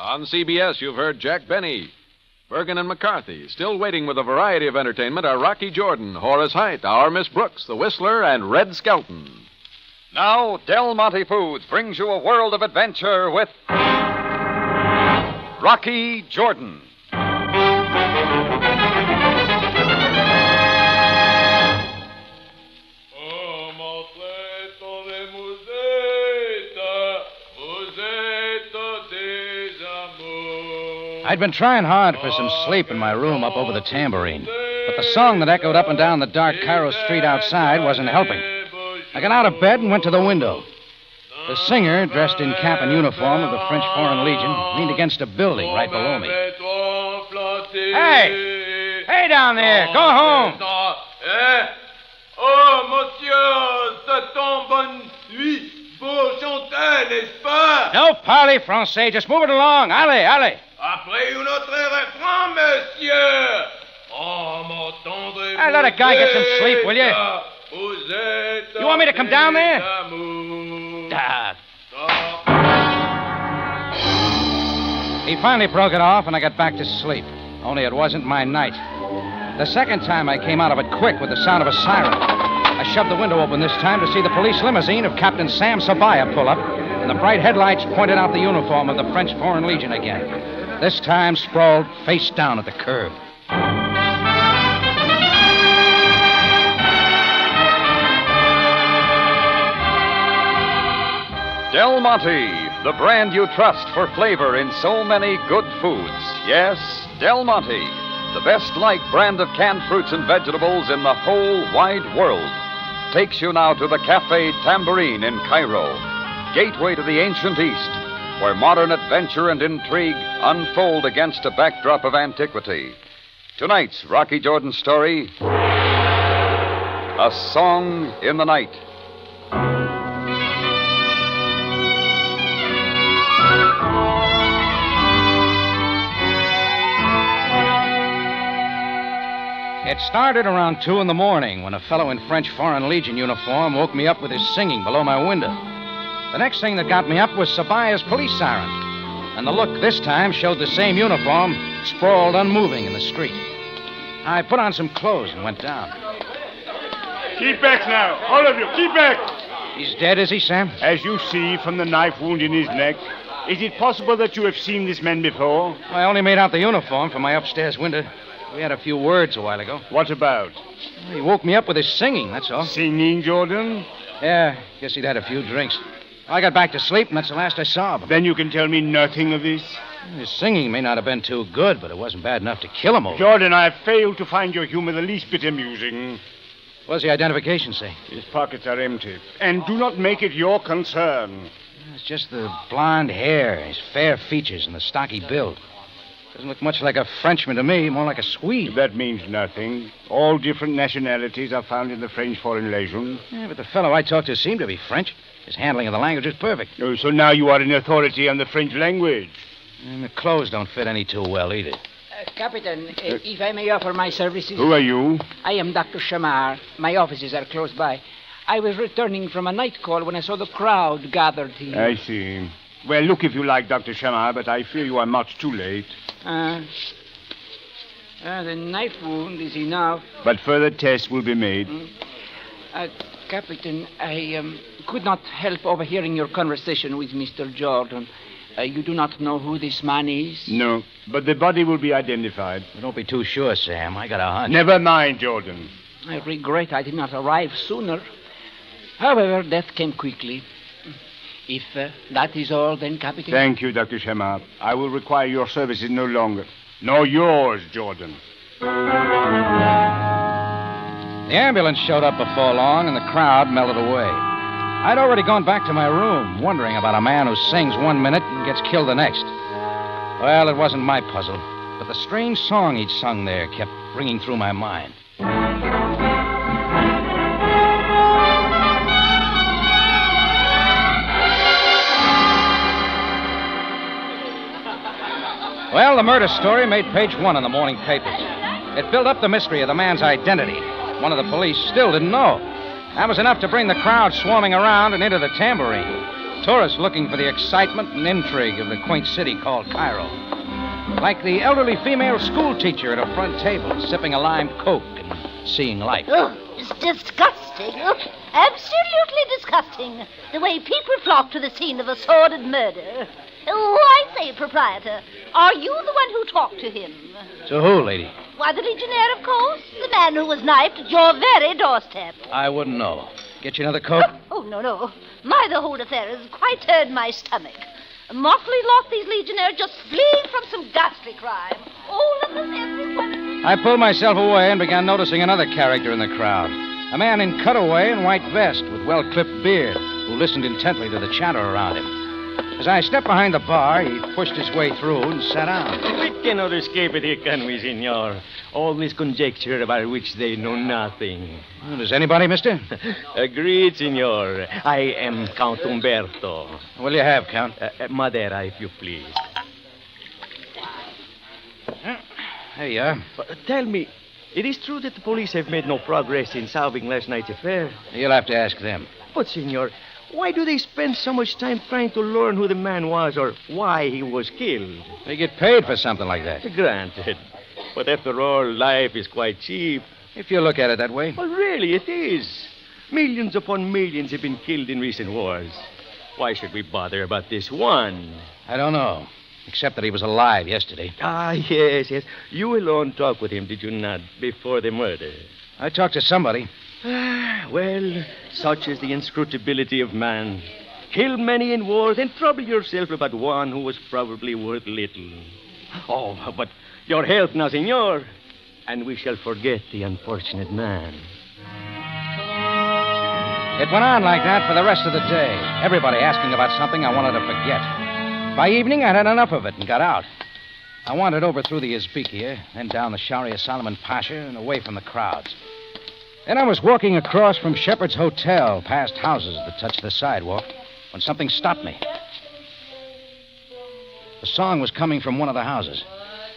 On CBS, you've heard Jack Benny. Bergen and McCarthy. Still waiting with a variety of entertainment are Rocky Jordan, Horace Heidt, Our Miss Brooks, The Whistler, and Red Skelton. Now, Del Monte Foods brings you a world of adventure with Rocky Jordan. I'd been trying hard for some sleep in my room up over the tambourine, but the song that echoed up and down the dark Cairo street outside wasn't helping. I got out of bed and went to the window. The singer, dressed in cap and uniform of the French Foreign Legion, leaned against a building right below me. Hey! Hey down there! Go home! Oh, monsieur, c'est ton bonne nuit pour chanter, n'est-ce pas? No parley français. Just move it along. Allez, allez. Après un autre refrain, monsieur. Oh, mon tendre. Hey, let a guy get some sleep, will you? You want me to come down there? He finally broke it off, and I got back to sleep. Only it wasn't my night. The second time I came out of it quick with the sound of a siren. I shoved the window open this time to see the police limousine of Captain Sam Sabaya pull up, and the bright headlights pointed out the uniform of the French Foreign Legion again. This time sprawled face down at the curb. Del Monte, the brand you trust for flavor in so many good foods. Yes, Del Monte, the best liked brand of canned fruits and vegetables in the whole wide world, takes you now to the Café Tambourine in Cairo, gateway to the ancient East, where modern adventure and intrigue unfold against a backdrop of antiquity. Tonight's Rocky Jordan story, A Song in the Night. It started around 2 in the morning when a fellow in French Foreign Legion uniform woke me up with his singing below my window. The next thing that got me up was Sabaya's police siren, and the look this time showed the same uniform sprawled unmoving in the street. I put on some clothes and went down. Keep back now, all of you, keep back! He's dead, is he, Sam? As you see from the knife wound in his neck, is it possible that you have seen this man before? I only made out the uniform from my upstairs window. We had a few words a while ago. What about? He woke me up with his singing, that's all. Singing, Jordan? Yeah, guess he'd had a few drinks. I got back to sleep, and that's the last I saw of him. Then you can tell me nothing of this? His singing may not have been too good, but it wasn't bad enough to kill him over. Jordan, I have failed to find your humor the least bit amusing. What's the identification say? His pockets are empty. And do not make it your concern. It's just the blonde hair, his fair features, and the stocky build. Doesn't look much like a Frenchman to me, more like a Swede. That means nothing. All different nationalities are found in the French Foreign Legion. Yeah, but the fellow I talked to seemed to be French. His handling of the language is perfect. Oh, so now you are in authority on the French language. And the clothes don't fit any too well either. Captain, if I may offer my services... Who are you? I am Dr. Shamar. My offices are close by. I was returning from a night call when I saw the crowd gathered here. I see. Well, look if you like, Dr. Shamar, but I fear you are much too late. The knife wound is enough. But further tests will be made. Captain, I could not help overhearing your conversation with Mr. Jordan. You do not know who this man is? No, but the body will be identified. Well, don't be too sure, Sam. I got a hunch. Never mind, Jordan. I regret I did not arrive sooner. However, death came quickly. If that is all, then, Captain... Thank you, Dr. Shamar. I will require your services no longer. Nor yours, Jordan. The ambulance showed up before long, and the crowd melted away. I'd already gone back to my room, wondering about a man who sings 1 minute and gets killed the next. Well, it wasn't my puzzle, but the strange song he'd sung there kept ringing through my mind. Well, the murder story made page 1 in the morning papers. It built up the mystery of the man's identity. One of the police still didn't know. That was enough to bring the crowd swarming around and into the tambourine. Tourists looking for the excitement and intrigue of the quaint city called Cairo. Like the elderly female schoolteacher at a front table, sipping a lime Coke and seeing life. Oh, it's disgusting. Oh, absolutely disgusting. The way people flock to the scene of a sordid murder. Oh, I say, proprietor, are you the one who talked to him? To who, lady? Why, the Legionnaire, of course. The man who was knifed at your very doorstep. I wouldn't know. Get you another Coke? Oh, no. The whole affair has quite turned my stomach. Motley lot, these Legionnaires, just fleeing from some ghastly crime. All of them, everyone. I pulled myself away and began noticing another character in the crowd. A man in cutaway and white vest with well-clipped beard who listened intently to the chatter around him. As I stepped behind the bar, he pushed his way through and sat down. We cannot escape it here, can we, senor? All this conjecture about which they know nothing. Well, does anybody, mister? Agreed, senor. I am Count Umberto. What will you have, Count? Madeira, if you please. There you are. Tell me, it is true that the police have made no progress in solving last night's affair? You'll have to ask them. But, senor, why do they spend so much time trying to learn who the man was or why he was killed? They get paid for something like that. Granted. But after all, life is quite cheap. If you look at it that way. Well, really, it is. Millions upon millions have been killed in recent wars. Why should we bother about this one? I don't know. Except that he was alive yesterday. Ah, yes. You alone talked with him, did you not, before the murder? I talked to somebody. Well, such is the inscrutability of man. Kill many in war, then trouble yourself about one who was probably worth little. Oh, but your health now, senor. And we shall forget the unfortunate man. It went on like that for the rest of the day. Everybody asking about something I wanted to forget. By evening, I'd had enough of it and got out. I wandered over through the Izbikia, then down the Sharia Solomon Pasha and away from the crowds. Then I was walking across from Shepherd's Hotel, past houses that touched the sidewalk, when something stopped me. The song was coming from one of the houses.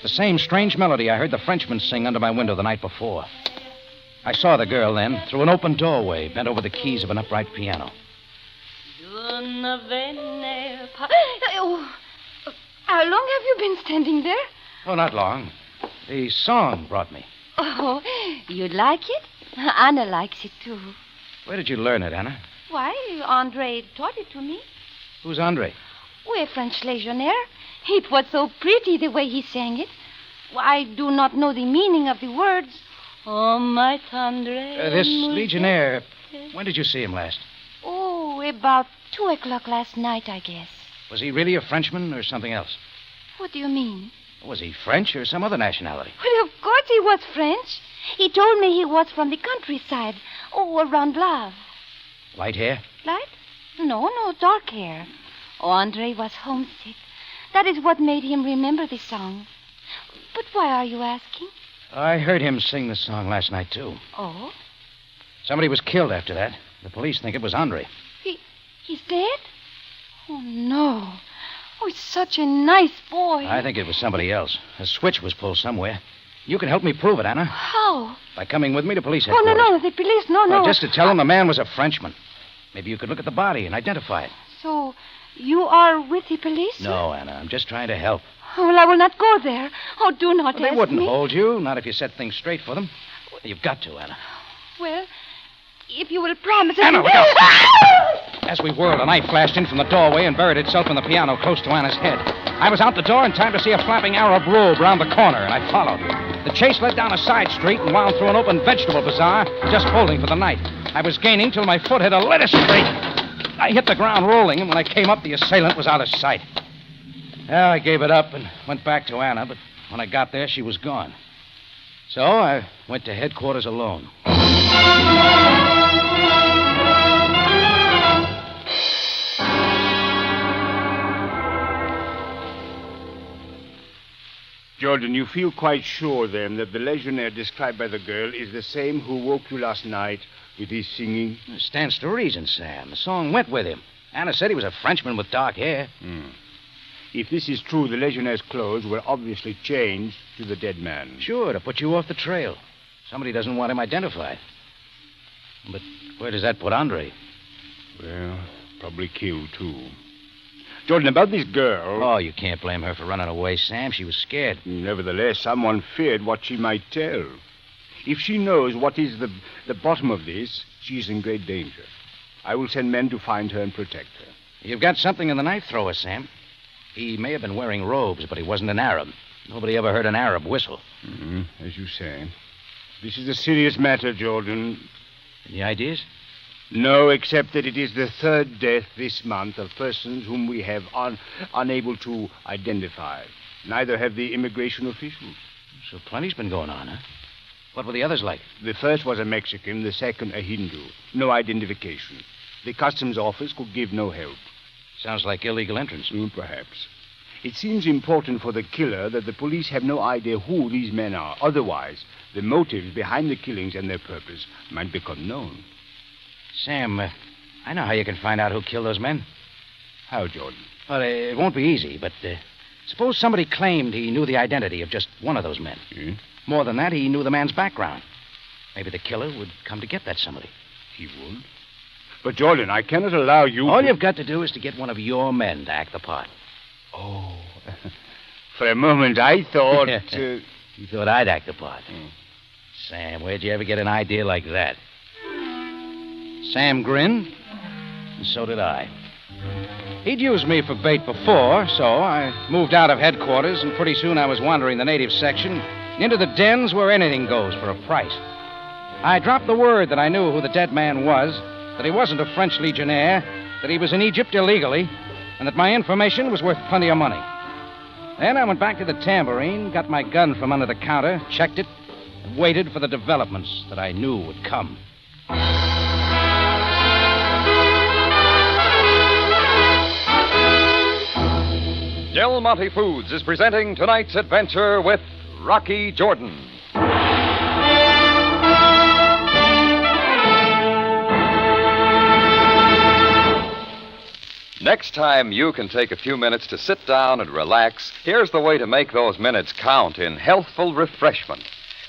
The same strange melody I heard the Frenchman sing under my window the night before. I saw the girl then, through an open doorway, bent over the keys of an upright piano. How long have you been standing there? Oh, not long. The song brought me. Oh, you like it? Anna likes it, too. Where did you learn it, Anna? Why, Andre taught it to me. Who's Andre? Oh, a French legionnaire. It was so pretty the way he sang it. I do not know the meaning of the words. Oh, my tendre. This legionnaire, when did you see him last? Oh, about 2 o'clock last night, I guess. Was he really a Frenchman or something else? What do you mean? Was he French or some other nationality? Well, of course he was French. He told me he was from the countryside. Oh, around Love. Light hair? Light? No, dark hair. Oh, Andre was homesick. That is what made him remember the song. But why are you asking? I heard him sing the song last night, too. Oh? Somebody was killed after that. The police think it was Andre. He's dead? Oh, no. Oh, he's such a nice boy. I think it was somebody else. A switch was pulled somewhere. You can help me prove it, Anna. How? By coming with me to police headquarters. Oh, no, the police, no. Well, just to tell them the man was a Frenchman. Maybe you could look at the body and identify it. So, you are with the police? No, Anna, I'm just trying to help. Oh, well, I will not go there. Oh, do not ask me. They wouldn't hold you, not if you set things straight for them. You've got to, Anna. Well, if you will promise... Anna, look out! As we whirled, a knife flashed in from the doorway and buried itself in the piano close to Anna's head. I was out the door in time to see a flapping Arab robe round the corner, and I followed. The chase led down a side street and wound through an open vegetable bazaar, just holding for the night. I was gaining till my foot hit a lettuce crate. I hit the ground rolling, and when I came up, the assailant was out of sight. Well, I gave it up and went back to Anna, but when I got there, she was gone. So I went to headquarters alone. Jordan, you feel quite sure, then, that the legionnaire described by the girl is the same who woke you last night with his singing? It stands to reason, Sam. The song went with him. Anna said he was a Frenchman with dark hair. If this is true, the legionnaire's clothes were obviously changed to the dead man. Sure, to put you off the trail. Somebody doesn't want him identified. But where does that put Andre? Well, Probably killed, too. Jordan, about this girl... Oh, you can't blame her for running away, Sam. She was scared. Nevertheless, someone feared what she might tell. If she knows what is the bottom of this, she is in great danger. I will send men to find her and protect her. You've got something in the knife thrower, Sam. He may have been wearing robes, but he wasn't an Arab. Nobody ever heard an Arab whistle. Mm-hmm, as you say. This is a serious matter, Jordan. Any ideas? No, except that it is the third death this month of persons whom we have unable to identify. Neither have the immigration officials. So plenty's been going on, huh? What were the others like? The first was a Mexican, the second a Hindu. No identification. The customs office could give no help. Sounds like illegal entrance. Perhaps. It seems important for the killer that the police have no idea who these men are. Otherwise, the motives behind the killings and their purpose might become known. Sam, I know how you can find out who killed those men. How, Jordan? Well, it won't be easy, but suppose somebody claimed he knew the identity of just one of those men. More than that, he knew the man's background. Maybe the killer would come to get that somebody. He would? But, Jordan, I cannot allow you... All you've got to do is to get one of your men to act the part. Oh. For a moment, I thought... You thought I'd act the part. Sam, where'd you ever get an idea like that? Sam grinned, and so did I. He'd used me for bait before, so I moved out of headquarters, and pretty soon I was wandering the native section into the dens where anything goes for a price. I dropped the word that I knew who the dead man was, that he wasn't a French legionnaire, that he was in Egypt illegally, and that my information was worth plenty of money. Then I went back to the tambourine, got my gun from under the counter, checked it, and waited for the developments that I knew would come. Del Monte Foods is presenting tonight's adventure with Rocky Jordan. Next time you can take a few minutes to sit down and relax, here's the way to make those minutes count in healthful refreshment.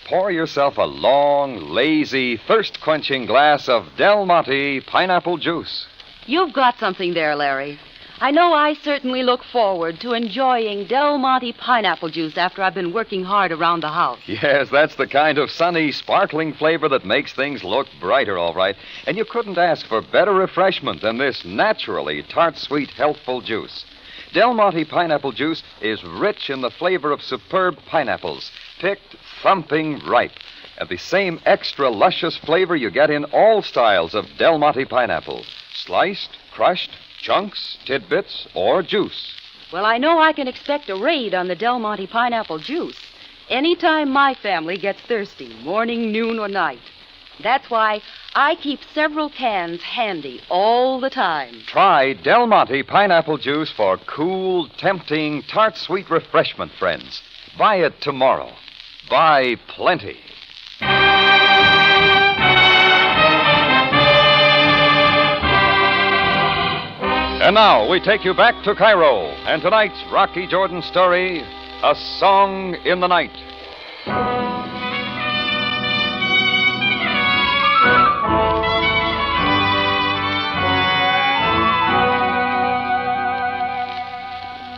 Pour yourself a long, lazy, thirst-quenching glass of Del Monte pineapple juice. You've got something there, Larry. I know I certainly look forward to enjoying Del Monte pineapple juice after I've been working hard around the house. Yes, that's the kind of sunny, sparkling flavor that makes things look brighter, all right. And you couldn't ask for better refreshment than this naturally tart-sweet, healthful juice. Del Monte pineapple juice is rich in the flavor of superb pineapples, picked thumping ripe, and the same extra luscious flavor you get in all styles of Del Monte pineapple. Sliced, crushed, chunks, tidbits, or juice. Well, I know I can expect a raid on the Del Monte pineapple juice anytime my family gets thirsty, morning, noon, or night. That's why I keep several cans handy all the time. Try Del Monte pineapple juice for cool, tempting, tart-sweet refreshment, friends. Buy it tomorrow. Buy plenty. And now we take you back to Cairo, and tonight's Rocky Jordan story, A Song in the Night.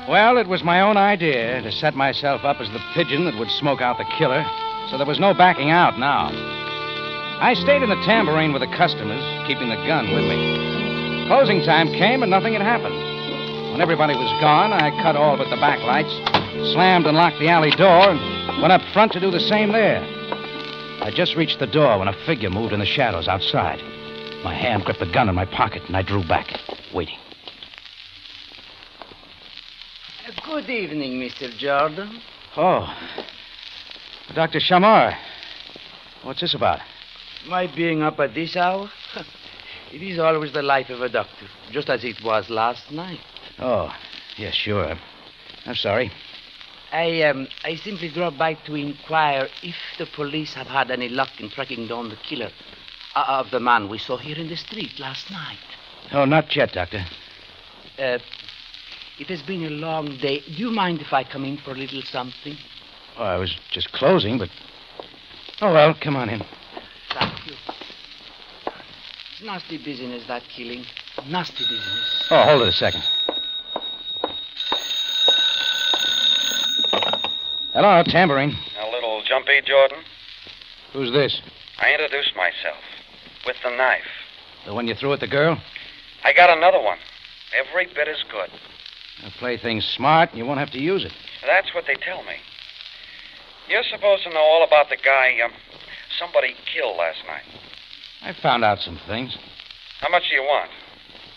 Well, it was my own idea to set myself up as the pigeon that would smoke out the killer, so there was no backing out now. I stayed in the tambourine with the customers, keeping the gun with me. Closing time came and nothing had happened. When everybody was gone, I cut all but the backlights, slammed and locked the alley door, and went up front to do the same there. I just reached the door when a figure moved in the shadows outside. My hand gripped the gun in my pocket, and I drew back, waiting. Good evening, Mr. Jordan. Oh, Dr. Shamar. What's this about? My being up at this hour? It is always the life of a doctor, just as it was last night. Oh, yes, sure. I'm sorry. I simply dropped by to inquire if the police have had any luck in tracking down the killer of the man we saw here in the street last night. Oh, not yet, Doctor. It has been a long day. Do you mind if I come in for a little something? Oh, I was just closing, but... Oh, well, come on in. Thank you. It's nasty business, that killing. Nasty business. Oh, hold it a second. Hello, Tambourine. A little jumpy, Jordan? Who's this? I introduced myself. With the knife. The one you threw at the girl? I got another one. Every bit as good. Now, play things smart, and you won't have to use it. That's what they tell me. You're supposed to know all about the guy somebody killed last night. I found out some things. How much do you want?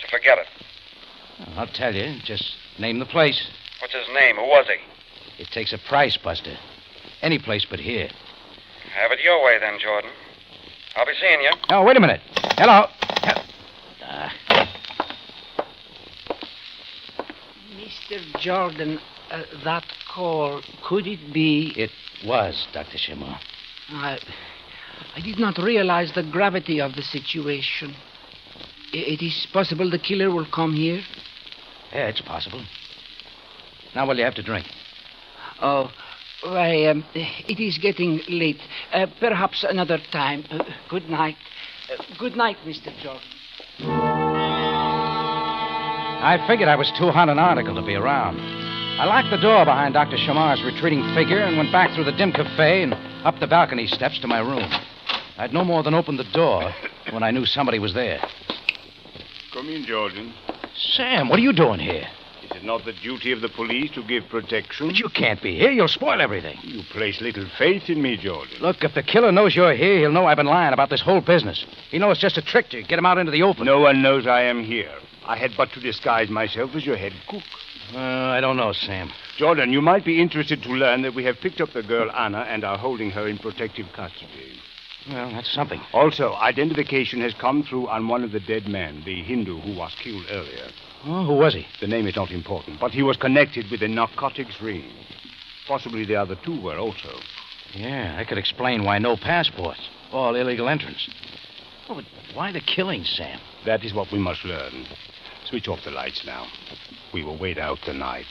To forget it. Well, I'll tell you. Just name the place. What's his name? Who was he? It takes a price, Buster. Any place but here. Have it your way then, Jordan. I'll be seeing you. Oh, wait a minute. Hello. Mr. Jordan, that call, could it be... It was, Dr. Shimmer. I did not realize the gravity of the situation. It is possible the killer will come here? Yeah, it's possible. Now, what'll you have to drink? Oh, why, it is getting late. Perhaps another time. Good night. Good night, Mr. Jordan. I figured I was too hot an article to be around. I locked the door behind Dr. Shamar's retreating figure and went back through the dim cafe and up the balcony steps to my room. I'd no more than opened the door when I knew somebody was there. Come in, Jordan. Sam, what are you doing here? Is it not the duty of the police to give protection? But you can't be here. You'll spoil everything. You place little faith in me, Jordan. Look, if the killer knows you're here, he'll know I've been lying about this whole business. He knows it's just a trick to get him out into the open. No one knows I am here. I had but to disguise myself as your head cook. I don't know, Sam. Jordan, you might be interested to learn that we have picked up the girl Anna and are holding her in protective custody. Well, that's something. Also, identification has come through on one of the dead men, the Hindu who was killed earlier. Oh, who was he? The name is not important, but he was connected with a narcotics ring. Possibly the other two were also. Yeah, that could explain why no passports. All illegal entrance. Oh, but why the killing, Sam? That is what we must learn. Switch off the lights now. We will wait out the night.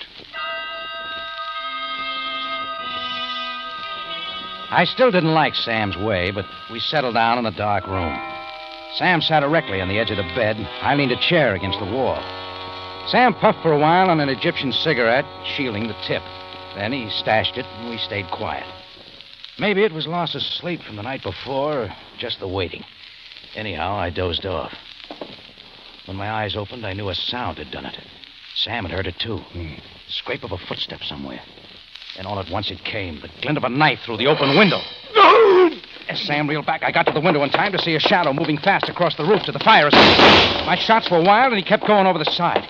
I still didn't like Sam's way, but we settled down in a dark room. Sam sat erectly on the edge of the bed. I leaned a chair against the wall. Sam puffed for a while on an Egyptian cigarette, shielding the tip. Then he stashed it, and we stayed quiet. Maybe it was loss of sleep from the night before, or just the waiting. Anyhow, I dozed off. When my eyes opened, I knew a sound had done it. Sam had heard it, too. Scrape of a footstep somewhere. Then all at once it came, the glint of a knife through the open window. As Sam reeled back, I got to the window in time to see a shadow moving fast across the roof to the fire escape. My shots were wild, and he kept going over the side.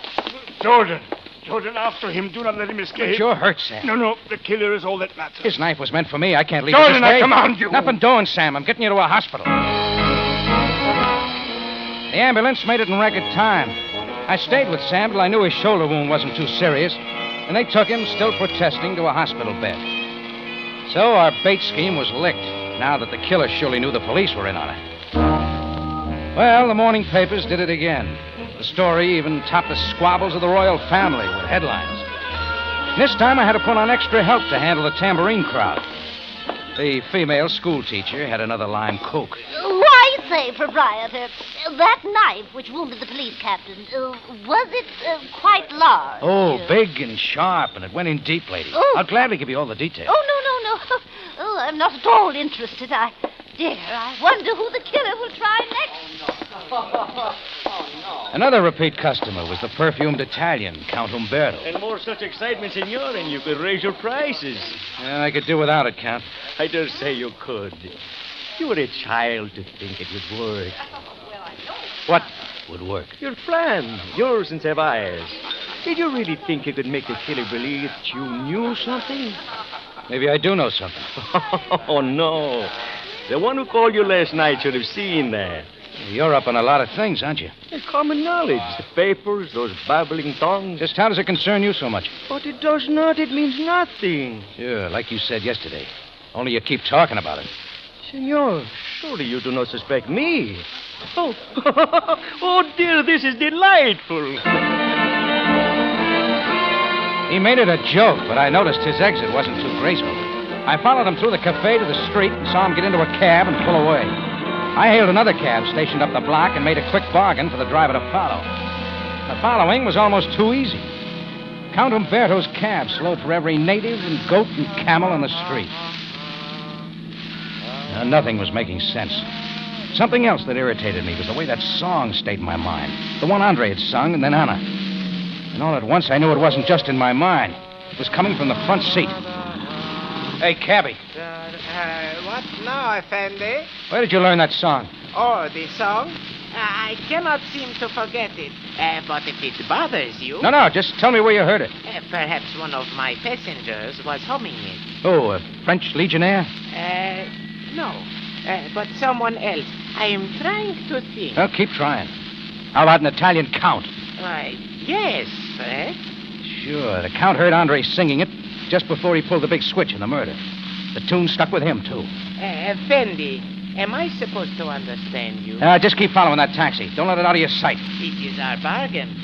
Jordan! Jordan, after him. Do not let him escape. But you're hurt, Sam. No. The killer is all that matters. His knife was meant for me. I can't leave Jordan, it this way. I command you. Nothing doing, Sam. I'm getting you to a hospital. The ambulance made it in record time. I stayed with Sam till I knew his shoulder wound wasn't too serious, and they took him, still protesting, to a hospital bed. So our bait scheme was licked, now that the killer surely knew the police were in on it. Well, the morning papers did it again. The story even topped the squabbles of the royal family with headlines. This time I had to put on extra help to handle the tambourine crowd. The female schoolteacher had another lime coke. Why say, proprietor, that knife which wounded the police captain, was it quite large? Oh, big and sharp, and it went in deep, lady. Oh. I'll gladly give you all the details. Oh, no. Oh, I'm not at all interested. I wonder who the killer will try next. Another repeat customer was the perfumed Italian, Count Umberto. And more such excitement, senor, and you could raise your prices. I could do without it, Count. I dare say you could. You were a child to think it would work. What would work? Your plan, yours and Ceballos. Did you really think you could make the killer believe that you knew something? Maybe I do know something. Oh, no. The one who called you last night should have seen that. You're up on a lot of things, aren't you? Common knowledge. The papers, those babbling tongues. Just how does it concern you so much? But it does not. It means nothing. Sure, like you said yesterday. Only you keep talking about it. Senor, surely you do not suspect me. Oh, oh dear, this is delightful. He made it a joke, but I noticed his exit wasn't too graceful. I followed him through the cafe to the street and saw him get into a cab and pull away. I hailed another cab stationed up the block and made a quick bargain for the driver to follow. The following was almost too easy. Count Umberto's cab slowed for every native and goat and camel on the street. Now, nothing was making sense. Something else that irritated me was the way that song stayed in my mind. The one Andre had sung and then Anna. And all at once I knew it wasn't just in my mind. It was coming from the front seat. Hey, cabby. What now, Effendi? Where did you learn that song? Oh, the song? I cannot seem to forget it. But if it bothers you... No, just tell me where you heard it. Perhaps one of my passengers was humming it. Oh, a French legionnaire? No. But someone else. I am trying to think. Well, keep trying. How about an Italian count? Why, yes, perhaps. Sure, the count heard Andre singing it just before he pulled the big switch in the murder. The tune stuck with him, too. Effendi, am I supposed to understand you? Just keep following that taxi. Don't let it out of your sight. It is our bargain.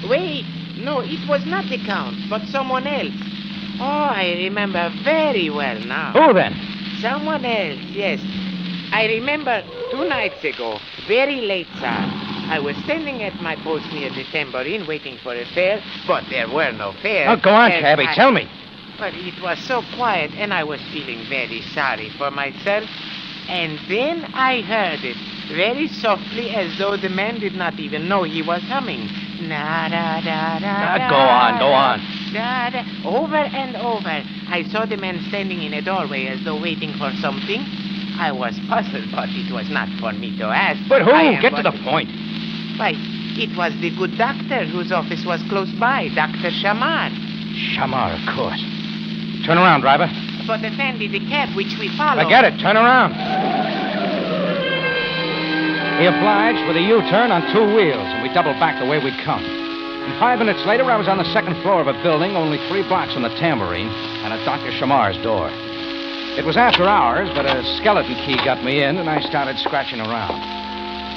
Wait. No, it was not the Count, but someone else. Oh, I remember very well now. Who then? Someone else, yes. I remember 2 nights ago, very late, sir. I was standing at my post near the tambourine waiting for a fare, but there were no fares. Oh, go on, cabby. Tell me. But it was so quiet, and I was feeling very sorry for myself. And then I heard it, very softly, as though the man did not even know he was humming. Go on. Over and over. I saw the man standing in a doorway as though waiting for something. I was puzzled, but it was not for me to ask. But who? Get to the point. Why, it was the good doctor whose office was close by, Dr. Shamar. Shamar, of course. Turn around, driver. But, Effendi, the cab which we followed... I get it. Turn around. He obliged with a U-turn on 2 wheels, and we doubled back the way we'd come. And 5 minutes later, I was on the 2nd floor of a building only 3 blocks from the tambourine and at Dr. Shamar's door. It was after hours, but a skeleton key got me in, and I started scratching around.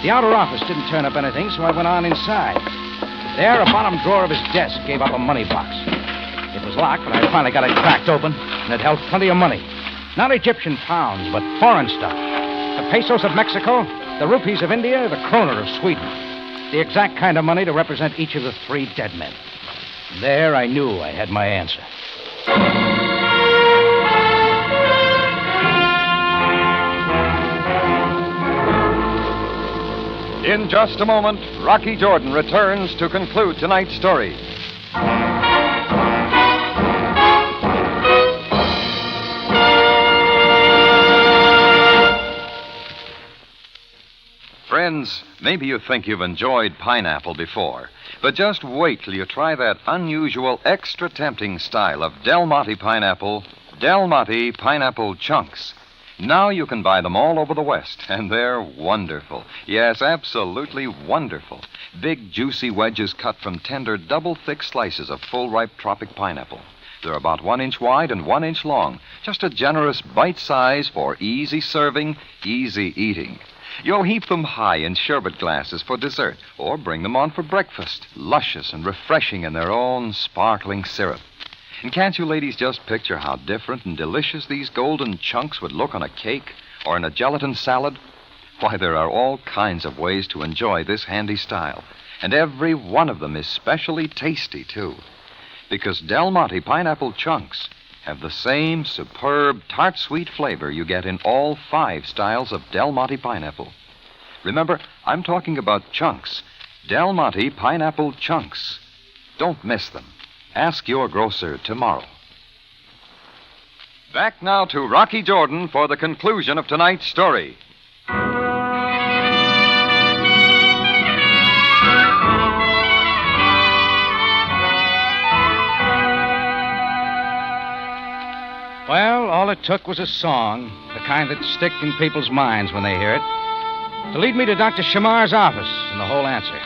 The outer office didn't turn up anything, so I went on inside. There, a bottom drawer of his desk gave up a money box. It was locked, but I finally got it cracked open, and it held plenty of money. Not Egyptian pounds, but foreign stuff. The pesos of Mexico, the rupees of India, the kroner of Sweden. The exact kind of money to represent each of the 3 dead men. There, I knew I had my answer. In just a moment, Rocky Jordan returns to conclude tonight's story. Friends, maybe you think you've enjoyed pineapple before, but just wait till you try that unusual, extra tempting style of Del Monte pineapple chunks. Now you can buy them all over the West, and they're wonderful. Yes, absolutely wonderful. Big, juicy wedges cut from tender, double-thick slices of full-ripe tropic pineapple. They're about 1 inch wide and 1 inch long. Just a generous bite size for easy serving, easy eating. You'll heap them high in sherbet glasses for dessert, or bring them on for breakfast, luscious and refreshing in their own sparkling syrup. And can't you ladies just picture how different and delicious these golden chunks would look on a cake or in a gelatin salad? Why, there are all kinds of ways to enjoy this handy style, and every one of them is specially tasty, too. Because Del Monte pineapple chunks have the same superb tart-sweet flavor you get in all 5 styles of Del Monte pineapple. Remember, I'm talking about chunks. Del Monte pineapple chunks. Don't miss them. Ask your grocer tomorrow. Back now to Rocky Jordan for the conclusion of tonight's story. Well, all it took was a song, the kind that stick in people's minds when they hear it, to lead me to Dr. Shamar's office and the whole answer.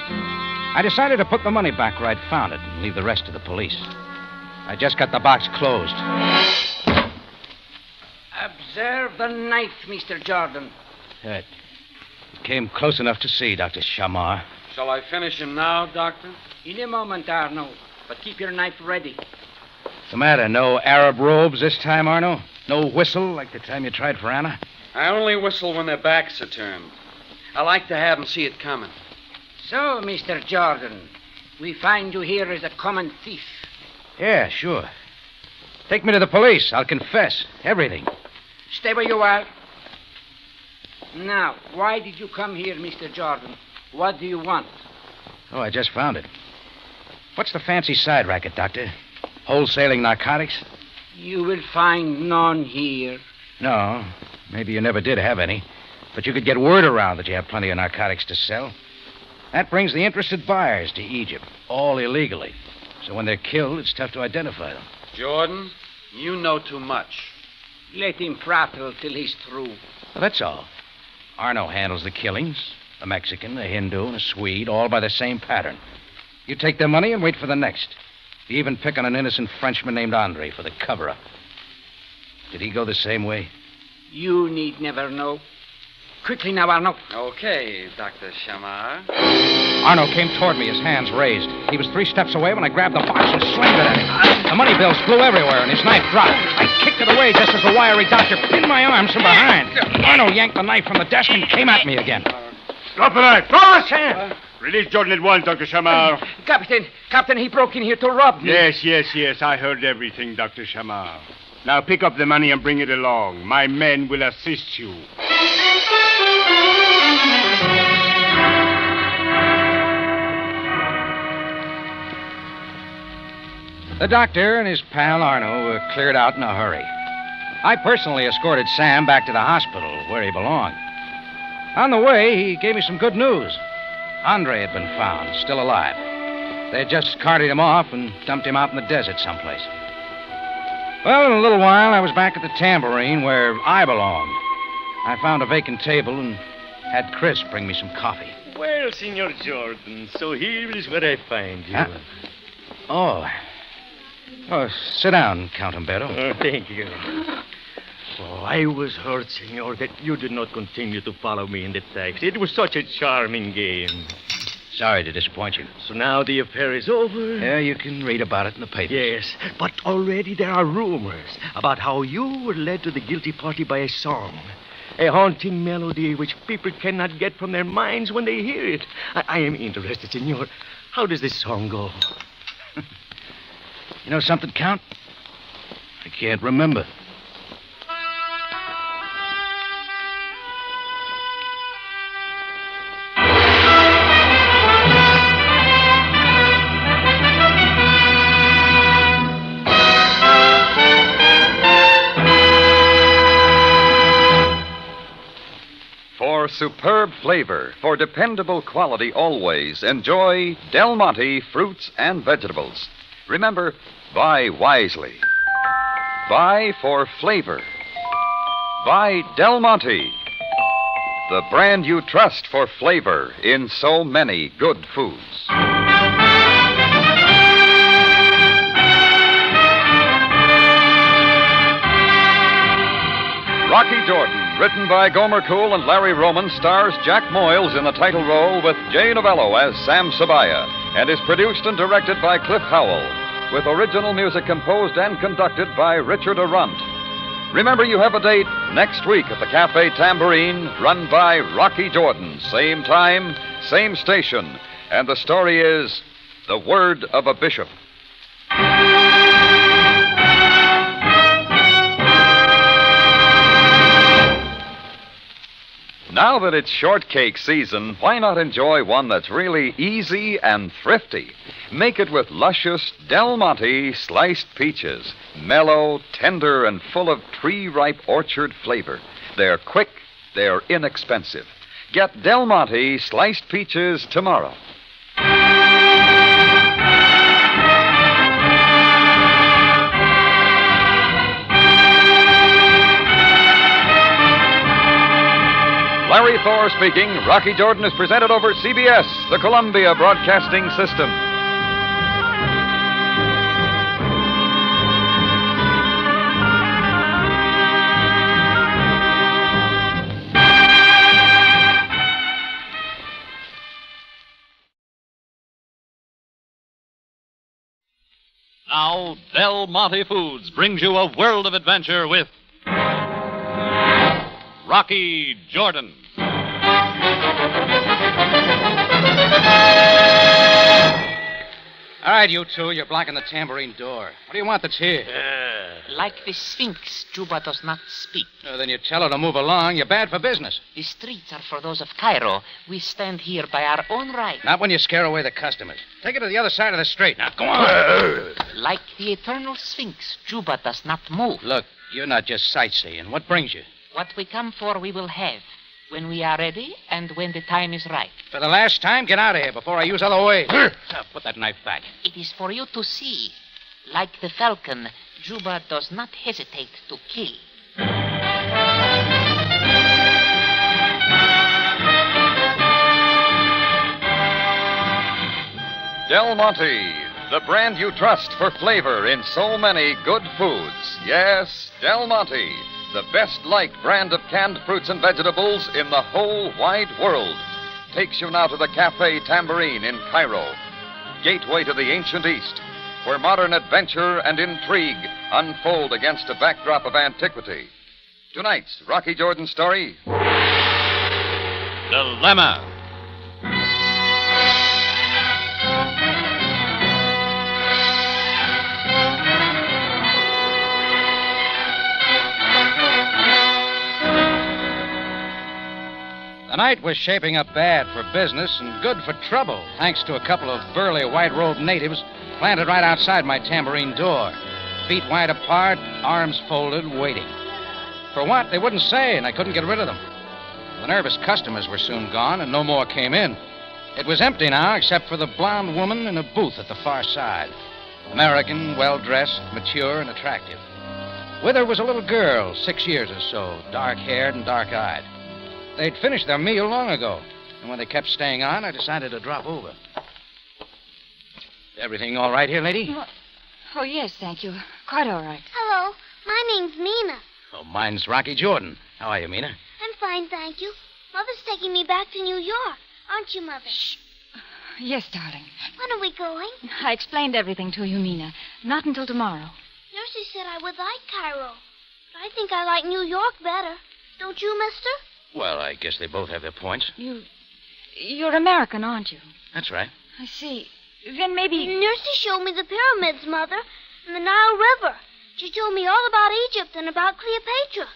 I decided to put the money back where I'd found it and leave the rest to the police. I just got the box closed. Observe the knife, Mr. Jordan. It came close enough to see, Dr. Shamar. Shall I finish him now, Doctor? In a moment, Arno. But keep your knife ready. What's the matter? No Arab robes this time, Arno? No whistle like the time you tried for Anna? I only whistle when their backs are turned. I like to have them see it coming. So, Mr. Jordan, We find you here as a common thief. Yeah, sure. Take me to the police. I'll confess everything. Stay where you are. Now, why did you come here, Mr. Jordan? What do you want? Oh, I just found it. What's the fancy side racket, Doctor? Wholesaling narcotics? You will find none here. No. Maybe you never did have any. But you could get word around that you have plenty of narcotics to sell. That brings the interested buyers to Egypt, all illegally. So when they're killed, it's tough to identify them. Jordan, you know too much. Let him prattle till he's through. Well, that's all. Arno handles the killings. A Mexican, a Hindu, and a Swede, all by the same pattern. You take their money and wait for the next. You even pick on an innocent Frenchman named Andre for the cover-up. Did he go the same way? You need never know. Quickly now, Arno. Okay, Dr. Shamar. Arno came toward me, his hands raised. He was 3 steps away when I grabbed the box and slammed it at him. The money bills flew everywhere, and his knife dropped. I kicked it away just as the wiry doctor pinned my arms from behind. Arno yanked the knife from the desk and came at me again. Drop the knife. Throw his hand. Release Jordan at once, Dr. Shamar. Captain, he broke in here to rob me. Yes. I heard everything, Dr. Shamar. Now pick up the money and bring it along. My men will assist you. The doctor and his pal Arno were cleared out in a hurry. I personally escorted Sam back to the hospital where he belonged. On the way, he gave me some good news. Andre had been found, still alive. They had just carted him off and dumped him out in the desert someplace. Well, in a little while, I was back at the Tambourine where I belonged. I found a vacant table and had Chris bring me some coffee. Well, Senor Jordan, so here is where I find you. Oh, sit down, Count Umberto. Thank you. Oh, I was hurt, Senor, that you did not continue to follow me in the taxi. It was such a charming game. Sorry to disappoint you. So now the affair is over? Yeah, you can read about it in the papers. Yes, but already there are rumors about how you were led to the guilty party by a song. A haunting melody which people cannot get from their minds when they hear it. I am interested, Senor. How does this song go? You know something, Count? I can't remember. For superb flavor, for dependable quality always, enjoy Del Monte fruits and vegetables. Remember, buy wisely. Buy for flavor. Buy Del Monte, the brand you trust for flavor in so many good foods. Rocky Jordan, written by Gomer Cool and Larry Roman, stars Jack Moyles in the title role with Jay Novello as Sam Sabaya, and is produced and directed by Cliff Howell, with original music composed and conducted by Richard Arant. Remember, you have a date next week at the Café Tambourine, run by Rocky Jordan. Same time, same station. And the story is The Word of a Bishop. Now that it's shortcake season, why not enjoy one that's really easy and thrifty? Make it with luscious Del Monte sliced peaches. Mellow, tender, and full of tree-ripe orchard flavor. They're quick, they're inexpensive. Get Del Monte sliced peaches tomorrow. Larry Thor speaking. Rocky Jordan is presented over CBS, the Columbia Broadcasting System. Now, Del Monte Foods brings you a world of adventure with Rocky Jordan. All right, you two, you're blocking the tambourine door. What do you want that's here? Like the Sphinx, Juba does not speak. Then you tell her to move along. You're bad for business. The streets are for those of Cairo. We stand here by our own right. Not when you scare away the customers. Take it to the other side of the street. Now, go on. Like the eternal Sphinx, Juba does not move. Look, you're not just sightseeing. What brings you? What we come for, we will have. When we are ready and when the time is right. For the last time, get out of here before I use other ways. Put that knife back. It is for you to see. Like the falcon, Juba does not hesitate to kill. Del Monte, the brand you trust for flavor in so many good foods. Yes, Del Monte, the best-liked brand of canned fruits and vegetables in the whole wide world, takes you now to the Café Tambourine in Cairo, gateway to the ancient East, where modern adventure and intrigue unfold against a backdrop of antiquity. Tonight's Rocky Jordan story, Dilemma. The night was shaping up bad for business and good for trouble, thanks to a couple of burly white-robed natives planted right outside my tambourine door. Feet wide apart, arms folded, waiting. For what? They wouldn't say, and I couldn't get rid of them. The nervous customers were soon gone, and no more came in. It was empty now, except for the blonde woman in a booth at the far side. American, well-dressed, mature, and attractive. With her was a little girl, 6 years or so, dark-haired and dark-eyed. They'd finished their meal long ago, and when they kept staying on, I decided to drop over. Everything all right here, lady? Oh, yes, thank you. Quite all right. Hello, my name's Mina. Oh, mine's Rocky Jordan. How are you, Mina? I'm fine, thank you. Mother's taking me back to New York. Aren't you, Mother? Shh. Yes, darling. When are we going? I explained everything to you, Mina. Not until tomorrow. Nursie said I would like Cairo. But I think I like New York better. Don't you, mister? Well, I guess they both have their points. You're American, aren't you? That's right. I see. Then maybe... Nursie showed me the pyramids, Mother, and the Nile River. She told me all about Egypt and about Cleopatra.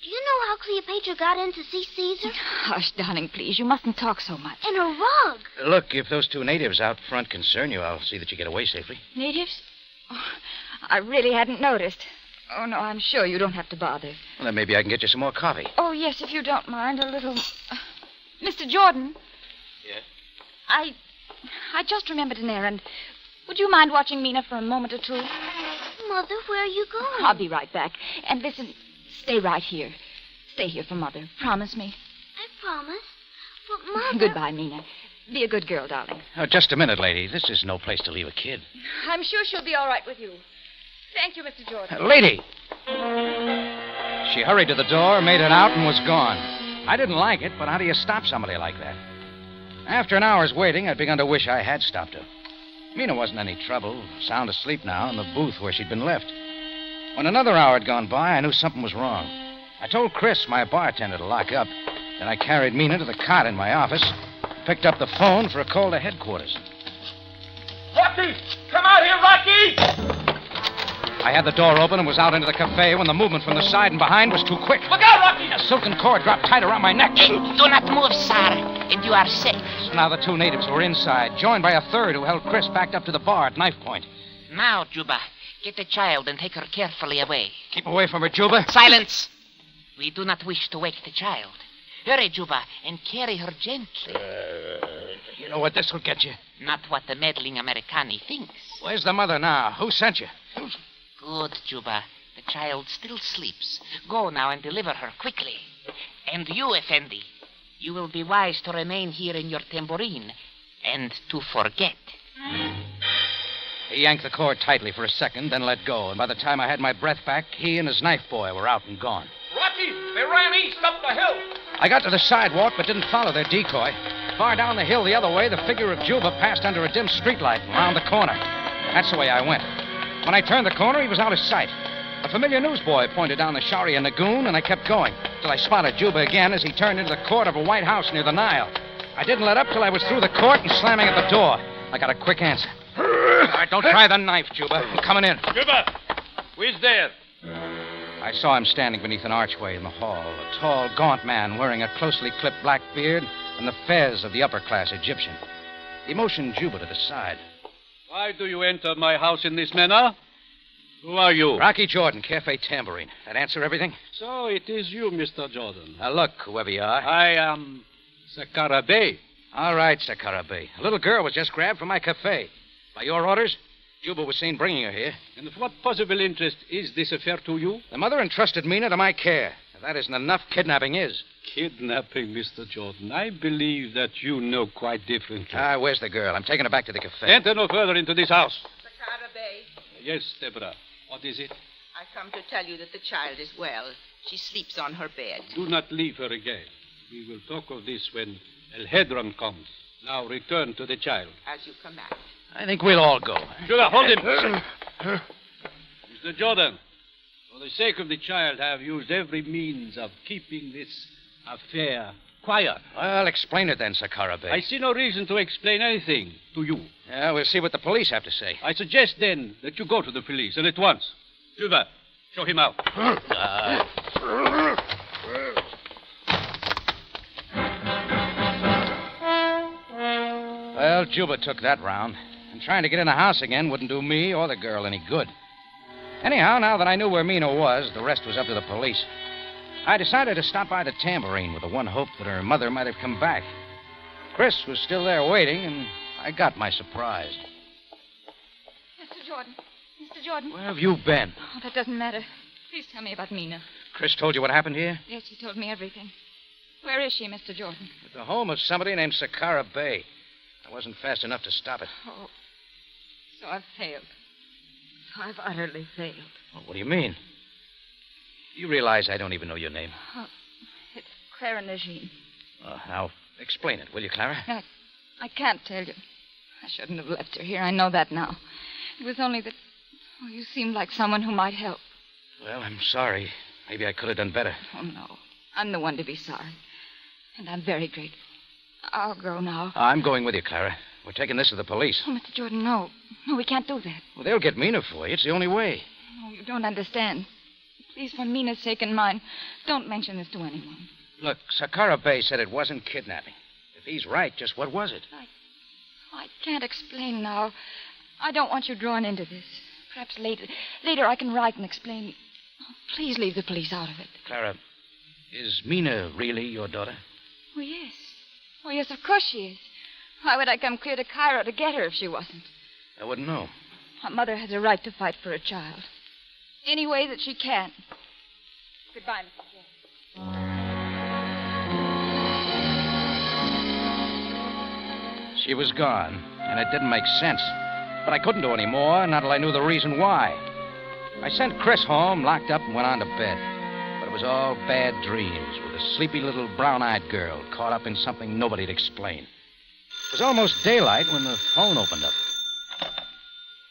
Do you know how Cleopatra got in to see Caesar? Hush, darling, please. You mustn't talk so much. And a rug. Look, if those two natives out front concern you, I'll see that you get away safely. Natives? Oh, I really hadn't noticed. Oh, no, I'm sure you don't have to bother. Well, then maybe I can get you some more coffee. Oh, yes, if you don't mind. A little... Mr. Jordan? Yes? I just remembered an errand. Would you mind watching Mina for a moment or two? Mother, where are you going? I'll be right back. And listen, stay right here. Stay here for Mother. Promise me. I promise. But, Mother... Goodbye, Mina. Be a good girl, darling. Oh, just a minute, lady. This is no place to leave a kid. I'm sure she'll be all right with you. Thank you, Mr. Jordan. Lady! She hurried to the door, made it out, and was gone. I didn't like it, but how do you stop somebody like that? After an hour's waiting, I'd begun to wish I had stopped her. Mina wasn't any trouble, sound asleep now in the booth where she'd been left. When another hour had gone by, I knew something was wrong. I told Chris, my bartender, to lock up. Then I carried Mina to the cot in my office, picked up the phone for a call to headquarters. Rocky! Come out here, Rocky! I had the door open and was out into the cafe when the movement from the side and behind was too quick. Look out, Rocky! A silken cord dropped tight around my neck. Do not move, sir, and you are safe. Now the two natives were inside, joined by a third who held Chris backed up to the bar at knife point. Now, Juba, get the child and take her carefully away. Keep away from her, Juba. Silence! We do not wish to wake the child. Hurry, Juba, and carry her gently. You know what this will get you? Not what the meddling Americani thinks. Where's the mother now? Who sent you? Good, Juba. The child still sleeps. Go now and deliver her quickly. And you, Effendi, you will be wise to remain here in your tambourine and to forget. He yanked the cord tightly for a second, then let go, and by the time I had my breath back, he and his knife boy were out and gone. Rocky, they ran east up the hill. I got to the sidewalk, but didn't follow their decoy. Far down the hill the other way, the figure of Juba passed under a dim streetlight and round the corner. That's the way I went. When I turned the corner, he was out of sight. A familiar newsboy pointed down the Sharia Lagoon, and I kept going, till I spotted Juba again as he turned into the court of a white house near the Nile. I didn't let up till I was through the court and slamming at the door. I got a quick answer. right, don't try the knife, Juba. I'm coming in. Juba, who is there? I saw him standing beneath an archway in the hall. A tall, gaunt man wearing a closely clipped black beard and the fez of the upper-class Egyptian. He motioned Juba to the side. Why do you enter my house in this manner? Who are you? Rocky Jordan, Café Tambourine. That answer everything? So it is you, Mr. Jordan. Now, look, whoever you are. I am Sakara Bey. All right, Sakara Bey. A little girl was just grabbed from my cafe. By your orders, Juba was seen bringing her here. And of what possible interest is this affair to you? The mother entrusted Mina to my care. If that isn't enough, kidnapping is. Kidnapping, Mr. Jordan. I believe that you know quite differently. Where's the girl? I'm taking her back to the cafe. Enter no further into this house. Sakara Bey, Yes, Deborah. What is it? I come to tell you that the child is well. She sleeps on her bed. Do not leave her again. We will talk of this when El Hedron comes. Now return to the child. As you command. I think we'll all go. Sugar, hold him. Mr. Jordan, for the sake of the child, I have used every means of keeping this affair quiet. Well, explain it then, Sakara Bey. I see no reason to explain anything to you. Yeah, we'll see what the police have to say. I suggest, then, that you go to the police, and at once. Juba, show him out. Well, Juba took that round. And trying to get in the house again wouldn't do me or the girl any good. Anyhow, now that I knew where Mina was, the rest was up to the police. I decided to stop by the Tambourine with the one hope that her mother might have come back. Chris was still there waiting, and I got my surprise. Mr. Jordan. Mr. Jordan. Where have you been? Oh, that doesn't matter. Please tell me about Mina. Chris told you what happened here? Yes, he told me everything. Where is she, Mr. Jordan? At the home of somebody named Sakara Bey. I wasn't fast enough to stop it. Oh, so I've failed. So I've utterly failed. Well, what do you mean? You realize I don't even know your name. Oh, it's Clara Najim. Now, explain it, will you, Clara? I can't tell you. I shouldn't have left her here. I know that now. It was only that you seemed like someone who might help. Well, I'm sorry. Maybe I could have done better. Oh, no. I'm the one to be sorry. And I'm very grateful. I'll go now. I'm going with you, Clara. We're taking this to the police. Oh, Mr. Jordan, no. No, we can't do that. Well, they'll get Mina for you. It's the only way. No, you don't understand. Please, for Mina's sake and mine, don't mention this to anyone. Look, Sakara Bey said it wasn't kidnapping. If he's right, just what was it? I can't explain now. I don't want you drawn into this. Perhaps later. Later I can write and explain. Oh, please leave the police out of it. Clara, is Mina really your daughter? Oh, yes. Oh, yes, of course she is. Why would I come clear to Cairo to get her if she wasn't? I wouldn't know. A mother has a right to fight for a child. Any way that she can. Goodbye, Mr. Jordan. She was gone, and it didn't make sense. But I couldn't do any more, not till I knew the reason why. I sent Chris home, locked up, and went on to bed. But it was all bad dreams, with a sleepy little brown-eyed girl caught up in something nobody'd explain. It was almost daylight when the phone opened up.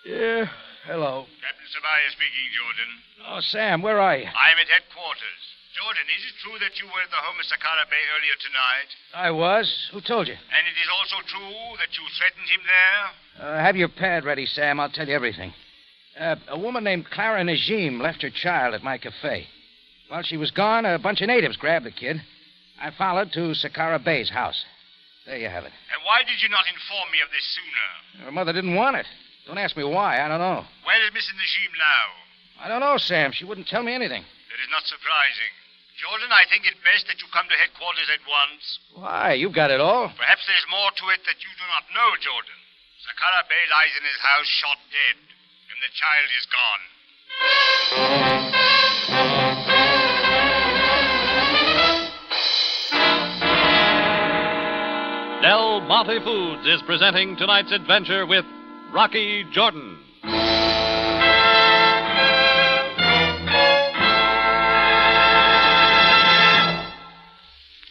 Yeah, hello. Captain Sabaya speaking, Jordan. Oh, Sam, where are you? I'm at headquarters. Jordan, is it true that you were at the home of Sakara Bey earlier tonight? I was. Who told you? And it is also true that you threatened him there? Have your pad ready, Sam. I'll tell you everything. A woman named Clara Najim left her child at my cafe. While she was gone, a bunch of natives grabbed the kid. I followed to Sakara Bey's house. There you have it. And why did you not inform me of this sooner? Her mother didn't want it. Don't ask me why. I don't know. Where is Mrs. Najim now? I don't know, Sam. She wouldn't tell me anything. That is not surprising. Jordan, I think it best that you come to headquarters at once. Why? You've got it all. Perhaps there's more to it that you do not know, Jordan. Sakara Bey lies in his house shot dead, and the child is gone. Del Monte Foods is presenting tonight's adventure with Rocky Jordan.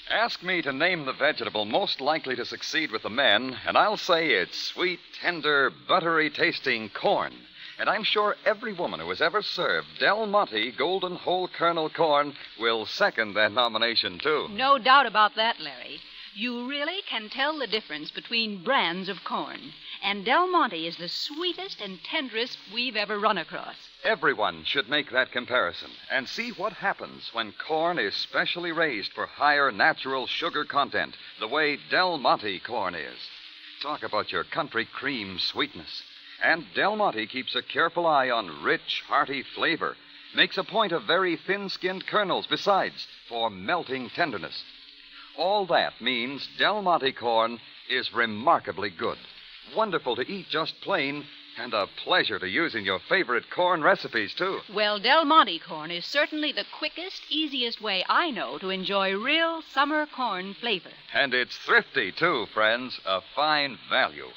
Ask me to name the vegetable most likely to succeed with the men, and I'll say it's sweet, tender, buttery-tasting corn. And I'm sure every woman who has ever served Del Monte golden whole kernel corn will second that nomination, too. No doubt about that, Larry. You really can tell the difference between brands of corn. And Del Monte is the sweetest and tenderest we've ever run across. Everyone should make that comparison and see what happens when corn is specially raised for higher natural sugar content, the way Del Monte corn is. Talk about your country cream sweetness. And Del Monte keeps a careful eye on rich, hearty flavor. Makes a point of very thin-skinned kernels, besides, for melting tenderness. All that means Del Monte corn is remarkably good. Wonderful to eat just plain, and a pleasure to use in your favorite corn recipes, too. Well, Del Monte corn is certainly the quickest, easiest way I know to enjoy real summer corn flavor. And it's thrifty, too, friends. A fine value.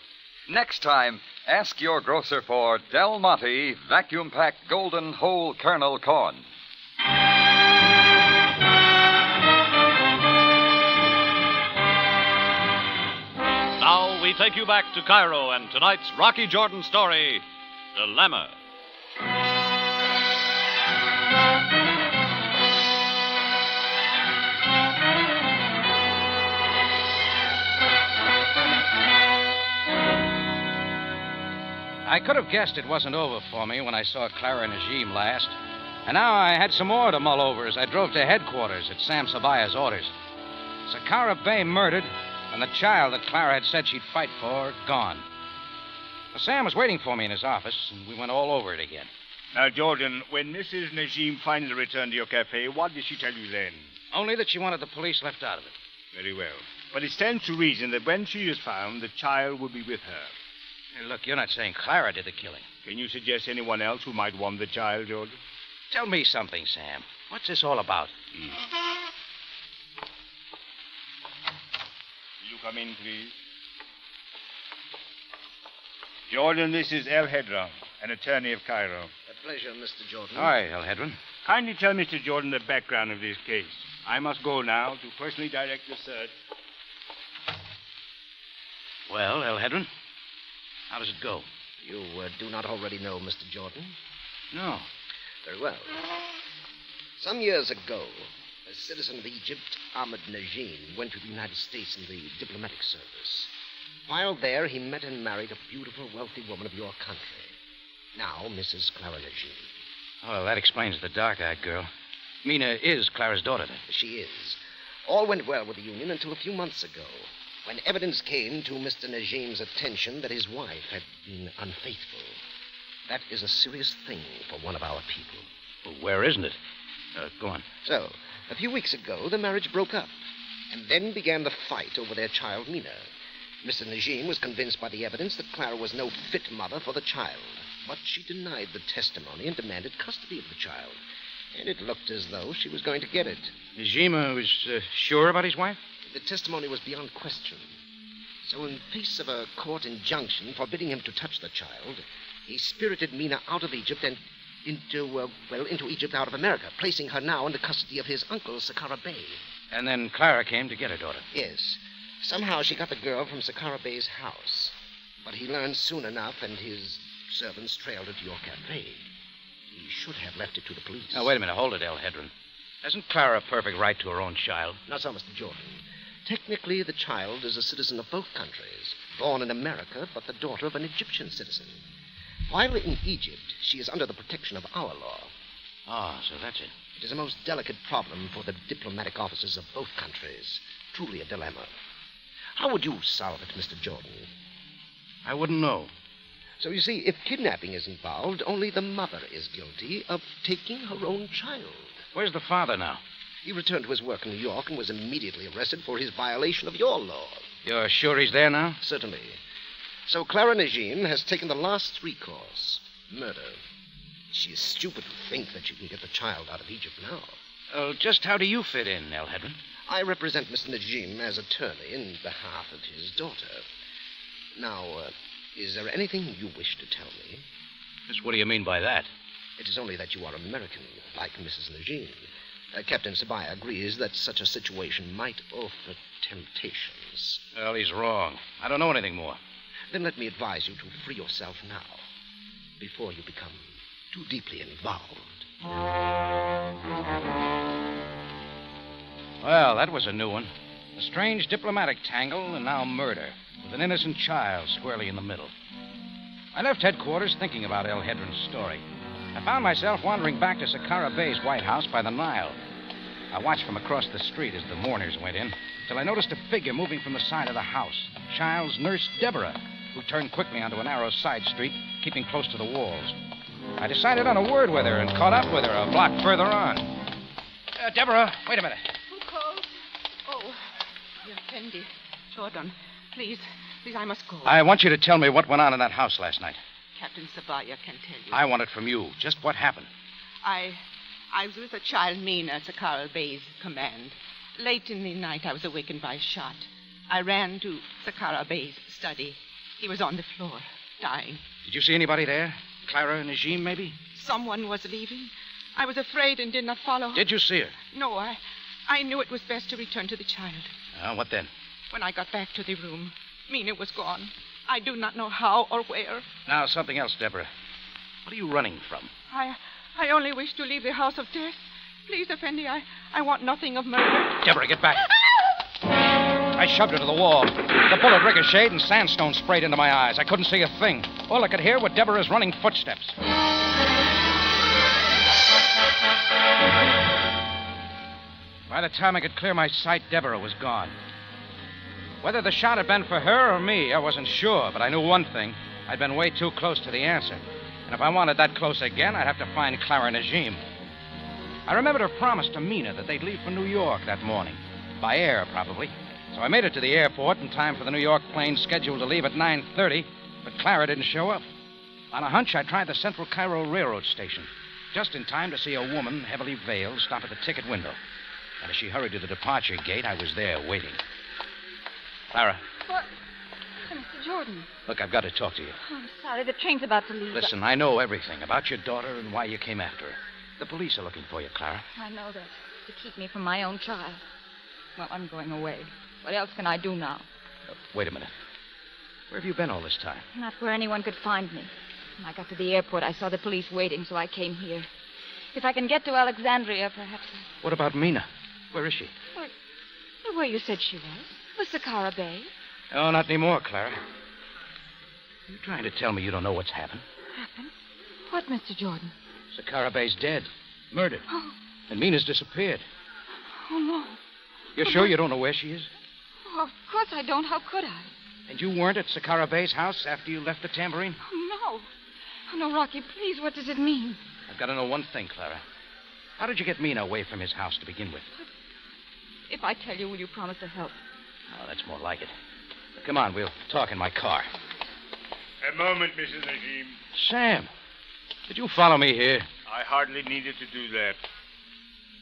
Next time, ask your grocer for Del Monte vacuum-packed golden whole kernel corn. Now we take you back to Cairo and tonight's Rocky Jordan story, Dilemma. I could have guessed it wasn't over for me when I saw Clara Najim last. And now I had some more to mull over as I drove to headquarters at Sam Sabaya's orders. Sakara Bay murdered, and the child that Clara had said she'd fight for, gone. Well, Sam was waiting for me in his office, and we went all over it again. Now, Jordan, when Mrs. Najim finally returned to your cafe, what did she tell you then? Only that she wanted the police left out of it. Very well. But it stands to reason that when she is found, the child will be with her. Hey, look, you're not saying Clara did the killing. Can you suggest anyone else who might want the child, Jordan? Tell me something, Sam. What's this all about? Will you come in, please? Jordan, this is El Hedron, an attorney of Cairo. A pleasure, Mr. Jordan. Hi, El Hedron. Kindly tell Mr. Jordan the background of this case. I must go now to personally direct the search. Well, El Hedron, how does it go? You do not already know Mr. Jordan? No. Very well. Some years ago, a citizen of Egypt, Ahmed Najim, went to the United States in the diplomatic service. While there, he met and married a beautiful, wealthy woman of your country. Now, Mrs. Clara Najim. Well, that explains the dark-eyed girl. Mina is Clara's daughter, then? She is. All went well with the union until a few months ago, when evidence came to Mr. Najim's attention that his wife had been unfaithful. That is a serious thing for one of our people. Well, where isn't it? Go on. So, a few weeks ago, the marriage broke up, and then began the fight over their child, Mina. Mr. Najim was convinced by the evidence that Clara was no fit mother for the child, but she denied the testimony and demanded custody of the child. And it looked as though she was going to get it. Najim was sure about his wife? The testimony was beyond question. So in face of a court injunction forbidding him to touch the child, he spirited Mina out of Egypt and into Egypt out of America, placing her now in the custody of his uncle, Sakara Bey. And then Clara came to get her daughter. Yes. Somehow she got the girl from Sakara Bey's house. But he learned soon enough, and his servants trailed her to your cafe. He should have left it to the police. Now, wait a minute. Hold it, El Hedron. Hasn't Clara a perfect right to her own child? Not so, Mr. Jordan. Technically, the child is a citizen of both countries, born in America, but the daughter of an Egyptian citizen. While in Egypt, she is under the protection of our law. Ah, so that's it. It is a most delicate problem for the diplomatic officers of both countries. Truly a dilemma. How would you solve it, Mr. Jordan? I wouldn't know. So you see, if kidnapping is involved, only the mother is guilty of taking her own child. Where's the father now? He returned to his work in New York and was immediately arrested for his violation of your law. You're sure he's there now? Certainly. So Clara Najim has taken the last recourse, murder. She is stupid to think that she can get the child out of Egypt now. Just how do you fit in, El Hedron? I represent Mr. Najim as attorney in behalf of his daughter. Now, is there anything you wish to tell me? Just what do you mean by that? It is only that you are American, like Mrs. Najim. Captain Sabaya agrees that such a situation might offer temptations. Well, he's wrong. I don't know anything more. Then let me advise you to free yourself now, before you become too deeply involved. Well, that was a new one. A strange diplomatic tangle, and now murder, with an innocent child squarely in the middle. I left headquarters thinking about El Hedron's story. I found myself wandering back to Sakara Bay's White House by the Nile. I watched from across the street as the mourners went in, till I noticed a figure moving from the side of the house. Child's nurse, Deborah, who turned quickly onto a narrow side street, keeping close to the walls. I decided on a word with her and caught up with her a block further on. Deborah, wait a minute. Who called? Oh, your Fendi. Jordan, please, I must go. I want you to tell me what went on in that house last night. Captain Sabaya can tell you. I want it from you. Just what happened. I was with the child Mina at Sakara Bay's command. Late in the night, I was awakened by a shot. I ran to Sakara Bay's study. He was on the floor, dying. Did you see anybody there? Clara and Najim, maybe? Someone was leaving. I was afraid and did not follow. Did you see her? No, I knew it was best to return to the child. What then? When I got back to the room, Mina was gone. I do not know how or where. Now, something else, Deborah. What are you running from? I only wish to leave the house of death. Please, Effendi, I want nothing of murder. Deborah, get back. I shoved her to the wall. The bullet ricocheted and sandstone sprayed into my eyes. I couldn't see a thing. All I could hear were Deborah's running footsteps. By the time I could clear my sight, Deborah was gone. Whether the shot had been for her or me, I wasn't sure, but I knew one thing. I'd been way too close to the answer. And if I wanted that close again, I'd have to find Clara Najim. I remembered her promise to Mina that they'd leave for New York that morning. By air, probably. So I made it to the airport in time for the New York plane scheduled to leave at 9:30, but Clara didn't show up. On a hunch, I tried the Central Cairo Railroad station, just in time to see a woman, heavily veiled, stop at the ticket window. And as she hurried to the departure gate, I was there waiting. Clara. What? Mr. Jordan. Look, I've got to talk to you. Oh, I'm sorry. The train's about to leave. Listen, I know everything about your daughter and why you came after her. The police are looking for you, Clara. I know that. To keep me from my own child. Well, I'm going away. What else can I do now? Wait a minute. Where have you been all this time? Not where anyone could find me. When I got to the airport, I saw the police waiting, so I came here. If I can get to Alexandria, perhaps. What about Mina? Where is she? Where you said she was. Was Sakara Bay. Oh, not anymore, Clara. You're trying to tell me you don't know what's happened? Happened? What, Mr. Jordan? Sakara Bay's dead. Murdered. Oh. And Mina's disappeared. Oh, no. You're sure you don't know where she is? Oh, of course I don't. How could I? And you weren't at Sakara Bay's house after you left the tambourine? Oh, no, Rocky, please, what does it mean? I've got to know one thing, Clara. How did you get Mina away from his house to begin with? If I tell you, will you promise to help? Oh, that's more like it. But come on, we'll talk in my car. A moment, Mrs. Najim. Sam, did you follow me here? I hardly needed to do that.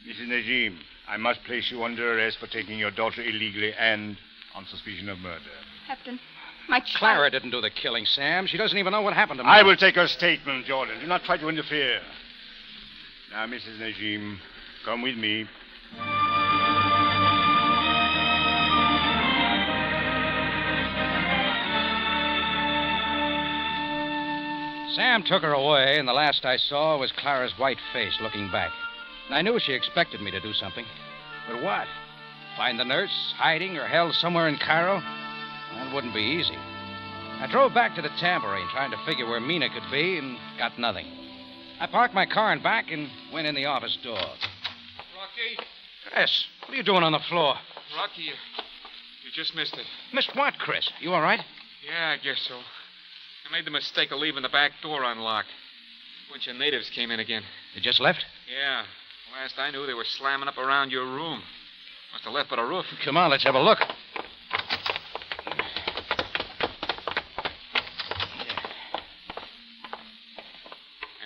Mrs. Najim, I must place you under arrest for taking your daughter illegally and on suspicion of murder. Captain, my child... Clara didn't do the killing, Sam. She doesn't even know what happened to me. I will take her statement, Jordan. Do not try to interfere. Now, Mrs. Najim, come with me. Sam took her away, and the last I saw was Clara's white face looking back. And I knew she expected me to do something. But what? Find the nurse, hiding or held somewhere in Cairo? That wouldn't be easy. I drove back to the tambourine, trying to figure where Mina could be, and got nothing. I parked my car in back and went in the office door. Rocky? Chris, what are you doing on the floor? Rocky, you just missed it. Missed what, Chris? You all right? Yeah, I guess so. I made the mistake of leaving the back door unlocked. A bunch of natives came in again. They just left? Yeah. Last I knew, they were slamming up around your room. Must have left by the roof. Come on, let's have a look.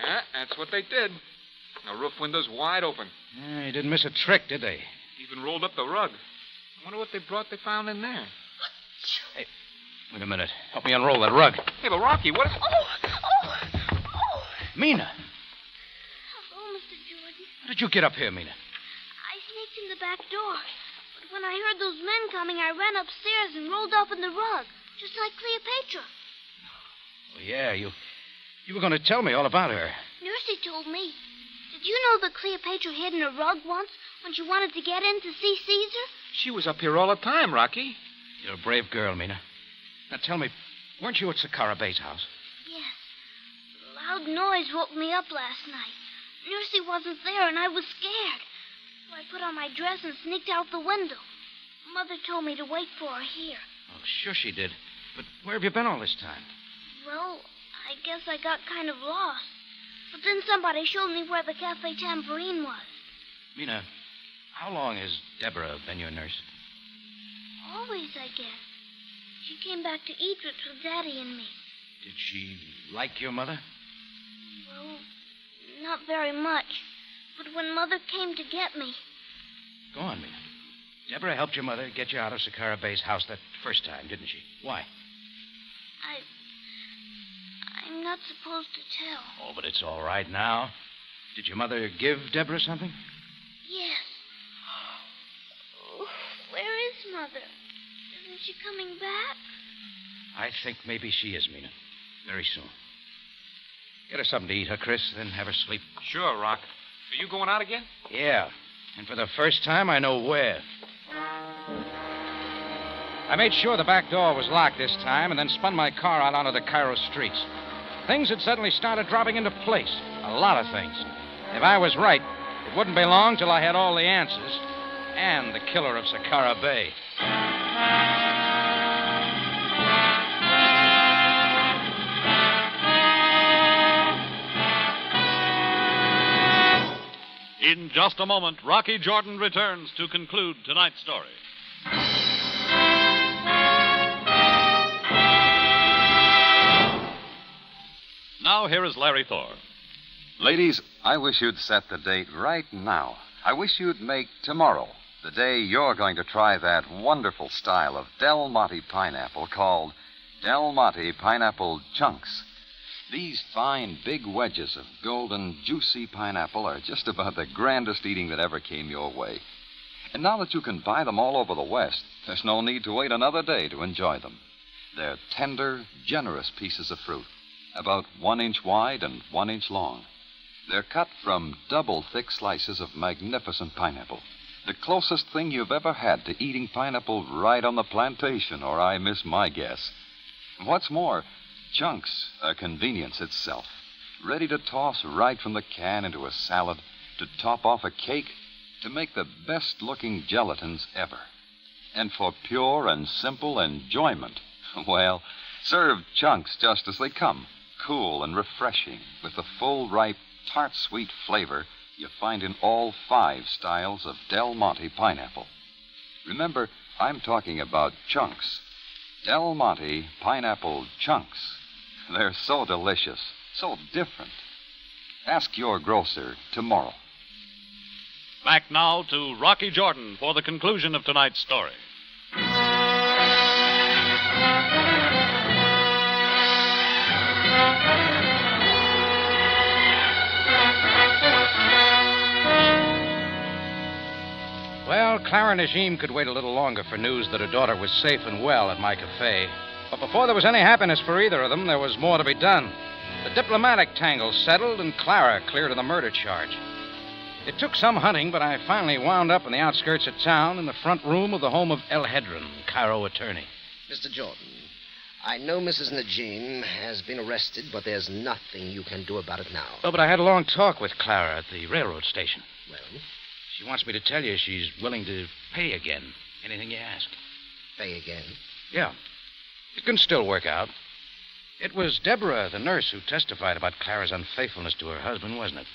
Yeah, that's what they did. The roof window's wide open. Yeah, you didn't miss a trick, did they? Even rolled up the rug. I wonder what they found in there. Hey, wait a minute. Help me unroll that rug. Hey, but Rocky, what is... Oh! Mina, Hello, Mr. Jordan. how did you get up here, Mina? I sneaked in the back door. But when I heard those men coming, I ran upstairs and rolled up in the rug, just like Cleopatra. Oh, yeah, you were going to tell me all about her. Nursey told me. Did you know that Cleopatra hid in a rug once when she wanted to get in to see Caesar? She was up here all the time, Rocky. You're a brave girl, Mina. Now tell me, weren't you at Sakara Bay's house? Yes. A loud noise woke me up last night. Nursey wasn't there, and I was scared. So I put on my dress and sneaked out the window. Mother told me to wait for her here. Oh, sure she did. But where have you been all this time? Well, I guess I got kind of lost. But then somebody showed me where the Café Tambourine was. Mina, how long has Deborah been your nurse? Always, I guess. She came back to Egypt with Daddy and me. Did she like your mother? Well, not very much. But when Mother came to get me... Go on, Mina. Deborah helped your mother get you out of Sakara Bay's house that first time, didn't she? Why? I'm not supposed to tell. Oh, but it's all right now. Did your mother give Deborah something? Yes. Oh, where is Mother? Isn't she coming back? I think maybe she is, Mina. Very soon. Get her something to eat, Chris, then have her sleep. Sure, Rock. Are you going out again? Yeah, and for the first time, I know where. I made sure the back door was locked this time and then spun my car out onto the Cairo streets. Things had suddenly started dropping into place. A lot of things. If I was right, it wouldn't be long till I had all the answers and the killer of Sakara Bay. In just a moment, Rocky Jordan returns to conclude tonight's story. Now, here is Larry Thor. Ladies, I wish you'd set the date right now. I wish you'd make tomorrow the day you're going to try that wonderful style of Del Monte pineapple called Del Monte Pineapple Chunks. These fine, big wedges of golden, juicy pineapple are just about the grandest eating that ever came your way. And now that you can buy them all over the West, there's no need to wait another day to enjoy them. They're tender, generous pieces of fruit, about 1 inch wide and 1 inch long. They're cut from double thick slices of magnificent pineapple, the closest thing you've ever had to eating pineapple right on the plantation, or I miss my guess. What's more, Chunks are convenience itself, ready to toss right from the can into a salad, to top off a cake, to make the best-looking gelatins ever. And for pure and simple enjoyment, well, serve Chunks just as they come, cool and refreshing, with the full, ripe, tart-sweet flavor you find in all 5 styles of Del Monte pineapple. Remember, I'm talking about Chunks. Del Monte Pineapple Chunks. They're so delicious, so different. Ask your grocer tomorrow. Back now to Rocky Jordan for the conclusion of tonight's story. Well, Clara Najim could wait a little longer for news that her daughter was safe and well at my cafe. But before there was any happiness for either of them, there was more to be done. The diplomatic tangle settled, and Clara cleared of the murder charge. It took some hunting, but I finally wound up in the outskirts of town in the front room of the home of El Hedron, Cairo attorney. Mr. Jordan, I know Mrs. Najim has been arrested, but there's nothing you can do about it now. Oh, but I had a long talk with Clara at the railroad station. Well? She wants me to tell you she's willing to pay again. Anything you ask. Pay again? Yeah. It can still work out. It was Deborah, the nurse, who testified about Clara's unfaithfulness to her husband, wasn't it?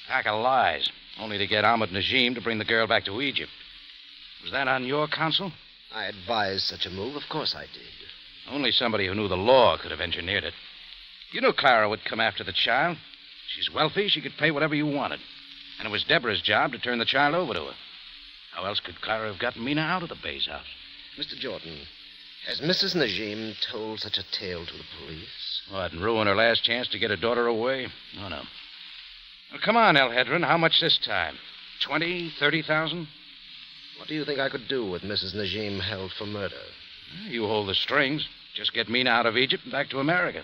A pack of lies, only to get Ahmed Najim to bring the girl back to Egypt. Was that on your counsel? I advised such a move. Of course I did. Only somebody who knew the law could have engineered it. You knew Clara would come after the child. She's wealthy. She could pay whatever you wanted. And it was Deborah's job to turn the child over to her. How else could Clara have gotten Mina out of the Bay's house? Mr. Jordan, has Mrs. Najim told such a tale to the police? What, and ruin her last chance to get her daughter away? Oh, no. Well, come on, El Hedron. How much this time? 20, 30,000? What do you think I could do with Mrs. Najim held for murder? You hold the strings. Just get Mina out of Egypt and back to America.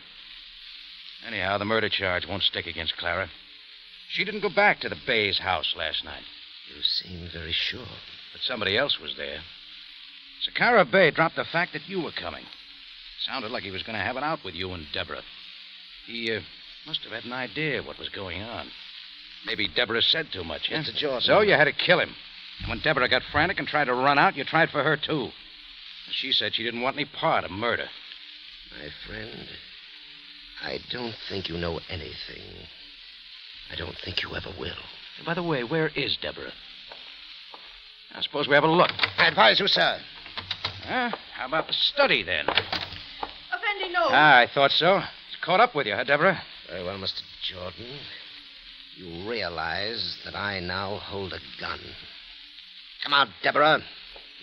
Anyhow, the murder charge won't stick against Clara. She didn't go back to the Bay's house last night. You seem very sure. But somebody else was there. Sakara Bay dropped the fact that you were coming. Sounded like he was going to have it out with you and Deborah. He must have had an idea what was going on. Maybe Deborah said too much, huh? Mr. Jordan. So you had to kill him. And when Deborah got frantic and tried to run out, you tried for her, too. She said she didn't want any part of murder. My friend, I don't think you know anything. I don't think you ever will. And by the way, where is Deborah? I suppose we have a look. I advise you, sir. How about the study, then? Effendi, no. I thought so. It's caught up with you, huh, Deborah? Very well, Mr. Jordan. You realize that I now hold a gun. Come out, Deborah.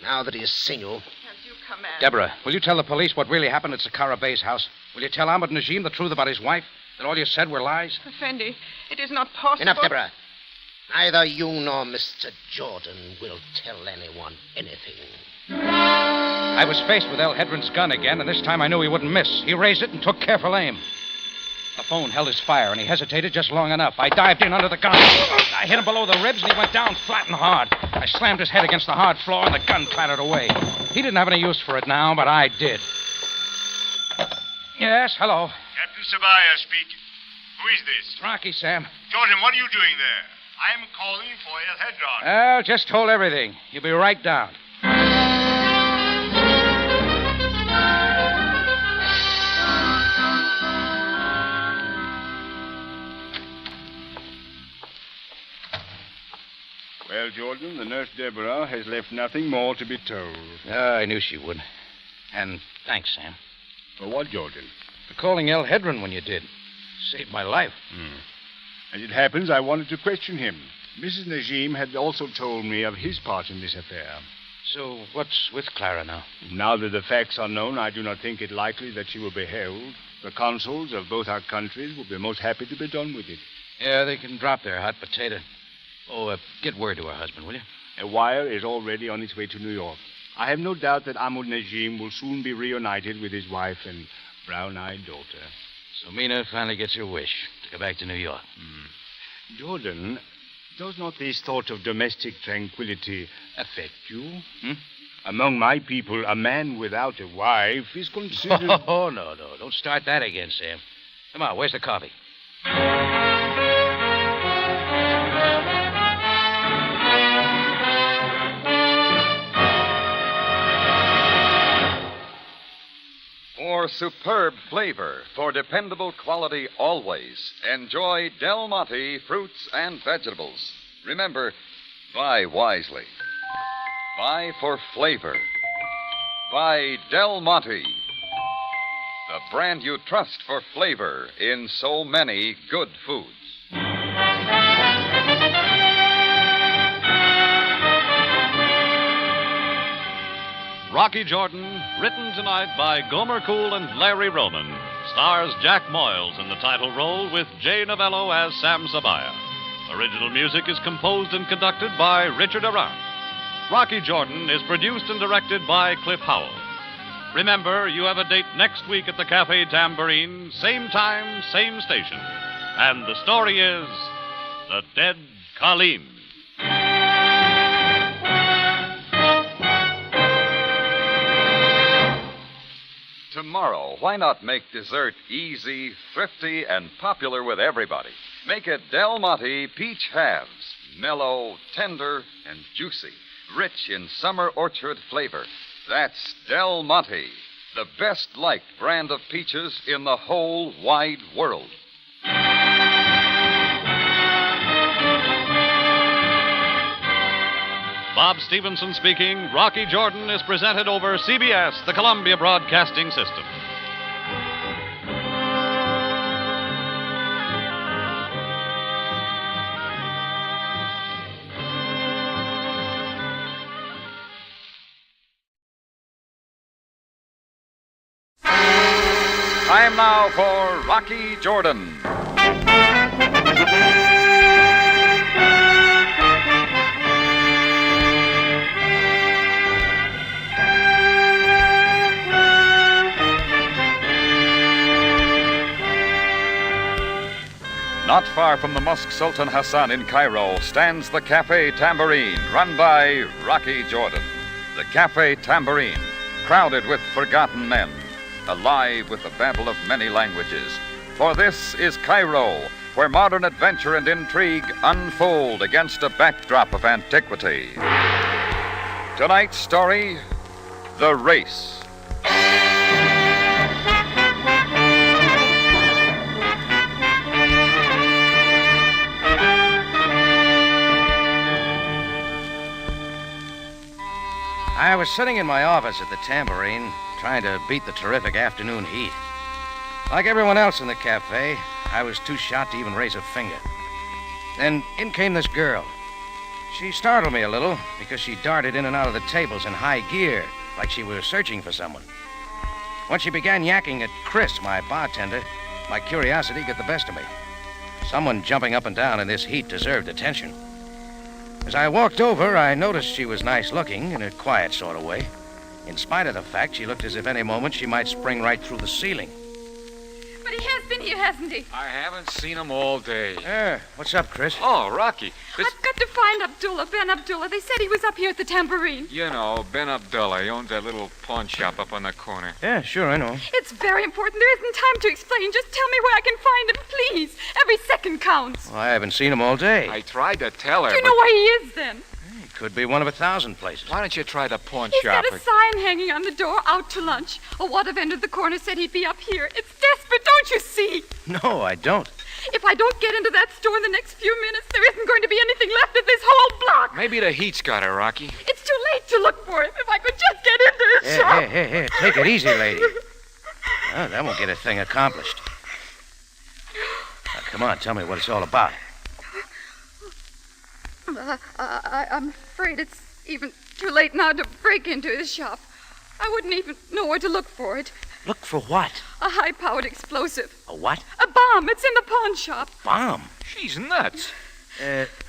Now that he has seen you. As you command. Deborah, will you tell the police what really happened at Sakara Bay's house? Will you tell Ahmed Najim the truth about his wife? That all you said were lies? Effendi, it is not possible. Enough, Deborah. Neither you nor Mr. Jordan will tell anyone anything. I was faced with El Hedron's gun again, and this time I knew he wouldn't miss. He raised it and took careful aim. The phone held his fire, and he hesitated just long enough. I dived in under the gun. I hit him below the ribs, and he went down flat and hard. I slammed his head against the hard floor, and the gun clattered away. He didn't have any use for it now, but I did. Yes, hello. Captain Sabaya speaking. Who is this? It's Rocky, Sam. Jordan, what are you doing there? I am calling for El Hedron. Well, just hold everything. You'll be right down. Well, Jordan, the nurse Deborah has left nothing more to be told. I knew she would. And thanks, Sam. For what, Jordan? For calling El Hedron when you did. Saved my life. As it happens, I wanted to question him. Mrs. Najim had also told me of his part in this affair. So what's with Clara now? Now that the facts are known, I do not think it likely that she will be held. The consuls of both our countries will be most happy to be done with it. Yeah, they can drop their hot potato. Oh, get word to her husband, will you? A wire is already on its way to New York. I have no doubt that Ahmed Najim will soon be reunited with his wife and brown-eyed daughter. So Mina finally gets her wish to go back to New York. Jordan, does not this thought of domestic tranquility affect you? Among my people, a man without a wife is considered... Oh, no. Don't start that again, Sam. Come on, where's the coffee? For superb flavor, for dependable quality always, enjoy Del Monte fruits and vegetables. Remember, buy wisely. Buy for flavor. Buy Del Monte, the brand you trust for flavor in so many good foods. Rocky Jordan, written tonight by Gomer Cool and Larry Roman, stars Jack Moyles in the title role with Jay Novello as Sam Sabaya. Original music is composed and conducted by Richard Arant. Rocky Jordan is produced and directed by Cliff Howell. Remember, you have a date next week at the Café Tambourine, same time, same station. And the story is The Dead Colleen. Tomorrow, why not make dessert easy, thrifty, and popular with everybody? Make it Del Monte Peach Halves. Mellow, tender, and juicy. Rich in summer orchard flavor. That's Del Monte, the best liked brand of peaches in the whole wide world. Bob Stevenson speaking. Rocky Jordan is presented over CBS, the Columbia Broadcasting System. Time now for Rocky Jordan. Not far from the Mosque Sultan Hassan in Cairo stands the Café Tambourine, run by Rocky Jordan. The Café Tambourine, crowded with forgotten men, alive with the babble of many languages. For this is Cairo, where modern adventure and intrigue unfold against a backdrop of antiquity. Tonight's story, The Race. I was sitting in my office at the Tambourine, trying to beat the terrific afternoon heat. Like everyone else in the cafe, I was too shot to even raise a finger. Then in came this girl. She startled me a little because she darted in and out of the tables in high gear, like she was searching for someone. When she began yakking at Chris, my bartender, my curiosity got the best of me. Someone jumping up and down in this heat deserved attention. As I walked over, I noticed she was nice-looking in a quiet sort of way, in spite of the fact she looked as if any moment she might spring right through the ceiling. But he has been here, hasn't he? I haven't seen him all day. What's up, Chris? Oh, Rocky. I've got to find Abdullah, Ben Abdullah. They said he was up here at the Tambourine. You know, Ben Abdullah. He owns that little pawn shop up on the corner. Yeah, sure, I know. It's very important. There isn't time to explain. Just tell me where I can find him, please. Every second counts. Well, I haven't seen him all day. I tried to tell her, Do you know where he is, then? He could be one of 1,000 places. Why don't you try the pawn He's shop? got a sign hanging on the door, out to lunch. A water vendor at the corner said he'd be up here. It's desperate, don't you see? No, I don't. If I don't get into that store in the next few minutes, there isn't going to be anything left of this whole block. Maybe the heat's got her, Rocky. It's too late to look for him. If I could just get into his shop. Here, take it easy, lady. Oh, that won't get a thing accomplished. Now, come on, tell me what it's all about. I'm afraid it's even too late now to break into his shop. I wouldn't even know where to look for it. Look for what? A high-powered explosive. A what? A bomb. It's in the pawn shop. Bomb? She's nuts.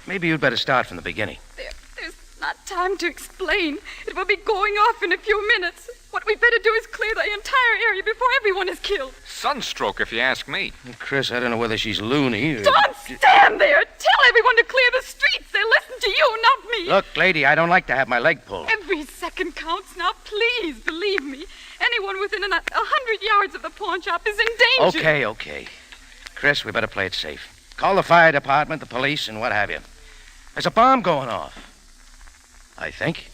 Maybe you'd better start from the beginning. There's not time to explain. It will be going off in a few minutes. What we better do is clear the entire area before everyone is killed. Sunstroke, if you ask me. Chris, I don't know whether she's loony or... Don't stand there! Tell everyone to clear the streets. They listen to you, not me. Look, lady, I don't like to have my leg pulled. Every second counts now. Please believe me. Anyone within 100 yards of the pawn shop is in danger. Okay. Chris, we better play it safe. Call the fire department, the police, and what have you. There's a bomb going off. I think.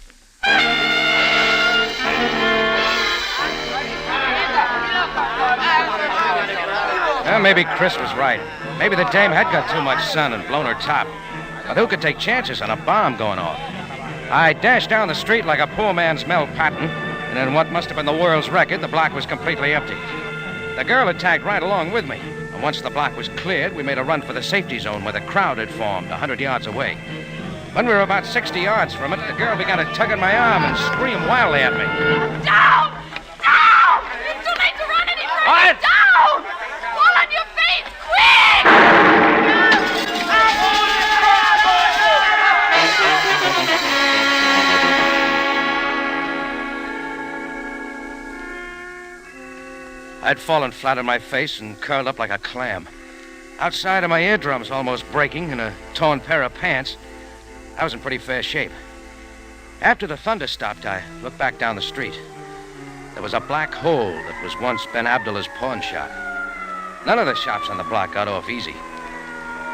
Well, maybe Chris was right. Maybe the dame had got too much sun and blown her top. But who could take chances on a bomb going off? I dashed down the street like a poor man's Mel Patton, and in what must have been the world's record, the block was completely empty. The girl had tagged right along with me, and once the block was cleared, we made a run for the safety zone where the crowd had formed 100 yards away. When we were about 60 yards from it, the girl began to tug at my arm and scream wildly at me. Down! Down! It's too late to run any further! What? Down! Fall on your face, quick! I'd fallen flat on my face and curled up like a clam. Outside of my eardrums almost breaking and a torn pair of pants, I was in pretty fair shape. After the thunder stopped, I looked back down the street. There was a black hole that was once Ben Abdullah's pawn shop. None of the shops on the block got off easy.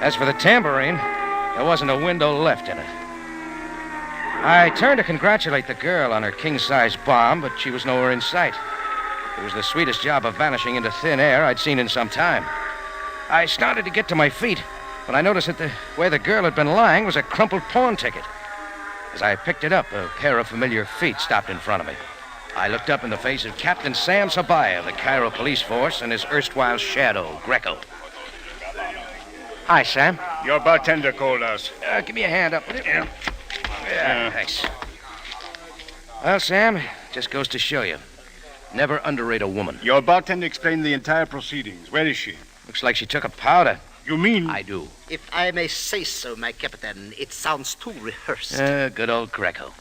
As for the Tambourine, there wasn't a window left in it. I turned to congratulate the girl on her king-size bomb, but she was nowhere in sight. It was the sweetest job of vanishing into thin air I'd seen in some time. I started to get to my feet when I noticed that where the girl had been lying was a crumpled pawn ticket. As I picked it up, a pair of familiar feet stopped in front of me. I looked up in the face of Captain Sam Sabaya of the Cairo police force and his erstwhile shadow, Greco. Hi, Sam. Your bartender called us. Give me a hand up. Yeah, thanks. Well, Sam, just goes to show you. Never underrate a woman. Your bartender explained the entire proceedings. Where is she? Looks like she took a powder. You mean? I do. If I may say so, my captain, it sounds too rehearsed. Good old Greco.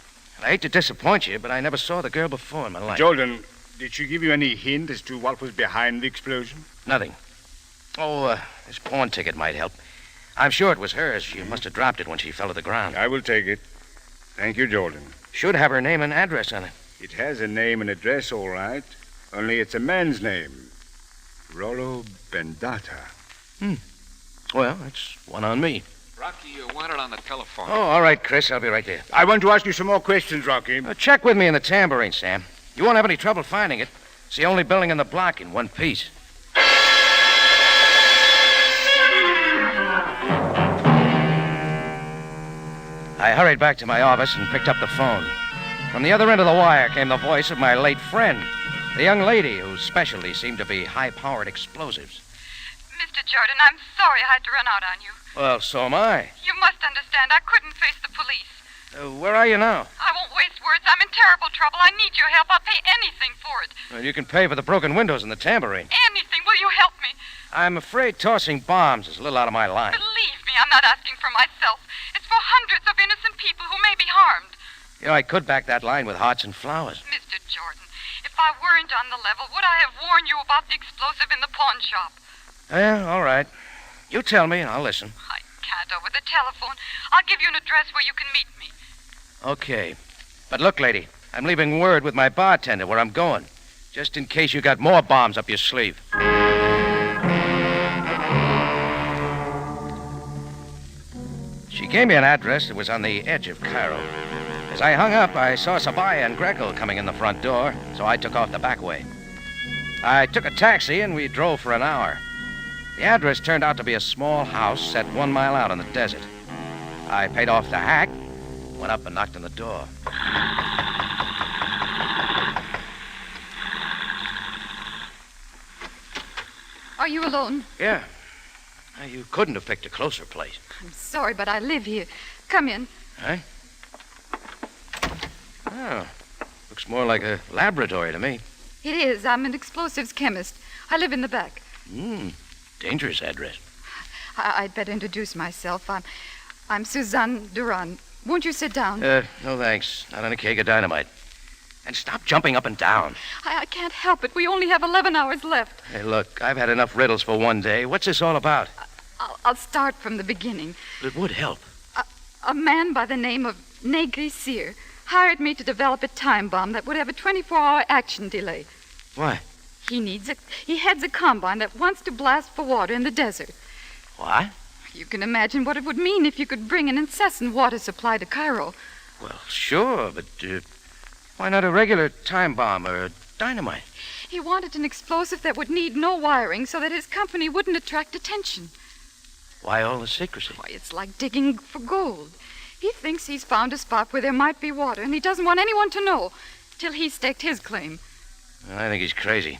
I hate to disappoint you, but I never saw the girl before in my life. Jordan, did she give you any hint as to what was behind the explosion? Nothing. This pawn ticket might help. I'm sure it was hers. She must have dropped it when she fell to the ground. I will take it. Thank you, Jordan. Should have her name and address on it. It has a name and address, all right. Only it's a man's name. Rollo Bendata. Well, that's one on me. Rocky, you want it on the telephone. Oh, all right, Chris. I'll be right there. I want to ask you some more questions, Rocky. Check with me in the tambourine, Sam. You won't have any trouble finding it. It's the only building in the block in one piece. I hurried back to my office and picked up the phone. From the other end of the wire came the voice of my late friend, the young lady whose specialty seemed to be high-powered explosives. Mr. Jordan, I'm sorry I had to run out on you. Well, so am I. You must understand, I couldn't face the police. Where are you now? I won't waste words. I'm in terrible trouble. I need your help. I'll pay anything for it. Well, you can pay for the broken windows in the tambourine. Anything. Will you help me? I'm afraid tossing bombs is a little out of my line. Believe me, I'm not asking for myself. It's for hundreds of innocent people who may be harmed. You know, I could back that line with hearts and flowers. Mr. Jordan, if I weren't on the level, would I have warned you about the explosive in the pawn shop? Yeah, all right. You tell me and I'll listen. I can't over the telephone. I'll give you an address where you can meet me. Okay. But look, lady, I'm leaving word with my bartender where I'm going, just in case you got more bombs up your sleeve. She gave me an address that was on the edge of Cairo. As I hung up, I saw Sabaya and Greco coming in the front door, so I took off the back way. I took a taxi and we drove for an hour. The address turned out to be a small house set 1 mile out in the desert. I paid off the hack, went up and knocked on the door. Are you alone? Yeah. You couldn't have picked a closer place. I'm sorry, but I live here. Come in. Huh? Oh, looks more like a laboratory to me. It is. I'm an explosives chemist. I live in the back. Dangerous address. I'd better introduce myself. I'm Suzanne Duran. Won't you sit down? No thanks. Not on a keg of dynamite. And stop jumping up and down. I can't help it. We only have 11 hours left. Hey, look, I've had enough riddles for one day. What's this all about? I'll start from the beginning. It would help. A man by the name of Negri Sear hired me to develop a time bomb that would have a 24-hour action delay. Why? He heads a combine that wants to blast for water in the desert. What? You can imagine what it would mean if you could bring an incessant water supply to Cairo. Well, sure, but why not a regular time bomb or dynamite? He wanted an explosive that would need no wiring so that his company wouldn't attract attention. Why all the secrecy? Why, it's like digging for gold. He thinks he's found a spot where there might be water, and he doesn't want anyone to know till he's staked his claim. I think he's crazy.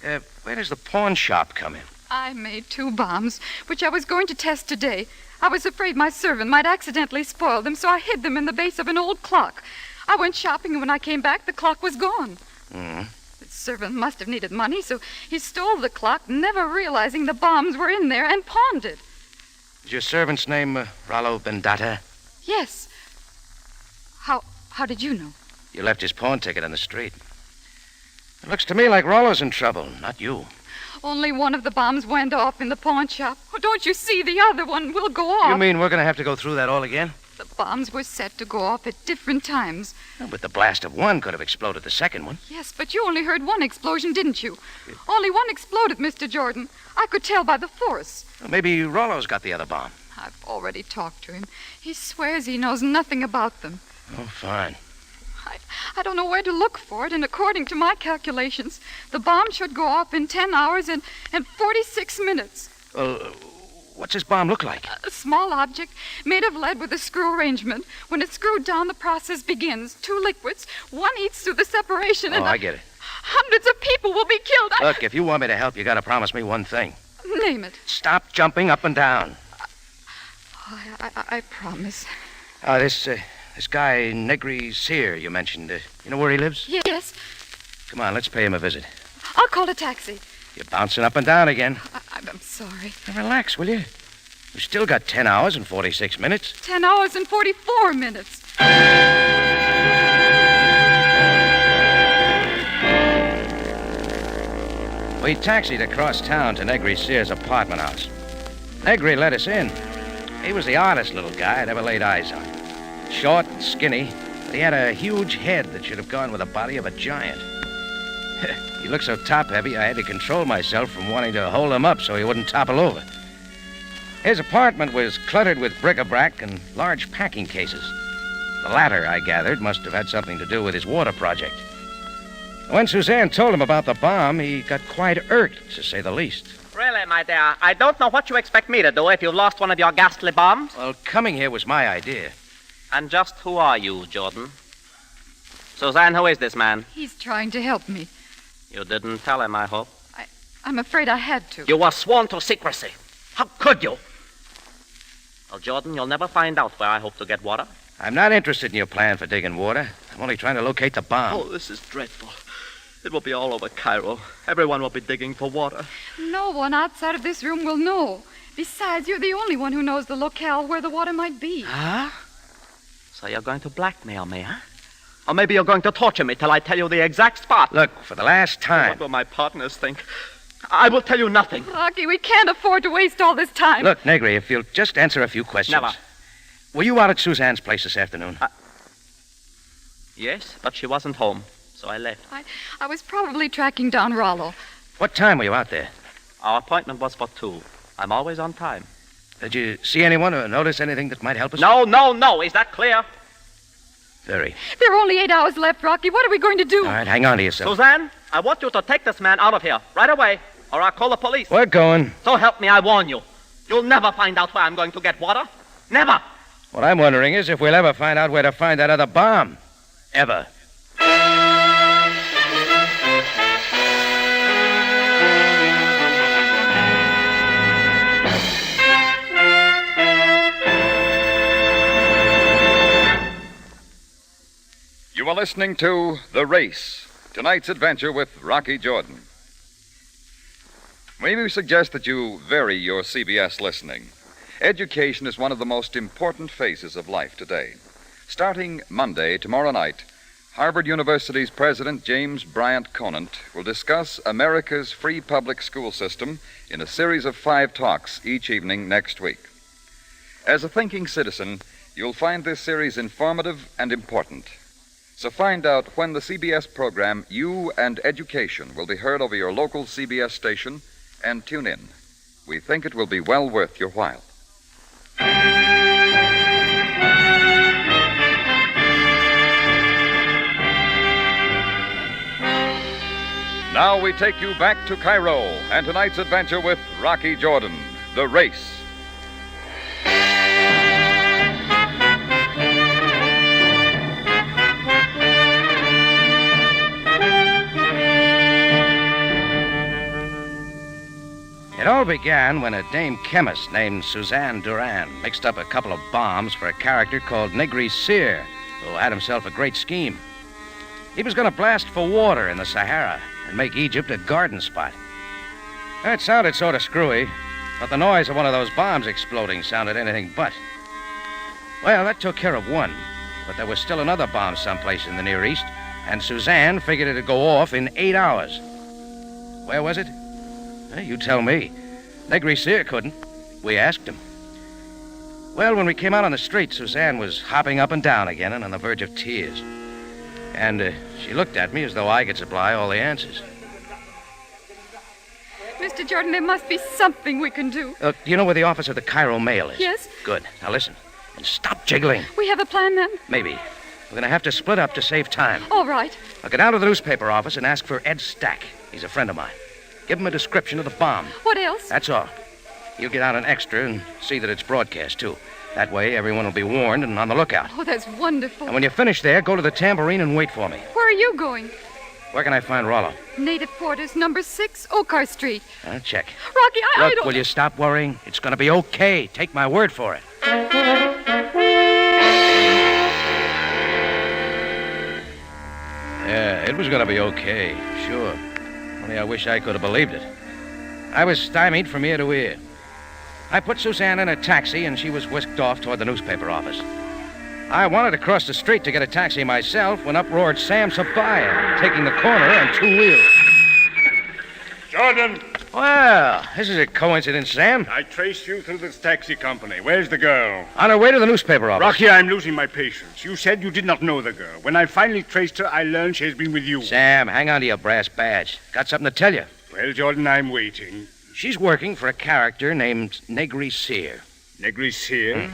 Where does the pawn shop come in? I made 2 bombs, which I was going to test today. I was afraid my servant might accidentally spoil them, so I hid them in the base of an old clock. I went shopping, and when I came back, the clock was gone. The servant must have needed money, so he stole the clock, never realizing the bombs were in there, and pawned it. Is your servant's name Rollo Bendata? Yes. How did you know? You left his pawn ticket on the street. It looks to me like Rollo's in trouble, not you. Only one of the bombs went off in the pawn shop. Oh, don't you see? The other one will go off. You mean we're going to have to go through that all again? The bombs were set to go off at different times. Oh, but the blast of one could have exploded the second one. Yes, but you only heard one explosion, didn't you? Only one exploded, Mr. Jordan. I could tell by the force. Well, maybe Rollo's got the other bomb. I've already talked to him. He swears he knows nothing about them. Oh, fine. I don't know where to look for it, and according to my calculations, the bomb should go off in 10 hours and 46 minutes. Well, what's this bomb look like? A small object made of lead with a screw arrangement. When it's screwed down, the process begins. 2 liquids. One eats through the separation, and I get it. Hundreds of people will be killed. Look, if you want me to help, you got to promise me one thing. Name it. Stop jumping up and down. I promise. This guy, Negri Sear, you mentioned, you know where he lives? Yes. Come on, let's pay him a visit. I'll call a taxi. You're bouncing up and down again. I'm sorry. Now relax, will you? We've still got 10 hours and 46 minutes. 10 hours and 44 minutes. We taxied across town to Negri Sear's apartment house. Negri let us in. He was the oddest little guy I'd ever laid eyes on. Short and skinny, but he had a huge head that should have gone with the body of a giant. He looked so top-heavy, I had to control myself from wanting to hold him up so he wouldn't topple over. His apartment was cluttered with bric-a-brac and large packing cases. The latter, I gathered, must have had something to do with his water project. When Suzanne told him about the bomb, he got quite irked, to say the least. Really, my dear, I don't know what you expect me to do if you've lost one of your ghastly bombs. Well, coming here was my idea. And just who are you, Jordan? Suzanne, who is this man? He's trying to help me. You didn't tell him, I hope. I'm afraid I had to. You were sworn to secrecy. How could you? Well, Jordan, you'll never find out where I hope to get water. I'm not interested in your plan for digging water. I'm only trying to locate the bomb. Oh, this is dreadful. It will be all over Cairo. Everyone will be digging for water. No one outside of this room will know. Besides, you're the only one who knows the locale where the water might be. Huh? So you're going to blackmail me, huh? Or maybe you're going to torture me till I tell you the exact spot. Look, for the last time. What will my partners think? I will tell you nothing. Rocky, we can't afford to waste all this time. Look, Negri, if you'll just answer a few questions. Never. Were you out at Suzanne's place this afternoon? Yes, but she wasn't home, so I left. I was probably tracking down Rollo. What time were you out there? Our appointment was for 2. I'm always on time. Did you see anyone or notice anything that might help us? No. Is that clear? Very. There are only 8 hours left, Rocky. What are we going to do? All right, hang on to yourself. Suzanne, I want you to take this man out of here right away, or I'll call the police. We're going. So help me, I warn you. You'll never find out where I'm going to get water. Never. What I'm wondering is if we'll ever find out where to find that other bomb. Ever. You are listening to The Race, tonight's adventure with Rocky Jordan. May we suggest that you vary your CBS listening. Education is one of the most important phases of life today. Starting Monday, tomorrow night, Harvard University's President James Bryant Conant will discuss America's free public school system in a series of 5 talks each evening next week. As a thinking citizen, you'll find this series informative and important. So find out when the CBS program You and Education will be heard over your local CBS station and tune in. We think it will be well worth your while. Now we take you back to Cairo and tonight's adventure with Rocky Jordan, The Race. It all began when a dame chemist named Suzanne Duran mixed up a couple of bombs for a character called Negri Sear, who had himself a great scheme. He was going to blast for water in the Sahara and make Egypt a garden spot. It sounded sort of screwy, but the noise of one of those bombs exploding sounded anything but. Well, that took care of one, but there was still another bomb someplace in the Near East, and Suzanne figured it'd go off in 8 hours. Where was it? You tell me. Negri Sear couldn't. We asked him. Well, when we came out on the street, Suzanne was hopping up and down again and on the verge of tears. And she looked at me as though I could supply all the answers. Mr. Jordan, there must be something we can do. Do you know where the office of the Cairo Mail is? Yes. Good. Now listen. And stop jiggling. We have a plan, then? Maybe. We're going to have to split up to save time. All right. I'll go down to the newspaper office and ask for Ed Stack. He's a friend of mine. Give him a description of the bomb. What else? That's all. You'll get out an extra and see that it's broadcast, too. That way, everyone will be warned and on the lookout. Oh, that's wonderful. And when you finish there, go to the tambourine and wait for me. Where are you going? Where can I find Rollo? Native Quarters, number 6, Ocar Street. Check. Rocky, I Look, don't... will you stop worrying? It's going to be okay. Take my word for it. Yeah, it was going to be okay, sure. Only I wish I could have believed it. I was stymied from ear to ear. I put Suzanne in a taxi, and she was whisked off toward the newspaper office. I wanted to cross the street to get a taxi myself when up roared Sam Sabaya, taking the corner on 2 wheels. Jordan! Well, this is a coincidence, Sam. I traced you through this taxi company. Where's the girl? On her way to the newspaper office. Rocky, I'm losing my patience. You said you did not know the girl. When I finally traced her, I learned she has been with you. Sam, hang on to your brass badge. Got something to tell you. Well, Jordan, I'm waiting. She's working for a character named Negri Sear. Negri Sear?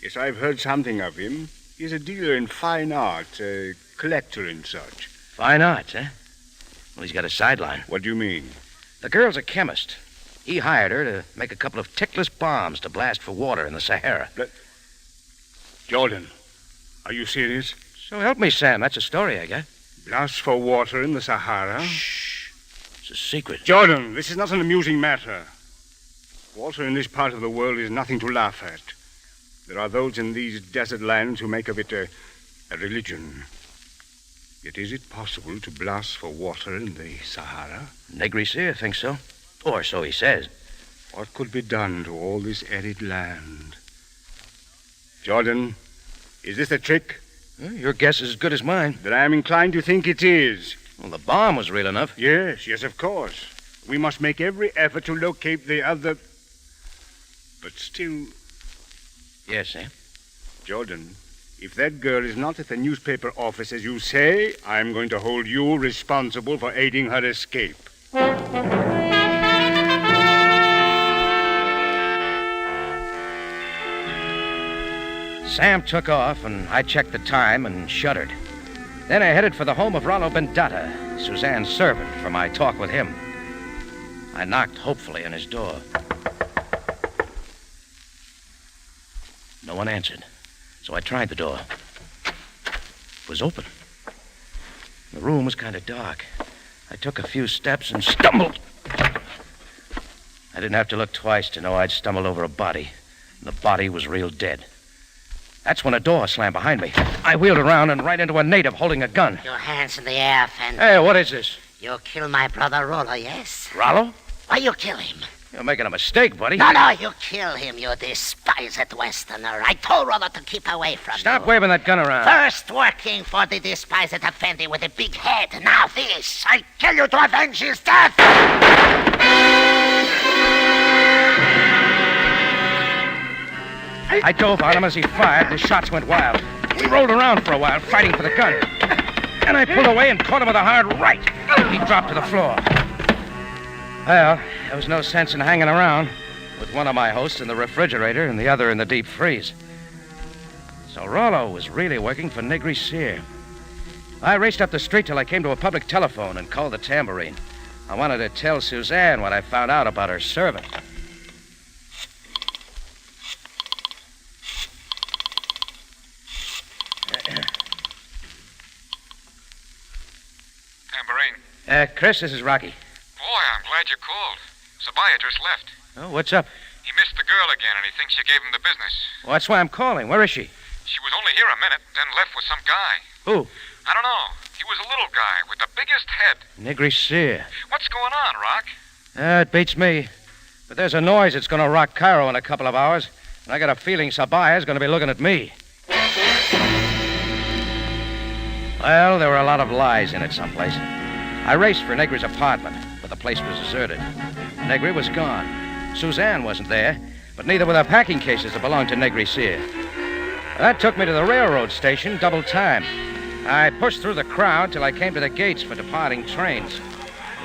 Yes, I've heard something of him. He's a dealer in fine art, a collector and such. Fine arts, eh? Well, he's got a sideline. What do you mean? The girl's a chemist. He hired her to make a couple of tickless bombs to blast for water in the Sahara. Jordan, are you serious? So help me, Sam. That's a story I got. Blast for water in the Sahara? Shh. It's a secret. Jordan, this is not an amusing matter. Water in this part of the world is nothing to laugh at. There are those in these desert lands who make of it a religion. Yet is it possible to blast for water in the Sahara? Negri Sear thinks so. Or so he says. What could be done to all this arid land? Jordan, is this a trick? Well, your guess is as good as mine. Then I am inclined to think it is. Well, the bomb was real enough. Yes, of course. We must make every effort to locate the other... But still... Yes, Sam? Jordan, if that girl is not at the newspaper office as you say, I'm going to hold you responsible for aiding her escape. Sam took off, and I checked the time and shuddered. Then I headed for the home of Rollo Bendata, Suzanne's servant, for my talk with him. I knocked hopefully on his door. No one answered, so I tried the door. It was open. The room was kind of dark. I took a few steps and stumbled. I didn't have to look twice to know I'd stumbled over a body, and the body was real dead. That's when a door slammed behind me. I wheeled around and right into a native holding a gun. Your hands in the air, Fendi. Hey, what is this? You killed my brother Rollo, yes? Rollo? Why you kill him? You're making a mistake, buddy. No, you kill him, you despised Westerner. I told Rollo to keep away from you. Stop waving that gun around. First working for the despised Effendi with a big head. Now this. I kill you to avenge his death. I dove on him as he fired, and his shots went wild. We rolled around for a while, fighting for the gun. Then I pulled away and caught him with a hard right. He dropped to the floor. Well, there was no sense in hanging around, with one of my hosts in the refrigerator and the other in the deep freeze. So Rollo was really working for Negri Sear. I raced up the street till I came to a public telephone and called the tambourine. I wanted to tell Suzanne what I found out about her servant. Tambourine. Chris, this is Rocky. Boy, I'm glad you called. Sabaya just left. Oh, what's up? He missed the girl again, and he thinks you gave him the business. Well, that's why I'm calling. Where is she? She was only here a minute, then left with some guy. Who? I don't know. He was a little guy with the biggest head. Negri Sear. What's going on, Rock? It beats me. But there's a noise that's going to rock Cairo in a couple of hours, and I got a feeling Sabaya's going to be looking at me. Well, there were a lot of lies in it someplace. I raced for Negri's apartment, but the place was deserted. Negri was gone. Suzanne wasn't there, but neither were the packing cases that belonged to Negri Sear. That took me to the railroad station, double time. I pushed through the crowd till I came to the gates for departing trains.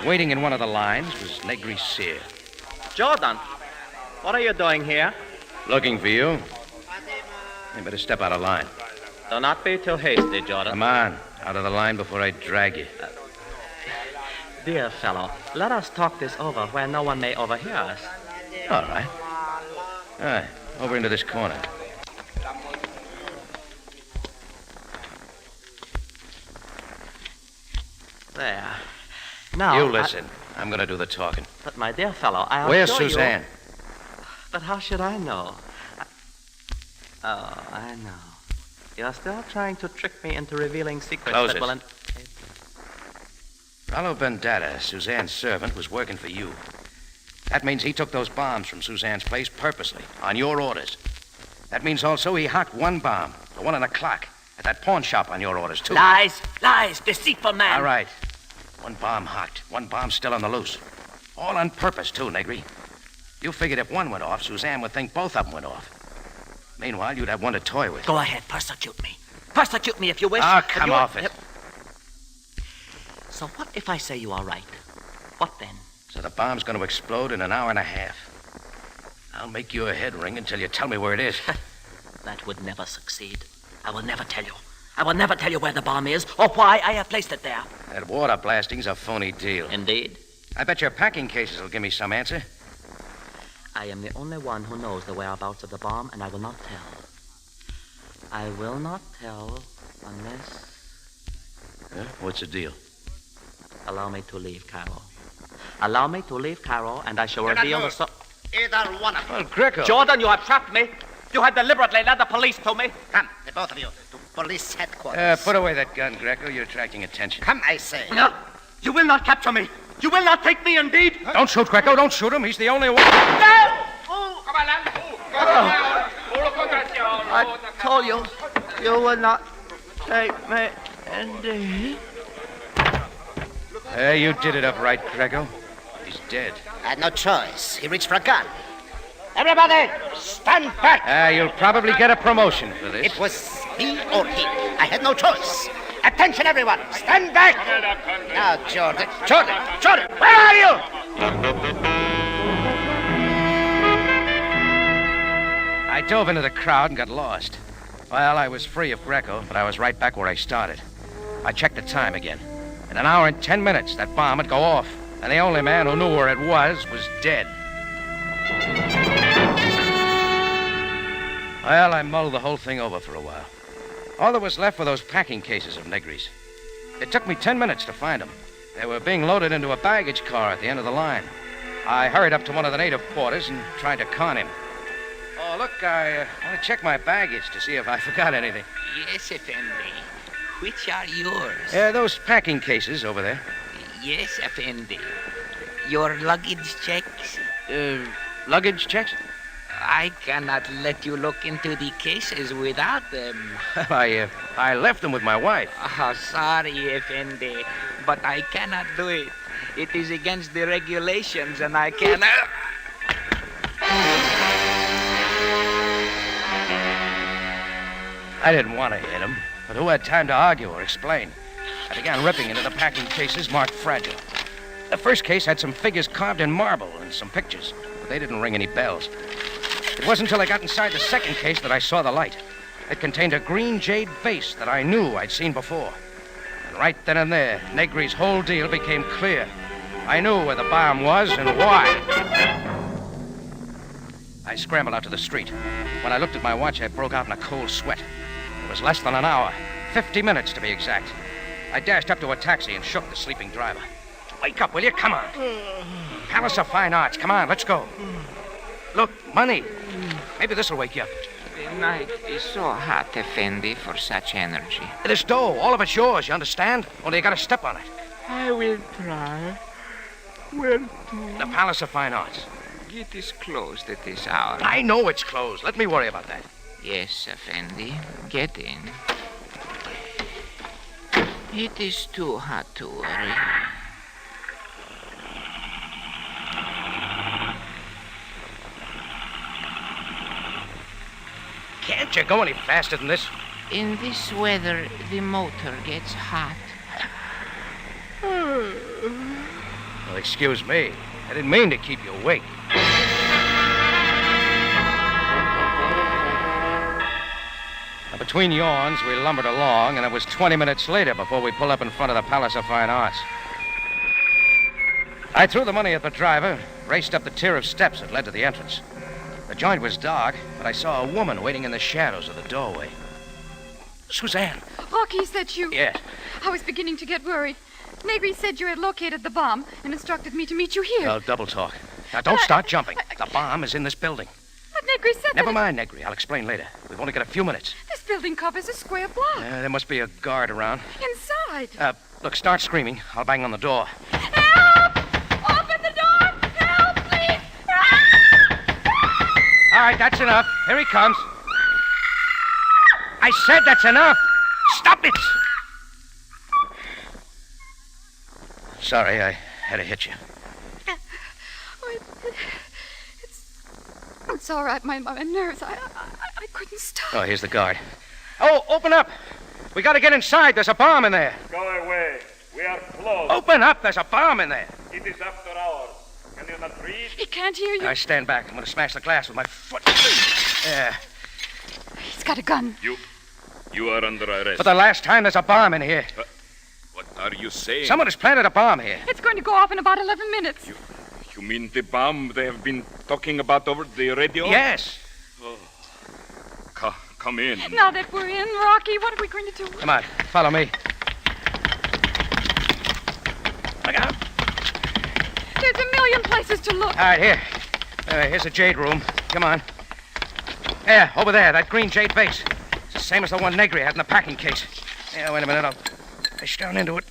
Waiting in one of the lines was Negri Sear. Jordan, what are you doing here? Looking for you. You better step out of line. Do not be too hasty, Jordan. Come on, out of the line before I drag you. Dear fellow, let us talk this over where no one may overhear us. All right. All right, over into this corner. There. Now, you listen. I'm going to do the talking. But, my dear fellow, I Where's assure Suzanne? You... But how should I know? Oh, I know. You're still trying to trick me into revealing secrets Close that it. will... Rollo Bendata, Suzanne's servant, was working for you. That means he took those bombs from Suzanne's place purposely, on your orders. That means also he hocked one bomb, the one on the clock, at that pawn shop on your orders, too. Lies, deceitful man. All right. One bomb hocked, one bomb still on the loose. All on purpose, too, Negri. You figured if one went off, Suzanne would think both of them went off. Meanwhile, you'd have one to toy with. Go ahead, persecute me. Persecute me if you wish. Ah, come off it. So what if I say you are right? What then? So the bomb's going to explode in an hour and a half. I'll make your head ring until you tell me where it is. That would never succeed. I will never tell you. I will never tell you where the bomb is or why I have placed it there. That water blasting's a phony deal. Indeed? I bet your packing cases will give me some answer. I am the only one who knows the whereabouts of the bomb, and I will not tell. I will not tell unless... What's the deal? Allow me to leave Cairo. Allow me to leave Cairo, and I shall reveal the... Either one of you. Well, Greco. Jordan, you have trapped me. You have deliberately led the police to me. Come, the both of you, to police headquarters. Put away that gun, Greco. You're attracting attention. Come, I say. No, you will not capture me. You will not take me, indeed. Don't shoot, Greco. Don't shoot him. He's the only one. No! I told you, you will not take me, indeed. You did it up right, Greco. He's dead. I had no choice. He reached for a gun. Everybody, stand back. You'll probably get a promotion for this. It was me or he. I had no choice. Attention, everyone. Stand back. Now, Jordan. Jordan, where are you? I dove into the crowd and got lost. Well, I was free of Greco, but I was right back where I started. I checked the time again. In an hour and 10 minutes, that bomb would go off, and the only man who knew where it was dead. Well, I mulled the whole thing over for a while. All that was left were those packing cases of Negri's. It took me 10 minutes to find them. They were being loaded into a baggage car at the end of the line. I hurried up to one of the native porters and tried to con him. Oh, look, I want to check my baggage to see if I forgot anything. Yes, Effendi. Which are yours? Those packing cases over there. Yes, Effendi. Your luggage checks? Luggage checks? I cannot let you look into the cases without them. I left them with my wife. Oh, sorry, Effendi, but I cannot do it. It is against the regulations, and I cannot... I didn't want to hit him, but who had time to argue or explain? I began ripping into the packing cases marked fragile. The first case had some figures carved in marble and some pictures, but they didn't ring any bells. It wasn't until I got inside the second case that I saw the light. It contained a green jade vase that I knew I'd seen before. And right then and there, Negri's whole deal became clear. I knew where the bomb was and why. I scrambled out to the street. When I looked at my watch, I broke out in a cold sweat. It was less than an hour, 50 minutes to be exact. I dashed up to a taxi and shook the sleeping driver. Wake up, will you? Come on. Palace of Fine Arts. Come on, let's go. Look, money. Maybe this will wake you up. The night is so hot, Effendi, for such energy. This dough, all of it's yours, you understand? Only you gotta step on it. I will try. Where to? The Palace of Fine Arts. It is closed at this hour. I know it's closed. Let me worry about that. Yes, Effendi. Get in. It is too hot to worry. Can't you go any faster than this? In this weather, the motor gets hot. Well, excuse me. I didn't mean to keep you awake. Now, between yawns, we lumbered along, and it was 20 minutes later before we pulled up in front of the Palace of Fine Arts. I threw the money at the driver, raced up the tier of steps that led to the entrance. The joint was dark, but I saw a woman waiting in the shadows of the doorway. Suzanne. Rocky, is that you? Yes. I was beginning to get worried. Negri said you had located the bomb and instructed me to meet you here. Well, double talk. Now, don't start jumping. The bomb is in this building. But Negri said Never mind, Negri. I'll explain later. We've only got a few minutes. This building covers a square block. There must be a guard around. Inside. Look, start screaming. I'll bang on the door. Help! Open the door! Help, please! All right, that's enough. Here he comes. I said that's enough. Stop it! Sorry, I had to hit you. It's all right. My nerves. I couldn't stop. Oh, here's the guard. Oh, open up! We gotta get inside. There's a bomb in there. Go away. We are closed. Open up! There's a bomb in there. It is after hours. Can you not breathe? He can't hear you. I stand back. I'm gonna smash the glass with my foot. Yeah. He's got a gun. You are under arrest. For the last time, there's a bomb in here. What are you saying? Someone has planted a bomb here. It's going to go off in about 11 minutes. You mean the bomb they have been talking about over the radio? Yes. Oh. Come in. Now that we're in, Rocky, what are we going to do? Come on, follow me. Look out. There's a million places to look. All right, here. Here's the jade room. Come on. Yeah, over there, that green jade vase. It's the same as the one Negri had in the packing case. Yeah, wait a minute. I'll fish down into it.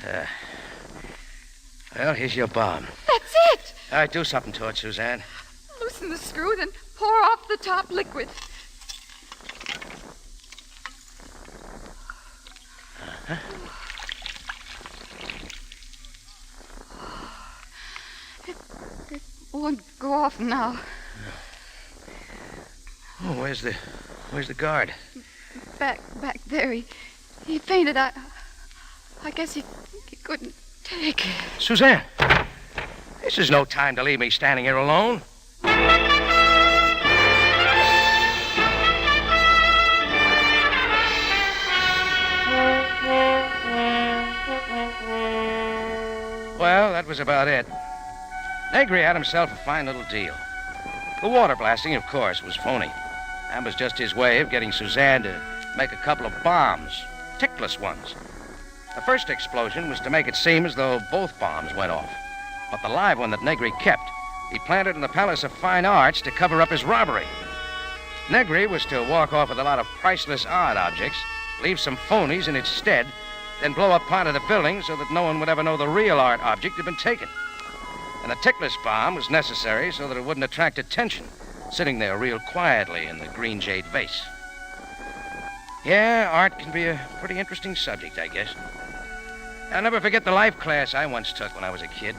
There. Well, here's your bomb. That's it. All right, do something to it, Suzanne. Loosen the screw, then pour off the top liquid. Uh-huh. It won't go off now. Oh, where's the guard? Back there. He fainted. I guess he couldn't take it. Suzanne, this is no time to leave me standing here alone. Well, that was about it. Negri had himself a fine little deal. The water blasting, of course, was phony. That was just his way of getting Suzanne to make a couple of bombs, tickless ones. The first explosion was to make it seem as though both bombs went off. But the live one that Negri kept, he planted in the Palace of Fine Arts to cover up his robbery. Negri was to walk off with a lot of priceless art objects, leave some phonies in its stead, then blow up part of the building so that no one would ever know the real art object had been taken. And the tickless bomb was necessary so that it wouldn't attract attention, sitting there real quietly in the green jade vase. Yeah, art can be a pretty interesting subject, I guess. I'll never forget the life class I once took when I was a kid.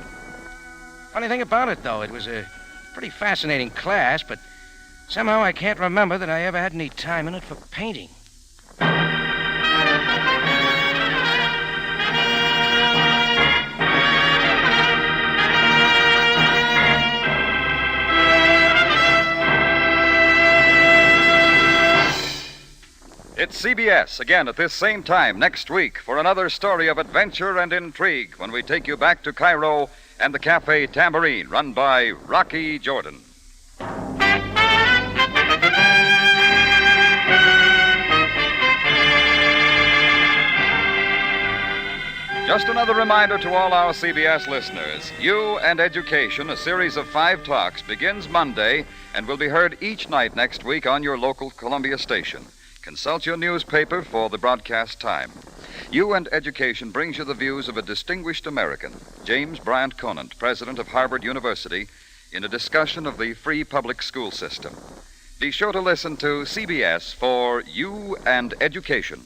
Funny thing about it, though, it was a pretty fascinating class, but somehow I can't remember that I ever had any time in it for painting. It's CBS again at this same time next week for another story of adventure and intrigue when we take you back to Cairo and the Café Tambourine, run by Rocky Jordan. Just another reminder to all our CBS listeners. You and Education, a series of 5 talks, begins Monday and will be heard each night next week on your local Columbia station. Consult your newspaper for the broadcast time. You and Education brings you the views of a distinguished American, James Bryant Conant, president of Harvard University, in a discussion of the free public school system. Be sure to listen to CBS for You and Education.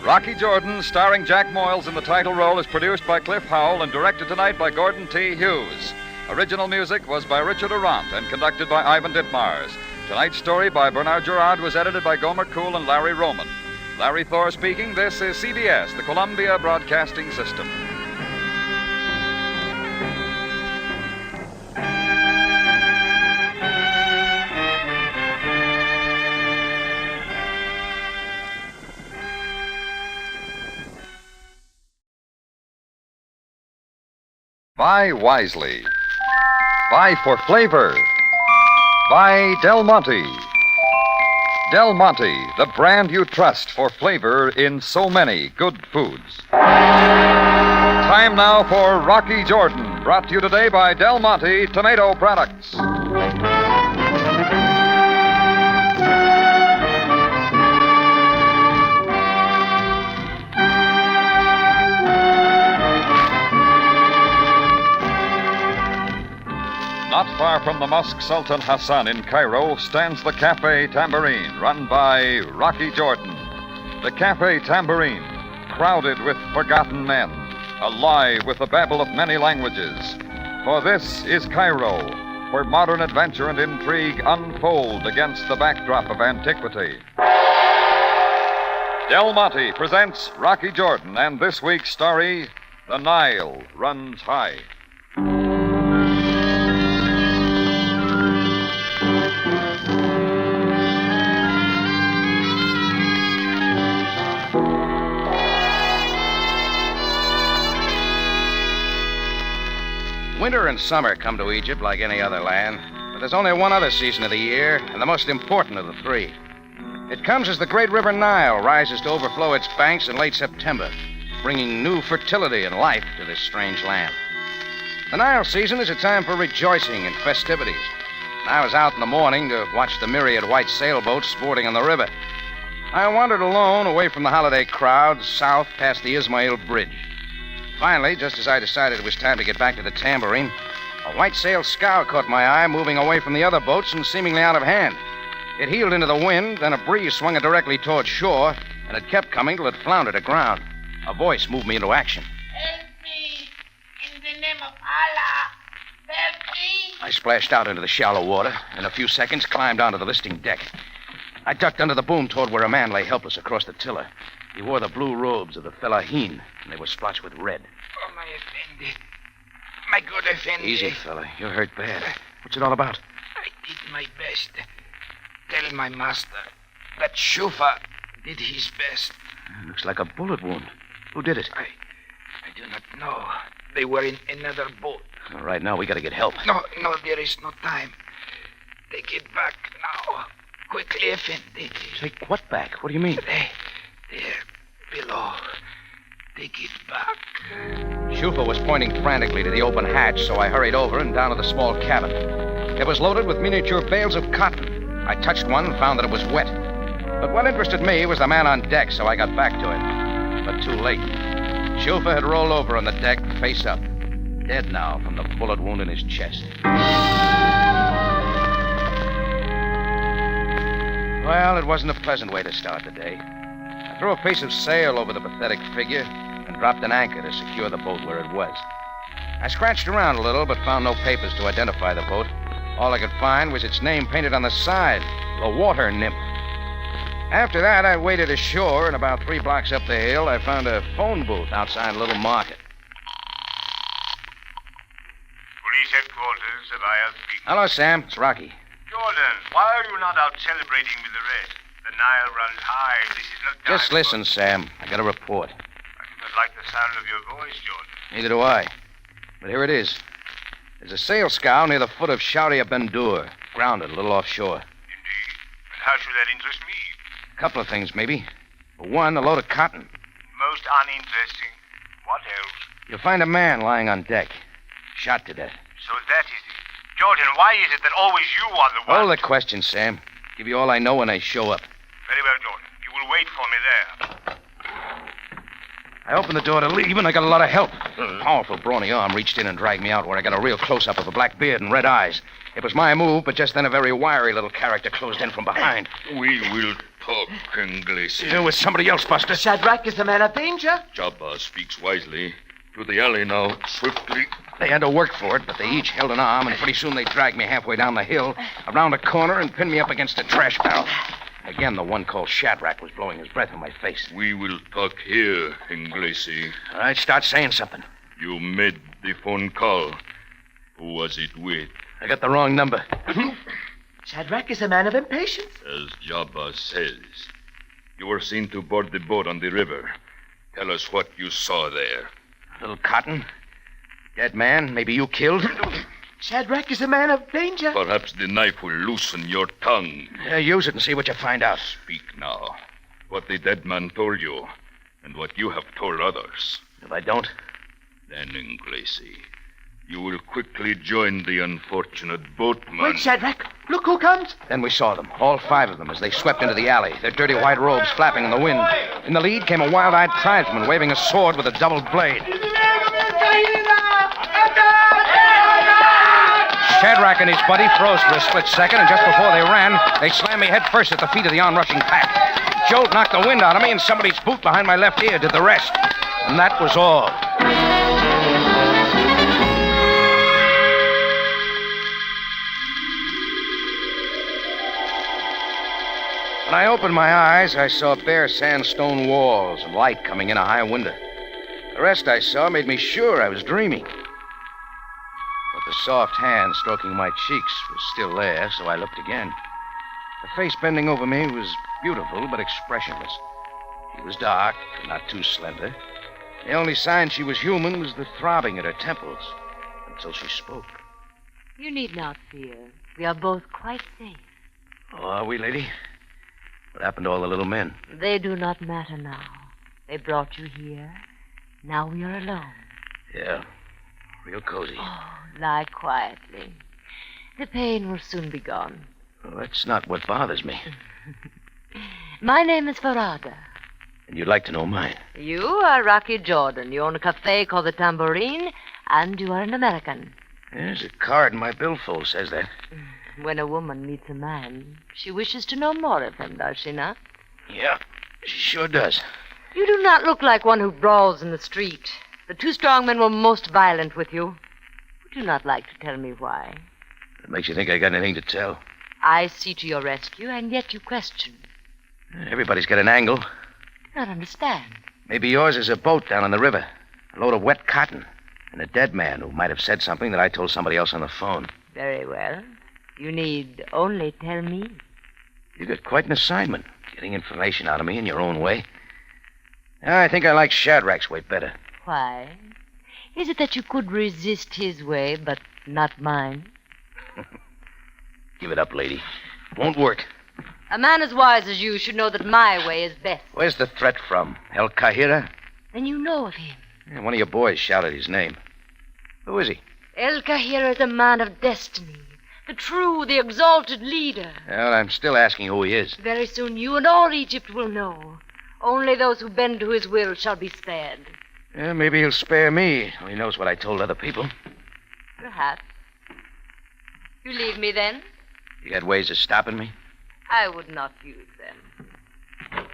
Rocky Jordan, starring Jack Moyles in the title role, is produced by Cliff Howell and directed tonight by Gordon T. Hughes. Original music was by Richard Arant and conducted by Ivan Ditmars. Tonight's story by Bernard Gerard was edited by Gomer Kuhl and Larry Roman. Larry Thor speaking. This is CBS, the Columbia Broadcasting System. Buy wisely. Buy for flavor. Buy Del Monte. Del Monte, the brand you trust for flavor in so many good foods. Time now for Rocky Jordan, brought to you today by Del Monte Tomato Products. Not far from the Mosque Sultan Hassan in Cairo stands the Café Tambourine, run by Rocky Jordan. the Café Tambourine, crowded with forgotten men, alive with the babble of many languages. For this is Cairo, where modern adventure and intrigue unfold against the backdrop of antiquity. Del Monte presents Rocky Jordan and this week's story, The Nile Runs High. Winter and summer come to Egypt like any other land, but there's only one other season of the year, and the most important of the three. It comes as the great river Nile rises to overflow its banks in late September, bringing new fertility and life to this strange land. The Nile season is a time for rejoicing and festivities. I was out in the morning to watch the myriad white sailboats sporting on the river. I wandered alone away from the holiday crowd south past the Ismail Bridge. Finally, just as I decided it was time to get back to the Tambourine, a white sail scow caught my eye moving away from the other boats and seemingly out of hand. It heeled into the wind, then a breeze swung it directly toward shore, and it kept coming till it floundered aground. A voice moved me into action. Help me! In the name of Allah! Help me! I splashed out into the shallow water, and in a few seconds climbed onto the listing deck. I ducked under the boom toward where a man lay helpless across the tiller. He wore the blue robes of the fellahin, and they were splotched with red. Oh, my Effendi. My good Effendi. Easy, fella. You're hurt bad. What's it all about? I did my best. Tell my master that Shufa did his best. Looks like a bullet wound. Who did it? I do not know. They were in another boat. All right, now we gotta get help. No, there is no time. Take it back now. Quickly, Effendi. Take what back? What do you mean? There, below. Take it back. Shufa was pointing frantically to the open hatch, so I hurried over and down to the small cabin. It was loaded with miniature bales of cotton. I touched one and found that it was wet. But what interested me was the man on deck, so I got back to him. But too late. Shufa had rolled over on the deck, face up. Dead now from the bullet wound in his chest. Well, it wasn't a pleasant way to start the day. I threw a piece of sail over the pathetic figure and dropped an anchor to secure the boat where it was. I scratched around a little, but found no papers to identify the boat. All I could find was its name painted on the side, the Water Nymph. After that, I waded ashore, and about 3 blocks up the hill, I found a phone booth outside a little market. Police headquarters, Zavaya speaking. Hello, Sam. It's Rocky. Jordan, why are you not out celebrating with the rest? The Nile runs high. This is no time. Just listen, Sam. I got a report. I do not like the sound of your voice, Jordan. Neither do I. But here it is. There's a sail scow near the foot of Sharia Bendur, grounded a little offshore. Indeed. But how should that interest me? A couple of things, maybe. For one, a load of cotton. Most uninteresting. What else? You'll find a man lying on deck, shot to death. So that is it. Jordan, why is it that always you are the one? Hold the question, Sam. Give you all I know when I show up. Very well, Jordan. You will wait for me there. I opened the door to leave, and I got a lot of help. A powerful, brawny arm reached in and dragged me out, where I got a real close-up of a black beard and red eyes. It was my move, but just then a very wiry little character closed in from behind. We will talk, English. It was somebody else, Buster. Shadrach is a man of danger. Jabba speaks wisely. To the alley now, swiftly. They had to work for it, but they each held an arm, and pretty soon they dragged me halfway down the hill, around a corner, and pinned me up against a trash barrel. Again, the one called Shadrach was blowing his breath in my face. We will talk here, English. All right, start saying something. You made the phone call. Who was it with? I got the wrong number. Shadrach is a man of impatience. As Jabba says. You were seen to board the boat on the river. Tell us what you saw there. A little cotton. Dead man. Maybe you killed. Shadrach is a man of danger. Perhaps the knife will loosen your tongue. Use it and see what you find out. Speak now. What the dead man told you, and what you have told others. If I don't? Then, Inglesi, you will quickly join the unfortunate boatman. Wait, Shadrach. Look who comes. Then we saw them, all 5 of them, as they swept into the alley, their dirty white robes flapping in the wind. In the lead came a wild-eyed tribesman waving a sword with a double blade. Shadrach and his buddy froze for a split second, and just before they ran, they slammed me head first at the feet of the onrushing pack. jolt knocked the wind out of me, and somebody's boot behind my left ear did the rest. And that was all. When I opened my eyes, I saw bare sandstone walls and light coming in a high window. The rest I saw made me sure I was dreaming. But the soft hand stroking my cheeks was still there, so I looked again. The face bending over me was beautiful but expressionless. She was dark, but not too slender. The only sign she was human was the throbbing at her temples, until she spoke. You need not fear. We are both quite safe. Oh, are we, lady? What happened to all the little men? They do not matter now. They brought you here. Now we are alone. Yeah, real cozy. Oh, lie quietly. The pain will soon be gone. Well, that's not what bothers me. My name is Farada. And you'd like to know mine? You are Rocky Jordan. You own a cafe called the Tambourine, and you are an American. There's a card in my billfold says that. When a woman meets a man, she wishes to know more of him, does she not? Yeah, she sure does. You do not look like one who brawls in the street. The two strong men were most violent with you. Would you not like to tell me why? It makes you think I got anything to tell. I see to your rescue, and yet you question. Everybody's got an angle. I do not understand. Maybe yours is a boat down on the river. A load of wet cotton. And a dead man who might have said something that I told somebody else on the phone. Very well. You need only tell me. You got quite an assignment, getting information out of me in your own way. I think I like Shadrack's way better. Why? Is it that you could resist his way, but not mine? Give it up, lady. Won't work. A man as wise as you should know that my way is best. Where's the threat from? El Kahira? Then you know of him. Yeah, one of your boys shouted his name. Who is he? El Kahira is a man of destiny. The true, the exalted leader. Well, I'm still asking who he is. Very soon you and all Egypt will know. Only those who bend to his will shall be spared. Yeah, maybe he'll spare me. He knows what I told other people. Perhaps. You leave me then? You got ways of stopping me? I would not use them.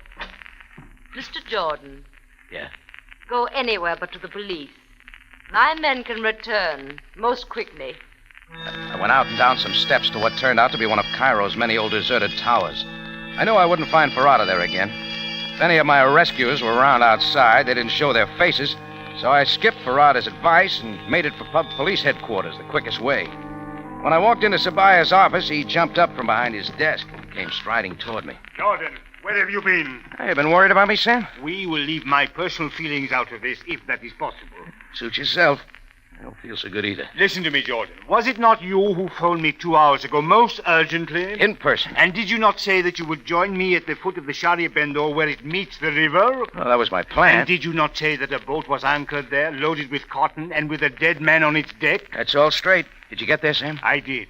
Mr. Jordan. Yeah? Go anywhere but to the police. My men can return most quickly. I went out and down some steps to what turned out to be one of Cairo's many old deserted towers. I knew I wouldn't find Farada there again. If any of my rescuers were around outside, they didn't show their faces, so I skipped Farada's advice and made it for police headquarters the quickest way. When I walked into Sabaya's office, he jumped up from behind his desk and came striding toward me. Jordan, where have you been? Hey, you been worried about me, Sam? We will leave my personal feelings out of this, if that is possible. Suit yourself. I don't feel so good either. Listen to me, Jordan. Was it not you who phoned me 2 hours ago, most urgently? In person. And did you not say that you would join me at the foot of the Sharia Bendor where it meets the river? Well, that was my plan. And did you not say that a boat was anchored there, loaded with cotton, and with a dead man on its deck? That's all straight. Did you get there, Sam? I did.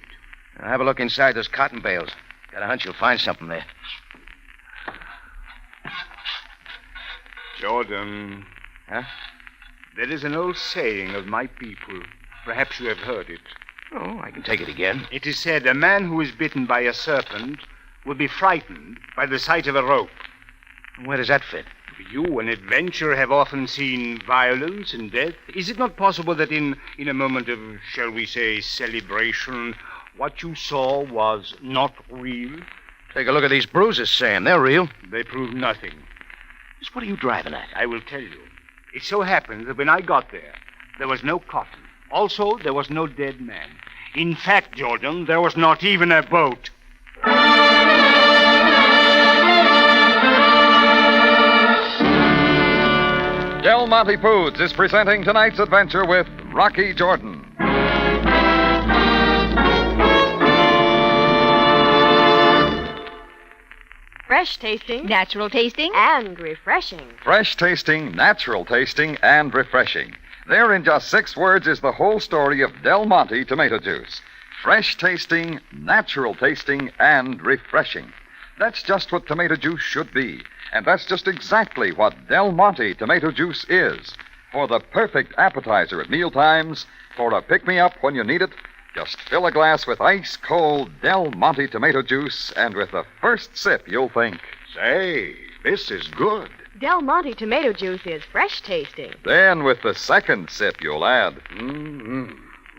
Now have a look inside those cotton bales. Got a hunch you'll find something there. Jordan. Huh? There is an old saying of my people. Perhaps you have heard it. Oh, I can take it again. It is said a man who is bitten by a serpent will be frightened by the sight of a rope. Where does that fit? You, an adventurer, have often seen violence and death. Is it not possible that in a moment of, shall we say, celebration, what you saw was not real? Take a look at these bruises, Sam. They're real. They prove nothing. Just what are you driving at? I will tell you. It so happened that when I got there was no cotton. Also, there was no dead man. In fact, Jordan, there was not even a boat. Del Monte Foods is presenting tonight's adventure with Rocky Jordan. Fresh tasting, natural tasting, and refreshing. Fresh tasting, natural tasting, and refreshing. There in just 6 words is the whole story of Del Monte tomato juice. Fresh tasting, natural tasting, and refreshing. That's just what tomato juice should be. And that's just exactly what Del Monte tomato juice is. For the perfect appetizer at mealtimes, for a pick-me-up when you need it, just fill a glass with ice-cold Del Monte tomato juice, and with the first sip, you'll think, Say, This is good. Del Monte tomato juice is fresh tasting. Then with the second sip, you'll add.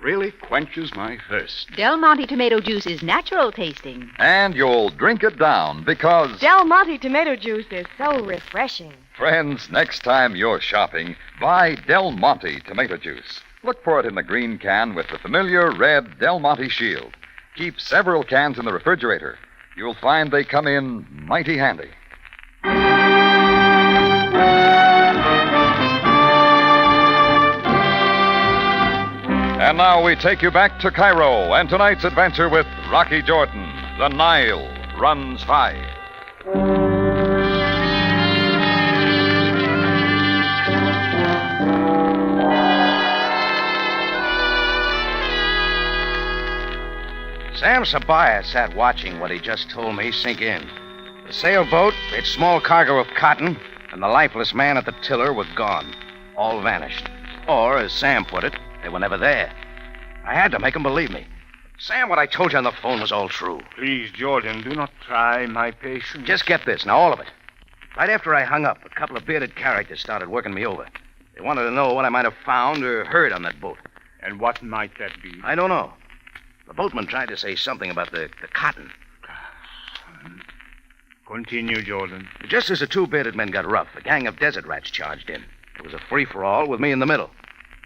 Really quenches my thirst. Del Monte tomato juice is natural tasting. And you'll drink it down because... Del Monte tomato juice is so refreshing. Friends, next time you're shopping, buy Del Monte tomato juice. Look for it in the green can with the familiar red Del Monte shield. Keep several cans in the refrigerator. You'll find they come in mighty handy. And now we take you back to Cairo and tonight's adventure with Rocky Jordan. The Nile runs high. Sam Sabaya sat watching what he just told me sink in. The sailboat, its small cargo of cotton, and the lifeless man at the tiller were gone. All vanished. Or, as Sam put it, they were never there. I had to make him believe me. Sam, what I told you on the phone was all true. Please, Jordan, do not try my patience. Just get this, now all of it. Right after I hung up, a couple of bearded characters started working me over. They wanted to know what I might have found or heard on that boat. And what might that be? I don't know. The boatman tried to say something about the cotton. Continue, Jordan. Just as the two bearded men got rough, a gang of desert rats charged in. It was a free-for-all with me in the middle.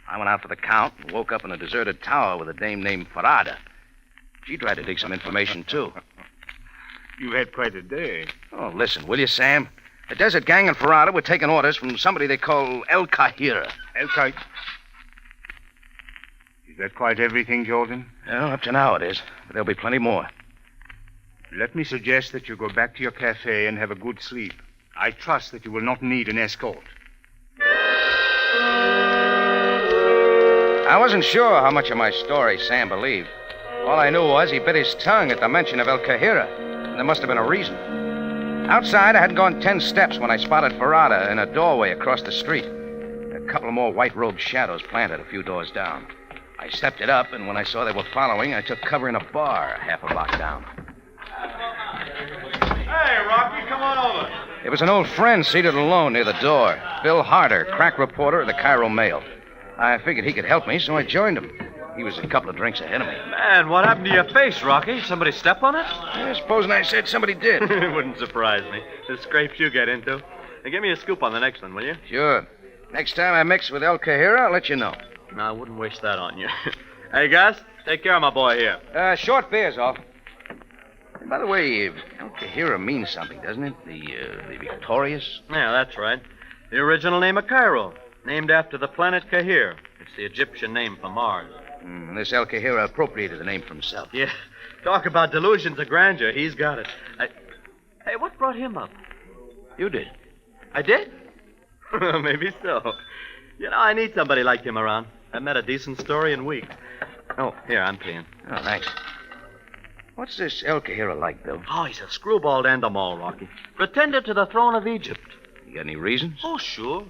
I went out for the count and woke up in a deserted tower with a dame named Farada. She tried to dig some information, too. You had quite a day. Oh, listen, will you, Sam? The desert gang in Farada were taking orders from somebody they call El Kahira. El Kahira? Is that quite everything, Jordan? Well, up to now it is, but there'll be plenty more. Let me suggest that you go back to your cafe and have a good sleep. I trust that you will not need an escort. I wasn't sure how much of my story Sam believed. All I knew was he bit his tongue at the mention of El Kahira, and there must have been a reason. Outside, I hadn't gone 10 steps when I spotted Farada in a doorway across the street. A couple of more white-robed shadows planted a few doors down. I stepped it up, and when I saw they were following, I took cover in a bar half a block down. Hey, Rocky, come on over. It was an old friend seated alone near the door. Bill Harder, crack reporter of the Cairo Mail. I figured he could help me, so I joined him. He was a couple of drinks ahead of me. Man, what happened to your face, Rocky? Somebody step on it? Yeah, supposing I said somebody did. It wouldn't surprise me. The scrapes you get into. Now, give me a scoop on the next one, will you? Sure. Next time I mix with El Kahira, I'll let you know. No, I wouldn't wish that on you. Hey, Gus, take care of my boy here. Short beer's off. By the way, El Kahira means something, doesn't it? The victorious? Yeah, that's right. The original name of Cairo, named after the planet Kahir. It's the Egyptian name for Mars. And this El Kahira appropriated the name for himself. Yeah, talk about delusions of grandeur. He's got it. Hey, what brought him up? You did. I did? Maybe so. You know, I need somebody like him around. I've met a decent story in weeks. Oh, here, I'm paying. Oh, thanks. What's this El Kahira like, Bill? Oh, he's a screwballed end 'em all, Rocky. Pretender to the throne of Egypt. You got any reasons? Oh, sure.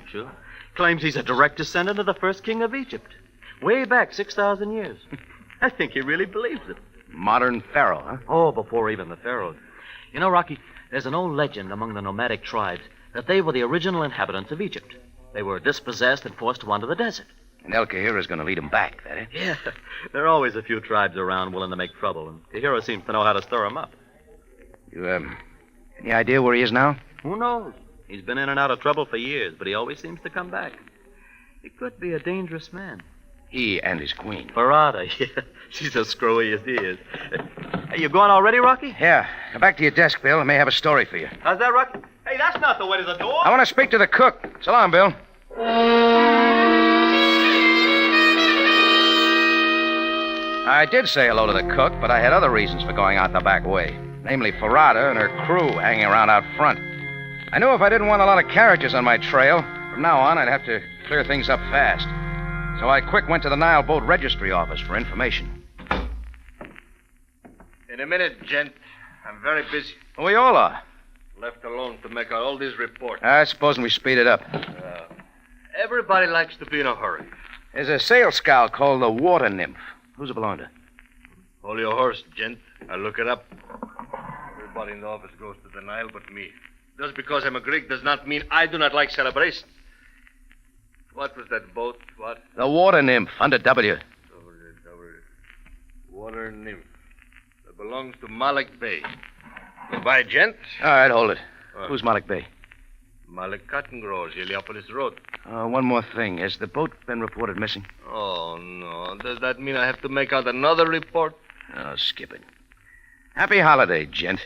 Claims he's a direct descendant of the first king of Egypt. Way back 6,000 years. I think he really believes it. Modern pharaoh, huh? Oh, before even the pharaohs. You know, Rocky, there's an old legend among the nomadic tribes that they were the original inhabitants of Egypt. They were dispossessed and forced to wander the desert. And El Kahira's going to lead them back, that is? Yeah. There are always a few tribes around willing to make trouble, and Kahira seems to know how to stir them up. You, any idea where he is now? Who knows? He's been in and out of trouble for years, but he always seems to come back. He could be a dangerous man. He and his queen. Farada, yeah. She's as screwy as he is. Hey, you going already, Rocky? Yeah. Now back to your desk, Bill. I may have a story for you. How's that, Rocky? Hey, that's not the way to the door. I want to speak to the cook. So long, Bill. I did say hello to the cook, but I had other reasons for going out the back way. Namely, Farada and her crew hanging around out front. I knew if I didn't want a lot of carriages on my trail, from now on I'd have to clear things up fast. So I quick went to the Nile Boat Registry office for information. In a minute, gent. I'm very busy. We all are. Left alone to make out all these reports. I suppose we speed it up. Everybody likes to be in a hurry. There's a sail scow called the Water Nymph. Who's it belong to? Hold your horse, gent. I'll look it up. Everybody in the office goes to the Nile but me. Just because I'm a Greek does not mean I do not like celebrations. What was that boat? What? The water nymph, under W. Water nymph. That belongs to Malik Bey. Goodbye, gent. All right, hold it. Who's Malik Bey? Malik Cotton Growers, Heliopolis Road. One more thing. Has the boat been reported missing? Oh, no. Does that mean I have to make out another report? Oh, skip it. Happy holiday, gent.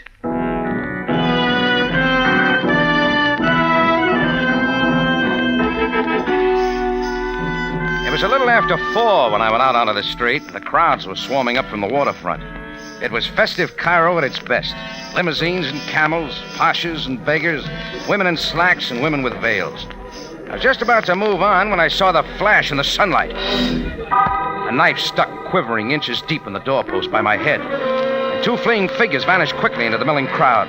It was a little after 4 when I went out onto the street. The crowds were swarming up from the waterfront. It was festive Cairo at its best. Limousines and camels, pashas and beggars, women in slacks and women with veils. I was just about to move on when I saw the flash in the sunlight. A knife stuck quivering inches deep in the doorpost by my head. And 2 fleeing figures vanished quickly into the milling crowd.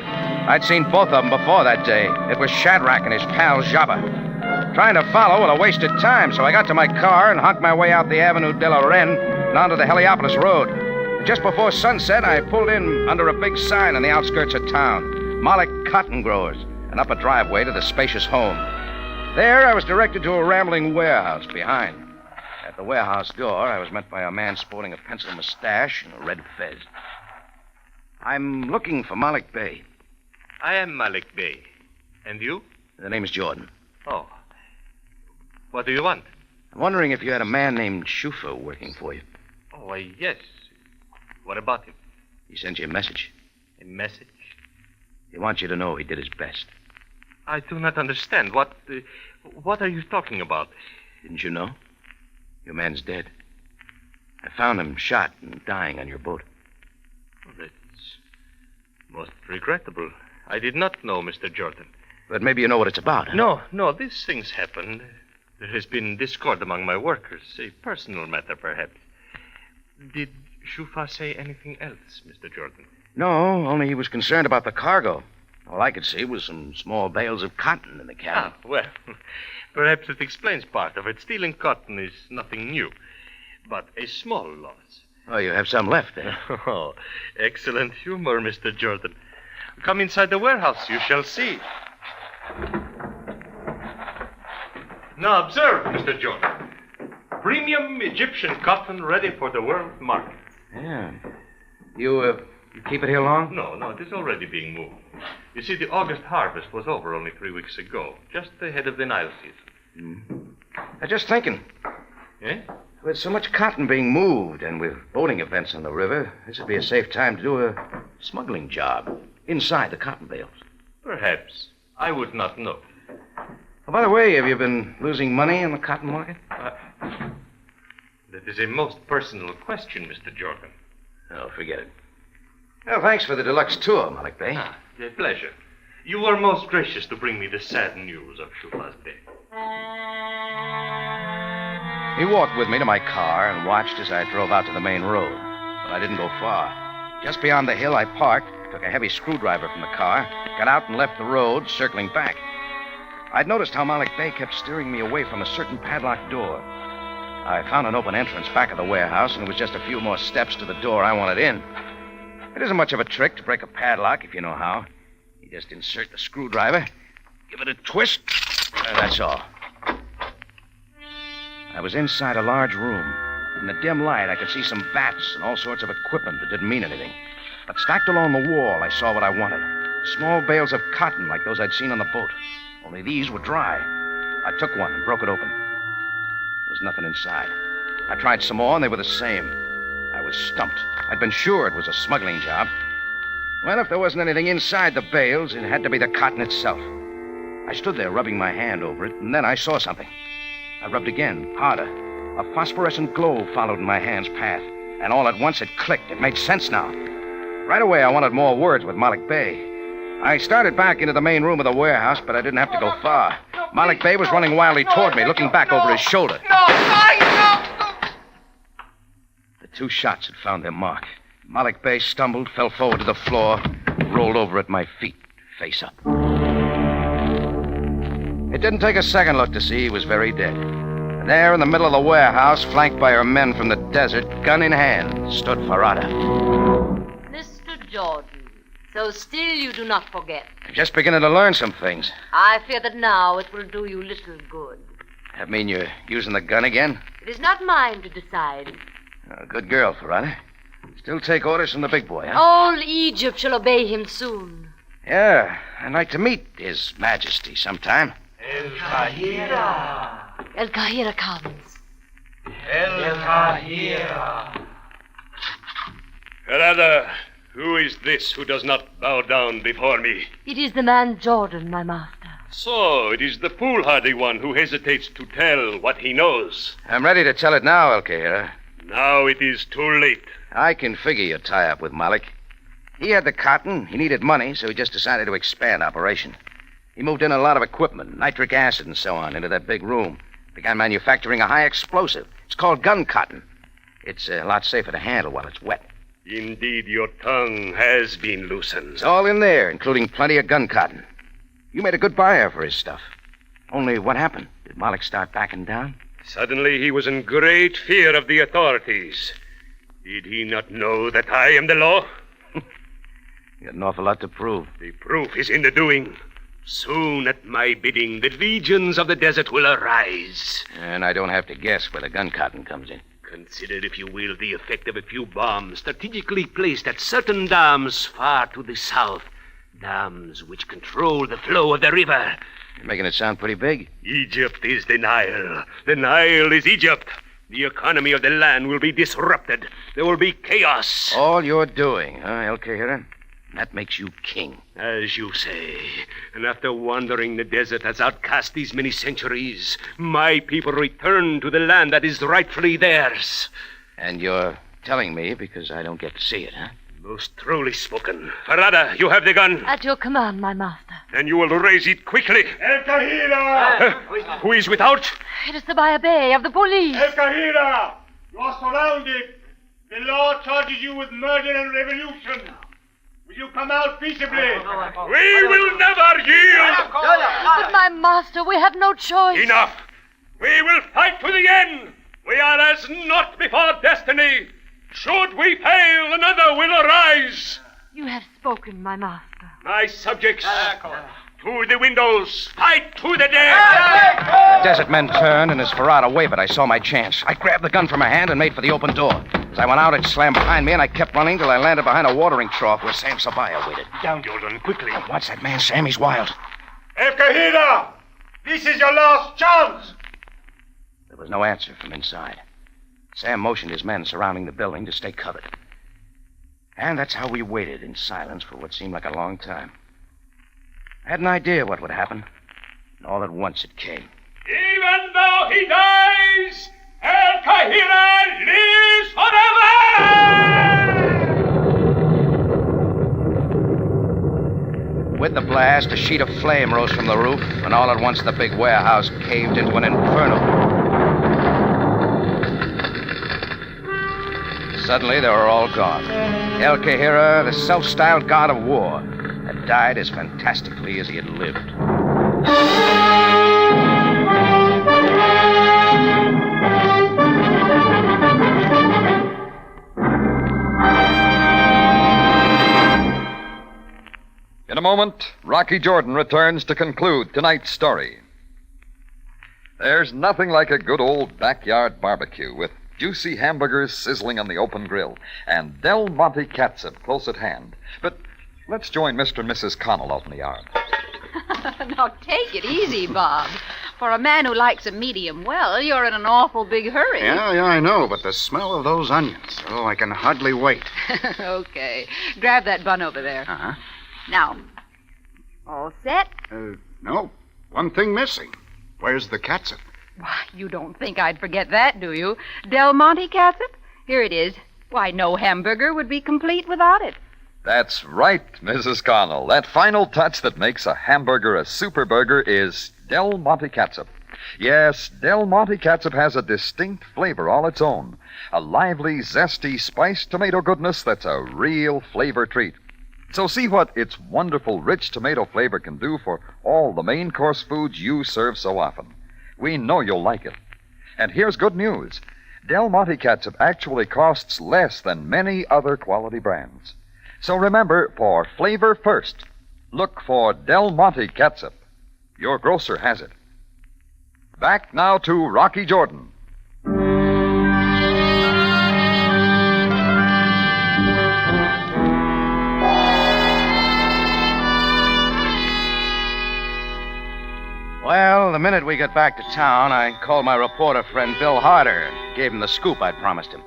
I'd seen both of them before that day. It was Shadrach and his pal Jabba. Trying to follow would have wasted time, so I got to my car and honked my way out the Avenue de la Reine and onto the Heliopolis Road. Just before sunset, I pulled in under a big sign on the outskirts of town. Malik Cotton Growers, and up a driveway to the spacious home. There, I was directed to a rambling warehouse behind. At the warehouse door, I was met by a man sporting a pencil mustache and a red fez. I'm looking for Malik Bey. I am Malik Bey. And you? The name is Jordan. Oh. What do you want? I'm wondering if you had a man named Shufa working for you. Oh, yes. What about him? He sent you a message. A message? He wants you to know he did his best. I do not understand. What are you talking about? Didn't you know? Your man's dead. I found him shot and dying on your boat. Oh, that's most regrettable. I did not know, Mr. Jordan. But maybe you know what it's about, huh? No, these things happen. There has been discord among my workers. A personal matter, perhaps. Did Shufa say anything else, Mr. Jordan? No, only he was concerned about the cargo. All I could see was some small bales of cotton in the cabin. Well, perhaps it explains part of it. Stealing cotton is nothing new, but a small loss. Oh, you have some left, eh? Oh, excellent humor, Mr. Jordan. Come inside the warehouse. You shall see. Now, observe, Mr. Jordan. Premium Egyptian cotton ready for the world market. Yeah. You keep it here long? No, it is already being moved. You see, the August harvest was over only 3 weeks ago, just ahead of the Nile season. I'm just thinking. Eh? With so much cotton being moved and with boating events on the river, this would be a safe time to do a smuggling job inside the cotton bales. Perhaps. I would not know. Oh, by the way, have you been losing money in the cotton market? That is a most personal question, Mr. Jordan. Oh, forget it. Well, thanks for the deluxe tour, Malik Bey. A pleasure. You were most gracious to bring me the sad news of Shufa's death. He walked with me to my car and watched as I drove out to the main road. But I didn't go far. Just beyond the hill, I parked, took a heavy screwdriver from the car, got out and left the road, circling back. I'd noticed how Malik Bey kept steering me away from a certain padlocked door. I found an open entrance back of the warehouse, and it was just a few more steps to the door I wanted in. It isn't much of a trick to break a padlock if you know how. You just insert the screwdriver, give it a twist, and that's all. I was inside a large room. In the dim light, I could see some bats and all sorts of equipment that didn't mean anything. But stacked along the wall, I saw what I wanted. Small bales of cotton like those I'd seen on the boat. Only these were dry. I took one and broke it open. There was nothing inside. I tried some more, and they were the same. I was stumped. I'd been sure it was a smuggling job. Well, if there wasn't anything inside the bales, it had to be the cotton itself. I stood there rubbing my hand over it, and then I saw something. I rubbed again, harder. A phosphorescent glow followed in my hand's path, and all at once it clicked. It made sense now. Right away, I wanted more words with Malik Bey. I started back into the main room of the warehouse, but I didn't have to go far. Malik Bey was running wildly toward me, looking back over his shoulder. The 2 shots had found their mark. Malik Bey stumbled, fell forward to the floor, rolled over at my feet, face up. It didn't take a second look to see he was very dead. And there in the middle of the warehouse, flanked by her men from the desert, gun in hand, stood Farada. Mr. Jordan, So still you do not forget. I'm just beginning to learn some things. I fear that now it will do you little good. That mean you're using the gun again? It is not mine to decide. Good girl, Ferrata. Still take orders from the big boy, huh? All Egypt shall obey him soon. Yeah, I'd like to meet His Majesty sometime. El Kahira. El Kahira comes. El Kahira. Ferrata, who is this who does not bow down before me? It is the man Jordan, my master. So, it is the foolhardy one who hesitates to tell what he knows. I'm ready to tell it now, El Kahira. Now it is too late. I can figure your tie-up with Malik. He had the cotton, he needed money, so he just decided to expand operation. He moved in a lot of equipment, nitric acid and so on, into that big room. Began manufacturing a high explosive. It's called gun cotton. It's a lot safer to handle while it's wet. Indeed, your tongue has been loosened. It's all in there, including plenty of gun cotton. You made a good buyer for his stuff. Only what happened? Did Malik start backing down? Suddenly he was in great fear of the authorities. Did he not know that I am the law? You got an awful lot to prove. The proof is in the doing. Soon at my bidding, the legions of the desert will arise. And I don't have to guess where the gun cotton comes in. Consider, if you will, the effect of a few bombs strategically placed at certain dams far to the south. Dams which control the flow of the river. You're making it sound pretty big. Egypt is the Nile. The Nile is Egypt. The economy of the land will be disrupted. There will be chaos. All you're doing, huh, El Kahira? That makes you king. As you say. And after wandering the desert as outcast these many centuries, my people return to the land that is rightfully theirs. And you're telling me because I don't get to see it, huh? Most truly spoken. Ferrata, you have the gun. At your command, my master. And you will raise it quickly. El Kahira! Who is without? It is the Bayabé of the police. El Kahira! You are surrounded. The law charges you with murder and revolution. Will you come out peaceably? We will never yield. But my master, we have no choice. Enough. We will fight to the end. We are as naught before destiny. Should we fail, another will arise. You have spoken, my master. My subjects, to the windows. Fight to the death. The desert men turned, and as Ferrata wavered, I saw my chance. I grabbed the gun from her hand and made for the open door. As I went out, it slammed behind me, and I kept running till I landed behind a watering trough where Sam Sabaya waited. Down, Jordan, quickly. What's that man, Sam? He's wild. El Kahira! This is your last chance! There was no answer from inside. Sam motioned his men surrounding the building to stay covered. And that's how we waited in silence for what seemed like a long time. I had an idea what would happen, and all at once it came. Even though he dies, El Kahira lives forever! With the blast, a sheet of flame rose from the roof, and all at once the big warehouse caved into an inferno. Suddenly, they were all gone. El Kahira, the self-styled god of war, had died as fantastically as he had lived. In a moment, Rocky Jordan returns to conclude tonight's story. There's nothing like a good old backyard barbecue with juicy hamburgers sizzling on the open grill, and Del Monte catsup close at hand. But let's join Mr. and Mrs. Connell out in the yard. Now, take it easy, Bob. For a man who likes a medium well, you're in an awful big hurry. Yeah, I know, but the smell of those onions, oh, I can hardly wait. Okay. Grab that bun over there. Uh-huh. Now, all set? No, one thing missing. Where's the catsup? Why, you don't think I'd forget that, do you? Del Monte catsup? Here it is. Why, no hamburger would be complete without it. That's right, Mrs. Connell. That final touch that makes a hamburger a super burger is Del Monte catsup. Yes, Del Monte catsup has a distinct flavor all its own. A lively, zesty, spiced tomato goodness that's a real flavor treat. So see what its wonderful, rich tomato flavor can do for all the main course foods you serve so often. We know you'll like it. And here's good news. Del Monte catsup actually costs less than many other quality brands. So remember, for flavor first, look for Del Monte catsup. Your grocer has it. Back now to Rocky Jordan. Well, the minute we got back to town, I called my reporter friend Bill Harder and gave him the scoop I'd promised him.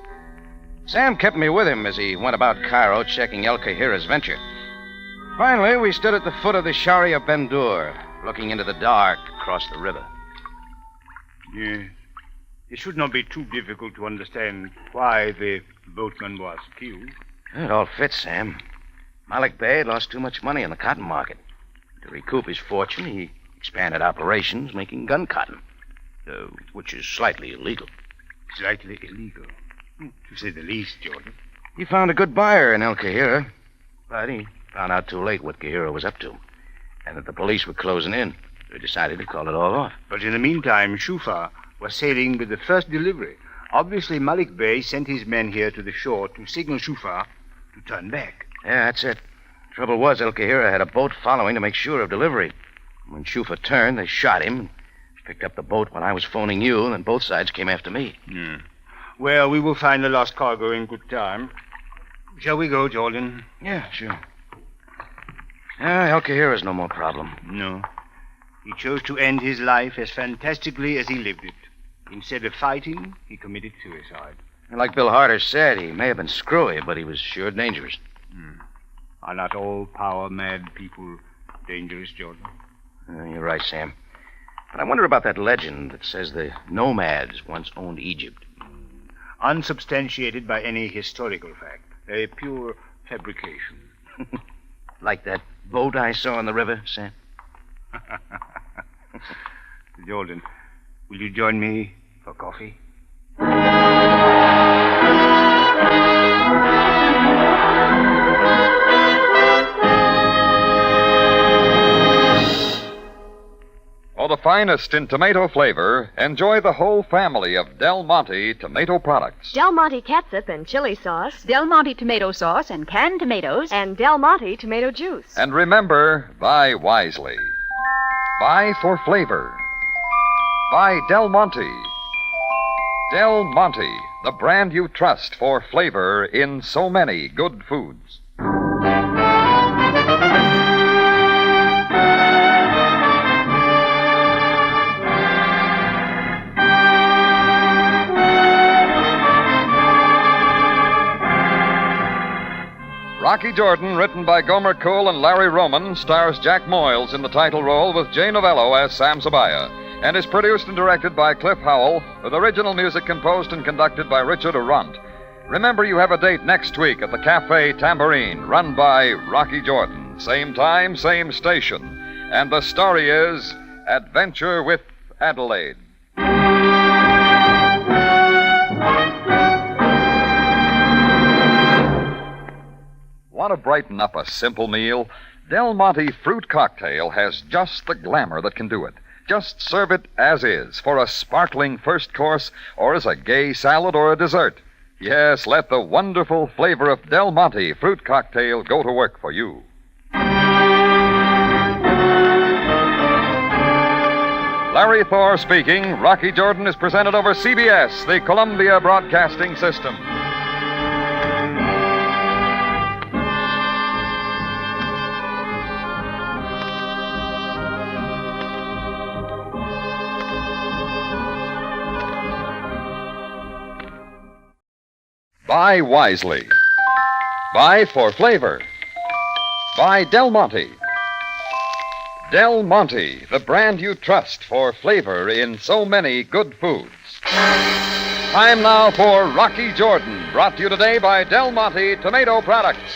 Sam kept me with him as he went about Cairo checking El Kahira's venture. Finally, we stood at the foot of the Sharia Bendur, looking into the dark across the river. Yes. It should not be too difficult to understand why the boatman was killed. It all fits, Sam. Malik Bey had lost too much money in the cotton market. To recoup his fortune, he expanded operations making gun cotton, which is slightly illegal. Slightly illegal, to say the least, Jordan. He found a good buyer in El Kahira, but he found out too late what Kahira was up to, and that the police were closing in. So he decided to call it all off. But in the meantime, Shufa was sailing with the first delivery. Obviously, Malik Bey sent his men here to the shore to signal Shufa to turn back. Yeah, that's it. Trouble was, El Kahira had a boat following to make sure of delivery. When Shufa turned, they shot him and picked up the boat when I was phoning you, and then both sides came after me. Well, we will find the lost cargo in good time. Shall we go, Jordan? Yeah, sure. El Kahira's no more problem. No. He chose to end his life as fantastically as he lived it. Instead of fighting, he committed suicide. And like Bill Harder said, he may have been screwy, but he was sure dangerous. Are not all power-mad people dangerous, Jordan? You're right, Sam. But I wonder about that legend that says the nomads once owned Egypt. Unsubstantiated by any historical fact. A pure fabrication. Like that boat I saw in the river, Sam? Jordan, will you join me for coffee? For the finest in tomato flavor, enjoy the whole family of Del Monte tomato products. Del Monte catsup and chili sauce. Del Monte tomato sauce and canned tomatoes. And Del Monte tomato juice. And remember, buy wisely. Buy for flavor. Buy Del Monte. Del Monte, the brand you trust for flavor in so many good foods. Rocky Jordan, written by Gomer Cole and Larry Roman, stars Jack Moyles in the title role with Jay Novello as Sam Sabaya, and is produced and directed by Cliff Howell, with original music composed and conducted by Richard Arant. Remember, you have a date next week at the Café Tambourine, run by Rocky Jordan. Same time, same station. And the story is Adventure with Adelaide. Want to brighten up a simple meal? Del Monte Fruit Cocktail has just the glamour that can do it. Just serve it as is for a sparkling first course or as a gay salad or a dessert. Yes, let the wonderful flavor of Del Monte Fruit Cocktail go to work for you. Larry Thor speaking. Rocky Jordan is presented over CBS, the Columbia Broadcasting System. Buy wisely. Buy for flavor. Buy Del Monte. Del Monte, the brand you trust for flavor in so many good foods. Time now for Rocky Jordan, brought to you today by Del Monte Tomato Products.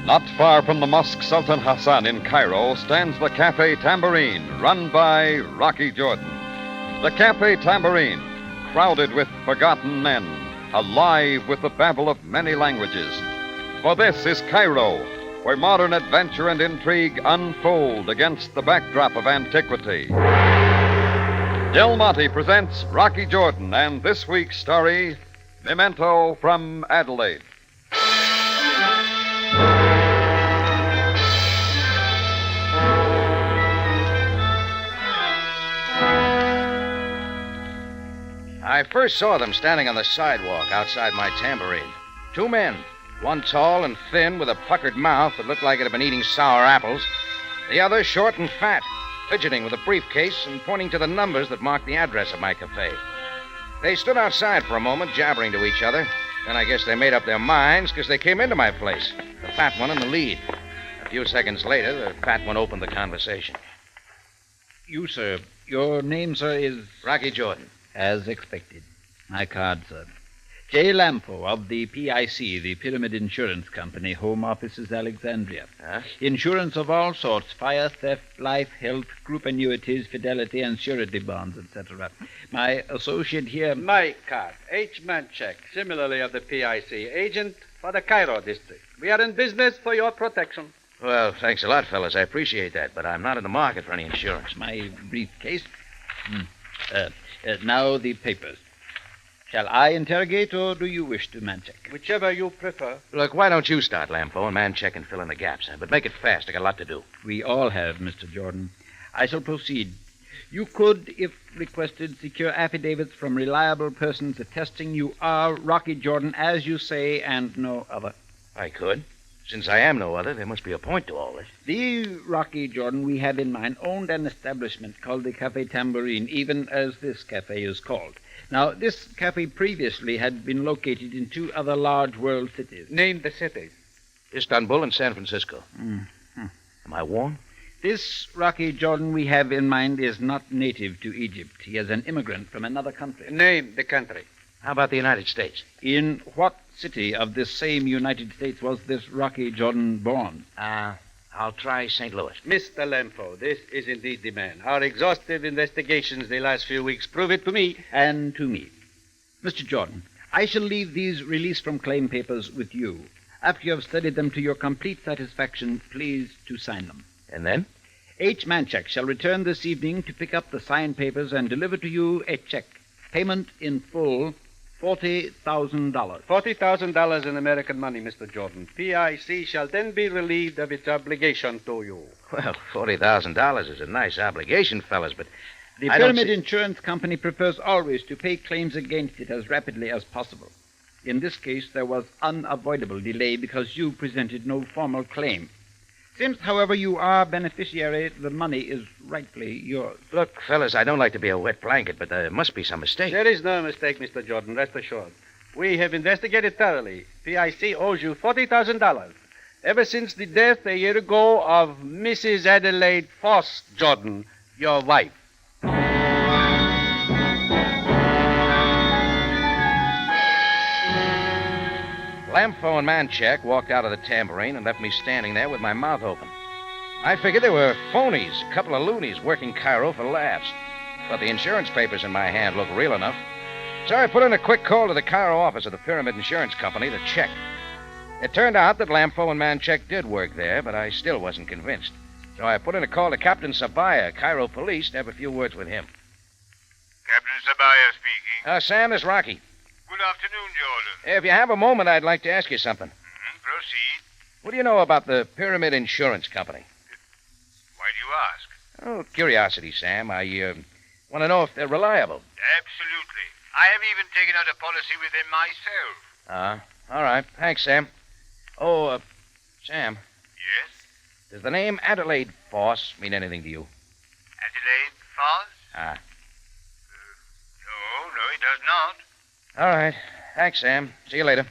Not far from the Mosque Sultan Hassan in Cairo stands the Café Tambourine, run by Rocky Jordan. The Café Tambourine, crowded with forgotten men, alive with the babble of many languages. For this is Cairo, where modern adventure and intrigue unfold against the backdrop of antiquity. Del Monte presents Rocky Jordan and this week's story, Memento from Adelaide. I first saw them standing on the sidewalk outside my tambourine. Two men, one tall and thin with a puckered mouth that looked like it had been eating sour apples. The other short and fat, fidgeting with a briefcase and pointing to the numbers that marked the address of my café. They stood outside for a moment, jabbering to each other. Then I guess they made up their minds because they came into my place, the fat one in the lead. A few seconds later, the fat one opened the conversation. You, sir. Your name, sir, is... Rocky Jordan. As expected. My card, sir. J. Lampo of the PIC, the Pyramid Insurance Company. Home office is Alexandria. Huh? Insurance of all sorts. Fire, theft, life, health, group annuities, fidelity, and surety bonds, etc. My associate here... My card. H. Manchek, similarly of the PIC. Agent for the Cairo district. We are in business for your protection. Well, thanks a lot, fellas. I appreciate that, but I'm not in the market for any insurance. My briefcase. Now the papers. Shall I interrogate, or do you wish to Manchek? Whichever you prefer. Look, why don't you start, Lampo, and Manchek can fill in the gaps, But make it fast. I got a lot to do. We all have, Mr. Jordan. I shall proceed. You could, if requested, secure affidavits from reliable persons attesting you are Rocky Jordan, as you say, and no other. I could. Since I am no other, there must be a point to all this. The Rocky Jordan we have in mind owned an establishment called the Café Tambourine, even as this cafe is called. Now, this cafe previously had been located in two other large world cities. Name the cities. Istanbul and San Francisco. Mm-hmm. Am I warned? This Rocky Jordan we have in mind is not native to Egypt. He is an immigrant from another country. Name the country. How about the United States? In what city of this same United States was this Rocky Jordan born? I'll try St. Louis. Mr. Lampo, this is indeed the man. Our exhaustive investigations the last few weeks prove it to me. And to me. Mr. Jordan, I shall leave these release from claim papers with you. After you have studied them to your complete satisfaction, please to sign them. And then? H. Manchek shall return this evening to pick up the signed papers and deliver to you a check. Payment in full, $40,000. $40,000 in American money, Mr. Jordan. PIC shall then be relieved of its obligation to you. Well, $40,000 is a nice obligation, fellas, but the Pyramid Insurance Company prefers always to pay claims against it as rapidly as possible. In this case, there was unavoidable delay because you presented no formal claim. Since, however, you are beneficiary, the money is rightfully yours. Look, fellas, I don't like to be a wet blanket, but there must be some mistake. There is no mistake, Mr. Jordan, rest assured. We have investigated thoroughly. PIC owes you $40,000. Ever since the death a year ago of Mrs. Adelaide Foss Jordan, your wife. Lampo and Manchek walked out of the tambourine and left me standing there with my mouth open. I figured they were phonies, a couple of loonies working Cairo for laughs. But the insurance papers in my hand looked real enough. So I put in a quick call to the Cairo office of the Pyramid Insurance Company to check. It turned out that Lampo and Manchek did work there, but I still wasn't convinced. So I put in a call to Captain Sabaya, Cairo Police, to have a few words with him. Captain Sabaya speaking. Sam, this is Rocky. Good afternoon, Jordan. If you have a moment, I'd like to ask you something. Proceed. What do you know about the Pyramid Insurance Company? Why do you ask? Oh, curiosity, Sam. I want to know if they're reliable. Absolutely. I have even taken out a policy with them myself. All right. Thanks, Sam. Oh, Sam. Yes? Does the name Adelaide Foss mean anything to you? Adelaide Foss? No, it does not. All right. Thanks, Sam. See you later.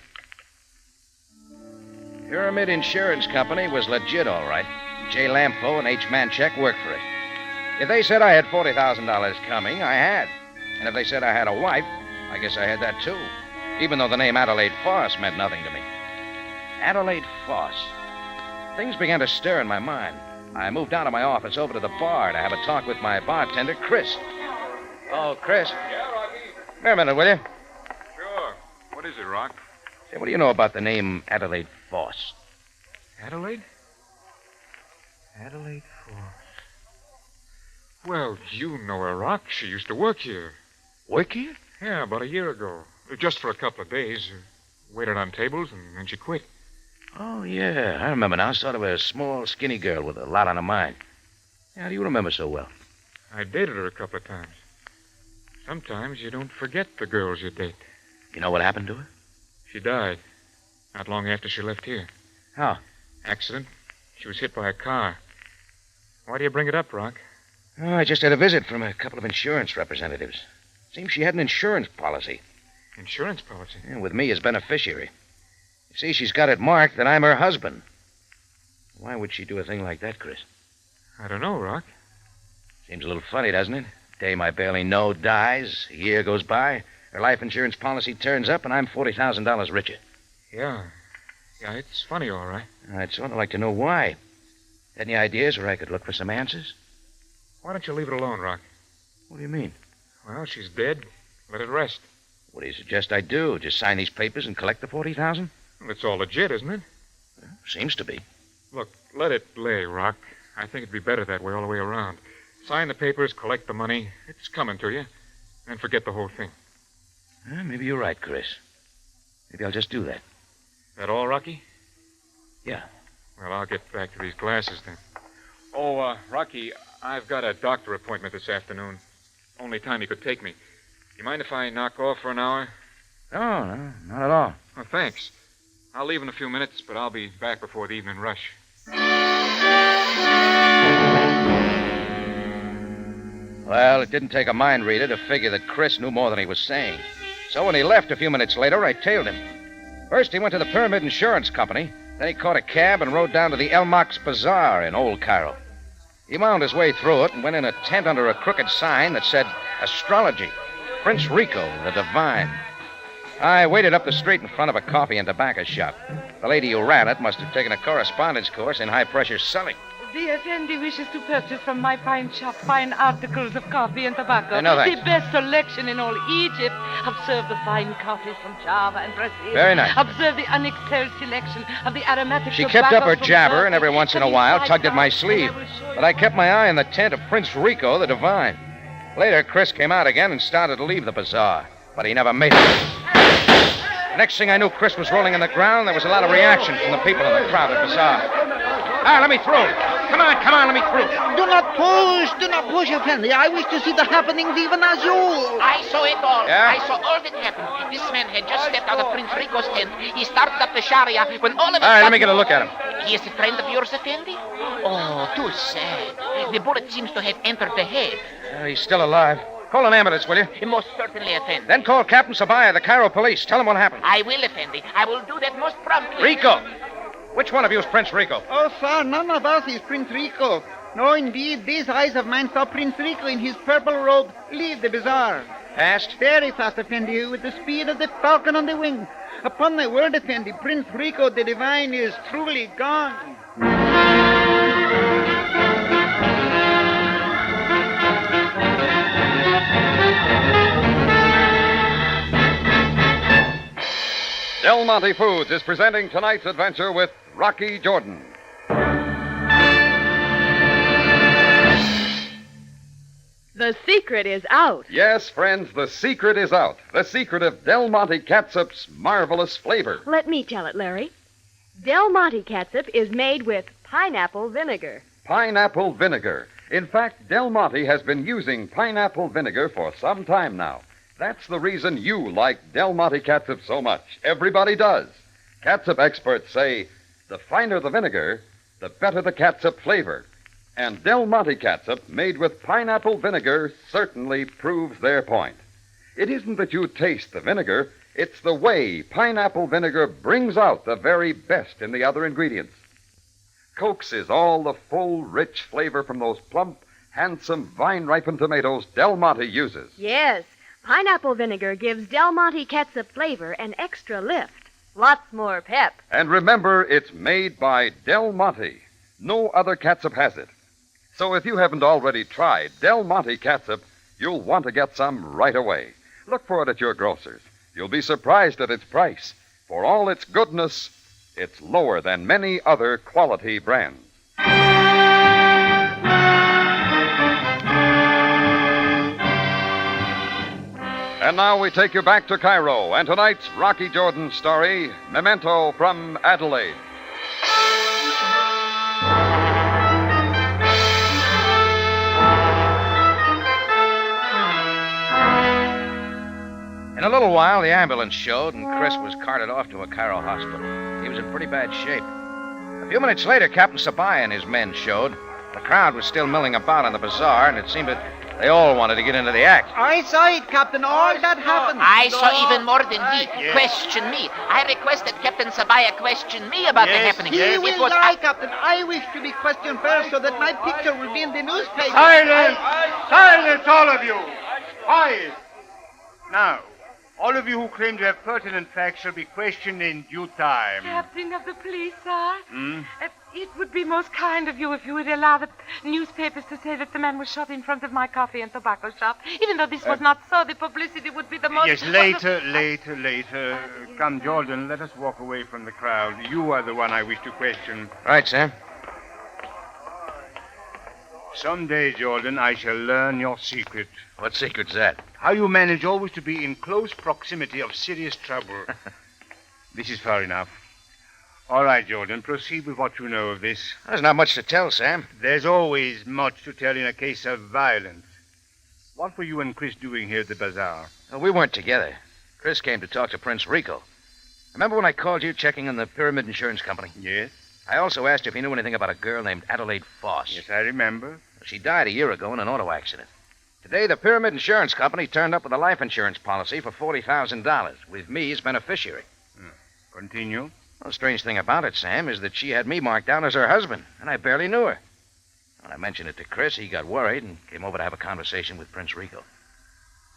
Pyramid Insurance Company was legit, all right. J. Lampo and H. Manchek worked for it. If they said I had $40,000 coming, I had. And if they said I had a wife, I guess I had that too. Even though the name Adelaide Foss meant nothing to me. Adelaide Foss. Things began to stir in my mind. I moved down to my office over to the bar to have a talk with my bartender, Chris. Oh, Chris. Yeah, Rocky? Come here a minute, will you? Sure. What is it, Rock? Say, what do you know about the name Adelaide Foss? Adelaide? Adelaide Foss. Well, you know her, Rock. She used to work here. Work here? Yeah, about a year ago. Just for a couple of days. Waited on tables, and then she quit. Oh, yeah. I remember now. Sort of a small, skinny girl with a lot on her mind. How do you remember so well? I dated her a couple of times. Sometimes you don't forget the girls you date. You know what happened to her? She died. Not long after she left here. How? Accident. She was hit by a car. Why do you bring it up, Rock? Oh, I just had a visit from a couple of insurance representatives. Seems she had an insurance policy. Insurance policy? Yeah, with me as beneficiary. You see, she's got it marked that I'm her husband. Why would she do a thing like that, Chris? I don't know, Rock. Seems a little funny, doesn't it? Dame I barely know dies. A year goes by. Her life insurance policy turns up, and I'm $40,000 richer. Yeah. Yeah, it's funny, all right. I'd sort of like to know why. Any ideas where I could look for some answers? Why don't you leave it alone, Rock? What do you mean? Well, she's dead. Let it rest. What do you suggest I do? Just sign these papers and collect the $40,000? Well, it's all legit, isn't it? Well, seems to be. Look, let it lay, Rock. I think it'd be better that way all the way around. Sign the papers, collect the money. It's coming to you. And forget the whole thing. Maybe you're right, Chris. Maybe I'll just do that. That all, Rocky? Yeah. Well, I'll get back to these glasses then. Oh, Rocky, I've got a doctor appointment this afternoon. Only time he could take me. You mind if I knock off for an hour? No, not at all. Oh, thanks. I'll leave in a few minutes, but I'll be back before the evening rush. Well, it didn't take a mind reader to figure that Chris knew more than he was saying. So when he left a few minutes later, I tailed him. First, he went to the Pyramid Insurance Company. Then he caught a cab and rode down to the El Mox Bazaar in Old Cairo. He wound his way through it and went in a tent under a crooked sign that said, Astrology, Prince Rico, the Divine. I waited up the street in front of a coffee and tobacco shop. The lady who ran it must have taken a correspondence course in high-pressure selling. The Effendi wishes to purchase from my fine shop fine articles of coffee and tobacco. No, thanks. The best selection in all Egypt. Observe the fine coffees from Java and Brazil. Very nice. Observe the unexcelled selection of the aromatic She kept up her tobaccos from jabber Turkey. and every once in a while tugged at my sleeve. But I kept my eye on the tent of Prince Rico, the Divine. Later, Chris came out again and started to leave the bazaar. But he never made it. Next thing I knew, Chris was rolling on the ground. There was a lot of reaction from the people in the crowded bazaar. Let me through. Come on, let me through. Do not push, Effendi. I wish to see the happenings even as you. I saw it all. Yeah? I saw all that happened. This man had just stepped out of Prince Rico's tent. He started up the Sharia when all of a All right, sudden... let me get a look at him. He is a friend of yours, Effendi? Oh, too sad. The bullet seems to have entered the head. He's still alive. Call an ambulance, will you? Most certainly, Effendi. Then call Captain Sabaya, the Cairo police. Tell him what happened. I will, Effendi. I will do that most promptly. Rico! Which one of you is Prince Rico? Oh, sir, none of us is Prince Rico. No, indeed, these eyes of mine saw Prince Rico in his purple robe leave the bazaar. Fast? Very fast, Effendi, with the speed of the falcon on the wing. Upon my word, Effendi, Prince Rico the Divine is truly gone. Del Monte Foods is presenting tonight's adventure with Rocky Jordan. The secret is out. Yes, friends, the secret is out. The secret of Del Monte Catsup marvelous flavor. Let me tell it, Larry. Del Monte catsup is made with pineapple vinegar. Pineapple vinegar. In fact, Del Monte has been using pineapple vinegar for some time now. That's the reason you like Del Monte catsup so much. Everybody does. Catsup experts say the finer the vinegar, the better the catsup flavor. And Del Monte catsup made with pineapple vinegar certainly proves their point. It isn't that you taste the vinegar, it's the way pineapple vinegar brings out the very best in the other ingredients. Coaxes all the full, rich flavor from those plump, handsome, vine-ripened tomatoes Del Monte uses. Yes, pineapple vinegar gives Del Monte catsup flavor an extra lift. Lots more pep. And remember, it's made by Del Monte. No other catsup has it. So if you haven't already tried Del Monte catsup, you'll want to get some right away. Look for it at your grocer's. You'll be surprised at its price. For all its goodness, it's lower than many other quality brands. And now we take you back to Cairo and tonight's Rocky Jordan story, Memento from Adelaide. In a little while, the ambulance showed, and Chris was carted off to a Cairo hospital. He was in pretty bad shape. A few minutes later, Captain Sabaya and his men showed. The crowd was still milling about on the bazaar, and it seemed that they all wanted to get into the act. I saw it, Captain. All that happened. I saw even more than he. Question me. I request that Captain Sabaya question me about the happenings. He will die, Captain. I wish to be questioned first so that my picture will be in the newspaper. Silence! Silence, all of you! Quiet! Now, all of you who claim to have pertinent facts shall be questioned in due time. Captain of the police, sir. Hmm? It would be most kind of you if you would allow the newspapers to say that the man was shot in front of my coffee and tobacco shop. Even though this was not so, the publicity would be the most... Yes, later. Come, Jordan, let us walk away from the crowd. You are the one I wish to question. Right, Sam. Someday, Jordan, I shall learn your secret. What secret's that? How you manage always to be in close proximity of serious trouble. This is far enough. All right, Jordan, proceed with what you know of this. There's not much to tell, Sam. There's always much to tell in a case of violence. What were you and Chris doing here at the bazaar? Well, we weren't together. Chris came to talk to Prince Rico. Remember when I called you checking on the Pyramid Insurance Company? Yes. I also asked if he knew anything about a girl named Adelaide Foss. Yes, I remember. She died a year ago in an auto accident. Today, the Pyramid Insurance Company turned up with a life insurance policy for $40,000, with me as beneficiary. Continue. The strange thing about it, Sam, is that she had me marked down as her husband, and I barely knew her. When I mentioned it to Chris, he got worried and came over to have a conversation with Prince Rico.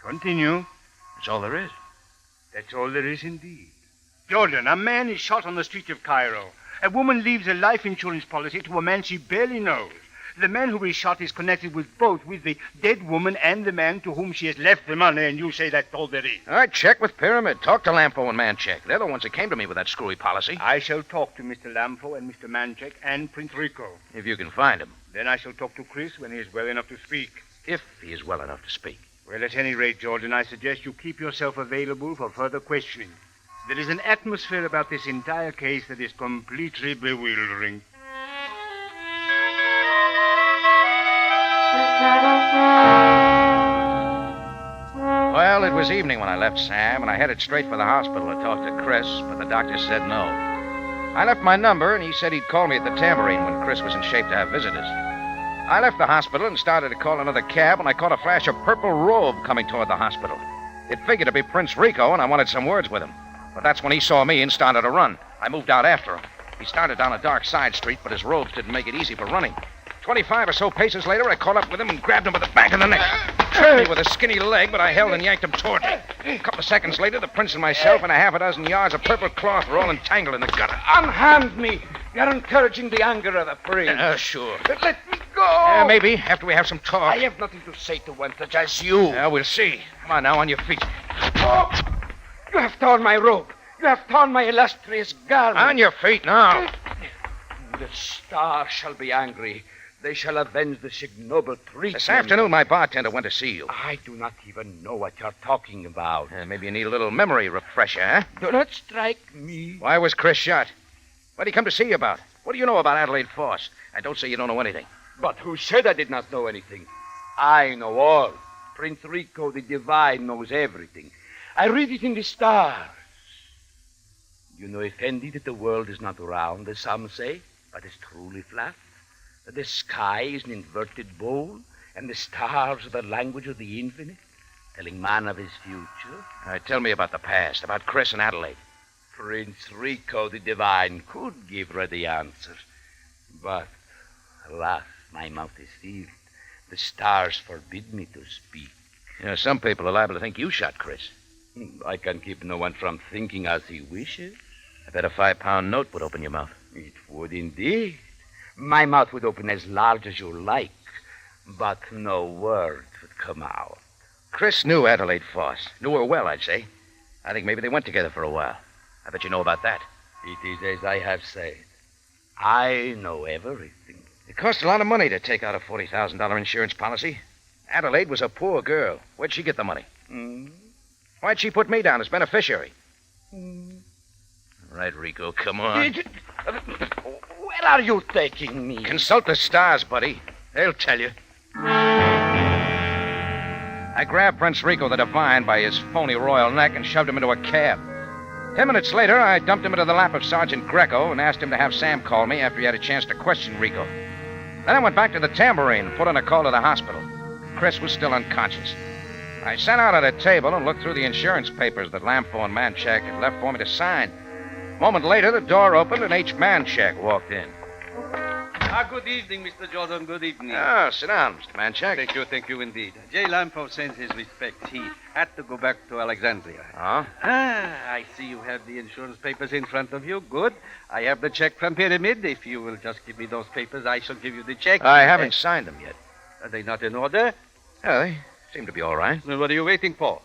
Continue. That's all there is. That's all there is indeed. Jordan, a man is shot on the streets of Cairo. A woman leaves a life insurance policy to a man she barely knows. The man who is shot is connected with the dead woman and the man to whom she has left the money, and you say that's all there is. All right, check with Pyramid. Talk to Lampo and Manchek. They're the ones that came to me with that screwy policy. I shall talk to Mr. Lampo and Mr. Manchek and Prince Rico. If you can find him. Then I shall talk to Chris when he is well enough to speak. If he is well enough to speak. Well, at any rate, Jordan, I suggest you keep yourself available for further questioning. There is an atmosphere about this entire case that is completely bewildering. Well, it was evening when I left Sam, and I headed straight for the hospital to talk to Chris, but the doctor said no. I left my number, and he said he'd call me at the Tambourine when Chris was in shape to have visitors. I left the hospital and started to call another cab, and I caught a flash of purple robe coming toward the hospital. It figured to be Prince Rico, and I wanted some words with him. But that's when he saw me and started to run. I moved out after him. He started down a dark side street, but his robes didn't make it easy for running. 25 or so paces later, I caught up with him and grabbed him by the back of the neck. Tripped me with a skinny leg, but I held and yanked him toward me. A couple of seconds later, the prince and myself and a half a dozen yards of purple cloth were all entangled in the gutter. Unhand me. You're encouraging the anger of the prince. Sure. But let me go. Maybe, after we have some talk. I have nothing to say to one such as you. We'll see. Come on now, on your feet. Oh, you have torn my robe. You have torn my illustrious garment. On your feet now. The stars shall be angry. They shall avenge this ignoble treatment. This afternoon, my bartender went to see you. I do not even know what you're talking about. Maybe you need a little memory refresher, huh? Do not strike me. Why was Chris shot? What did he come to see you about? What do you know about Adelaide Foss? And don't say you don't know anything. But who said I did not know anything? I know all. Prince Rico the Divine knows everything. I read it in the stars. You know, Effendi, that the world is not round, as some say, but is truly flat. That the sky is an inverted bowl, and the stars are the language of the infinite, telling man of his future. All right, tell me about the past, about Chris and Adelaide. Prince Rico the Divine could give ready answers, but, alas, my mouth is sealed. The stars forbid me to speak. You know, some people are liable to think you shot Chris. I can keep no one from thinking as he wishes. I bet a £5 note would open your mouth. It would indeed. My mouth would open as large as you like, but no words would come out. Chris knew Adelaide Foss. Knew her well, I'd say. I think maybe they went together for a while. I bet you know about that. It is as I have said. I know everything. It cost a lot of money to take out a $40,000 insurance policy. Adelaide was a poor girl. Where'd she get the money? Why'd she put me down as beneficiary? Right, Rico, come on. Where are you taking me? Consult the stars, buddy. They'll tell you. I grabbed Prince Rico the Divine by his phony royal neck and shoved him into a cab. 10 minutes later, I dumped him into the lap of Sergeant Greco and asked him to have Sam call me after he had a chance to question Rico. Then I went back to the Tambourine and put in a call to the hospital. Chris was still unconscious. I sat out at a table and looked through the insurance papers that Lampo and Manchak had left for me to sign. A moment later, the door opened and H. Manchak walked in. Good evening, Mr. Jordan. Good evening. Sit down, Mr. Manchak. Thank you indeed. J. Lampo sends his respects. He had to go back to Alexandria. Huh? I see you have the insurance papers in front of you. Good. I have the check from Pyramid. If you will just give me those papers, I shall give you the check. I haven't signed them yet. Are they not in order? Yeah, they seem to be all right. Then what are you waiting for?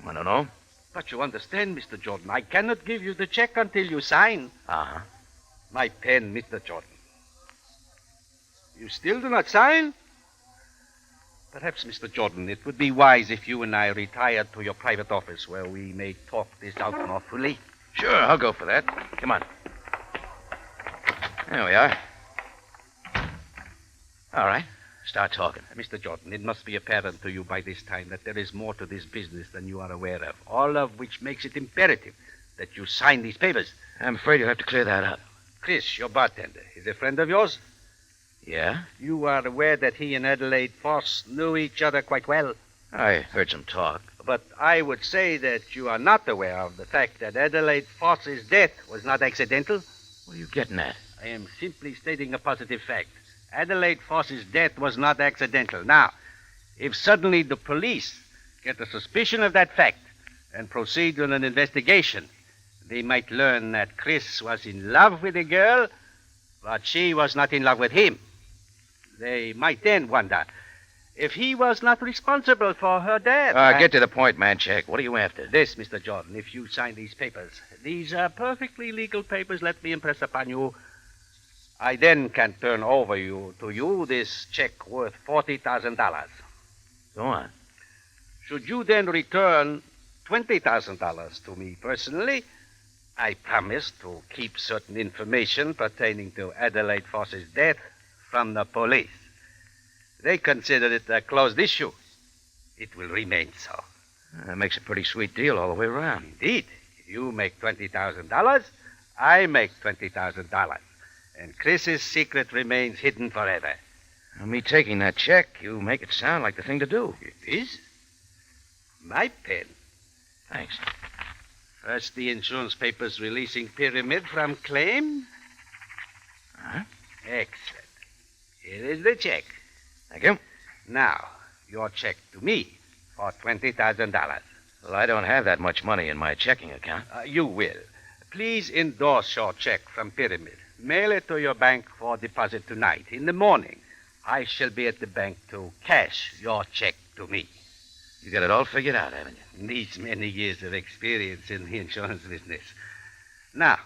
I don't know. But you understand, Mr. Jordan, I cannot give you the check until you sign. Uh-huh. My pen, Mr. Jordan. You still do not sign? Perhaps, Mr. Jordan, it would be wise if you and I retired to your private office where we may talk this out more fully. Sure, I'll go for that. Come on. There we are. All right. Start talking. Mr. Jordan, it must be apparent to you by this time that there is more to this business than you are aware of, all of which makes it imperative that you sign these papers. I'm afraid you'll have to clear that up. Chris, your bartender, is a friend of yours? Yeah? You are aware that he and Adelaide Foss knew each other quite well? I heard some talk. But I would say that you are not aware of the fact that Adelaide Foss's death was not accidental. What are you getting at? I am simply stating a positive fact. Adelaide Foss's death was not accidental. Now, if suddenly the police get a suspicion of that fact and proceed with an investigation, they might learn that Chris was in love with the girl, but she was not in love with him. They might then wonder if he was not responsible for her death. Get to the point, Manchak. What are you after? This, Mr. Jordan, if you sign these papers. These are perfectly legal papers, let me impress upon you. I then can turn over to you this check worth $40,000. Go on. Should you then return $20,000 to me personally, I promise to keep certain information pertaining to Adelaide Foss's death from the police. They consider it a closed issue. It will remain so. That makes a pretty sweet deal all the way around. Indeed. You make $20,000, I make $20,000. And Chris's secret remains hidden forever. Well, me taking that check, you make it sound like the thing to do. It is? My pen. Thanks. First, the insurance papers releasing Pyramid from claim. Huh? Excellent. Here is the check. Thank you. Now, your check to me for $20,000. Well, I don't have that much money in my checking account. You will. Please endorse your check from Pyramid. Mail it to your bank for deposit tonight. In the morning, I shall be at the bank to cash your check to me. You got it all figured out, haven't you? These many years of experience in the insurance business. Now,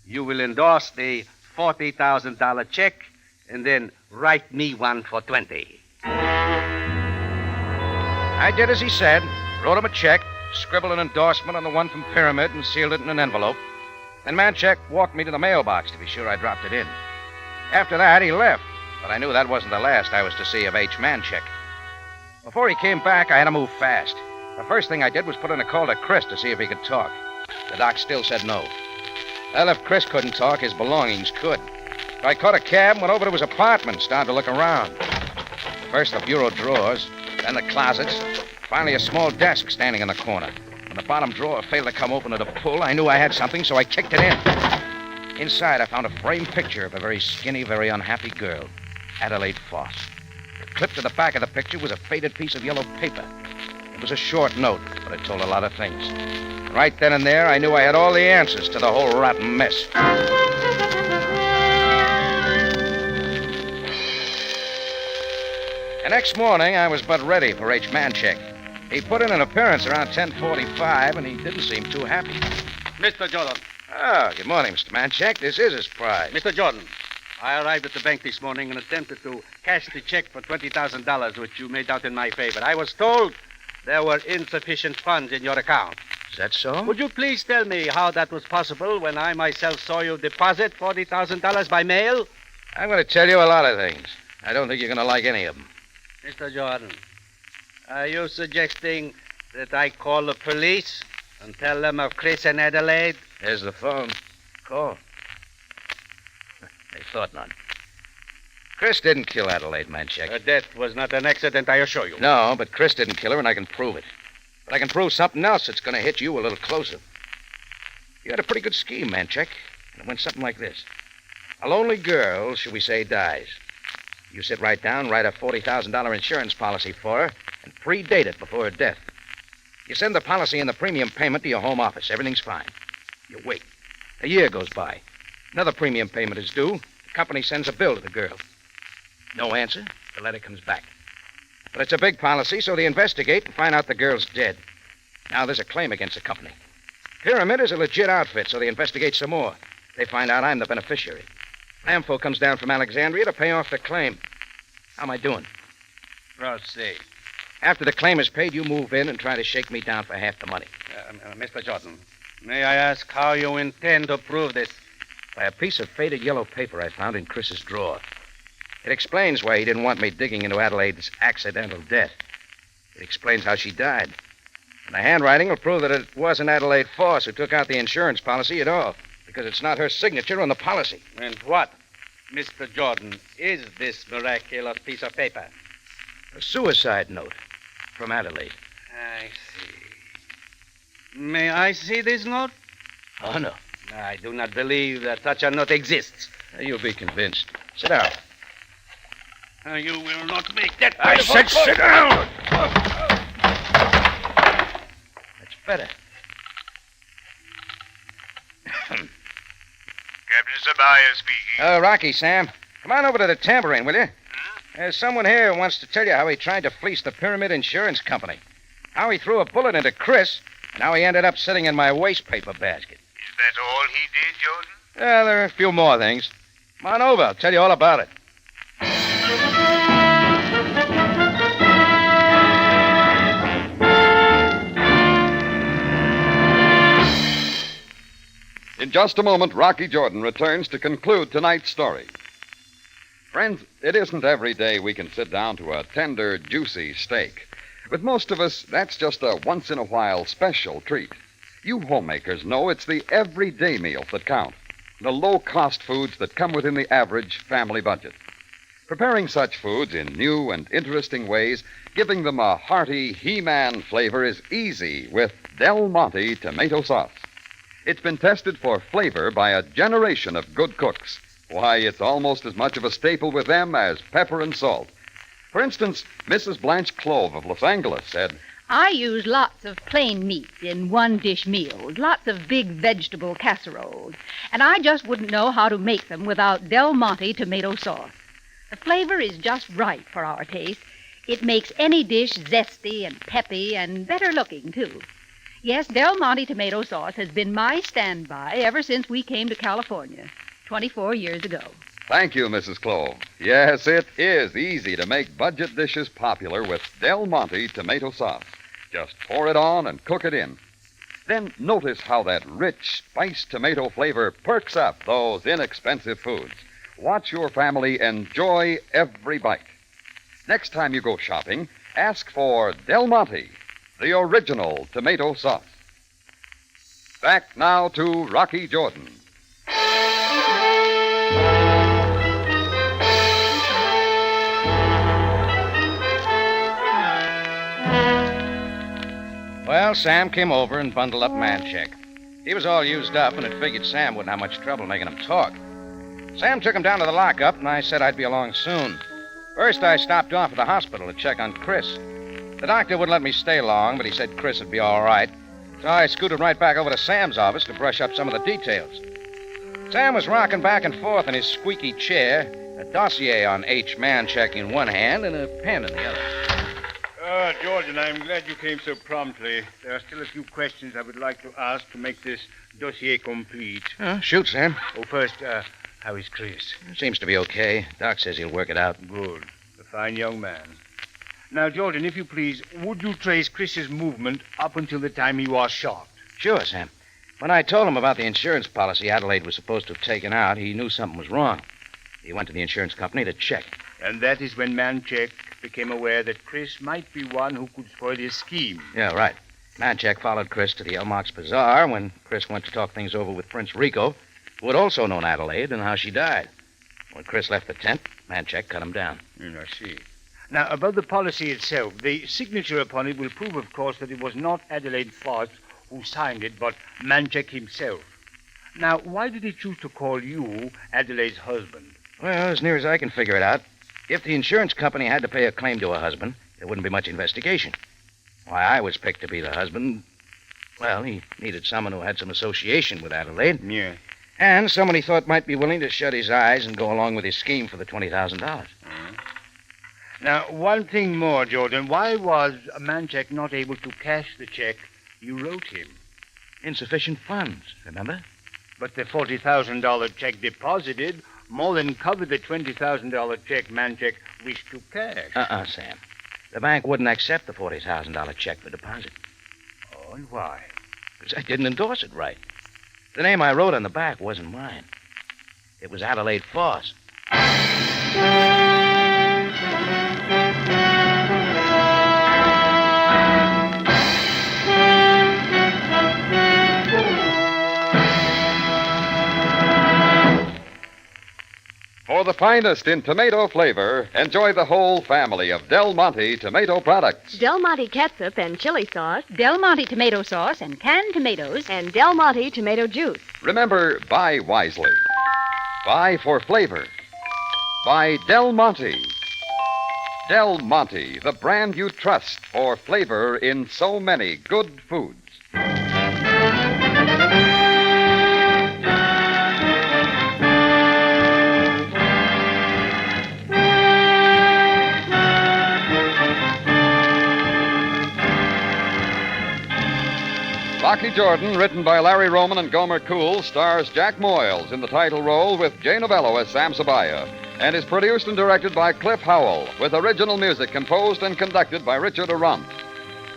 you will endorse the $40,000 check and then write me one for $20,000. I did as he said, wrote him a check, scribbled an endorsement on the one from Pyramid, and sealed it in an envelope. Then Manchak walked me to the mailbox to be sure I dropped it in. After that, he left, but I knew that wasn't the last I was to see of H. Manchak. Before he came back, I had to move fast. The first thing I did was put in a call to Chris to see if he could talk. The doc still said no. Well, if Chris couldn't talk, his belongings could. So I caught a cab and went over to his apartment, started to look around. First the bureau drawers, then the closets, finally a small desk standing in the corner. When the bottom drawer failed to come open at a pull, I knew I had something, so I kicked it in. Inside, I found a framed picture of a very skinny, very unhappy girl, Adelaide Foss. Clipped to the back of the picture was a faded piece of yellow paper. It was a short note, but it told a lot of things. Right then and there, I knew I had all the answers to the whole rotten mess. The next morning, I was but ready for H. Manchak. He put in an appearance around 10:45, and he didn't seem too happy. Mr. Jordan. Good morning, Mr. Manchak. This is a surprise. Mr. Jordan, I arrived at the bank this morning and attempted to cash the check for $20,000 which you made out in my favor. I was told there were insufficient funds in your account. Is that so? Would you please tell me how that was possible when I myself saw you deposit $40,000 by mail? I'm going to tell you a lot of things. I don't think you're going to like any of them. Mr. Jordan, are you suggesting that I call the police and tell them of Chris and Adelaide? There's the phone. Call. They thought not. Chris didn't kill Adelaide, Manchek. Her death was not an accident, I assure you. No, but Chris didn't kill her, and I can prove it. But I can prove something else that's going to hit you a little closer. You had a pretty good scheme, Manchek. And it went something like this. A lonely girl, shall we say, dies. You sit right down, write a $40,000 insurance policy for her, and predate it before her death. You send the policy and the premium payment to your home office. Everything's fine. You wait. A year goes by. Another premium payment is due. The company sends a bill to the girl. No answer. The letter comes back. But it's a big policy, so they investigate and find out the girl's dead. Now there's a claim against the company. Pyramid is a legit outfit, so they investigate some more. They find out I'm the beneficiary. Lamfo comes down from Alexandria to pay off the claim. How am I doing? Proceed. After the claim is paid, you move in and try to shake me down for half the money. Mr. Jordan, may I ask how you intend to prove this? By a piece of faded yellow paper I found in Chris's drawer. It explains why he didn't want me digging into Adelaide's accidental death. It explains how she died. And the handwriting will prove that it wasn't Adelaide Foss who took out the insurance policy at all, because it's not her signature on the policy. And what, Mr. Jordan, is this miraculous piece of paper? A suicide note from Adelaide. I see. May I see this note? Oh, no. I do not believe that such a note exists. You'll be convinced. Sit down. You will not make that. I said sit down! That's better. Captain Sabaya speaking. Rocky, Sam. Come on over to the tambourine, will you? There's someone here who wants to tell you how he tried to fleece the Pyramid Insurance Company. How he threw a bullet into Chris, and how he ended up sitting in my waste paper basket. Is that all he did, Jordan? There are a few more things. Come on over. I'll tell you all about it. In just a moment, Rocky Jordan returns to conclude tonight's story. Friends, it isn't every day we can sit down to a tender, juicy steak. With most of us, that's just a once-in-a-while special treat. You homemakers know it's the everyday meals that count, the low-cost foods that come within the average family budget. Preparing such foods in new and interesting ways, giving them a hearty He-Man flavor is easy with Del Monte tomato sauce. It's been tested for flavor by a generation of good cooks. Why, it's almost as much of a staple with them as pepper and salt. For instance, Mrs. Blanche Clove of Los Angeles said, I use lots of plain meats in one-dish meals, lots of big vegetable casseroles, and I just wouldn't know how to make them without Del Monte tomato sauce. The flavor is just right for our taste. It makes any dish zesty and peppy and better looking, too. Yes, Del Monte tomato sauce has been my standby ever since we came to California 24 years ago. Thank you, Mrs. Clove. Yes, it is easy to make budget dishes popular with Del Monte tomato sauce. Just pour it on and cook it in. Then notice how that rich, spiced tomato flavor perks up those inexpensive foods. Watch your family enjoy every bite. Next time you go shopping, ask for Del Monte, the original tomato sauce. Back now to Rocky Jordan. Well, Sam came over and bundled up Manchek. He was all used up, and it figured Sam wouldn't have much trouble making him talk. Sam took him down to the lockup, and I said I'd be along soon. First, I stopped off at the hospital to check on Chris. The doctor wouldn't let me stay long, but he said Chris would be all right. So I scooted right back over to Sam's office to brush up some of the details. Sam was rocking back and forth in his squeaky chair, a dossier on H. Manchek in one hand and a pen in the other. Jordan, I'm glad you came so promptly. There are still a few questions I would like to ask to make this dossier complete. Shoot, Sam. Oh, first, how is Chris? Seems to be okay. Doc says he'll work it out. Good. A fine young man. Now, Jordan, if you please, would you trace Chris's movement up until the time he was shot? Sure, Sam. When I told him about the insurance policy Adelaide was supposed to have taken out, he knew something was wrong. He went to the insurance company to check. And that is when Manchek became aware that Chris might be one who could spoil his scheme. Yeah, right. Manchek followed Chris to the Elmox Bazaar when Chris went to talk things over with Prince Rico, who had also known Adelaide and how she died. When Chris left the tent, Manchek cut him down. I see. Now, about the policy itself, the signature upon it will prove, of course, that it was not Adelaide Foss who signed it, but Manchek himself. Now, why did he choose to call you Adelaide's husband? Well, as near as I can figure it out, if the insurance company had to pay a claim to a husband, there wouldn't be much investigation. Why I was picked to be the husband, well, he needed someone who had some association with Adelaide. Yeah. And someone he thought might be willing to shut his eyes and go along with his scheme for the $20,000. Now, one thing more, Jordan. Why was Manchek not able to cash the check you wrote him? Insufficient funds, remember? But the $40,000 check deposited more than covered the $20,000 check Manchek wished to cash. Sam. The bank wouldn't accept the $40,000 check for deposit. Oh, and why? Because I didn't endorse it right. The name I wrote on the back wasn't mine. It was Adelaide Foss. For the finest in tomato flavor, enjoy the whole family of Del Monte tomato products. Del Monte ketchup and chili sauce. Del Monte tomato sauce and canned tomatoes. And Del Monte tomato juice. Remember, buy wisely. Buy for flavor. Buy Del Monte. Del Monte, the brand you trust for flavor in so many good foods. Rocky Jordan, written by Larry Roman and Gomer Cool, stars Jack Moyles in the title role with Jay Novello as Sam Sabaya, and is produced and directed by Cliff Howell, with original music composed and conducted by Richard Arant.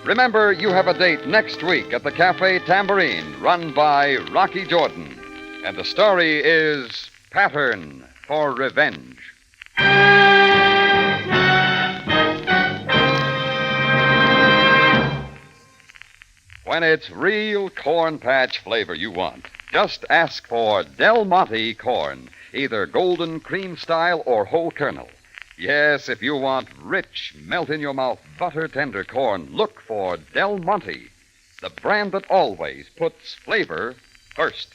Remember, you have a date next week at the Café Tambourine, run by Rocky Jordan. And the story is Pattern for Revenge. When it's real corn patch flavor you want, just ask for Del Monte corn, either golden cream style or whole kernel. Yes, if you want rich, melt-in-your-mouth, butter-tender corn, look for Del Monte, the brand that always puts flavor first.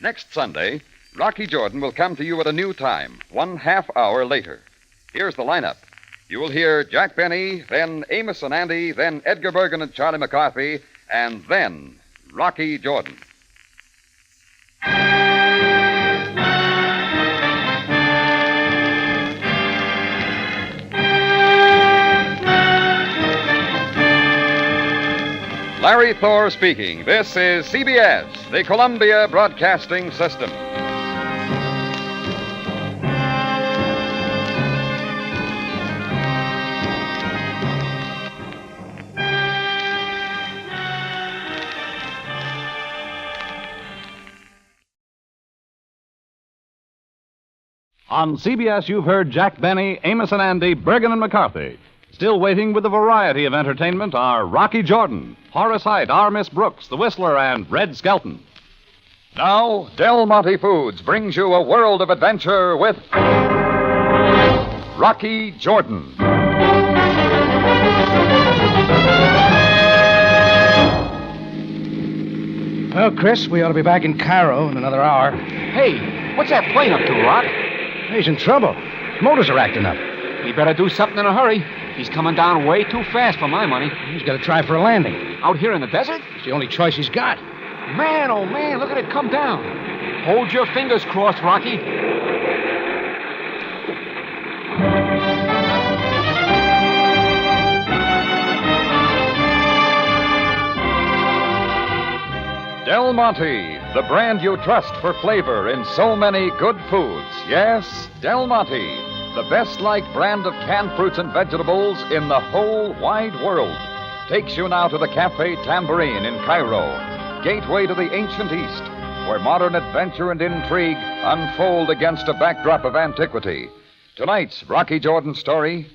Next Sunday, Rocky Jordan will come to you at a new time, 1/2 hour later. Here's the lineup. You will hear Jack Benny, then Amos and Andy, then Edgar Bergen and Charlie McCarthy, and then Rocky Jordan. Larry Thor speaking. This is CBS, the Columbia Broadcasting System. On CBS, you've heard Jack Benny, Amos and Andy, Bergen and McCarthy. Still waiting with a variety of entertainment are Rocky Jordan, Horace Heidt, R. Miss Brooks, The Whistler, and Red Skelton. Now, Del Monte Foods brings you a world of adventure with Rocky Jordan. Well, Chris, we ought to be back in Cairo in another hour. Hey, what's that plane up to, Rock? He's in trouble. His motors are acting up. We better do something in a hurry. He's coming down way too fast for my money. He's got to try for a landing. Out here in the desert? It's the only choice he's got. Man, oh man, look at it come down. Hold your fingers crossed, Rocky. Del Monte, the brand you trust for flavor in so many good foods. Yes, Del Monte, the best-liked brand of canned fruits and vegetables in the whole wide world, takes you now to the Café Tambourine in Cairo, gateway to the ancient East, where modern adventure and intrigue unfold against a backdrop of antiquity. Tonight's Rocky Jordan story,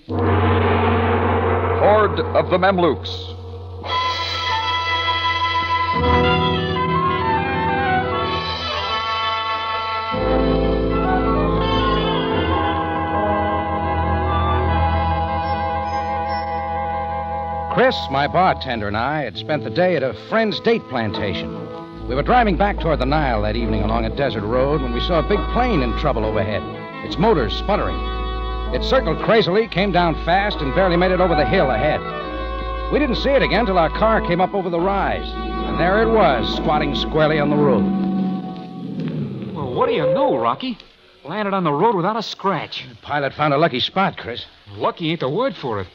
Horde of the Mamluks. Chris, my bartender, and I had spent the day at a friend's date plantation. We were driving back toward the Nile that evening along a desert road when we saw a big plane in trouble overhead, its motors sputtering. It circled crazily, came down fast, and barely made it over the hill ahead. We didn't see it again till our car came up over the rise, and there it was, squatting squarely on the road. Well, what do you know, Rocky? Landed on the road without a scratch. The pilot found a lucky spot, Chris. Lucky ain't the word for it.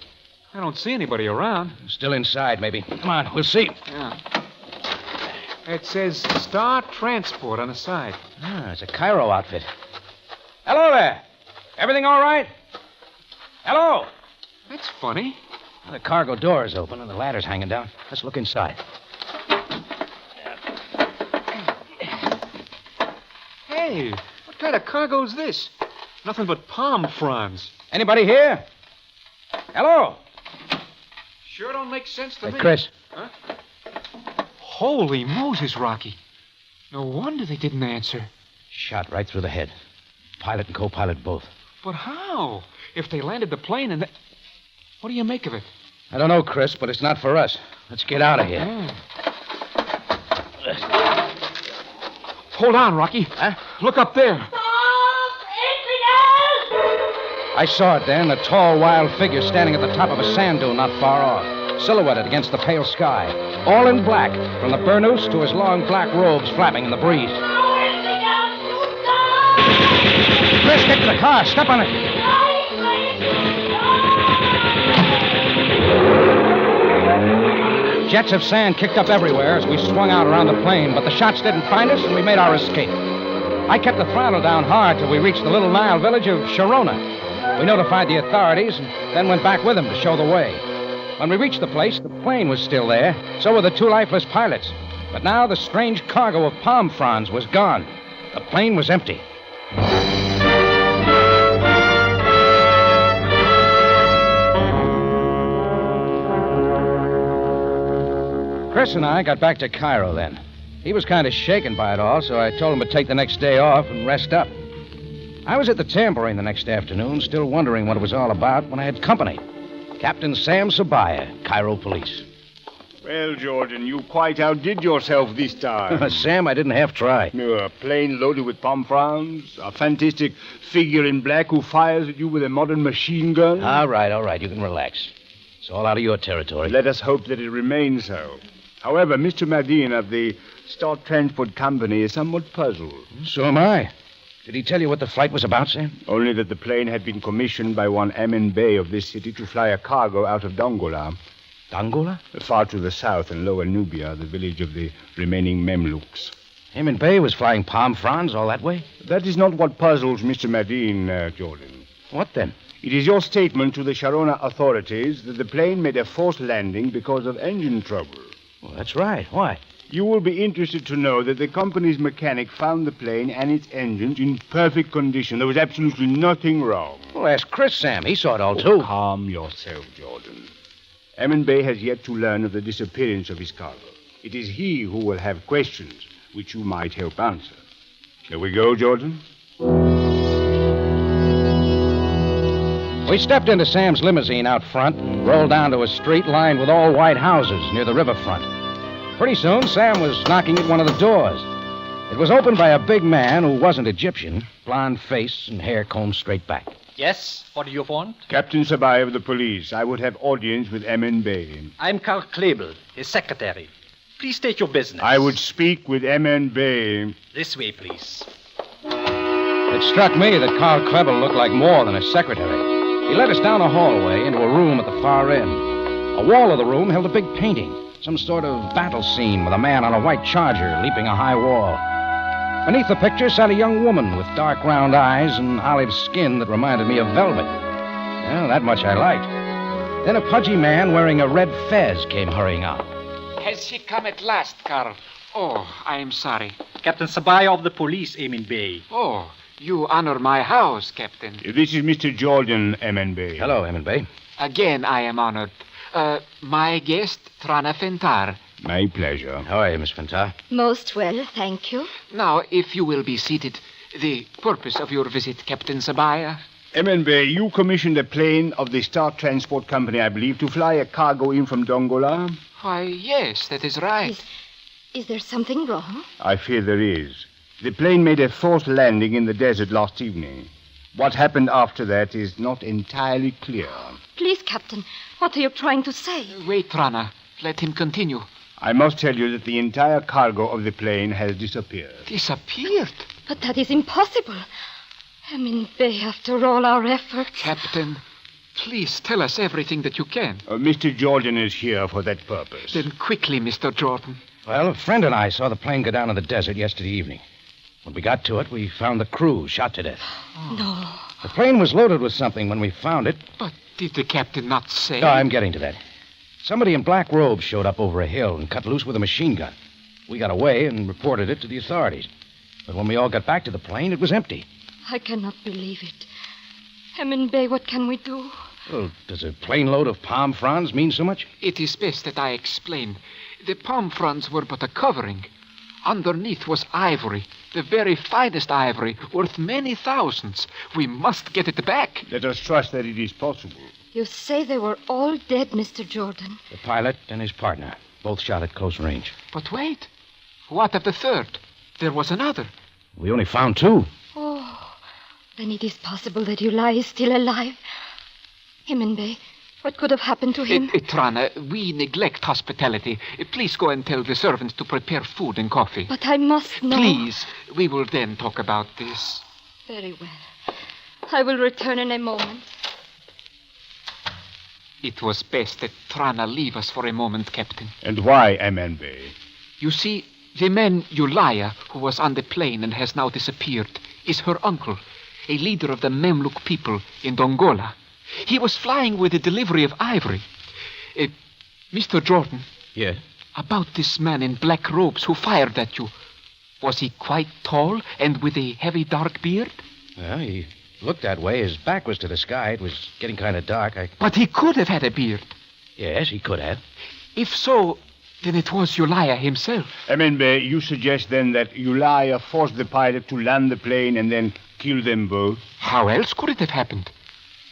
I don't see anybody around. Still inside, maybe. Come on, we'll see. Yeah. It says Star Transport on the side. Ah, it's a Cairo outfit. Hello there. Everything all right? Hello. That's funny. Well, the cargo door is open and the ladder's hanging down. Let's look inside. Hey, what kind of cargo's this? Nothing but palm fronds. Anybody here? Hello. Sure don't make sense to me. Hey, Chris. Huh? Holy Moses, Rocky. No wonder they didn't answer. Shot right through the head. Pilot and co-pilot both. But how? If they landed the plane and... What do you make of it? I don't know, Chris, but it's not for us. Let's get out of here. Hold on, Rocky. Huh? Look up there. I saw it then, a tall, wild figure standing at the top of a sand dune not far off, silhouetted against the pale sky, all in black, from the burnous to his long black robes flapping in the breeze. Chris, get to the car. Step on it. Jets of sand kicked up everywhere as we swung out around the plane, but the shots didn't find us, and we made our escape. I kept the throttle down hard till we reached the little Nile village of Sharona. We notified the authorities and then went back with them to show the way. When we reached the place, the plane was still there. So were the two lifeless pilots. But now the strange cargo of palm fronds was gone. The plane was empty. Chris and I got back to Cairo then. He was kind of shaken by it all, so I told him to take the next day off and rest up. I was at the Tambourine the next afternoon, still wondering what it was all about, when I had company. Captain Sam Sabaya, Cairo Police. Well, Jordan, you quite outdid yourself this time. Sam, I didn't half try. A plane loaded with palm fronds, a fantastic figure in black who fires at you with a modern machine gun. All right, you can relax. It's all out of your territory. Let us hope that it remains so. However, Mr. Madine of the Star Transport Company is somewhat puzzled. So am I. Did he tell you what the flight was about, Sam? Only that the plane had been commissioned by one Amin Bey of this city to fly a cargo out of Dongola. Dongola? Far to the south in Lower Nubia, the village of the remaining Mamluks. Amin Bey was flying palm fronds all that way? That is not what puzzles Mr. Madine, Jordan. What then? It is your statement to the Sharona authorities that the plane made a forced landing because of engine trouble. Well, that's right. Why? You will be interested to know that the company's mechanic found the plane and its engines in perfect condition. There was absolutely nothing wrong. Well, ask Chris, Sam. He saw it all, too. Calm yourself, Jordan. Amin Bey has yet to learn of the disappearance of his cargo. It is he who will have questions which you might help answer. Shall we go, Jordan? We stepped into Sam's limousine out front and rolled down to a street lined with all white houses near the riverfront. Pretty soon, Sam was knocking at one of the doors. It was opened by a big man who wasn't Egyptian, blonde face and hair combed straight back. Yes, what do you want? Captain Sabaya of the police. I would have audience with Amin Bey. I'm Karl Klebel, his secretary. Please state your business. I would speak with Amin Bey. This way, please. It struck me that Karl Klebel looked like more than a secretary. He led us down a hallway into a room at the far end. A wall of the room held a big painting, some sort of battle scene with a man on a white charger leaping a high wall. Beneath the picture sat a young woman with dark round eyes and olive skin that reminded me of velvet. Well, that much I liked. Then a pudgy man wearing a red fez came hurrying out. Has she come at last, Carl? Oh, I am sorry. Captain Sabaya of the police, Emin Bey. Oh, you honor my house, Captain. This is Mr. Jordan, Emin Bey. Hello, Emin Bey. Again, I am honored. My guest, Trana Fentar. My pleasure. How are you, Miss Fentar? Most well, thank you. Now, if you will be seated, the purpose of your visit, Captain Sabaya? Emin Bey, you commissioned a plane of the Star Transport Company, I believe, to fly a cargo in from Dongola? Why, yes, that is right. Is there something wrong? I fear there is. The plane made a forced landing in the desert last evening. What happened after that is not entirely clear. Please, Captain, what are you trying to say? Wait, Trana. Let him continue. I must tell you that the entire cargo of the plane has disappeared. Disappeared? But that is impossible. Emin Bey, after all our efforts. Captain, please tell us everything that you can. Mr. Jordan is here for that purpose. Then quickly, Mr. Jordan. Well, a friend and I saw the plane go down in the desert yesterday evening. When we got to it, we found the crew shot to death. No. The plane was loaded with something when we found it. But did the captain not say? No, I'm getting to that. Somebody in black robes showed up over a hill and cut loose with a machine gun. We got away and reported it to the authorities. But when we all got back to the plane, it was empty. I cannot believe it. Emin Bey, what can we do? Well, does a plane load of palm fronds mean so much? It is best that I explain. The palm fronds were but a covering. Underneath was ivory, the very finest ivory, worth many thousands. We must get it back. Let us trust that it is possible. You say they were all dead, Mr. Jordan. The pilot and his partner, both shot at close range. But wait. What of the third? There was another. We only found two. Oh, then it is possible that Ulai is still alive. Emin Bey, what could have happened to him? Trana, we neglect hospitality. Please go and tell the servants to prepare food and coffee. But I must know. Please, we will then talk about this. Very well. I will return in a moment. It was best that Trana leave us for a moment, Captain. And why, Emin Bey? You see, the man Ulaya, who was on the plane and has now disappeared, is her uncle, a leader of the Memluk people in Dongola. He was flying with a delivery of ivory. Mr. Jordan. Yes? About this man in black robes who fired at you. Was he quite tall and with a heavy dark beard? Well, he looked that way. His back was to the sky. It was getting kind of dark. But he could have had a beard. Yes, he could have. If so, then it was Ulaya himself. Emin Bey, you suggest then that Ulaya forced the pilot to land the plane and then kill them both? How else could it have happened?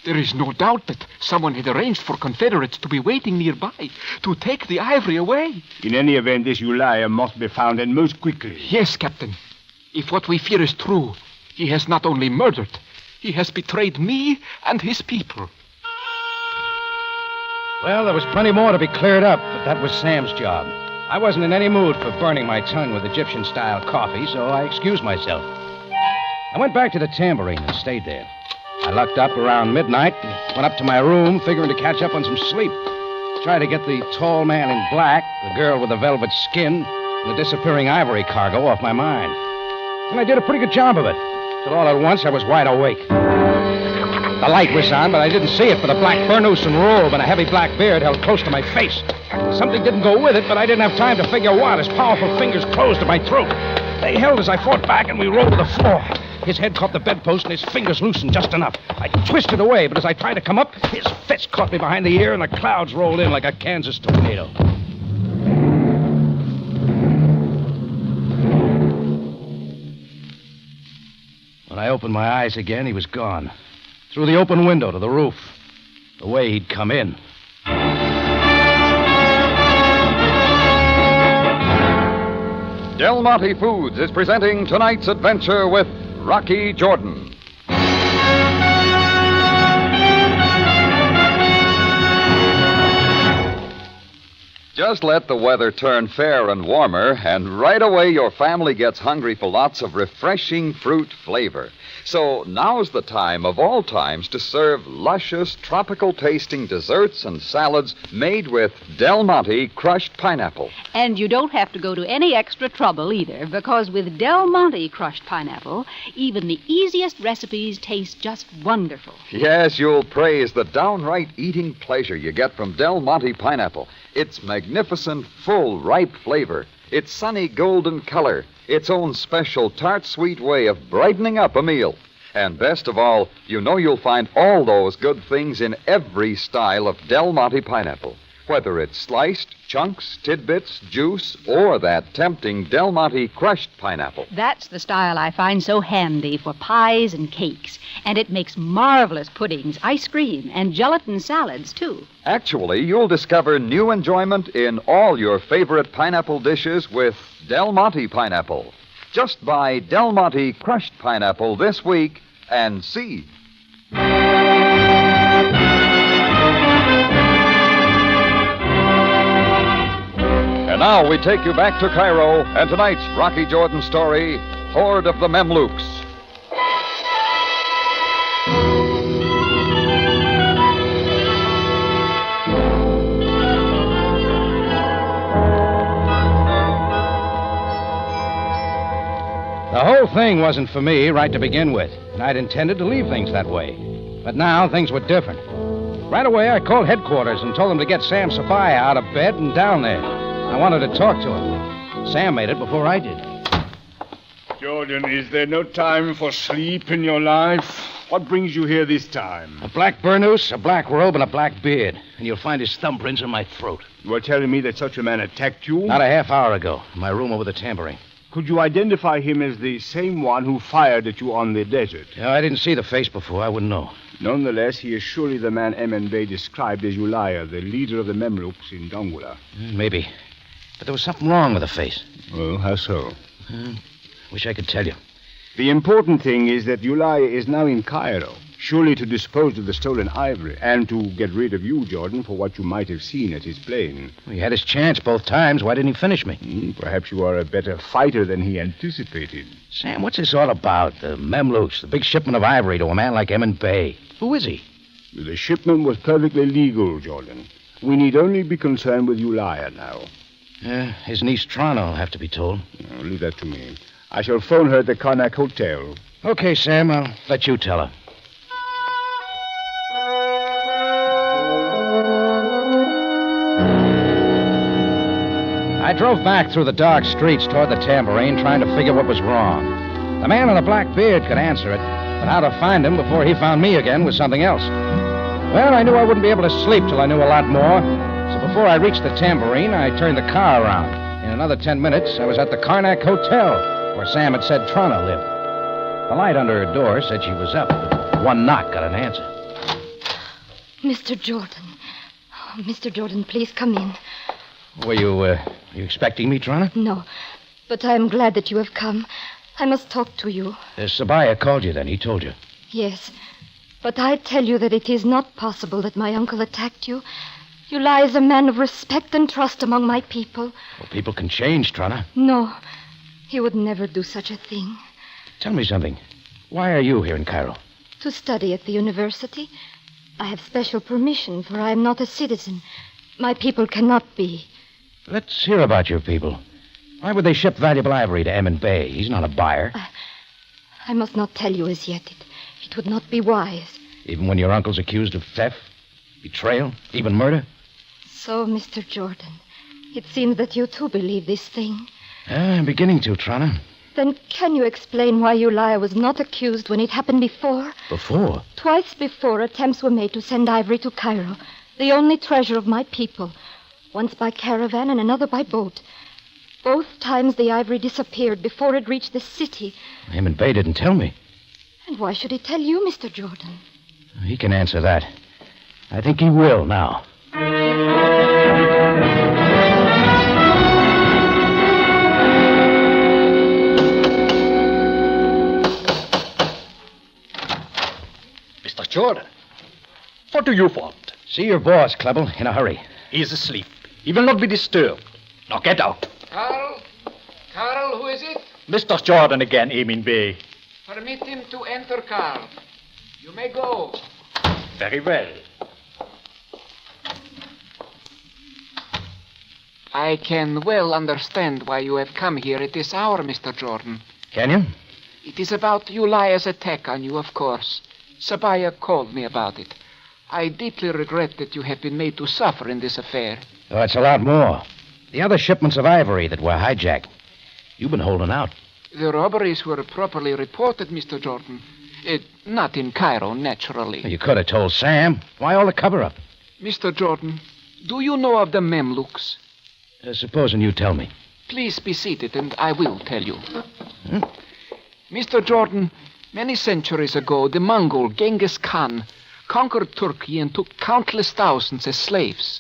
There is no doubt that someone had arranged for Confederates to be waiting nearby to take the ivory away. In any event, this Ulaya must be found, and most quickly. Yes, Captain. If what we fear is true, he has not only murdered, he has betrayed me and his people. Well, there was plenty more to be cleared up, but that was Sam's job. I wasn't in any mood for burning my tongue with Egyptian-style coffee, so I excused myself. I went back to the Tambourine and stayed there. I lucked up around midnight and went up to my room, figuring to catch up on some sleep. Try to get the tall man in black, the girl with the velvet skin, and the disappearing ivory cargo off my mind. And I did a pretty good job of it. Till all at once I was wide awake. The light was on, but I didn't see it for the black burnous and robe and a heavy black beard held close to my face. Something didn't go with it, but I didn't have time to figure what. His powerful fingers closed to my throat. They held as I fought back, and we rolled to the floor. His head caught the bedpost, and his fingers loosened just enough. I twisted away, but as I tried to come up, his fist caught me behind the ear, and the clouds rolled in like a Kansas tornado. When I opened my eyes again, he was gone. Through the open window to the roof. The way he'd come in. Del Monte Foods is presenting tonight's adventure with Rocky Jordan. Just let the weather turn fair and warmer, and right away your family gets hungry for lots of refreshing fruit flavor. So now's the time of all times to serve luscious, tropical-tasting desserts and salads made with Del Monte crushed pineapple. And you don't have to go to any extra trouble either, because with Del Monte crushed pineapple, even the easiest recipes taste just wonderful. Yes, you'll praise the downright eating pleasure you get from Del Monte pineapple. Its magnificent, full, ripe flavor, its sunny golden color, its own special tart sweet way of brightening up a meal. And best of all, you know you'll find all those good things in every style of Del Monte pineapple. Whether it's sliced, chunks, tidbits, juice, or that tempting Del Monte crushed pineapple. That's the style I find so handy for pies and cakes. And it makes marvelous puddings, ice cream, and gelatin salads, too. Actually, you'll discover new enjoyment in all your favorite pineapple dishes with Del Monte pineapple. Just buy Del Monte crushed pineapple this week and see. And now we take you back to Cairo and tonight's Rocky Jordan story, Horde of the Memlooks. The whole thing wasn't for me right to begin with, and I'd intended to leave things that way. But now things were different. Right away, I called headquarters and told them to get Sam Sabaya out of bed and down there. I wanted to talk to him. Sam made it before I did. Jordan, is there no time for sleep in your life? What brings you here this time? A black burnous, a black robe, and a black beard. And you'll find his thumbprints in my throat. You are telling me that such a man attacked you? Not a half hour ago, in my room over the tambourine. Could you identify him as the same one who fired at you on the desert? No, I didn't see the face before. I wouldn't know. Nonetheless, he is surely the man Emin Bey described as Ulaya, the leader of the Memlooks in Dongola. Maybe. But there was something wrong with the face. Oh, how so? Wish I could tell you. The important thing is that Ulaya is now in Cairo, surely to dispose of the stolen ivory, and to get rid of you, Jordan, for what you might have seen at his plane. He had his chance both times. Why didn't he finish me? Perhaps you are a better fighter than he anticipated. Sam, what's this all about? The Memlooks, the big shipment of ivory to a man like Emin Bey. Who is he? The shipment was perfectly legal, Jordan. We need only be concerned with Ulaya now. His niece Trana will have to be told. Leave that to me. I shall phone her at the Karnak Hotel. Okay, Sam, I'll let you tell her. I drove back through the dark streets toward the tambourine, trying to figure what was wrong. The man in the black beard could answer it, but how to find him before he found me again was something else. Well, I knew I wouldn't be able to sleep till I knew a lot more. So before I reached the tambourine, I turned the car around. In another 10 minutes, I was at the Karnak Hotel, where Sam had said Trana lived. The light under her door said she was up, but one knock got an answer. Mr. Jordan. Oh, Mr. Jordan, please come in. Were you expecting me, Trana? No, but I am glad that you have come. I must talk to you. Sabaya called you then. He told you. Yes, but I tell you that it is not possible that my uncle attacked you. Ulaya is a man of respect and trust among my people. Well, people can change, Trana. No, he would never do such a thing. Tell me something. Why are you here in Cairo? To study at the university. I have special permission, for I am not a citizen. My people cannot be. Let's hear about your people. Why would they ship valuable ivory to Emin Bey? He's not a buyer. I must not tell you as yet. It would not be wise. Even when your uncle's accused of theft, betrayal, even murder? So, Mr. Jordan, it seems that you too believe this thing. I'm beginning to, Trana. Then can you explain why Ulaya was not accused when it happened before? Before? Twice before, attempts were made to send ivory to Cairo, the only treasure of my people. Once by caravan and another by boat. Both times the ivory disappeared before it reached the city. Emin Bey didn't tell me. And why should he tell you, Mr. Jordan? He can answer that. I think he will now. Mr. Jordan, what do you want? See your boss, Klebel, in a hurry. He is asleep. He will not be disturbed. Now get out. Carl, who is it? Mr. Jordan again, Emin Bey. Permit him to enter, Carl. You may go. Very well. I can well understand why you have come here at this hour, Mr. Jordan. Can you? It is about Ulaya's attack on you, of course. Sabaya called me about it. I deeply regret that you have been made to suffer in this affair. Oh, it's a lot more. The other shipments of ivory that were hijacked. You've been holding out. The robberies were properly reported, Mr. Jordan. Not in Cairo, naturally. You could have told Sam. Why all the cover-up? Mr. Jordan, do you know of the Mamluks? Supposing you tell me. Please be seated, and I will tell you. Mr. Jordan, many centuries ago, the Mongol Genghis Khan conquered Turkey and took countless thousands as slaves.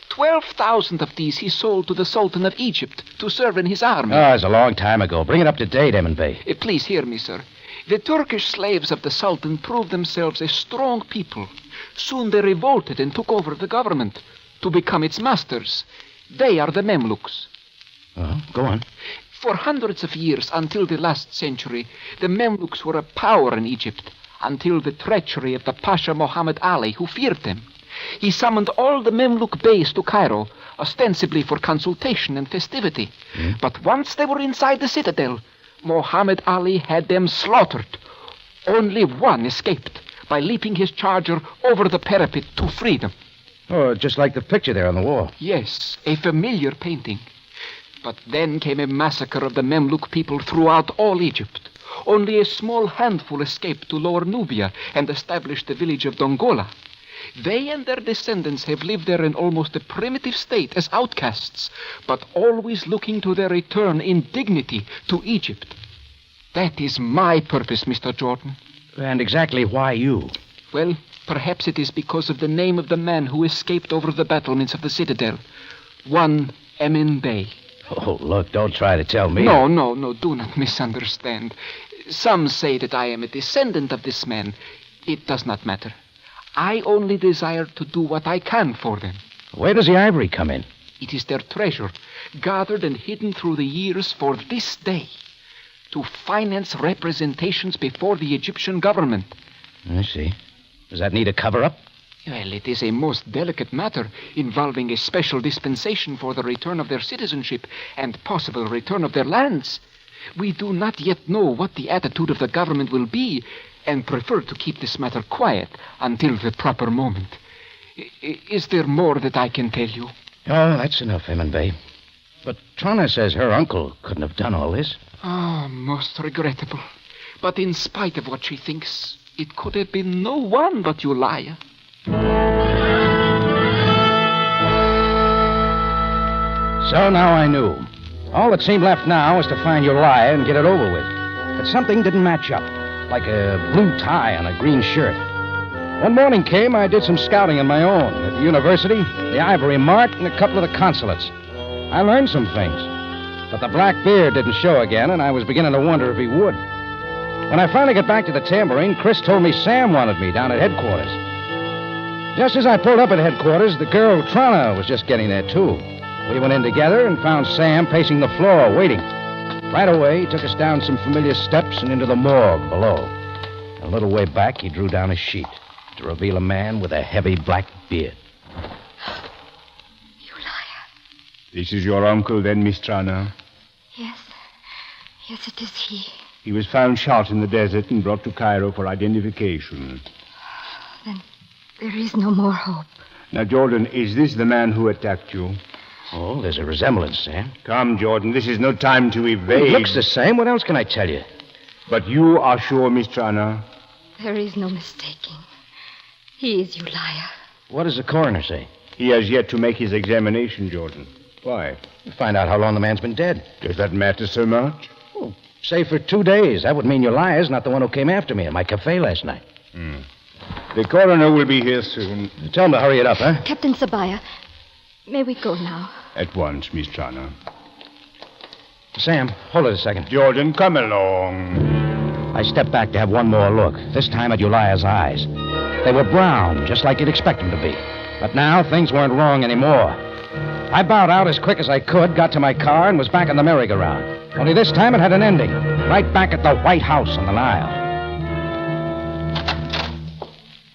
12,000 of these he sold to the Sultan of Egypt to serve in his army. Oh, it's a long time ago. Bring it up to date, Emin Bey. Please hear me, sir. The Turkish slaves of the Sultan proved themselves a strong people. Soon they revolted and took over the government to become its masters. They are the Mamluks. Oh, go on. For hundreds of years, until the last century, the Mamluks were a power in Egypt, until the treachery of the Pasha Muhammad Ali, who feared them. He summoned all the Mamluk beys to Cairo, ostensibly for consultation and festivity. But once they were inside the citadel, Muhammad Ali had them slaughtered. Only one escaped by leaping his charger over the parapet to freedom. Oh, just like the picture there on the wall. Yes, a familiar painting. But then came a massacre of the Mamluk people throughout all Egypt. Only a small handful escaped to Lower Nubia and established the village of Dongola. They and their descendants have lived there in almost a primitive state as outcasts, but always looking to their return in dignity to Egypt. That is my purpose, Mr. Jordan. And exactly why you? Well, perhaps it is because of the name of the man who escaped over the battlements of the citadel. One Emin Bey. Oh, look, don't try to tell me. No, do not misunderstand. Some say that I am a descendant of this man. It does not matter. I only desire to do what I can for them. Where does the ivory come in? It is their treasure, gathered and hidden through the years for this day, to finance representations before the Egyptian government. I see. Does that need a cover-up? Well, it is a most delicate matter involving a special dispensation for the return of their citizenship and possible return of their lands. We do not yet know what the attitude of the government will be, and prefer to keep this matter quiet until the proper moment. Is there more that I can tell you? Oh, that's enough, Emin Bey. But Trana says her uncle couldn't have done all this. Ah, most regrettable. But in spite of what she thinks, it could have been no one but Ulaia. So now I knew. All that seemed left now was to find Ulaia and get it over with. But something didn't match up. Like a blue tie on a green shirt. One morning came, I did some scouting on my own at the university, the Ivory Mart, and a couple of the consulates. I learned some things. But the black beard didn't show again, and I was beginning to wonder if he would. When I finally got back to the tambourine, Chris told me Sam wanted me down at headquarters. Just as I pulled up at headquarters, the girl Trana was just getting there, too. We went in together and found Sam pacing the floor, waiting. Right away, he took us down some familiar steps and into the morgue below. A little way back, he drew down a sheet to reveal a man with a heavy black beard. This is your uncle, then, Miss Trana? Yes, it is he. He was found shot in the desert and brought to Cairo for identification. Then there is no more hope. Now, Jordan, is this the man who attacked you? Oh, there's a resemblance, Sam. Come, Jordan, this is no time to evade. It looks the same. What else can I tell you? But you are sure, Miss Trana? There is no mistaking. He is Ulaia. What does the coroner say? He has yet to make his examination, Jordan. Why? To find out how long the man's been dead. Does that matter so much? Oh, say for 2 days. That would mean Ulaia's not the one who came after me at my cafe last night. The coroner will be here soon. Tell him to hurry it up, huh? Captain Sabaya, may we go now? At once, Miss Trana. Sam, hold it a second. Jordan, come along. I stepped back to have one more look, this time at Ulaia's eyes. They were brown, just like you'd expect them to be. But now things weren't wrong anymore. I bowed out as quick as I could, got to my car, and was back in the merry-go-round. Only this time it had an ending, right back at the White House on the Nile.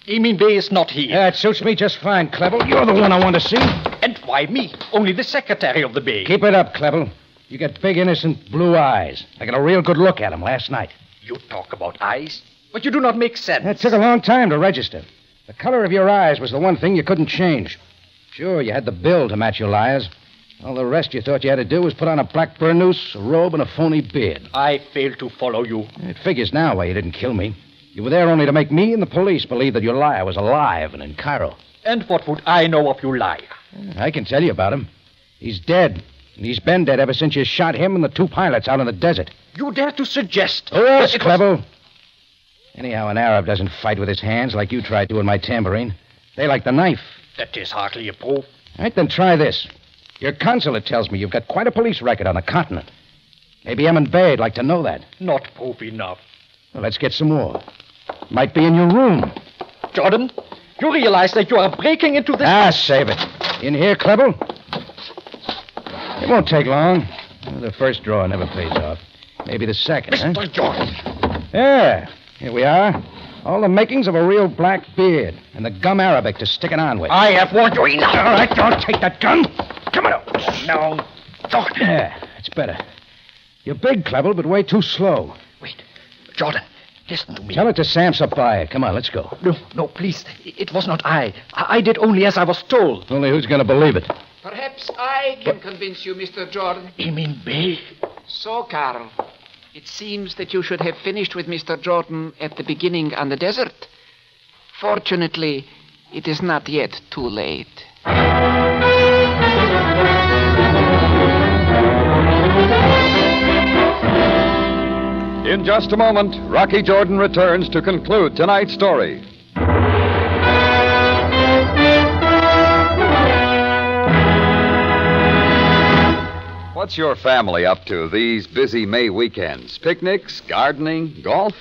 Emin Bey is not here. Yeah, it suits me just fine, Clevel. You're the one I want to see. And why me? Only the secretary of the Bey. Keep it up, Clevel. You got big, innocent blue eyes. I got a real good look at them last night. You talk about eyes, but you do not make sense. It took a long time to register. The color of your eyes was the one thing you couldn't change. Sure, you had the bill to match your liars. All the rest you thought you had to do was put on a black burnous, a robe, and a phony beard. I failed to follow you. It figures now why you didn't kill me. You were there only to make me and the police believe that your liar was alive and in Cairo. And what would I know of your liar? I can tell you about him. He's dead. And he's been dead ever since you shot him and the 2 pilots out in the desert. You dare to suggest... Who else, Clevel? Anyhow, an Arab doesn't fight with his hands like you tried to in my tambourine. They like the knife. That is hardly a proof. All right, then try this. Your consulate tells me you've got quite a police record on the continent. Maybe Emin Bey'd like to know that. Not proof enough. Well, let's get some more. Might be in your room. Jordan, you realize that you are breaking into this... Save it. In here, Clevel? It won't take long. The first drawer never pays off. Maybe the second, Mr. Jordan. Yeah, here we are. All the makings of a real black beard and the gum Arabic to stick it on with. I have warned you enough. All right, don't take that gun. Come on. No, Jordan. Yeah, it's better. You're big, Clevel, but way too slow. Wait, Jordan, listen to me. Tell it to Sam Sapphire. Come on, let's go. No, please. It was not I. I did only as I was told. Only who's going to believe it? Perhaps I can convince you, Mr. Jordan. Emin Bey? So, Carl, it seems that you should have finished with Mr. Jordan at the beginning on the desert. Fortunately, it is not yet too late. In just a moment, Rocky Jordan returns to conclude tonight's story. What's your family up to these busy May weekends? Picnics, gardening, golf?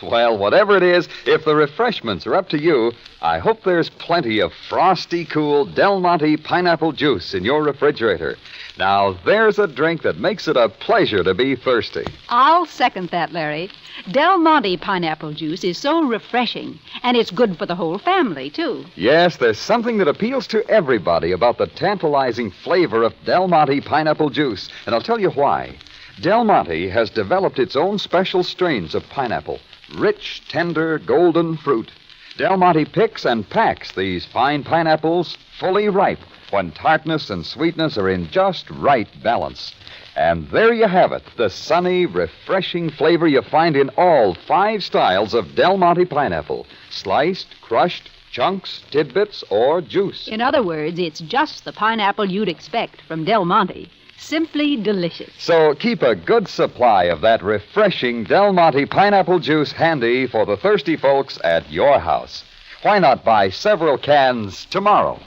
Well, whatever it is, if the refreshments are up to you, I hope there's plenty of frosty, cool Del Monte pineapple juice in your refrigerator. Now, there's a drink that makes it a pleasure to be thirsty. I'll second that, Larry. Del Monte pineapple juice is so refreshing, and it's good for the whole family, too. Yes, there's something that appeals to everybody about the tantalizing flavor of Del Monte pineapple juice, and I'll tell you why. Del Monte has developed its own special strains of pineapple. Rich, tender, golden fruit. Del Monte picks and packs these fine pineapples fully ripe when tartness and sweetness are in just right balance. And there you have it, the sunny, refreshing flavor you find in all 5 styles of Del Monte pineapple. Sliced, crushed, chunks, tidbits, or juice. In other words, it's just the pineapple you'd expect from Del Monte. Simply delicious. So keep a good supply of that refreshing Del Monte pineapple juice handy for the thirsty folks at your house. Why not buy several cans tomorrow?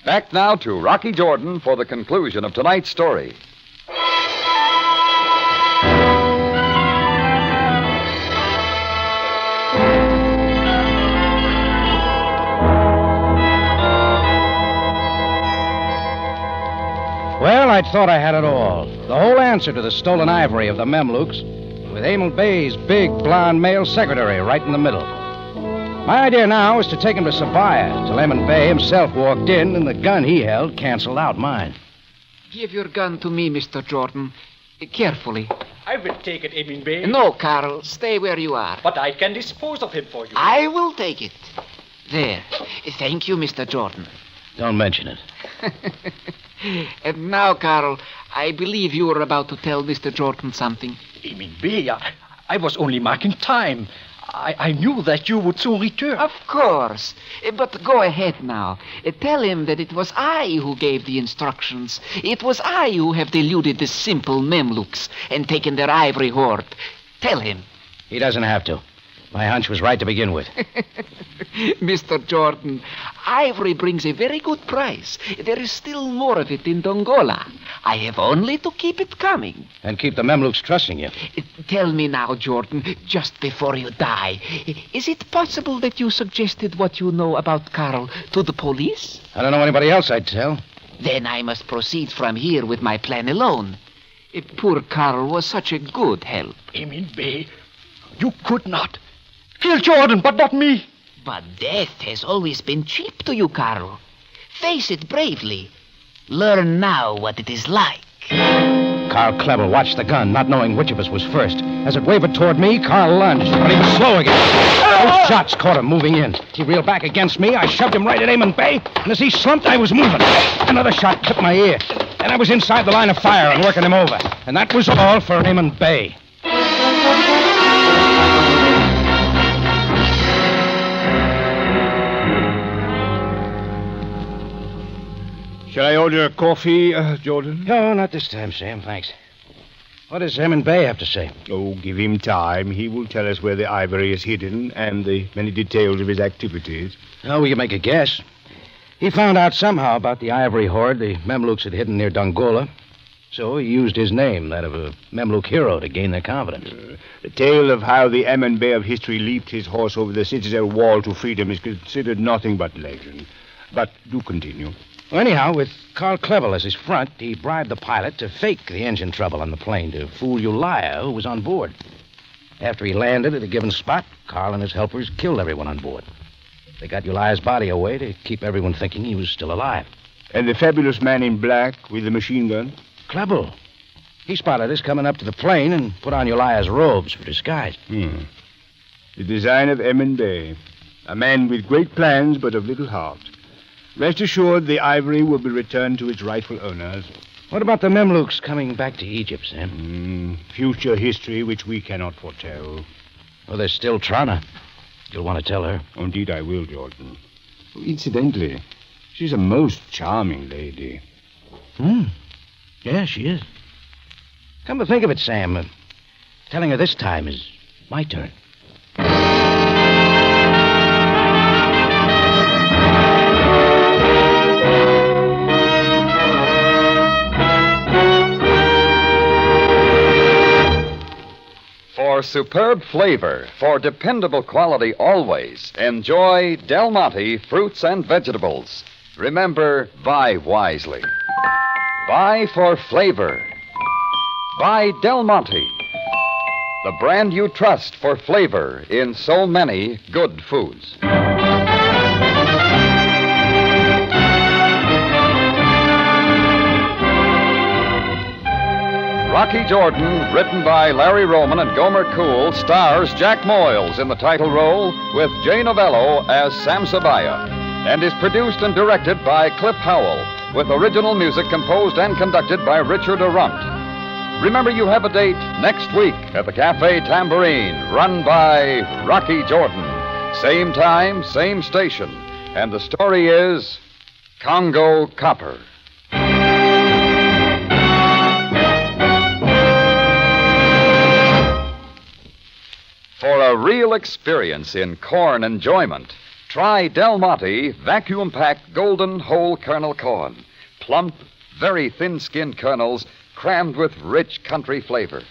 Back now to Rocky Jordan for the conclusion of tonight's story. Well, I'd thought I had it all. The whole answer to the stolen ivory of the Memluks, with Emil Bey's big, blonde male secretary right in the middle. My idea now is to take him to Sabaya till Emin Bey himself walked in and the gun he held canceled out mine. Give your gun to me, Mr. Jordan. Carefully. I will take it, Emin Bey. No, Carl. Stay where you are. But I can dispose of him for you. I will take it. There. Thank you, Mr. Jordan. Don't mention it. And now, Carl, I believe you were about to tell Mr. Jordan something. Emin Bey, I was only marking time. I knew that you would soon return. Of course. But go ahead now. Tell him that it was I who gave the instructions. It was I who have deluded the simple Memluks and taken their ivory hoard. Tell him. He doesn't have to. My hunch was right to begin with. Mr. Jordan, ivory brings a very good price. There is still more of it in Dongola. I have only to keep it coming. And keep the Memluks trusting you. Tell me now, Jordan, just before you die, is it possible that you suggested what you know about Carl to the police? I don't know anybody else I'd tell. Then I must proceed from here with my plan alone. Poor Carl was such a good help. Emin Bey, you could not. Kill Jordan, but not me. But death has always been cheap to you, Carl. Face it bravely. Learn now what it is like. Carl Klebel watched the gun, not knowing which of us was first. As it wavered toward me, Carl lunged, but he was slow again. Both shots caught him moving in. He reeled back against me. I shoved him right at Eamon Bay, and as he slumped, I was moving. Another shot clipped my ear. Then I was inside the line of fire and working him over. And that was all for Eamon Bay. Shall I order a coffee, Jordan? No, not this time, Sam, thanks. What does Eamon Bay have to say? Oh, give him time. He will tell us where the ivory is hidden and the many details of his activities. Oh, we can make a guess. He found out somehow about the ivory hoard the Memlooks had hidden near Dongola. So he used his name, that of a Memlook hero, to gain their confidence. The tale of how the Eamon Bay of history leaped his horse over the citadel wall to freedom is considered nothing but legend. But do continue. Well, anyhow, with Carl Klebel as his front, he bribed the pilot to fake the engine trouble on the plane to fool Ulia, who was on board. After he landed at a given spot, Carl and his helpers killed everyone on board. They got Ulia's body away to keep everyone thinking he was still alive. And the fabulous man in black with the machine gun? Klebel. He spotted us coming up to the plane and put on Ulia's robes for disguise. The design of Eamon Bay. A man with great plans, but of little heart. Rest assured, the ivory will be returned to its rightful owners. What about the Memlooks coming back to Egypt, Sam? Future history which we cannot foretell. Well, there's still Trana. You'll want to tell her. Oh, indeed I will, Jordan. Incidentally, she's a most charming lady. Yeah, she is. Come to think of it, Sam, telling her this time is my turn. For superb flavor, for dependable quality always, enjoy Del Monte fruits and vegetables. Remember, buy wisely. Buy for flavor. Buy Del Monte, the brand you trust for flavor in so many good foods. Rocky Jordan, written by Larry Roman and Gomer Cool, stars Jack Moyles in the title role with Jay Novello as Sam Sabaya, and is produced and directed by Cliff Howell, with original music composed and conducted by Richard Arunt. Remember, you have a date next week at the Café Tambourine, run by Rocky Jordan. Same time, same station. And the story is Congo Copper. For a real experience in corn enjoyment, try Del Monte vacuum-packed golden whole kernel corn. Plump, very thin-skinned kernels crammed with rich country flavor.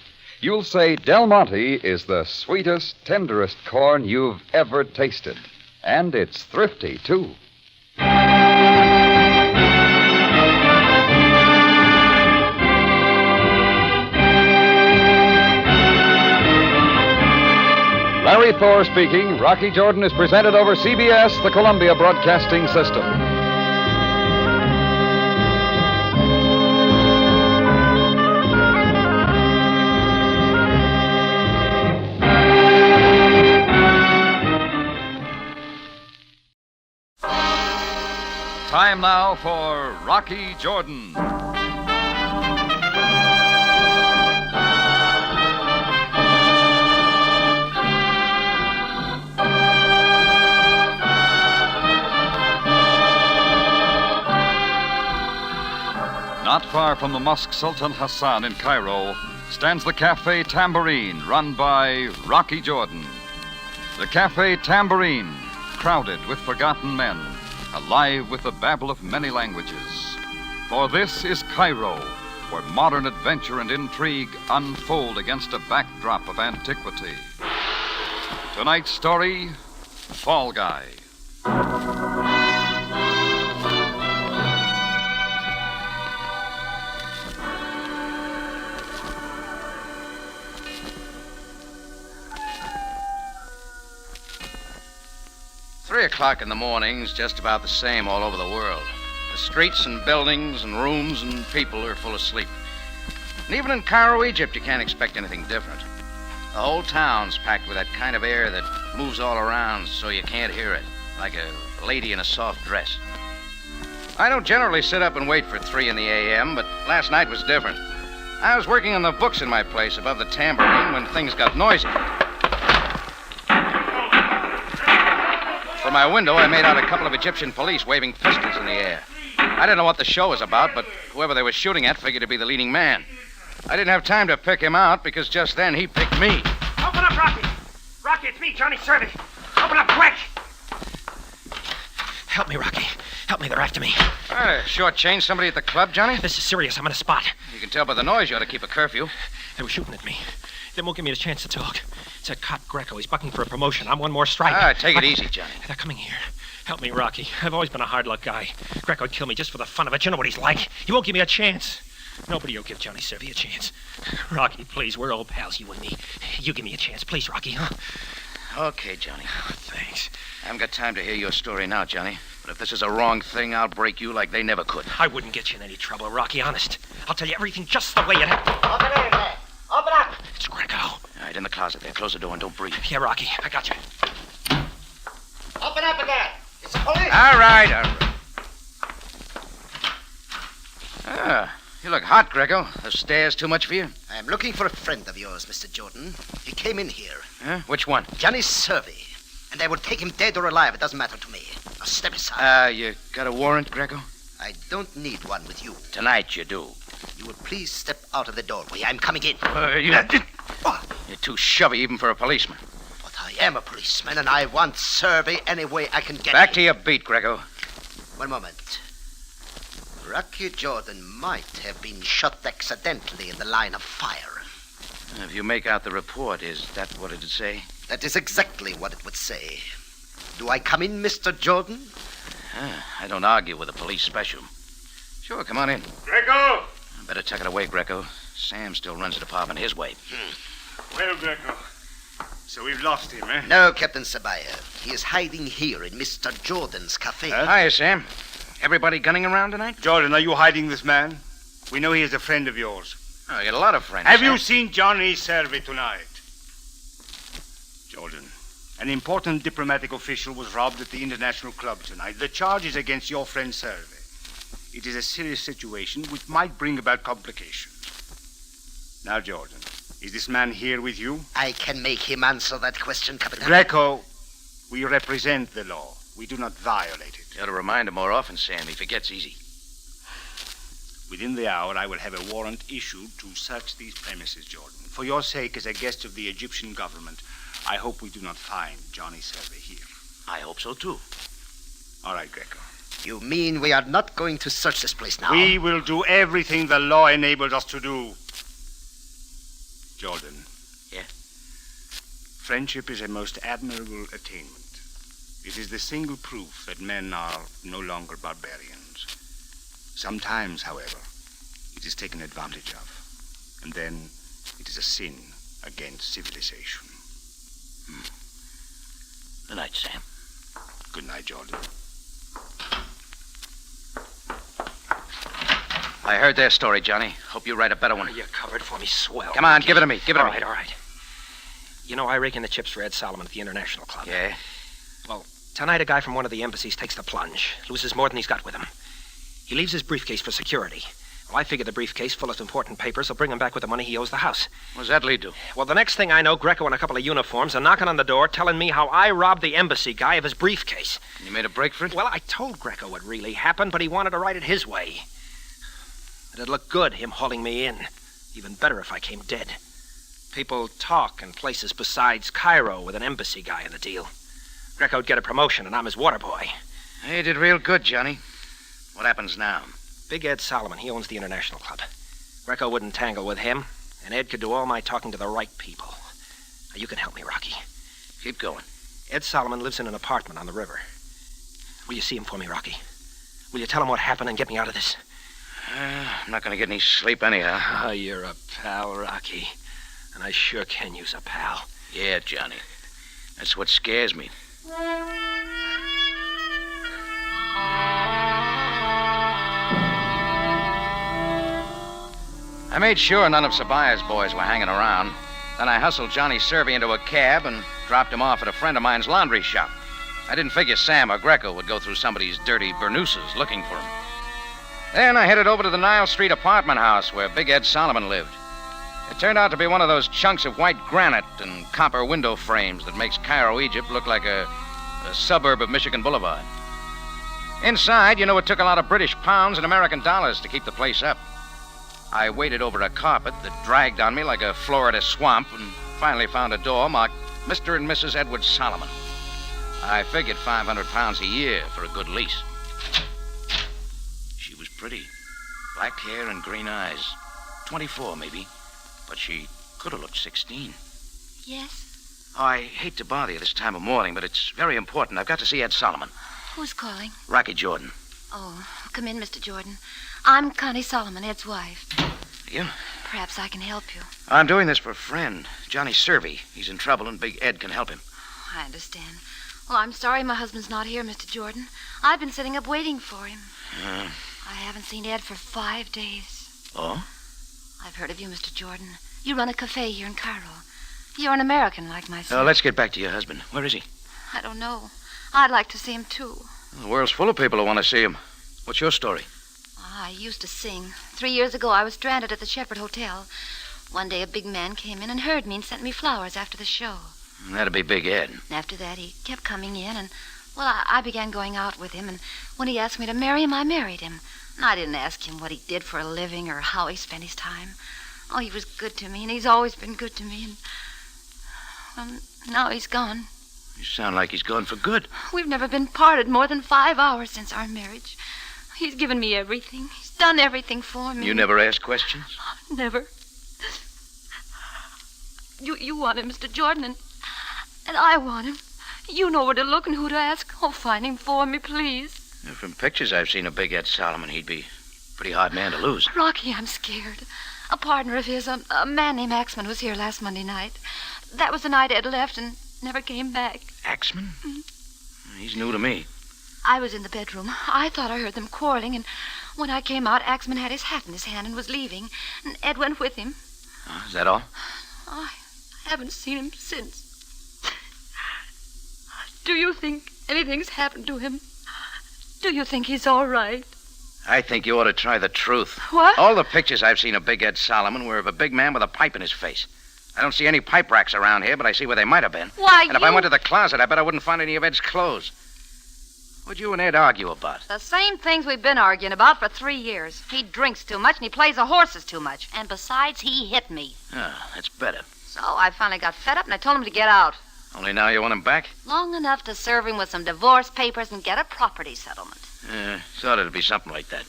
You'll say Del Monte is the sweetest, tenderest corn you've ever tasted. And it's thrifty, too. Larry Thor speaking. Rocky Jordan is presented over CBS, the Columbia Broadcasting System. Time now for Rocky Jordan. Not far from the Mosque Sultan Hassan in Cairo stands the Café Tambourine, run by Rocky Jordan. The Café Tambourine, crowded with forgotten men, alive with the babble of many languages. For this is Cairo, where modern adventure and intrigue unfold against a backdrop of antiquity. Tonight's story, Fall Guy. 3 o'clock in the morning's just about the same all over the world. The streets and buildings and rooms and people are full of sleep. And even in Cairo, Egypt, you can't expect anything different. The whole town's packed with that kind of air that moves all around so you can't hear it, like a lady in a soft dress. I don't generally sit up and wait for 3 in the a.m., but last night was different. I was working on the books in my place above the tambourine when things got noisy. From my window, I made out a couple of Egyptian police waving pistols in the air. I didn't know what the show was about, but whoever they were shooting at figured to be the leading man. I didn't have time to pick him out because just then he picked me. Open up, Rocky! Rocky, it's me, Johnny Servey. Open up quick! Help me, Rocky. Help me, they're after me. Shortchange somebody at the club, Johnny? This is serious. I'm in a spot. You can tell by the noise you ought to keep a curfew. They were shooting at me. They won't give me a chance to talk. It's that cop Greco. He's bucking for a promotion. I'm one more strike. Take it easy, Johnny. They're coming here. Help me, Rocky. I've always been a hard luck guy. Greco would kill me just for the fun of it. You know what he's like. He won't give me a chance. Nobody will give Johnny Servey a chance. Rocky, please, we're old pals, you and me. You give me a chance, please, Rocky, huh? Okay, Johnny. Thanks. I haven't got time to hear your story now, Johnny. But if this is a wrong thing, I'll break you like they never could. I wouldn't get you in any trouble, Rocky, honest. I'll tell you everything just the way it happened. Open in there. Open up. It's Greco. All right, in the closet there. Close the door and don't breathe. Yeah, Rocky, I got you. Open up again. It's police. All right. You look hot, Greco. The stairs too much for you? I'm looking for a friend of yours, Mr. Jordan. He came in here. Huh? Which one? Johnny Servey. And I will take him dead or alive. It doesn't matter to me. Now step aside. You got a warrant, Greco? I don't need one with you. Tonight you do. You will please step out of the doorway. I'm coming in. You're too shovey even for a policeman. But I am a policeman, and I want Servey any way I can get Back him. to your beat, Greco. One moment. Rocky Jordan might have been shot accidentally in the line of fire. If you make out the report, is that what it'd say? That is exactly what it would say. Do I come in, Mr. Jordan? I don't argue with a police special. Sure, come on in. Greco! Better tuck it away, Greco. Sam still runs the department his way. Well, Greco, so we've lost him, eh? No, Captain Sabaya. He is hiding here in Mr. Jordan's cafe. Hiya, Sam. Everybody gunning around tonight? Jordan, are you hiding this man? We know he is a friend of yours. Oh, I got a lot of friends. Have you seen Johnny Servey tonight? Jordan, an important diplomatic official was robbed at the International Club tonight. The charge is against your friend Servey. It is a serious situation which might bring about complications. Now, Jordan, is this man here with you? I can make him answer that question, Captain. Greco, we represent the law. We do not violate it. You ought to remind him more often, Sam. He forgets easy. Within the hour, I will have a warrant issued to search these premises, Jordan. For your sake, as a guest of the Egyptian government, I hope we do not find Johnny Servey here. I hope so, too. All right, Greco. You mean we are not going to search this place now? We will do everything the law enables us to do. Jordan. Yeah? Friendship is a most admirable attainment. It is the single proof that men are no longer barbarians. Sometimes, however, it is taken advantage of. And then it is a sin against civilization. Good night, Sam. Good night, Jordan. I heard their story, Johnny. Hope you write a better one. You covered for me swell. Come on, give it to me. Give it to me. All right. You know, I rake in the chips for Ed Solomon at the International Club. Yeah? Well, tonight a guy from one of the embassies takes the plunge, loses more than he's got with him. He leaves his briefcase for security. Well, I figure the briefcase full of important papers will bring him back with the money he owes the house. What does that lead to? Well, the next thing I know, Greco and a couple of uniforms are knocking on the door telling me how I robbed the embassy guy of his briefcase. You made a break for it? Well, I told Greco what really happened, but he wanted to write it his way. It'd look good, him hauling me in. Even better if I came dead. People talk in places besides Cairo with an embassy guy in the deal. Greco'd get a promotion, and I'm his water boy. Hey, you did real good, Johnny. What happens now? Big Ed Solomon, he owns the International Club. Greco wouldn't tangle with him, and Ed could do all my talking to the right people. Now, you can help me, Rocky. Keep going. Ed Solomon lives in an apartment on the river. Will you see him for me, Rocky? Will you tell him what happened and get me out of this? I'm not going to get any sleep anyhow. Oh, you're a pal, Rocky. And I sure can use a pal. Yeah, Johnny. That's what scares me. I made sure none of Sabaya's boys were hanging around. Then I hustled Johnny Servey into a cab and dropped him off at a friend of mine's laundry shop. I didn't figure Sam or Greco would go through somebody's dirty burnouses looking for him. Then I headed over to the Nile Street apartment house where Big Ed Solomon lived. It turned out to be one of those chunks of white granite and copper window frames that makes Cairo, Egypt look like a suburb of Michigan Boulevard. Inside, it took a lot of British pounds and American dollars to keep the place up. I waded over a carpet that dragged on me like a Florida swamp and finally found a door marked Mr. and Mrs. Edward Solomon. I figured £500 a year for a good lease. She was pretty. Black hair and green eyes. 24, maybe. But she could have looked 16. Yes? Oh, I hate to bother you this time of morning, but it's very important. I've got to see Ed Solomon. Who's calling? Rocky Jordan. Oh, come in, Mr. Jordan. I'm Connie Solomon, Ed's wife. You? Perhaps I can help you. I'm doing this for a friend, Johnny Servey. He's in trouble, and Big Ed can help him. I understand. Well, I'm sorry my husband's not here, Mr. Jordan. I've been sitting up waiting for him. I haven't seen Ed for 5 days. Oh? I've heard of you, Mr. Jordan. You run a café here in Cairo. You're an American like myself. Let's get back to your husband. Where is he? I don't know. I'd like to see him, too. The world's full of people who want to see him. What's your story? I used to sing. 3 years ago, I was stranded at the Shepherd Hotel. One day, a big man came in and heard me and sent me flowers after the show. That'd be Big Ed. After that, he kept coming in, and, I began going out with him, and when he asked me to marry him, I married him. And I didn't ask him what he did for a living or how he spent his time. Oh, he was good to me, and he's always been good to me, and, now he's gone. You sound like he's gone for good. We've never been parted more than 5 hours since our marriage. He's given me everything. He's done everything for me. You never asked questions? Never. You want him, Mr. Jordan, and I want him. You know where to look and who to ask. Oh, find him for me, please. From pictures I've seen of Big Ed Solomon, he'd be a pretty hard man to lose. Rocky, I'm scared. A partner of his, a man named Axman, was here last Monday night. That was the night Ed left and never came back. Axman? He's new to me. I was in the bedroom. I thought I heard them quarreling, and when I came out, Axman had his hat in his hand and was leaving, and Ed went with him. Is that all? I haven't seen him since. Do you think anything's happened to him? Do you think he's all right? I think you ought to try the truth. What? All the pictures I've seen of Big Ed Solomon were of a big man with a pipe in his face. I don't see any pipe racks around here, but I see where they might have been. Why, and if I went to the closet, I bet I wouldn't find any of Ed's clothes. What'd you and Ed argue about? The same things we've been arguing about for 3 years. He drinks too much and he plays the horses too much. And besides, he hit me. That's better. So I finally got fed up and I told him to get out. Only now you want him back? Long enough to serve him with some divorce papers and get a property settlement. Thought it'd be something like that.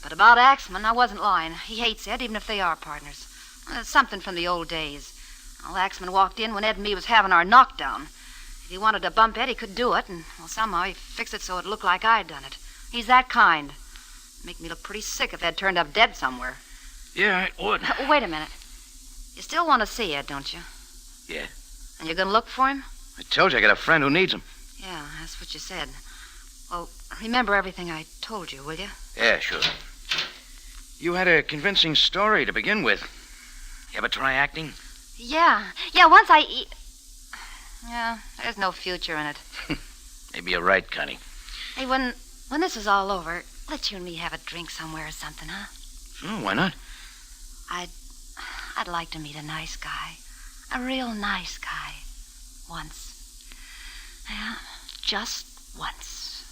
But about Axman, I wasn't lying. He hates Ed, even if they are partners. Something from the old days. Well, Axman walked in when Ed and me was having our knockdown. If he wanted to bump Ed, he could do it, and somehow he fixed it so it looked like I'd done it. He's that kind. Make me look pretty sick if Ed turned up dead somewhere. Yeah, it would. Wait a minute. You still want to see Ed, don't you? Yeah. And you're going to look for him? I told you I got a friend who needs him. Yeah, that's what you said. Well, remember everything I told you, will you? Yeah, sure. You had a convincing story to begin with. You ever try acting? Yeah, once I... Yeah, there's no future in it. Maybe you're right, Connie. Hey, when this is all over, let you and me have a drink somewhere or something, huh? Sure, why not? I'd like to meet a nice guy. A real nice guy. Once. Yeah, just once.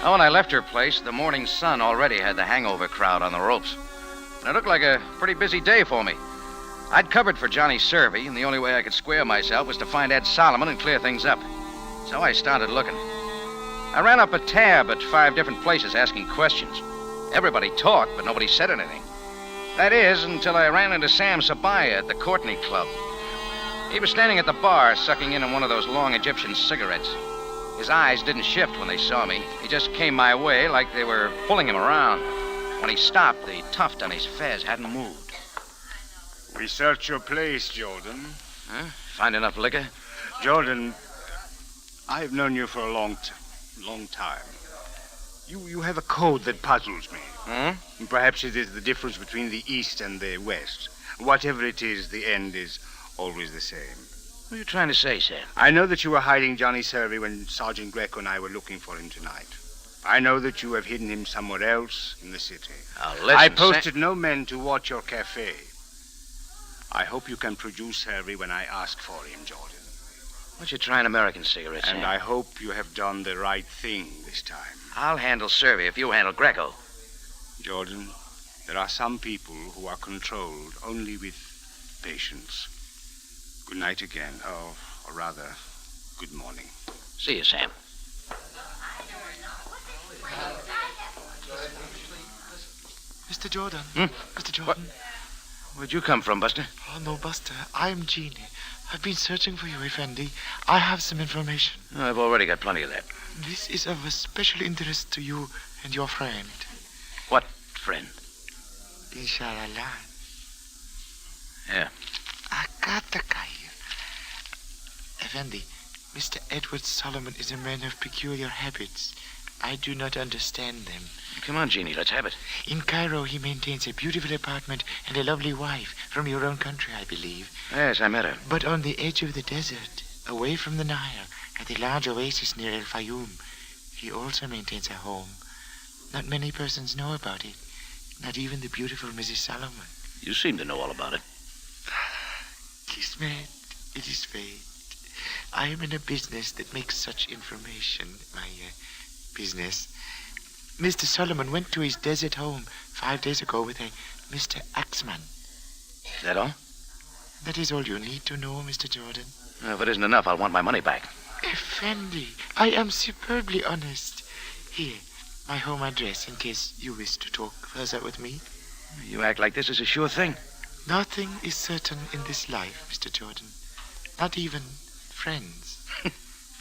When I left her place, the morning sun already had the hangover crowd on the ropes. And it looked like a pretty busy day for me. I'd covered for Johnny Servey, and the only way I could square myself was to find Ed Solomon and clear things up. So I started looking. I ran up a tab at 5 different places asking questions. Everybody talked, but nobody said anything. That is, until I ran into Sam Sabaya at the Courtney Club. He was standing at the bar, sucking in on one of those long Egyptian cigarettes. His eyes didn't shift when they saw me. He just came my way like they were pulling him around. When he stopped, the tuft on his fez hadn't moved. We searched your place, Jordan. Huh? Find enough liquor? Jordan, I've known you for a long time. You have a code that puzzles me. Hmm? Perhaps it is the difference between the East and the West. Whatever it is, the end is always the same. What are you trying to say, Sam? I know that you were hiding Johnny Survey when Sergeant Greco and I were looking for him tonight. I know that you have hidden him somewhere else in the city. Now, listen, I posted no men to watch your cafe. I hope you can produce Survey when I ask for him, Jordan. What you trying American cigarettes, And Sam? I hope you have done the right thing this time. I'll handle Survey if you handle Greco. Jordan, there are some people who are controlled only with patience. Good night again. Or rather, good morning. See you, Sam. Mr. Jordan. Mr. Jordan. Where'd you come from, Buster? Oh, no, Buster. I'm Jeannie. I've been searching for you, Effendi. I have some information. I've already got plenty of that. This is of a special interest to you and your friend. What friend? Inshallah. Yeah. I got the guy. Effendi, Mr. Edward Solomon is a man of peculiar habits. I do not understand them. Come on, Jeannie, let's have it. In Cairo, he maintains a beautiful apartment and a lovely wife from your own country, I believe. Yes, I met her. But on the edge of the desert, away from the Nile, at a large oasis near El Fayoum, he also maintains a home. Not many persons know about it. Not even the beautiful Mrs. Solomon. You seem to know all about it. Kismet, it is fate. I am in a business that makes such information my business. Mr. Solomon went to his desert home 5 days ago with a Mr. Axman. Is that all? That is all you need to know, Mr. Jordan. If it isn't enough, I'll want my money back. Effendi, I am superbly honest. Here, my home address in case you wish to talk further with me. You act like this is a sure thing. Nothing is certain in this life, Mr. Jordan. Not even friends.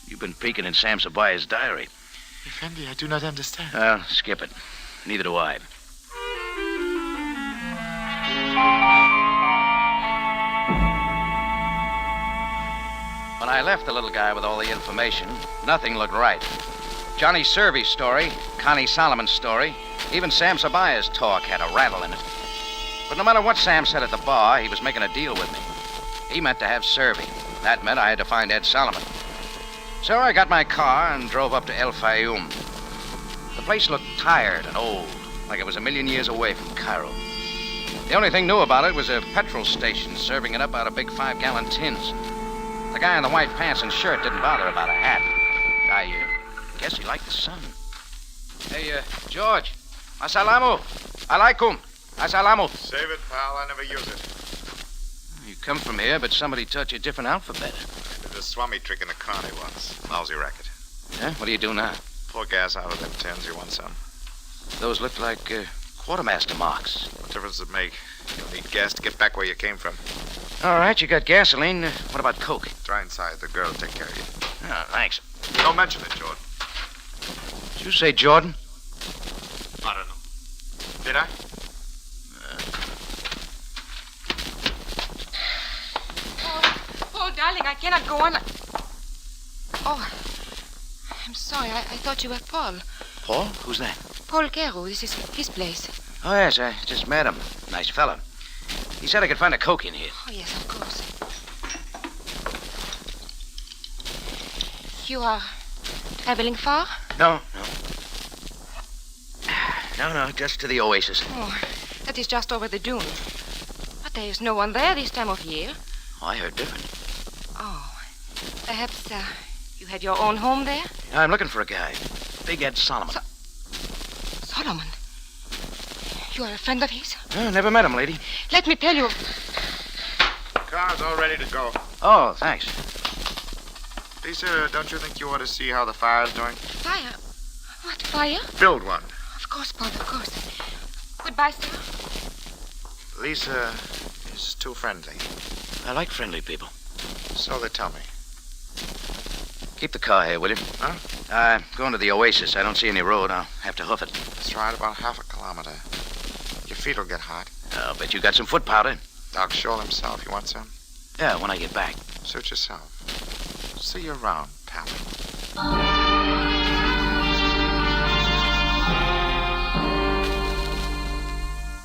You've been peeking in Sam Sabaya's diary. Effendi, I do not understand. Well, skip it. Neither do I. When I left the little guy with all the information, nothing looked right. Johnny Survey's story, Connie Solomon's story, even Sam Sabaya's talk had a rattle in it. But no matter what Sam said at the bar, he was making a deal with me. He meant to have Survey. That meant I had to find Ed Solomon. So I got my car and drove up to El Fayoum. The place looked tired and old, like it was a million years away from Cairo. The only thing new about it was a petrol station serving it up out of big 5-gallon tins. The guy in the white pants and shirt didn't bother about a hat. I guess he liked the sun. Hey, George. Assalamu. Alaikum. Assalamu. Save it, pal. I never use it. You come from here, but somebody taught you a different alphabet. I did a swummy trick in the county once. Lousy racket. Yeah? What do you do now? Pour gas out of them tins. You want some? Those look like quartermaster marks. What difference does it make? You'll need gas to get back where you came from. All right, you got gasoline. What about coke? Try inside. The girl will take care of you. Oh, thanks. Don't mention it, Jordan. Did you say Jordan? I don't know. Did I? Oh, darling, I cannot go on. Oh, I'm sorry. I thought you were Paul. Paul? Who's that? Paul Cairo. This is his place. Oh, yes, I just met him. Nice fella. He said I could find a coke in here. Oh, yes, of course. You are traveling far? No. No, just to the oasis. Oh, that is just over the dune. But there is no one there this time of year. Oh, I heard different. Oh, perhaps you had your own home there? I'm looking for a guy. Big Ed Solomon. Solomon? You are a friend of his? Oh, never met him, lady. Let me tell you. Car's all ready to go. Oh, thanks. Lisa, don't you think you ought to see how the fire's doing? Fire? What fire? Build one. Of course, Paul, of course. Goodbye, sir. Lisa is too friendly. I like friendly people. So they tell me. Keep the car here, will you? Huh? I'm going to the oasis. I don't see any road. I'll have to hoof it. That's right, about half a kilometer. Your feet will get hot. I'll bet you got some foot powder. Doc Scholl himself. You want some? Yeah, when I get back. Suit yourself. See you around, pal.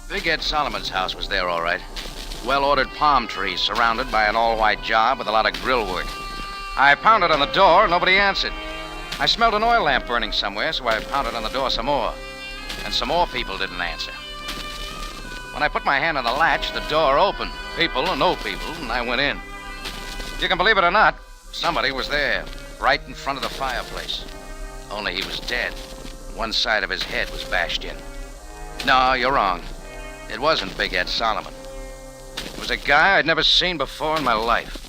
Big Ed Solomon's house was there, all right. Well-ordered palm trees surrounded by an all-white job with a lot of grill work. I pounded on the door, nobody answered. I smelled an oil lamp burning somewhere, so I pounded on the door some more. And some more people didn't answer. When I put my hand on the latch, the door opened. People or no people, and I went in. You can believe it or not, somebody was there, right in front of the fireplace. Only he was dead. One side of his head was bashed in. No, you're wrong. It wasn't Big Ed Solomon. It was a guy I'd never seen before in my life.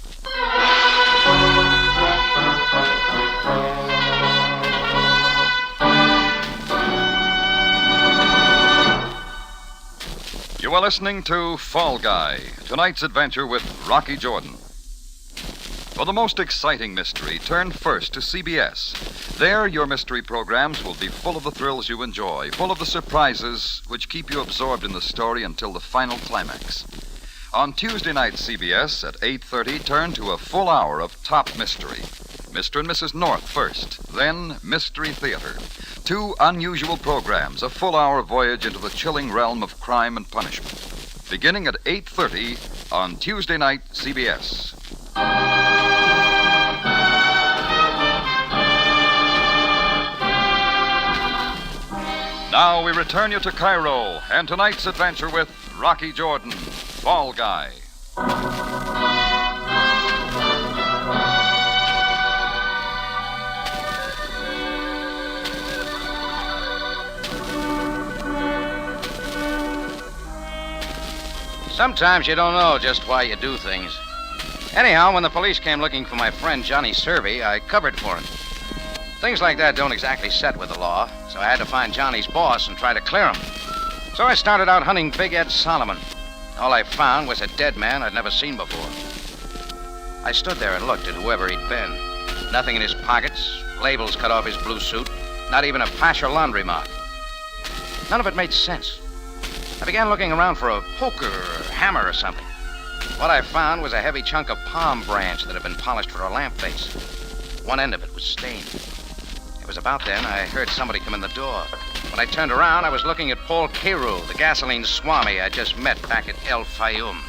You are listening to Fall Guy, tonight's adventure with Rocky Jordan. For the most exciting mystery, turn first to CBS. There, your mystery programs will be full of the thrills you enjoy, full of the surprises which keep you absorbed in the story until the final climax. On Tuesday night, CBS at 8:30, turn to a full hour of top mystery. Mr. and Mrs. North first, then Mystery Theater. Two unusual programs, a full hour voyage into the chilling realm of crime and punishment. Beginning at 8:30 on Tuesday night, CBS. Now we return you to Cairo and tonight's adventure with Rocky Jordan, Fall Guy. Sometimes you don't know just why you do things. Anyhow, when the police came looking for my friend Johnny Servey, I covered for him. Things like that don't exactly set with the law, so I had to find Johnny's boss and try to clear him. So I started out hunting Big Ed Solomon. All I found was a dead man I'd never seen before. I stood there and looked at whoever he'd been. Nothing in his pockets, labels cut off his blue suit, not even a Pasha laundry mark. None of it made sense. I began looking around for a poker or a hammer or something. What I found was a heavy chunk of palm branch that had been polished for a lamp base. One end of it was stained. It was about then I heard somebody come in the door. When I turned around, I was looking at Paul Cairo, the gasoline swami I just met back at El Fayoum.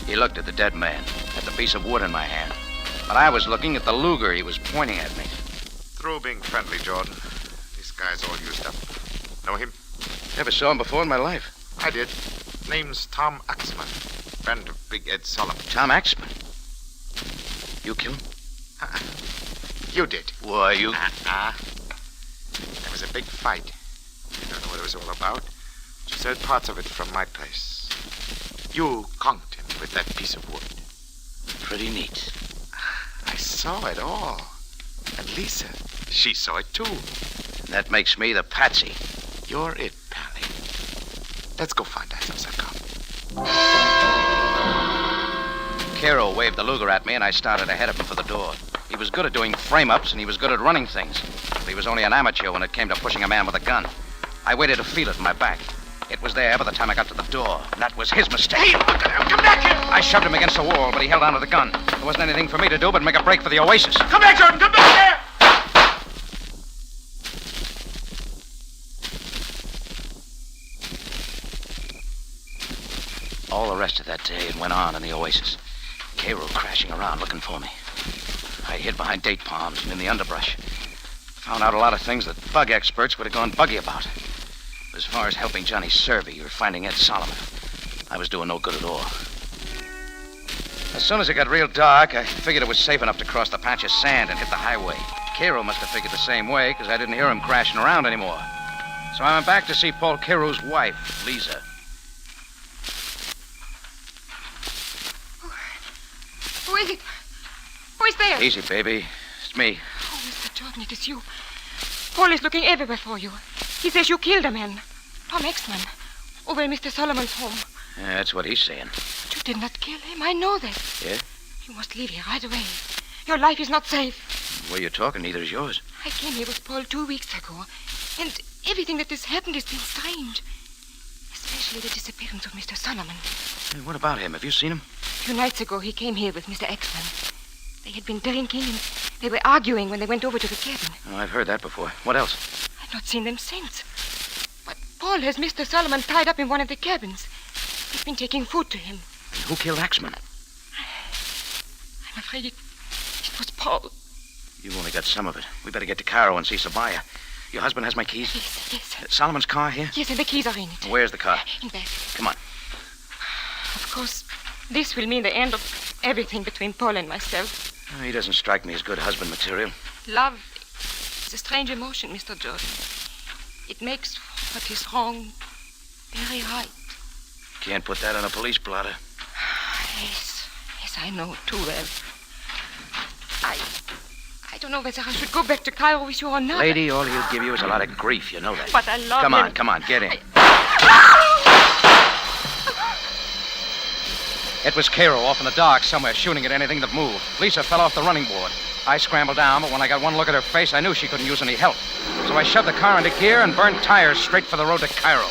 He looked at the dead man, at the piece of wood in my hand. But I was looking at the Luger he was pointing at me. Through being friendly, Jordan. This guy's all used up. Know him? Never saw him before in my life. I did. Name's Tom Axman, friend of Big Ed Solomon. Tom Axman? You killed him? You did. Why, you... There was a big fight. I don't know what it was all about. Just heard parts of it from my place. You conked him with that piece of wood. Pretty neat. I saw it all. And Lisa, she saw it too. That makes me the patsy. You're it, Pally. Let's go find ourselves a cop. Cairo waved the Luger at me, and I started ahead of him for the door. He was good at doing frame-ups, and he was good at running things. But he was only an amateur when it came to pushing a man with a gun. I waited to feel it in my back. It was there by the time I got to the door. That was his mistake. Hey, look at him! Come back here! I shoved him against the wall, but he held onto the gun. There wasn't anything for me to do but make a break for the oasis. Come back, Jordan! Come back here! All the rest of that day it went on in the oasis. Cairo crashing around looking for me. I hid behind date palms and in the underbrush. Found out a lot of things that bug experts would have gone buggy about. As far as helping Johnny Servey or finding Ed Solomon, I was doing no good at all. As soon as it got real dark, I figured it was safe enough to cross the patch of sand and hit the highway. Cairo must have figured the same way, because I didn't hear him crashing around anymore. So I went back to see Paul Cairo's wife, Lisa. Who is it? Who is there? Easy, baby. It's me. Oh, Mr. Jordan, it is you. Paul is looking everywhere for you. He says you killed a man. Tom Axman. Over in Mr. Solomon's home. Yeah, that's what he's saying. But you did not kill him. I know that. Yeah? You must leave here right away. Your life is not safe. The way you're talking, neither is yours. I came here with Paul 2 weeks ago. And everything that has happened has been strange. Especially especially the disappearance of Mr. Solomon. Hey, what about him? Have you seen him? A few nights ago, he came here with Mr. Exman. They had been drinking and they were arguing when they went over to the cabin. Oh, I've heard that before. What else? I've not seen them since. But Paul has Mr. Solomon tied up in one of the cabins. He's been taking food to him. Who killed Axman? I'm afraid it was Paul. You've only got some of it. We better get to Cairo and see Sabaya. Your husband has my keys? Yes. Solomon's car here? Yes, and the keys are in it. Where's the car? In back. Come on. Of course, this will mean the end of everything between Paul and myself. Oh, he doesn't strike me as good husband material. Love is a strange emotion, Mr. Jordan. It makes what is wrong very right. Can't put that on a police blotter. Yes, I know too well. I don't know whether I should go back to Cairo with you or not. Lady, all he'll give you is a lot of grief, you know that. But I love him. Come on, get in. It was Cairo off in the dark somewhere, shooting at anything that moved. Lisa fell off the running board. I scrambled down, but when I got one look at her face, I knew she couldn't use any help. So I shoved the car into gear and burned tires straight for the road to Cairo.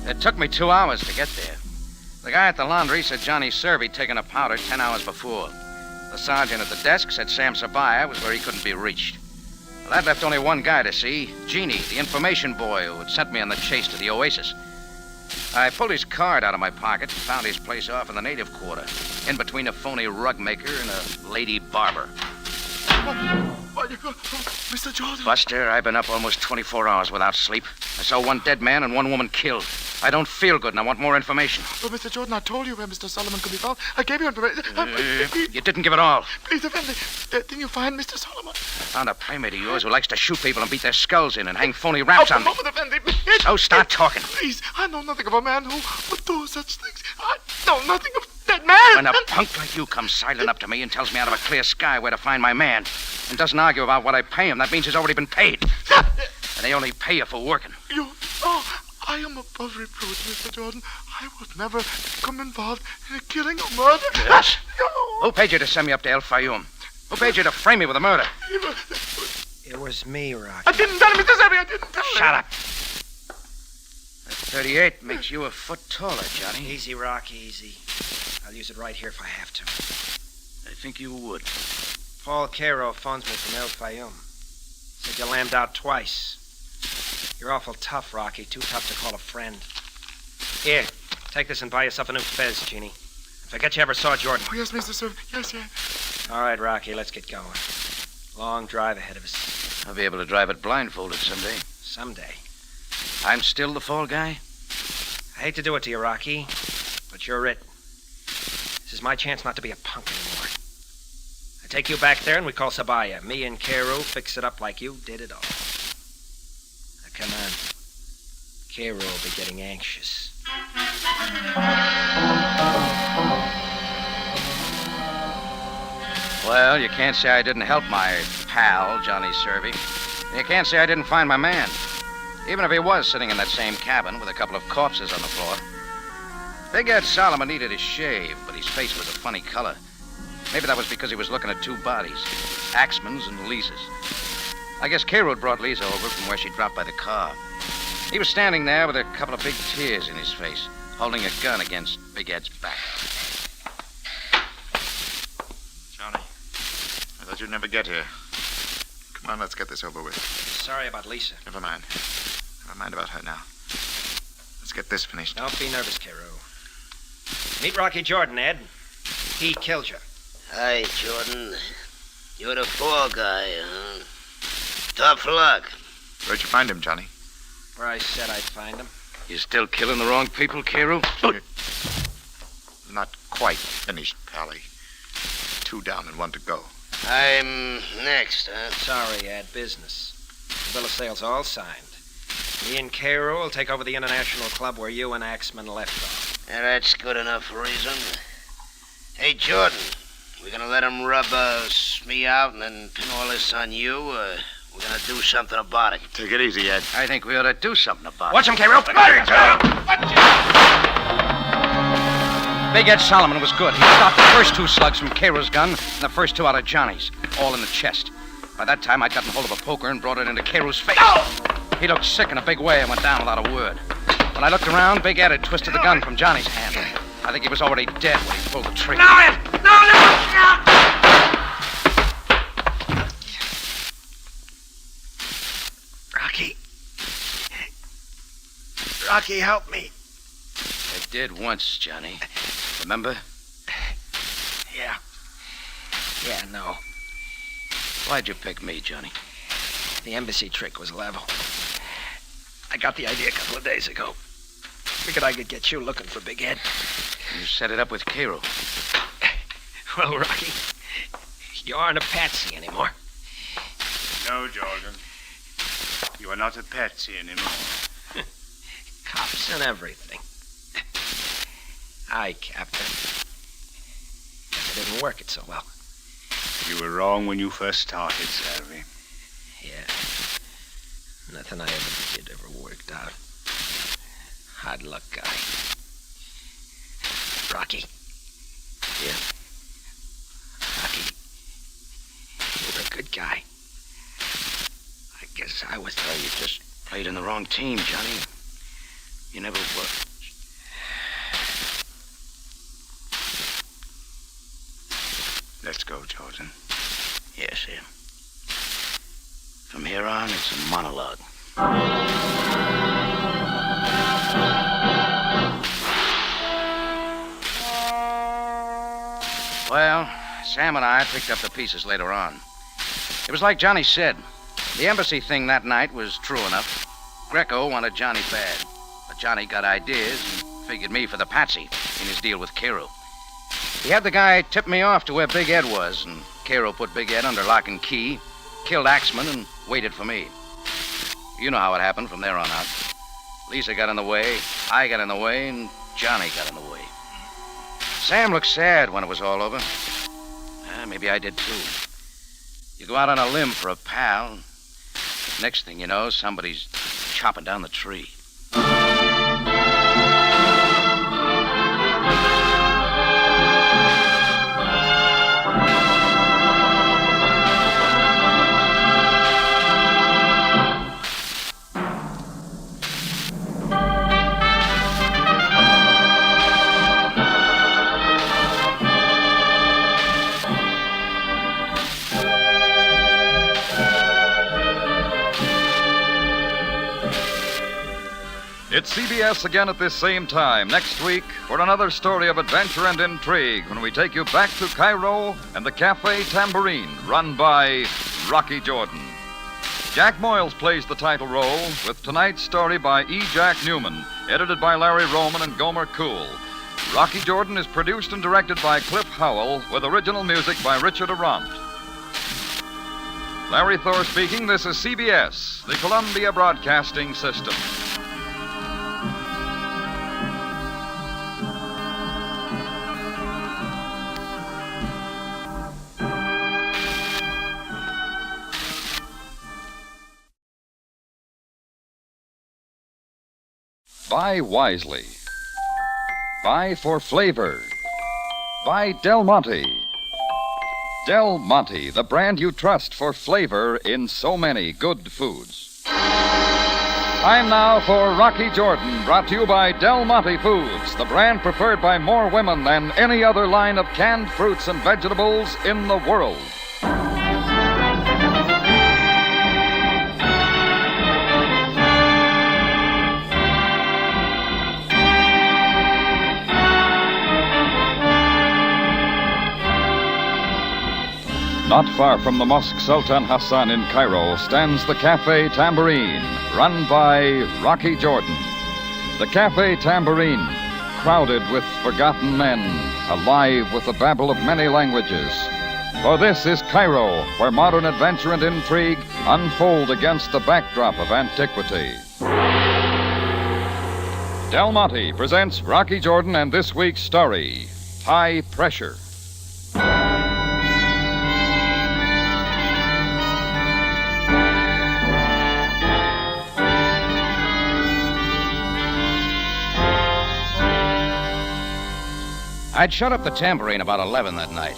It took me 2 hours to get there. The guy at the laundry said Johnny Servy'd taken a powder 10 hours before. The sergeant at the desk said Sam Sabaya was where he couldn't be reached. Well, that left only one guy to see, Jeannie, the information boy who had sent me on the chase to the Oasis. I pulled his card out of my pocket and found his place off in the native quarter, in between a phony rug maker and a lady barber. Mr. Jordan. Buster, I've been up almost 24 hours without sleep. I saw one dead man and one woman killed. I don't feel good and I want more information. But, Mr. Jordan, I told you where Mr. Solomon could be found. I gave you information. You didn't give it all. Please, Effendi, didn't you find Mr. Solomon? I found a playmate of yours who likes to shoot people and beat their skulls in and hang phony raps on me. Effendi. So start talking. Please, I know nothing of a man who would do such things. I know nothing of that man. When a punk like you comes sidling up to me and tells me out of a clear sky where to find my man and doesn't argue about what I pay him, that means he's already been paid. And they only pay you for working. I am above reproach, Mr. Jordan. I would never become involved in a killing or murder. Yes. Who paid you to send me up to El Fayoum? Who paid you to frame me with a murder? It was me, Rocky. I didn't tell him, Mr. Serby. I didn't tell him. Shut up. That 38 makes you a foot taller, Johnny. Easy, Rocky, easy. I'll use it right here if I have to. I think you would. Paul Cairo phones me from El Fayoum. Said you lambed out twice. You're awful tough, Rocky. Too tough to call a friend. Here, take this and buy yourself a new fez, Jeannie. Forget you ever saw Jordan. Oh, yes, Mr. Serby. Yes. All right, Rocky, let's get going. Long drive ahead of us. I'll be able to drive it blindfolded someday. Someday. I'm still the fall guy? I hate to do it to you, Rocky, but you're it. This is my chance not to be a punk anymore. I take you back there and we call Sabaya. Me and Cairo fix it up like you did it all. Now, come on. Cairo will be getting anxious. Well, you can't say I didn't help my pal, Johnny Servy. You can't say I didn't find my man. Even if he was sitting in that same cabin with a couple of corpses on the floor. Big Ed Solomon needed his shave, but his face was a funny color. Maybe that was because he was looking at two bodies, Axman's and Lisa's. I guess Cairo brought Lisa over from where she dropped by the car. He was standing there with a couple of big tears in his face, holding a gun against Big Ed's back. Johnny, I thought you'd never get here. Come on, let's get this over with. Sorry about Lisa. Never mind. Never mind about her now. Let's get this finished. Don't be nervous, Cairo. Meet Rocky Jordan, Ed. He killed you. Hi, Jordan. You're the fall guy, huh? Tough luck. Where'd you find him, Johnny? Where I said I'd find him. You still killing the wrong people, Cairo? Not quite finished, Pally. 2 down and 1 to go. I'm next, huh? Sorry, Ed. Business. The bill of sale's all signed. Me and Cairo will take over the International Club where you and Axman left off. Yeah, that's good enough reason. Hey, Jordan, we gonna let him rub me out and then pin all this on you, or we're gonna do something about it? Take it easy, Ed. I think we ought to do something about it. Watch him, Cairo. Big Ed Solomon was good. He stopped the first 2 slugs from Cairo's gun and the first 2 out of Johnny's, all in the chest. By By that time, I'd gotten hold of a poker and brought it into Cairo's face. He looked sick in a big way and went down without a word. When I looked around, Big Ed had twisted the gun from Johnny's hand. I think he was already dead when he pulled the trigger. No! Rocky, help me. I did once, Johnny. Remember? Yeah. Yeah, no. Why'd you pick me, Johnny? The embassy trick was level. I got the idea a couple of days ago. Figured I could get you looking for Big Ed. You set it up with Cairo. Well, Rocky, you aren't a patsy anymore. No, Jordan. You are not a patsy anymore. Cops and everything. Aye, Captain. Guess I didn't work it so well. You were wrong when you first started, Savvy. Yeah. Nothing I ever did ever worked out. Hard luck guy. Rocky. Yeah? Rocky. You were a good guy. I guess I was. Well, you just played in the wrong team, Johnny. You never were. Let's go, Jordan. Yes, sir. From here on, it's a monologue. Well, Sam and I picked up the pieces later on. It was like Johnny said. The embassy thing that night was true enough. Greco wanted Johnny bad. But Johnny got ideas and figured me for the patsy in his deal with Cairo. He had the guy tip me off to where Big Ed was, and Cairo put Big Ed under lock and key, killed Axman, and waited for me. You know how it happened from there on out. Lisa got in the way, I got in the way, and Johnny got in the way. Sam looked sad when it was all over. Maybe I did too. You go out on a limb for a pal. Next thing you know, somebody's chopping down the tree. It's CBS again at this same time next week for another story of adventure and intrigue when we take you back to Cairo and the Café Tambourine, run by Rocky Jordan. Jack Moyles plays the title role, with tonight's story by E. Jack Newman, edited by Larry Roman and Gomer Cool. Rocky Jordan is produced and directed by Cliff Howell, with original music by Richard Arant. Larry Thor speaking. This is CBS, the Columbia Broadcasting System. Buy wisely. Buy for flavor. Buy Del Monte. Del Monte, the brand you trust for flavor in so many good foods. Time now for Rocky Jordan, brought to you by Del Monte Foods, the brand preferred by more women than any other line of canned fruits and vegetables in the world. Not far from the Mosque Sultan Hassan in Cairo stands the Café Tambourine, run by Rocky Jordan. The Café Tambourine, crowded with forgotten men, alive with the babble of many languages. For this is Cairo, where modern adventure and intrigue unfold against the backdrop of antiquity. Del Monte presents Rocky Jordan and this week's story, High Pressure. I'd shut up the tambourine about 11 that night.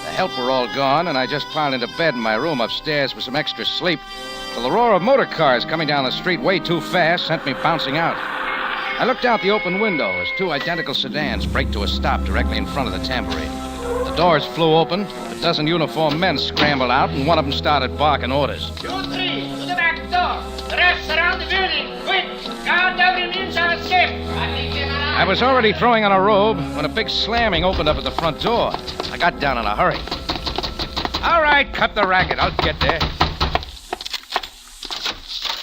The help were all gone, and I just piled into bed in my room upstairs for some extra sleep till the roar of motor cars coming down the street way too fast sent me bouncing out. I looked out the open window as two identical sedans braked to a stop directly in front of the tambourine. The doors flew open, a dozen uniformed men scrambled out, and one of them started barking orders. 2, 3, to the back door. The rest surround the building. Quick! Guard every means of escape. I was already throwing on a robe when a big slamming opened up at the front door. I got down in a hurry. All right, cut the racket. I'll get there.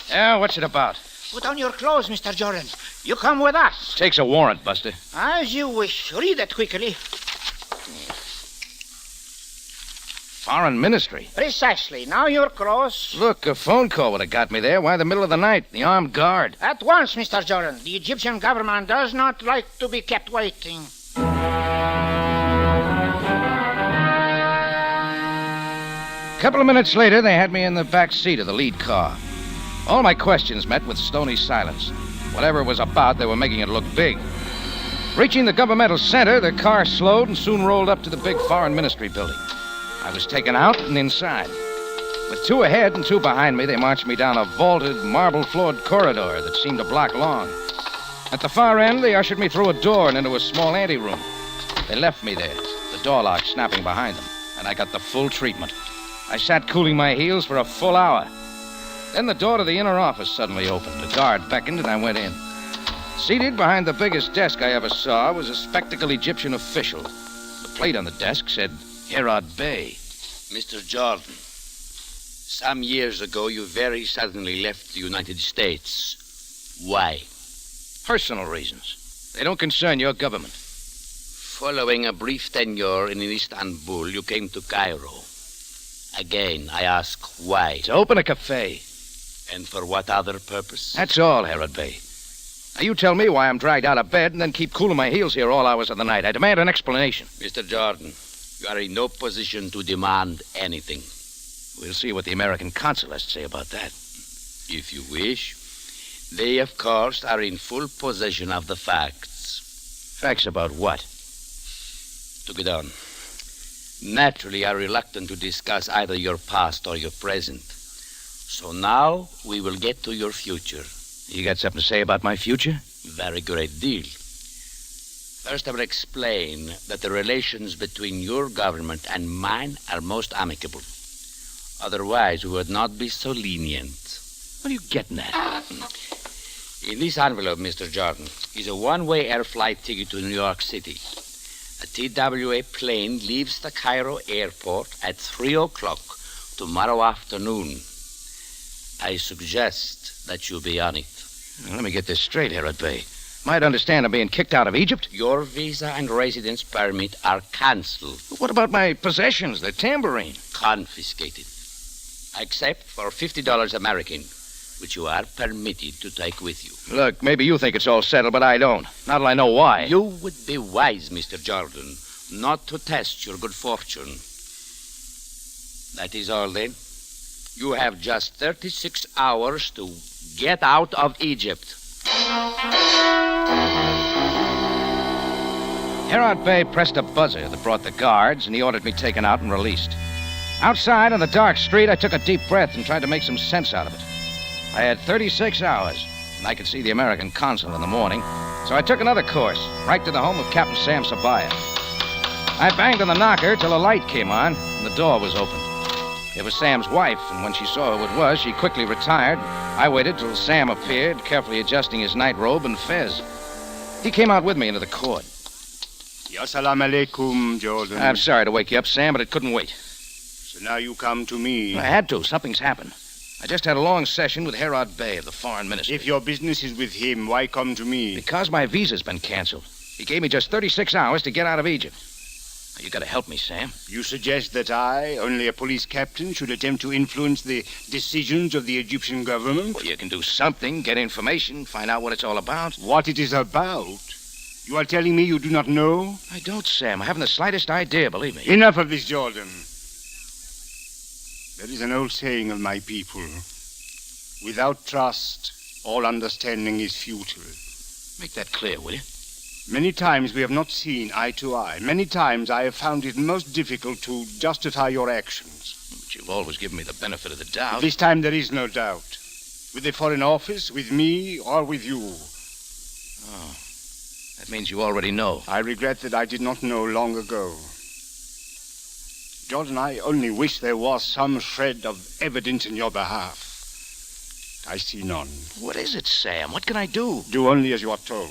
Yeah, what's it about? Put on your clothes, Mr. Jordan. You come with us. Takes a warrant, Buster. As you wish. Read it quickly. Foreign Ministry. Precisely. Now your clothes. Look, a phone call would have got me there. Why the middle of the night? The armed guard. At once, Mr. Jordan. The Egyptian government does not like to be kept waiting. A couple of minutes later, they had me in the back seat of the lead car. All my questions met with stony silence. Whatever it was about, they were making it look big. Reaching the governmental center, the car slowed and soon rolled up to the big Foreign Ministry building. I was taken out and inside. With two ahead and two behind me, they marched me down a vaulted, marble-floored corridor that seemed a block long. At the far end, they ushered me through a door and into a small anteroom. They left me there, the door lock snapping behind them, and I got the full treatment. I sat cooling my heels for a full hour. Then the door to the inner office suddenly opened. A guard beckoned, and I went in. Seated behind the biggest desk I ever saw was a spectacled Egyptian official. The plate on the desk said, Herod Bey. Mr. Jordan, some years ago you very suddenly left the United States. Why? Personal reasons. They don't concern your government. Following a brief tenure in Istanbul, you came to Cairo. Again, I ask why. To open a café. And for what other purpose? That's all, Herod Bey. Now you tell me why I'm dragged out of bed and then keep cooling my heels here all hours of the night. I demand an explanation. Mr. Jordan, you are in no position to demand anything. We'll see what the American consul has to say about that. If you wish. They, of course, are in full possession of the facts. Facts about what? To get on. Naturally, are reluctant to discuss either your past or your present. So now we will get to your future. You got something to say about my future? Very great deal. First, I will explain that the relations between your government and mine are most amicable. Otherwise, we would not be so lenient. What are you getting at? In this envelope, Mr. Jordan, is a one-way air flight ticket to New York City. A TWA plane leaves the Cairo airport at 3 o'clock tomorrow afternoon. I suggest that you be on it. Well, let me get this straight, Herod Bey. Might understand I'm being kicked out of Egypt. Your visa and residence permit are cancelled. But what about my possessions, the tambourine? Confiscated. Except for $50 American, which you are permitted to take with you. Look, maybe you think it's all settled, but I don't. Not till I know why. You would be wise, Mr. Jordan, not to test your good fortune. That is all, then. You have just 36 hours to get out of Egypt. Herod Bey pressed a buzzer that brought the guards, and he ordered me taken out and released. Outside on the dark street, I took a deep breath and tried to make some sense out of it. I had 36 hours, and I could see the American consul in the morning, so I took another course, right to the home of Captain Sam Sabaya. I banged on the knocker till a light came on, and the door was opened. It was Sam's wife, and when she saw who it was, she quickly retired. I waited till Sam appeared, carefully adjusting his night robe and fez. He came out with me into the court. Assalamu alaikum, Jordan. I'm sorry to wake you up, Sam, but it couldn't wait. So now you come to me. I had to. Something's happened. I just had a long session with Herod Bey of the Foreign Ministry. If your business is with him, why come to me? Because my visa's been canceled. He gave me just 36 hours to get out of Egypt. You gotta help me, Sam. You suggest that I, only a police captain, should attempt to influence the decisions of the Egyptian government? Well, you can do something, get information, find out what it's all about. What it is about? You are telling me you do not know? I don't, Sam. I haven't the slightest idea, believe me. Enough of this, Jordan. There is an old saying of my people. Without trust, all understanding is futile. Make that clear, will you? Many times we have not seen eye to eye. Many times I have found it most difficult to justify your actions. But you've always given me the benefit of the doubt. This time there is no doubt. With the Foreign Office, with me, or with you. Oh. That means you already know. I regret that I did not know long ago. Jordan, I only wish there was some shred of evidence in your behalf. I see none. What is it, Sam? What can I do? Do only as you are told.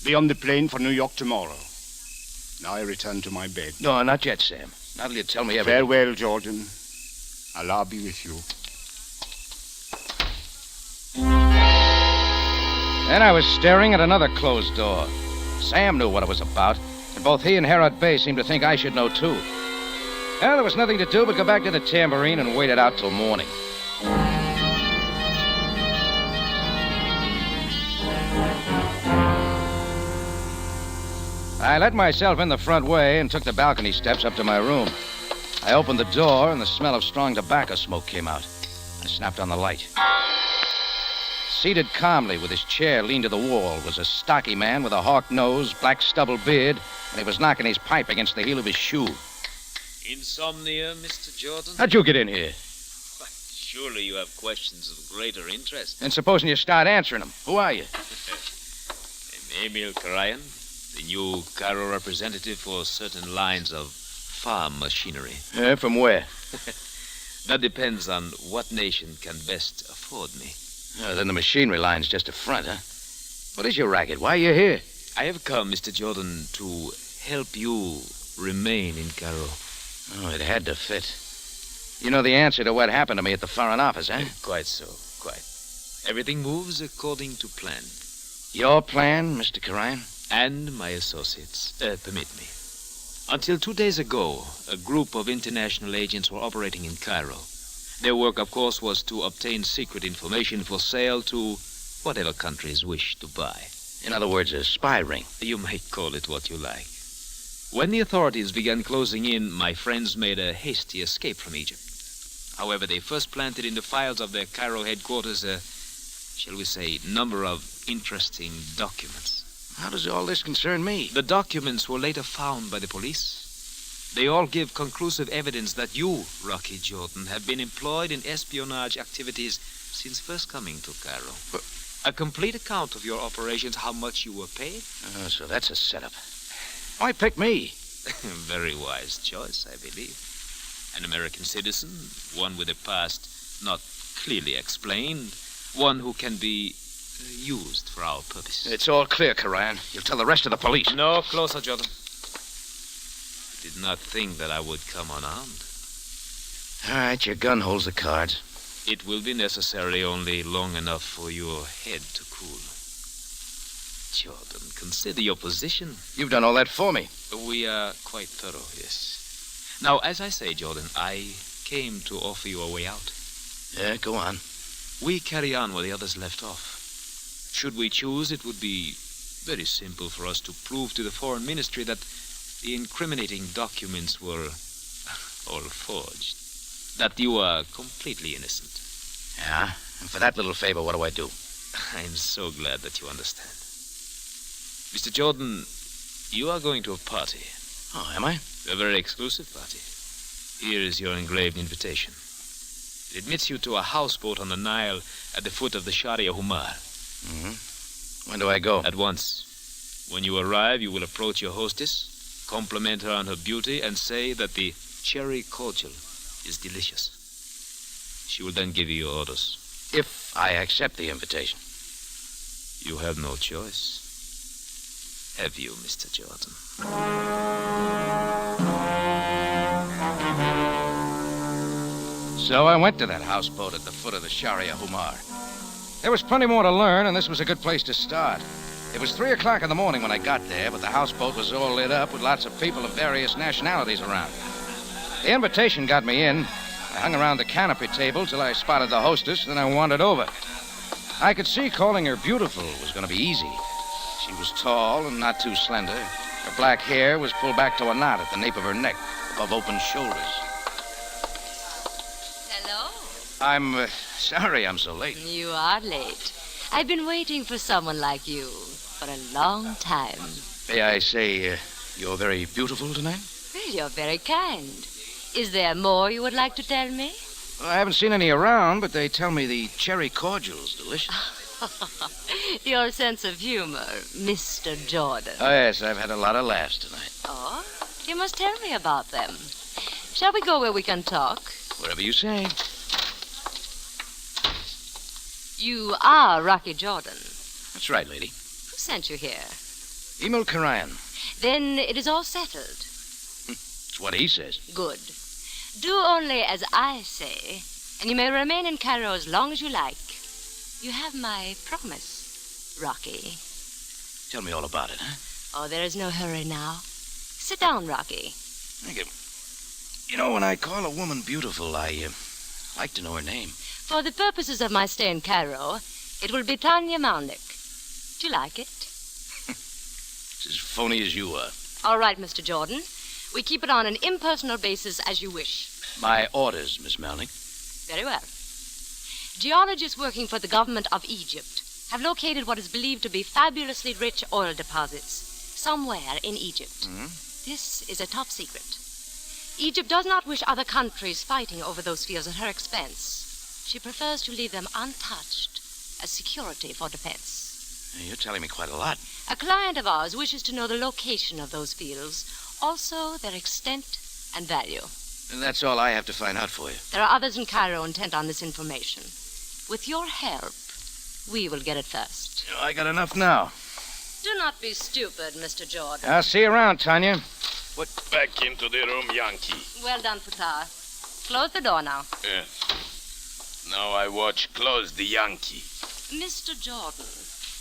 Be on the plane for New York tomorrow. Now I return to my bed. No, not yet, Sam. Not till you tell me everything. Farewell, Jordan. Allah be with you. Then I was staring at another closed door. Sam knew what it was about, and both he and Herod Bey seemed to think I should know, too. Well, there was nothing to do but go back to the tambourine and wait it out till morning. I let myself in the front way and took the balcony steps up to my room. I opened the door, and the smell of strong tobacco smoke came out. I snapped on the light. Seated calmly with his chair leaned to the wall was a stocky man with a hawk nose, black stubble beard, and he was knocking his pipe against the heel of his shoe. Insomnia, Mr. Jordan? How'd you get in here? Surely you have questions of greater interest. And supposing you start answering them, who are you? I'm Emil Karayan, the new Cairo representative for certain lines of farm machinery. From where? That depends on what nation can best afford me. Then the machinery line's just a front, huh? What is your racket? Why are you here? I have come, Mr. Jordan, to help you remain in Cairo. Oh, it had to fit. You know the answer to what happened to me at the Foreign Office, eh? Quite so, quite. Everything moves according to plan. Your plan, Mr. Karayan? And my associates. Permit me. Until 2 days ago, a group of international agents were operating in Cairo. Their work, of course, was to obtain secret information for sale to whatever countries wish to buy. In other words, a spy ring. You may call it what you like. When the authorities began closing in, my friends made a hasty escape from Egypt. However, they first planted in the files of their Cairo headquarters a, shall we say, number of interesting documents. How does all this concern me? The documents were later found by the police. They all give conclusive evidence that you, Rocky Jordan, have been employed in espionage activities since first coming to Cairo. A complete account of your operations, how much you were paid. Oh, so that's a setup. Why pick me? Very wise choice, I believe. An American citizen, one with a past not clearly explained, one who can be used for our purpose. It's all clear, Karayan. You'll tell the rest of the police. No, closer, Jordan. I did not think that I would come unarmed. All right, your gun holds the cards. It will be necessary only long enough for your head to cool. Jordan, consider your position. You've done all that for me. We are quite thorough, yes. Now, as I say, Jordan, I came to offer you a way out. Yeah, go on. We carry on where the others left off. Should we choose, it would be very simple for us to prove to the Foreign Ministry that the incriminating documents were all forged. That you are completely innocent. Yeah? And for that little favor, what do I do? I'm so glad that you understand. Mr. Jordan, you are going to a party. Oh, am I? A very exclusive party. Here is your engraved invitation. It admits you to a houseboat on the Nile at the foot of the Sharia Humar. Mm-hmm. When do I go? At once. When you arrive, you will approach your hostess, compliment her on her beauty, and say that the cherry cordial is delicious. She will then give you your orders. If I accept the invitation. You have no choice. Have you, Mr. Jordan? So I went to that houseboat at the foot of the Sharia Humar. There was plenty more to learn, and this was a good place to start. It was 3 o'clock in the morning when I got there, but the houseboat was all lit up with lots of people of various nationalities around. The invitation got me in. I hung around the canopy table till I spotted the hostess, then I wandered over. I could see calling her beautiful was going to be easy. She was tall and not too slender. Her black hair was pulled back to a knot at the nape of her neck, above open shoulders. Hello. I'm sorry I'm so late. You are late. I've been waiting for someone like you for a long time. May I say, you're very beautiful tonight? Well, you're very kind. Is there more you would like to tell me? Well, I haven't seen any around, but they tell me the cherry cordial's delicious. Your sense of humor, Mr. Jordan. Oh, yes, I've had a lot of laughs tonight. Oh, you must tell me about them. Shall we go where we can talk? Whatever you say. You are Rocky Jordan. That's right, lady. Who sent you here? Emil Karayan. Then it is all settled. It's what he says. Good. Do only as I say, and you may remain in Cairo as long as you like. You have my promise, Rocky. Tell me all about it, huh? Oh, there is no hurry now. Sit down, Rocky. Thank you. You know, when I call a woman beautiful, I like to know her name. For the purposes of my stay in Cairo, it will be Tanya Malnick. Do you like it? It's as phony as you are. All right, Mr. Jordan. We keep it on an impersonal basis as you wish. My orders, Miss Malnick. Very well. Geologists working for the government of Egypt have located what is believed to be fabulously rich oil deposits somewhere in Egypt. Mm-hmm. This is a top secret. Egypt does not wish other countries fighting over those fields at her expense. She prefers to leave them untouched as security for defense. You're telling me quite a lot. A client of ours wishes to know the location of those fields, also their extent and value. And that's all I have to find out for you. There are others in Cairo intent on this information. With your help, we will get it first. I got enough now. Do not be stupid, Mr. Jordan. I'll see you around, Tanya. What? Back into the room, Yankee. Well done, Futar. Close the door now. Yes. Now I watch close the Yankee. Mr. Jordan,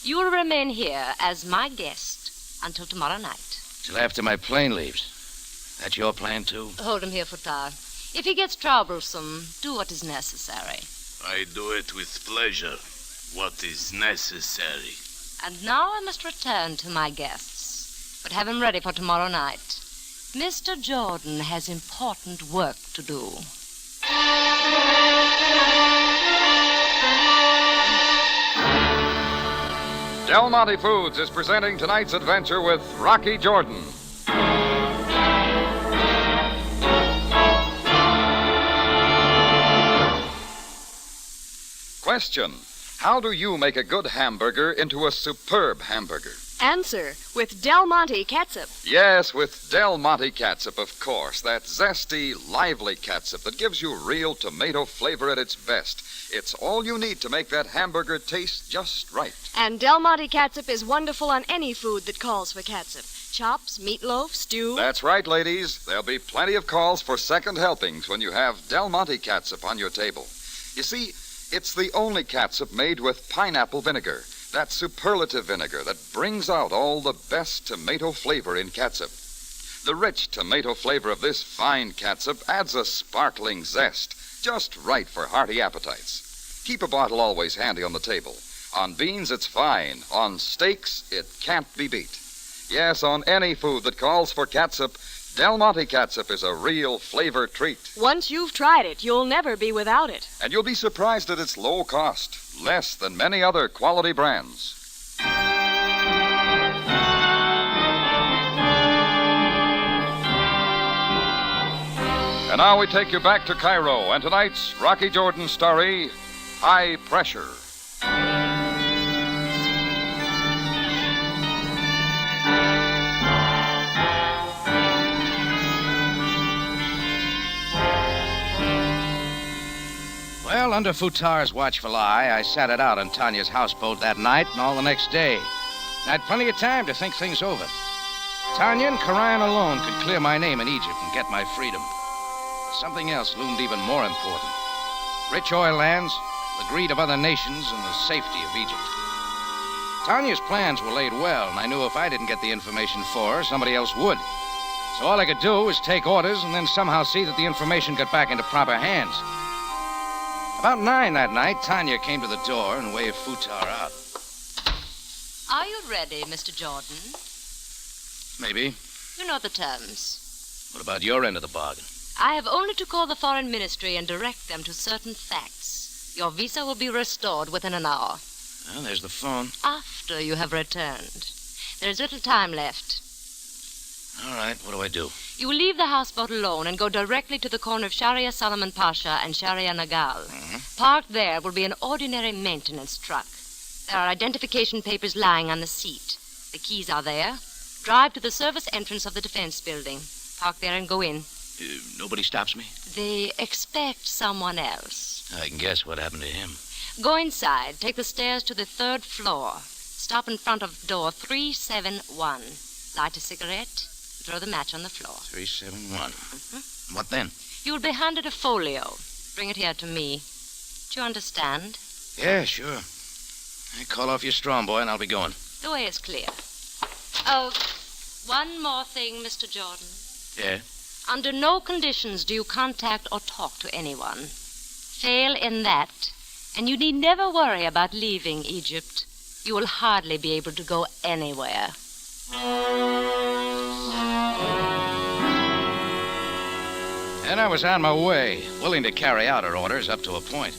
you will remain here as my guest until tomorrow night. Till after my plane leaves. That's your plan, too? Hold him here, Futar. If he gets troublesome, do what is necessary. I do it with pleasure. What is necessary. And now I must return to my guests, but have him ready for tomorrow night. Mr. Jordan has important work to do. Del Monte Foods is presenting tonight's adventure with Rocky Jordan. Question: how do you make a good hamburger into a superb hamburger? Answer: with Del Monte catsup. Yes, with Del Monte catsup, of course. That zesty, lively catsup that gives you real tomato flavor at its best. It's all you need to make that hamburger taste just right. And Del Monte catsup is wonderful on any food that calls for catsup. Chops, meatloaf, stew. That's right, ladies. There'll be plenty of calls for second helpings when you have Del Monte catsup on your table. You see, it's the only catsup made with pineapple vinegar, that superlative vinegar that brings out all the best tomato flavor in catsup. The rich tomato flavor of this fine catsup adds a sparkling zest, just right for hearty appetites. Keep a bottle always handy on the table. On beans, it's fine. On steaks, it can't be beat. Yes, on any food that calls for catsup, Del Monte catsup is a real flavor treat. Once you've tried it, you'll never be without it. And you'll be surprised at its low cost, less than many other quality brands. And now we take you back to Cairo and tonight's Rocky Jordan story, High Pressure. Well, under Futar's watchful eye, I sat it out on Tanya's houseboat that night and all the next day. I had plenty of time to think things over. Tanya and Karayan alone could clear my name in Egypt and get my freedom. Something else loomed even more important. Rich oil lands, the greed of other nations, and the safety of Egypt. Tanya's plans were laid well, and I knew if I didn't get the information for her, somebody else would. So all I could do was take orders and then somehow see that the information got back into proper hands. About 9 that night, Tanya came to the door and waved Futar out. Are you ready, Mr. Jordan? Maybe. You know the terms. What about your end of the bargain? I have only to call the foreign ministry and direct them to certain facts. Your visa will be restored within an hour. Well, there's the phone. After you have returned. There's little time left. All right, what do I do? You will leave the houseboat alone and go directly to the corner of Sharia Solomon Pasha and Sharia Nagal. Parked there will be an ordinary maintenance truck. There are identification papers lying on the seat. The keys are there. Drive to the service entrance of the defense building. Park there and go in. Nobody stops me? They expect someone else. I can guess what happened to him. Go inside. Take the stairs to the 3rd floor. Stop in front of door 371. Light a cigarette. Throw the match on the floor. 371. What then? You will be handed a folio. Bring it here to me. Do you understand? Yeah, sure. Call off your strong boy and I'll be going. The way is clear. Oh, one more thing, Mr. Jordan. Yeah? Under no conditions do you contact or talk to anyone. Fail in that, and you need never worry about leaving Egypt. You will hardly be able to go anywhere. And I was on my way, willing to carry out her orders up to a point.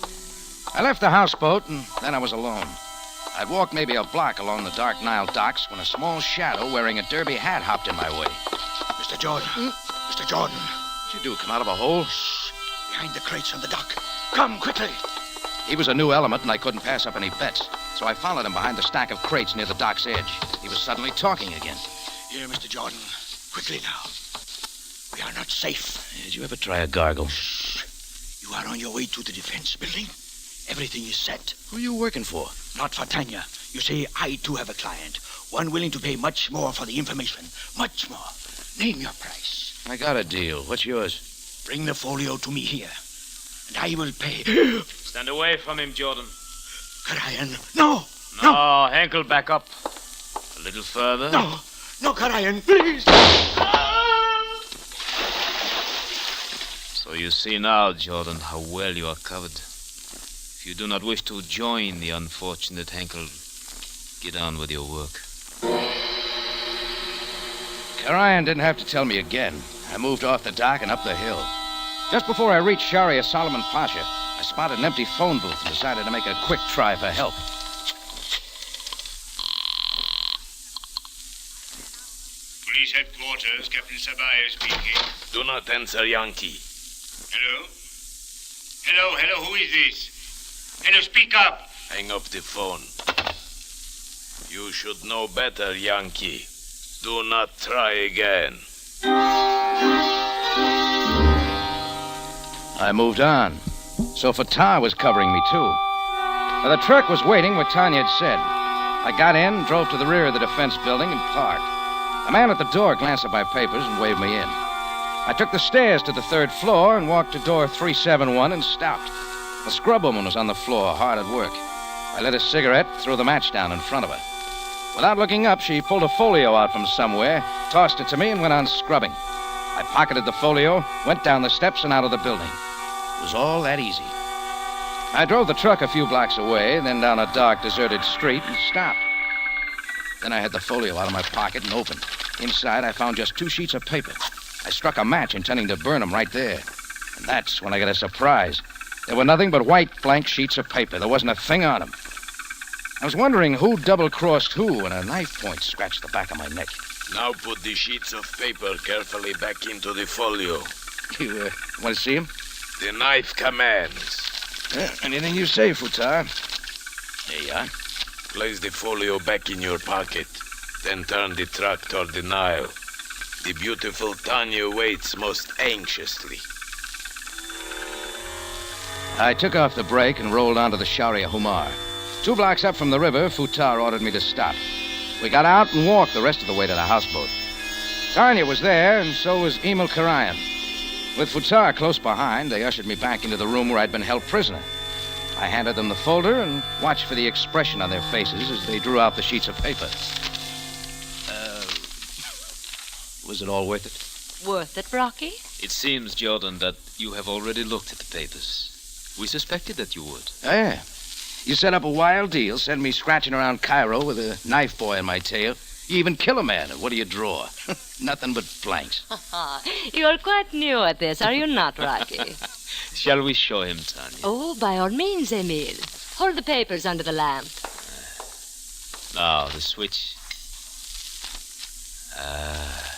I left the houseboat, and then I was alone. I'd walked maybe a block along the dark Nile docks when a small shadow wearing a derby hat hopped in my way. Mr. Jordan. Mr. Jordan. What'd you do, come out of a hole? Shh. Behind the crates on the dock. Come, quickly. He was a new element, and I couldn't pass up any bets. So I followed him behind the stack of crates near the dock's edge. He was suddenly talking again. Here, Mr. Jordan. Quickly now. We are not safe. Did you ever try a gargle? Shh. You are on your way to the defense building. Everything is set. Who are you working for? Not for Tanya. You see, I too have a client. One willing to pay much more for the information. Much more. Name your price. I got a deal. What's yours? Bring the folio to me here, and I will pay. Stand away from him, Jordan. Karayan. No! No, Henkel, back up. A little further. No! No, Karayan, please! So you see now, Jordan, how well you are covered. If you do not wish to join the unfortunate Henkel, get on with your work. Karayan didn't have to tell me again. I moved off the dock and up the hill. Just before I reached Sharia Solomon Pasha, I spotted an empty phone booth and decided to make a quick try for help. Police headquarters, Captain Sabayo speaking. Do not answer, Yankee. Hello? Hello, who is this? Hello, speak up. Hang up the phone. You should know better, Yankee. Do not try again. I moved on. So Fatah was covering me, too. Now, the truck was waiting where Tanya had said. I got in, drove to the rear of the defense building, and parked. A man at the door glanced at my papers and waved me in. I took the stairs to the 3rd floor and walked to door 371 and stopped. The scrubwoman was on the floor, hard at work. I lit a cigarette, threw the match down in front of her. Without looking up, she pulled a folio out from somewhere, tossed it to me, and went on scrubbing. I pocketed the folio, went down the steps and out of the building. It was all that easy. I drove the truck a few blocks away, then down a dark, deserted street and stopped. Then I had the folio out of my pocket and opened. Inside, I found just 2 sheets of paper. I struck a match, intending to burn them right there. And that's when I got a surprise. There were nothing but white, blank sheets of paper. There wasn't a thing on them. I was wondering who double-crossed who when a knife point scratched the back of my neck. Now put the sheets of paper carefully back into the folio. You want to see him? The knife commands. Anything you say, Futar. There you are. Place the folio back in your pocket. Then turn the truck toward the Nile. The beautiful Tanya waits most anxiously. I took off the brake and rolled onto the Sharia Humar. 2 blocks up from the river, Futar ordered me to stop. We got out and walked the rest of the way to the houseboat. Tanya was there, and so was Emil Karayan. With Futar close behind, they ushered me back into the room where I'd been held prisoner. I handed them the folder and watched for the expression on their faces as they drew out the sheets of paper. Was it all worth it? Worth it, Rocky? It seems, Jordan, that you have already looked at the papers. We suspected that you would. Oh, yeah. You set up a wild deal, send me scratching around Cairo with a knife boy on my tail. You even kill a man, and what do you draw? Nothing but blanks. You're quite new at this, are you not, Rocky? Shall we show him, Tanya? Oh, by all means, Emil. Hold the papers under the lamp. Now, the switch.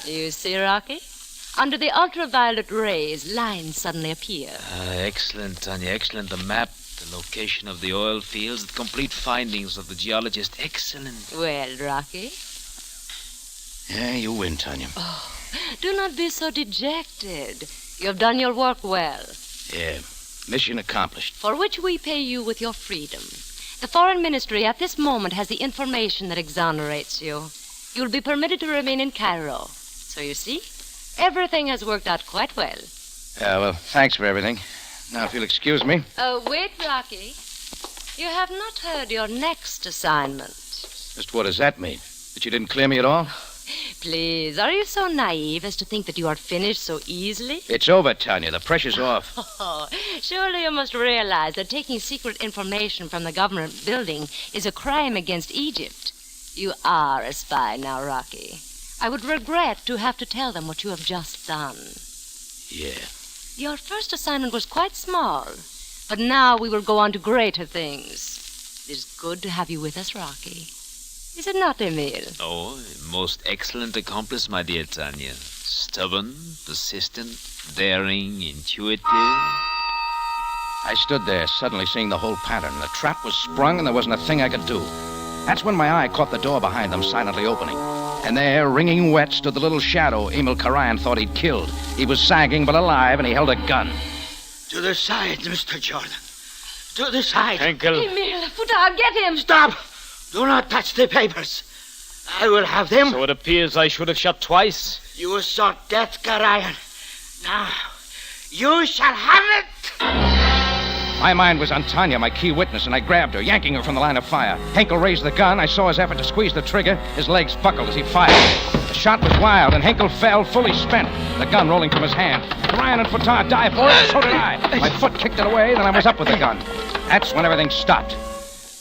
You see, Rocky? Under the ultraviolet rays, lines suddenly appear. Excellent, Tanya, excellent. The map, the location of the oil fields, the complete findings of the geologist. Excellent. Well, Rocky? Yeah, you win, Tanya. Oh, do not be so dejected. You have done your work well. Yeah, mission accomplished. For which we pay you with your freedom. The Foreign Ministry at this moment has the information that exonerates you. You'll be permitted to remain in Cairo. So you see, everything has worked out quite well. Yeah, well, thanks for everything. Now, if you'll excuse me. Wait, Rocky. You have not heard your next assignment. Just what does that mean? That you didn't clear me at all? Please, are you so naive as to think that you are finished so easily? It's over, Tanya. The pressure's off. Oh, surely you must realize that taking secret information from the government building is a crime against Egypt. You are a spy now, Rocky. I would regret to have to tell them what you have just done. Yeah. Your first assignment was quite small, but now we will go on to greater things. It is good to have you with us, Rocky. Is it not, Emil? Oh, most excellent accomplice, my dear Tanya. Stubborn, persistent, daring, intuitive. I stood there, suddenly seeing the whole pattern. The trap was sprung, and there wasn't a thing I could do. That's when my eye caught the door behind them silently opening. And there, wringing wet, stood the little shadow Emil Karayan thought he'd killed. He was sagging but alive, and he held a gun. To the side, Mr. Jordan. To the side. Henkel. Emil, Futar, get him! Stop! Do not touch the papers. I will have them. So it appears I should have shot twice. You sought death, Karayan. Now, you shall have it! My mind was on Tanya, my key witness, and I grabbed her, yanking her from the line of fire. Henkel raised the gun. I saw his effort to squeeze the trigger. His legs buckled as he fired. The shot was wild, and Henkel fell, fully spent, the gun rolling from his hand. Ryan and Futar dived for it, so did I. My foot kicked it away, then I was up with the gun. That's when everything stopped.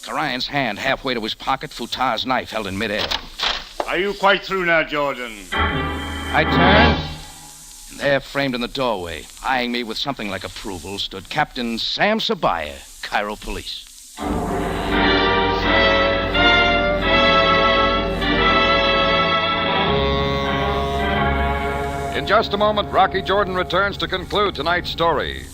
Karayan's hand halfway to his pocket, Futar's knife held in midair. Are you quite through now, Jordan? I turned, and there, framed in the doorway, eyeing me with something like approval, stood Captain Sam Sabaya, Cairo Police. In just a moment, Rocky Jordan returns to conclude tonight's story.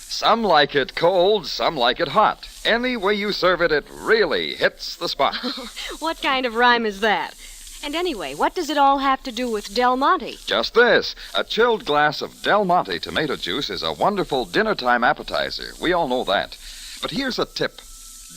Some like it cold, some like it hot. Any way you serve it, it really hits the spot. What kind of rhyme is that? And anyway, what does it all have to do with Del Monte? Just this. A chilled glass of Del Monte tomato juice is a wonderful dinner-time appetizer. We all know that. But here's a tip.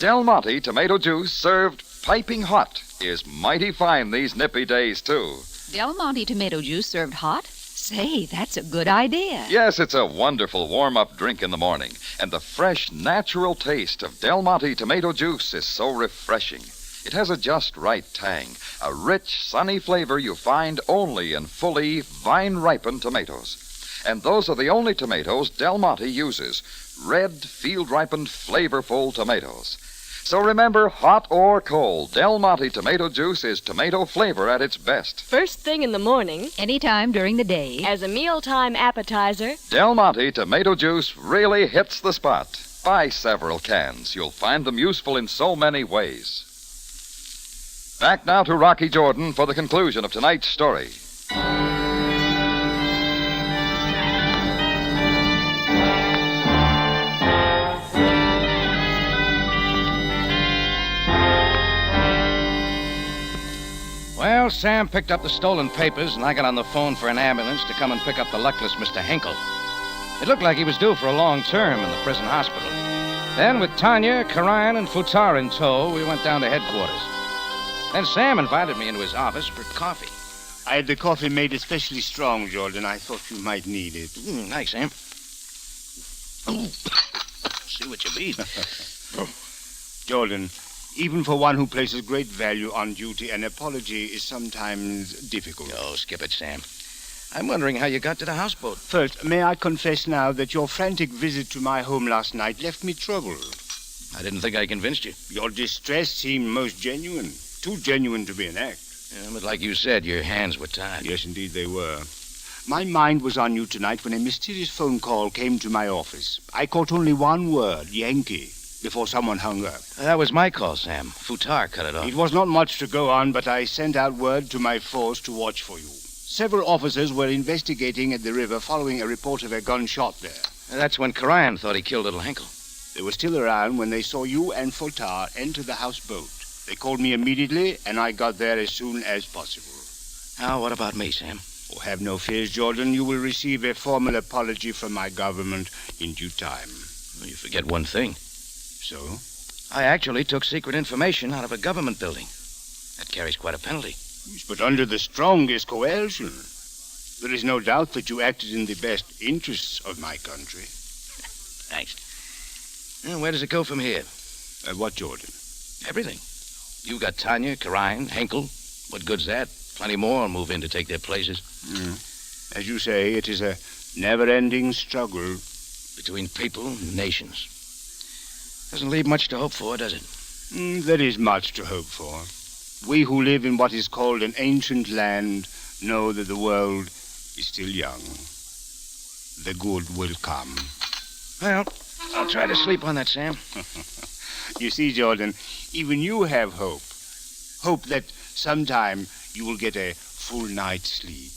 Del Monte tomato juice served piping hot is mighty fine these nippy days, too. Del Monte tomato juice served hot? Say, that's a good idea. Yes, it's a wonderful warm-up drink in the morning. And the fresh, natural taste of Del Monte tomato juice is so refreshing. It has a just right tang, a rich, sunny flavor you find only in fully vine-ripened tomatoes. And those are the only tomatoes Del Monte uses. Red, field-ripened, flavorful tomatoes. So remember, hot or cold, Del Monte tomato juice is tomato flavor at its best. First thing in the morning. Anytime during the day. As a mealtime appetizer. Del Monte tomato juice really hits the spot. Buy several cans. You'll find them useful in so many ways. Back now to Rocky Jordan for the conclusion of tonight's story. Well, Sam picked up the stolen papers, and I got on the phone for an ambulance to come and pick up the luckless Mr. Henkel. It looked like he was due for a long term in the prison hospital. Then, with Tanya, Karayan, and Futar in tow, we went down to headquarters. Then Sam invited me into his office for coffee. I had the coffee made especially strong, Jordan. I thought you might need it. Thanks, Sam. Ooh. See what you mean. Jordan, even for one who places great value on duty, an apology is sometimes difficult. Oh, skip it, Sam. I'm wondering how you got to the houseboat. First, may I confess now that your frantic visit to my home last night left me troubled. I didn't think I convinced you. Your distress seemed most genuine. Too genuine to be an act. Yeah, but like you said, your hands were tied. Yes, indeed they were. My mind was on you tonight when a mysterious phone call came to my office. I caught only one word, Yankee, before someone hung up. That was my call, Sam. Futar cut it off. It was not much to go on, but I sent out word to my force to watch for you. Several officers were investigating at the river following a report of a gunshot there. That's when Karayan thought he killed little Henkel. They were still around when they saw you and Futar enter the houseboat. They called me immediately, and I got there as soon as possible. Now, what about me, Sam? Oh, have no fears, Jordan. You will receive a formal apology from my government in due time. Well, you forget one thing. So? I actually took secret information out of a government building. That carries quite a penalty. Yes, but under the strongest coercion. There is no doubt that you acted in the best interests of my country. Thanks. Well, where does it go from here? What, Jordan? Everything. You got Tanya, Karayan, Henkel. What good's that? Plenty more will move in to take their places. As you say, it is a never-ending struggle. Between people and nations. Doesn't leave much to hope for, does it? There is much to hope for. We who live in what is called an ancient land know that the world is still young. The good will come. Well, I'll try to sleep on that, Sam. You see, Jordan, even you have hope. Hope that sometime you will get a full night's sleep.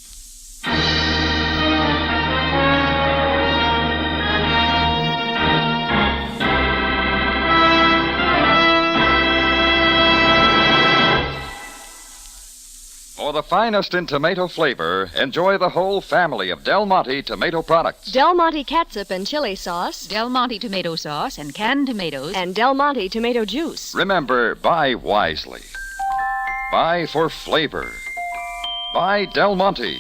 For the finest in tomato flavor, enjoy the whole family of Del Monte tomato products. Del Monte catsup and chili sauce. Del Monte tomato sauce and canned tomatoes. And Del Monte tomato juice. Remember, buy wisely. Buy for flavor. Buy Del Monte.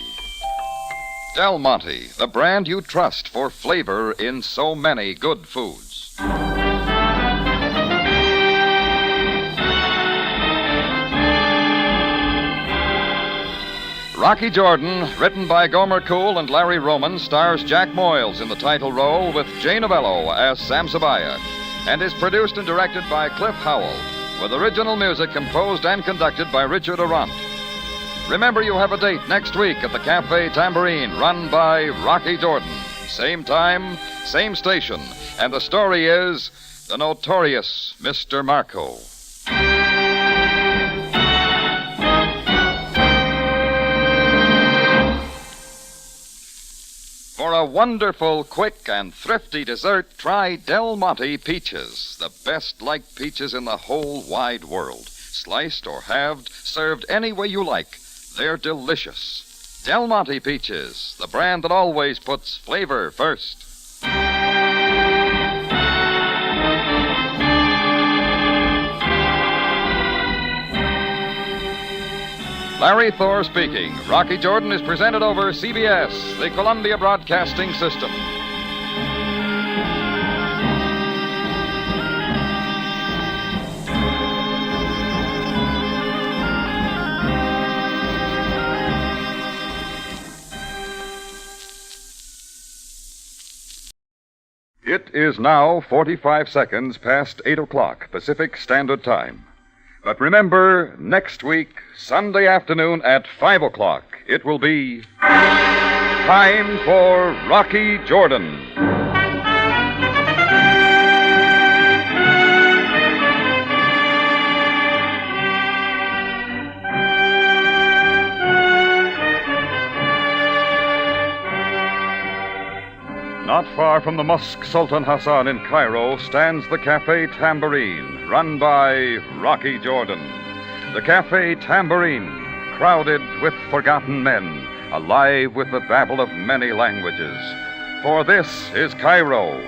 Del Monte, the brand you trust for flavor in so many good foods. Rocky Jordan, written by Gomer Cool and Larry Roman, stars Jack Moyles in the title role with Jay Novello as Sam Sabaya, and is produced and directed by Cliff Howell, with original music composed and conducted by Richard Arant. Remember, you have a date next week at the Café Tambourine, run by Rocky Jordan. Same time, same station, and the story is The Notorious Mr. Marco. For a wonderful, quick, and thrifty dessert, try Del Monte peaches, the best liked peaches in the whole wide world. Sliced or halved, served any way you like. They're delicious. Del Monte peaches, the brand that always puts flavor first. Larry Thor speaking. Rocky Jordan is presented over CBS, the Columbia Broadcasting System. It is now 45 seconds past 8 o'clock Pacific Standard Time. But remember, next week, Sunday afternoon at 5 o'clock, it will be time for Rocky Jordan. Not far from the Mosque Sultan Hassan in Cairo stands the Café Tambourine, run by Rocky Jordan. The Café Tambourine, crowded with forgotten men, alive with the babble of many languages. For this is Cairo,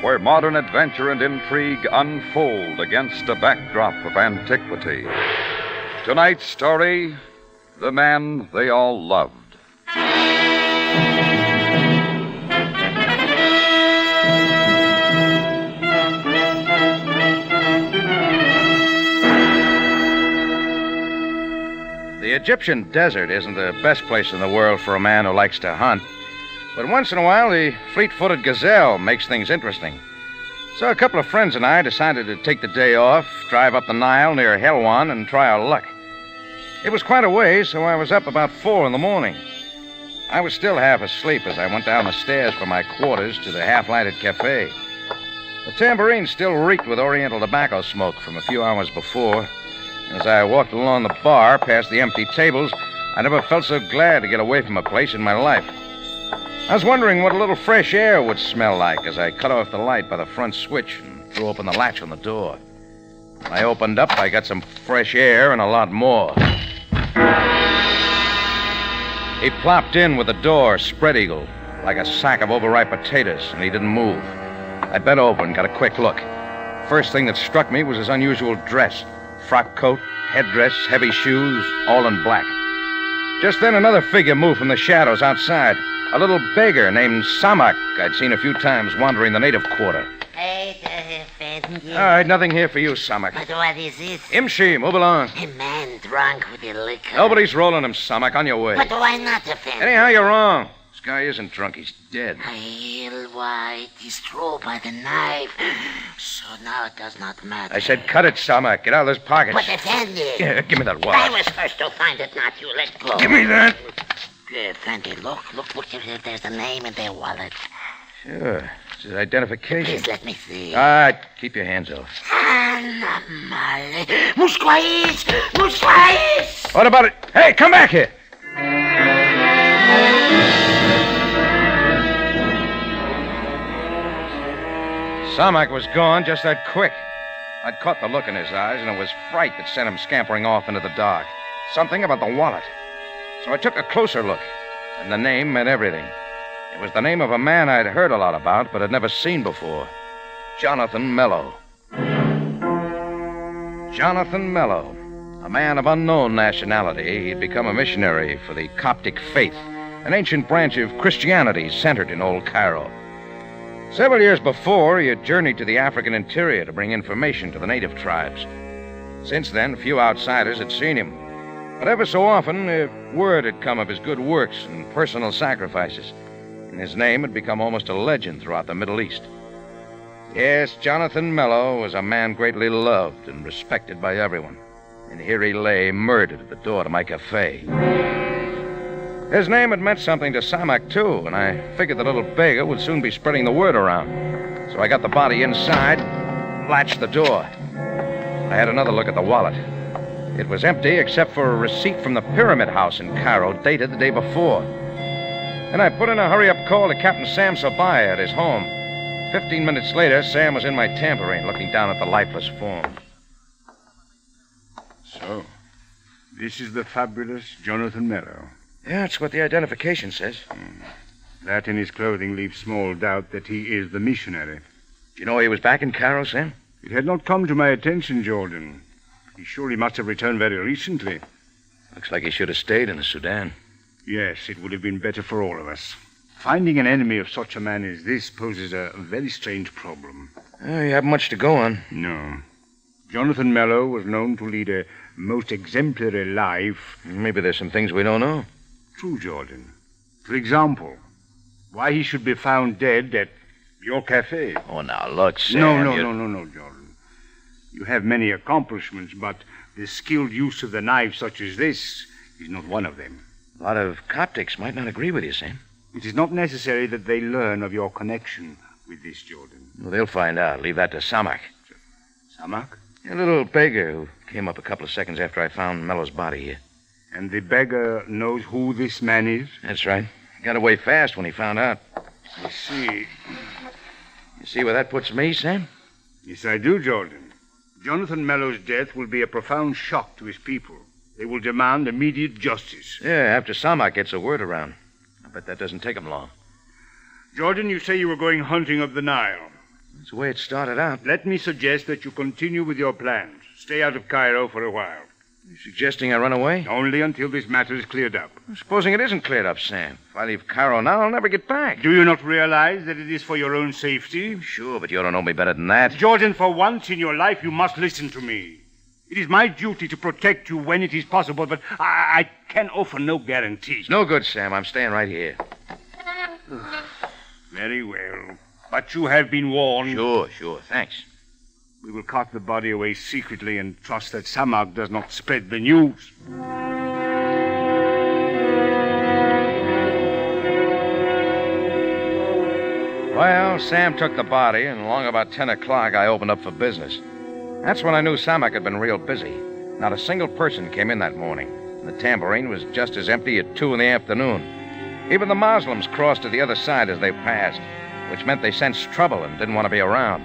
where modern adventure and intrigue unfold against a backdrop of antiquity. Tonight's story, The Man They All Loved. The Egyptian desert isn't the best place in the world for a man who likes to hunt. But once in a while, the fleet-footed gazelle makes things interesting. So a couple of friends and I decided to take the day off, drive up the Nile near Helwan, and try our luck. It was quite a way, so I was up about 4 in the morning. I was still half asleep as I went down the stairs from my quarters to the half-lighted café. The tambourine still reeked with oriental tobacco smoke from a few hours before. As I walked along the bar past the empty tables, I never felt so glad to get away from a place in my life. I was wondering what a little fresh air would smell like as I cut off the light by the front switch and threw open the latch on the door. When I opened up, I got some fresh air and a lot more. He plopped in with the door spread-eagle, like a sack of overripe potatoes, and he didn't move. I bent over and got a quick look. First thing that struck me was his unusual dress. Frock coat, headdress, heavy shoes, all in black. Just then another figure moved from the shadows outside. A little beggar named Samak I'd seen a few times wandering the native quarter. All right, nothing here for you, Samak. But what is this? Imshi, move along. A man drunk with the liquor. Nobody's rolling him, Samak. On your way. But why not, Effendi? Anyhow, you're wrong. This guy isn't drunk. He's dead. Pale white. He's thrown by the knife. So now it does not matter. I said cut it, Samak. Get out of this pocket. But Effendi. Yeah, give me that wallet. I was first to find it, not you. Let go. Give me that. Effendi, look. There's a name in their wallet. Sure. It's his identification. Please let me see. All right, keep your hands off. Animale. Musquais! What about it? Hey, come back here. Samak was gone just that quick. I'd caught the look in his eyes, and it was fright that sent him scampering off into the dark. Something about the wallet. So I took a closer look, and the name meant everything. It was the name of a man I'd heard a lot about, but had never seen before. Jonathan Mello. Jonathan Mello, a man of unknown nationality. He'd become a missionary for the Coptic faith, an ancient branch of Christianity centered in Old Cairo. Several years before, he had journeyed to the African interior to bring information to the native tribes. Since then, few outsiders had seen him. But ever so often, word had come of his good works and personal sacrifices, and his name had become almost a legend throughout the Middle East. Yes, Jonathan Mello was a man greatly loved and respected by everyone, and here he lay murdered at the door to my café. His name had meant something to Samak, too, and I figured the little beggar would soon be spreading the word around. So I got the body inside, latched the door. I had another look at the wallet. It was empty except for a receipt from the Pyramid House in Cairo, dated the day before. And I put in a hurry-up call to Captain Sam Sabaya at his home. 15 minutes later, Sam was in my tambourine looking down at the lifeless form. So, this is the fabulous Jonathan Mello. Yeah, that's what the identification says. That in his clothing leaves small doubt that he is the missionary. Do you know he was back in Cairo, Sam? It had not come to my attention, Jordan. He surely must have returned very recently. Looks like he should have stayed in the Sudan. Yes, it would have been better for all of us. Finding an enemy of such a man as this poses a very strange problem. You haven't much to go on. No. Jonathan Mello was known to lead a most exemplary life. Maybe there's some things we don't know. True, Jordan. For example, why he should be found dead at your cafe. Oh, now, look, Sam. No, Jordan. You have many accomplishments, but the skilled use of the knife such as this is not one of them. A lot of Coptics might not agree with you, Sam. It is not necessary that they learn of your connection with this, Jordan. Well, they'll find out. Leave that to Samak. Samak? A little beggar who came up a couple of seconds after I found Mello's body here. And the beggar knows who this man is? That's right. Got away fast when he found out. I see. You see where that puts me, Sam? Yes, I do, Jordan. Jonathan Mello's death will be a profound shock to his people. They will demand immediate justice. Yeah, after Samak gets a word around. I bet that doesn't take him long. Jordan, you say you were going hunting up the Nile. That's the way it started out. Let me suggest that you continue with your plans. Stay out of Cairo for a while. You suggesting I run away? Only until this matter is cleared up. Supposing it isn't cleared up, Sam. If I leave Cairo now, I'll never get back. Do you not realize that it is for your own safety? Sure, but you don't know me better than that. Jordan, for once in your life, you must listen to me. It is my duty to protect you when it is possible, but I can offer no guarantee. It's no good, Sam. I'm staying right here. Very well. But you have been warned. Sure. Thanks. We will cart the body away secretly and trust that Samak does not spread the news. Well, Sam took the body, and along about 10 o'clock, I opened up for business. That's when I knew Samak had been real busy. Not a single person came in that morning. And the tambourine was just as empty at 2 in the afternoon. Even the Muslims crossed to the other side as they passed, which meant they sensed trouble and didn't want to be around.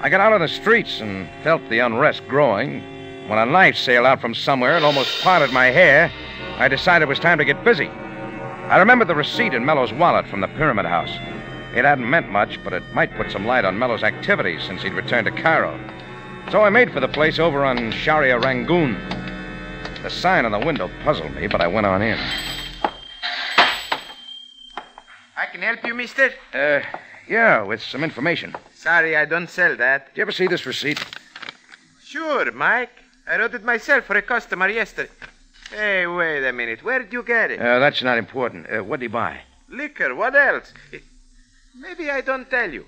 I got out on the streets and felt the unrest growing. When a knife sailed out from somewhere and almost parted my hair, I decided it was time to get busy. I remembered the receipt in Mello's wallet from the Pyramid House. It hadn't meant much, but it might put some light on Mello's activities since he'd returned to Cairo. So I made for the place over on Sharia Rangoon. The sign on the window puzzled me, but I went on in. I can help you, mister? Yeah, with some information. Sorry, I don't sell that. Did you ever see this receipt? Sure, Mike. I wrote it myself for a customer yesterday. Hey, wait a minute. Where did you get it? That's not important. What did he buy? Liquor. What else? Maybe I don't tell you.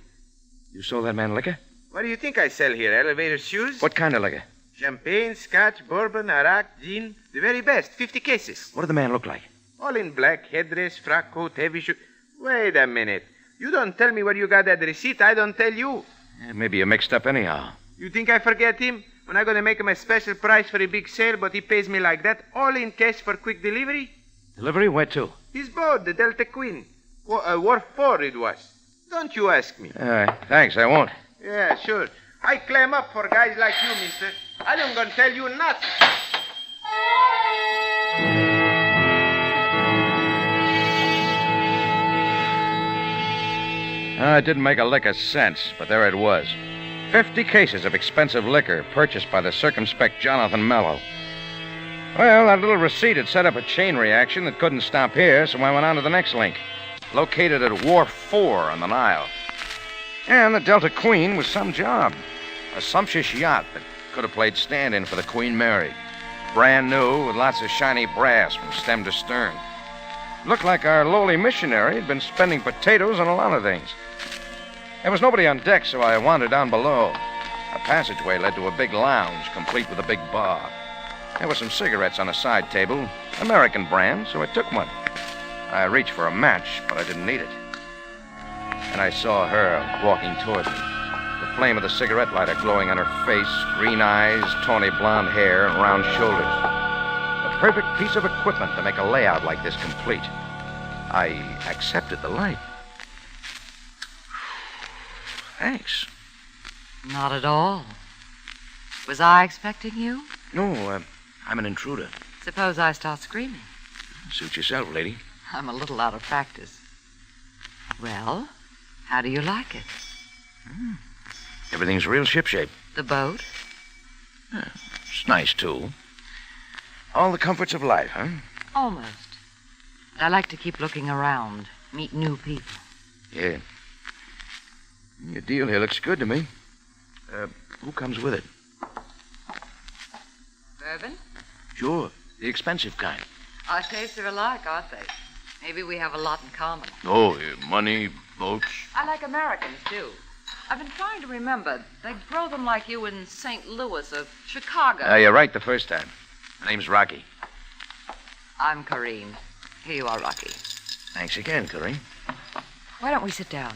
You sold that man liquor? What do you think I sell here? Elevator shoes? What kind of liquor? Champagne, scotch, bourbon, arak, gin. The very best. 50 cases. What did the man look like? All in black. Headdress, frock coat, heavy shoe. Wait a minute. You don't tell me where you got that receipt. I don't tell you. Maybe you mixed up anyhow. You think I forget him? When I'm going to make him a special price for a big sale, but he pays me like that, all in cash for quick delivery? Delivery? Where to? His boat, the Delta Queen. Wharf 4 it was. Don't you ask me. All right. Thanks, I won't. Yeah, sure. I clam up for guys like you, mister. I don't gonna tell you nothing. It didn't make a lick of sense, but there it was. 50 cases of expensive liquor purchased by the circumspect Jonathan Mello. Well, that little receipt had set up a chain reaction that couldn't stop here, so I went on to the next link. Located at Wharf 4 on the Nile. And the Delta Queen was some job. A sumptuous yacht that could have played stand-in for the Queen Mary. Brand new, with lots of shiny brass from stem to stern. Looked like our lowly missionary had been spending potatoes on a lot of things. There was nobody on deck, so I wandered down below. A passageway led to a big lounge, complete with a big bar. There were some cigarettes on a side table, American brand, so I took one. I reached for a match, but I didn't need it. And I saw her walking toward me. The flame of the cigarette lighter glowing on her face, green eyes, tawny blonde hair, and round shoulders. A perfect piece of equipment to make a layout like this complete. I accepted the light. Thanks. Not at all. Was I expecting you? No, I'm an intruder. Suppose I start screaming. Suit yourself, lady. I'm a little out of practice. Well, how do you like it? Everything's real shipshape. The boat? It's nice, too. All the comforts of life, huh? Almost. I like to keep looking around, meet new people. Yeah. Your deal here looks good to me. Who comes with it? Bourbon? Sure, the expensive kind. Our tastes are alike, aren't they? Maybe we have a lot in common. Oh, money, boats. I like Americans, too. I've been trying to remember. They grow them like you in St. Louis or Chicago. You're right the first time. My name's Rocky. I'm Corrine. Here you are, Rocky. Thanks again, Corrine. Why don't we sit down?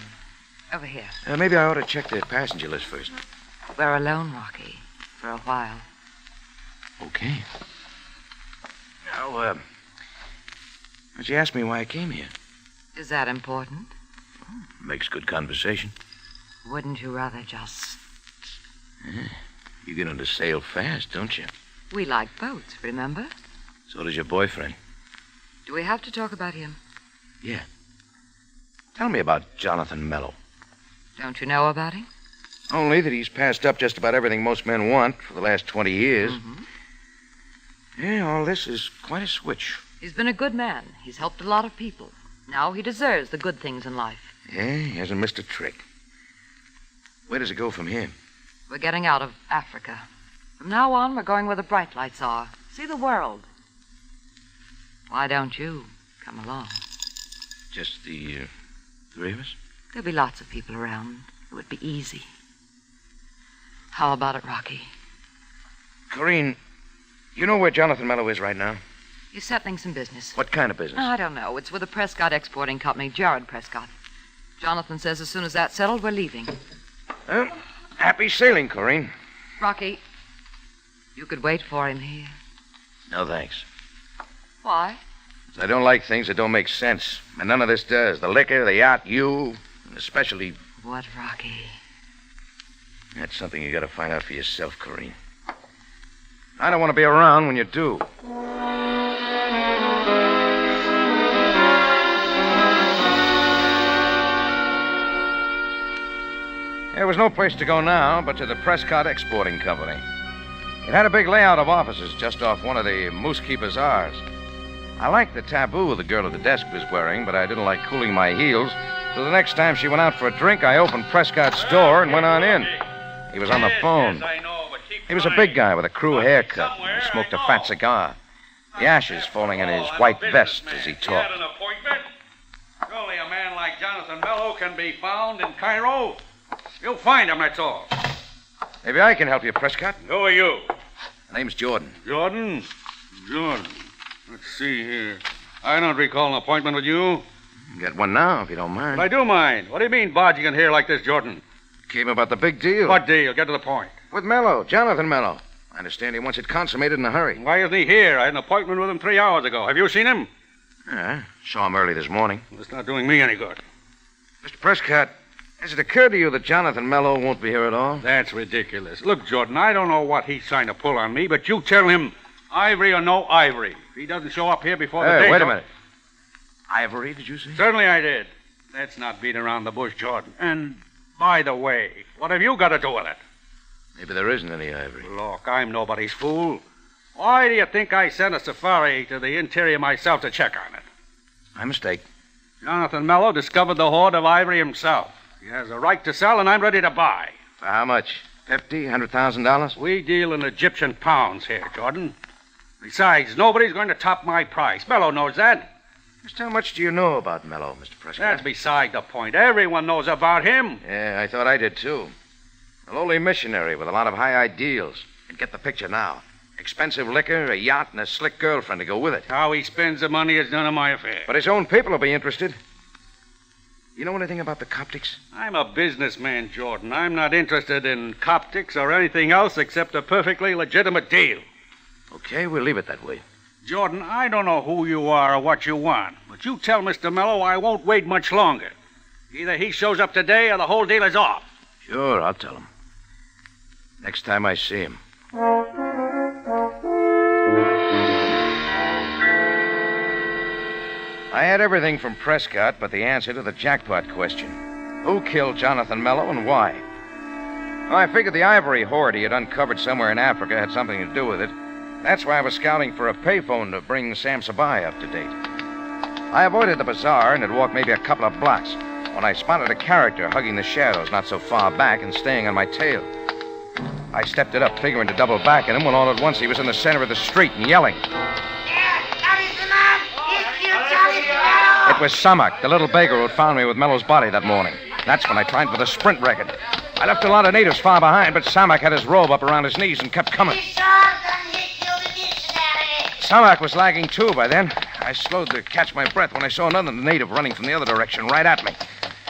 Over here. Maybe I ought to check the passenger list first. We're alone, Rocky. For a while. Okay. Now, why'd you ask me why I came here? Is that important? Makes good conversation. Wouldn't you rather just... You get on to sail fast, don't you? We like boats, remember? So does your boyfriend. Do we have to talk about him? Yeah. Tell me about Jonathan Mello. Don't you know about him? Only that he's passed up just about everything most men want for the last 20 years. Mm-hmm. Yeah, all this is quite a switch. He's been a good man. He's helped a lot of people. Now he deserves the good things in life. Yeah, he hasn't missed a trick. Where does it go from here? We're getting out of Africa. From now on, we're going where the bright lights are. See the world. Why don't you come along? Just the three of us? There'll be lots of people around. It would be easy. How about it, Rocky? Corrine, you know where Jonathan Mello is right now? He's settling some business. What kind of business? I don't know. It's with the Prescott Exporting Company, Jared Prescott. Jonathan says as soon as that's settled, we're leaving. Well, happy sailing, Corinne. Rocky, you could wait for him here. No, thanks. Why? I don't like things that don't make sense. And none of this does. The liquor, the yacht, you, and especially... What, Rocky? That's something you gotta find out for yourself, Corinne. I don't want to be around when you do. There was no place to go now but to the Prescott Exporting Company. It had a big layout of offices just off one of the Mooski Bazaars. I liked the taboo the girl at the desk was wearing, but I didn't like cooling my heels. So the next time she went out for a drink, I opened Prescott's door and went on in. He was on the phone. He was a big guy with a crew haircut and smoked a fat cigar. The ashes falling in his white vest as he talked. An appointment? Surely a man like Jonathan Mello can be found in Cairo. You'll find him, that's all. Maybe I can help you, Prescott. Who are you? My name's Jordan. Jordan? Jordan. Let's see here. I don't recall an appointment with you. Get one now, if you don't mind. But I do mind. What do you mean barging in here like this, Jordan? Came about the big deal. What deal? Get to the point. With Mello, Jonathan Mello. I understand he wants it consummated in a hurry. Why isn't he here? I had an appointment with him 3 hours ago. Have you seen him? Yeah, saw him early this morning. Well, it's not doing me any good. Mr. Prescott, has it occurred to you that Jonathan Mello won't be here at all? That's ridiculous. Look, Jordan, I don't know what he's trying to pull on me, but you tell him ivory or no ivory. If he doesn't show up here before the day... Wait a minute. Ivory, did you say? Certainly I did. Let's not beat around the bush, Jordan. And, by the way, what have you got to do with it? Maybe there isn't any ivory. Look, I'm nobody's fool. Why do you think I sent a safari to the interior myself to check on it? My mistake. Jonathan Mello discovered the hoard of ivory himself. He has a right to sell, and I'm ready to buy. For how much? $50,000, $100,000? We deal in Egyptian pounds here, Jordan. Besides, nobody's going to top my price. Mello knows that. Just how much do you know about Mello, Mr. Prescott? That's beside the point. Everyone knows about him. Yeah, I thought I did, too. A lowly missionary with a lot of high ideals. And get the picture now. Expensive liquor, a yacht, and a slick girlfriend to go with it. How he spends the money is none of my affair. But his own people will be interested. You know anything about the Coptics? I'm a businessman, Jordan. I'm not interested in Coptics or anything else except a perfectly legitimate deal. Okay, we'll leave it that way. Jordan, I don't know who you are or what you want, but you tell Mr. Mello I won't wait much longer. Either he shows up today or the whole deal is off. Sure, I'll tell him. Next time I see him. I had everything from Prescott but the answer to the jackpot question. Who killed Jonathan Mello and why? Well, I figured the ivory hoard he had uncovered somewhere in Africa had something to do with it. That's why I was scouting for a payphone to bring Sam Sabai up to date. I avoided the bazaar and had walked maybe a couple of blocks when I spotted a character hugging the shadows not so far back and staying on my tail. I stepped it up, figuring to double back at him, when all at once he was in the center of the street and yelling. It was Samak, the little beggar who had found me with Mello's body that morning. That's when I tried for the sprint record. I left a lot of natives far behind, but Samak had his robe up around his knees and kept coming. Samak was lagging too by then. I slowed to catch my breath when I saw another native running from the other direction right at me.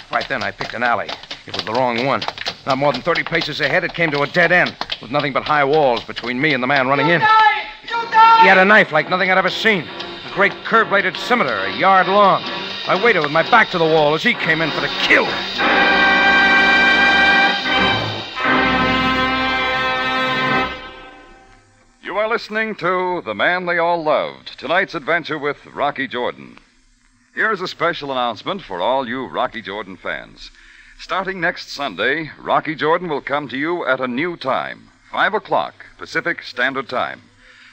Right then, I picked an alley. It was the wrong one. Not more than 30 paces ahead, it came to a dead end, with nothing but high walls between me and the man running in. He had a knife like nothing I'd ever seen. A great curved-bladed scimitar, a yard long. I waited with my back to the wall as he came in for the kill. You are listening to The Man They All Loved, tonight's adventure with Rocky Jordan. Here's a special announcement for all you Rocky Jordan fans. Starting next Sunday, Rocky Jordan will come to you at a new time, 5 o'clock Pacific Standard Time.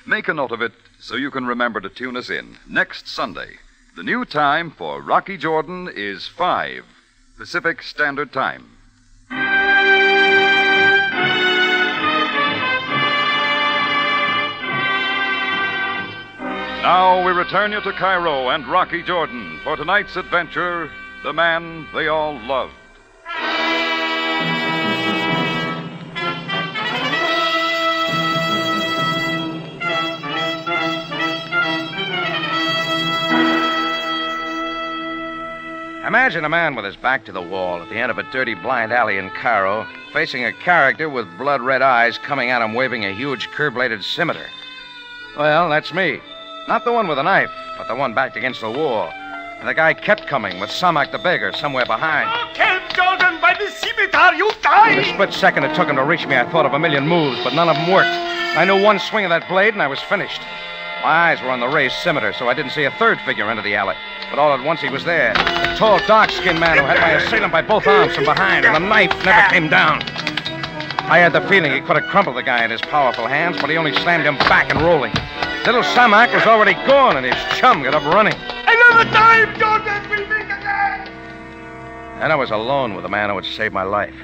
Make a note of it so you can remember to tune us in next Sunday. The new time for Rocky Jordan is 5 Pacific Standard Time. Now we return you to Cairo and Rocky Jordan for tonight's adventure, The Man They All Loved. Imagine a man with his back to the wall at the end of a dirty blind alley in Cairo, facing a character with blood-red eyes coming at him waving a huge curb-bladed scimitar. Well, that's me. Not the one with a knife, but the one backed against the wall. And the guy kept coming with Samak the beggar somewhere behind. Kill Jordan by the scimitar, you die! In the split second it took him to reach me, I thought of a million moves, but none of them worked. I knew one swing of that blade, and I was finished. My eyes were on the raised scimitar, so I didn't see a third figure enter the alley. But all at once he was there. A tall, dark-skinned man who had my assailant by both arms from behind, and the knife never came down. I had the feeling he could have crumpled the guy in his powerful hands, but he only slammed him back and rolling. Little Samak was already gone, and his chum got up running. Another time, Jordan! We'll meet again! And I was alone with the man who had saved my life.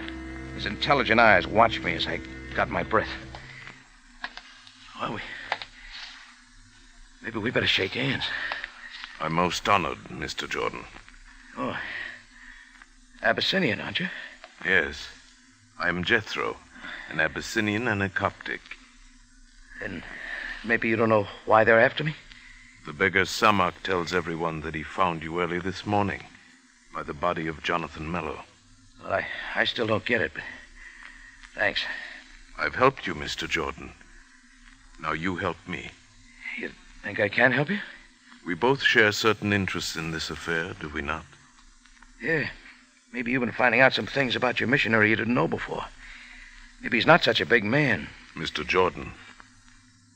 His intelligent eyes watched me as I got my breath. Well, maybe we better shake hands. I'm most honored, Mr. Jordan. Oh, Abyssinian, aren't you? Yes. I am Jethro, an Abyssinian and a Coptic. Then maybe you don't know why they're after me? The beggar Samak tells everyone that he found you early this morning by the body of Jonathan Mello. Well, I still don't get it, but thanks. I've helped you, Mr. Jordan. Now you help me. You think I can help you? We both share certain interests in this affair, do we not? Yeah. Maybe you've been finding out some things about your missionary you didn't know before. Maybe he's not such a big man. Mr. Jordan,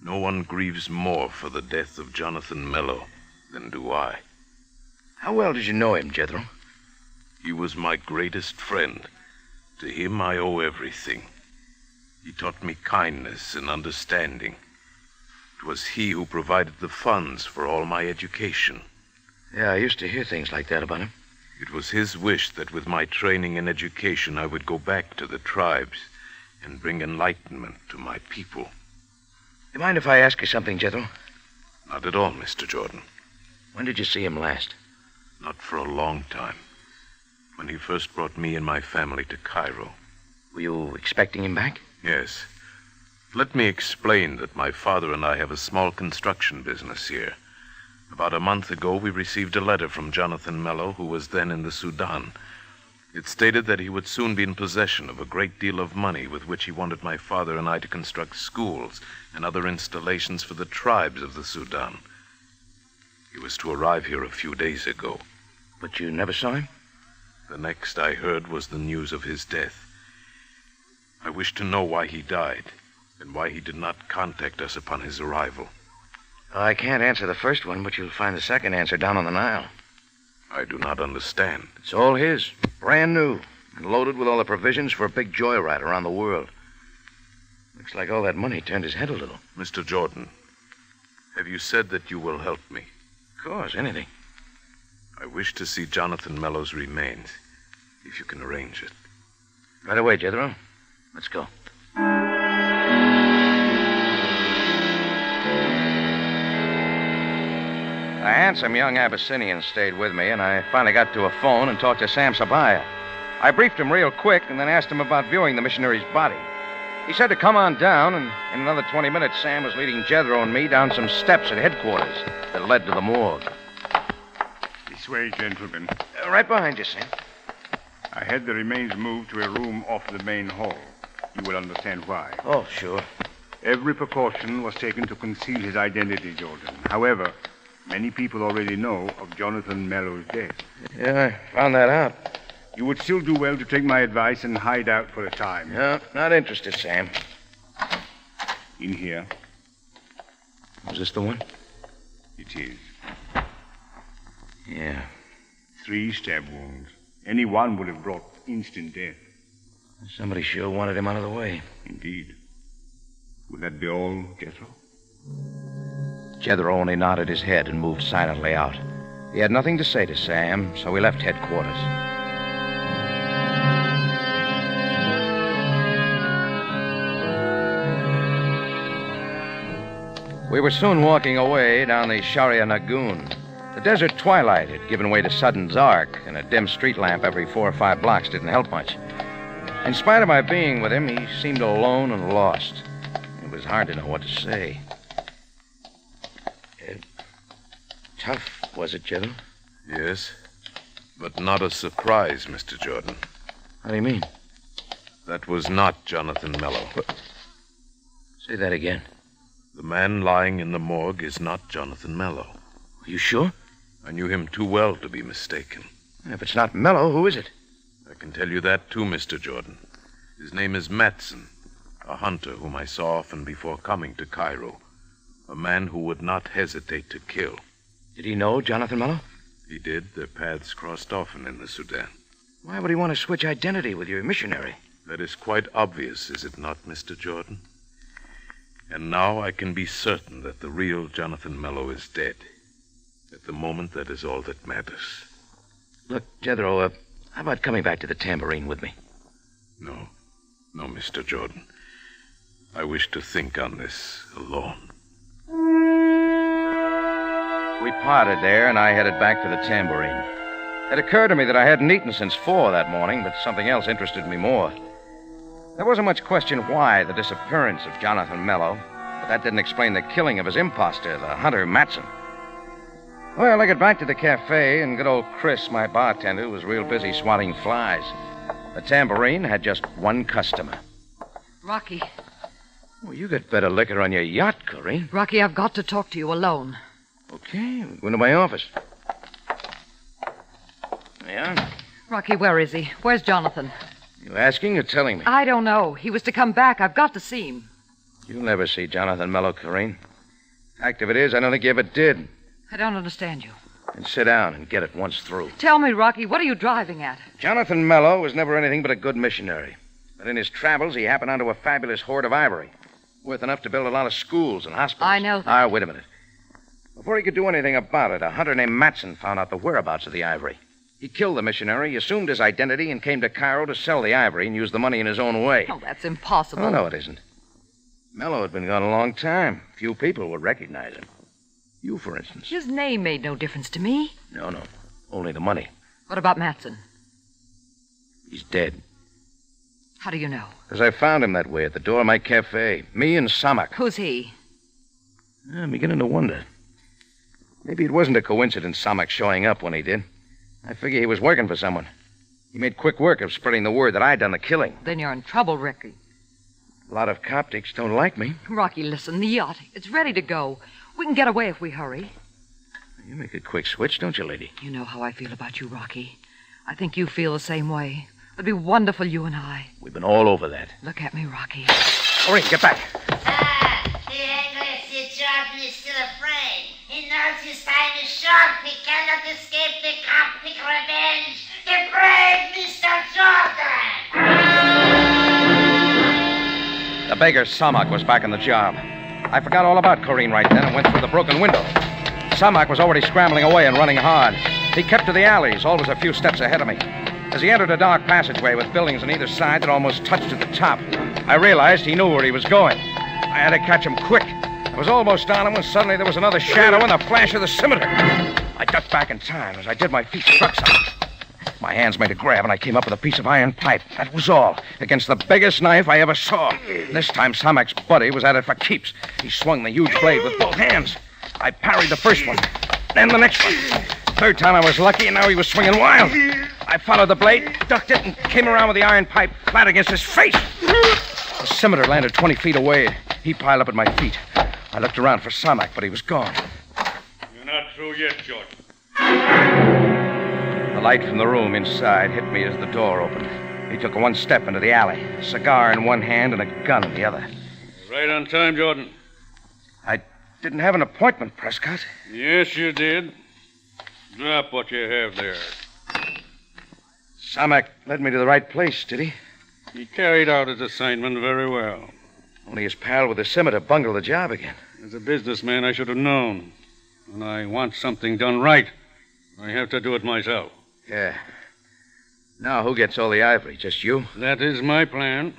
no one grieves more for the death of Jonathan Mello than do I. How well did you know him, Jethro? He was my greatest friend. To him I owe everything. He taught me kindness and understanding. It was he who provided the funds for all my education. Yeah, I used to hear things like that about him. It was his wish that with my training and education I would go back to the tribes and bring enlightenment to my people. You mind if I ask you something, Jethro? Not at all, Mr. Jordan. When did you see him last? Not for a long time. When he first brought me and my family to Cairo. Were you expecting him back? Yes. Let me explain that my father and I have a small construction business here. About a month ago, we received a letter from Jonathan Mello, who was then in the Sudan. It stated that he would soon be in possession of a great deal of money with which he wanted my father and I to construct schools and other installations for the tribes of the Sudan. He was to arrive here a few days ago. But you never saw him? The next I heard was the news of his death. I wish to know why he died and why he did not contact us upon his arrival. I can't answer the first one, but you'll find the second answer down on the Nile. I do not understand. It's all his. Brand new. And loaded with all the provisions for a big joyride around the world. Looks like all that money turned his head a little. Mr. Jordan, have you said that you will help me? Of course, anything. I wish to see Jonathan Mello's remains, if you can arrange it. Right away, Jethro. Let's go. A handsome young Abyssinian stayed with me, and I finally got to a phone and talked to Sam Sabaya. I briefed him real quick and then asked him about viewing the missionary's body. He said to come on down, and in another 20 minutes, Sam was leading Jethro and me down some steps at headquarters that led to the morgue. This way, gentlemen. Right behind you, Sam. I had the remains moved to a room off the main hall. You will understand why. Oh, sure. Every precaution was taken to conceal his identity, Jordan. However, many people already know of Jonathan Mello's death. Yeah, I found that out. You would still do well to take my advice and hide out for a time. No, not interested, Sam. In here. Is this the one? It is. Yeah. 3 stab wounds. Any one would have brought instant death. Somebody sure wanted him out of the way. Indeed. Would that be all, Jethro? Jethro only nodded his head and moved silently out. He had nothing to say to Sam, so we left headquarters. We were soon walking away down the Sharia Nagoon. The desert twilight had given way to sudden dark, and a dim street lamp every 4 or 5 blocks didn't help much. In spite of my being with him, he seemed alone and lost. It was hard to know what to say. Tough, was it, Jethro? Yes. But not a surprise, Mr. Jordan. How do you mean? That was not Jonathan Mello. Say that again. The man lying in the morgue is not Jonathan Mello. Are you sure? I knew him too well to be mistaken. If it's not Mello, who is it? I can tell you that, too, Mr. Jordan. His name is Matson, a hunter whom I saw often before coming to Cairo. A man who would not hesitate to kill. Did he know Jonathan Mello? He did. Their paths crossed often in the Sudan. Why would he want to switch identity with your missionary? That is quite obvious, is it not, Mr. Jordan? And now I can be certain that the real Jonathan Mello is dead. At the moment, that is all that matters. Look, Jethro, how about coming back to the tambourine with me? No, Mr. Jordan. I wish to think on this alone. We parted there, and I headed back to the tambourine. It occurred to me that I hadn't eaten since 4 that morning, but something else interested me more. There wasn't much question why the disappearance of Jonathan Mello, but that didn't explain the killing of his imposter, the hunter Matson. Well, I got back to the cafe, and good old Chris, my bartender, was real busy swatting flies. The tambourine had just one customer. Rocky. Well, you got better liquor on your yacht, Corinne. Rocky, I've got to talk to you alone. Okay, go into my office. Yeah? Rocky, where is he? Where's Jonathan? You asking or telling me? I don't know. He was to come back. I've got to see him. You'll never see Jonathan Mello, Corinne. Fact of it is, I don't think you ever did. I don't understand you. And sit down and get it once through. Tell me, Rocky, what are you driving at? Jonathan Mello was never anything but a good missionary. But in his travels, he happened onto a fabulous hoard of ivory. Worth enough to build a lot of schools and hospitals. I know that. Wait a minute. Before he could do anything about it, a hunter named Matson found out the whereabouts of the ivory. He killed the missionary, assumed his identity, and came to Cairo to sell the ivory and use the money in his own way. Oh, that's impossible. Oh, no, it isn't. Mello had been gone a long time. Few people would recognize him. You, for instance. His name made no difference to me. No. Only the money. What about Matson? He's dead. How do you know? Because I found him that way at the door of my cafe. Me and Samak. Who's he? I'm beginning to wonder. Maybe it wasn't a coincidence Samak showing up when he did. I figure he was working for someone. He made quick work of spreading the word that I'd done the killing. Then you're in trouble, Ricky. A lot of Coptics don't like me. Rocky, listen, the yacht, it's ready to go. We can get away if we hurry. You make a quick switch, don't you, lady? You know how I feel about you, Rocky. I think you feel the same way. It'd be wonderful, you and I. We've been all over that. Look at me, Rocky. Hurry, get back. The English Jordan is still afraid. He knows his time is short. He cannot escape the Coptic revenge. The brave Mr. Jordan! The beggar Samak was back on the job. I forgot all about Corinne right then and went through the broken window. Samak was already scrambling away and running hard. He kept to the alleys, always a few steps ahead of me. As he entered a dark passageway with buildings on either side that almost touched at the top, I realized he knew where he was going. I had to catch him quick. I was almost on him when suddenly there was another shadow and the flash of the scimitar. I ducked back in time. As I did, my feet struck something. My hands made a grab, and I came up with a piece of iron pipe. That was all, against the biggest knife I ever saw. This time, Samak's buddy was at it for keeps. He swung the huge blade with both hands. I parried the first one, then the next one. Third time I was lucky, and now he was swinging wild. I followed the blade, ducked it, and came around with the iron pipe flat against his face. The scimitar landed 20 feet away. He piled up at my feet. I looked around for Samak, but he was gone. You're not through yet, Jordan. The light from the room inside hit me as the door opened. He took one step into the alley, a cigar in one hand and a gun in the other. Right on time, Jordan. I didn't have an appointment, Prescott. Yes, you did. Drop what you have there. Samak led me to the right place, did he? He carried out his assignment very well. Only his pal with the scimitar bungled the job again. As a businessman, I should have known. When I want something done right, I have to do it myself. Yeah. Now, who gets all the ivory? Just you? That is my plan.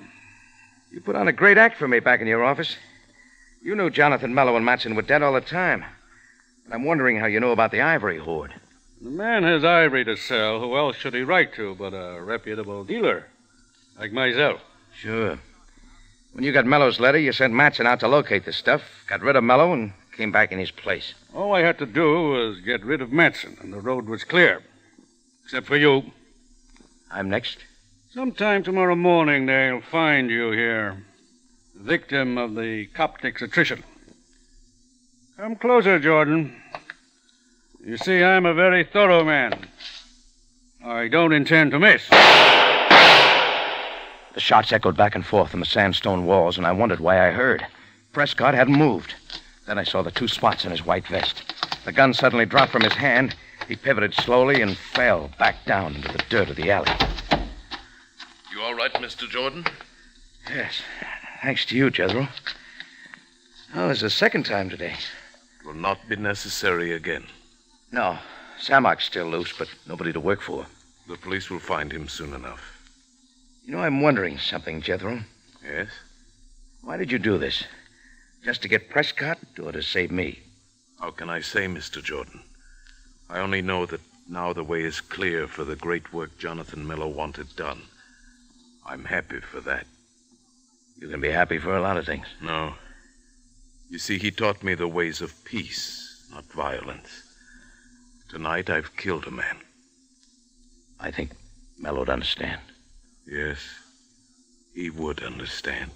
You put on a great act for me back in your office. You knew Jonathan Mello and Matson were dead all the time. And I'm wondering how you know about the ivory hoard. The man has ivory to sell. Who else should he write to but a reputable dealer? Like myself. Sure. When you got Mello's letter, you sent Matson out to locate the stuff, got rid of Mello, and came back in his place. All I had to do was get rid of Matson, and the road was clear. Except for you. I'm next. Sometime tomorrow morning they'll find you here, victim of the Coptic's attrition. Come closer, Jordan. You see, I'm a very thorough man. I don't intend to miss. The shots echoed back and forth on the sandstone walls, and I wondered why I heard. Prescott hadn't moved. Then I saw the 2 spots in his white vest. The gun suddenly dropped from his hand. He pivoted slowly and fell back down into the dirt of the alley. You all right, Mr. Jordan? Yes. Thanks to you, Jethro. Oh, there's a second time today. It will not be necessary again. No. Samok's still loose, but nobody to work for. The police will find him soon enough. You know, I'm wondering something, Jethro. Yes? Why did you do this? Just to get Prescott, or to save me? How can I say, Mr. Jordan? I only know that now the way is clear for the great work Jonathan Miller wanted done. I'm happy for that. You can be happy for a lot of things. No. You see, he taught me the ways of peace, not violence. Tonight I've killed a man. I think Mellow'd understand. Yes, he would understand.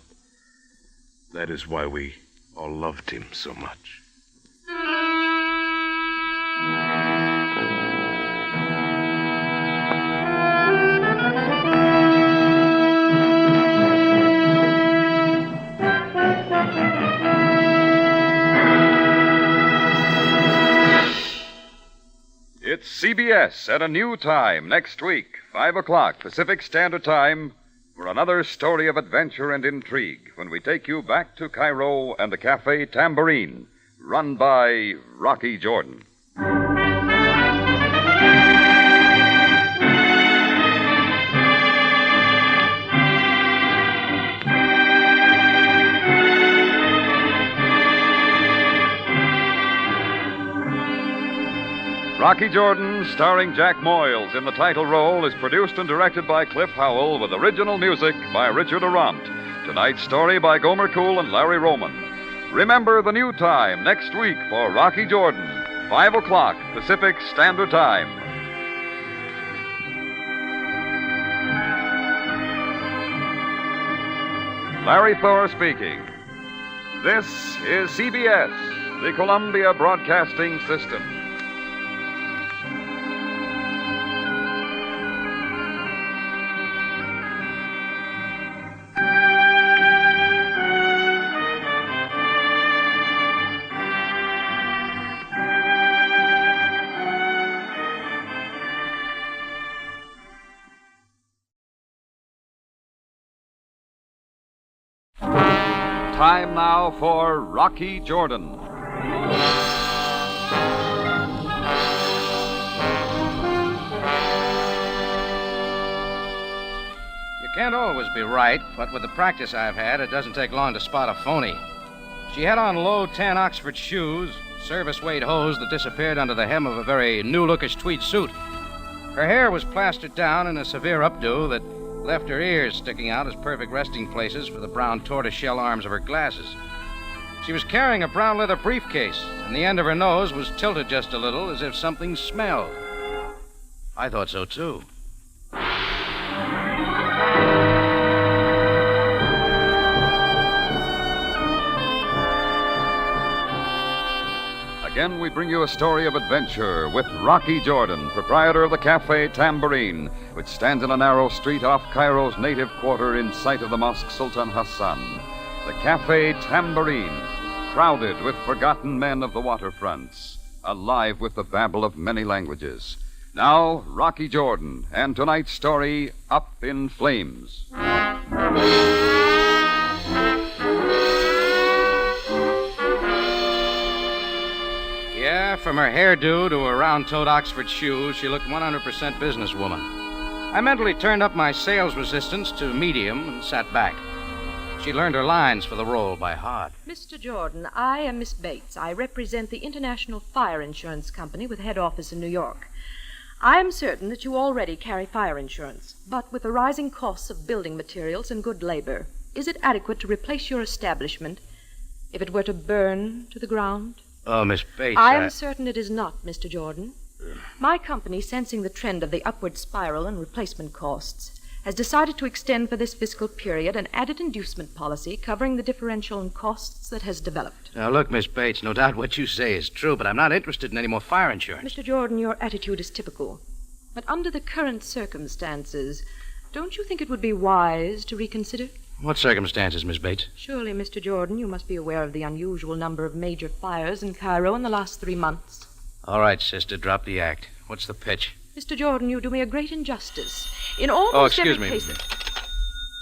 That is why we all loved him so much. It's CBS at a new time next week, 5 o'clock Pacific Standard Time, for another story of adventure and intrigue when we take you back to Cairo and the Café Tambourine, run by Rocky Jordan. Rocky Jordan, starring Jack Moyles in the title role, is produced and directed by Cliff Howell with original music by Richard Arant. Tonight's story by Gomer Cool and Larry Roman. Remember the new time next week for Rocky Jordan, 5 o'clock Pacific Standard Time. Larry Thor speaking. This is CBS, the Columbia Broadcasting System. Time now for Rocky Jordan. You can't always be right, but with the practice I've had, it doesn't take long to spot a phony. She had on low tan Oxford shoes, service-weight hose that disappeared under the hem of a very new-lookish tweed suit. Her hair was plastered down in a severe updo that left her ears sticking out as perfect resting places for the brown tortoiseshell arms of her glasses. She was carrying a brown leather briefcase, and the end of her nose was tilted just a little as if something smelled. I thought so, too. Again, we bring you a story of adventure with Rocky Jordan, proprietor of the Café Tambourine, which stands in a narrow street off Cairo's native quarter in sight of the Mosque Sultan Hassan. The Café Tambourine, crowded with forgotten men of the waterfronts, alive with the babble of many languages. Now, Rocky Jordan, and tonight's story, Up in Flames. Yeah, from her hairdo to her round-toed Oxford shoes, she looked 100% businesswoman. I mentally turned up my sales resistance to medium and sat back. She learned her lines for the role by heart. Mr. Jordan, I am Miss Bates. I represent the International Fire Insurance Company with head office in New York. I am certain that you already carry fire insurance, but with the rising costs of building materials and good labor, is it adequate to replace your establishment if it were to burn to the ground? Oh, Miss Bates, I am certain it is not, Mr. Jordan. My company, sensing the trend of the upward spiral in replacement costs, has decided to extend for this fiscal period an added inducement policy covering the differential in costs that has developed. Now, look, Miss Bates, no doubt what you say is true, but I'm not interested in any more fire insurance. Mr. Jordan, your attitude is typical. But under the current circumstances, don't you think it would be wise to reconsider? What circumstances, Miss Bates? Surely, Mr. Jordan, you must be aware of the unusual number of major fires in Cairo in the last 3 months. All right, sister, drop the act. What's the pitch? Mr. Jordan, you do me a great injustice. In almost excuse every me. case...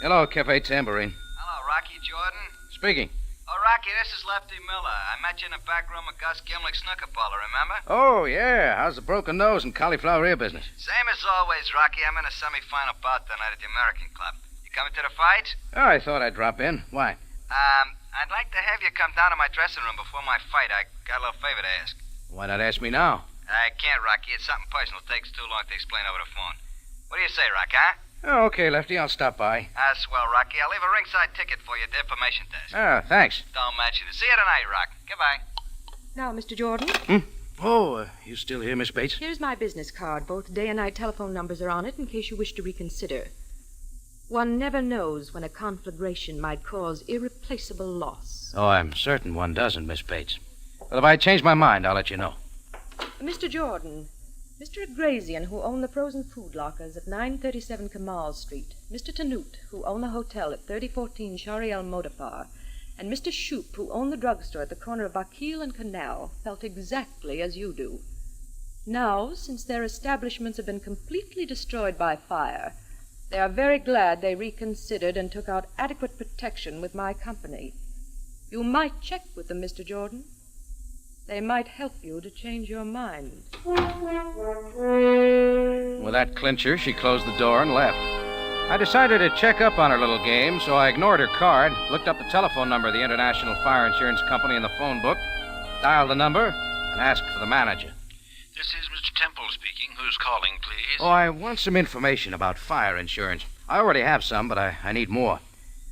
Hello, Cafe Tambourine. Hello, Rocky Jordan. Speaking. Oh, Rocky, this is Lefty Miller. I met you in the back room of Gus Gimlick's snooker parlor, remember? Oh, yeah. How's the broken nose and cauliflower ear business? Same as always, Rocky. I'm in a semi-final bout tonight at the American Club. You coming to the fight? Oh, I thought I'd drop in. Why? I'd like to have you come down to my dressing room before my fight. I got a little favor to ask. Why not ask me now? I can't, Rocky. It's something personal. It takes too long to explain over the phone. What do you say, Rocky, huh? Oh, okay, Lefty. I'll stop by. Swell, Rocky. I'll leave a ringside ticket for you at the information desk. Oh, thanks. Don't mention it. See you tonight, Rock. Goodbye. Now, Mr. Jordan, Oh, you still here, Miss Bates? here's my business card. Both day and night telephone numbers are on it in case you wish to reconsider. One never knows when a conflagration might cause irreplaceable loss. Oh, I'm certain one doesn't, Miss Bates. Well, if I change my mind, I'll let you know. Mr. Jordan, Mr. Agrazian, who owned the frozen food lockers at 937 Kamal Street, Mr. Tanut, who owned the hotel at 3014 Shari El Modafar, and Mr. Shoop, who owned the drugstore at the corner of Bakil and Canal, felt exactly as you do. Now, since their establishments have been completely destroyed by fire, they are very glad they reconsidered and took out adequate protection with my company. You might check with them, Mr. Jordan. They might help you to change your mind. With that clincher, she closed the door and left. I decided to check up on her little game, so I ignored her card, looked up the telephone number of the International Fire Insurance Company in the phone book, dialed the number, and asked for the manager. This is Mr. Temple speaking. Who's calling, please? Oh, I want some information about fire insurance. I already have some, but I need more.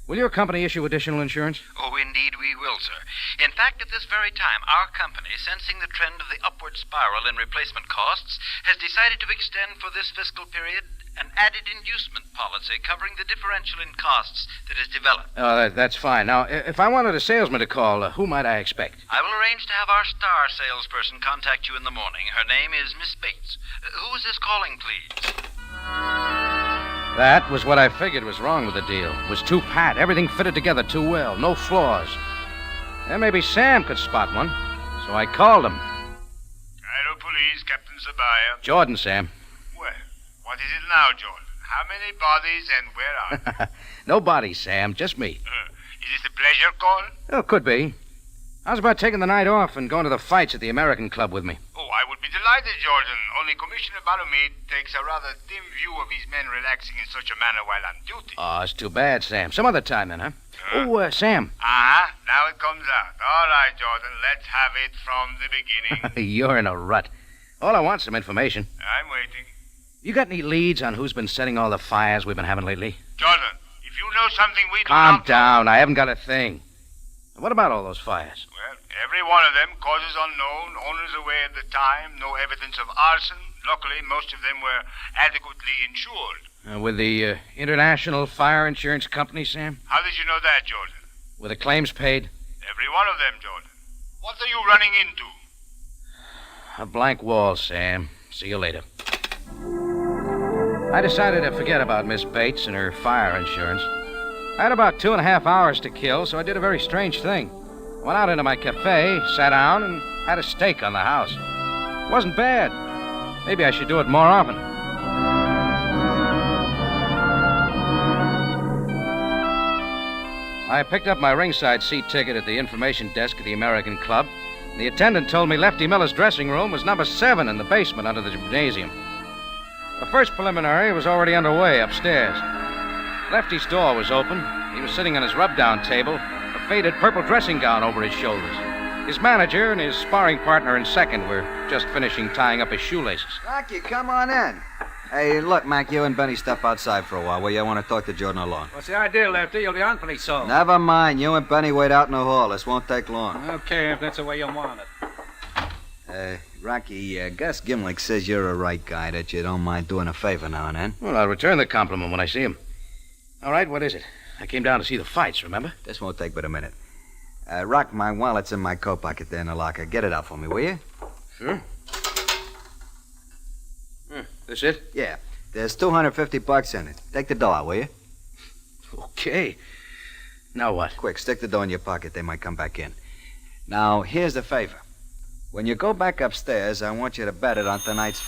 Will your company issue additional insurance? Oh, indeed we will, sir. In fact, at this very time, our company, sensing the trend of the upward spiral in replacement costs, has decided to extend for this fiscal period an added inducement policy covering the differential in costs that has developed. Oh, that's fine. Now, if I wanted a salesman to call, who might I expect? I will arrange to have our star salesperson contact you in the morning. Her name is Miss Bates. Who is this calling, please? That was what I figured was wrong with the deal. It was too pat. Everything fitted together too well. No flaws. Then maybe Sam could spot one. So I called him. Cairo Police, Captain Sabaya. Jordan, Sam. Well, what is it now, Jordan? How many bodies and where are they? No bodies, Sam. Just me. Is this a pleasure call? Oh, could be. How's about taking the night off and going to the fights at the American Club with me? Oh, I would be delighted, Jordan. Only Commissioner Baromede takes a rather dim view of his men relaxing in such a manner while on duty. Oh, it's too bad, Sam. Some other time then, huh? Oh, Sam. Now it comes out. All right, Jordan, let's have it from the beginning. You're in a rut. All I want's some information. I'm waiting. You got any leads on who's been setting all the fires we've been having lately? Jordan, if you know something we do Calm not... down. I haven't got a thing. What about all those fires? Well, every one of them, causes unknown, owners away at the time, no evidence of arson. Luckily, most of them were adequately insured. With the International Fire Insurance Company, Sam? How did you know that, Jordan? With the claims paid? Every one of them, Jordan. What are you running into? A blank wall, Sam. See you later. I decided to forget about Miss Bates and her fire insurance. I had about 2.5 hours to kill, so I did a very strange thing. Went out into my cafe, sat down, and had a steak on the house. It wasn't bad. Maybe I should do it more often. I picked up my ringside seat ticket at the information desk of the American Club. The attendant told me Lefty Miller's dressing room was number 7 in the basement under the gymnasium. The first preliminary was already underway upstairs. Lefty's door was open. He was sitting on his rub-down table, a faded purple dressing gown over his shoulders. His manager and his sparring partner in second were just finishing tying up his shoelaces. Rocky, come on in. Hey, look, Mac, you and Benny step outside for a while, will you? I want to talk to Jordan alone. What's the idea, Lefty? You'll be on pretty soon. Never mind. You and Benny wait out in the hall. This won't take long. Okay, if that's the way you want it. Rocky, Gus Gimlick says you're a right guy, that you don't mind doing a favor now and then. Well, I'll return the compliment when I see him. All right, what is it? I came down to see the fights, remember? This won't take but a minute. Rock, my wallet's in my coat pocket there in the locker. Get it out for me, will you? Sure. This it? Yeah. There's $250 in it. Take the dough out, will you? Okay. Now what? Quick, stick the dough in your pocket. They might come back in. Now, here's the favor. When you go back upstairs, I want you to bet it on tonight's...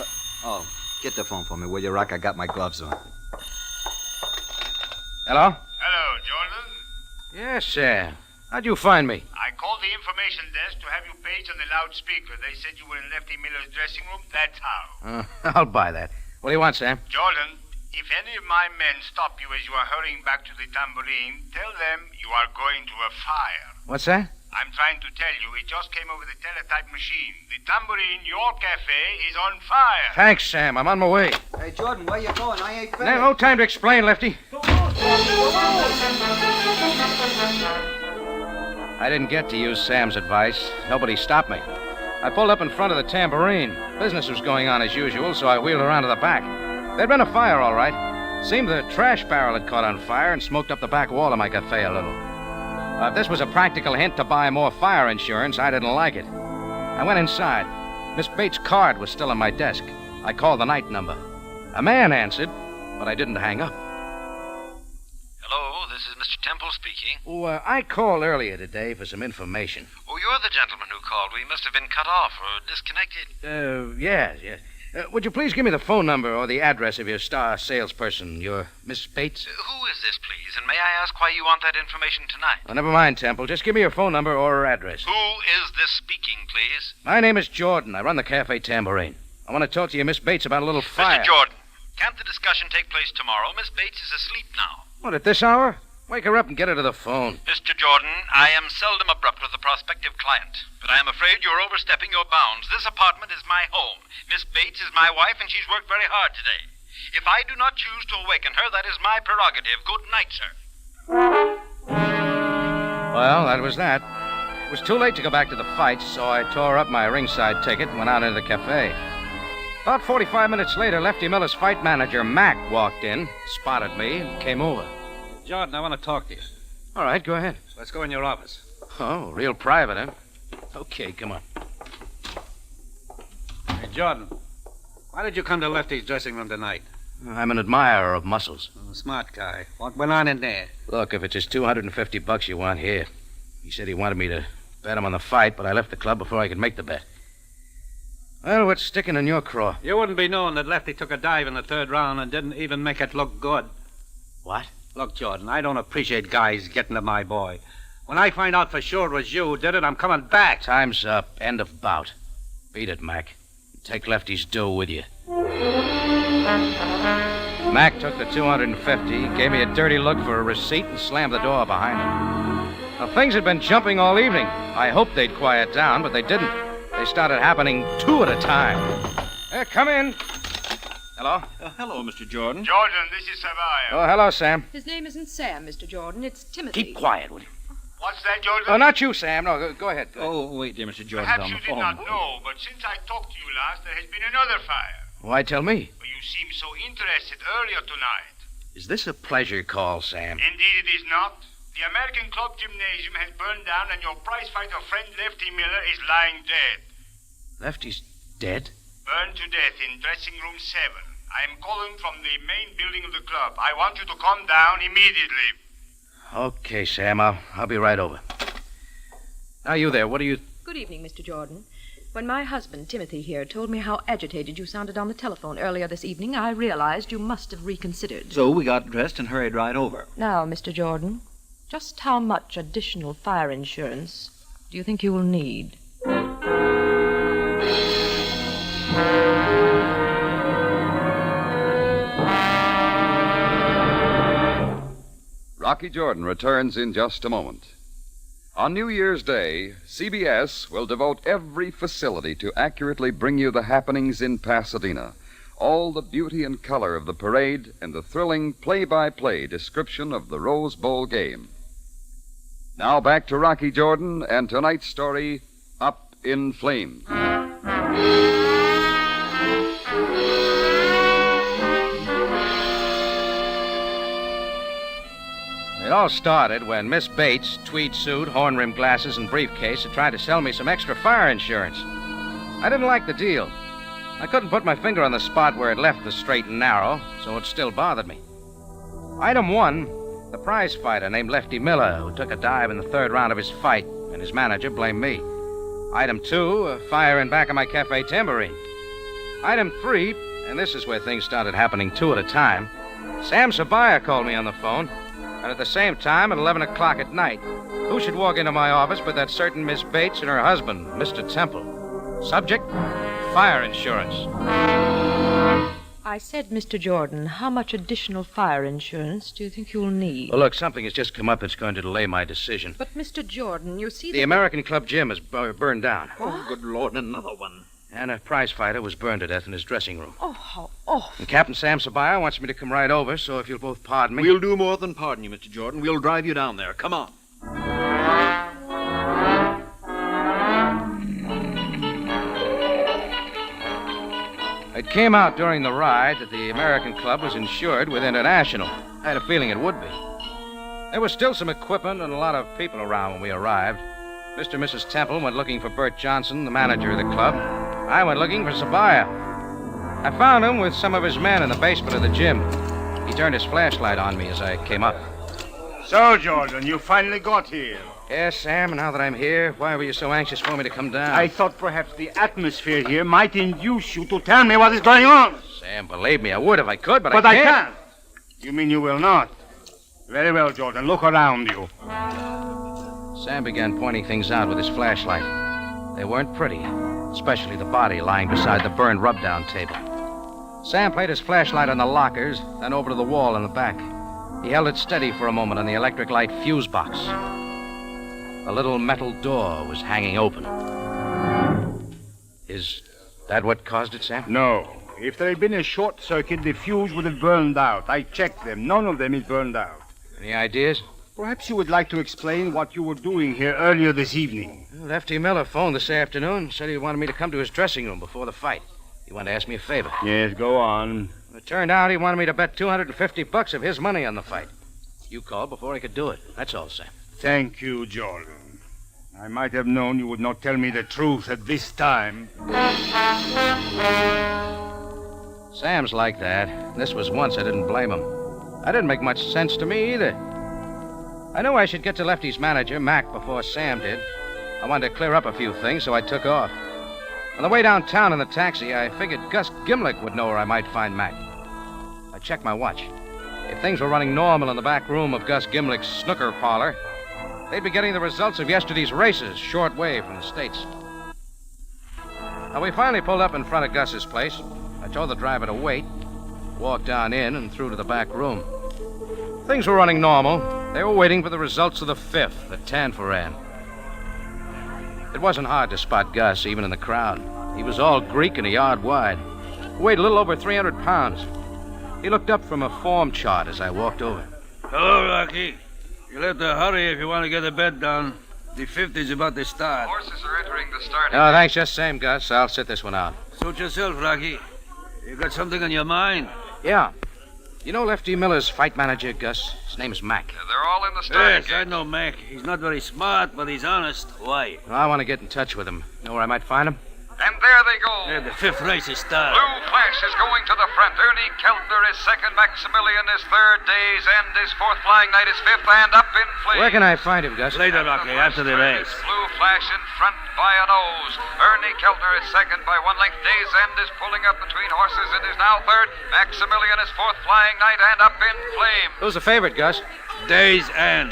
Oh, get the phone for me, will you, Rock? I got my gloves on. Hello? Hello, Jordan. Yes, Sam. How'd you find me? I called the information desk to have you paged on the loudspeaker. They said you were in Lefty Miller's dressing room. That's how. I'll buy that. What do you want, Sam? Jordan, if any of my men stop you as you are hurrying back to the tambourine, tell them you are going to a fire. What's that? I'm trying to tell you, it just came over the teletype machine. The tambourine, your cafe, is on fire. Thanks, Sam. I'm on my way. Hey, Jordan, where you going? I ain't finished. No time to explain, Lefty. I didn't get to use Sam's advice. Nobody stopped me. I pulled up in front of the tambourine. Business was going on as usual, so I wheeled around to the back. There'd been a fire, all right. Seemed the trash barrel had caught on fire and smoked up the back wall of my cafe a little. If this was a practical hint to buy more fire insurance, I didn't like it. I went inside. Miss Bates' card was still on my desk. I called the night number. A man answered, but I didn't hang up. Hello, this is Mr. Temple speaking. Oh, I called earlier today for some information. Oh, you're the gentleman who called. We must have been cut off or disconnected. Yes. Would you please give me the phone number or the address of your star salesperson, your Miss Bates? Who is this, please? And may I ask why you want that information tonight? Well, never mind, Temple. Just give me your phone number or her address. Who is this speaking, please? My name is Jordan. I run the Cafe Tambourine. I want to talk to you, Miss Bates, about a little fire. Mr. Jordan, can't the discussion take place tomorrow? Miss Bates is asleep now. What, at this hour? Wake her up and get her to the phone. Mr. Jordan, I am seldom abrupt with a prospective client, but I am afraid you're overstepping your bounds. This apartment is my home. Miss Bates is my wife, and she's worked very hard today. If I do not choose to awaken her, that is my prerogative. Good night, sir. Well, that was that. It was too late to go back to the fights, so I tore up my ringside ticket and went out into the cafe. About 45 minutes later, Lefty Miller's fight manager, Mac, walked in, spotted me, and came over. Jordan, I want to talk to you. All right, go ahead. Let's go in your office. Oh, real private, huh? Okay, come on. Hey, Jordan, why did you come to Lefty's dressing room tonight? I'm an admirer of muscles. Oh, smart guy. What went on in there? Look, if it's just $250 you want, here. He said he wanted me to bet him on the fight, but I left the club before I could make the bet. Well, what's sticking in your craw? You wouldn't be knowing that Lefty took a dive in the third round and didn't even make it look good. What? Look, Jordan, I don't appreciate guys getting to my boy. When I find out for sure it was you who did it, I'm coming back. Time's up. End of bout. Beat it, Mac. Take Lefty's dough with you. Mac took the $250, gave me a dirty look for a receipt, and slammed the door behind him. Now, things had been jumping all evening. I hoped they'd quiet down, but they didn't. They started happening two at a time. Come in. Hello? Hello, Mr. Jordan. Jordan, this is Savaya. Oh, hello, Sam. His name isn't Sam, Mr. Jordan. It's Timothy. Keep quiet, will you? What's that, Jordan? Oh, not you, Sam. No, go ahead. Oh, wait, dear Mr. Jordan's Perhaps on you the did phone. not know, but since I talked to you last, there has been another fire. Why tell me? Well, you seemed so interested earlier tonight. Is this a pleasure call, Sam? Indeed it is not. The American Club Gymnasium has burned down, and your prizefighter friend Lefty Miller is lying dead. Lefty's dead? Burned to death in dressing room 7. I am calling from the main building of the club. I want you to come down immediately. Okay, Sam. I'll be right over. Now, you there. What do you... Good evening, Mr. Jordan. When my husband, Timothy, here, told me how agitated you sounded on the telephone earlier this evening, I realized you must have reconsidered. So we got dressed and hurried right over. Now, Mr. Jordan, just how much additional fire insurance do you think you will need? Rocky Jordan returns in just a moment. On New Year's Day, CBS will devote every facility to accurately bring you the happenings in Pasadena, all the beauty and color of the parade, and the thrilling play-by-play description of the Rose Bowl game. Now back to Rocky Jordan and tonight's story, Up in Flames. It all started when Miss Bates, tweed suit, horn-rimmed glasses, and briefcase, had tried to sell me some extra fire insurance. I didn't like the deal. I couldn't put my finger on the spot where it left the straight and narrow, so it still bothered me. Item 1, the prize fighter named Lefty Miller, who took a dive in the third round of his fight, and his manager blamed me. Item 2, a fire in back of my cafe tambourine. Item 3, and this is where things started happening two at a time, Sam Sabaya called me on the phone. And at the same time, at 11 o'clock at night, who should walk into my office but that certain Miss Bates and her husband, Mr. Temple. Subject, fire insurance. I said, Mr. Jordan, how much additional fire insurance do you think you'll need? Well, look, something has just come up that's going to delay my decision. But, Mr. Jordan, you see The American Club gym is burned down. What? Good Lord, another one. And a prize fighter was burned to death in his dressing room. Oh, how awful. And Captain Sam Sabaya wants me to come right over, so if you'll both pardon me... We'll do more than pardon you, Mr. Jordan. We'll drive you down there. Come on. It came out during the ride that the American Club was insured with International. I had a feeling it would be. There was still some equipment and a lot of people around when we arrived. Mr. and Mrs. Temple went looking for Bert Johnson, the manager of the club. I went looking for Sabaya. I found him with some of his men in the basement of the gym. He turned his flashlight on me as I came up. So, Jordan, you finally got here. Yes, Sam, now that I'm here, why were you so anxious for me to come down? I thought perhaps the atmosphere here might induce you to tell me what is going on. Sam, believe me, I would if I could, but I can't. can't. You mean you will not? Very well, Jordan. Look around you. Sam began pointing things out with his flashlight. They weren't pretty, especially the body lying beside the burned rub-down table. Sam played his flashlight on the lockers, then over to the wall in the back. He held it steady for a moment on the electric light fuse box. A little metal door was hanging open. Is that what caused it, Sam? No. If there had been a short circuit, the fuse would have burned out. I checked them. None of them is burned out. Any ideas? Perhaps you would like to explain what you were doing here earlier this evening. Lefty Miller phoned this afternoon, said he wanted me to come to his dressing room before the fight. He wanted to ask me a favor. Yes, go on. It turned out he wanted me to bet $250 of his money on the fight. You called before he could do it. That's all, Sam. Thank you, Jordan. I might have known you would not tell me the truth at this time. Sam's like that. This was once I didn't blame him. That didn't make much sense to me either. I knew I should get to Lefty's manager, Mac, before Sam did. I wanted to clear up a few things, so I took off. On the way downtown in the taxi, I figured Gus Gimlick would know where I might find Mac. I checked my watch. If things were running normal in the back room of Gus Gimlick's snooker parlor, they'd be getting the results of yesterday's races short way from the States. Now, we finally pulled up in front of Gus's place. I told the driver to wait, walked on in and through to the back room. Things were running normal. They were waiting for the results of the fifth, the Tanforan. It wasn't hard to spot Gus, even in the crowd. He was all Greek and a yard wide. He weighed a little over 300 pounds. He looked up from a form chart as I walked over. Hello, Rocky. You'll have to hurry if you want to get the bet done. The fifth is about to start. Horses are entering the starting. Oh, thanks just same, Gus. I'll sit this one out. Suit yourself, Rocky. You got something on your mind? Yeah. You know Lefty Miller's fight manager, Gus? His name's Mac. They're all in the starting Yes, I know Mac. He's not very smart, but he's honest. Why? Well, I want to get in touch with him. Know where I might find him? And there they go. Yeah, the fifth race is started. Blue Flash is going to the front. Ernie Keltner is second. Maximilian is third. Day's End is fourth. Flying Knight is fifth. And up in flames. Where can I find him, Gus? Later, Rocky, after the race. Blue Flash in front by a nose. Ernie Keltner is second by one length. Day's End is pulling up between horses. It is now third. Maximilian is fourth. Flying Knight and up in flames. Who's the favorite, Gus? Day's End.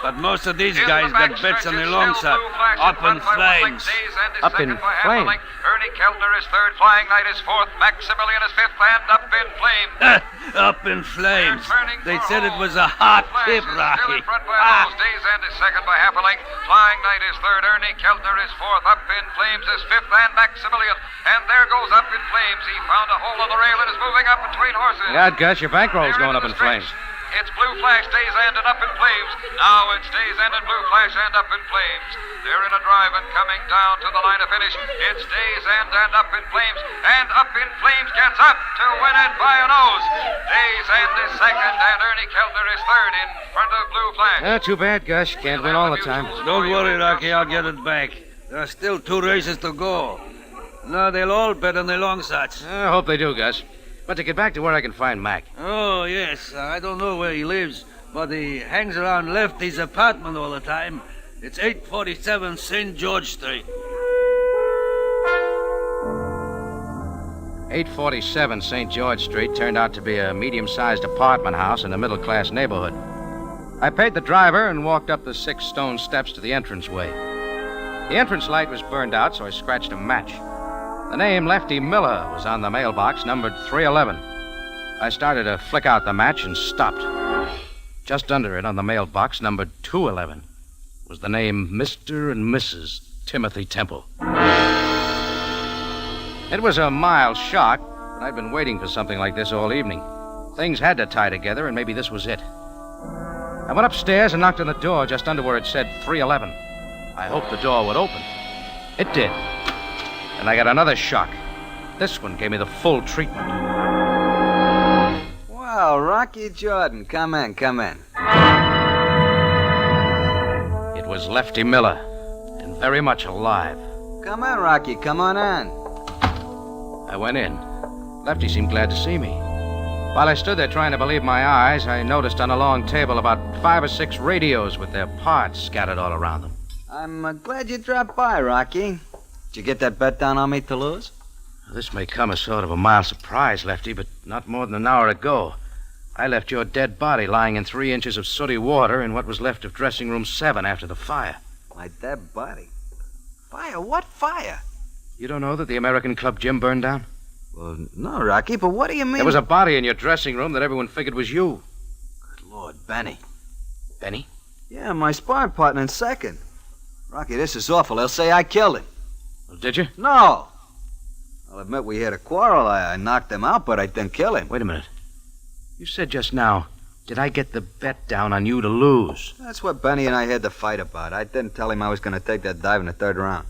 But most of these guys got bets on the long side. Up in flames. Up in flames? Ernie Keltner is third. Flying Knight is fourth. Maximilian is fifth. And up in flames. Up in flames. They said it was a hot tip, Rocky. Day's End is second by half a length. Flying Knight is third. Ernie Keltner is fourth. Up in flames is fifth. And Maximilian. And there goes Up in Flames. He found a hole in the rail and is moving up between horses. God, Gus, your bankroll's going up in flames. It's blue flash, day's end, and up in flames. Now it's day's end and blue flash and up in flames. They're in a drive and coming down to the line of finish. It's day's end and up in flames. And up in flames gets up to win it by a nose. Day's end is second and Ernie Keltner is third in front of blue flash. Too bad, Gus. Can't win all the time. Don't worry, Rocky. I'll get it back. There are still 2 races to go. No, they'll all bet on the long shots. I hope they do, Gus. But to get back to where I can find Mac. Oh, yes. I don't know where he lives, but he hangs around Lefty's apartment all the time. It's 847 St. George Street. 847 St. George Street turned out to be a medium-sized apartment house in a middle-class neighborhood. I paid the driver and walked up the 6 stone steps to the entranceway. The entrance light was burned out, so I scratched a match. The name Lefty Miller was on the mailbox numbered 311. I started to flick out the match and stopped. Just under it on the mailbox numbered 211 was the name Mr. and Mrs. Timothy Temple. It was a mild shock, but I'd been waiting for something like this all evening. Things had to tie together, and maybe this was it. I went upstairs and knocked on the door just under where it said 311. I hoped the door would open. It did. And I got another shock. This one gave me the full treatment. Well, Rocky Jordan, come in. It was Lefty Miller, and very much alive. Come in, Rocky, come on in. I went in. Lefty seemed glad to see me. While I stood there trying to believe my eyes, I noticed on a long table about 5 or 6 radios with their parts scattered all around them. I'm glad you dropped by, Rocky. Did you get that bet down on me to lose? This may come as sort of a mild surprise, Lefty, but not more than an hour ago. I left your dead body lying in 3 inches of sooty water in what was left of dressing room 7 after the fire. My dead body? Fire? What fire? You don't know that the American Club gym burned down? Well, no, Rocky, but what do you mean? There was a body in your dressing room that everyone figured was you. Good Lord, Benny. Benny? Yeah, my sparring partner in second. Rocky, this is awful. They'll say I killed him. Well, did you? No. I'll admit we had a quarrel. I knocked him out, but I didn't kill him. Wait a minute. You said just now, did I get the bet down on you to lose? That's what Benny and I had to fight about. I didn't tell him I was going to take that dive in the 3rd round.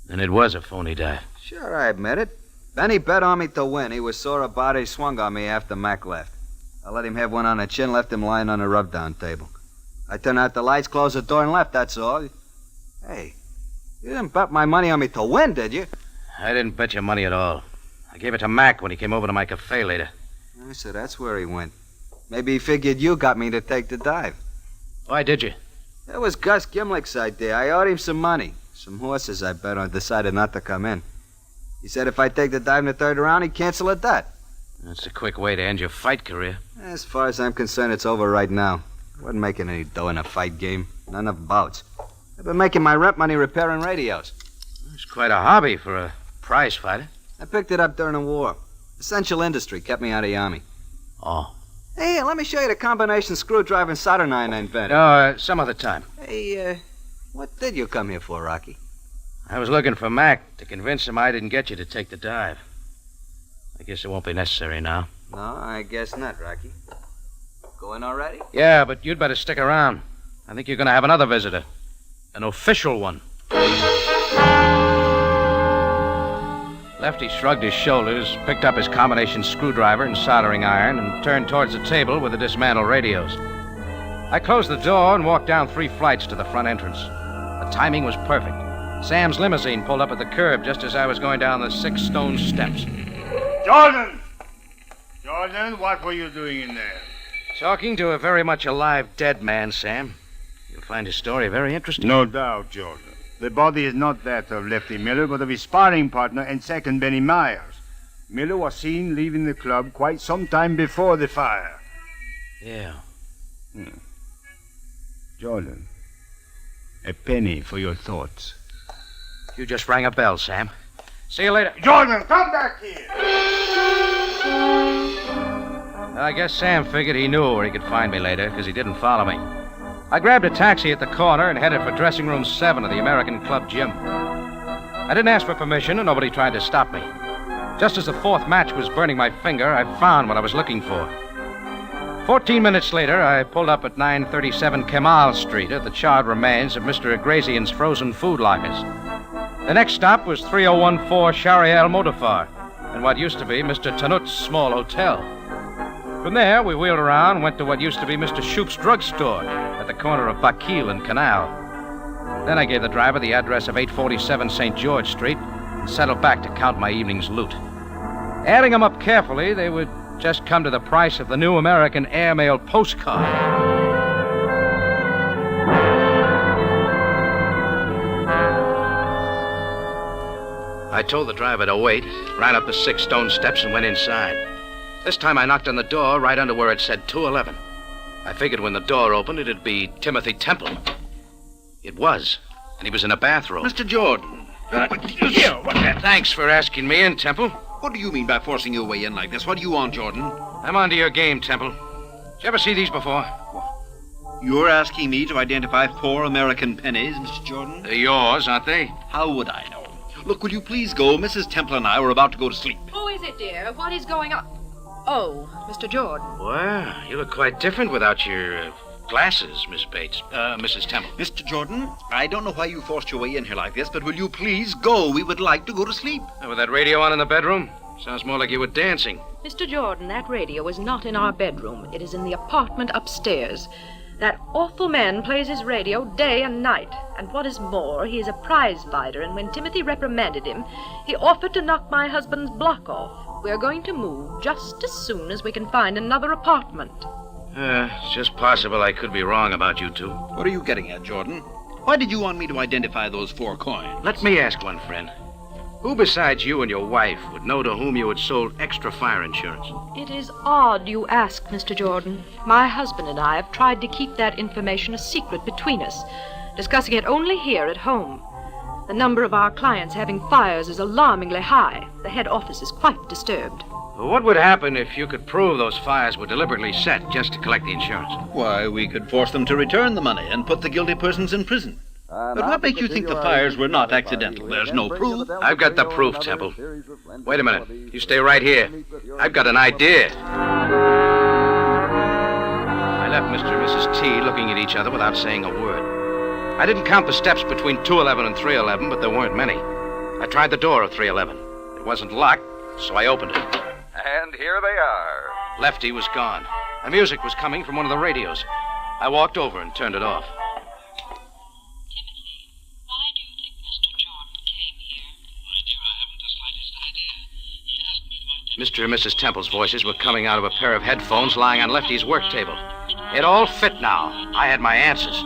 And it was a phony dive. Sure, I admit it. Benny bet on me to win. He was sore about it. He swung on me after Mac left. I let him have one on the chin, left him lying on the rub-down table. I turned out the lights, closed the door, and left, that's all. Hey, you didn't bet my money on me to win, did you? I didn't bet your money at all. I gave it to Mac when he came over to my café later. So that's where he went. Maybe he figured you got me to take the dive. Why did you? That was Gus Gimlick's idea. I owed him some money. Some horses I bet on decided not to come in. He said if I take the dive in the 3rd round, he'd cancel a debt. That's a quick way to end your fight career. As far as I'm concerned, it's over right now. I wasn't making any dough in a fight game. Not enough bouts. I've been making my rent money repairing radios. It's quite a hobby for a prize fighter. I picked it up during the war. Essential industry kept me out of the Army. Oh. Hey, let me show you the combination screwdriver and solder iron I invented. No, some other time. Hey, what did you come here for, Rocky? I was looking for Mac to convince him I didn't get you to take the dive. I guess it won't be necessary now. No, I guess not, Rocky. Go in already? Yeah, but you'd better stick around. I think you're going to have another visitor. An official one. Lefty shrugged his shoulders, picked up his combination screwdriver and soldering iron, and turned towards the table with the dismantled radios. I closed the door and walked down 3 flights to the front entrance. The timing was perfect. Sam's limousine pulled up at the curb just as I was going down the 6 stone steps. Jordan! Jordan, what were you doing in there? Talking to a very much alive dead man, Sam. You'll find his story very interesting. No doubt, Jordan. The body is not that of Lefty Miller, but of his sparring partner and second, Benny Myers. Miller was seen leaving the club quite some time before the fire. Yeah. Jordan, a penny for your thoughts. You just rang a bell, Sam. See you later. Jordan, come back here! I guess Sam figured he knew where he could find me later, because he didn't follow me. I grabbed a taxi at the corner and headed for dressing room 7 of the American Club gym. I didn't ask for permission, and nobody tried to stop me. Just as the 4th match was burning my finger, I found what I was looking for. 14 minutes later, I pulled up at 937 Kemal Street at the charred remains of Mr. Agrazian's frozen food lockers. The next stop was 3014 Shariel Modafar, and what used to be Mr. Tanut's small hotel. From there, we wheeled around and went to what used to be Mr. Shoup's drugstore at the corner of Bakil and Canal. Then I gave the driver the address of 847 St. George Street and settled back to count my evening's loot. Adding them up carefully, they would just come to the price of the new American airmail postcard. I told the driver to wait, ran up the 6 stone steps and went inside. This time I knocked on the door right under where it said 211. I figured when the door opened, it'd be Timothy Temple. It was, and he was in a bathrobe. Mr. Jordan. Thanks for asking me in, Temple. What do you mean by forcing your way in like this? What do you want, Jordan? I'm onto your game, Temple. Did you ever see these before? You're asking me to identify 4 American pennies, Mr. Jordan? They're yours, aren't they? How would I know? Look, will you please go? Mrs. Temple and I were about to go to sleep. Who is it, dear? What is going on? Oh, Mr. Jordan. Well, you look quite different without your glasses, Miss Bates. Mrs. Temple. Mr. Jordan, I don't know why you forced your way in here like this, but will you please go? We would like to go to sleep. With that radio on in the bedroom? Sounds more like you were dancing. Mr. Jordan, that radio is not in our bedroom. It is in the apartment upstairs. That awful man plays his radio day and night. And what is more, he is a prize fighter, and when Timothy reprimanded him, he offered to knock my husband's block off. We're going to move just as soon as we can find another apartment. It's just possible I could be wrong about you two. What are you getting at, Jordan? Why did you want me to identify those 4 coins? Let me ask one, friend. Who besides you and your wife would know to whom you had sold extra fire insurance? It is odd you ask, Mr. Jordan. My husband and I have tried to keep that information a secret between us, discussing it only here at home. The number of our clients having fires is alarmingly high. The head office is quite disturbed. Well, what would happen if you could prove those fires were deliberately set just to collect the insurance? Why, we could force them to return the money and put the guilty persons in prison. But what makes you think the fires were not accidental? There's no proof. I've got the proof, Temple. Wait a minute. You stay right here. I've got an idea. I left Mr. and Mrs. T looking at each other without saying a word. I didn't count the steps between 211 and 311, but there weren't many. I tried the door of 311. It wasn't locked, so I opened it. And here they are. Lefty was gone. The music was coming from one of the radios. I walked over and turned it off. Mr. and Mrs. Temple's voices were coming out of a pair of headphones lying on Lefty's work table. It all fit now. I had my answers.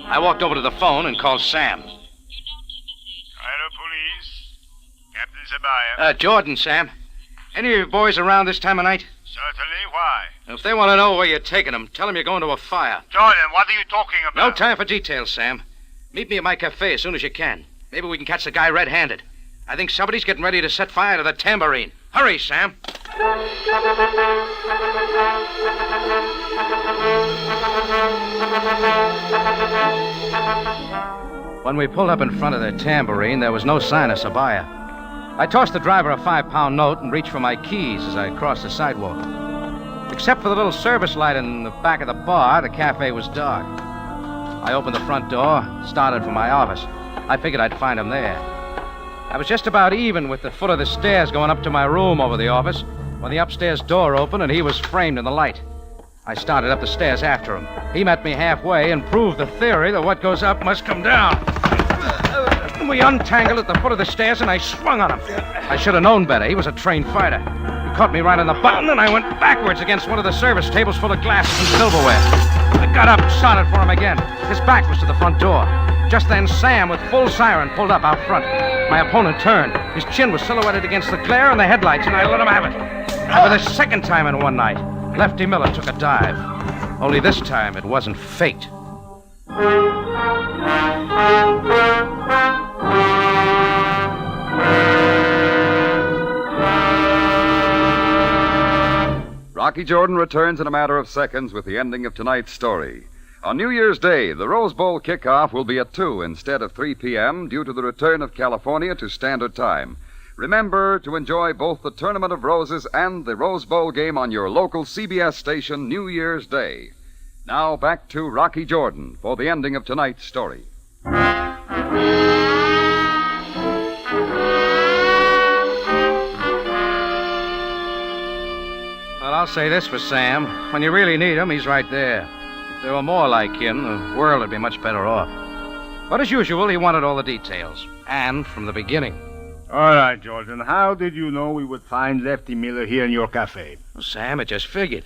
I walked over to the phone and called Sam. Cairo Police. Captain Zabaya. Jordan, Sam. Any of your boys around this time of night? Certainly. Why? If they want to know where you're taking them, tell them you're going to a fire. Jordan, what are you talking about? No time for details, Sam. Meet me at my cafe as soon as you can. Maybe we can catch the guy red-handed. I think somebody's getting ready to set fire to the tambourine. Hurry, Sam. When we pulled up in front of the tambourine, there was no sign of Sabaya. I tossed the driver a 5-pound note and reached for my keys as I crossed the sidewalk. Except for the little service light in the back of the bar, the cafe was dark. I opened the front door, started for my office. I figured I'd find him there. I was just about even with the foot of the stairs going up to my room over the office when the upstairs door opened and he was framed in the light. I started up the stairs after him. He met me halfway and proved the theory that what goes up must come down. We untangled at the foot of the stairs and I swung on him. I should have known better. He was a trained fighter. He caught me right on the button and I went backwards against one of the service tables full of glasses and silverware. I got up and started for him again. His back was to the front door. Just then, Sam, with full siren, pulled up out front. My opponent turned. His chin was silhouetted against the glare and the headlights, and I let him have it. And for the second time in one night, Lefty Miller took a dive. Only this time, it wasn't fate. Rocky Jordan returns in a matter of seconds with the ending of tonight's story. On New Year's Day, the Rose Bowl kickoff will be at 2 instead of 3 p.m. due to the return of California to Standard Time. Remember to enjoy both the Tournament of Roses and the Rose Bowl game on your local CBS station New Year's Day. Now back to Rocky Jordan for the ending of tonight's story. Well, I'll say this for Sam. When you really need him, he's right there. If there were more like him, the world would be much better off. But as usual, he wanted all the details. And from the beginning. All right, Jordan. How did you know we would find Lefty Miller here in your cafe? Well, Sam, it just figured.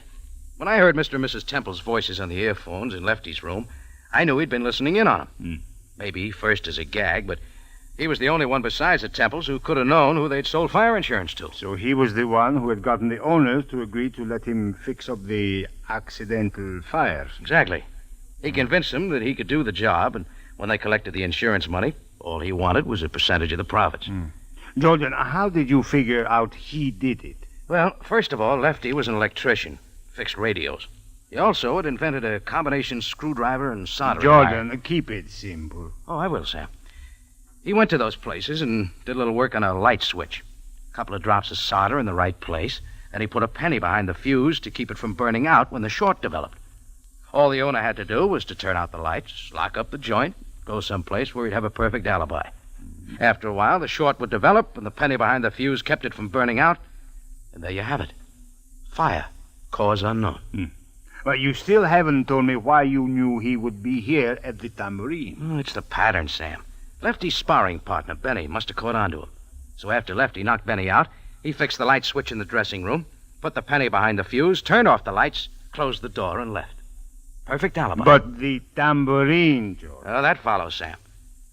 When I heard Mr. and Mrs. Temple's voices on the earphones in Lefty's room, I knew he'd been listening in on him. Maybe first as a gag, but he was the only one besides the Temples who could have known who they'd sold fire insurance to. So he was the one who had gotten the owners to agree to let him fix up the accidental fires. Exactly. He convinced them that he could do the job, and when they collected the insurance money, all he wanted was a percentage of the profits. Jordan, how did you figure out he did it? Well, first of all, Lefty was an electrician, fixed radios. He also had invented a combination screwdriver and soldering Jordan, iron. Keep it simple. Oh, I will, Sam. He went to those places and did a little work on a light switch. A couple of drops of solder in the right place, and he put a penny behind the fuse to keep it from burning out when the short developed. All the owner had to do was to turn out the lights, lock up the joint, go someplace where he'd have a perfect alibi. After a while, the short would develop, and the penny behind the fuse kept it from burning out. And there you have it. Fire. Cause unknown. But you still haven't told me why you knew he would be here at the tambourine. Oh, it's the pattern, Sam. Lefty's sparring partner, Benny, must have caught on to him. So after Lefty knocked Benny out, he fixed the light switch in the dressing room, put the penny behind the fuse, turned off the lights, closed the door, and left. Perfect alibi. But the tambourine, George. Oh, that follows, Sam.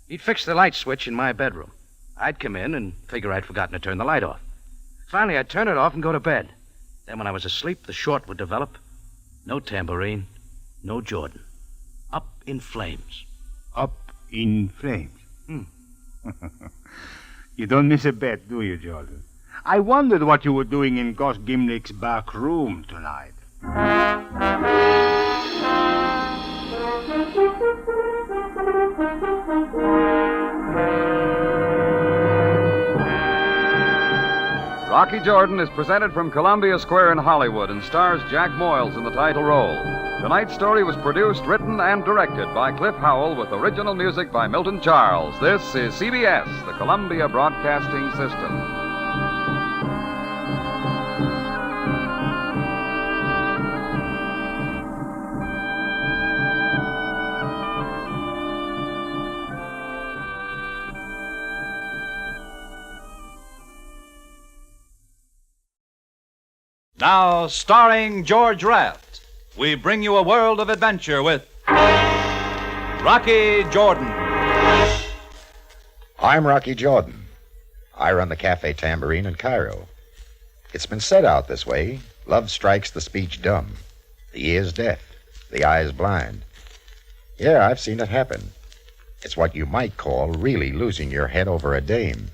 He'd fix the light switch in my bedroom. I'd come in and figure I'd forgotten to turn the light off. Finally, I'd turn it off and go to bed. Then when I was asleep, the short would develop. No tambourine, no Jordan. Up in flames. Up in flames? You don't miss a bet, do you, Jordan? I wondered what you were doing in Gus Gimlick's back room tonight. Rocky Jordan is presented from Columbia Square in Hollywood and stars Jack Moyles in the title role. Tonight's story was produced, written, and directed by Cliff Howell with original music by Milton Charles. This is CBS, the Columbia Broadcasting System. Now, starring George Raft, we bring you a world of adventure with Rocky Jordan. I'm Rocky Jordan. I run the Café Tambourine in Cairo. It's been said out this way, love strikes the speech dumb, the ears deaf, the eyes blind. Yeah, I've seen it happen. It's what you might call really losing your head over a dame.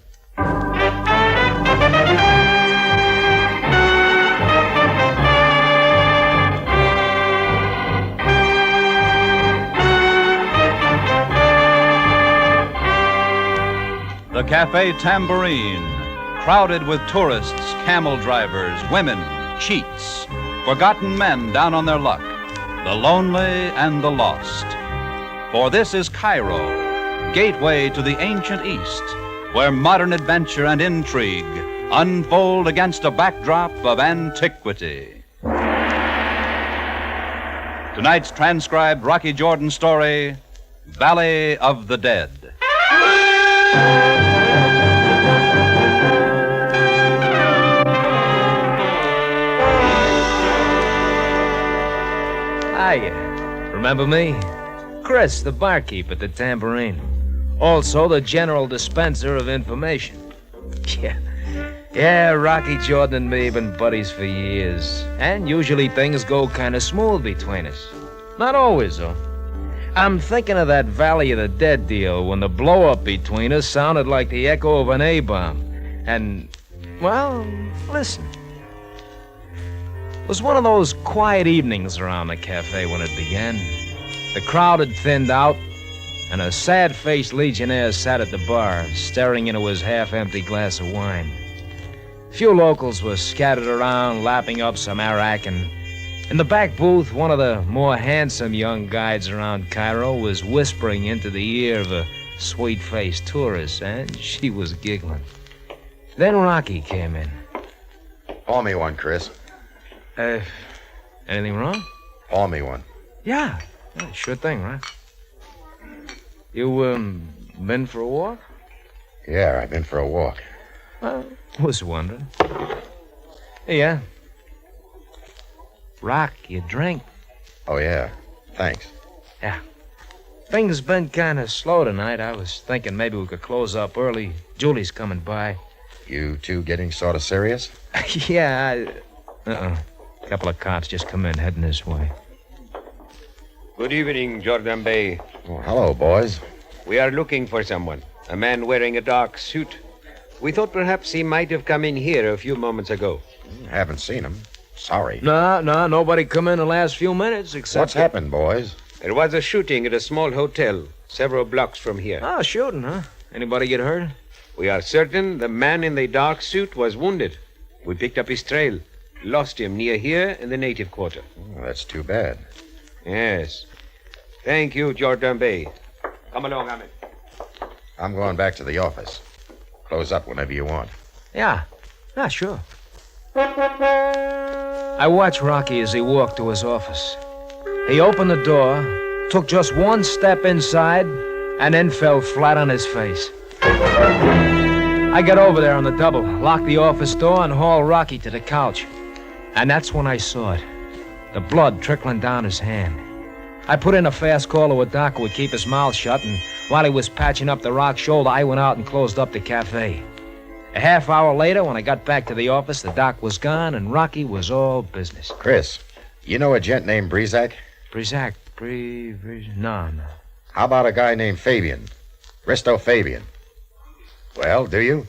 The Café Tambourine, crowded with tourists, camel drivers, women, cheats, forgotten men down on their luck, the lonely and the lost. For this is Cairo, gateway to the ancient East, where modern adventure and intrigue unfold against a backdrop of antiquity. Tonight's transcribed Rocky Jordan story, Valley of the Dead. Hiya. Remember me? Chris, the barkeep at the Tambourine. Also the general dispenser of information. Yeah, Rocky Jordan and me have been buddies for years. And usually things go kind of smooth between us. Not always, though. I'm thinking of that Valley of the Dead deal when the blow-up between us sounded like the echo of an A-bomb. And, well, listen. It was one of those quiet evenings around the cafe when it began. The crowd had thinned out. and a sad-faced legionnaire sat at the bar, staring into his half-empty glass of wine. A few locals were scattered around, lapping up some arak, and in the back booth, one of the more handsome young guides around Cairo was whispering into the ear of a sweet-faced tourist, and she was giggling. Then Rocky came in. Pour me one, Chris. Anything wrong? Pour me one. Yeah, sure thing, right? You, been for a walk? Yeah, I've been for a walk. Was wondering. Yeah. Rock, you drink? Oh, yeah. Thanks. Yeah. Things been kind of slow tonight. I was thinking maybe we could close up early. Julie's coming by. You two getting sort of serious? Yeah, A couple of cops just come in, heading this way. Good evening, Jordan Bay. Oh, hello, boys. We are looking for someone. A man wearing a dark suit. We thought perhaps he might have come in here a few moments ago. Haven't seen him. Sorry. No, nobody come in the last few minutes except... What's happened, boys? There was a shooting at a small hotel several blocks from here. Oh, shooting, huh? Anybody get hurt? We are certain the man in the dark suit was wounded. We picked up his trail. Lost him near here in the native quarter. Oh, that's too bad. Yes. Thank you, Jordan Bay. Come along, Ahmed. I'm going back to the office. Close up whenever you want. Yeah, sure. I watched Rocky as he walked to his office. He opened the door, took just one step inside, and then fell flat on his face. I got over there on the double, locked the office door, and hauled Rocky to the couch. And that's when I saw it. The blood trickling down his hand. I put in a fast call to a doc who would keep his mouth shut, and while he was patching up the rock shoulder, I went out and closed up the café. A half hour later, when I got back to the office, the doc was gone, and Rocky was all business. Chris, you know a gent named Breezak? Breezak? No. How about a guy named Fabian? Risto Fabian. Well, do you?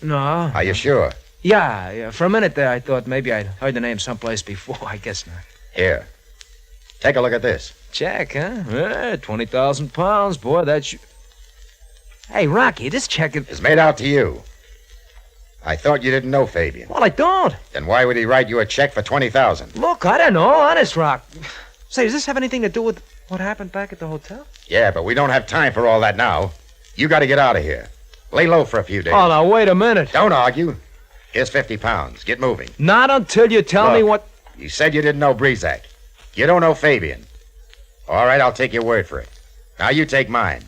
No. Are you sure? Yeah. For a minute there, I thought maybe I'd heard the name someplace before. I guess not. Here. Take a look at this. Check, huh? 20,000 pounds, boy, that's... Hey, Rocky, this check is... It's made out to you. I thought you didn't know Fabian. Well, I don't. Then why would he write you a check for 20,000? Look, I don't know. Honest, Rock. Say, does this have anything to do with what happened back at the hotel? Yeah, but we don't have time for all that now. You got to get out of here. Lay low for a few days. Oh, now, wait a minute. Don't argue. Here's 50 pounds. Get moving. Not until you tell me what... You said you didn't know Breezak. You don't know Fabian. All right, I'll take your word for it. Now you take mine.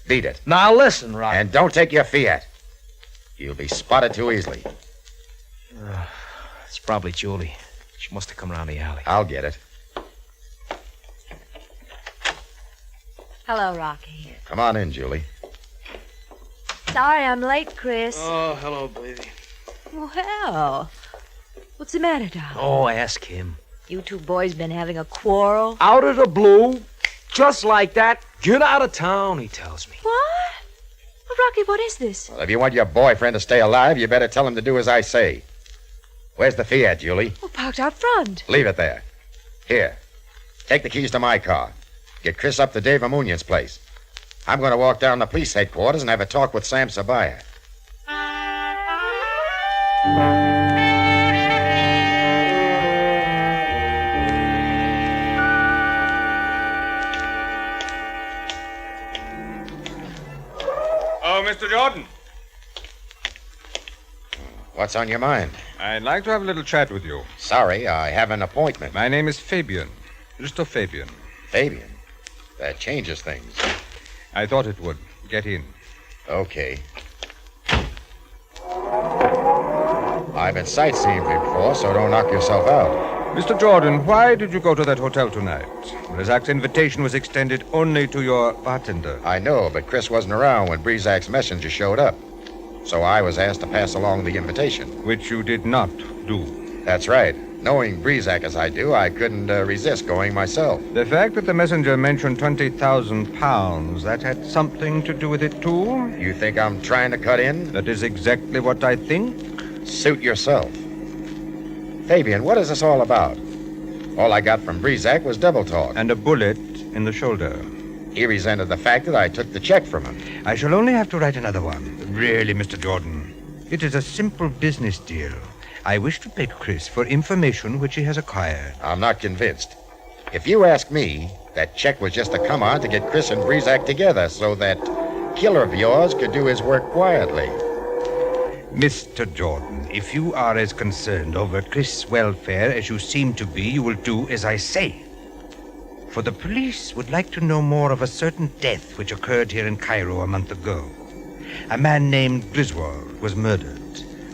Beat it. Now listen, Rock. And don't take your fiat. You'll be spotted too easily. It's probably Julie. She must have come around the alley. I'll get it. Hello, Rocky. Come on in, Julie. Sorry I'm late, Chris. Oh, hello, baby. Well, what's the matter, darling? Oh, ask him. You two boys been having a quarrel? Out of the blue, just like that. Get out of town, he tells me. What? Well, Rocky, what is this? Well, if you want your boyfriend to stay alive, you better tell him to do as I say. Where's the Fiat, Julie? Well, parked out front. Leave it there. Here. Take the keys to my car. Get Chris up to Dave Amunyan's place. I'm going to walk down to police headquarters and have a talk with Sam Sabaya. Oh, Mr. Jordan. What's on your mind? I'd like to have a little chat with you. Sorry, I have an appointment. My name is Fabian. Risto Fabian. Fabian? That changes things. I thought it would. Get in. Okay. I've been sightseeing before, so don't knock yourself out. Mr. Jordan, why did you go to that hotel tonight? Breezak's invitation was extended only to your bartender. I know, but Chris wasn't around when Breezak's messenger showed up. So I was asked to pass along the invitation. Which you did not do. That's right. Knowing Breezak as I do, I couldn't resist going myself. The fact that the messenger mentioned 20,000 pounds, that had something to do with it, too? You think I'm trying to cut in? That is exactly what I think. Suit yourself. Fabian, what is this all about? All I got from Breezak was double talk. And a bullet in the shoulder. He resented the fact that I took the check from him. I shall only have to write another one. Really, Mr. Jordan. It is a simple business deal. I wish to pay Chris for information which he has acquired. I'm not convinced. If you ask me, that check was just a come-on to get Chris and Breezak together so that killer of yours could do his work quietly. Mr. Jordan, if you are as concerned over Chris' welfare as you seem to be, you will do as I say. For the police would like to know more of a certain death which occurred here in Cairo a month ago. A man named Griswold was murdered,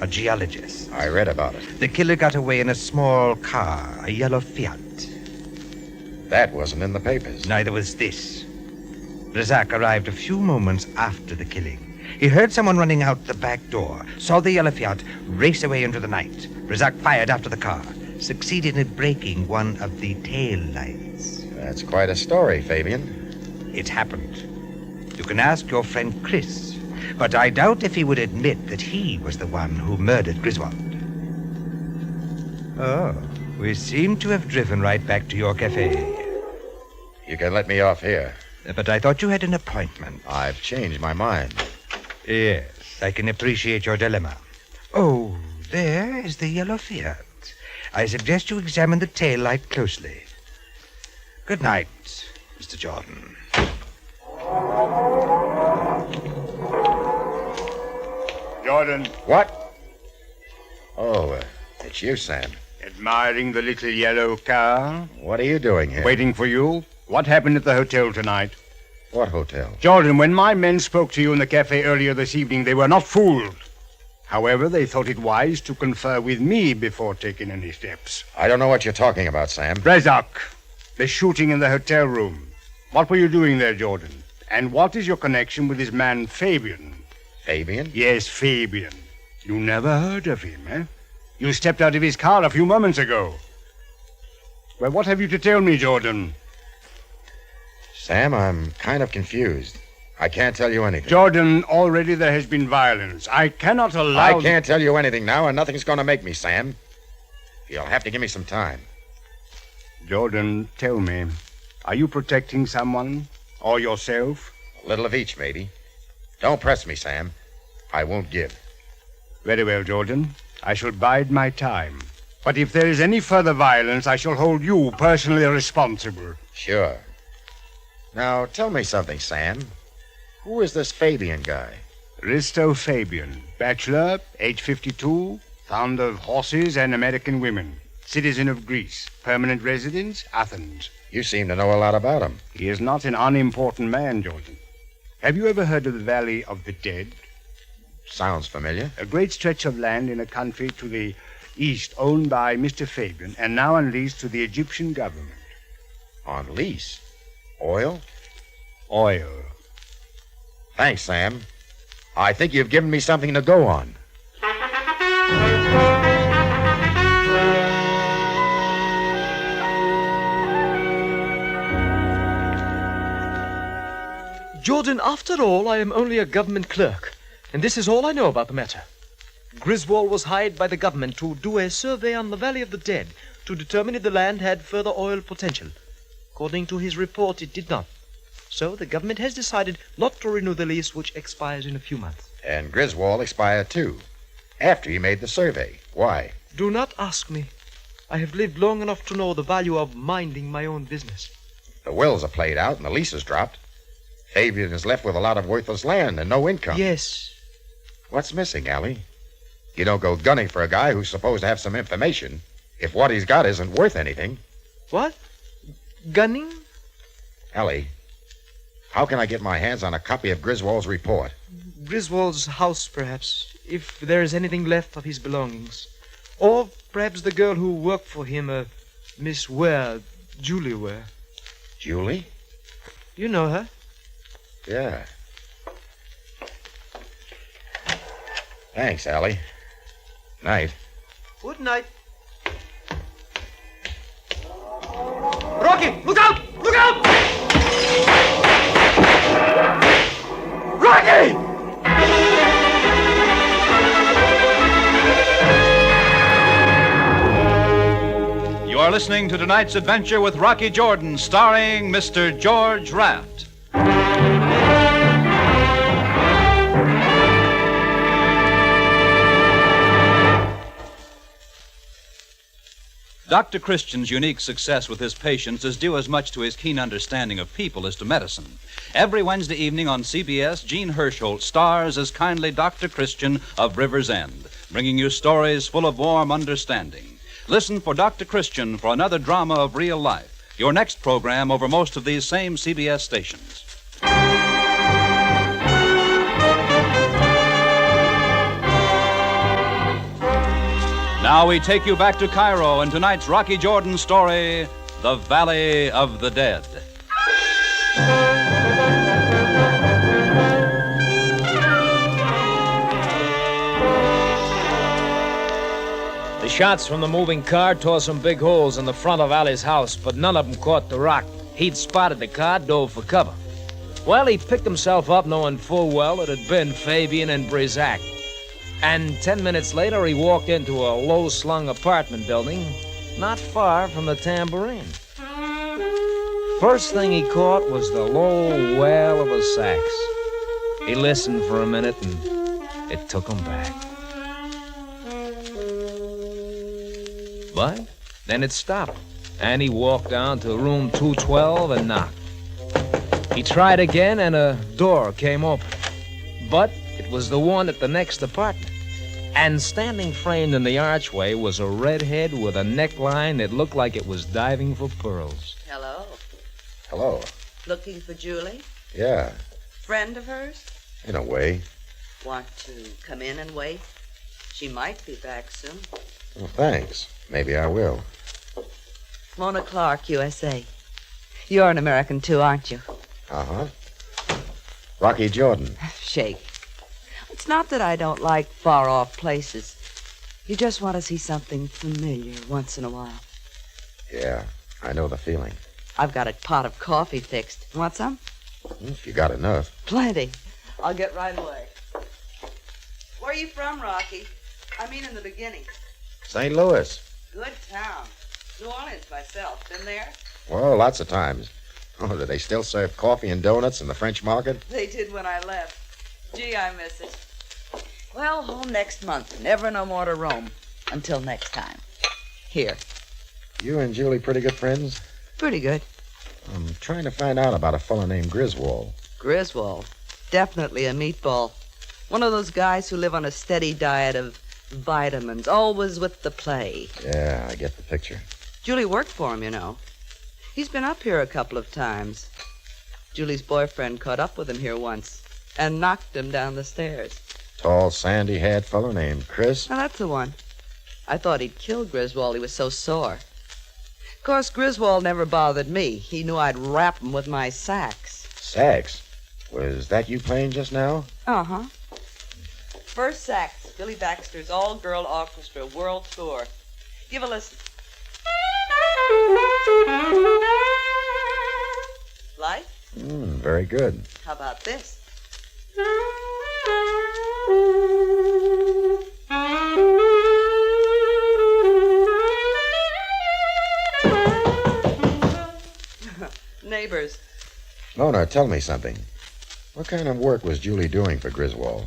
a geologist. I read about it. The killer got away in a small car, a yellow Fiat. That wasn't in the papers. Neither was this. Breezak arrived a few moments after the killing. He heard someone running out the back door, saw the yellow Fiat race away into the night. Breezak fired after the car, succeeded in breaking one of the tail lights. That's quite a story, Fabian. It happened. You can ask your friend Chris, but I doubt if he would admit that he was the one who murdered Griswold. Oh, we seem to have driven right back to your café. You can let me off here. But I thought you had an appointment. I've changed my mind. Yes, I can appreciate your dilemma. Oh, there is the yellow Fiat. I suggest you examine the tail light closely. Good night, Mr. Jordan. Jordan. What? Oh, it's you, Sam. Admiring the little yellow car? What are you doing here? Waiting for you. What happened at the hotel tonight? What hotel? Jordan, when my men spoke to you in the cafe earlier this evening, they were not fooled. However, they thought it wise to confer with me before taking any steps. I don't know what you're talking about, Sam. Breezak, the shooting in the hotel room. What were you doing there, Jordan? And what is your connection with this man, Fabian? Fabian? Yes, Fabian. You never heard of him, eh? You stepped out of his car a few moments ago. Well, what have you to tell me, Jordan? Sam, I'm kind of confused. I can't tell you anything. Jordan, already there has been violence. I cannot allow... I can't tell you anything now, and nothing's going to make me, Sam. You'll have to give me some time. Jordan, tell me, are you protecting someone or yourself? A little of each, maybe. Don't press me, Sam. I won't give. Very well, Jordan. I shall bide my time. But if there is any further violence, I shall hold you personally responsible. Sure. Now, tell me something, Sam. Who is this Fabian guy? Risto Fabian, bachelor, age 52, fond of horses and American women, citizen of Greece, permanent residence, Athens. You seem to know a lot about him. He is not an unimportant man, Jordan. Have you ever heard of the Valley of the Dead? Sounds familiar. A great stretch of land in a country to the east owned by Mr. Fabian and now on lease to the Egyptian government. On lease? Oil? Oil. Thanks, Sam. I think you've given me something to go on. Jordan, after all, I am only a government clerk, and this is all I know about the matter. Griswold was hired by the government to do a survey on the Valley of the Dead to determine if the land had further oil potential. According to his report, it did not. So the government has decided not to renew the lease, which expires in a few months. And Griswold expired, too, after he made the survey. Why? Do not ask me. I have lived long enough to know the value of minding my own business. The wills are played out and the lease is dropped. Fabian is left with a lot of worthless land and no income. Yes. What's missing, Allie? You don't go gunning for a guy who's supposed to have some information if what he's got isn't worth anything. What? Gunning? Allie, how can I get my hands on a copy of Griswold's report? Griswold's house, perhaps, if there is anything left of his belongings. Or perhaps the girl who worked for him, Miss Ware, Julie Ware. Julie? You know her? Yeah. Thanks, Allie. Night. Good night. Rocky, look out! Look out! Rocky! You are listening to tonight's adventure with Rocky Jordan, starring Mr. George Raft. Dr. Christian's unique success with his patients is due as much to his keen understanding of people as to medicine. Every Wednesday evening on CBS, Gene Hirschholt stars as kindly Dr. Christian of River's End, bringing you stories full of warm understanding. Listen for Dr. Christian for another drama of real life. Your next program over most of these same CBS stations. Now we take you back to Cairo in tonight's Rocky Jordan story, The Valley of the Dead. The shots from the moving car tore some big holes in the front of Ali's house, but none of them caught the rock. He'd spotted the car, dove for cover. Well, he picked himself up knowing full well it had been Fabian and Brizac. And 10 minutes later, he walked into a low-slung apartment building not far from the Tambourine. First thing he caught was the low wail of a sax. He listened for a minute, and it took him back. But then it stopped, and he walked down to room 212 and knocked. He tried again, and a door came open. But it was the one at the next apartment. And standing framed in the archway was a redhead with a neckline that looked like it was diving for pearls. Hello. Hello. Looking for Julie? Yeah, Friend of hers? in a way. Want to come in and wait? She might be back soon. Well, thanks. Maybe I will. Mona Clark, USA. You're an American, too, aren't you? Uh-huh. Rocky Jordan. Shake. It's not that I don't like far-off places. You just want to see something familiar once in a while. Yeah, I know the feeling. I've got a pot of coffee fixed. Want some? If you got enough. Plenty. I'll get right away. Where are you from, Rocky? I mean in the beginning. St. Louis. Good town. New Orleans myself. Been there? Well, lots of times. Oh, do they still serve coffee and donuts in the French market? They did when I left. Gee, I miss it. Well, home next month. Never no more to roam. Until next time. Here. You and Julie pretty good friends? Pretty good. I'm trying to find out about a fellow named Griswold. Griswold. Definitely a meatball. One of those guys who live on a steady diet of vitamins, always with the play. Yeah, I get the picture. Julie worked for him, you know. He's been up here a couple of times. Julie's boyfriend caught up with him here once and knocked him down the stairs. Tall, sandy-haired fellow named Chris? Now, that's the one. I thought he'd killed Griswold. He was so sore. Of course, Griswold never bothered me. He knew I'd rap him with my sax. Sax? Was that you playing just now? Uh-huh. First sax, Billy Baxter's all-girl orchestra world tour. Give a listen. Like? Very good. How about this? Neighbors. Mona, tell me something. What kind of work was Julie doing for Griswold?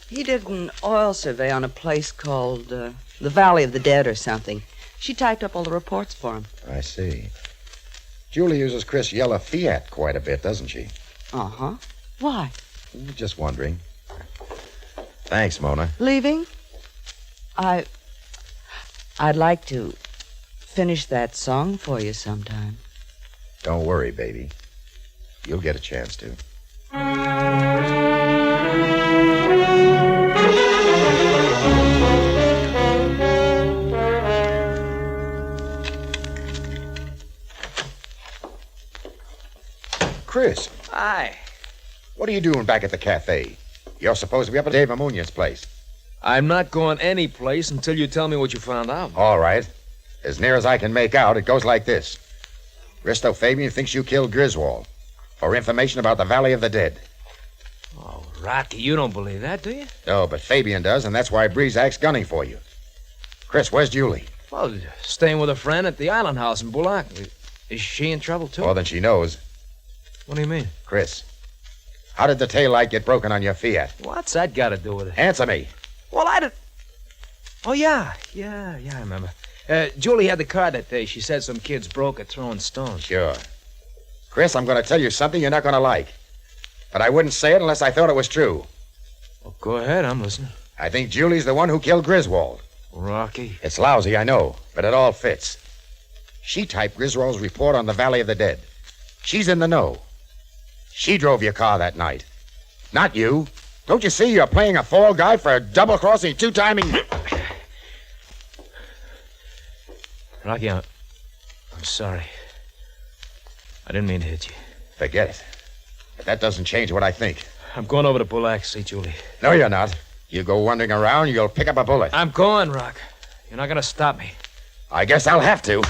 He did an oil survey on a place called the Valley of the Dead or something. She typed up all the reports for him. I see. Julie uses Chris' yellow Fiat quite a bit, doesn't she? Uh-huh. Why? Just wondering. Thanks, Mona. Leaving? I'd like to finish that song for you sometime. Don't worry, baby. You'll get a chance to. Chris. Hi. What are you doing back at the cafe? You're supposed to be up at Dave Amunya's place. I'm not going any place until you tell me what you found out. All right. As near as I can make out, it goes like this. Risto Fabian thinks you killed Griswold. For information about the Valley of the Dead. Oh, Rocky, you don't believe that, do you? No, but Fabian does, and that's why Brezak's gunning for you. Chris, where's Julie? Well, staying with a friend at the Island House in Bullock. Is she in trouble, too? More than she knows. What do you mean? Chris, how did the taillight get broken on your Fiat? What's that got to do with it? Answer me. Well, I did... Oh, yeah, I remember. Julie had the car that day. She said some kids broke it throwing stones. Sure. Chris, I'm going to tell you something you're not going to like. But I wouldn't say it unless I thought it was true. Well, go ahead. I'm listening. I think Julie's the one who killed Griswold. Rocky? It's lousy, I know, but it all fits. She typed Griswold's report on the Valley of the Dead. She's in the know. She drove your car that night. Not you. Don't you see you're playing a fall guy for a double-crossing, two-timing... Rocky, I'm sorry. I didn't mean to hit you. Forget it. But that doesn't change what I think. I'm going over to Bullack, see Julie. No, you're not. You go wandering around, you'll pick up a bullet. I'm going, Rock. You're not going to stop me. I guess I'll have to.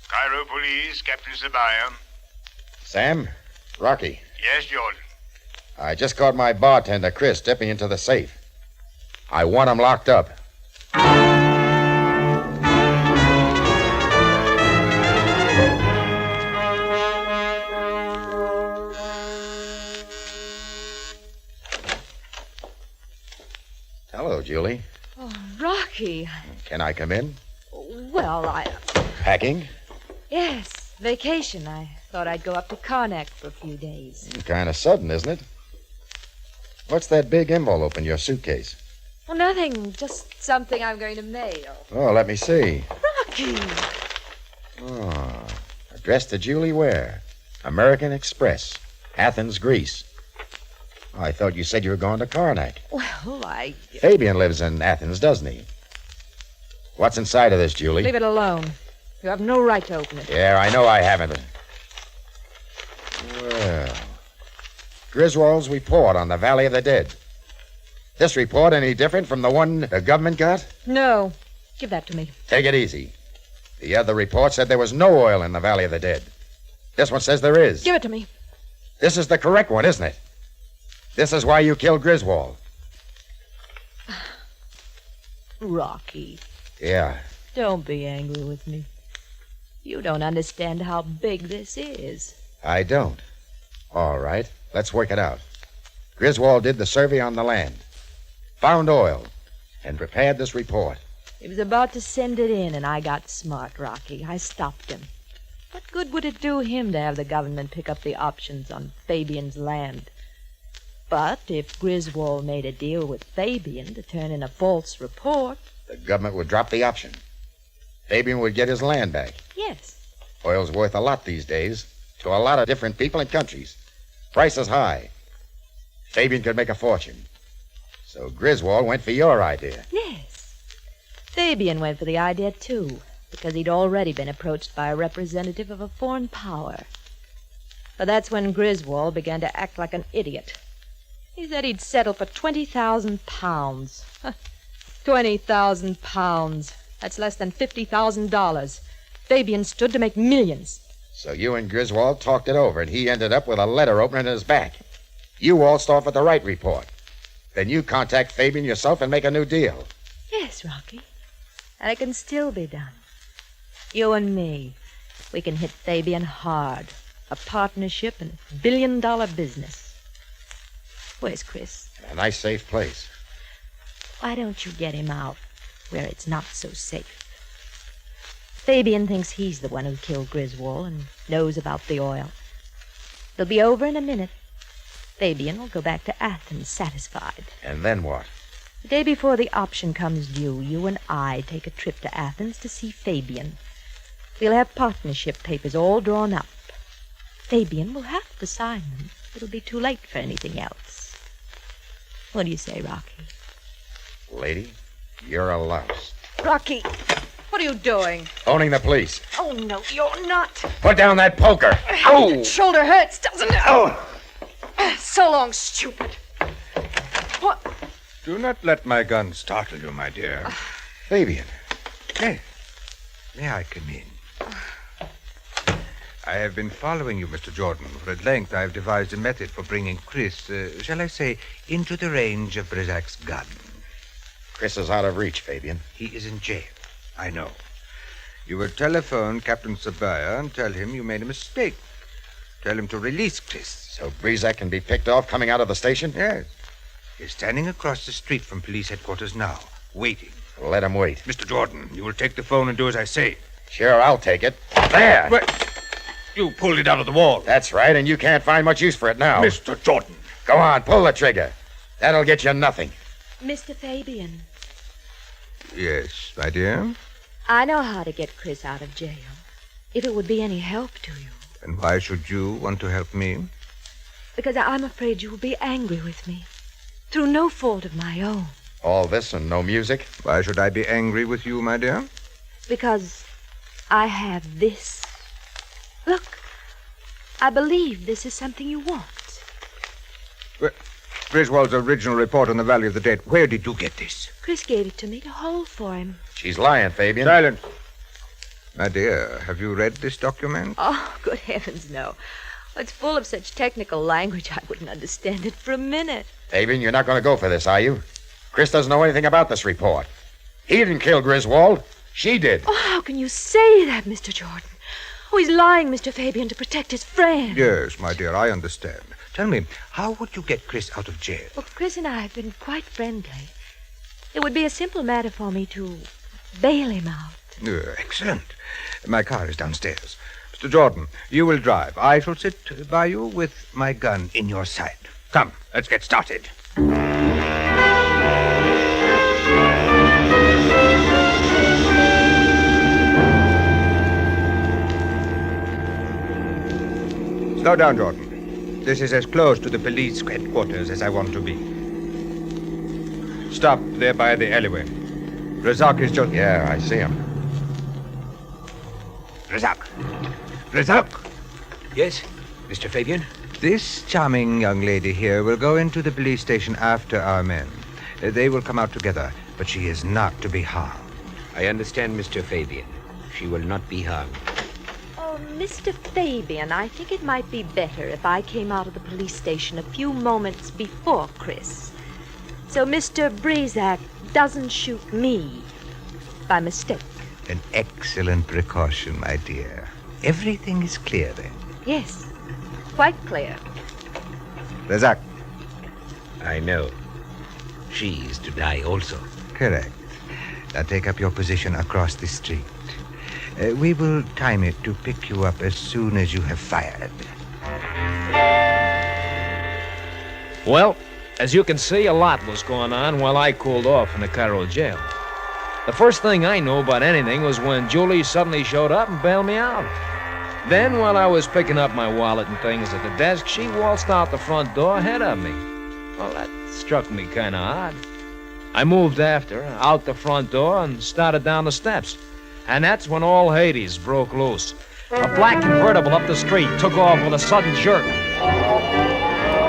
Cairo Police, Captain Sabaya. Sam? Rocky. Yes, Jordan. I just caught my bartender, Chris, dipping into the safe. I want him locked up. Hello, Julie. Oh, Rocky. Can I come in? Well, Packing? Yes, vacation. I thought I'd go up to Karnak for a few days. Kind of sudden, isn't it? What's that big envelope in your suitcase? Well, nothing. Just something I'm going to mail. Oh, let me see. Rocky! Oh, addressed to Julie Ware. American Express. Athens, Greece. Oh, I thought you said you were going to Karnak. Well, Fabian lives in Athens, doesn't he? What's inside of this, Julie? Leave it alone. You have no right to open it. Yeah, I know I haven't. Well, Griswold's report on the Valley of the Dead. This report any different from the one the government got? No. Give that to me. Take it easy. The other report said there was no oil in the Valley of the Dead. This one says there is. Give it to me. This is the correct one, isn't it? This is why you killed Griswold. Rocky. Yeah. Don't be angry with me. You don't understand how big this is. I don't. All right. Let's work it out. Griswold did the survey on the land, found oil, and prepared this report. He was about to send it in, and I got smart, Rocky. I stopped him. What good would it do him to have the government pick up the options on Fabian's land? But if Griswold made a deal with Fabian to turn in a false report... The government would drop the option. Fabian would get his land back. Yes. Oil's worth a lot these days, to a lot of different people and countries. Price is high. Fabian could make a fortune. So Griswold went for your idea. Yes. Fabian went for the idea, too, because he'd already been approached by a representative of a foreign power. But that's when Griswold began to act like an idiot. He said he'd settle for 20,000 pounds. 20,000 pounds. That's less than $50,000. Fabian stood to make millions. So you and Griswold talked it over, and he ended up with a letter opener in his back. You waltzed off with the right report. Then you contact Fabian yourself and make a new deal. Yes, Rocky. And it can still be done. You and me, we can hit Fabian hard. A partnership and a billion-dollar business. Where's Chris? A nice, safe place. Why don't you get him out where it's not so safe? Fabian thinks he's the one who killed Griswold and knows about the oil. It'll be over in a minute. Fabian will go back to Athens satisfied. And then what? The day before the option comes due, you and I take a trip to Athens to see Fabian. We'll have partnership papers all drawn up. Fabian will have to sign them. It'll be too late for anything else. What do you say, Rocky? Lady, you're a louse. Rocky, what are you doing? Phoning the police. Oh, no, you're not. Put down that poker. Ow! That shoulder hurts, doesn't it? Oh! So long, stupid. What? Do not let my gun startle you, my dear. Fabian. Yes. May I come in? I have been following you, Mr. Jordan, for at length I have devised a method for bringing Chris, shall I say, into the range of Brizak's gun. Chris is out of reach, Fabian. He is in jail. I know. You will telephone Captain Sabaya and tell him you made a mistake. Tell him to release Chris. So Breezak can be picked off coming out of the station? Yes. He's standing across the street from police headquarters now, waiting. Let him wait. Mr. Jordan, you will take the phone and do as I say. Sure, I'll take it. There! You pulled it out of the wall. That's right, and you can't find much use for it now. Mr. Jordan. Go on, pull the trigger. That'll get you nothing. Mr. Fabian, Yes, my dear. I know how to get Chris out of jail. If it would be any help to you. And why should you want to help me? Because I'm afraid you will be angry with me. Through no fault of my own. All this and no music? Why should I be angry with you, my dear? Because I have this. Look, I believe this is something you want. Griswold's original report on the Valley of the Dead. Where did you get this? Chris gave it to me to hold for him. She's lying, Fabian. Silence. My dear, have you read this document? Oh, good heavens, no. It's full of such technical language I wouldn't understand it for a minute. Fabian, you're not going to go for this, are you? Chris doesn't know anything about this report. He didn't kill Griswold. She did. Oh, how can you say that, Mr. Jordan? Oh, he's lying, Mr. Fabian, to protect his friend. Yes, my dear, I understand. Tell me, how would you get Chris out of jail? Well, Chris and I have been quite friendly. It would be a simple matter for me to bail him out. Excellent. My car is downstairs. Mr. Jordan, you will drive. I shall sit by you with my gun in your side. Come, let's get started. Slow down, Jordan. This is as close to the police headquarters as I want to be. Stop there by the alleyway. Razak is just... Yeah, I see him. Razak. Razak. Yes, Mr. Fabian? This charming young lady here will go into the police station after our men. They will come out together, but she is not to be harmed. I understand, Mr. Fabian. She will not be harmed. Oh, Mr. Fabian, I think it might be better if I came out of the police station a few moments before Chris. So Mr. Breezak doesn't shoot me by mistake. An excellent precaution, my dear. Everything is clear then. Yes, quite clear. Razak. I know. She is to die also. Correct. Now take up your position across the street. We will time it to pick you up as soon as you have fired. Well, as you can see, a lot was going on while I cooled off in the Cairo jail. The first thing I knew about anything was when Julie suddenly showed up and bailed me out. Then, while I was picking up my wallet and things at the desk, she waltzed out the front door ahead of me. Well, that struck me kind of odd. I moved after her, out the front door, and started down the steps. And that's when all Hades broke loose. A black convertible up the street took off with a sudden jerk.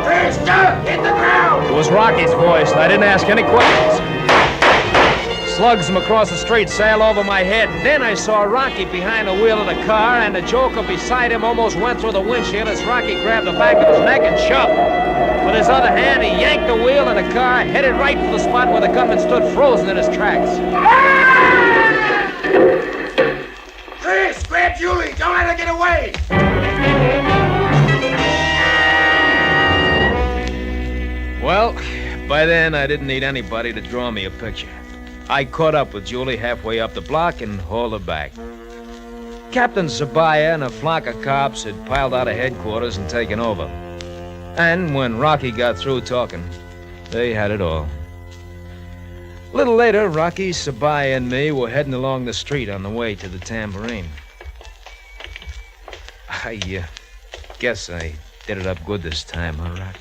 Christopher, hit the ground! It was Rocky's voice, and I didn't ask any questions. Slugs from across the street sailed over my head. Then I saw Rocky behind the wheel of the car, and the Joker beside him almost went through the windshield as Rocky grabbed the back of his neck and shoved. With his other hand, he yanked the wheel, and the car headed right for the spot where the gunman stood frozen in his tracks. Chris, grab Julie! Don't let her get away! Well, by then I didn't need anybody to draw me a picture. I caught up with Julie halfway up the block and hauled her back. Captain Sabaya and a flock of cops had piled out of headquarters and taken over. And when Rocky got through talking, they had it all. A little later, Rocky, Sabaya, and me were heading along the street on the way to the Tambourine. I guess I did it up good this time, huh, Rocky?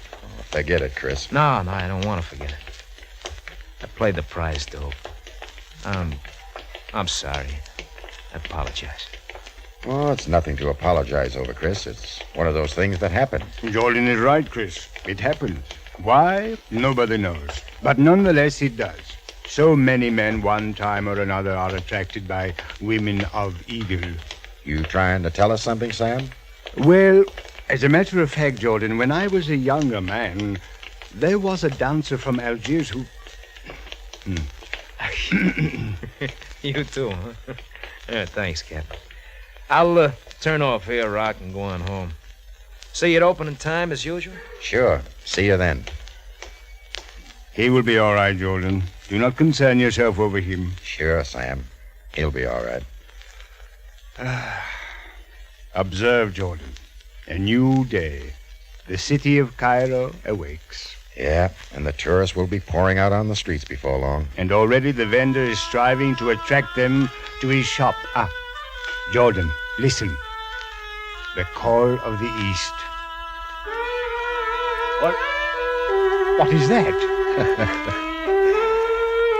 Forget it, Chris. No, I don't want to forget it. I played the prize dope. I'm sorry. I apologize. Well, it's nothing to apologize over, Chris. It's one of those things that happen. Jordan is right, Chris. It happens. Why? Nobody knows. But nonetheless, it does. So many men, one time or another, are attracted by women of evil. You trying to tell us something, Sam? Well, as a matter of fact, Jordan, when I was a younger man, there was a dancer from Algiers who... You too, huh? Yeah, thanks, Captain. I'll turn off here, Rock, and go on home. See you at opening time as usual? Sure. See you then. He will be all right, Jordan. Do not concern yourself over him. Sure, Sam. He'll be all right. Observe, Jordan. A new day. The city of Cairo awakes. Yeah, and the tourists will be pouring out on the streets before long. And already the vendor is striving to attract them to his shop. Ah, Jordan, listen. The call of the East. What is that?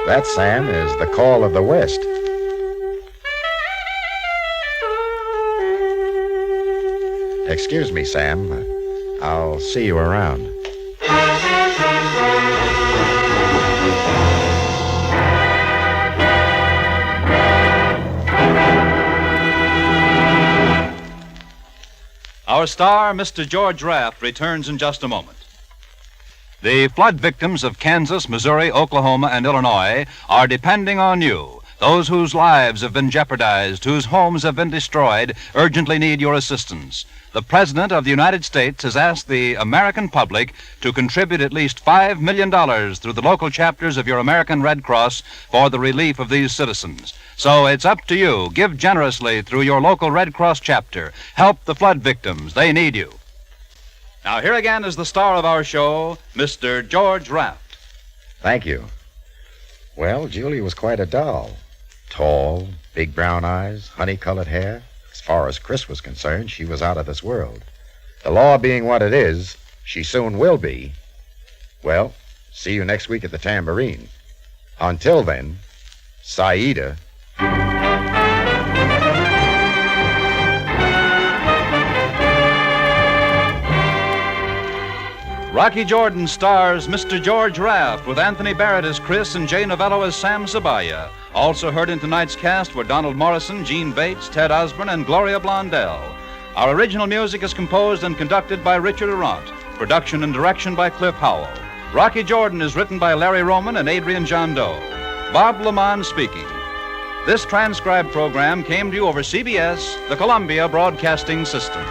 That, Sam, is the call of the West. Excuse me, Sam. I'll see you around. Our star, Mr. George Raft, returns in just a moment. The flood victims of Kansas, Missouri, Oklahoma, and Illinois are depending on you. Those whose lives have been jeopardized, whose homes have been destroyed, urgently need your assistance. The President of the United States has asked the American public to contribute at least $5 million through the local chapters of your American Red Cross for the relief of these citizens. So it's up to you. Give generously through your local Red Cross chapter. Help the flood victims. They need you. Now, here again is the star of our show, Mr. George Raft. Thank you. Well, Julie was quite a doll. Tall, big brown eyes, honey-colored hair. As far as Chris was concerned, she was out of this world. The law being what it is, she soon will be. Well, see you next week at the Tambourine. Until then, Saida. Rocky Jordan stars Mr. George Raft with Anthony Barrett as Chris and Jay Novello as Sam Sabaya. Also heard in tonight's cast were Donald Morrison, Gene Bates, Ted Osborne, and Gloria Blondell. Our original music is composed and conducted by Richard Arant. Production and direction by Cliff Howell. Rocky Jordan is written by Larry Roman and Adrian Jondeau. Bob Lamont speaking. This transcribed program came to you over CBS, the Columbia Broadcasting System.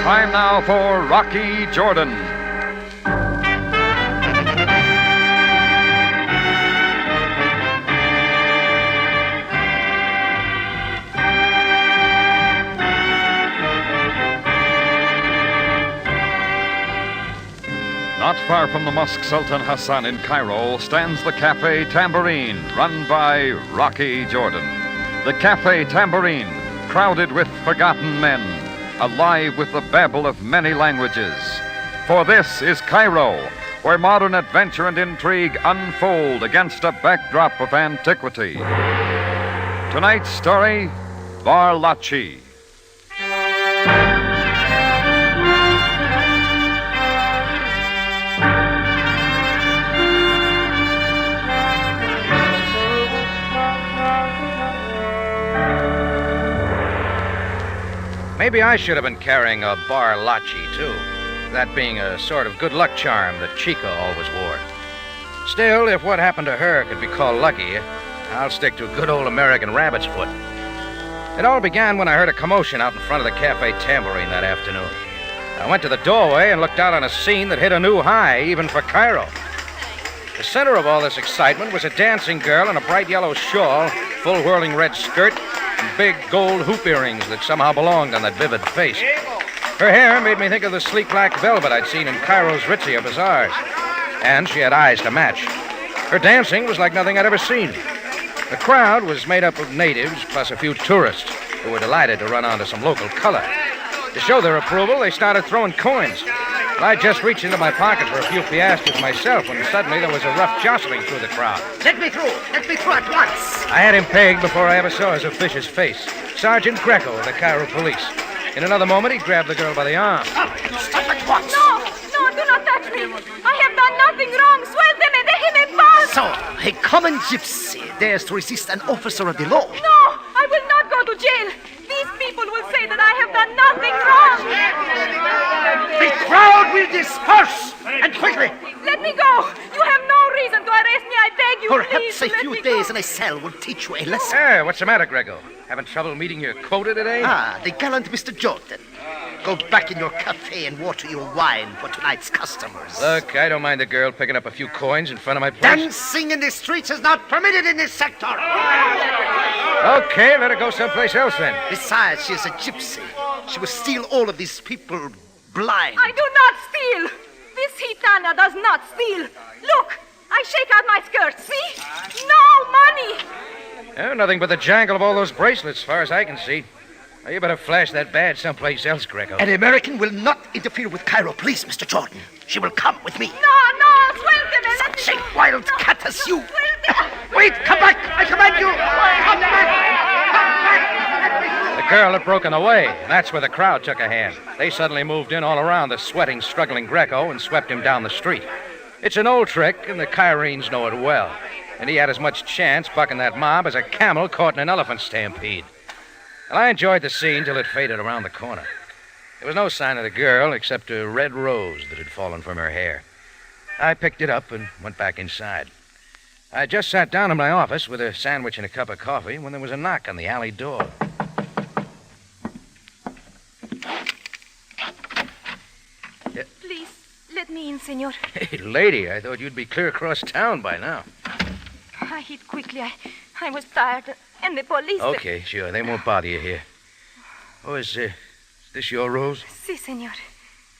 Time now for Rocky Jordan. Not far from the Mosque Sultan Hassan in Cairo stands the Café Tambourine, run by Rocky Jordan. The Café Tambourine, crowded with forgotten men, alive with the babble of many languages. For this is Cairo, where modern adventure and intrigue unfold against a backdrop of antiquity. Tonight's story, Barlachi. Maybe I should have been carrying a Barlachi, too. That being a sort of good luck charm that Chica always wore. Still, if what happened to her could be called lucky, I'll stick to good old American rabbit's foot. It all began when I heard a commotion out in front of the Café Tambourine that afternoon. I went to the doorway and looked out on a scene that hit a new high, even for Cairo. The center of all this excitement was a dancing girl in a bright yellow shawl, full whirling red skirt, and big gold hoop earrings that somehow belonged on that vivid face. Her hair made me think of the sleek black velvet I'd seen in Cairo's Ritzia bazaars. And she had eyes to match. Her dancing was like nothing I'd ever seen. The crowd was made up of natives plus a few tourists who were delighted to run onto some local color. To show their approval, they started throwing coins. Well, I just reached into my pocket for a few piastres myself when suddenly there was a rough jostling through the crowd. Let me through! Let me through at once! I had him pegged before I ever saw his officious face. Sergeant Greco of the Cairo police. In another moment, he grabbed the girl by the arm. Stop at once! No, do not touch me. I have done nothing wrong. Suélteme, déjeme en paz. So, a common gypsy dares to resist an officer of the law. No, I will disperse! And quickly! Let me go! You have no reason to arrest me, I beg you, Perhaps please. a let few me days go. in a cell will teach you a lesson. Hey, what's the matter, Grego? Having trouble meeting your quota today? Ah, the gallant Mr. Jordan. Go back in your cafe and water your wine for tonight's customers. Look, I don't mind the girl picking up a few coins in front of my place. Dancing in the streets is not permitted in this sector. Okay, let her go someplace else then. Besides, she is a gypsy. She will steal all of these people blind. I do not steal. This gitana does not steal. Look, I shake out my skirt. See? No money. Oh, nothing but the jangle of all those bracelets, as far as I can see. Now, you better flash that badge someplace else, Greco. An American will not interfere with Cairo police, Mr. Jordan. She will come with me. No, suélteme. Let me Such a wild cat as you. Wait, come back. I command you. Come back. The girl had broken away, and that's where the crowd took a hand. They suddenly moved in all around the sweating, struggling Greco and swept him down the street. It's an old trick, and the Cairenes know it well. And he had as much chance bucking that mob as a camel caught in an elephant stampede. Well, I enjoyed the scene till it faded around the corner. There was no sign of the girl except a red rose that had fallen from her hair. I picked it up and went back inside. I just sat down in my office with a sandwich and a cup of coffee when there was a knock on the alley door. Please, let me in, senor. Hey, lady, I thought you'd be clear across town by now. I hid quickly. I was tired. And the police... Okay, sure. They won't bother you here. Oh, is this your rose? Si, senor.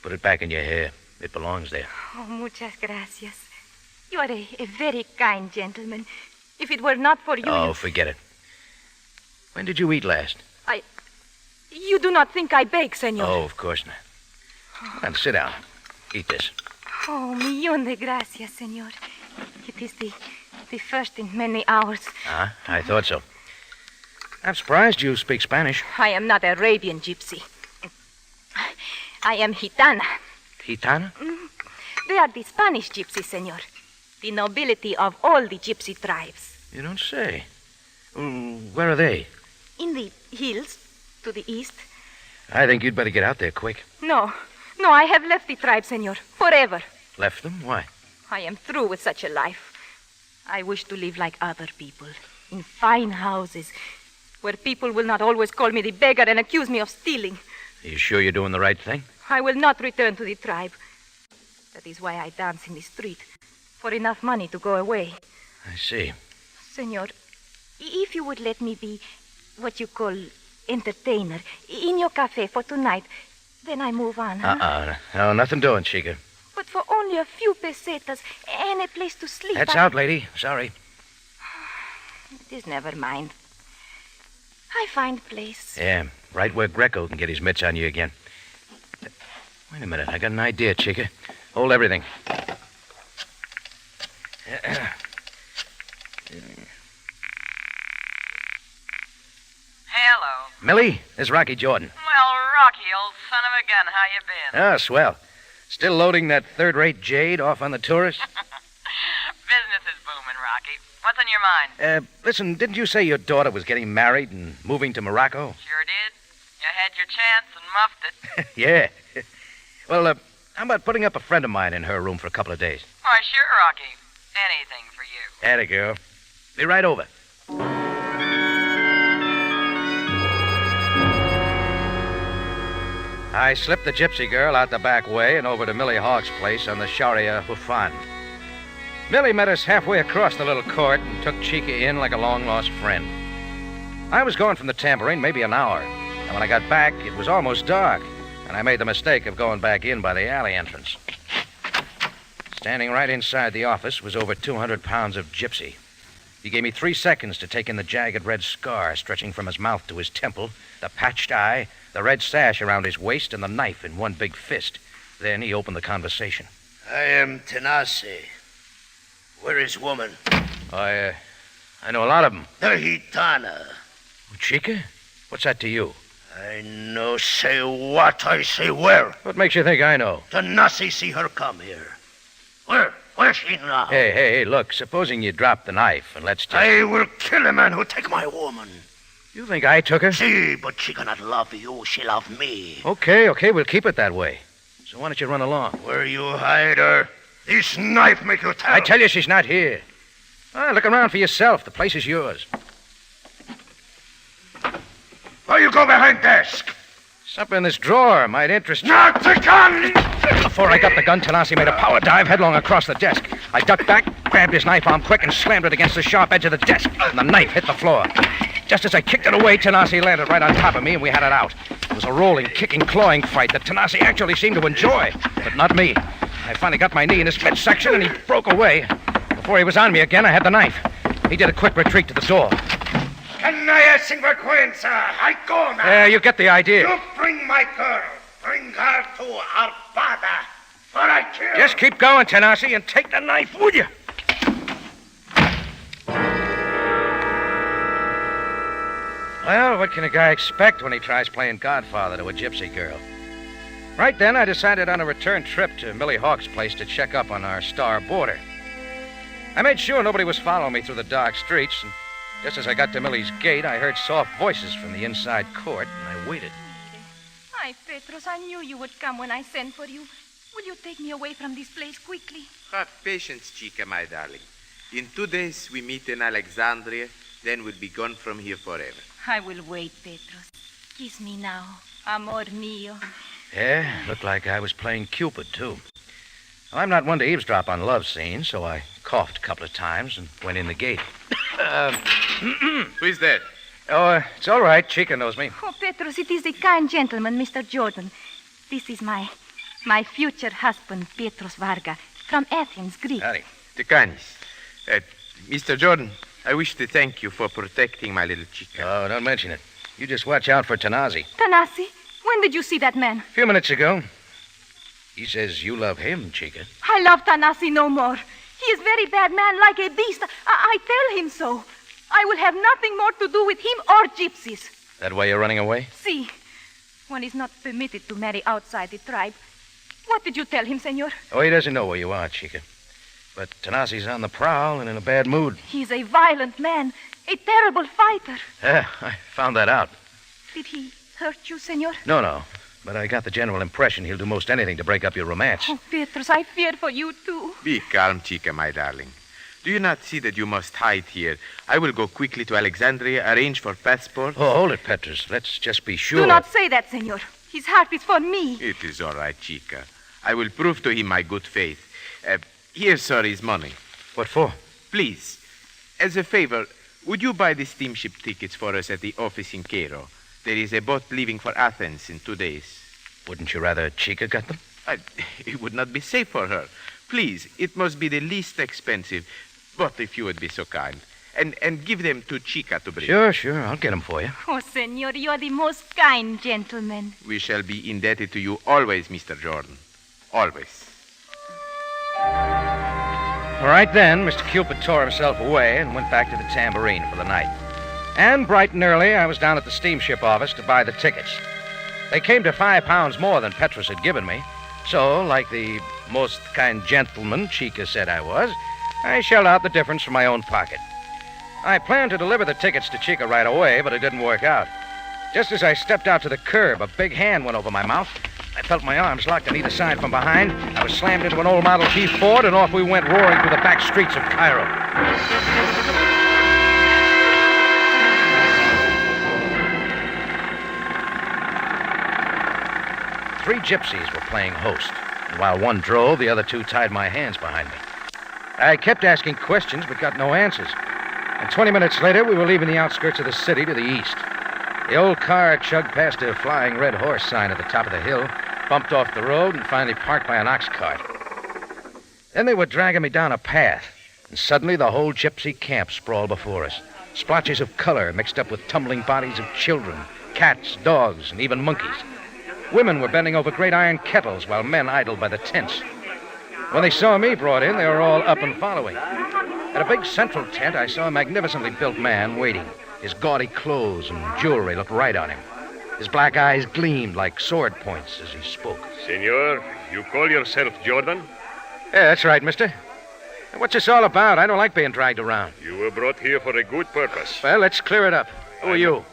Put it back in your hair. It belongs there. Oh, muchas gracias. You are a very kind gentleman. If it were not for you... Oh, forget it. When did you eat last? You do not think I beg, senor? Oh, of course not. Come on, sit down. Eat this. Oh, millón de gracias, senor. It is the first in many hours. Ah, I thought so. I'm surprised you speak Spanish. I am not Arabian gypsy. I am gitana. Gitana? They are the Spanish gypsies, senor. The nobility of all the gypsy tribes. You don't say. Where are they? In the hills to the east. I think you'd better get out there quick. No, I have left the tribe, senor. Forever. Left them? Why? I am through with such a life. I wish to live like other people. In fine houses. Where people will not always call me the beggar and accuse me of stealing. Are you sure you're doing the right thing? I will not return to the tribe. That is why I dance in the street. For enough money to go away. I see. Senor, if you would let me be what you call entertainer in your cafe for tonight, then I move on, huh? No, nothing doing, Chica. But for only a few pesetas and a place to sleep... That's out, lady. Sorry. It is never mind. I find place. Yeah, right where Greco can get his mitts on you again. Wait a minute. I got an idea, Chica. Hold everything. Hello. Millie, this is Rocky Jordan. Well, Rocky, old son of a gun, how you been? Oh, swell. Still loading that third-rate jade off on the tourists? Business is booming, Rocky. What's on your mind? Listen, didn't you say your daughter was getting married and moving to Morocco? Sure did. You had your chance and muffed it. Yeah. Well, how about putting up a friend of mine in her room for a couple of days? Why, sure, Rocky. Anything for you. Atta girl. Be right over. I slipped the gypsy girl out the back way and over to Millie Hog's place on the Sharia Hufan. Millie met us halfway across the little court and took Chica in like a long-lost friend. I was gone from the tambourine maybe an hour, and when I got back, it was almost dark, and I made the mistake of going back in by the alley entrance. Standing right inside the office was over 200 pounds of gypsy. He gave me 3 seconds to take in the jagged red scar stretching from his mouth to his temple, the patched eye, the red sash around his waist, and the knife in one big fist. Then he opened the conversation. I am Tenase. Where is woman? I know a lot of them. The Gitana. Chica? What's that to you? I no say what, I say where. What makes you think I know? Tenase see her come here. Where's she now? Hey, look, supposing you drop the knife and let's just... I will kill a man who take my woman. You think I took her? See, but she cannot love you. She love me. Okay, we'll keep it that way. So why don't you run along? Where you hide her? This knife make you tell. I tell you she's not here. Look around for yourself. The place is yours. Why you go behind desk? Something in this drawer might interest you. Not the gun! Before I got the gun, Tanasi made a power dive headlong across the desk. I ducked back, grabbed his knife arm quick, and slammed it against the sharp edge of the desk. And the knife hit the floor. Just as I kicked it away, Tanasi landed right on top of me, and we had it out. It was a rolling, kicking, clawing fight that Tanasi actually seemed to enjoy, but not me. I finally got my knee in his midsection, and he broke away. Before he was on me again, I had the knife. He did a quick retreat to the door. Canalla sinvergüenza! I go now! You get the idea. You bring my girl. Bring her to Arvada. For I kill. Just keep going, Tanasi, and take the knife with you. Well, what can a guy expect when he tries playing godfather to a gypsy girl? Right then, I decided on a return trip to Millie Hawk's place to check up on our star boarder. I made sure nobody was following me through the dark streets, and just as I got to Millie's gate, I heard soft voices from the inside court, and I waited. Hi, Petros. I knew you would come when I sent for you. Will you take me away from this place quickly? Have patience, Chica, my darling. In 2 days, we meet in Alexandria, then we'll be gone from here forever. I will wait, Petros. Kiss me now, amor mío. Yeah, looked like I was playing Cupid, too. Well, I'm not one to eavesdrop on love scenes, so I coughed a couple of times and went in the gate. Who is that? Oh, it's all right. Chica knows me. Oh, Petros, it is the kind gentleman, Mr. Jordan. This is my future husband, Petros Varga, from Athens, Greece. Howdy. Tikanis. Mr. Jordan, I wish to thank you for protecting my little Chica. Oh, don't mention it. You just watch out for Tanasi. Tanasi, when did you see that man? A few minutes ago. He says you love him, Chica. I love Tanasi no more. He is very bad man, like a beast. I tell him so. I will have nothing more to do with him or gypsies. That why you're running away? See, one is not permitted to marry outside the tribe. What did you tell him, senor? Oh, he doesn't know where you are, Chica. But Tanasi's on the prowl and in a bad mood. He's a violent man, a terrible fighter. Yeah, I found that out. Did he hurt you, senor? No. But I got the general impression he'll do most anything to break up your romance. Oh, Petros, I fear for you, too. Be calm, Chica, my darling. Do you not see that you must hide here? I will go quickly to Alexandria, arrange for passport. Oh, hold it, Petros. Let's just be sure. Do not say that, senor. His heart is for me. It is all right, Chica. I will prove to him my good faith. Here, sir, is money. What for? Please, as a favor, would you buy the steamship tickets for us at the office in Cairo? There is a boat leaving for Athens in 2 days. Wouldn't you rather Chica got them? It would not be safe for her. Please, it must be the least expensive. But if you would be so kind. And give them to Chica to bring. Sure. I'll get them for you. Oh, senor, you are the most kind gentleman. We shall be indebted to you always, Mr. Jordan. Always. All right, then, Mr. Cupid tore himself away and went back to the tambourine for the night. And bright and early, I was down at the steamship office to buy the tickets. They came to £5 more than Petros had given me. So, like the most kind gentleman Chica said I was, I shelled out the difference from my own pocket. I planned to deliver the tickets to Chica right away, but it didn't work out. Just as I stepped out to the curb, a big hand went over my mouth. I felt my arms locked on either side from behind. I was slammed into an old Model T Ford, and off we went roaring through the back streets of Cairo. 3 gypsies were playing host, and while one drove, the other 2 tied my hands behind me. I kept asking questions, but got no answers. And 20 minutes later, we were leaving the outskirts of the city to the east. The old car chugged past a flying red horse sign at the top of the hill, bumped off the road, and finally parked by an ox cart. Then they were dragging me down a path, and suddenly the whole gypsy camp sprawled before us. Splotches of color mixed up with tumbling bodies of children, cats, dogs, and even monkeys. Women were bending over great iron kettles while men idled by the tents. When they saw me brought in, they were all up and following. At a big central tent, I saw a magnificently built man waiting. His gaudy clothes and jewelry looked right on him. His black eyes gleamed like sword points as he spoke. Senor, you call yourself Jordan? Yeah, that's right, mister. What's this all about? I don't like being dragged around. You were brought here for a good purpose. Well, let's clear it up. Who are you?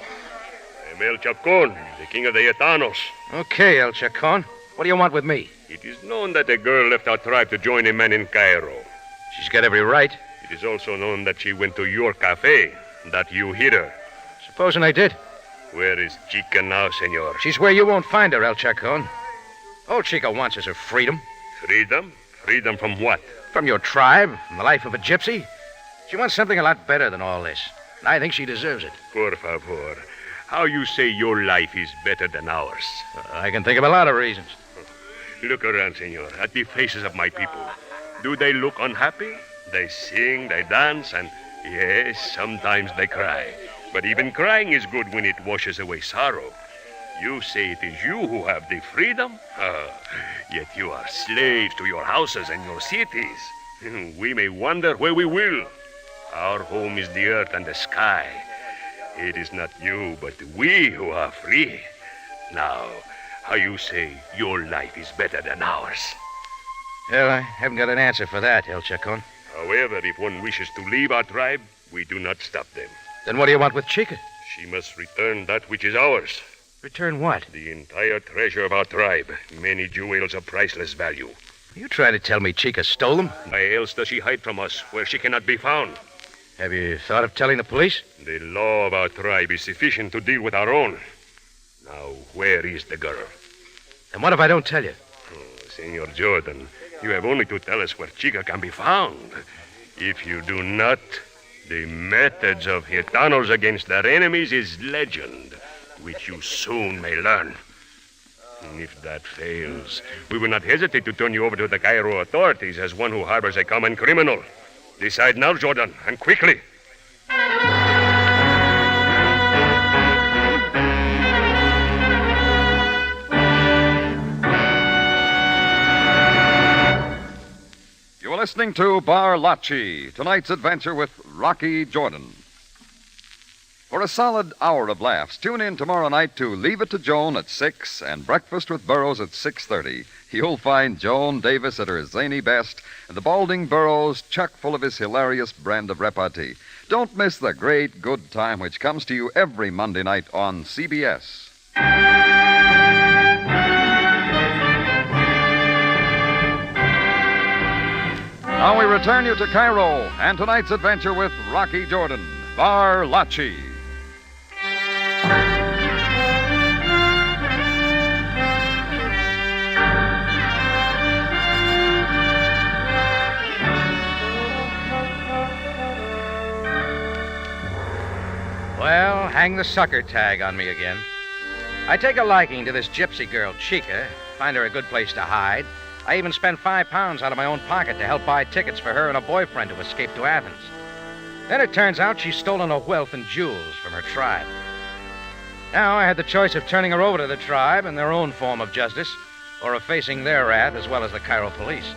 I'm El Chacon, the king of the Gitanos. Okay, El Chacon. What do you want with me? It is known that a girl left our tribe to join a man in Cairo. She's got every right. It is also known that she went to your café, that you hid her. Supposing I did. Where is Chica now, senor? She's where you won't find her, El Chacon. All Chica wants is her freedom. Freedom? Freedom from what? From your tribe, from the life of a gypsy. She wants something a lot better than all this. And I think she deserves it. Por favor. How you say your life is better than ours? I can think of a lot of reasons. Look around, senor, at the faces of my people. Do they look unhappy? They sing, they dance, and yes, sometimes they cry. But even crying is good when it washes away sorrow. You say it is you who have the freedom? Yet you are slaves to your houses and your cities. We may wander where we will. Our home is the earth and the sky. It is not you, but we who are free. Now, how you say your life is better than ours? Well, I haven't got an answer for that, El Chacon. However, if one wishes to leave our tribe, we do not stop them. Then what do you want with Chica? She must return that which is ours. Return what? The entire treasure of our tribe. Many jewels of priceless value. Are you trying to tell me Chica stole them? Why else does she hide from us where she cannot be found? Have you thought of telling the police? The law of our tribe is sufficient to deal with our own. Now, where is the girl? And what if I don't tell you? Oh, Senor Jordan, you have only to tell us where Chica can be found. If you do not, the methods of Gitanos against their enemies is legend, which you soon may learn. And if that fails, we will not hesitate to turn you over to the Cairo authorities as one who harbors a common criminal. Decide now, Jordan, and quickly. You are listening to Bar Lachi, tonight's adventure with Rocky Jordan. For a solid hour of laughs, tune in tomorrow night to Leave It to Joan at 6 and Breakfast with Burroughs at 6:30. You'll find Joan Davis at her zany best and the balding Burroughs chock full of his hilarious brand of repartee. Don't miss the great good time which comes to you every Monday night on CBS. Now we return you to Cairo and tonight's adventure with Rocky Jordan, Bar Lachi. Well, hang the sucker tag on me again. I take a liking to this gypsy girl, Chica, find her a good place to hide. I even spent £5 out of my own pocket to help buy tickets for her and a boyfriend to escape to Athens. Then it turns out she's stolen her wealth and jewels from her tribe. Now I had the choice of turning her over to the tribe in their own form of justice, or of facing their wrath as well as the Cairo police.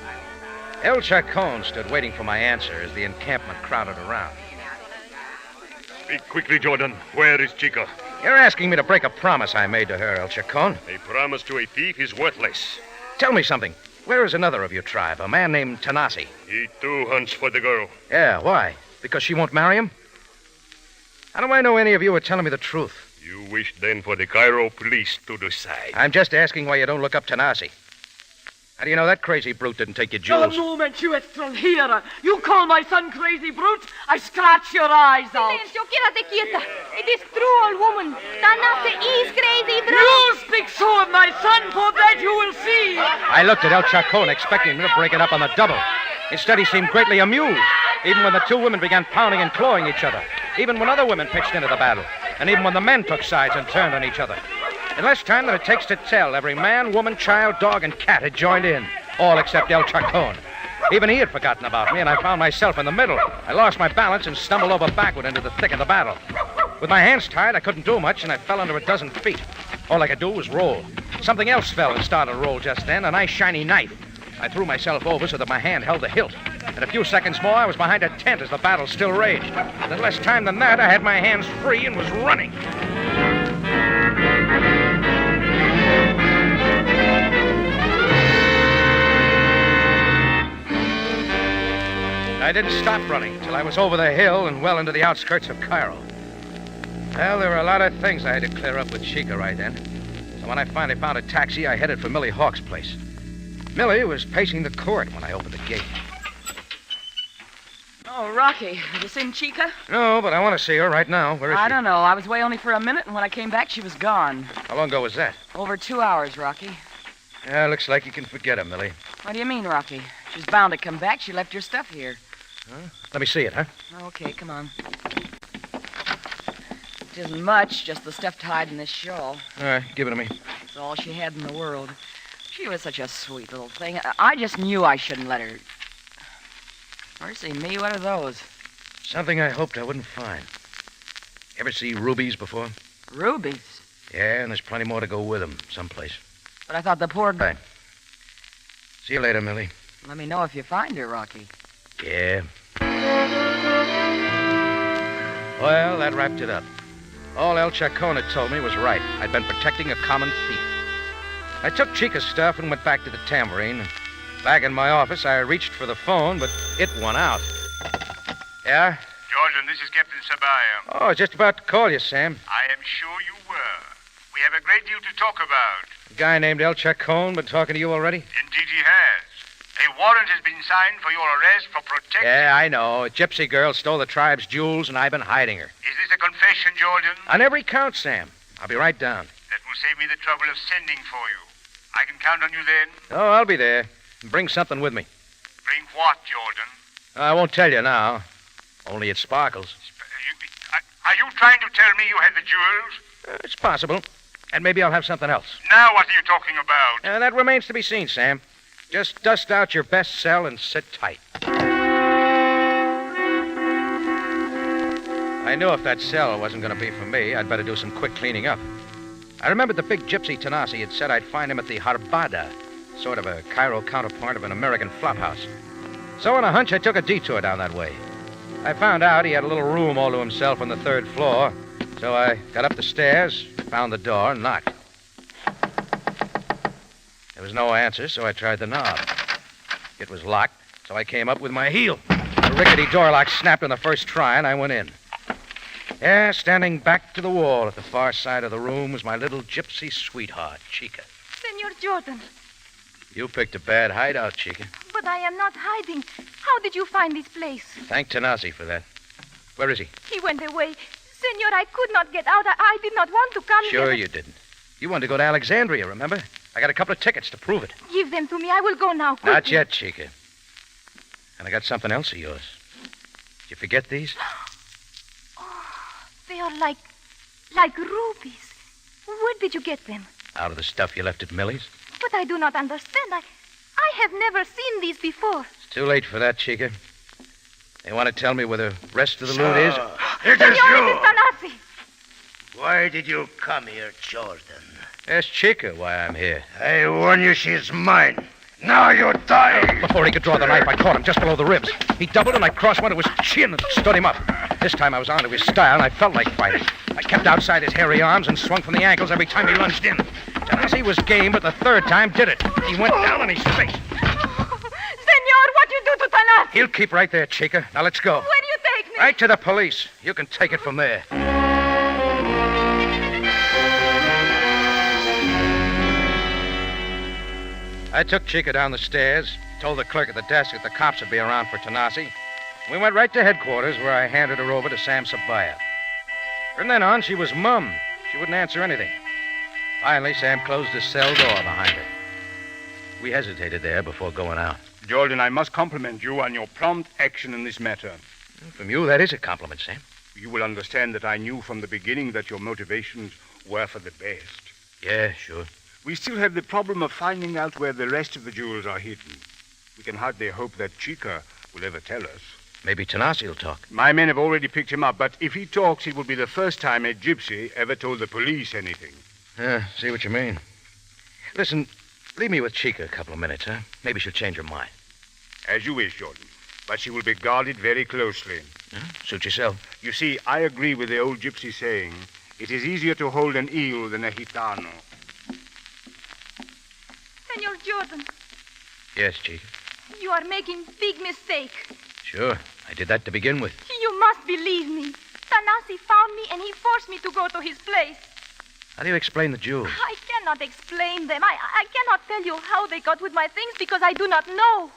El Chacon stood waiting for my answer as the encampment crowded around. Speak quickly, Jordan. Where is Chica? You're asking me to break a promise I made to her, El Chacon. A promise to a thief is worthless. Tell me something. Where is another of your tribe, a man named Tanasi? He, too, hunts for the girl. Yeah, why? Because she won't marry him? How do I know any of you are telling me the truth? You wish, then, for the Cairo police to decide. I'm just asking why you don't look up Tanasi. How do you know that crazy brute didn't take your jewels? The moment you extranjera, you call my son crazy brute, I scratch your eyes out. Silencio, quédate quieta. It is true, old woman. Tanase is crazy, bro. You speak so of my son, for that you will see. I looked at El Chacon, expecting him to break it up on the double. Instead, he seemed greatly amused, even when the two women began pounding and clawing each other, even when other women pitched into the battle, and even when the men took sides and turned on each other. In less time than it takes to tell, every man, woman, child, dog, and cat had joined in, all except El Chacon. Even he had forgotten about me, and I found myself in the middle. I lost my balance and stumbled over backward into the thick of the battle. With my hands tied, I couldn't do much, and I fell under a dozen feet. All I could do was roll. Something else fell and started to roll just then, a nice shiny knife. I threw myself over so that my hand held the hilt. In a few seconds more, I was behind a tent as the battle still raged. In less time than that, I had my hands free and was running. I didn't stop running till I was over the hill and well into the outskirts of Cairo. Well, there were a lot of things I had to clear up with Chica right then. And when I finally found a taxi, I headed for Millie Hawk's place. Millie was pacing the court when I opened the gate. Oh, Rocky, have you seen Chica? No, but I want to see her right now. Where is she? I don't know. I was away only for a minute, and when I came back, she was gone. How long ago was that? Over 2 hours, Rocky. Yeah, looks like you can forget her, Millie. What do you mean, Rocky? She's bound to come back. She left your stuff here. Huh? Let me see it, huh? Okay, come on. It isn't much, just the stuff tied in this shawl. All right, give it to me. It's all she had in the world. She was such a sweet little thing. I just knew I shouldn't let her. Mercy me, what are those? Something I hoped I wouldn't find. Ever see rubies before? Rubies? Yeah, and there's plenty more to go with them someplace. But I thought the poor... Right. See you later, Millie. Let me know if you find her, Rocky. Yeah. Well, that wrapped it up. All El Chacon had told me was right. I'd been protecting a common thief. I took Chica's stuff and went back to the Tambourine. Back in my office, I reached for the phone, but it went out. Yeah? Jordan, this is Captain Sabaya. Oh, I was just about to call you, Sam. I am sure you were. We have a great deal to talk about. A guy named El Chacon been talking to you already? Indeed he has. A warrant has been signed for your arrest for protection. Yeah, I know. A gypsy girl stole the tribe's jewels, and I've been hiding her. Is this a confession, Jordan? On every count, Sam. I'll be right down. That will save me the trouble of sending for you. I can count on you then? Oh, I'll be there. Bring something with me. Bring what, Jordan? I won't tell you now. Only it sparkles. Are you trying to tell me you had the jewels? It's possible. And maybe I'll have something else. Now what are you talking about? That remains to be seen, Sam. Just dust out your best cell and sit tight. I knew if that cell wasn't going to be for me, I'd better do some quick cleaning up. I remembered the big gypsy Tanasi had said I'd find him at the Harbada, sort of a Cairo counterpart of an American flophouse. So on a hunch, I took a detour down that way. I found out he had a little room all to himself on the 3rd floor, so I got up the stairs, found the door, and knocked. There was no answer, so I tried the knob. It was locked, so I came up with my heel. The rickety door lock snapped on the first try, and I went in. Yeah, standing back to the wall at the far side of the room was my little gypsy sweetheart, Chica. Senor Jordan. You picked a bad hideout, Chica. But I am not hiding. How did you find this place? Thank Tanasi for that. Where is he? He went away. Senor, I could not get out. I did not want to come here. Sure you didn't. You wanted to go to Alexandria, remember? I got a couple of tickets to prove it. Give them to me. I will go now. Quickly. Not yet, Chica. And I got something else of yours. Did you forget these? They are like rubies. Where did you get them? Out of the stuff you left at Millie's. But I do not understand. I have never seen these before. It's too late for that, Chica. You want to tell me where the rest of the loot is? It is you! Tanasi. Why did you come here, Jordan? Ask Chica why I'm here. I warn you, she's mine. Now you die! Before he could draw the knife, I caught him just below the ribs. He doubled and I crossed one to his chin and stood him up. This time I was onto his style and I felt like fighting. I kept outside his hairy arms and swung from the ankles every time he lunged in. Tanasi was game, but the 3rd time did it. He went down on his face. Senor, what you do to Tanasi? He'll keep right there, Chica. Now let's go. Where do you take me? Right to the police. You can take it from there. I took Chica down the stairs, told the clerk at the desk that the cops would be around for Tanasi. We went right to headquarters, where I handed her over to Sam Sabaya. From then on, she was mum. She wouldn't answer anything. Finally, Sam closed the cell door behind her. We hesitated there before going out. Jordan, I must compliment you on your prompt action in this matter. From you, that is a compliment, Sam. You will understand that I knew from the beginning that your motivations were for the best. Yeah, sure. We still have the problem of finding out where the rest of the jewels are hidden. We can hardly hope that Chica will ever tell us. Maybe Tanasi will talk. My men have already picked him up, but if he talks, it will be the first time a gypsy ever told the police anything. See what you mean. Listen, leave me with Chica a couple of minutes, huh? Maybe she'll change her mind. As you wish, Jordan. But she will be guarded very closely. Suit yourself. You see, I agree with the old gypsy saying, it is easier to hold an eel than a gitano. Senor Jordan, Yes, Chica. you are making big mistake. Sure. I did that to begin with. You must believe me. Tanasi found me and he forced me to go to his place. How do you explain the jewels? I cannot explain them. I cannot tell you how they got with my things because I do not know.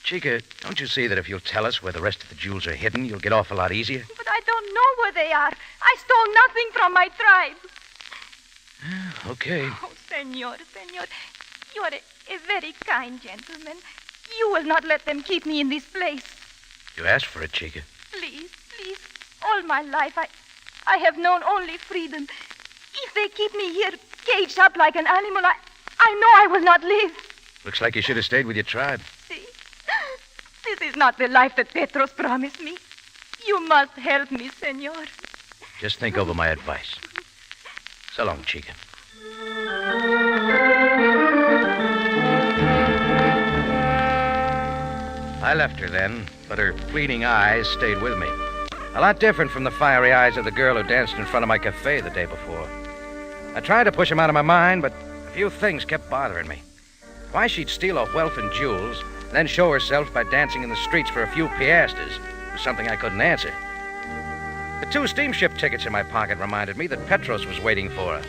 Chica, don't you see that if you'll tell us where the rest of the jewels are hidden, you'll get off a lot easier? But I don't know where they are. I stole nothing from my tribe. Okay. Oh, senor, you are a very kind gentleman. You will not let them keep me in this place. You asked for it, Chica. Please. All my life, I have known only freedom. If they keep me here, caged up like an animal, I know I will not live. Looks like you should have stayed with your tribe. See? This is not the life that Petros promised me. You must help me, senor. Just think over my advice. So long, Chica. I left her then, but her pleading eyes stayed with me. A lot different from the fiery eyes of the girl who danced in front of my café the day before. I tried to push them out of my mind, but a few things kept bothering me. Why she'd steal her wealth and jewels, and then show herself by dancing in the streets for a few piastres was something I couldn't answer. The 2 steamship tickets in my pocket reminded me that Petros was waiting for her.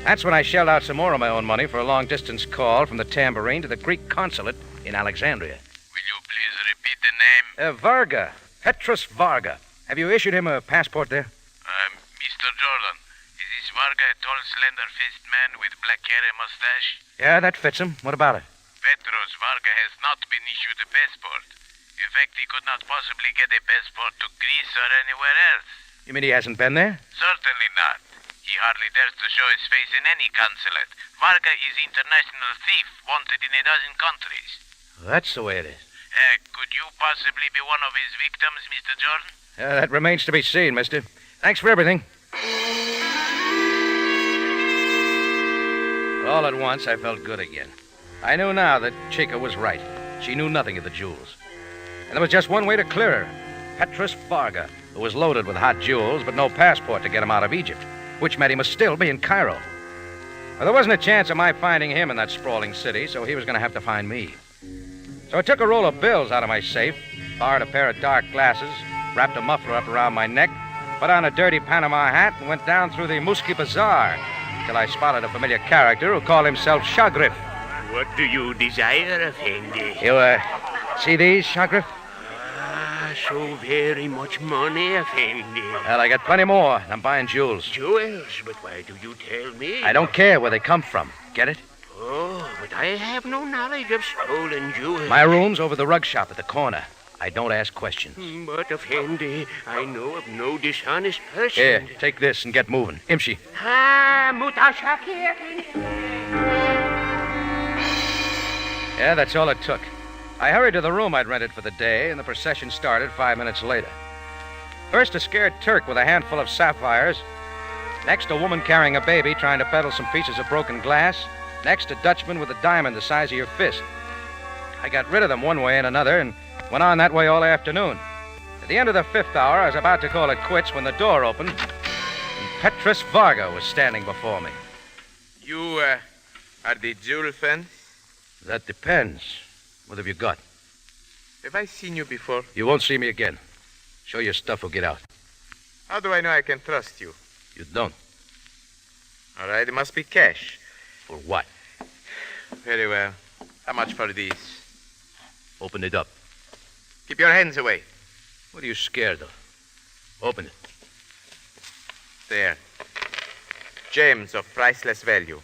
That's when I shelled out some more of my own money for a long-distance call from the Tambourine to the Greek consulate in Alexandria. Will you please repeat the name? Varga. Petros Varga. Have you issued him a passport there? Mr. Jordan. Is this Varga a tall, slender-faced man with black hair and mustache? Yeah, that fits him. What about it? Petros Varga has not been issued a passport. In fact, he could not possibly get a passport to Greece or anywhere else. You mean he hasn't been there? Certainly not. He hardly dares to show his face in any consulate. Varga is international thief, wanted in a dozen countries. That's the way it is. Could you possibly be one of his victims, Mr. Jordan? That remains to be seen, mister. Thanks for everything. All at once, I felt good again. I knew now that Chica was right. She knew nothing of the jewels. And there was just one way to clear her. Petros Varga, who was loaded with hot jewels, but no passport to get him out of Egypt, which meant he must still be in Cairo. Well, there wasn't a chance of my finding him in that sprawling city, so he was going to have to find me. So I took a roll of bills out of my safe, borrowed a pair of dark glasses, wrapped a muffler up around my neck, put on a dirty Panama hat, and went down through the Musky Bazaar till I spotted a familiar character who called himself Shagrif. What do you desire, Effendi? You, see these, Shagrif? So very much money, Effendi. Well, I got plenty more, and I'm buying jewels. Jewels? But why do you tell me? I don't care where they come from. Get it? Oh, but I have no knowledge of stolen jewels. My room's over the rug shop at the corner. I don't ask questions. But, Effendi, I know of no dishonest person. Here, take this and get moving. Imshi. Mutashaki. Yeah, that's all it took. I hurried to the room I'd rented for the day, and the procession started 5 minutes later. First, a scared Turk with a handful of sapphires. Next, a woman carrying a baby trying to peddle some pieces of broken glass. Next, a Dutchman with a diamond the size of your fist. I got rid of them one way and another and went on that way all afternoon. At the end of the 5th hour, I was about to call it quits when the door opened, and Petros Varga was standing before me. You, are the jewel fence? That depends. What have you got? Have I seen you before? You won't see me again. Show your stuff or get out. How do I know I can trust you? You don't. All right, it must be cash. For what? Very well. How much for these? Open it up. Keep your hands away. What are you scared of? Open it. There. Gems of priceless value.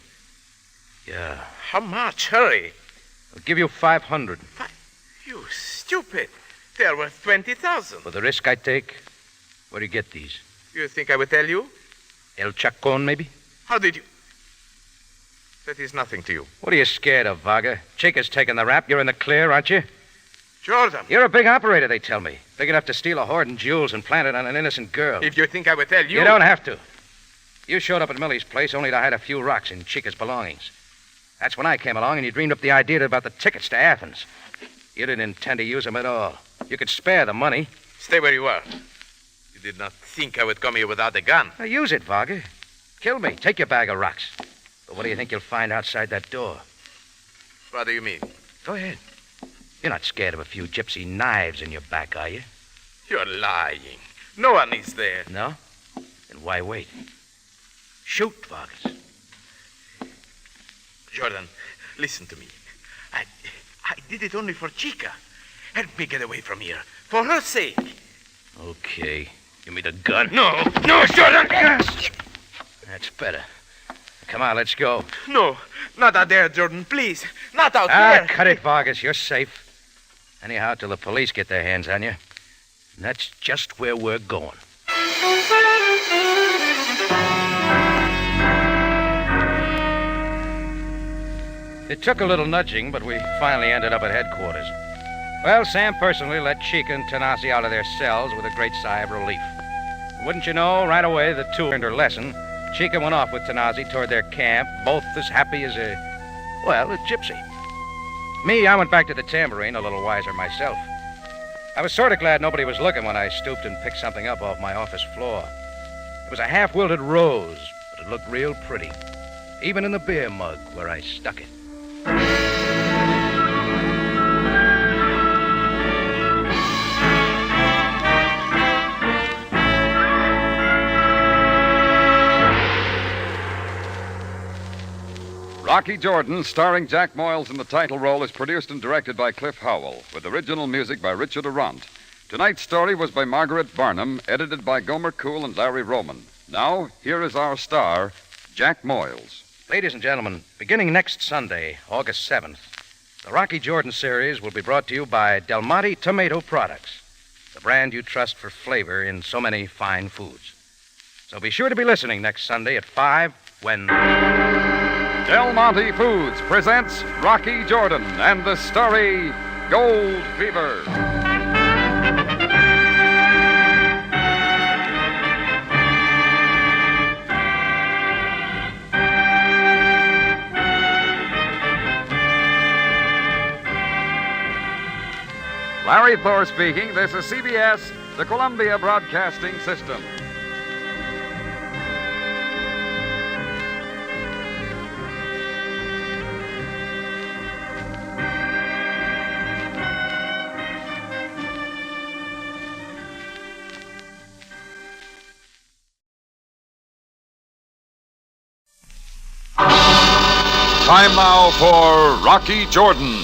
Yeah. How much? Hurry. I'll give you 500. You stupid. They're worth 20,000. For the risk I take, where do you get these? You think I would tell you? El Chacon, maybe? How did you... That is nothing to you. What are you scared of, Varga? Chica's taking the rap. You're in the clear, aren't you? Jordan. You're a big operator, they tell me. Big enough to steal a hoard and jewels and plant it on an innocent girl. If you think I would tell you... You don't have to. You showed up at Millie's place only to hide a few rocks in Chica's belongings. That's when I came along and you dreamed up the idea about the tickets to Athens. You didn't intend to use them at all. You could spare the money. Stay where you are. You did not think I would come here without a gun. Now use it, Varga. Kill me. Take your bag of rocks. But what do you think you'll find outside that door? What do you mean? Go ahead. You're not scared of a few gypsy knives in your back, are you? You're lying. No one is there. No? Then why wait? Shoot, Vargas. Jordan, listen to me. I did it only for Chica. Help me get away from here. For her sake. Okay. Give me the gun. No, Jordan! That's better. Come on, let's go. No, not out there, Jordan, please. Not out there. Cut it, Vargas. You're safe. Anyhow, till the police get their hands on you. And that's just where we're going. It took a little nudging, but we finally ended up at headquarters. Well, Sam personally let Chica and Tanasi out of their cells with a great sigh of relief. Wouldn't you know, right away, the two learned her lesson. Chica went off with Tanasi toward their camp, both as happy as a gypsy. Me, I went back to the tambourine, a little wiser myself. I was sort of glad nobody was looking when I stooped and picked something up off my office floor. It was a half-wilted rose, but it looked real pretty, even in the beer mug where I stuck it. Rocky Jordan, starring Jack Moyles in the title role, is produced and directed by Cliff Howell, with original music by Richard Arant. Tonight's story was by Margaret Barnum, edited by Gomer Cool and Larry Roman. Now, here is our star, Jack Moyles. Ladies and gentlemen, beginning next Sunday, August 7th, the Rocky Jordan series will be brought to you by Del Monte Tomato Products, the brand you trust for flavor in so many fine foods. So be sure to be listening next Sunday at 5 when... Del Monte Foods presents Rocky Jordan and the story Gold Fever. Larry Thor speaking. This is CBS, the Columbia Broadcasting System. Time now for Rocky Jordan.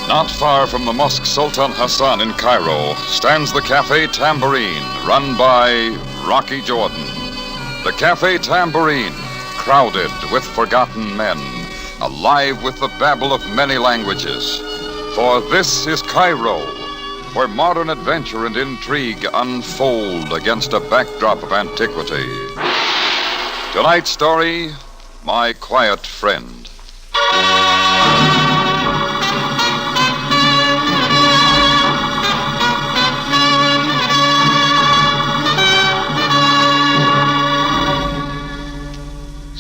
Not far from the Mosque Sultan Hassan in Cairo stands the Café Tambourine, run by Rocky Jordan. The Café Tambourine, crowded with forgotten men, alive with the babble of many languages. For this is Cairo, where modern adventure and intrigue unfold against a backdrop of antiquity. Tonight's story, My Quiet Friend.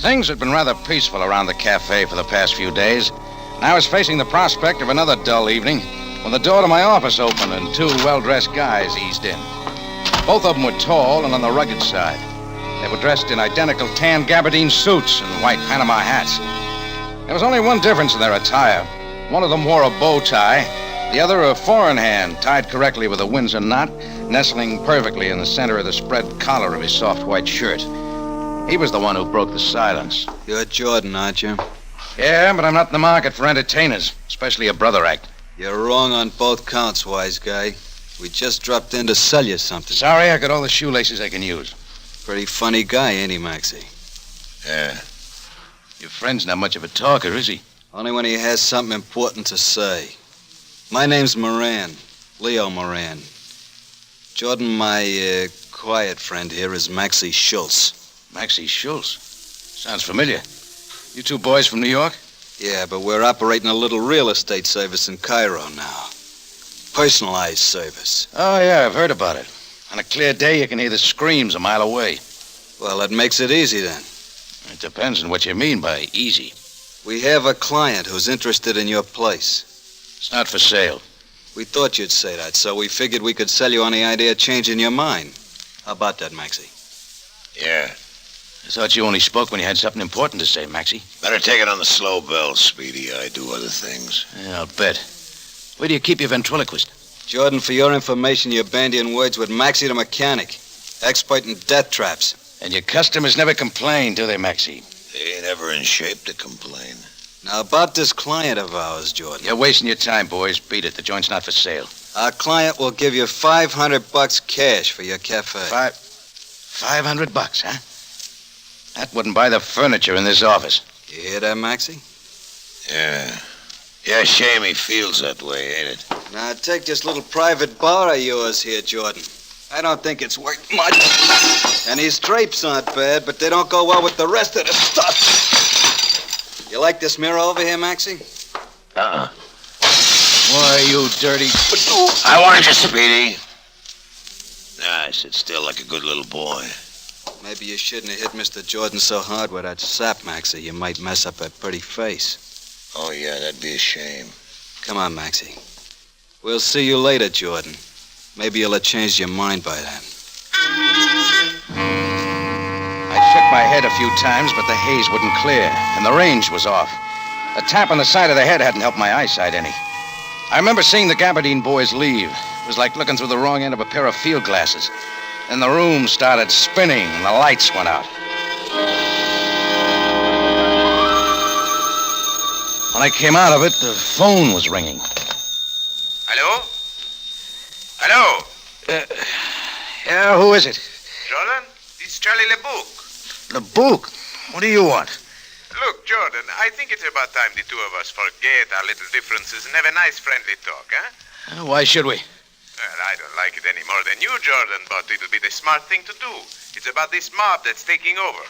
Things had been rather peaceful around the cafe for the past few days, and I was facing the prospect of another dull evening when the door to my office opened and two well-dressed guys eased in. Both of them were tall and on the rugged side. They were dressed in identical tan gabardine suits and white Panama hats. There was only one difference in their attire. One of them wore a bow tie, the other a four-in-hand tied correctly with a Windsor knot, nestling perfectly in the center of the spread collar of his soft white shirt. He was the one who broke the silence. You're Jordan, aren't you? Yeah, but I'm not in the market for entertainers, especially a brother act. You're wrong on both counts, wise guy. We just dropped in to sell you something. Sorry, I got all the shoelaces I can use. Pretty funny guy, ain't he, Maxie? Yeah. Your friend's not much of a talker, is he? Only when he has something important to say. My name's Moran. Leo Moran. Jordan, my quiet friend here is Maxie Schultz. Maxie Schultz? Sounds familiar. You two boys from New York? Yeah, but we're operating a little real estate service in Cairo now. Personalized service. Oh, yeah, I've heard about it. On a clear day, you can hear the screams a mile away. Well, that makes it easy, then. It depends on what you mean by easy. We have a client who's interested in your place. It's not for sale. We thought you'd say that, so we figured we could sell you on the idea of changing your mind. How about that, Maxie? Yeah. I thought you only spoke when you had something important to say, Maxie. Better take it on the slow bell, Speedy. I do other things. Yeah, I'll bet. Where do you keep your ventriloquist? Jordan, for your information, you're bandying words with Maxie the mechanic, expert in death traps. And your customers never complain, do they, Maxie? They ain't ever in shape to complain. Now, about this client of ours, Jordan. You're wasting your time, boys. Beat it. The joint's not for sale. Our client will give you $500 cash for your cafe. $500, huh? That wouldn't buy the furniture in this office. You hear that, Maxie? Yeah. Yeah, shame he feels that way, ain't it? Now, take this little private bar of yours here, Jordan. I don't think it's worth much. And these drapes aren't bad, but they don't go well with the rest of the stuff. You like this mirror over here, Maxie? Uh-uh. Why, you dirty... I warned you, Speedy. Nah, sit still like a good little boy. Maybe you shouldn't have hit Mr. Jordan so hard with that sap, Maxie. You might mess up that pretty face. Oh, yeah, that'd be a shame. Come on, Maxie. We'll see you later, Jordan. Maybe you'll have changed your mind by then. I shook my head a few times, but the haze wouldn't clear, and the range was off. A tap on the side of the head hadn't helped my eyesight any. I remember seeing the Gabardine boys leave. It was like looking through the wrong end of a pair of field glasses. Then the room started spinning, and the lights went out. When I came out of it, the phone was ringing. Hello? Hello? Yeah, who is it? Jordan, it's Charlie LeBouc. LeBouc? What do you want? Look, Jordan, I think it's about time the two of us forget our little differences and have a nice friendly talk, huh? Why should we? Well, I don't like it any more than you, Jordan, but it'll be the smart thing to do. It's about this mob that's taking over.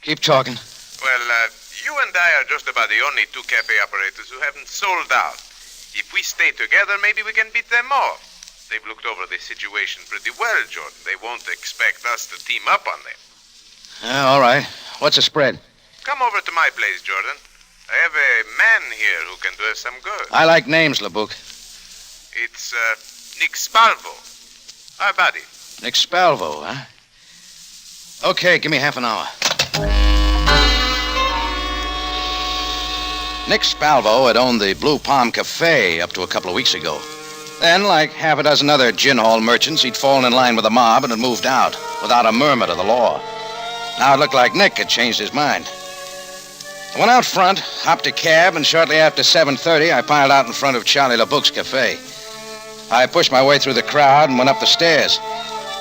Keep talking. Well, you and I are just about the only two cafe operators who haven't sold out. If we stay together, maybe we can beat them off. They've looked over the situation pretty well, Jordan. They won't expect us to team up on them. All right. What's the spread? Come over to my place, Jordan. I have a man here who can do us some good. I like names, LeBouc. It's, Nick Spalvo. Our buddy. Nick Spalvo, huh? Okay, give me half an hour. Nick Spalvo had owned the Blue Palm Café up to a couple of weeks ago. Then, like half a dozen other gin hall merchants, he'd fallen in line with the mob and had moved out without a murmur to the law. Now it looked like Nick had changed his mind. I went out front, hopped a cab, and shortly after 7:30, I piled out in front of Charlie LeBouc's cafe. I pushed my way through the crowd and went up the stairs.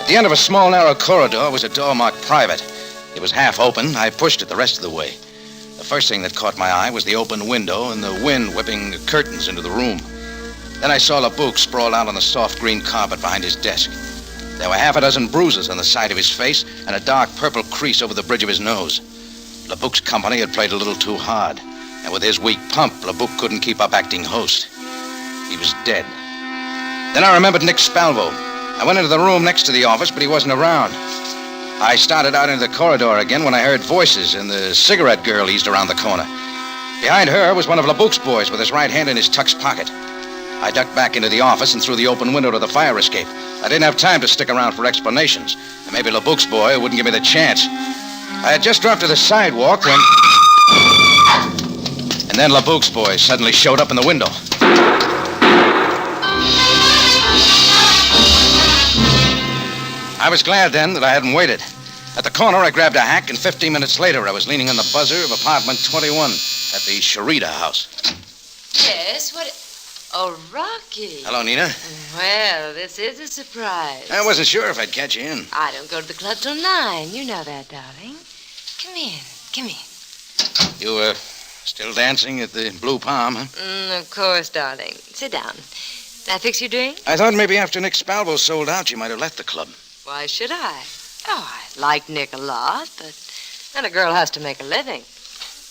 At the end of a small, narrow corridor was a door marked private. It was half open. I pushed it the rest of the way. The first thing that caught my eye was the open window and the wind whipping the curtains into the room. Then I saw LeBouc sprawled out on the soft green carpet behind his desk. There were half a dozen bruises on the side of his face and a dark purple crease over the bridge of his nose. LeBouc's company had played a little too hard, and with his weak pump, LeBouc couldn't keep up acting host. He was dead. Then I remembered Nick Spalvo. I went into the room next to the office, but he wasn't around. I started out into the corridor again when I heard voices, and the cigarette girl eased around the corner. Behind her was one of LeBouc's boys with his right hand in his tux pocket. I ducked back into the office and through the open window to the fire escape. I didn't have time to stick around for explanations, and maybe LeBouc's boy wouldn't give me the chance. I had just dropped to the sidewalk when... And then LeBouc's boy suddenly showed up in the window. I was glad then that I hadn't waited. At the corner, I grabbed a hack, and 15 minutes later, I was leaning on the buzzer of apartment 21 at the Sharita house. Yes, what... Oh, Rocky. Hello, Nina. Well, this is a surprise. I wasn't sure if I'd catch you in. I don't go to the club till 9. You know that, darling. Come in. Come in. You, still dancing at the Blue Palm, huh? Of course, darling. Sit down. Did I fix your drink? I thought maybe after Nick Spalvo sold out, you might have left the club. Why should I? Oh, I like Nick a lot, but then a girl has to make a living.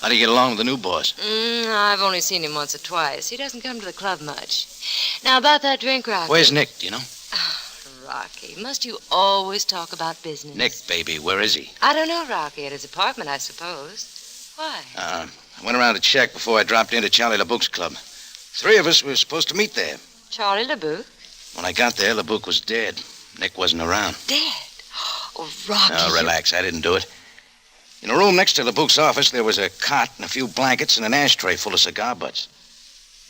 How do you get along with the new boss? I've only seen him once or twice. He doesn't come to the club much. Now, about that drink, Rocky. Where's Nick, do you know? Oh, Rocky, must you always talk about business? Nick, baby, where is he? I don't know, Rocky. At his apartment, I suppose. Why? I went around to check before I dropped into Charlie LeBouc's club. 3 of us were supposed to meet there. Charlie LeBouc? When I got there, LeBouc was dead. Nick wasn't around. Dead? Oh, Rocky. Oh, relax. I didn't do it. In a room next to LeBouk's office, there was a cot and a few blankets and an ashtray full of cigar butts.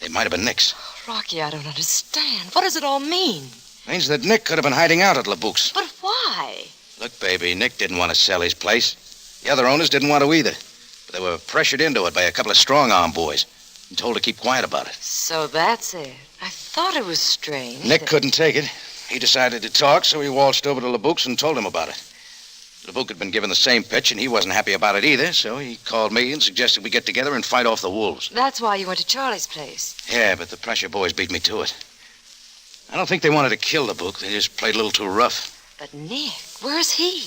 They might have been Nick's. Rocky, I don't understand. What does it all mean? Means that Nick could have been hiding out at LeBouk's. But why? Look, baby, Nick didn't want to sell his place. The other owners didn't want to either. But they were pressured into it by a couple of strong-arm boys and told to keep quiet about it. So that's it. I thought it was strange. Nick couldn't take it. He decided to talk, so he waltzed over to LeBouk's and told him about it. LeBouk had been given the same pitch, and he wasn't happy about it either, so he called me and suggested we get together and fight off the wolves. That's why you went to Charlie's place. Yeah, but the pressure boys beat me to it. I don't think they wanted to kill LeBouk. They just played a little too rough. But Nick, where's he?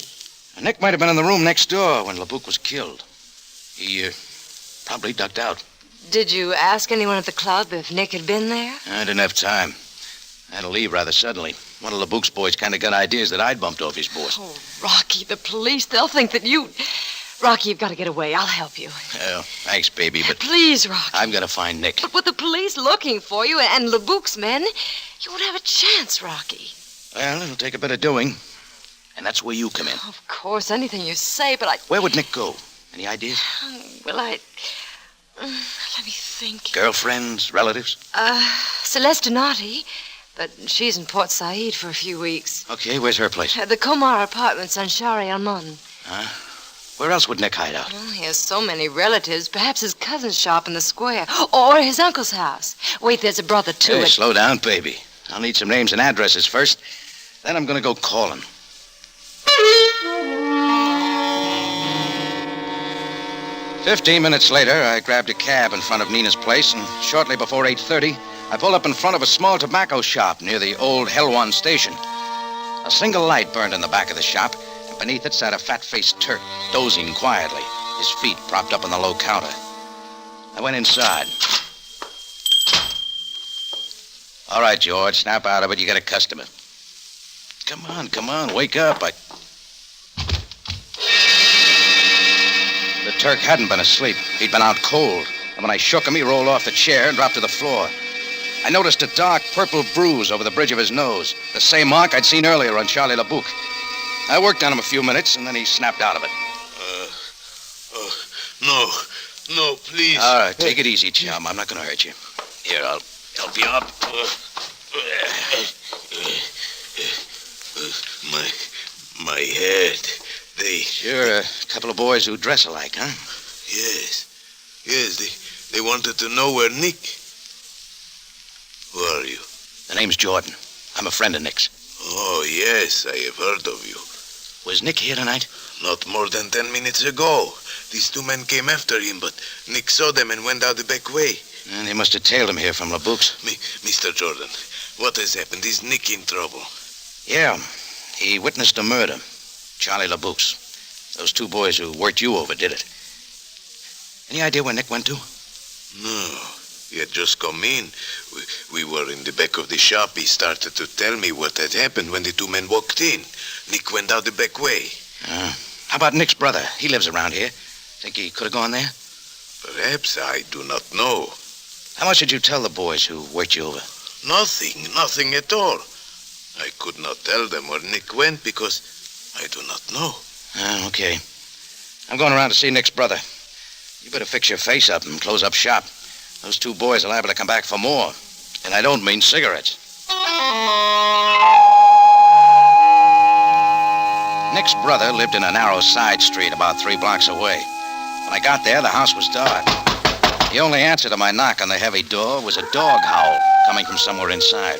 Nick might have been in the room next door when LeBouk was killed. He probably ducked out. Did you ask anyone at the club if Nick had been there? I didn't have time. I had to leave rather suddenly. One of LeBouk's boys kind of got ideas that I'd bumped off his boss. Oh, Rocky, the police, they'll think that you... Rocky, you've got to get away. I'll help you. Well, thanks, baby, but... Please, Rocky. I've got to find Nick. But with the police looking for you and LeBouk's men, you won't have a chance, Rocky. Well, it'll take a bit of doing. And that's where you come in. Of course, anything you say, but I... Where would Nick go? Any ideas? Well, let me think. Girlfriends, relatives? Celeste Donati, but she's in Port Said for a few weeks. Okay, where's her place? The Komar Apartments on Shari Almon. Where else would Nick hide out? Well, he has so many relatives. Perhaps his cousin's shop in the square. Or his uncle's house. Wait, there's a brother, too. Hey, slow down, baby. I'll need some names and addresses first. Then I'm going to go call him. "15 minutes later, I grabbed a cab in front of Nina's place, and shortly before 8:30, I pulled up in front of a small tobacco shop near the old Helwan station. A single light burned in the back of the shop, and beneath it sat a fat-faced Turk, dozing quietly, his feet propped up on the low counter. I went inside. "All right, George, snap out of it. You got a customer." Come on, wake up. The Turk hadn't been asleep. He'd been out cold. And when I shook him, he rolled off the chair and dropped to the floor. I noticed a dark purple bruise over the bridge of his nose, the same mark I'd seen earlier on Charlie LeBouk. I worked on him a few minutes, and then he snapped out of it. No, please. All right, take it easy, chum. I'm not going to hurt you. Here, I'll help you up. My head. Sure, a couple of boys who dress alike, huh? Yes, they wanted to know where Nick... Who are you? The name's Jordan. I'm a friend of Nick's. Oh, yes, I have heard of you. Was Nick here tonight? Not more than 10 minutes ago. These two men came after him, but Nick saw them and went out the back way. And they must have tailed him here from LeBouk's. Mr. Jordan, what has happened? Is Nick in trouble? Yeah, he witnessed a murder. Charlie LeBouk's. Those two boys who worked you over did it. Any idea where Nick went to? No. He had just come in. We were in the back of the shop. He started to tell me what had happened when the two men walked in. Nick went out the back way. How about Nick's brother? He lives around here. Think he could have gone there? Perhaps. I do not know. How much did you tell the boys who worked you over? Nothing at all. I could not tell them where Nick went because I do not know. Okay. I'm going around to see Nick's brother. You better fix your face up and close up shop. Those two boys are liable to come back for more. And I don't mean cigarettes. Nick's brother lived in a narrow side street about 3 blocks away. When I got there, the house was dark. The only answer to my knock on the heavy door was a dog howl coming from somewhere inside.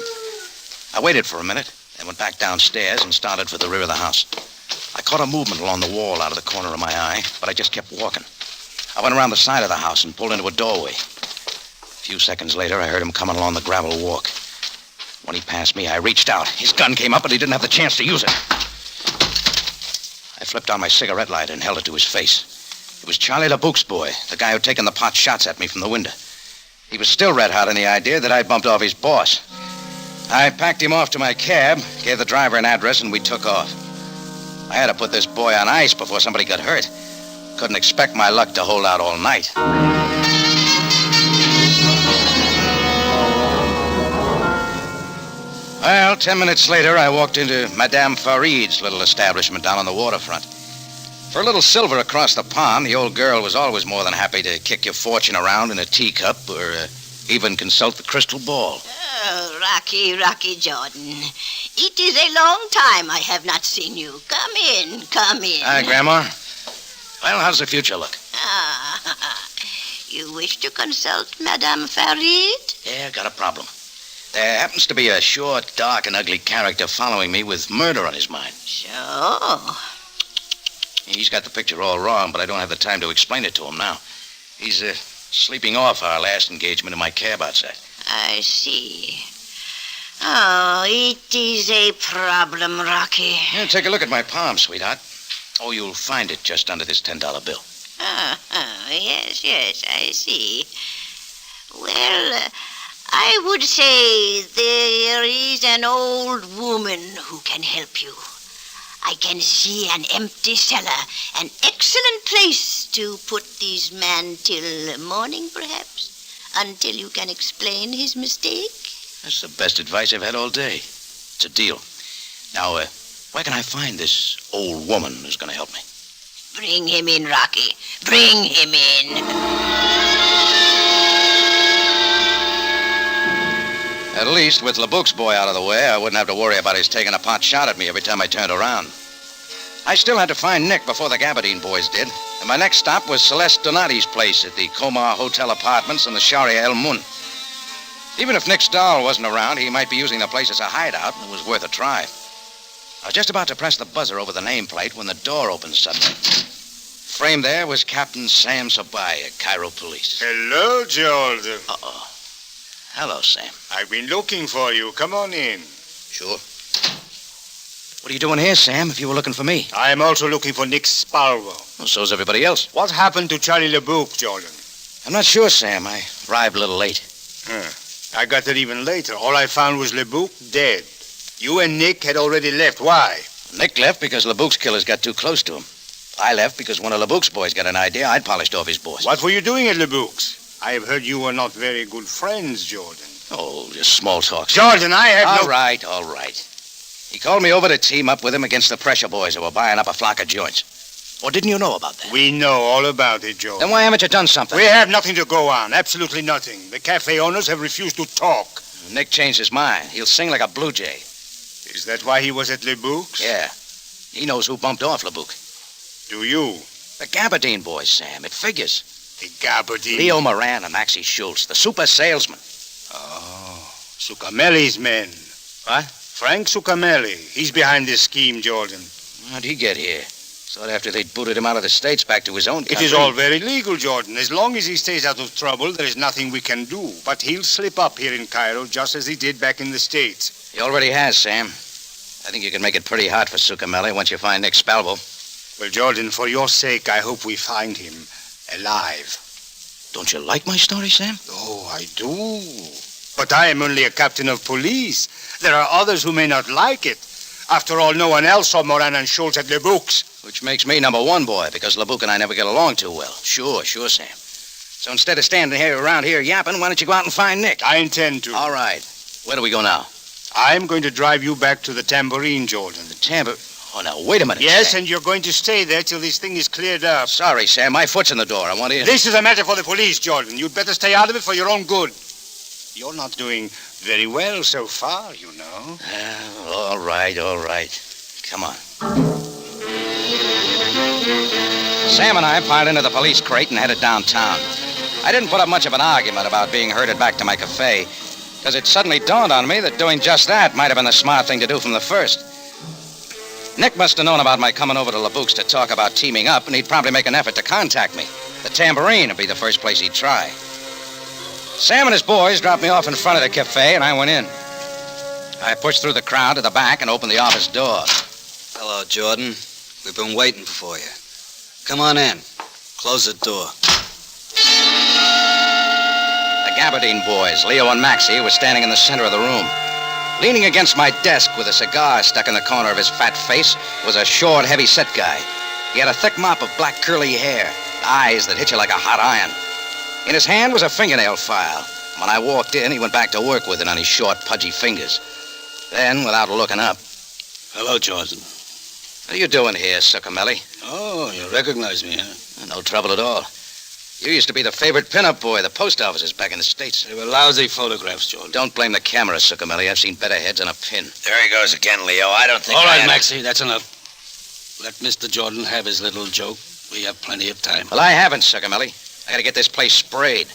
I waited for a minute, then went back downstairs and started for the rear of the house. I caught a movement along the wall out of the corner of my eye, but I just kept walking. I went around the side of the house and pulled into a doorway. A few seconds later, I heard him coming along the gravel walk. When he passed me, I reached out. His gun came up, but he didn't have the chance to use it. I flipped on my cigarette lighter and held it to his face. It was Charlie LeBouk's boy, the guy who'd taken the pot shots at me from the window. He was still red hot on the idea that I'd bumped off his boss. I packed him off to my cab, gave the driver an address, and we took off. I had to put this boy on ice before somebody got hurt. Couldn't expect my luck to hold out all night. Well, 10 minutes later, I walked into Madame Farid's little establishment down on the waterfront. For a little silver across the pond, the old girl was always more than happy to kick your fortune around in a teacup or even consult the crystal ball. Oh, Rocky Jordan. It is a long time I have not seen you. Come in. Hi, Grandma. Well, how's the future look? You wish to consult Madame Farid? Yeah, got a problem. There happens to be a short, dark, and ugly character following me with murder on his mind. So? He's got the picture all wrong, but I don't have the time to explain it to him now. He's sleeping off our last engagement in my cab outside. I see. Oh, it is a problem, Rocky. Yeah, take a look at my palm, sweetheart. Oh, you'll find it just under this $10 bill. Yes, I see. Well, I would say there is an old woman who can help you. I can see an empty cellar, an excellent place to put this man till morning, perhaps, until you can explain his mistake. That's the best advice I've had all day. It's a deal. Now, where can I find this old woman who's going to help me? Bring him in, Rocky. Bring him in. At least, with LeBouk's boy out of the way, I wouldn't have to worry about his taking a pot shot at me every time I turned around. I still had to find Nick before the Gabardine boys did, and my next stop was Celeste Donati's place at the Comar Hotel Apartments in the Sharia El Mun. Even if Nick's doll wasn't around, he might be using the place as a hideout, and it was worth a try. I was just about to press the buzzer over the nameplate when the door opened suddenly. Framed there was Captain Sam Sabai at Cairo Police. Hello, Jordan. Uh-oh. Hello, Sam. I've been looking for you. Come on in. Sure. What are you doing here, Sam, if you were looking for me? I am also looking for Nick Sparrow. Well, so's everybody else. What happened to Charlie LeBouk, Jordan? I'm not sure, Sam. I arrived a little late. I got there even later. All I found was LeBouk dead. You and Nick had already left. Why? Nick left because LeBouk's killers got too close to him. I left because one of LeBouk's boys got an idea I'd polished off his boss. What were you doing at LeBouk's? I have heard you were not very good friends, Jordan. Oh, just small talk. Jordan, I have All right. He called me over to team up with him against the pressure boys who were buying up a flock of joints. Or didn't you know about that? We know all about it, Jordan. Then why haven't you done something? We have nothing to go on. Absolutely nothing. The cafe owners have refused to talk. Nick changed his mind. He'll sing like a blue jay. Is that why he was at LeBouk's? Yeah. He knows who bumped off LeBouk. Do you? The Gabardine boys, Sam. It figures. The Gabardine? Leo Moran and Maxie Schultz, the super salesman. Oh, Succamelli's men. What? Frank Succamelli. He's behind this scheme, Jordan. How'd he get here? Thought after they'd booted him out of the States back to his own country. It is all very legal, Jordan. As long as he stays out of trouble, there is nothing we can do. But he'll slip up here in Cairo just as he did back in the States. He already has, Sam. I think you can make it pretty hot for Succamelli once you find Nick Spalvo. Well, Jordan, for your sake, I hope we find him alive. Don't you like my story, Sam? Oh, I do. But I am only a captain of police. There are others who may not like it. After all, no one else saw Moran and Schultz at LeBouk's. Which makes me number one, boy, because LeBouk and I never get along too well. Sure, Sam. So instead of standing here around here yapping, why don't you go out and find Nick? I intend to. All right. Where do we go now? I'm going to drive you back to the Tambourine, Jordan. The Tambourine? Oh, now, wait a minute, Yes, Sam. and you're going to stay there till this thing is cleared up. Sorry, Sam. My foot's in the door. I want in. This is a matter for the police, Jordan. You'd better stay out of it for your own good. You're not doing very well so far, you know. All right. Come on. Sam and I piled into the police crate and headed downtown. I didn't put up much of an argument about being herded back to my cafe, because it suddenly dawned on me that doing just that might have been the smart thing to do from the first. Nick must have known about my coming over to LeBouk's to talk about teaming up, and he'd probably make an effort to contact me. The Tambourine would be the first place he'd try. Sam and his boys dropped me off in front of the cafe, and I went in. I pushed through the crowd to the back and opened the office door. Hello, Jordan. We've been waiting for you. Come on in. Close the door. The Gabardine boys, Leo and Maxie, were standing in the center of the room. Leaning against my desk with a cigar stuck in the corner of his fat face was a short, heavy-set guy. He had a thick mop of black curly hair, eyes that hit you like a hot iron. In his hand was a fingernail file. When I walked in, he went back to work with it on his short, pudgy fingers. Then, without looking up, Hello, Jordan. What are you doing here, Succamelli? Oh, you recognize me, huh? No trouble at all. You used to be the favorite pinup boy of the post offices back in the States. They were lousy photographs, Jordan. Don't blame the camera, Succamelli. I've seen better heads on a pin. There he goes again, Leo. I don't think. All right, Maxie, that's enough. Let Mr. Jordan have his little joke. We have plenty of time. Well, I haven't, Succamelli. I gotta get this place sprayed.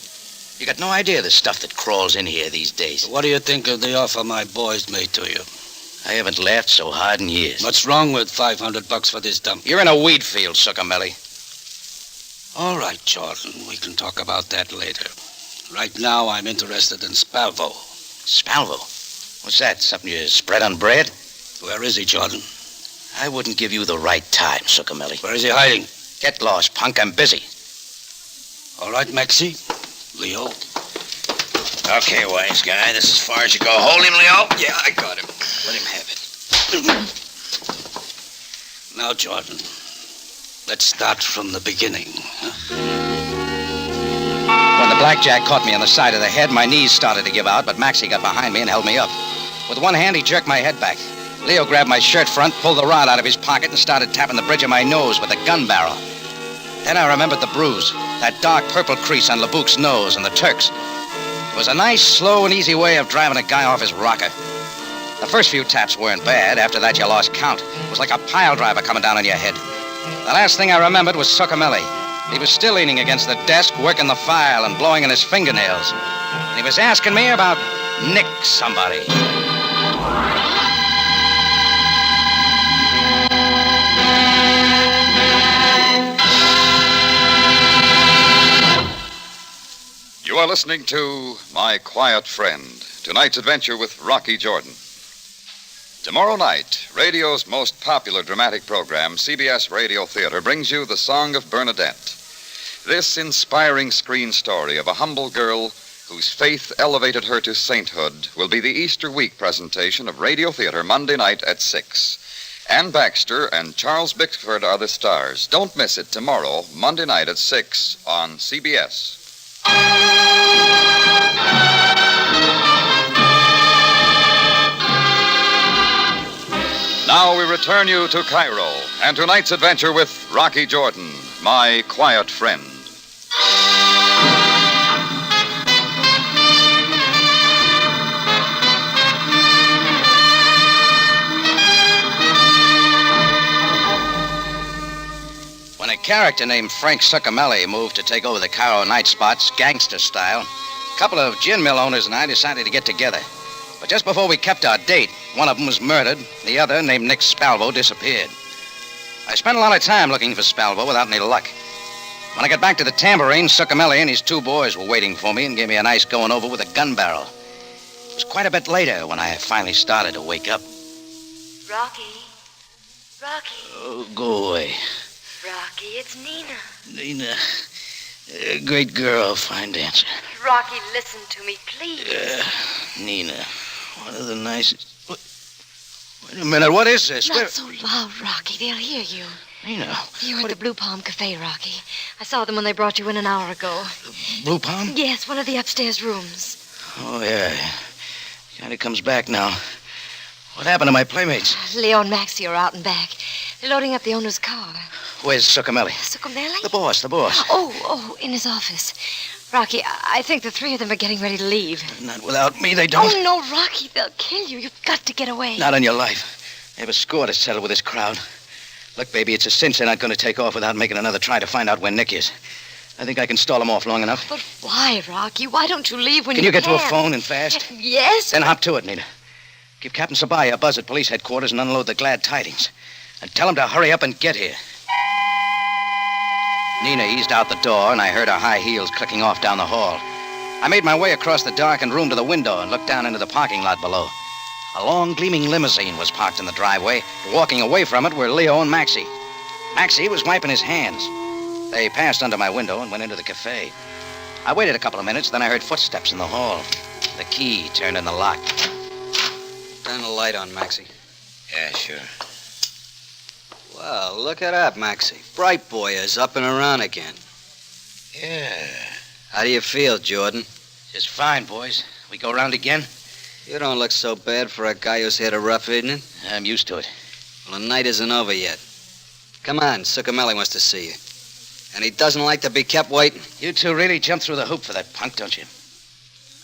You got no idea the stuff that crawls in here these days. What do you think of the offer my boys made to you? I haven't laughed so hard in years. What's wrong with $500 for this dump? You're in a weed field, Succamelli. All right, Jordan. We can talk about that later. Right now, I'm interested in Spalvo. Spalvo? What's that? Something you spread on bread? Where is he, Jordan? I wouldn't give you the right time, Succamelli. Where is he hiding? Get lost, punk. I'm busy. All right, Maxie. Leo. Okay, wise guy. This is as far as you go. Hold him, Leo. Yeah, I got him. Let him have it. Now, Jordan, let's start from the beginning. When the blackjack caught me on the side of the head, my knees started to give out, but Maxie got behind me and held me up. With one hand, he jerked my head back. Leo grabbed my shirt front, pulled the rod out of his pocket, and started tapping the bridge of my nose with a gun barrel. Then I remembered the bruise, that dark purple crease on LeBouk's nose and the Turks. It was a nice, slow, and easy way of driving a guy off his rocker. The first few taps weren't bad. After that, you lost count. It was like a pile driver coming down on your head. The last thing I remembered was Succamelli. He was still leaning against the desk, working the file and blowing on his fingernails. And he was asking me about Nick somebody. You are listening to My Quiet Friend, tonight's adventure with Rocky Jordan. Tomorrow night, radio's most popular dramatic program, CBS Radio Theater, brings you The Song of Bernadette. This inspiring screen story of a humble girl whose faith elevated her to sainthood will be the Easter week presentation of Radio Theater Monday night at 6. Ann Baxter and Charles Bickford are the stars. Don't miss it tomorrow, Monday night at 6 on CBS. Now we return you to Cairo and tonight's adventure with Rocky Jordan, my quiet friend. When a character named Frank Succamelli moved to take over the Cairo night spots, gangster style, a couple of gin mill owners and I decided to get together. But just before we kept our date, one of them was murdered. The other, named Nick Spalvo, disappeared. I spent a lot of time looking for Spalvo without any luck. When I got back to the tambourine, Succamelli and his two boys were waiting for me and gave me a nice going over with a gun barrel. It was quite a bit later when I finally started to wake up. Rocky. Rocky. Oh, go away. Rocky, it's Nina. Nina. Great girl, fine dancer. Rocky, listen to me, please. Nina. One of the nicest... Wait a minute, what is this? Not so loud, Rocky. They'll hear you. Nina. You're at the Blue Palm Cafe, Rocky. I saw them when they brought you in an hour ago. Blue Palm? Yes, one of the upstairs rooms. Oh, yeah. Kind of comes back now. What happened to my playmates? Leo and Maxie are out and back. They're loading up the owner's car. Where's Succamelli? Succamelli? The boss. Oh, in his office. Rocky, I think the three of them are getting ready to leave. Not without me, they don't. Oh, no, Rocky, they'll kill you. You've got to get away. Not on your life. They have a score to settle with this crowd. Look, baby, it's a cinch they're not going to take off without making another try to find out where Nick is. I think I can stall them off long enough. But why, Rocky? Why don't you leave when Can you get to a phone and fast? Yes. Then hop to it, Nina. Give Captain Sabaya a buzz at police headquarters and unload the glad tidings. And tell him to hurry up and get here. Nina eased out the door, and I heard her high heels clicking off down the hall. I made my way across the darkened room to the window and looked down into the parking lot below. A long, gleaming limousine was parked in the driveway. Walking away from it were Leo and Maxie. Maxie was wiping his hands. They passed under my window and went into the cafe. I waited a couple of minutes, then I heard footsteps in the hall. The key turned in the lock. Turn the light on, Maxie. Yeah, sure. Well, look at that, Maxie. Bright boy is up and around again. Yeah. How do you feel, Jordan? Just fine, boys. We go round again? You don't look so bad for a guy who's had a rough evening. I'm used to it. Well, the night isn't over yet. Come on, Succamelli wants to see you. And he doesn't like to be kept waiting. You two really jumped through the hoop for that punk, don't you?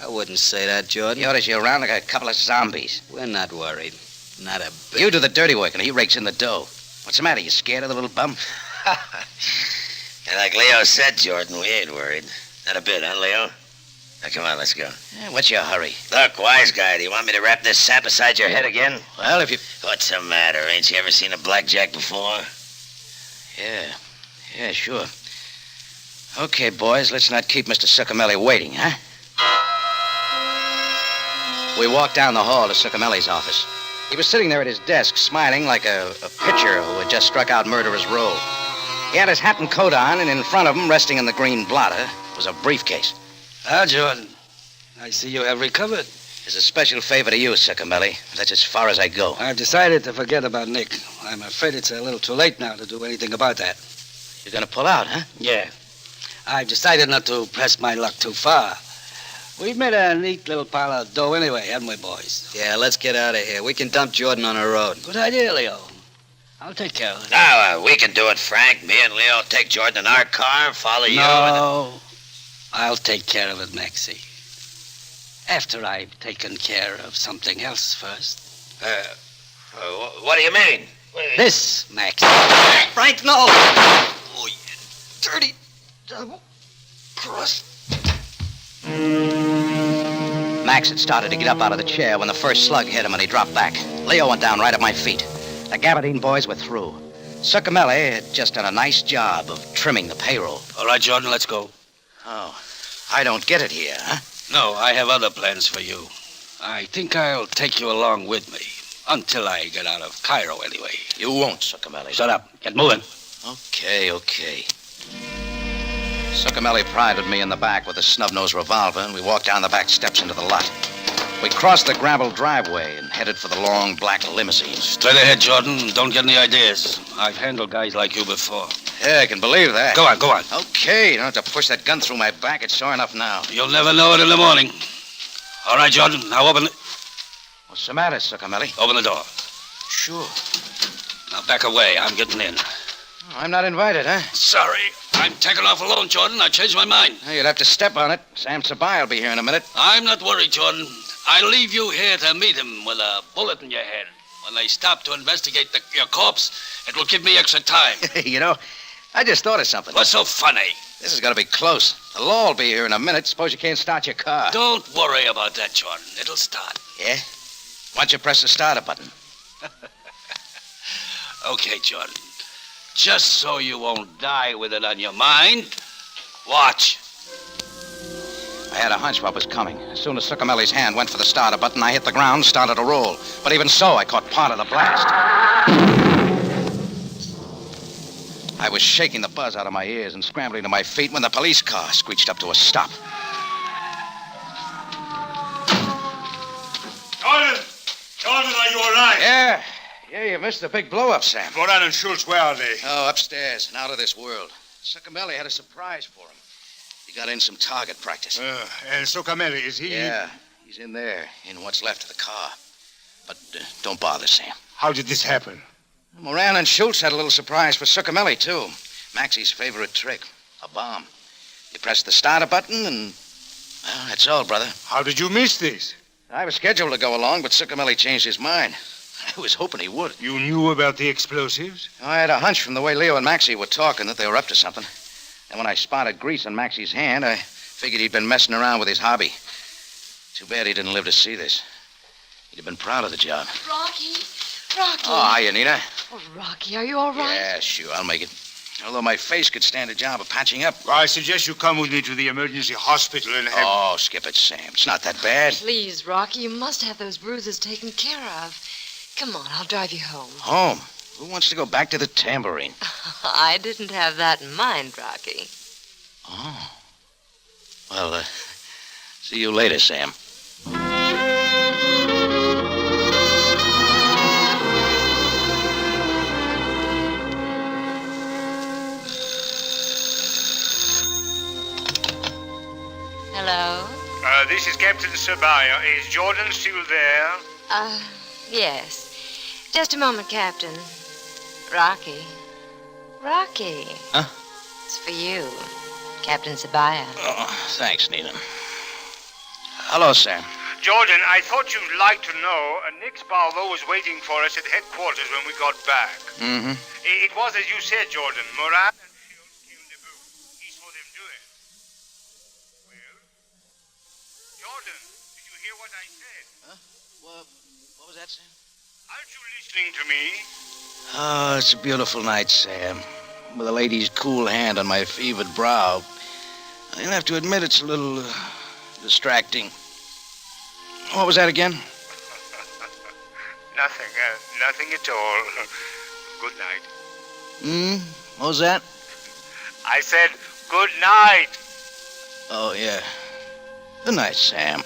I wouldn't say that, Jordan. He orders you around like a couple of zombies. We're not worried. Not a bit. You do the dirty work and he rakes in the dough. What's the matter? You scared of the little bum? And like Leo said, Jordan, we ain't worried. Not a bit, huh, Leo? Now, come on, let's go. What's your hurry? Look, wise guy, do you want me to wrap this sap beside your head again? Well, if you... What's the matter? Ain't you ever seen a blackjack before? Yeah, sure. Okay, boys, let's not keep Mr. Succamelli waiting, huh? We walked down the hall to Succamelli's office. He was sitting there at his desk, smiling like a pitcher who had just struck out murderer's roll. He had his hat and coat on, and in front of him, resting in the green blotter, was a briefcase. Ah, Jordan, I see you have recovered. It's a special favor to you, Succamelli. That's as far as I go. I've decided to forget about Nick. I'm afraid it's a little too late now to do anything about that. You're gonna pull out, huh? Yeah. I've decided not to press my luck too far. We've made a neat little pile of dough anyway, haven't we, boys? Yeah, let's get out of here. We can dump Jordan on the road. Good idea, Leo. I'll take care of it. Now, we can do it, Frank. Me and Leo take Jordan in our car, follow you. No, I'll take care of it, Maxie. After I've taken care of something else first. What do you mean? This, Max. Frank, no! Oh, you dirty double cross. Max had started to get up out of the chair when the first slug hit him and he dropped back. Leo went down right at my feet. The Gabardine boys were through. Succamelli had just done a nice job of trimming the payroll. All right, Jordan, let's go. Oh, I don't get it here, huh? No, I have other plans for you. I think I'll take you along with me. Until I get out of Cairo, anyway. You won't, Succamelli. Shut up. Get moving. Okay. Succamelli prided me in the back with a snub-nosed revolver, and we walked down the back steps into the lot. We crossed the gravel driveway and headed for the long black limousine. Straight ahead, Jordan. Don't get any ideas. I've handled guys like you before. Yeah, I can believe that. Go on. Okay, you don't have to push that gun through my back. It's sore enough now. You'll never know it in the morning. All right, Jordan. Now open it. What's the matter, Succamelli? Open the door. Sure. Now back away. I'm getting in. Oh, I'm not invited, huh? Sorry. I'm taking off alone, Jordan. I changed my mind. You'd have to step on it. Sam Sabai will be here in a minute. I'm not worried, Jordan. I'll leave you here to meet him with a bullet in your head. When they stop to investigate your corpse, it will give me extra time. You know, I just thought of something. What's so funny? This is going to be close. The law will be here in a minute. Suppose you can't start your car. Don't worry about that, Jordan. It'll start. Yeah? Why don't you press the starter button? Okay, Jordan. Just so you won't die with it on your mind, watch. I had a hunch what was coming. As soon as Succamelli's hand went for the starter button, I hit the ground and started to roll. But even so, I caught part of the blast. I was shaking the buzz out of my ears and scrambling to my feet when the police car screeched up to a stop. Jordan, are you all right? Yeah, you missed the big blow-up, Sam. Moran and Schultz, where are they? Oh, upstairs and out of this world. Succamelli had a surprise for him. He got in some target practice. And Succamelli, is he? Yeah, he's in there, in what's left of the car. But don't bother, Sam. How did this happen? Moran and Schultz had a little surprise for Succamelli, too. Maxie's favorite trick, a bomb. You press the starter button and, well, that's all, brother. How did you miss this? I was scheduled to go along, but Succamelli changed his mind. I was hoping he would. You knew about the explosives? I had a hunch from the way Leo and Maxie were talking that they were up to something. And when I spotted grease on Maxie's hand, I figured he'd been messing around with his hobby. Too bad he didn't live to see this. He'd have been proud of the job. Rocky. Oh, hiya, Nina. Oh, Rocky, are you all right? Yeah, sure, I'll make it. Although my face could stand a job of patching up. Well, I suggest you come with me to the emergency hospital and have... Oh, skip it, Sam. It's not that bad. Please, Rocky, you must have those bruises taken care of. Come on, I'll drive you home. Home? Who wants to go back to the tambourine? I didn't have that in mind, Rocky. Oh. Well, see you later, Sam. Hello? This is Captain Sabaya. Is Jordan still there? Yes. Just a moment, Captain. Rocky. Rocky. Huh? It's for you, Captain Sabaya. Oh, thanks, Nina. Hello, Sam. Jordan, I thought you'd like to know Nick Sparvo was waiting for us at headquarters when we got back. Mm-hmm. It was as you said, Jordan. Moran and Shields came to boot. He saw them do it. Well, Jordan, did you hear what I said? Huh? What was that, Sam? Aren't you listening to me? Oh, it's a beautiful night, Sam. With a lady's cool hand on my fevered brow. I'll have to admit it's a little distracting. What was that again? Nothing at all. Good night. What was that? I said good night. Oh, yeah. Good night, Sam.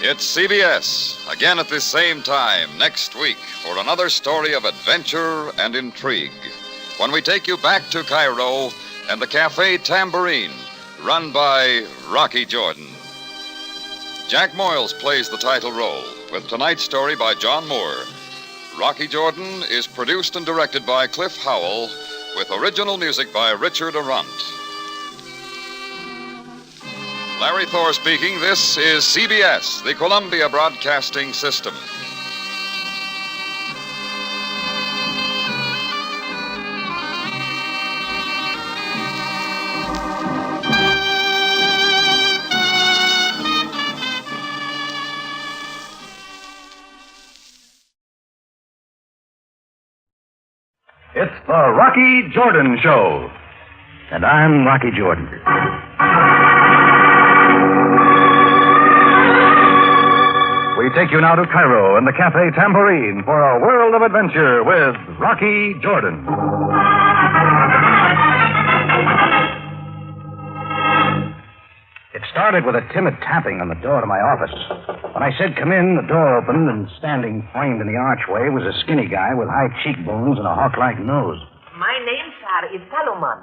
It's CBS, again at this same time next week for another story of adventure and intrigue. When we take you back to Cairo and the Café Tambourine, run by Rocky Jordan. Jack Moyles plays the title role, with tonight's story by John Moore. Rocky Jordan is produced and directed by Cliff Howell, with original music by Richard Arant. Larry Thor speaking. This is CBS, the Columbia Broadcasting System. It's the Rocky Jordan Show. And I'm Rocky Jordan. We take you now to Cairo and the Café Tambourine for a world of adventure with Rocky Jordan. It started with a timid tapping on the door to my office. When I said come in, the door opened, and standing framed in the archway was a skinny guy with high cheekbones and a hawk-like nose. My name, sir, is Salomon.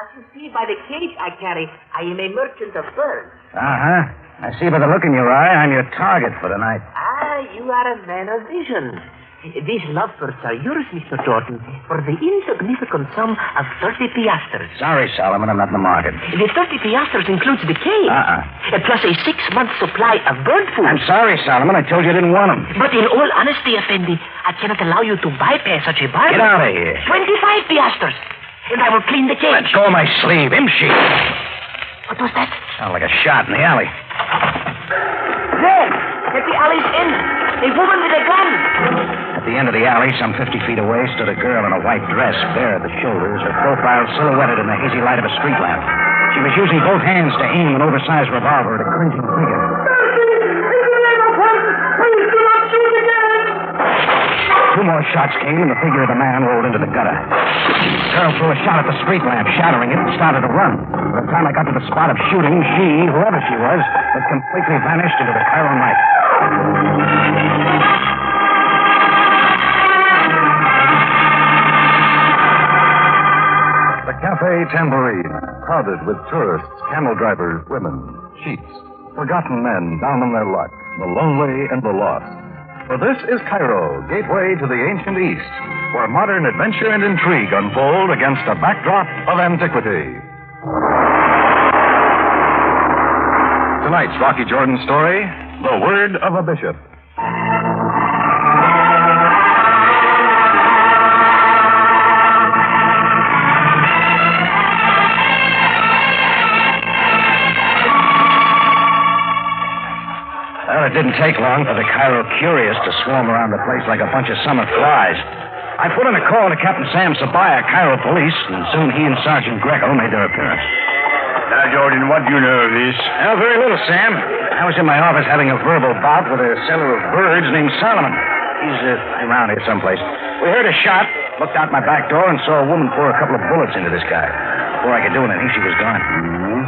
As you see by the cage I carry, I am a merchant of birds. Uh-huh. I see by the look in your eye, I'm your target for tonight. Ah, you are a man of vision. These lovebirds are yours, Mr. Jordan, for the insignificant sum of 30 piastres. Sorry, Solomon, I'm not in the market. The 30 piastres includes the cage. Plus a 6-month supply of bird food. I'm sorry, Solomon. I told you I didn't want them. But in all honesty, Effendi, I cannot allow you to bypass such a bargain. Get out of here. 25 piastres. And I will clean the cage. Let go of my sleeve. Imshi. What was that? Sounded like a shot in the alley. There! At the alley's end. A woman with a gun. At the end of the alley, some 50 feet away, stood a girl in a white dress, bare at the shoulders, her profile silhouetted in the hazy light of a street lamp. She was using both hands to aim an oversized revolver at a cringing figure. Two more shots came, and the figure of the man rolled into the gutter. The girl threw a shot at the street lamp, shattering it, and started to run. By the time I got to the spot of shooting, she, whoever she was, had completely vanished into the Cairo night. The Café Tambourine, crowded with tourists, camel drivers, women, cheats, forgotten men down on their luck, the lonely and the lost. For this is Cairo, gateway to the ancient East, where modern adventure and intrigue unfold against a backdrop of antiquity. Tonight's Rocky Jordan story, The Word of a Bishop. Well, it didn't take long for the Cairo curious to swarm around the place like a bunch of summer flies. I put in a call to Captain Sam Sabaya, Cairo Police, and soon he and Sergeant Greco made their appearance. Now, Jordan, what do you know of this? Well, very little, Sam. I was in my office having a verbal bout with a seller of birds named Solomon. He's around here someplace. We heard a shot, looked out my back door, and saw a woman pour a couple of bullets into this guy. Before I could do anything, she was gone. Mm-hmm.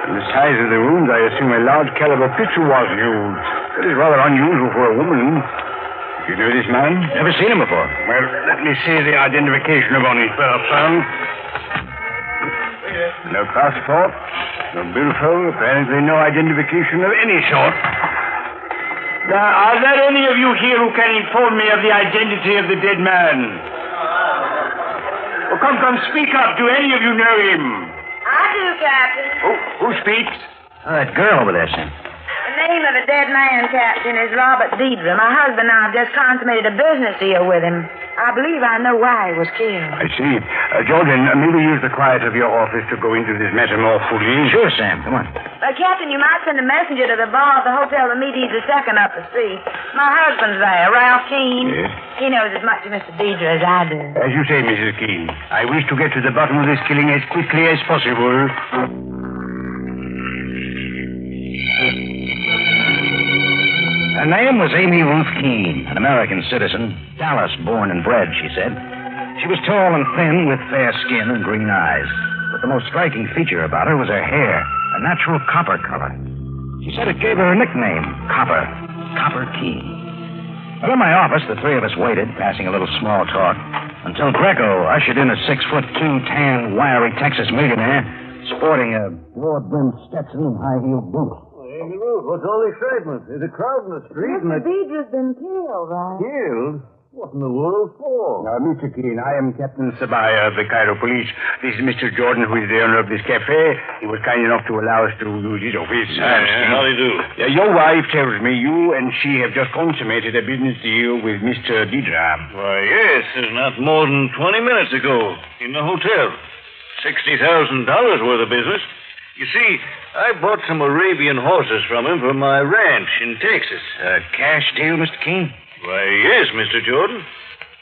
From the size of the wounds, I assume a large caliber pistol was used. That is rather unusual for a woman. You know this man? Never seen him before. Well, let me see the identification upon his person. No passport, no billfold, apparently no identification of any sort. Now, are there any of you here who can inform me of the identity of the dead man? Oh, come, speak up. Do any of you know him? I do, Captain. Who speaks? That girl over there, Sam. The name of the dead man, Captain, is Robert Deidre. My husband and I have just consummated a business deal with him. I believe I know why he was killed. I see. Jordan, may we use the quiet of your office to go into this matter more fully? Sure, Sam. Come on. Captain, you might send a messenger to the bar of the hotel to meet Deidre II up the street. My husband's there, Ralph Keene. Yes? He knows as much of Mr. Deidre as I do. As you say, Mrs. Keene. I wish to get to the bottom of this killing as quickly as possible. Her name was Amy Ruth Keene, an American citizen. Dallas born and bred, she said. She was tall and thin with fair skin and green eyes. But the most striking feature about her was her hair, a natural copper color. She said it gave her a nickname, Copper Keene. Well, in my office, the three of us waited, passing a little small talk, until Greco ushered in a 6'2", tan, wiry Texas millionaire, sporting a broad-brimmed Stetson and high-heeled boots. Amy Ruth, what's all the excitement? There's a crowd in the street Mr. Deidre's been killed, right? Killed? What in the world for? Now, Mr. Keene, I am Captain Sabaya of the Cairo police. This is Mr. Jordan, who is the owner of this cafe. He was kind enough to allow us to use his office. How do you do? Your wife tells me you and she have just consummated a business deal with Mr. Deidre. Why, yes, not more than 20 minutes ago in the hotel. $60,000 worth of business. You see, I bought some Arabian horses from him for my ranch in Texas. A cash deal, Mr. Keene? Why, yes, Mr. Jordan.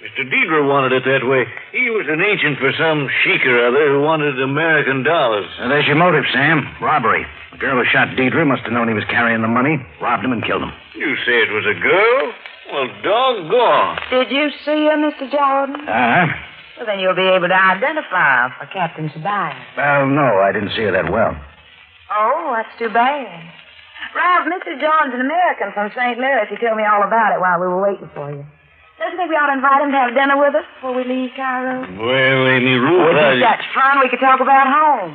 Mr. Deidre wanted it that way. He was an agent for some sheik or other who wanted American dollars. Now, there's your motive, Sam. Robbery. The girl who shot Deidre must have known he was carrying the money, robbed him, and killed him. You say it was a girl? Well, doggone. Did you see her, Mr. Jordan? Well, then you'll be able to identify her for Captain Sabaya. Well, no, I didn't see her that well. Oh, that's too bad. Ralph, Mr. John's an American from St. Louis. He told me all about it while we were waiting for you. Don't you think we ought to invite him to have dinner with us before we leave Cairo? Well, Amy Ruth, If that's fun, we could talk about home.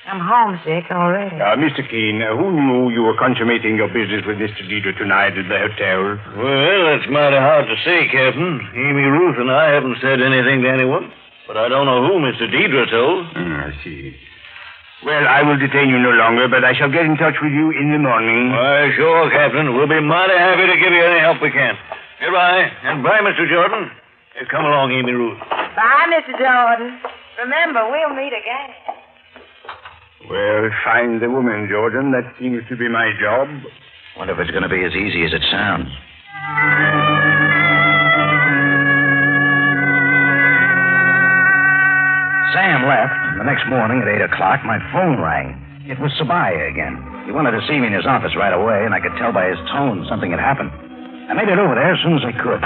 I'm homesick already. Mr. Keene, who knew you were consummating your business with Mr. Deidre tonight at the hotel? Well, that's mighty hard to say, Captain. Amy Ruth and I haven't said anything to anyone. But I don't know who Mr. Deidre told. I see. Well, I will detain you no longer, but I shall get in touch with you in the morning. Why, sure, Captain. We'll be mighty happy to give you any help we can. Goodbye. And bye, Mr. Jordan. Come along, Amy Ruth. Bye, Mr. Jordan. Remember, we'll meet again. Well, find the woman, Jordan. That seems to be my job. Wonder if it's going to be as easy as it sounds. Sam left. The next morning at 8 o'clock, my phone rang. It was Sabaya again. He wanted to see me in his office right away, and I could tell by his tone something had happened. I made it over there as soon as I could.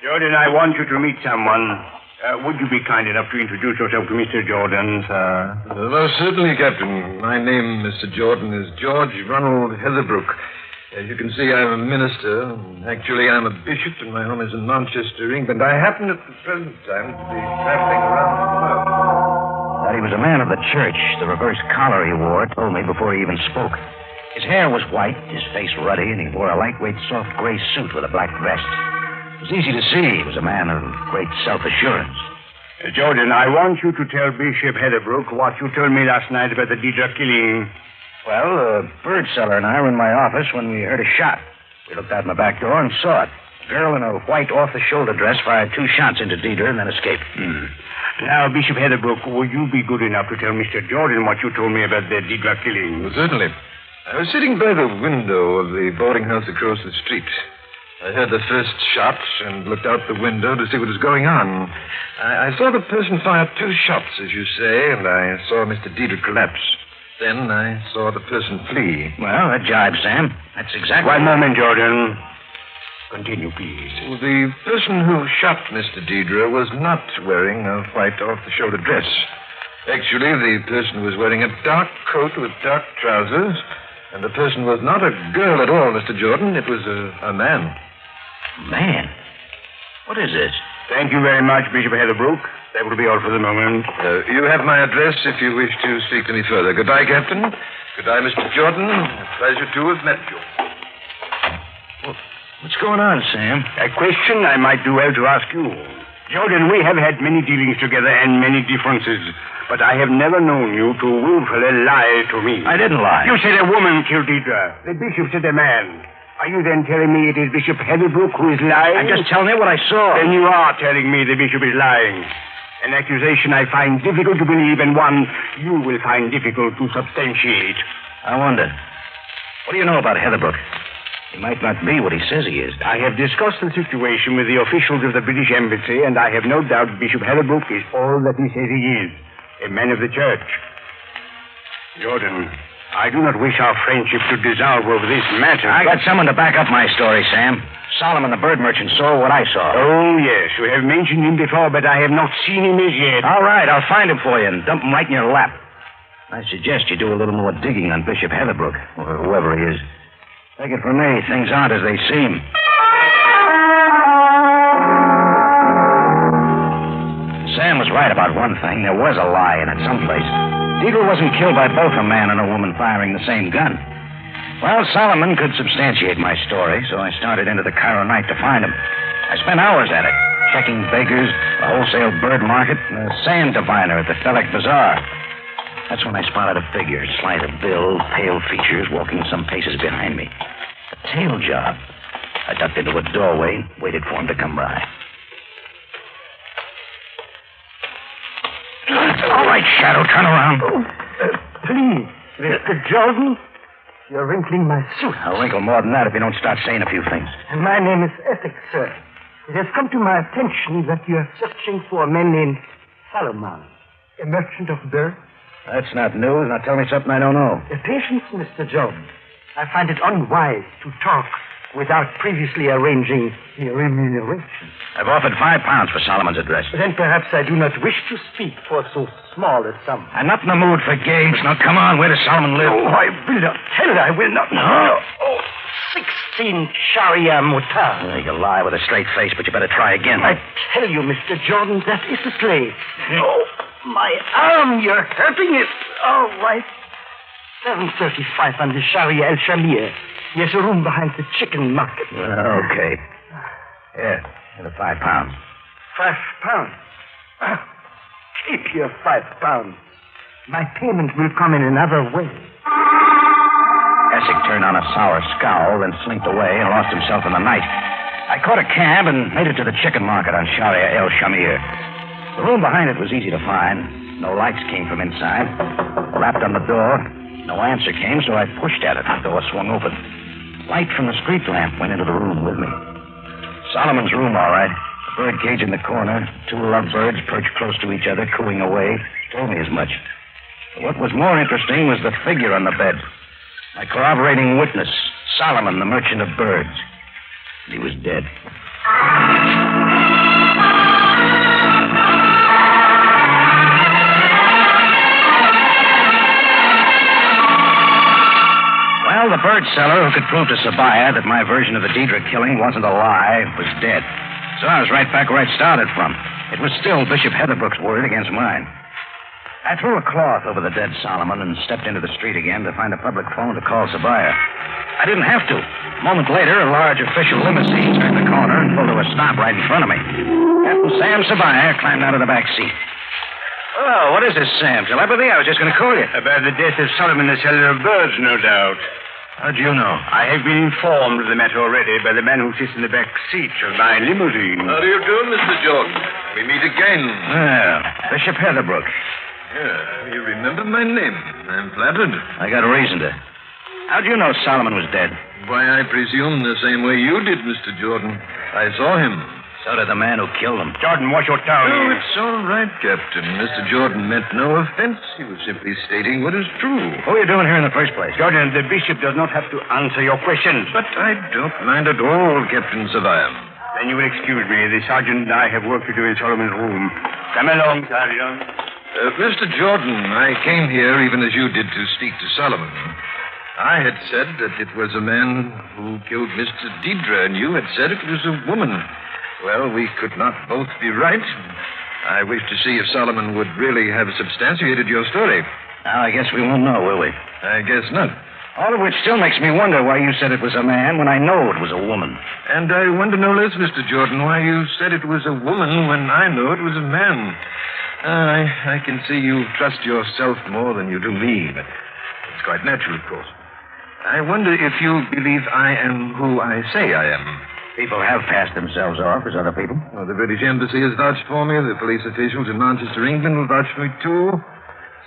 Jordan, I want you to meet someone. Would you be kind enough to introduce yourself to Mr. Jordan, sir? Most certainly, Captain. My name, Mr. Jordan, is George Ronald Heatherbrook. As you can see, I'm a minister. Actually, I'm a bishop, and my home is in Manchester, England. I happen at the present time to be traveling around the world. That he was a man of the church. The reverse collar he wore told me before he even spoke. His hair was white, his face ruddy, and he wore a lightweight, soft gray suit with a black vest. It was easy to see he was a man of great self-assurance. Jordan, I want you to tell Bishop Heatherbrook what you told me last night about the Deidre killing. Well, the bird seller and I were in my office when we heard a shot. We looked out my back door and saw it. A girl in a white off-the-shoulder dress fired 2 shots into Deidre and then escaped. Now, Bishop Heatherbrook, would you be good enough to tell Mr. Jordan what you told me about the Deidre killing? Well, certainly. I was sitting by the window of the boarding house across the street. I heard the first shot and looked out the window to see what was going on. I saw the person fire 2 shots, as you say, and I saw Mr. Diedrich collapse. Then I saw the person flee. Well, that jibes, Sam. That's exactly... One moment, Jordan. Continue, please. Well, the person who shot Mr. Diedrich was not wearing a white off-the-shoulder dress. Actually, the person was wearing a dark coat with dark trousers, and the person was not a girl at all, Mr. Jordan. It was a man. Man? What is this? Thank you very much, Bishop Heatherbrook. That will be all for the moment. You have my address if you wish to speak to me further. Goodbye, Captain. Goodbye, Mr. Jordan. A pleasure to have met you. What's going on, Sam? A question I might do well to ask you. Jordan, we have had many dealings together and many differences, but I have never known you to willfully lie to me. I didn't lie. You said a woman killed Deidre. The bishop said a man. Are you then telling me it is Bishop Heatherbrook who is lying? I'm just telling you what I saw. Then you are telling me the bishop is lying. An accusation I find difficult to believe and one you will find difficult to substantiate. I wonder. What do you know about Heatherbrook? He might not be what he says he is. I have discussed the situation with the officials of the British Embassy, and I have no doubt Bishop Heatherbrook is all that he says he is, a man of the church. Jordan, I do not wish our friendship to dissolve over this matter. I got someone to back up my story, Sam. Solomon, the bird merchant, saw what I saw. Oh, yes. You have mentioned him before, but I have not seen him as yet. All right, I'll find him for you and dump him right in your lap. I suggest you do a little more digging on Bishop Heatherbrook, or whoever he is. Take it from me, things aren't as they seem. Sam was right about one thing. There was a lie in it someplace. Deidre wasn't killed by both a man and a woman firing the same gun. Well, Solomon could substantiate my story, so I started into the Cairo night to find him. I spent hours at it, checking bakers, the wholesale bird market, and the sand diviner at the Felek Bazaar. That's when I spotted a figure, slight of build, pale features, walking some paces behind me. A tail job. I ducked into a doorway and waited for him to come by. All right, Shadow, turn around. Please, Mr. Jordan, you're wrinkling my suit. I'll wrinkle more than that if you don't start saying a few things. My name is Essex, sir. It has come to my attention that you are searching for a man named Solomon, a merchant of birds. That's not news. Now tell me something I don't know. Patience, Mr. Jordan. I find it unwise to talk without previously arranging a remuneration. I've offered £5 for Solomon's address. Then perhaps I do not wish to speak for so small a sum. I'm not in the mood for games. Now come on, where does Solomon live? Oh, I will not tell it. I will not. No. 16 Sharia Mutar. You lie with a straight face, but you better try again. I tell you, Mr. Jordan, that is the place. Oh, my arm, you're hurting it. All right. 735 on the Sharia El Shamir. Yes, a room behind the chicken market. Okay. Here, the £5. £5? Keep your £5. My payment will come in another way. Essex turned on a sour scowl, then slinked away and lost himself in the night. I caught a cab and made it to the chicken market on Sharia El Shamir. The room behind it was easy to find. No lights came from inside. Rapped on the door. No answer came, so I pushed at it. The door swung open. Light from the street lamp went into the room with me. Solomon's room, all right. The bird cage in the corner. 2 lovebirds perched close to each other, cooing away. Told me as much. What was more interesting was the figure on the bed. My corroborating witness, Solomon, the merchant of birds. He was dead. Well, the bird seller who could prove to Sabaya that my version of the Deidre killing wasn't a lie was dead. So I was right back where I'd started from. It was still Bishop Heatherbrook's word against mine. I threw a cloth over the dead Solomon and stepped into the street again to find a public phone to call Sabaya. I didn't have to. A moment later, a large official limousine turned the corner and pulled to a stop right in front of me. Captain Sam Sabaya climbed out of the back seat. Oh, what is this, Sam? Telepathy? I was just going to call you. About the death of Solomon, the seller of birds, no doubt. How do you know? I have been informed of the matter already by the man who sits in the back seat of my limousine. How do you do, Mr. Jordan? We meet again. Well, Bishop Heatherbrook. Yeah, you remember my name. I'm flattered. I got a reason to. How'd you know Solomon was dead? Why, I presume the same way you did, Mr. Jordan. I saw him. So did the man who killed him. Jordan, watch your tongue. Oh, it's all right, Captain. Mr. Jordan meant no offense. He was simply stating what is true. What were you doing here in the first place? Jordan, the bishop does not have to answer your questions. But I don't mind at all, Captain Savine. Then you will excuse me. The sergeant and I have work to do in Solomon's room. Come along, Sergeant. Mr. Jordan, I came here, even as you did, to speak to Solomon. I had said that it was a man who killed Mr. Deidre, and you had said it was a woman. Well, we could not both be right. I wish to see if Solomon would really have substantiated your story. Now, I guess we won't know, will we? I guess not. All of which still makes me wonder why you said it was a man when I know it was a woman. And I wonder no less, Mr. Jordan, why you said it was a woman when I know it was a man. I can see you trust yourself more than you do me, but it's quite natural, of course. I wonder if you believe I am who I say I am. People have passed themselves off as other people. Well, the British Embassy has vouched for me. The police officials in Manchester, England will vouch for me, too.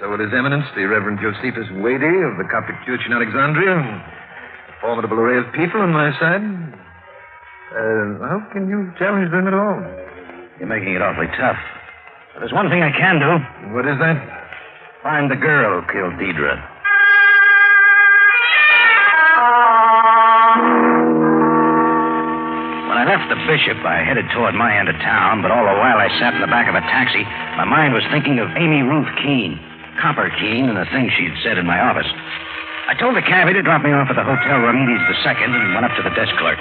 So will His Eminence, the Reverend Josephus Wady of the Coptic Church in Alexandria. A formidable array of people on my side. How can you challenge them at all? You're making it awfully tough. But there's one thing I can do. What is that? Find the girl who killed Deidre. When I left the bishop, I headed toward my end of town, but all the while I sat in the back of a taxi, my mind was thinking of Amy Ruth Keene, Copper Keene, and the things she'd said in my office. I told the cabbie to drop me off at the Hotel Ramirez II and went up to the desk clerk.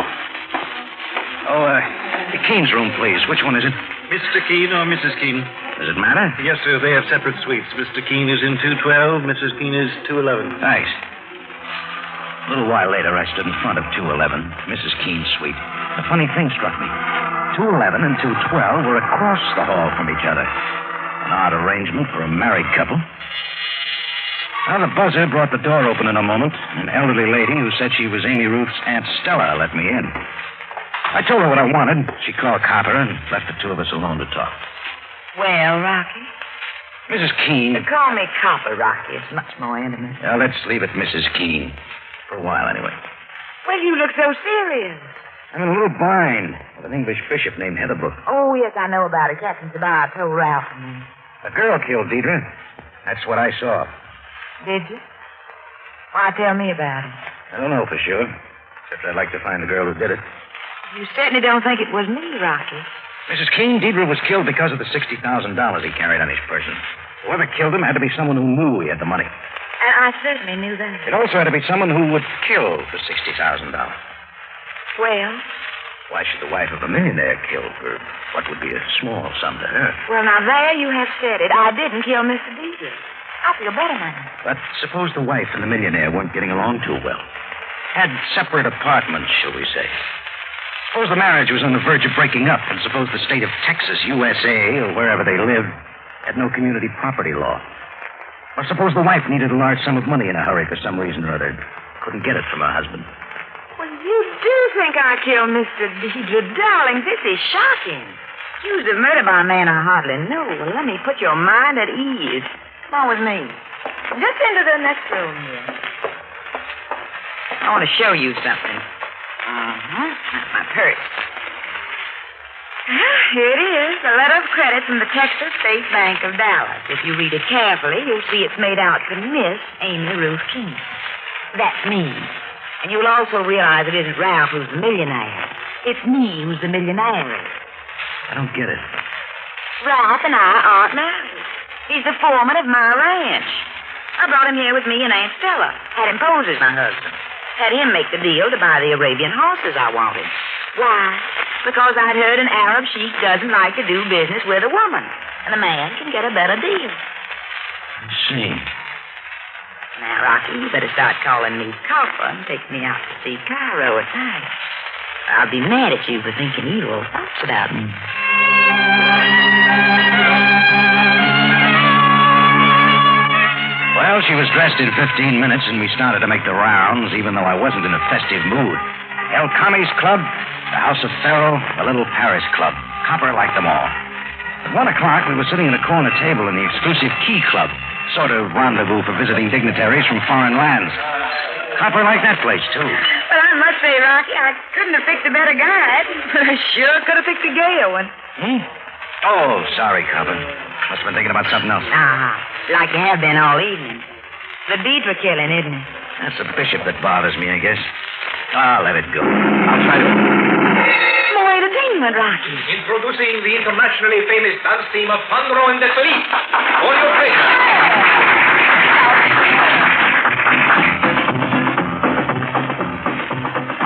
The Keene's room, please. Which one is it? Mr. Keene or Mrs. Keene? Does it matter? Yes, sir. They have separate suites. Mr. Keene is in 212. Mrs. Keene is 211. Thanks. A little while later, I stood in front of 211, Mrs. Keene's suite. A funny thing struck me. 211 and 212 were across the hall from each other. An odd arrangement for a married couple. Now, the buzzer brought the door open in a moment. An elderly lady who said she was Amy Ruth's Aunt Stella let me in. I told her what I wanted. She called Copper and left the two of us alone to talk. Well, Rocky? Mrs. Keene. Call me Copper, Rocky. It's much more intimate. Now, let's leave it Mrs. Keene. For a while, anyway. Well, you look so serious. I'm in a little bind with an English bishop named Heatherbrook. Oh, yes, I know about it. Captain Sabah told Ralph and me. A girl killed Deidre. That's what I saw. Did you? Why, tell me about it. I don't know for sure. Except I'd like to find the girl who did it. You certainly don't think it was me, Rocky. Mrs. Keene, Deidre was killed because of the $60,000 he carried on his person. Whoever killed him had to be someone who knew he had the money. And I certainly knew that. It also had to be someone who would kill for $60,000. Well? Why should the wife of a millionaire kill for what would be a small sum to her? Well, now, there you have said it. I didn't kill Mr. Deidre. I feel better now. But suppose the wife and the millionaire weren't getting along too well. Had separate apartments, shall we say. Suppose the marriage was on the verge of breaking up, and suppose the state of Texas, USA, or wherever they lived, had no community property law. Or suppose the wife needed a large sum of money in a hurry for some reason or other. Couldn't get it from her husband. Well, you do think I killed Mr. Deidre. Darling, this is shocking. Accused of murder by a man I hardly know. Well, let me put your mind at ease. Come on with me. Just into the next room here. I want to show you something. That's my purse. Here it is, a letter of credit from the Texas State Bank of Dallas. If you read it carefully, you'll see it's made out to Miss Amy Ruth Keene. That's me. And you'll also realize it isn't Ralph who's the millionaire. It's me who's the millionaire. I don't get it. Ralph and I aren't married. He's the foreman of my ranch. I brought him here with me and Aunt Stella. Had him pose as my husband. Had him make the deal to buy the Arabian horses I wanted. Why? Because I'd heard an Arab sheik doesn't like to do business with a woman. And a man can get a better deal. I see. Now, Rocky, you better start calling me Copper and take me out to see Cairo at night. I'll be mad at you for thinking evil thoughts about me. Well, she was dressed in 15 minutes, and we started to make the rounds, even though I wasn't in a festive mood. El Kami's Club, the House of Pharaoh, the Little Paris Club. Copper liked them all. At 1 o'clock, we were sitting at a corner table in the exclusive Key Club, sort of rendezvous for visiting dignitaries from foreign lands. Copper like that place, too. Well, I must say, Rocky, I couldn't have picked a better guide. But I sure could have picked a gayer one. Oh, sorry, Copper. Must have been thinking about something else. Like you have been all evening. The Deidre killing, isn't it? That's the bishop that bothers me, I guess. I'll let it go. I'll try to... More entertainment, Rocky. Introducing the internationally famous dance team of Pandro and the Police. For your pleasure.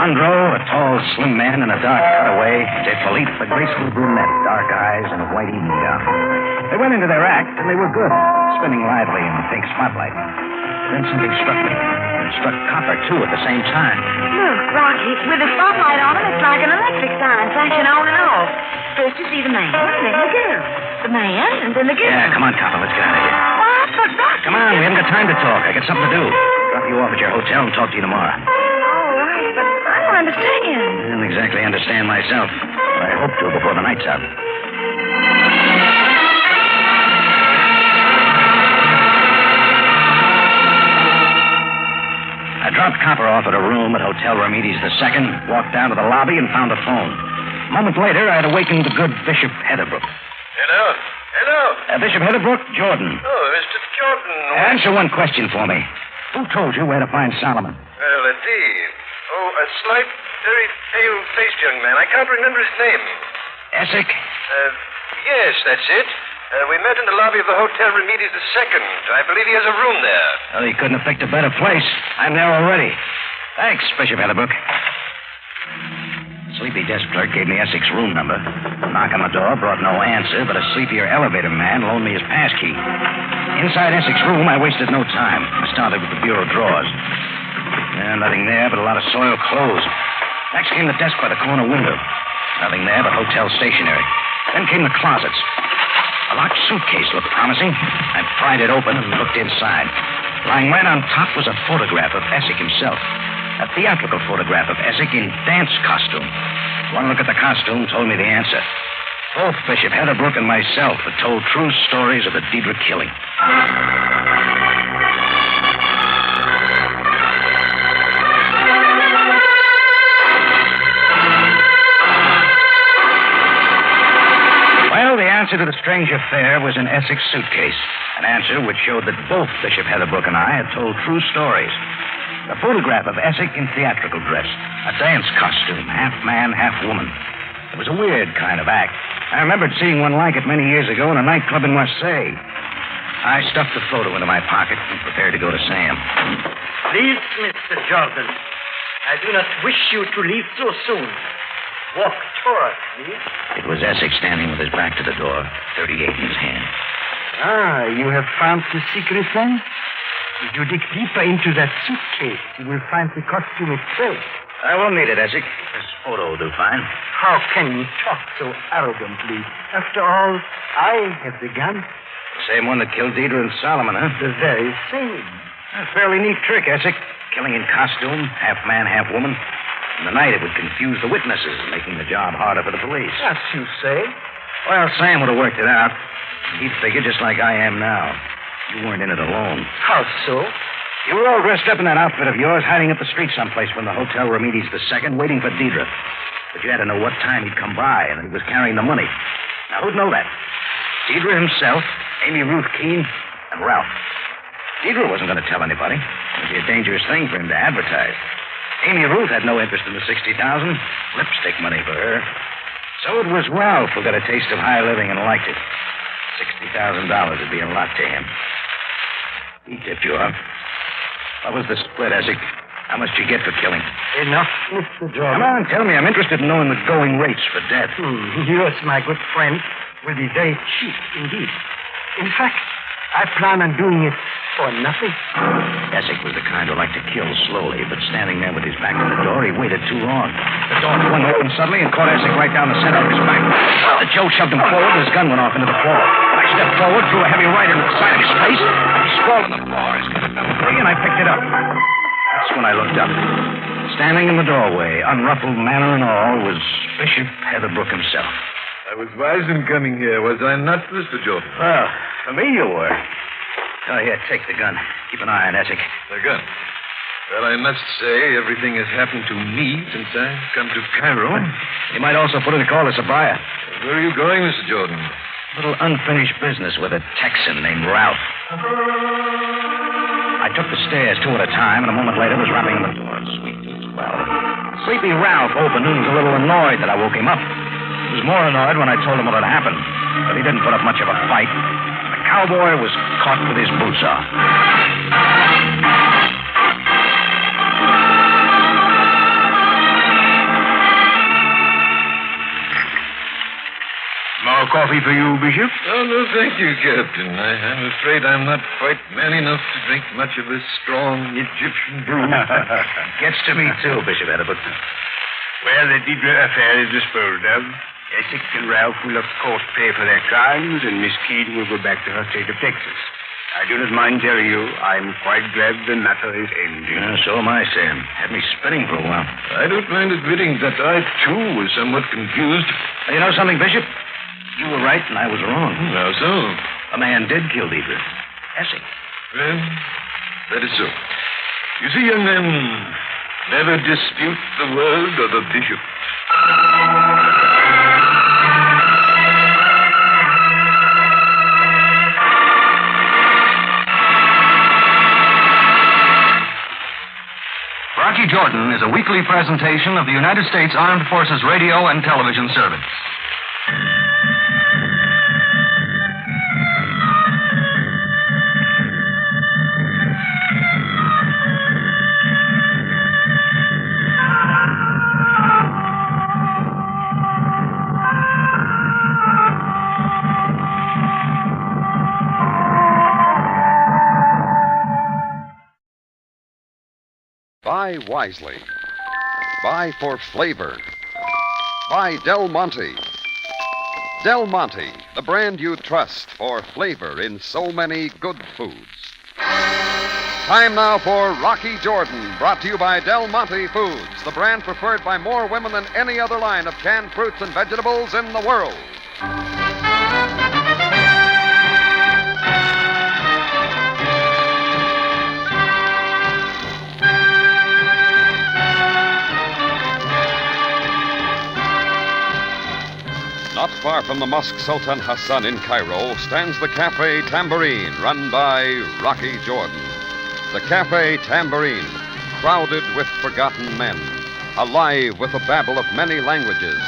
Andro, a tall, slim man in a dark cutaway. De Philippe, a graceful brunette, dark eyes, and a white evening gown. They went into their act, and they were good, spinning lively in the pink spotlight. Then something struck me. It struck Copper, too, at the same time. Look, Rocky, with the spotlight on him, it's like an electric sign flashing on and off. First you see the man, and then the girl. The man, and then the girl. Yeah, come on, Copper, let's get out of here. What? But Rocky... Come on, we haven't got time to talk. I got something to do. Drop you off at your hotel and talk to you tomorrow. All right, but I don't understand. I don't exactly understand myself, but I hope to before the night's out. I dropped Copper off at a room at Hotel Ramirez II, walked down to the lobby, and found a phone. A moment later, I had awakened the good Bishop Heatherbrook. Hello? Hello? Bishop Heatherbrook, Jordan. Oh, Mr. Jordan. Answer one question for me. Who told you where to find Solomon? Well, indeed. Oh, a slight, very pale-faced young man. I can't remember his name. Essex? Yes, that's it. We met in the lobby of the Hotel Ramirez II. I believe he has a room there. Well, he couldn't have picked a better place. I'm there already. Thanks, Bishop Heatherbrook. Sleepy desk clerk gave me Essex's room number. Knock on the door brought no answer, but a sleepier elevator man loaned me his passkey. Inside Essex's room, I wasted no time. I started with the bureau drawers. Nothing there but a lot of soiled clothes. Next came the desk by the corner window. Nothing there but hotel stationery. Then came the closets. A locked suitcase looked promising. I pried it open and looked inside. Lying right on top was a photograph of Essex himself. A theatrical photograph of Essex in dance costume. One look at the costume told me the answer. Both Bishop Heatherbrook and myself had told true stories of the Deidre killing. Well, the answer to the strange affair was in Essex's suitcase. An answer which showed that both Bishop Heatherbrook and I had told true stories. A photograph of Essex in theatrical dress. A dance costume, half man, half woman. It was a weird kind of act. I remembered seeing one like it many years ago in a nightclub in Marseille. I stuffed the photo into my pocket and prepared to go to Sam. Please, Mr. Jordan, I do not wish you to leave so soon. Walk toward me. It was Essex standing with his back to the door, 38 in his hand. You have found the secret then? If you dig deeper into that suitcase, you will find the costume itself. I won't need it, Essex. This photo will do fine. How can you talk so arrogantly? After all, I have the gun. The same one that killed Deidre and Solomon, huh? The very same. A fairly neat trick, Essex. Killing in costume, half man, half woman. In the night, it would confuse the witnesses, making the job harder for the police. As you say. Well, Sam would have worked it out. He'd figure just like I am now. You weren't in it alone. How so? You were all dressed up in that outfit of yours, hiding up the street someplace from the Hotel Ramirez II, waiting for Deidre. But you had to know what time he'd come by, and he was carrying the money. Now, who'd know that? Deidre himself, Amy Ruth Keene, and Ralph. Deidre wasn't going to tell anybody. It would be a dangerous thing for him to advertise. Amy Ruth had no interest in the $60,000. Lipstick money for her. So it was Ralph who got a taste of high living and liked it. $60,000 would be a lot to him. He tipped you off. What was the split, Essex? How much did you get for killing? Enough, Mr. Jordan. Come on, tell me. I'm interested in knowing the going rates for death. Yours, my good friend, will be very cheap indeed. In fact, I plan on doing it for nothing. Essex was the kind who liked to kill slowly, but standing there with his back to the door, he waited too long. The door flung open suddenly and caught Essex right down the center of his back. Joe shoved him forward and his gun went off into the floor. I stepped forward, threw a heavy right into the side of his face. He sprawled on the floor. His gun fell free, and I picked it up. That's when I looked up. Standing in the doorway, unruffled manner and all, was Bishop Heatherbrook himself. I was wise in coming here, was I not, Mr. Jordan? Well, for me you were. Oh, here, take the gun. Keep an eye on Essex. The gun? Well, I must say, everything has happened to me since I've come to Cairo. You might also put in a call to Sabaya. Where are you going, Mr. Jordan? Little unfinished business with a Texan named Ralph. I took the stairs two at a time, and a moment later was rapping on the door. Sleepy Ralph opened and was a little annoyed that I woke him up. He was more annoyed when I told him what had happened, but he didn't put up much of a fight. The cowboy was caught with his boots off. More coffee for you, Bishop? Oh, no, thank you, Captain. I'm afraid I'm not quite man enough to drink much of this strong Egyptian brew. Gets to me, too, Bishop Edward. Well, the Diedler affair is disposed of. Essex and Ralph will, of course, pay for their crimes, and Miss Keene will go back to her state of Texas. I do not mind telling you, I'm quite glad the matter is ended. So am I, Sam. Had me spinning for a while. I don't mind admitting that I, too, was somewhat confused. You know something, Bishop? You were right and I was wrong. How so? A man did kill Diedler. Essex. Well, that is so. You see, young men, never dispute the word or the bishop. Rocky Jordan is a weekly presentation of the United States Armed Forces Radio and Television Service. Buy wisely. Buy for flavor. Buy Del Monte. Del Monte, the brand you trust for flavor in so many good foods. Time now for Rocky Jordan, brought to you by Del Monte Foods, the brand preferred by more women than any other line of canned fruits and vegetables in the world. Not far from the Mosque Sultan Hassan in Cairo stands the Café Tambourine, run by Rocky Jordan. The Café Tambourine, crowded with forgotten men, alive with the babble of many languages.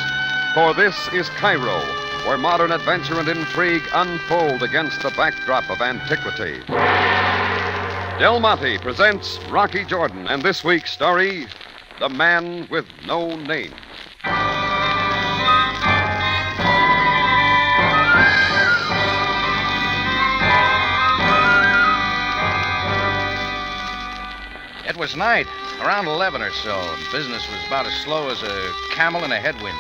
For this is Cairo, where modern adventure and intrigue unfold against the backdrop of antiquity. Del Monte presents Rocky Jordan and this week's story, The Man with No Name. It was night, around 11 or so, and business was about as slow as a camel in a headwind.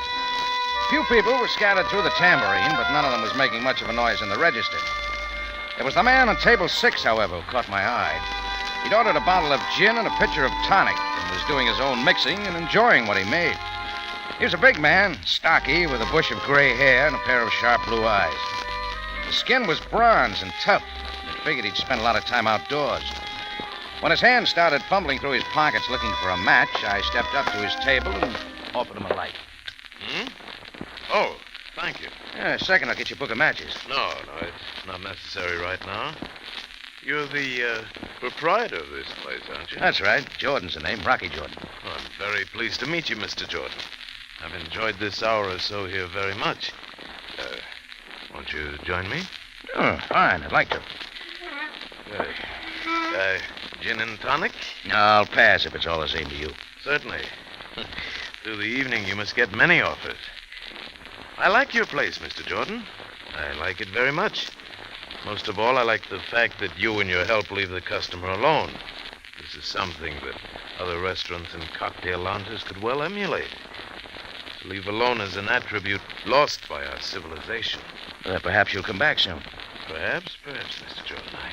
Few people were scattered through the tambourine, but none of them was making much of a noise in the register. It was the man on table 6, however, who caught my eye. He'd ordered a bottle of gin and a pitcher of tonic, and was doing his own mixing and enjoying what he made. He was a big man, stocky, with a bush of gray hair and a pair of sharp blue eyes. His skin was bronze and tough, and I figured he'd spent a lot of time outdoors. When his hand started fumbling through his pockets looking for a match, I stepped up to his table and offered him a light. Oh, thank you. A second, I'll get you a book of matches. No, it's not necessary right now. You're the proprietor of this place, aren't you? That's right. Jordan's the name, Rocky Jordan. Well, I'm very pleased to meet you, Mr. Jordan. I've enjoyed this hour or so here very much. Won't you join me? Oh, fine. I'd like to. Gin and tonic? No, I'll pass if it's all the same to you. Certainly. Through the evening, you must get many offers. I like your place, Mr. Jordan. I like it very much. Most of all, I like the fact that you and your help leave the customer alone. This is something that other restaurants and cocktail lounges could well emulate. To leave alone is an attribute lost by our civilization. Perhaps you'll come back soon. Perhaps, Mr. Jordan. I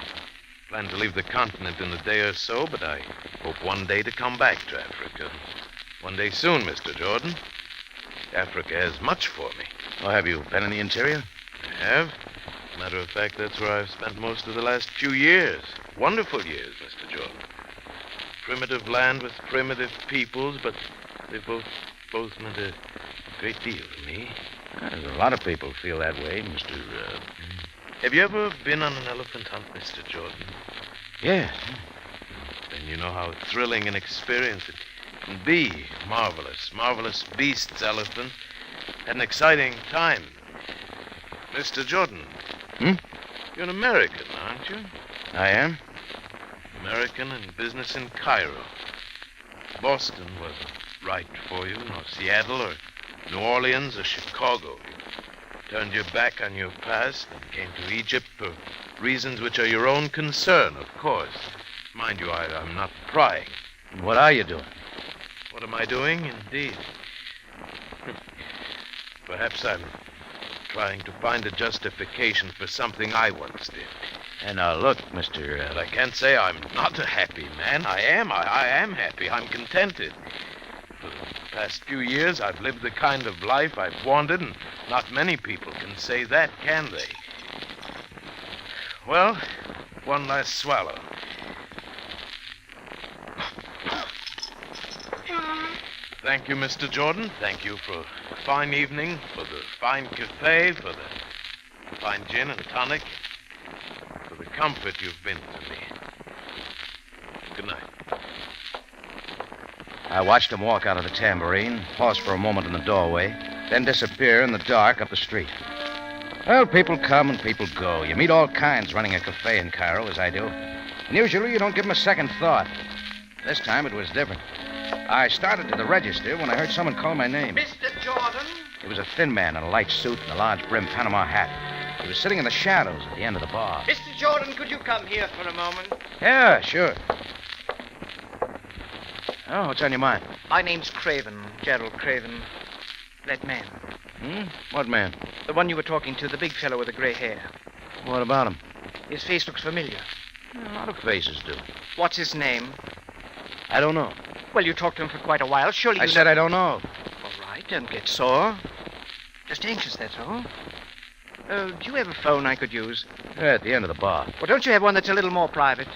plan to leave the continent in a day or so, but I hope one day to come back to Africa. One day soon, Mr. Jordan. Africa has much for me. Oh, have you been in the interior? I have. Matter of fact, that's where I've spent most of the last few years. Wonderful years, Mr. Jordan. Primitive land with primitive peoples, but they both meant a great deal to me. There's a lot of people feel that way, Mr. Have you ever been on an elephant hunt, Mr. Jordan? Yes. Then you know how thrilling an experience it can be. Marvelous beasts, elephant. Had an exciting time. Mr. Jordan. You're an American, aren't you? I am. American in business in Cairo. Boston wasn't right for you, nor Seattle or New Orleans or Chicago. You turned your back on your past and came to Egypt for reasons which are your own concern, of course. Mind you, I'm not prying. What are you doing? What am I doing, indeed? Perhaps I'm trying to find a justification for something I once did. And now look, Mr. But I can't say I'm not a happy man. I am happy. I'm contented. For the past few years, I've lived the kind of life I've wanted, and not many people can say that, can they? Well, one last swallow. Thank you, Mr. Jordan. Thank you for a fine evening, for the fine café, for the fine gin and tonic, for the comfort you've been to me. Good night. I watched him walk out of the tambourine, pause for a moment in the doorway, then disappear in the dark up the street. Well, people come and people go. You meet all kinds running a cafe in Cairo, as I do. And usually you don't give them a second thought. This time it was different. I started to the register when I heard someone call my name. Mr. Jordan? It was a thin man in a light suit and a large brimmed Panama hat. He was sitting in the shadows at the end of the bar. Mr. Jordan, could you come here for a moment? Yeah, sure. Oh, what's on your mind? My name's Craven, Gerald Craven. That man. What man? The one you were talking to, the big fellow with the gray hair. What about him? His face looks familiar. A lot of faces do. What's his name? I don't know. Well, you talked to him for quite a while. Surely I said I don't know. All right, don't get sore. Just anxious, that's all. Do you have a phone I could use? Yeah, at the end of the bar. Well, don't you have one that's a little more private?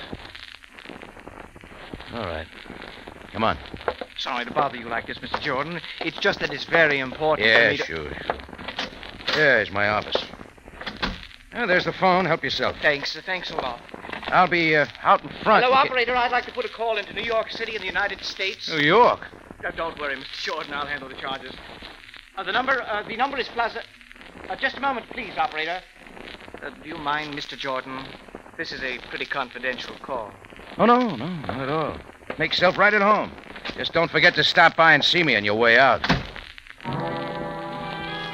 All right. Come on. Sorry to bother you like this, Mr. Jordan. It's just that it's very important Yeah, for me to... sure. There's my office. Oh, there's the phone. Help yourself. Thanks a lot. I'll be out in front. Hello, operator. I'd like to put a call into New York City in the United States. New York? Don't worry, Mr. Jordan. I'll handle the charges. The number is Plaza... just a moment, please, operator. Do you mind, Mr. Jordan? This is a pretty confidential call. Oh, no, not at all. Make yourself right at home. Just don't forget to stop by and see me on your way out.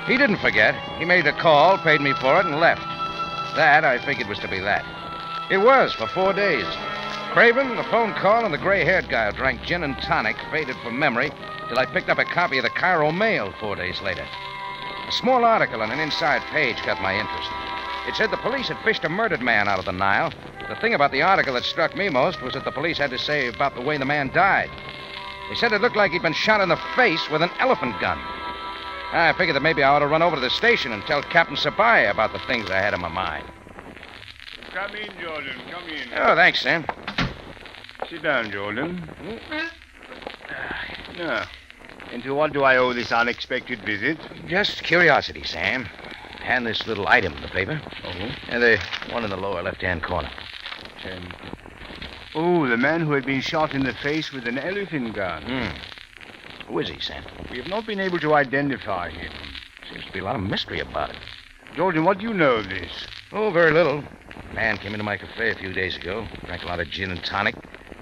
He didn't forget. He made the call, paid me for it, and left. That, I figured, was to be that. It was, for 4 days. Craven, the phone call, and the gray-haired guy who drank gin and tonic faded from memory till I picked up a copy of the Cairo Mail 4 days later. A small article on an inside page caught my interest. It said the police had fished a murdered man out of the Nile. The thing about the article that struck me most was that the police had to say about the way the man died. They said it looked like he'd been shot in the face with an elephant gun. I figured that maybe I ought to run over to the station and tell Captain Sabaya about the things I had in my mind. Come in, Jordan. Come in. Oh, thanks, Sam. Sit down, Jordan. Now, and to what do I owe this unexpected visit? Just curiosity, Sam. Hand this little item in the paper. Oh? And the one in the lower left-hand corner. Oh, the man who had been shot in the face with an elephant gun. Who is he, Sam? We have not been able to identify him. Seems to be a lot of mystery about it. Jordan, what do you know of this? Oh, very little. A man came into my cafe a few days ago, drank a lot of gin and tonic,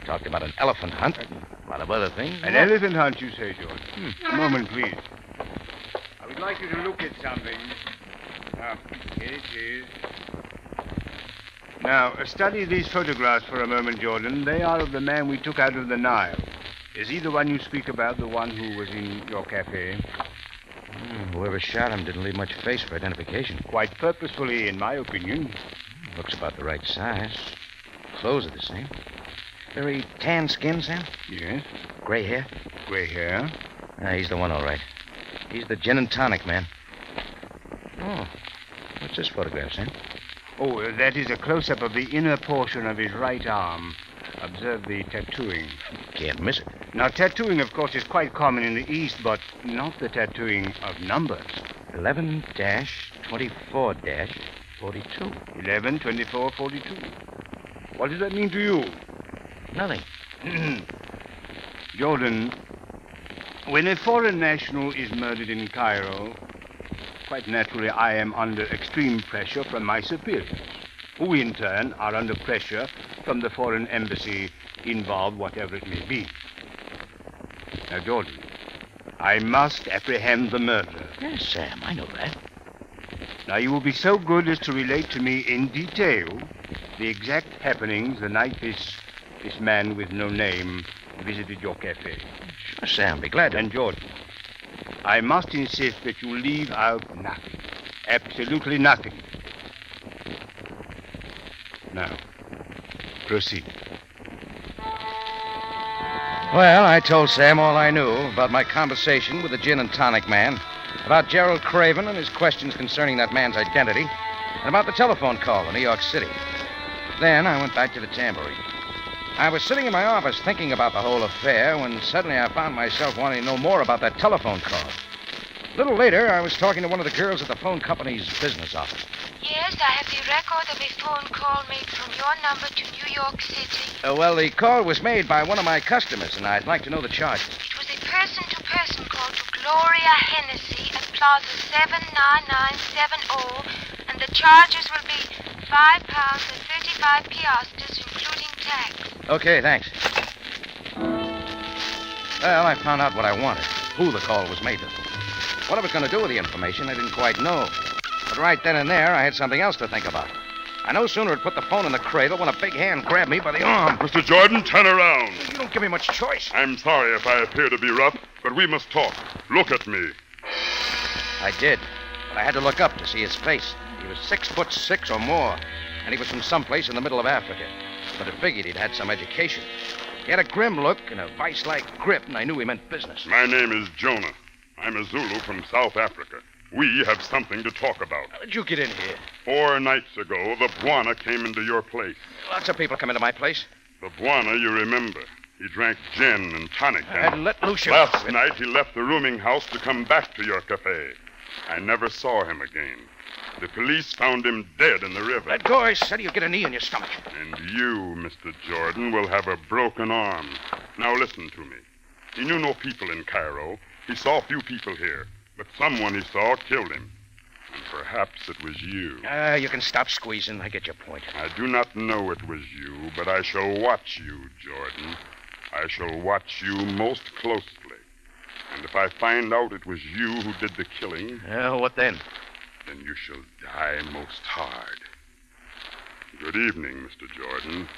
talked about an elephant hunt, a lot of other things. An elephant hunt, you say, Jordan? A moment, please. I would like you to look at something. Here it is. Now, study these photographs for a moment, Jordan. They are of the man we took out of the Nile. Is he the one you speak about, the one who was in your cafe? Whoever shot him didn't leave much face for identification. Quite purposefully, in my opinion. Looks about the right size. Clothes are the same. Very tan skin, Sam? Yes. Gray hair? Gray hair? He's the one, all right. He's the gin and tonic man. Oh, what's this photograph, Sam? Oh, that is a close-up of the inner portion of his right arm. Observe the tattooing. Can't miss it. Now, tattooing, of course, is quite common in the East, but not the tattooing of numbers. 11-24-42. 11, 24, 42. What does that mean to you? Nothing. Jordan, when a foreign national is murdered in Cairo, quite naturally I am under extreme pressure from my superiors, who in turn are under pressure from the foreign embassy involved, whatever it may be. Now, Jordan, I must apprehend the murderer. Yes, Sam, I know that. Now, you will be so good as to relate to me in detail the exact happenings the night this man with no name visited your cafe. Sure, Sam, be glad to. And Jordan, I must insist that you leave out nothing. Absolutely nothing. Now, proceed. Well, I told Sam all I knew about my conversation with the gin and tonic man, about Gerald Craven and his questions concerning that man's identity, and about the telephone call to New York City. Then I went back to the tambourine. I was sitting in my office thinking about the whole affair when suddenly I found myself wanting to know more about that telephone call. A little later, I was talking to one of the girls at the phone company's business office. Yes, I have the record of a phone call made from your number to New York City. Well, the call was made by one of my customers, and I'd like to know the charges. It was a person-to-person call to Gloria Hennessy at Plaza 79970, and the charges will be £5 and 35 piastres, including tax. Okay, thanks. Well, I found out what I wanted, who the call was made to. What I was going to do with the information, I didn't quite know. But right then and there, I had something else to think about. I no sooner had put the phone in the cradle when a big hand grabbed me by the arm. Mr. Jordan, turn around. You don't give me much choice. I'm sorry if I appear to be rough, but we must talk. Look at me. I did, but I had to look up to see his face. He was 6'6" or more, and he was from someplace in the middle of Africa. But I figured he'd had some education. He had a grim look and a vice-like grip, and I knew he meant business. My name is Jonah. I'm a Zulu from South Africa. We have something to talk about. How did you get in here? 4 nights ago, the Bwana came into your place. Lots of people come into my place. The Bwana, you remember. He drank gin and tonic. And let loose your... Last night, he left the rooming house to come back to your cafe. I never saw him again. The police found him dead in the river. Let go, I said. You'll get a knee in your stomach. And you, Mr. Jordan, will have a broken arm. Now listen to me. He knew no people in Cairo. He saw few people here. But someone he saw killed him. And perhaps it was you. You can stop squeezing. I get your point. I do not know it was you, but I shall watch you, Jordan. I shall watch you most closely. And if I find out it was you who did the killing... What then? Then you shall die most hard. Good evening, Mr. Jordan.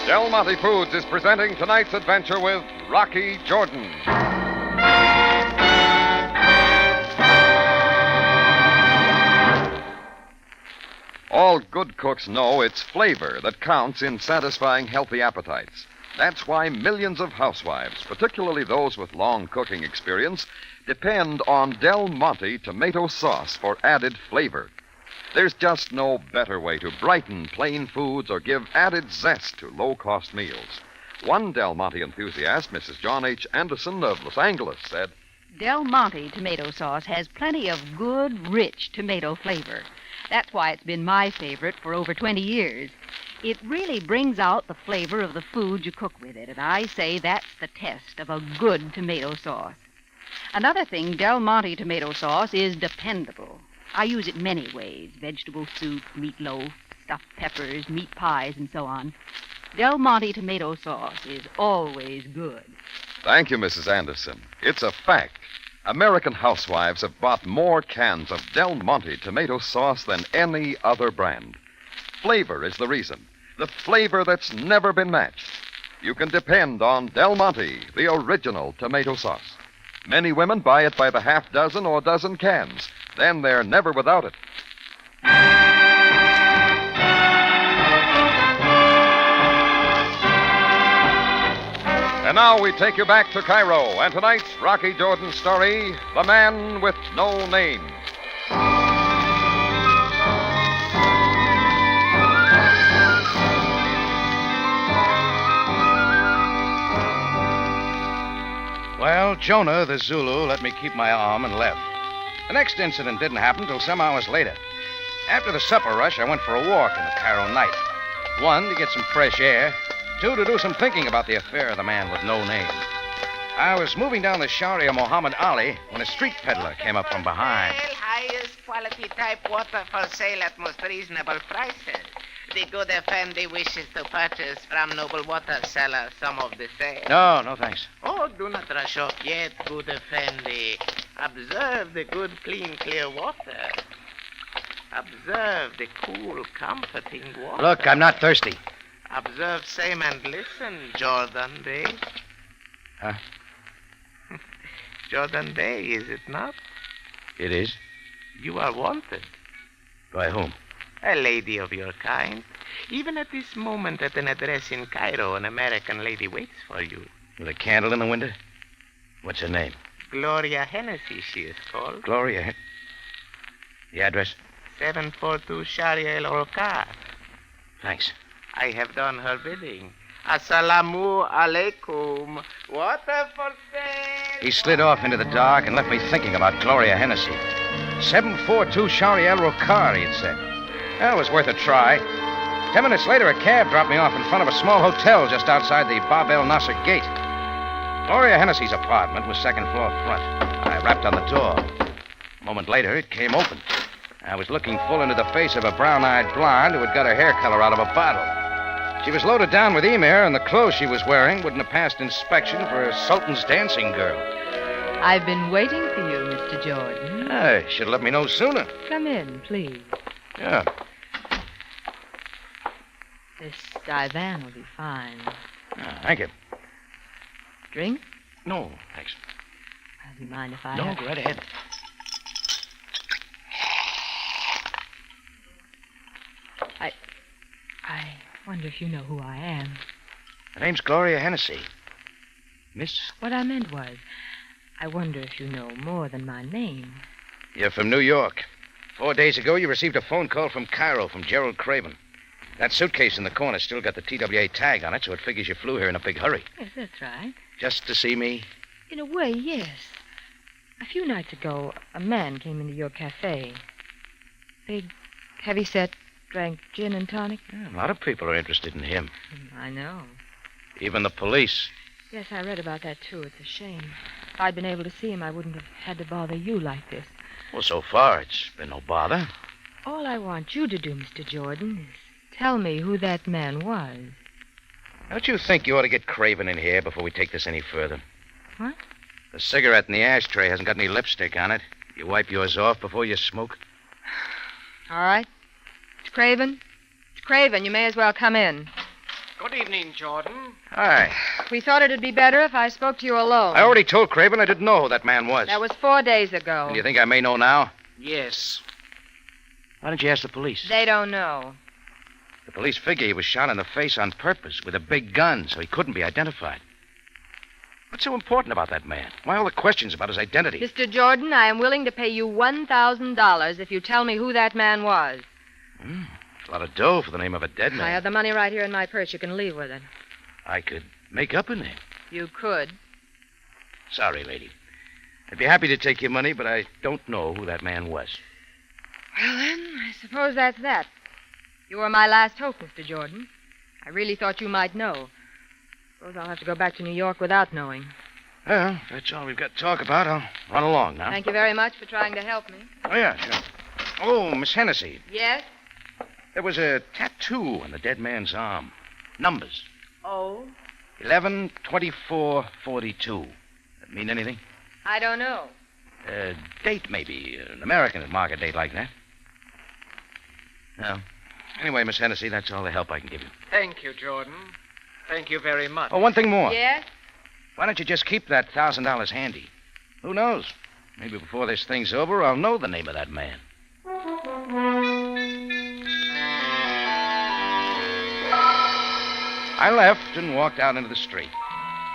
Del Monte Foods is presenting tonight's adventure with Rocky Jordan. All good cooks know it's flavor that counts in satisfying healthy appetites. That's why millions of housewives, particularly those with long cooking experience, depend on Del Monte tomato sauce for added flavor. There's just no better way to brighten plain foods or give added zest to low-cost meals. One Del Monte enthusiast, Mrs. John H. Anderson of Los Angeles, said, Del Monte tomato sauce has plenty of good, rich tomato flavor. That's why it's been my favorite for over 20 years. It really brings out the flavor of the food you cook with it, and I say that's the test of a good tomato sauce. Another thing, Del Monte tomato sauce is dependable. I use it many ways: vegetable soup, meatloaf, stuffed peppers, meat pies, and so on. Del Monte tomato sauce is always good. Thank you, Mrs. Anderson. It's a fact. American housewives have bought more cans of Del Monte tomato sauce than any other brand. Flavor is the reason. The flavor that's never been matched. You can depend on Del Monte, the original tomato sauce. Many women buy it by the half dozen or dozen cans. Then they're never without it. And now we take you back to Cairo, and tonight's Rocky Jordan story, The Man with No Name. Well, Jonah, the Zulu, let me keep my arm and left. The next incident didn't happen till some hours later. After the supper rush, I went for a walk in the Cairo night. 1, to get some fresh air. 2, to do some thinking about the affair of the man with no name. I was moving down the Sharia Muhammad Ali when a street peddler came up from behind. Well, highest quality type water for sale at most reasonable prices. The good Effendi wishes to purchase from noble water seller some of the same. No, thanks. Oh, do not rush off yet, good Effendi. Observe the good, clean, clear water. Observe the cool, comforting water. Look, I'm not thirsty. Observe same and listen, Jordan Day. Huh? Jordan Day, is it not? It is. You are wanted. By whom? A lady of your kind. Even at this moment at an address in Cairo, an American lady waits for you. With a candle in the window? What's her name? Gloria Hennessy, she is called. Gloria. The address? 742 Sharia El Rocar. Thanks. I have done her bidding. Assalamu alaikum. Water for sale. He slid off into the dark and left me thinking about Gloria Hennessy. 742 Sharia El Rocar, he had said. Well, it was worth a try. 10 minutes later, a cab dropped me off in front of a small hotel just outside the Bab el Nasser gate. Gloria Hennessy's apartment was second floor front. I rapped on the door. A moment later, it came open. I was looking full into the face of a brown-eyed blonde who had got her hair color out of a bottle. She was loaded down with emir, and the clothes she was wearing wouldn't have passed inspection for a Sultan's dancing girl. I've been waiting for you, Mr. Jordan. I should have let me know sooner. Come in, please. Yeah. This divan will be fine. Thank you. Drink? No, thanks. Do you mind if I No, have... go right ahead. I wonder if you know who I am. My name's Gloria Hennessy. Miss? What I meant was, I wonder if you know more than my name. You're from New York. 4 days ago, you received a phone call from Cairo from Gerald Craven. That suitcase in the corner still got the TWA tag on it, so it figures you flew here in a big hurry. Yes, that's right. Just to see me? In a way, yes. A few nights ago, a man came into your cafe. Big, heavy-set, drank gin and tonic. Yeah, a lot of people are interested in him. I know. Even the police. Yes, I read about that, too. It's a shame. If I'd been able to see him, I wouldn't have had to bother you like this. Well, so far, it's been no bother. All I want you to do, Mr. Jordan, is tell me who that man was. Don't you think you ought to get Craven in here before we take this any further? What? The cigarette in the ashtray hasn't got any lipstick on it. You wipe yours off before you smoke? All right. It's Craven. It's Craven. You may as well come in. Good evening, Jordan. Hi. We thought it'd be better if I spoke to you alone. I already told Craven I didn't know who that man was. That was 4 days ago. And you think I may know now? Yes. Why don't you ask the police? They don't know. The police figure he was shot in the face on purpose with a big gun, so he couldn't be identified. What's so important about that man? Why all the questions about his identity? Mr. Jordan, I am willing to pay you $1,000 if you tell me who that man was. It's a lot of dough for the name of a dead man. I have the money right here in my purse. You can leave with it. I could make up a name. You could. Sorry, lady. I'd be happy to take your money, but I don't know who that man was. Well, then, I suppose that's that. You were my last hope, Mr. Jordan. I really thought you might know. Suppose I'll have to go back to New York without knowing. Well, if that's all we've got to talk about, I'll run along now. Thank you very much for trying to help me. Oh, yeah, sure. Oh, Miss Hennessy. Yes? There was a tattoo on the dead man's arm. Numbers. Oh? 11, 24, 42. That mean anything? I don't know. Date, maybe. An American would mark a date like that. No. Anyway, Miss Hennessy, that's all the help I can give you. Thank you, Jordan. Thank you very much. Oh, one thing more. Yes? Why don't you just keep that $1,000 handy? Who knows? Maybe before this thing's over, I'll know the name of that man. I left and walked out into the street.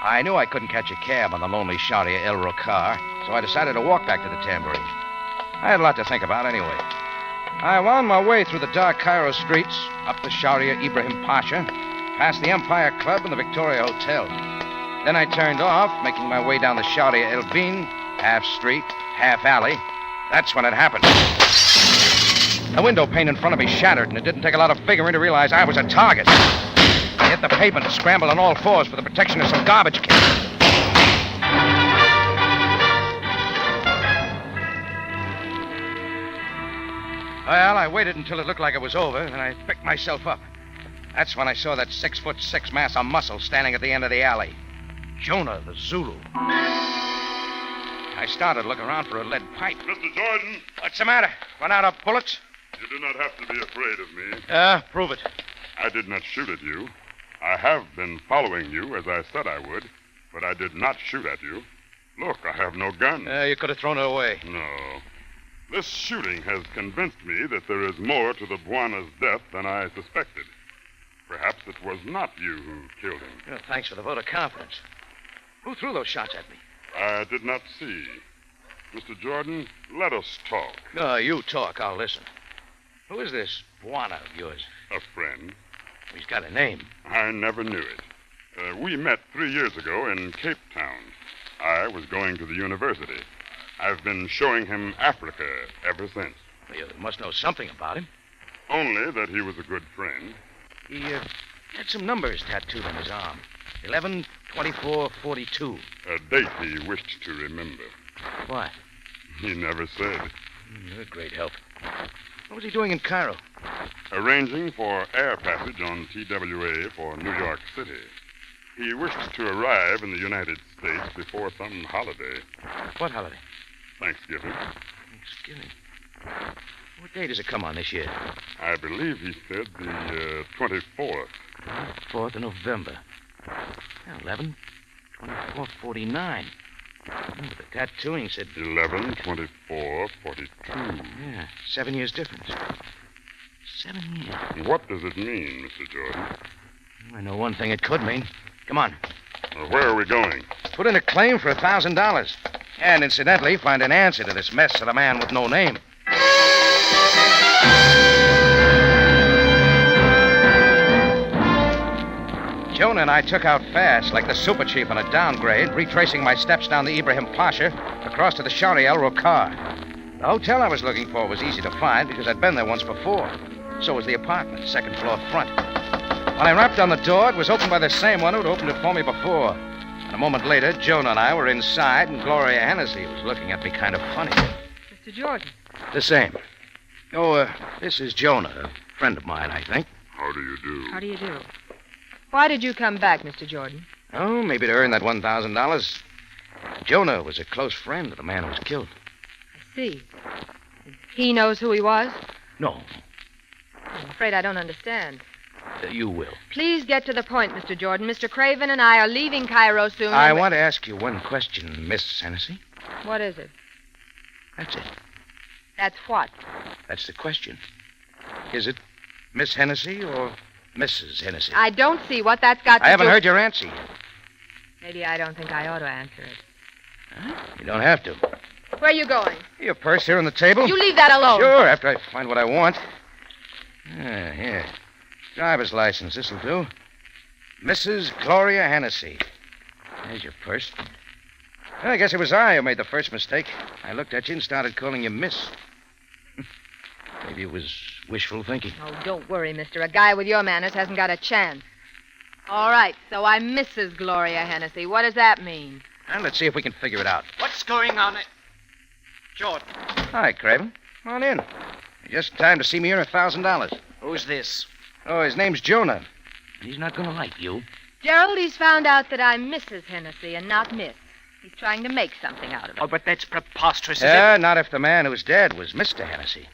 I knew I couldn't catch a cab on the lonely Sharia El Rocar, so I decided to walk back to the Tambourine. I had a lot to think about anyway. I wound my way through the dark Cairo streets, up the Sharia Ibrahim Pasha, past the Empire Club and the Victoria Hotel. Then I turned off, making my way down the Sharia El Bin, half street, half alley. That's when it happened. The window pane in front of me shattered, and it didn't take a lot of figuring to realize I was a target. I hit the pavement and scrambled on all fours for the protection of some garbage can. Well, I waited until it looked like it was over, and I picked myself up. That's when I saw that 6'6" mass of muscle standing at the end of the alley. Jonah, the Zulu. I started to look around for a lead pipe. Mr. Jordan! What's the matter? Run out of bullets? You do not have to be afraid of me. Prove it. I did not shoot at you. I have been following you as I said I would, but I did not shoot at you. Look, I have no gun. You could have thrown it away. No. This shooting has convinced me that there is more to the Buana's death than I suspected. Perhaps it was not you who killed him. Thanks for the vote of confidence. Who threw those shots at me? I did not see. Mr. Jordan, let us talk. You talk. I'll listen. Who is this Buana of yours? A friend. He's got a name. I never knew it. We met 3 years ago in Cape Town. I was going to the university. I've been showing him Africa ever since. You must know something about him. Only that he was a good friend. He had some numbers tattooed on his arm. 11, 24, 42. A date he wished to remember. What? He never said. You're a great help. What was he doing in Cairo? Arranging for air passage on TWA for New York City. He wished to arrive in the United States before some holiday. What holiday? Thanksgiving. Thanksgiving. What day does it come on this year? I believe he said the 24th. 4th of November. 11, 24, 49. But the tattooing said... 11, 24, 42. Yeah, 7 years difference. 7 years. What does it mean, Mr. Jordan? I know one thing it could mean. Come on. Where are we going? Put in a claim for $1,000. And incidentally, find an answer to this mess of the man with no name. Jonah and I took out fast, like the super chief on a downgrade, retracing my steps down the Ibrahim Pasha, across to the Sharia El Rokar. The hotel I was looking for was easy to find because I'd been there once before. So was the apartment, second floor front. When I rapped on the door, it was opened by the same one who'd opened it for me before. And a moment later, Jonah and I were inside, and Gloria Hennessy was looking at me kind of funny. Mr. Jordan. The same. Oh, this is Jonah, a friend of mine, I think. How do you do? How do you do? Why did you come back, Mr. Jordan? Oh, maybe to earn that $1,000. Jonah was a close friend of the man who was killed. I see. He knows who he was? No, I'm afraid I don't understand. you will. Please get to the point, Mr. Jordan. Mr. Craven and I are leaving Cairo soon. I want to ask you one question, Miss Hennessy. What is it? That's it. That's what? That's the question. Is it Miss Hennessy or Mrs. Hennessy? I don't see what that's got to do... I haven't heard your answer yet. Maybe I don't think I ought to answer it. Huh? You don't have to. Where are you going? Your purse here on the table? You leave that alone. Sure, after I find what I want. Here. Driver's license. This'll do. Mrs. Gloria Hennessy. There's your purse. Well, I guess it was I who made the first mistake. I looked at you and started calling you Miss. Maybe it was wishful thinking. Oh, don't worry, mister. A guy with your manners hasn't got a chance. All right, so I'm Mrs. Gloria Hennessy. What does that mean? And let's see if we can figure it out. What's going on? Jordan. Hi, Craven. Come on in. Just in time to see me earn $1,000. Who's this? Oh, his name's Jonah. He's not going to like you. Gerald, he's found out that I'm Mrs. Hennessy and not Miss. He's trying to make something out of it. Oh, but that's preposterous, Yeah, not if the man who's dead was Mr. Hennessy.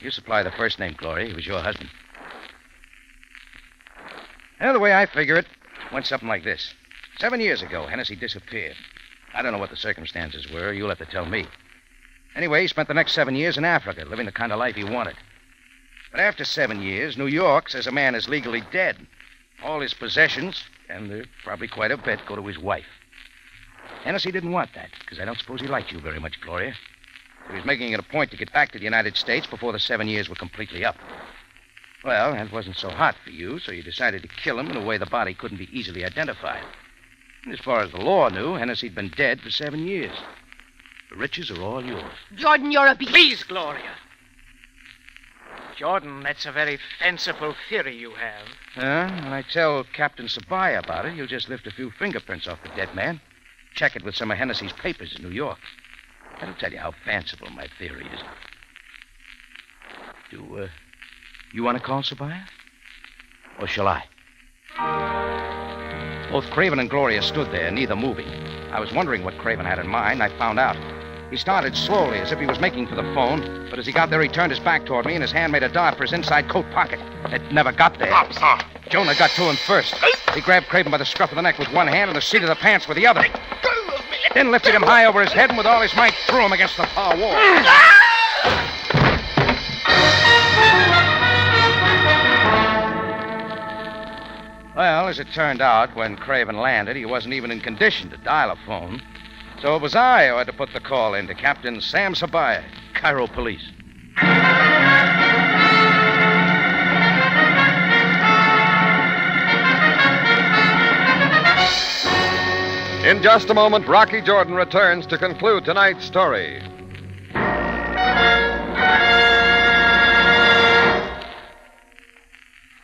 You supply the first name, Gloria. He was your husband. Well, the way I figure it, went something like this. 7 years ago, Hennessy disappeared. I don't know what the circumstances were. You'll have to tell me. Anyway, he spent the next 7 years in Africa, living the kind of life he wanted. But after 7 years, New York says a man is legally dead. All his possessions, and they're probably quite a bit, go to his wife. Hennessy didn't want that, because I don't suppose he liked you very much, Gloria. So he was making it a point to get back to the United States before the 7 years were completely up. Well, that wasn't so hot for you, so you decided to kill him in a way the body couldn't be easily identified. As far as the law knew, Hennessy'd been dead for 7 years. The riches are all yours. Jordan, you're a beast. Please, Gloria. Jordan, that's a very fanciful theory you have. When I tell Captain Sabaya about it, he'll just lift a few fingerprints off the dead man. Check it with some of Hennessy's papers in New York. That'll tell you how fanciful my theory is. Do, you want to call Sabaya? Or shall I? Both Craven and Gloria stood there, neither moving. I was wondering what Craven had in mind. I found out. He started slowly, as if he was making for the phone, but as he got there, he turned his back toward me, and his hand made a dart for his inside coat pocket. It never got there. Jonah got to him first. He grabbed Craven by the scruff of the neck with one hand and the seat of the pants with the other. Then lifted him high over his head and with all his might threw him against the far wall. Well, as it turned out, when Craven landed, he wasn't even in condition to dial a phone. So it was I who had to put the call in to Captain Sam Sabaya, Cairo Police. In just a moment, Rocky Jordan returns to conclude tonight's story.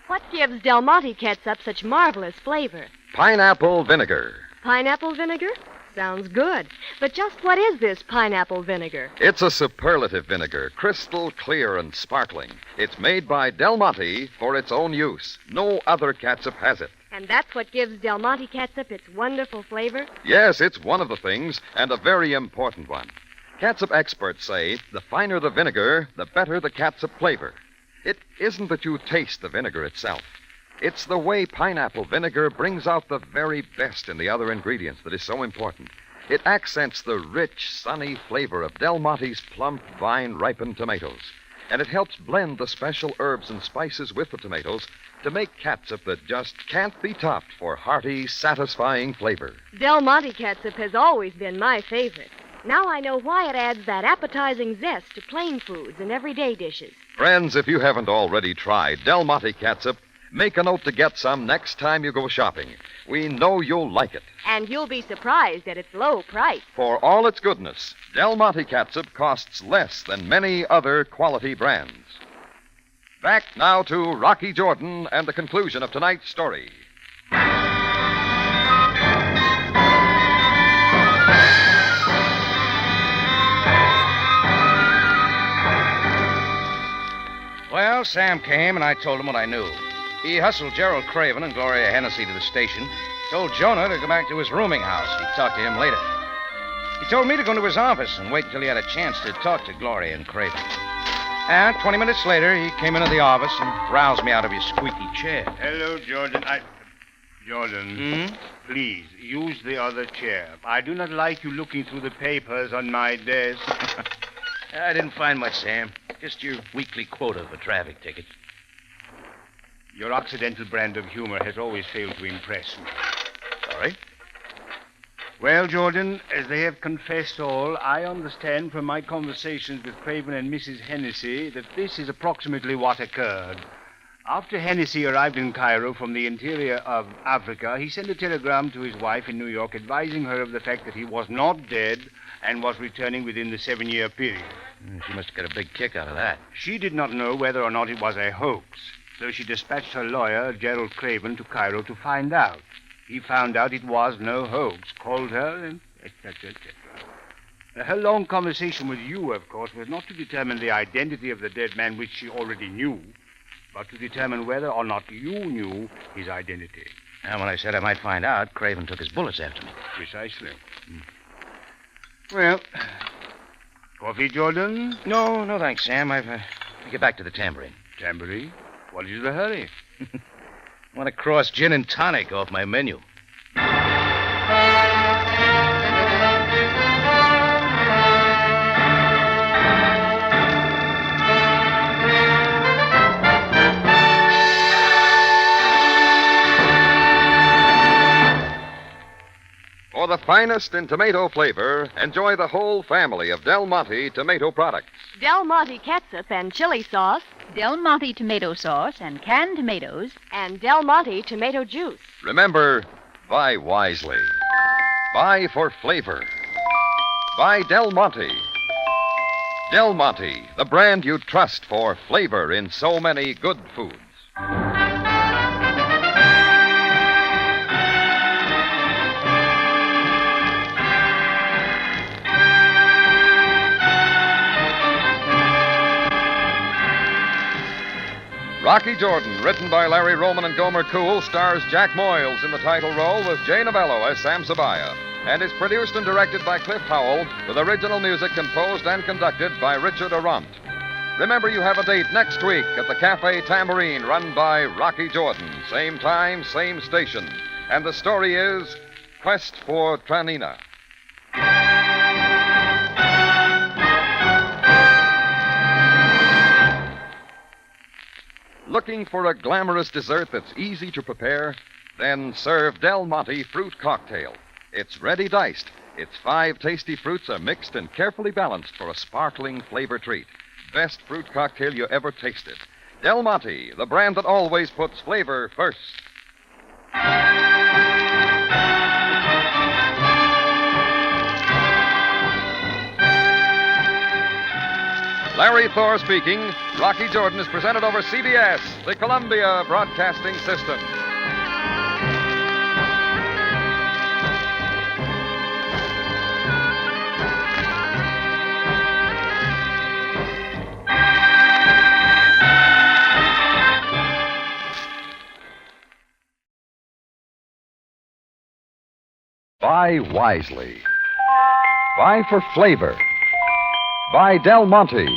What gives Del Monte catsup such marvelous flavor? Pineapple vinegar. Pineapple vinegar? Sounds good. But just what is this pineapple vinegar? It's a superlative vinegar, crystal clear and sparkling. It's made by Del Monte for its own use. No other catsup has it. And that's what gives Del Monte catsup its wonderful flavor? Yes, it's one of the things, and a very important one. Catsup experts say the finer the vinegar, the better the catsup flavor. It isn't that you taste the vinegar itself. It's the way pineapple vinegar brings out the very best in the other ingredients that is so important. It accents the rich, sunny flavor of Del Monte's plump, vine-ripened tomatoes. And it helps blend the special herbs and spices with the tomatoes to make catsup that just can't be topped for hearty, satisfying flavor. Del Monte catsup has always been my favorite. Now I know why it adds that appetizing zest to plain foods and everyday dishes. Friends, if you haven't already tried Del Monte catsup, make a note to get some next time you go shopping. We know you'll like it. And you'll be surprised at its low price. For all its goodness, Del Monte catsup costs less than many other quality brands. Back now to Rocky Jordan and the conclusion of tonight's story. Well, Sam came, and I told him what I knew. He hustled Gerald Craven and Gloria Hennessy to the station, told Jonah to go back to his rooming house. He'd talk to him later. He told me to go into his office and wait until he had a chance to talk to Gloria and Craven. And 20 minutes later, he came into the office and roused me out of his squeaky chair. Hello, Jordan. Jordan, please, use the other chair. I do not like you looking through the papers on my desk. I didn't find much, Sam. Just your weekly quota for traffic tickets. Your Occidental brand of humor has always failed to impress me. Sorry? Well, Jordan, as they have confessed all, I understand from my conversations with Craven and Mrs. Hennessy that this is approximately what occurred. After Hennessy arrived in Cairo from the interior of Africa, he sent a telegram to his wife in New York advising her of the fact that he was not dead and was returning within the 7-year period. She must have got a big kick out of that. She did not know whether or not it was a hoax, so she dispatched her lawyer, Gerald Craven, to Cairo to find out. He found out it was no hoax, called her, and etc., etc. Her long conversation with you, of course, was not to determine the identity of the dead man, which she already knew, but to determine whether or not you knew his identity. And when I said I might find out, Craven took his bullets after me. Precisely. Well, coffee, Jordan? No, thanks, Sam. I've to get back to the tambourine. Tambourine? What is the hurry? I want to cross gin and tonic off my menu. For the finest in tomato flavor, enjoy the whole family of Del Monte tomato products. Del Monte catsup and chili sauce. Del Monte tomato sauce and canned tomatoes. And Del Monte tomato juice. Remember, buy wisely. Buy for flavor. Buy Del Monte. Del Monte, the brand you trust for flavor in so many good foods. Rocky Jordan, written by Larry Roman and Gomer Cool, stars Jack Moyles in the title role with Jay Novello as Sam Sabaya, and is produced and directed by Cliff Howell, with original music composed and conducted by Richard Arant. Remember, you have a date next week at the Café Tambourine, run by Rocky Jordan. Same time, same station. And the story is Quest for Tranina. Looking for a glamorous dessert that's easy to prepare? Then serve Del Monte Fruit Cocktail. It's ready diced. Its 5 tasty fruits are mixed and carefully balanced for a sparkling flavor treat. Best fruit cocktail you ever tasted. Del Monte, the brand that always puts flavor first. Larry Thor speaking. Rocky Jordan is presented over CBS, the Columbia Broadcasting System. Buy wisely. Buy for flavor. Buy Del Monte.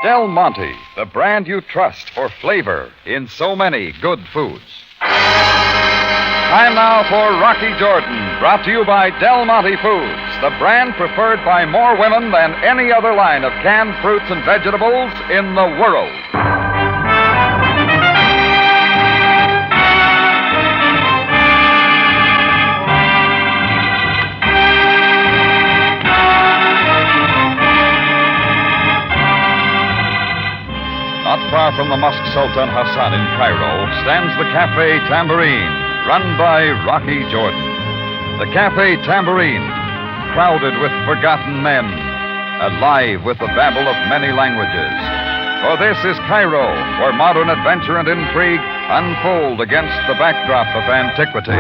Del Monte, the brand you trust for flavor in so many good foods. Time now for Rocky Jordan, brought to you by Del Monte Foods, the brand preferred by more women than any other line of canned fruits and vegetables in the world. Not far from the Mosque Sultan Hassan in Cairo stands the Café Tambourine, run by Rocky Jordan. The Café Tambourine, crowded with forgotten men, alive with the babble of many languages. For this is Cairo, where modern adventure and intrigue unfold against the backdrop of antiquity.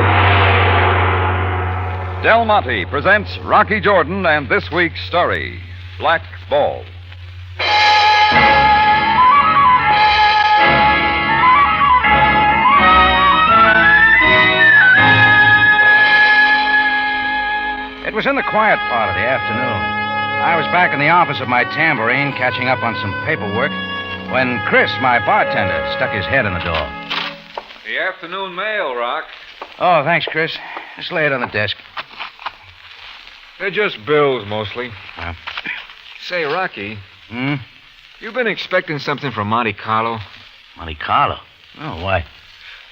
Del Monte presents Rocky Jordan and this week's story, Black Ball. It was in the quiet part of the afternoon. I was back in the office of my tambourine catching up on some paperwork when Chris, my bartender, stuck his head in the door. The afternoon mail, Rock. Oh, thanks, Chris. Just lay it on the desk. They're just bills, mostly. Say, Rocky. Hmm? You've been expecting something from Monte Carlo? Monte Carlo? Oh, why?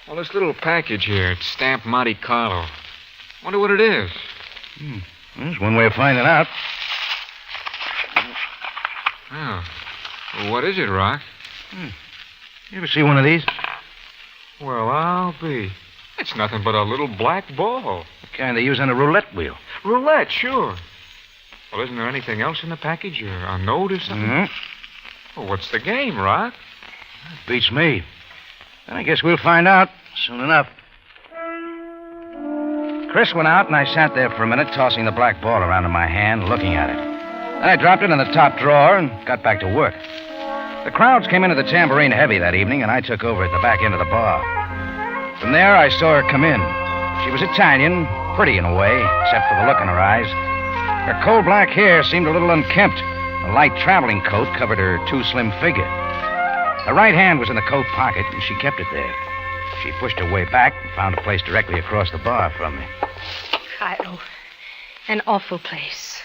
Well, this little package here, it's stamped Monte Carlo. Wonder what it is. There's one way of finding out. Oh. Well, what is it, Rock? You ever see one of these? Well, I'll be. It's nothing but a little black ball. The kind they use on a roulette wheel. Roulette, sure. Well, isn't there anything else in the package? A note or something? Well, what's the game, Rock? Beats me. Then I guess we'll find out soon enough. Chris went out, and I sat there for a minute, tossing the black ball around in my hand, looking at it. Then I dropped it in the top drawer and got back to work. The crowds came into the tambourine heavy that evening, and I took over at the back end of the bar. From there, I saw her come in. She was Italian, pretty in a way, except for the look in her eyes. Her coal black hair seemed a little unkempt. A light traveling coat covered her too slim figure. Her right hand was in the coat pocket, and she kept it there. She pushed her way back and found a place directly across the bar from me. Cairo. An awful place.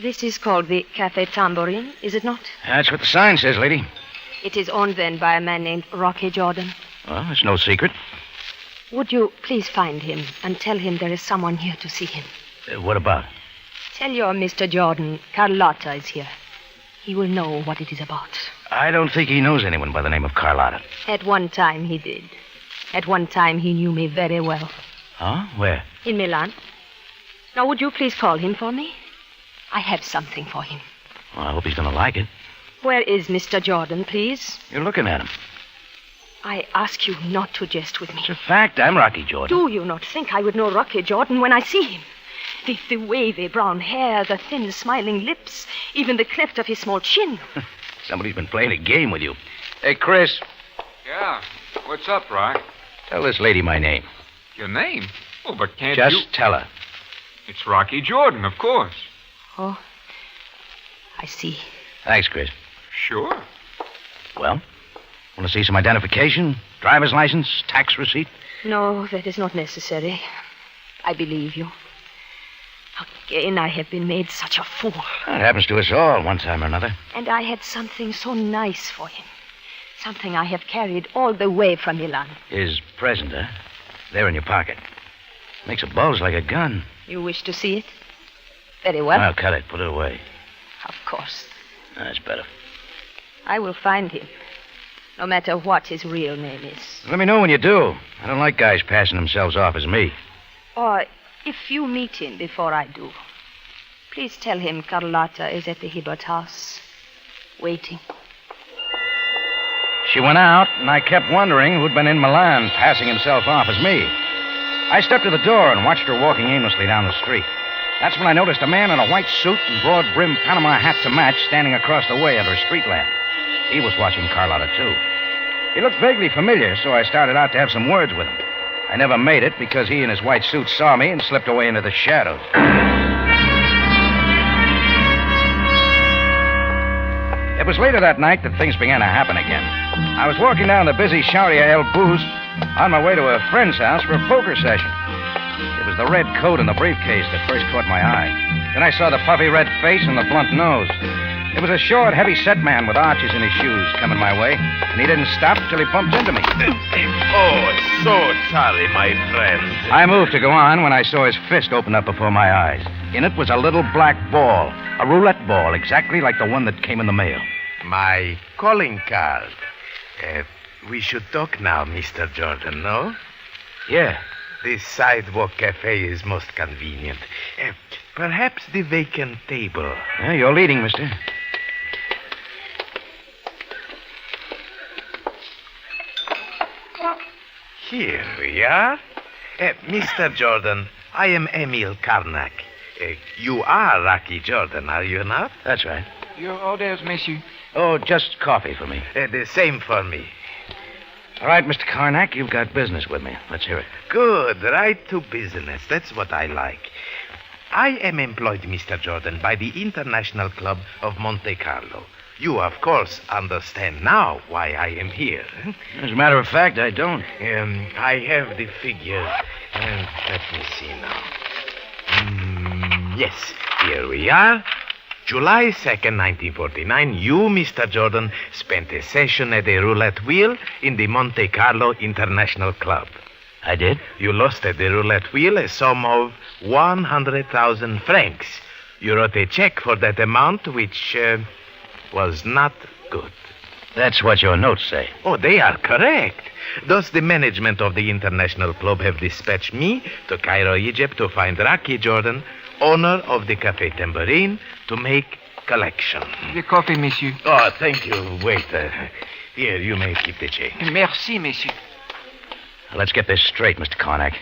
This is called the Café Tambourine, is it not? That's what the sign says, lady. It is owned then by a man named Rocky Jordan. Well, it's no secret. Would you please find him and tell him there is someone here to see him? What about? Tell your Mr. Jordan Carlotta is here. He will know what it is about. I don't think he knows anyone by the name of Carlotta. At one time he did. At one time he knew me very well. Huh? Where? In Milan. Now, would you please call him for me? I have something for him. Well, I hope he's going to like it. Where is Mr. Jordan, please? You're looking at him. I ask you not to jest with me. It's a fact. I'm Rocky Jordan. Do you not think I would know Rocky Jordan when I see him? The wavy brown hair, the thin, smiling lips, even the cleft of his small chin. Somebody's been playing a game with you. Hey, Chris. Yeah. What's up, Rock? Tell this lady my name. Your name? Oh, but can't Just you... tell her. It's Rocky Jordan, of course. Oh, I see. Thanks, Chris. Sure. Well, want to see some identification? Driver's license? Tax receipt? No, that is not necessary. I believe you. Again, I have been made such a fool. That happens to us all one time or another. And I had something so nice for him. Something I have carried all the way from Milan. His present, huh? There in your pocket. Makes a bulge like a gun. You wish to see it? Very well. I'll cut it. Put it away. Of course. That's better. I will find him. No matter what his real name is. Let me know when you do. I don't like guys passing themselves off as me. Or if you meet him before I do, please tell him Carlotta is at the Hibbert house, waiting. She went out, and I kept wondering who'd been in Milan, passing himself off as me. I stepped to the door and watched her walking aimlessly down the street. That's when I noticed a man in a white suit and broad-brimmed Panama hat to match standing across the way under a street lamp. He was watching Carlotta, too. He looked vaguely familiar, so I started out to have some words with him. I never made it because he in his white suit saw me and slipped away into the shadows. It was later that night that things began to happen again. I was walking down the busy Sharia El Booz on my way to a friend's house for a poker session. It was the red coat and the briefcase that first caught my eye. Then I saw the puffy red face and the blunt nose. It was a short, heavy-set man with arches in his shoes coming my way, and he didn't stop till he bumped into me. Oh, so sorry, my friend. I moved to go on when I saw his fist open up before my eyes. In it was a little black ball, a roulette ball, exactly like the one that came in the mail. My calling card. We should talk now, Mr. Jordan, no? Yeah. This sidewalk cafe is most convenient. Perhaps the vacant table. Yeah, you're leading, mister. Here we are. Mr. Jordan, I am Emil Karnak. You are Rocky Jordan, are you not? That's right. Your orders, monsieur. Oh, just coffee for me. The same for me. All right, Mr. Karnak, you've got business with me. Let's hear it. Good. Right to business. That's what I like. I am employed, Mr. Jordan, by the International Club of Monte Carlo. You, of course, understand now why I am here. As a matter of fact, I don't. I have the figures. Let me see now. Yes, here we are. July 2nd, 1949, you, Mr. Jordan, spent a session at a roulette wheel in the Monte Carlo International Club. I did? You lost at the roulette wheel a sum of 100,000 francs. You wrote a check for that amount, which was not good. That's what your notes say. Oh, they are correct. Thus, the management of the International Club have dispatched me to Cairo, Egypt, to find Rocky Jordan, owner of the Café Tambourine, to make collection. The coffee, monsieur. Oh, thank you. Wait. Here, you may keep the change. Merci, monsieur. Let's get this straight, Mr. Karnak.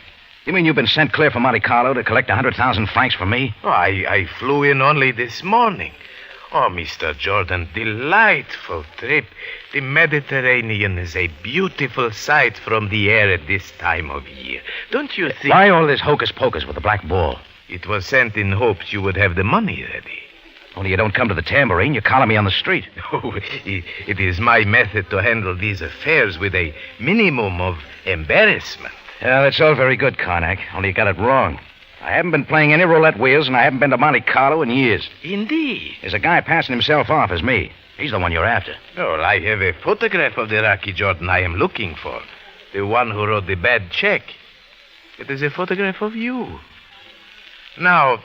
You mean you've been sent clear from Monte Carlo to collect 100,000 francs from me? Oh, I flew in only this morning. Oh, Mr. Jordan, delightful trip. The Mediterranean is a beautiful sight from the air at this time of year. Don't you think... Why all this hocus-pocus with the black ball? It was sent in hopes you would have the money ready. Only you don't come to the tambourine, you collar me on the street. Oh, it is my method to handle these affairs with a minimum of embarrassment. Yeah, that's all very good, Karnak, only you got it wrong. I haven't been playing any roulette wheels, and I haven't been to Monte Carlo in years. Indeed. There's a guy passing himself off as me. He's the one you're after. Oh, I have a photograph of the Rocky Jordan I am looking for. The one who wrote the bad check. It is a photograph of you. Now,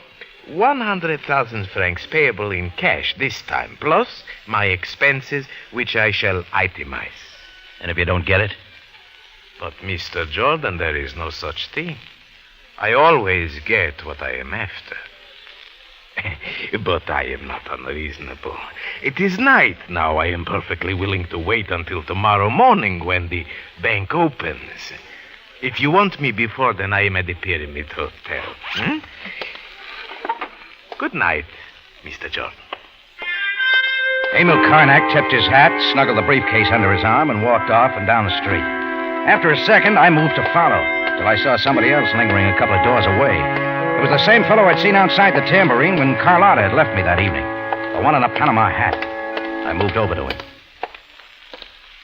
100,000 francs payable in cash this time, plus my expenses, which I shall itemize. And if you don't get it? But, Mr. Jordan, there is no such thing. I always get what I am after. But I am not unreasonable. It is night now. I am perfectly willing to wait until tomorrow morning when the bank opens. If you want me before, then I am at the Pyramid Hotel. Good night, Mr. Jordan. Emil Karnak tipped his hat, snuggled the briefcase under his arm, and walked off and down the street. After a second, I moved to follow, till I saw somebody else lingering a couple of doors away. It was the same fellow I'd seen outside the Tambourine when Carlotta had left me that evening. The one in the Panama hat. I moved over to him.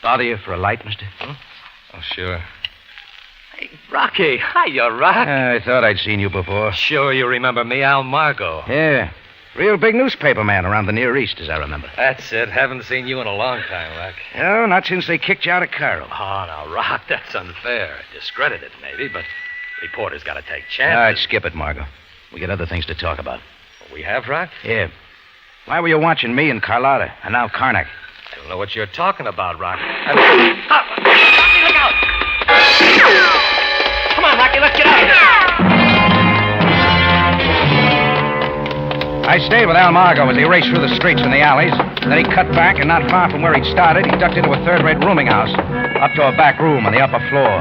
Bother you for a light, mister? Oh, sure. Hey, Rocky. Hiya, Rock. I thought I'd seen you before. Sure you remember me, Al Margo. Yeah. Real big newspaper man around the Near East, as I remember. That's it. Haven't seen you in a long time, Rock. No, not since they kicked you out of Cairo. Oh, now, Rock, that's unfair. Discredited, maybe, but reporters got to take All right, chances. skip it, Margot. We got other things to talk about. We have, Rock? Yeah. Why were you watching me and Carlotta, and now Karnak? I don't know what you're talking about, Rock. Rocky, look out! Come on, Rocky, let's get out of here. I stayed with Al Margo as he raced through the streets and the alleys. Then he cut back, and not far from where he'd started, he ducked into a third-rate rooming house, up to a back room on the upper floor.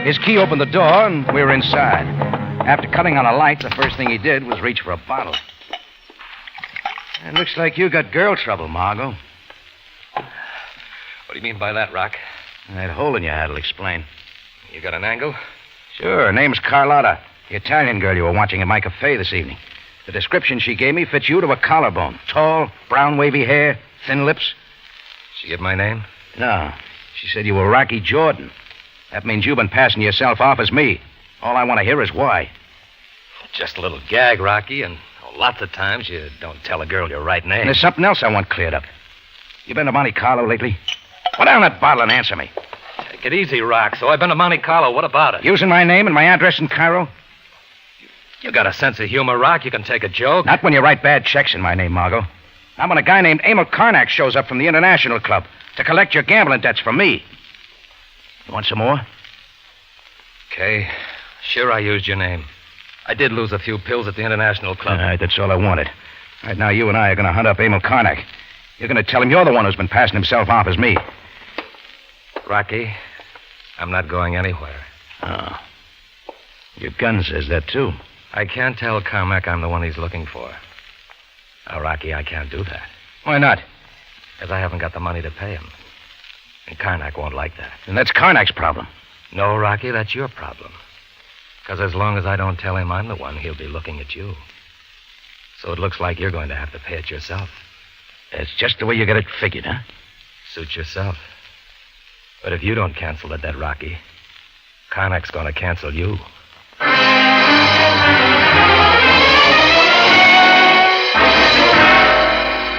His key opened the door, and we were inside. After cutting on a light, the first thing he did was reach for a bottle. It looks like you got girl trouble, Margot. What do you mean by that, Rock? That hole in your hat will explain. You got an angle? Sure. Her name's Carlotta, the Italian girl you were watching at my cafe this evening. The description she gave me fits you to a collarbone. Tall, brown, wavy hair, thin lips. She give my name? No. She said you were Rocky Jordan. That means you've been passing yourself off as me. All I want to hear is why. Just a little gag, Rocky, and lots of times you don't tell a girl your right name. And there's something else I want cleared up. You been to Monte Carlo lately? Put down that bottle and answer me. Take it easy, Rock. So I've been to Monte Carlo. What about it? Using my name and my address in Cairo? You got a sense of humor, Rock. You can take a joke. Not when you write bad checks in my name, Margot. Not when a guy named Emil Karnak shows up from the International Club to collect your gambling debts from me. You want some more? Okay. Sure, I used your name. I did lose a few pills at the International Club. All right, that's all I wanted. Right now, you and I are going to hunt up Emil Karnak. You're going to tell him you're the one who's been passing himself off as me. Rocky, I'm not going anywhere. Oh. Your gun says that, too. I can't tell Carmack I'm the one he's looking for. Now, Rocky, I can't do that. Why not? Because I haven't got the money to pay him. And Karnak won't like that. And that's Karnak's problem. No, Rocky, that's your problem. Because as long as I don't tell him I'm the one, he'll be looking at you. So it looks like you're going to have to pay it yourself. That's just the way you got it figured, huh? Suit yourself. But if you don't cancel the debt, Rocky, Karnak's going to cancel you.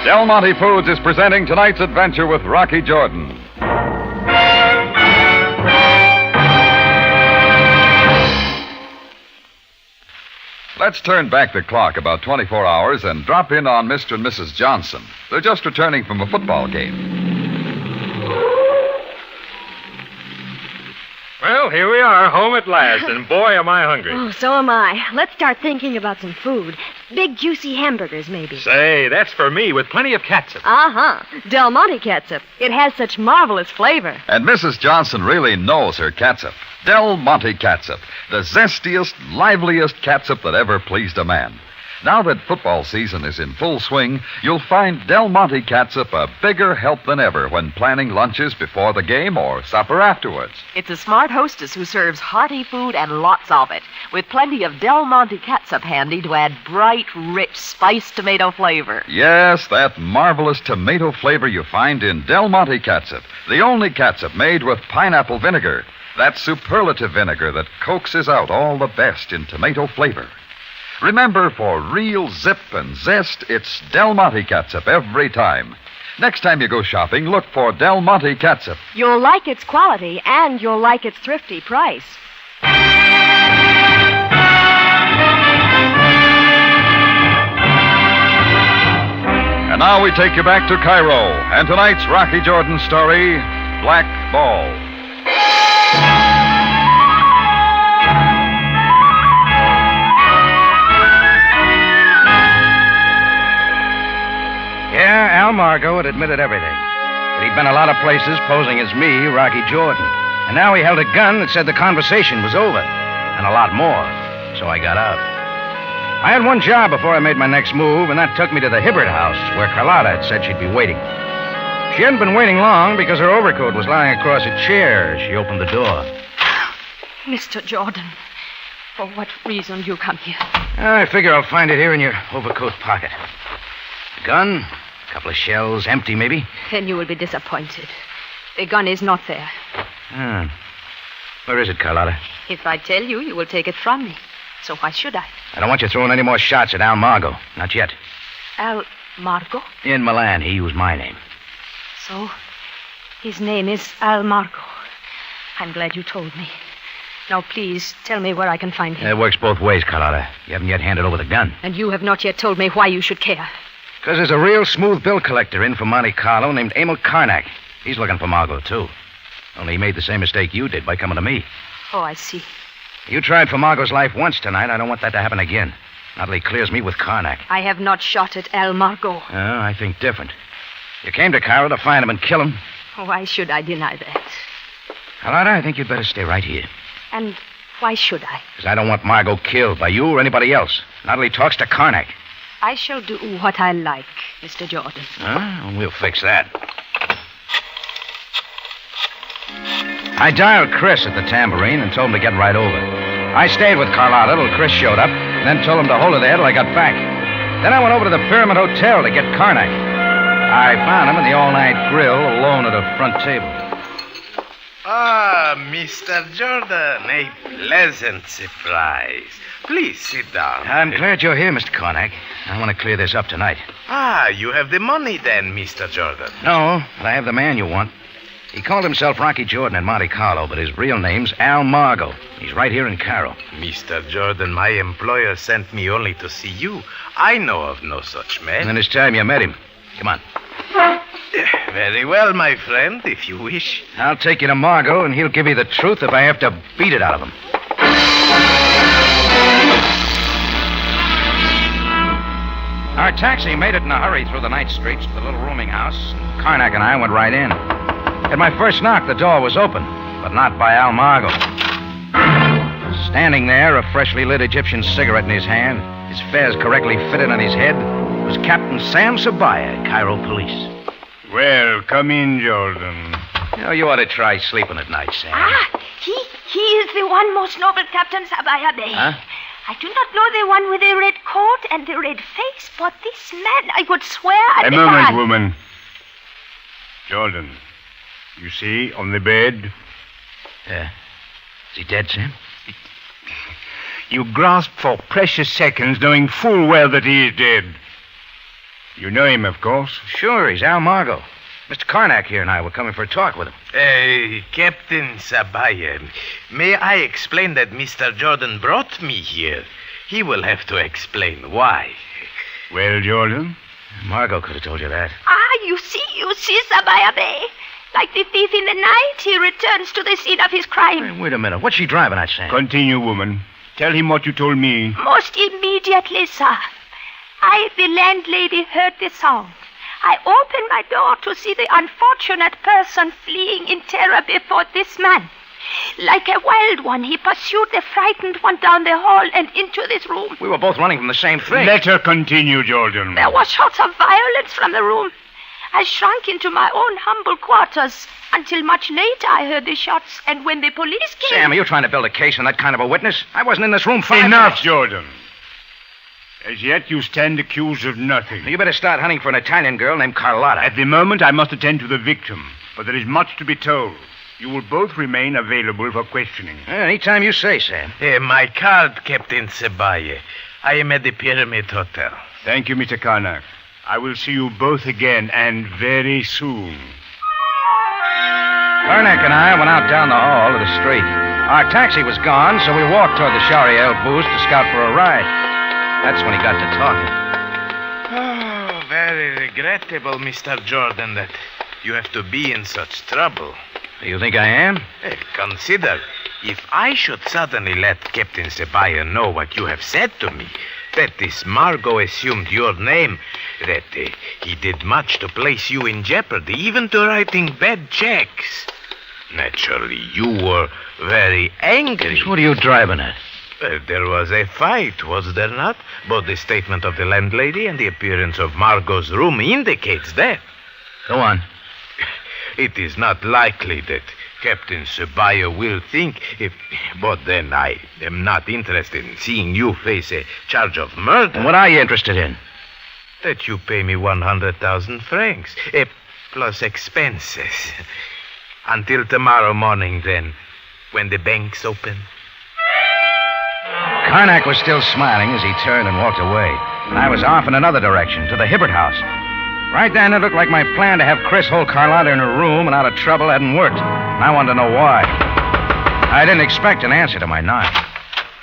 Del Monte Foods is presenting tonight's adventure with Rocky Jordan. Let's turn back the clock about 24 hours and drop in on Mr. and Mrs. Johnson. They're just returning from a football game. Well, here we are, home at last, and boy, am I hungry. Oh, so am I. Let's start thinking about some food. Big, juicy hamburgers, maybe. Say, that's for me with plenty of catsup. Uh-huh. Del Monte catsup. It has such marvelous flavor. And Mrs. Johnson really knows her catsup. Del Monte catsup, the zestiest, liveliest catsup that ever pleased a man. Now that football season is in full swing, you'll find Del Monte catsup a bigger help than ever when planning lunches before the game or supper afterwards. It's a smart hostess who serves hearty food and lots of it, with plenty of Del Monte catsup handy to add bright, rich, spiced tomato flavor. Yes, that marvelous tomato flavor you find in Del Monte catsup, the only catsup made with pineapple vinegar, that superlative vinegar that coaxes out all the best in tomato flavor. Remember, for real zip and zest, it's Del Monte catsup every time. Next time you go shopping, look for Del Monte catsup. You'll like its quality, and you'll like its thrifty price. And now we take you back to Cairo, and tonight's Rocky Jordan story, Black Ball. Margot had admitted everything. That he'd been a lot of places posing as me, Rocky Jordan. And now he held a gun that said the conversation was over. And a lot more. So I got out. I had one job before I made my next move, and that took me to the Hibbert house, where Carlotta had said she'd be waiting. She hadn't been waiting long because her overcoat was lying across a chair as she opened the door. Mr. Jordan, for what reason do you come here? I figure I'll find it here in your overcoat pocket. A gun, a couple of shells, empty maybe. Then you will be disappointed. The gun is not there. Where is it, Carlotta? If I tell you, you will take it from me. So why should I? I don't want you throwing any more shots at Al Margot. Not yet. Al Margot? In Milan, he used my name. So, his name is Al Margot. I'm glad you told me. Now, please, tell me where I can find him. It works both ways, Carlotta. You haven't yet handed over the gun. And you have not yet told me why you should care. Because there's a real smooth bill collector in from Monte Carlo named Emil Karnak. He's looking for Margot, too. Only he made the same mistake you did by coming to me. Oh, I see. You tried for Margot's life once tonight. I don't want that to happen again. Not till he clears me with Karnak. I have not shot at Al Margot. Oh, I think different. You came to Cairo to find him and kill him. Why should I deny that? Carlotta, I think you'd better stay right here. And why should I? Because I don't want Margot killed by you or anybody else. Not till he talks to Karnak. I shall do what I like, Mr. Jordan. We'll fix that. I dialed Chris at the tambourine and told him to get right over. I stayed with Carlotta till Chris showed up, and then told him to hold her there till I got back. Then I went over to the Pyramid Hotel to get Karnak. I found him in the all-night grill, alone at a front table. Ah, Mr. Jordan, a pleasant surprise. Please sit down. I'm glad you're here, Mr. Karnak. I want to clear this up tonight. Ah, you have the money then, Mr. Jordan. No, but I have the man you want. He called himself Rocky Jordan in Monte Carlo, but his real name's Al Margot. He's right here in Cairo. Mr. Jordan, my employer sent me only to see you. I know of no such man. And then it's time you met him. Come on. Very well, my friend, if you wish. I'll take you to Margot, and he'll give you the truth if I have to beat it out of him. Our taxi made it in a hurry through the night streets to the little rooming house. Karnak and I went right in. At my first knock, the door was open, but not by Al Margot. Standing there, a freshly lit Egyptian cigarette in his hand, his fez correctly fitted on his head, was Captain Sam Sabaya, Cairo Police. Well, come in, Jordan. You ought to try sleeping at night, Sam. He is the one most noble Captain Sabaya Bey. Huh? I do not know the one with the red coat and the red face, but this man, I would swear... A moment, woman. Jordan, you see, on the bed... Yeah. Is he dead, Sam? You grasp for precious seconds, knowing full well that he is dead. You know him, of course. Sure, he's Al Margot. Mr. Karnak here and I were coming for a talk with him. Captain Sabaya, may I explain that Mr. Jordan brought me here? He will have to explain why. Well, Jordan? Margot could have told you that. You see, Sabaya Bey. Like the thief in the night, he returns to the scene of his crime. Hey, wait a minute. What's she driving at, Sam? Continue, woman. Tell him what you told me. Most immediately, sir. I, the landlady, heard the sound. I opened my door to see the unfortunate person fleeing in terror before this man. Like a wild one, he pursued the frightened one down the hall and into this room. We were both running from the same thing. Let her continue, Jordan. There were shouts of violence from the room. I shrunk into my own humble quarters until much later I heard the shots, and when the police came... Sam, are you trying to build a case on that kind of a witness? I wasn't in this room 5 minutes. Enough, Jordan. As yet, you stand accused of nothing. You better start hunting for an Italian girl named Carlotta. At the moment, I must attend to the victim, but there is much to be told. You will both remain available for questioning. Anytime you say, Sam. My card, Captain Sabaya. I am at the Pyramid Hotel. Thank you, Mr. Karnak. I will see you both again, and very soon. Karnak and I went out down the hall to the street. Our taxi was gone, so we walked toward the Shariel booth to scout for a ride. That's when he got to talking. Oh, very regrettable, Mr. Jordan, that you have to be in such trouble. Do you think I am? Consider, if I should suddenly let Captain Sabaya know what you have said to me, that this Margot assumed your name, that he did much to place you in jeopardy, even to writing bad checks. Naturally, you were very angry. What are you driving at? There was a fight, was there not? Both the statement of the landlady and the appearance of Margot's room indicates that. Go on. It is not likely that Captain Ceballo will think if... But then I am not interested in seeing you face a charge of murder. And what are you interested in? That you pay me 100,000 francs, plus expenses. Until tomorrow morning, then, when the bank's open. Karnak was still smiling as he turned and walked away. And I was off in another direction, to the Hibbert house. Right then, it looked like my plan to have Chris hold Carlotta in her room and out of trouble hadn't worked. And I wanted to know why. I didn't expect an answer to my knock.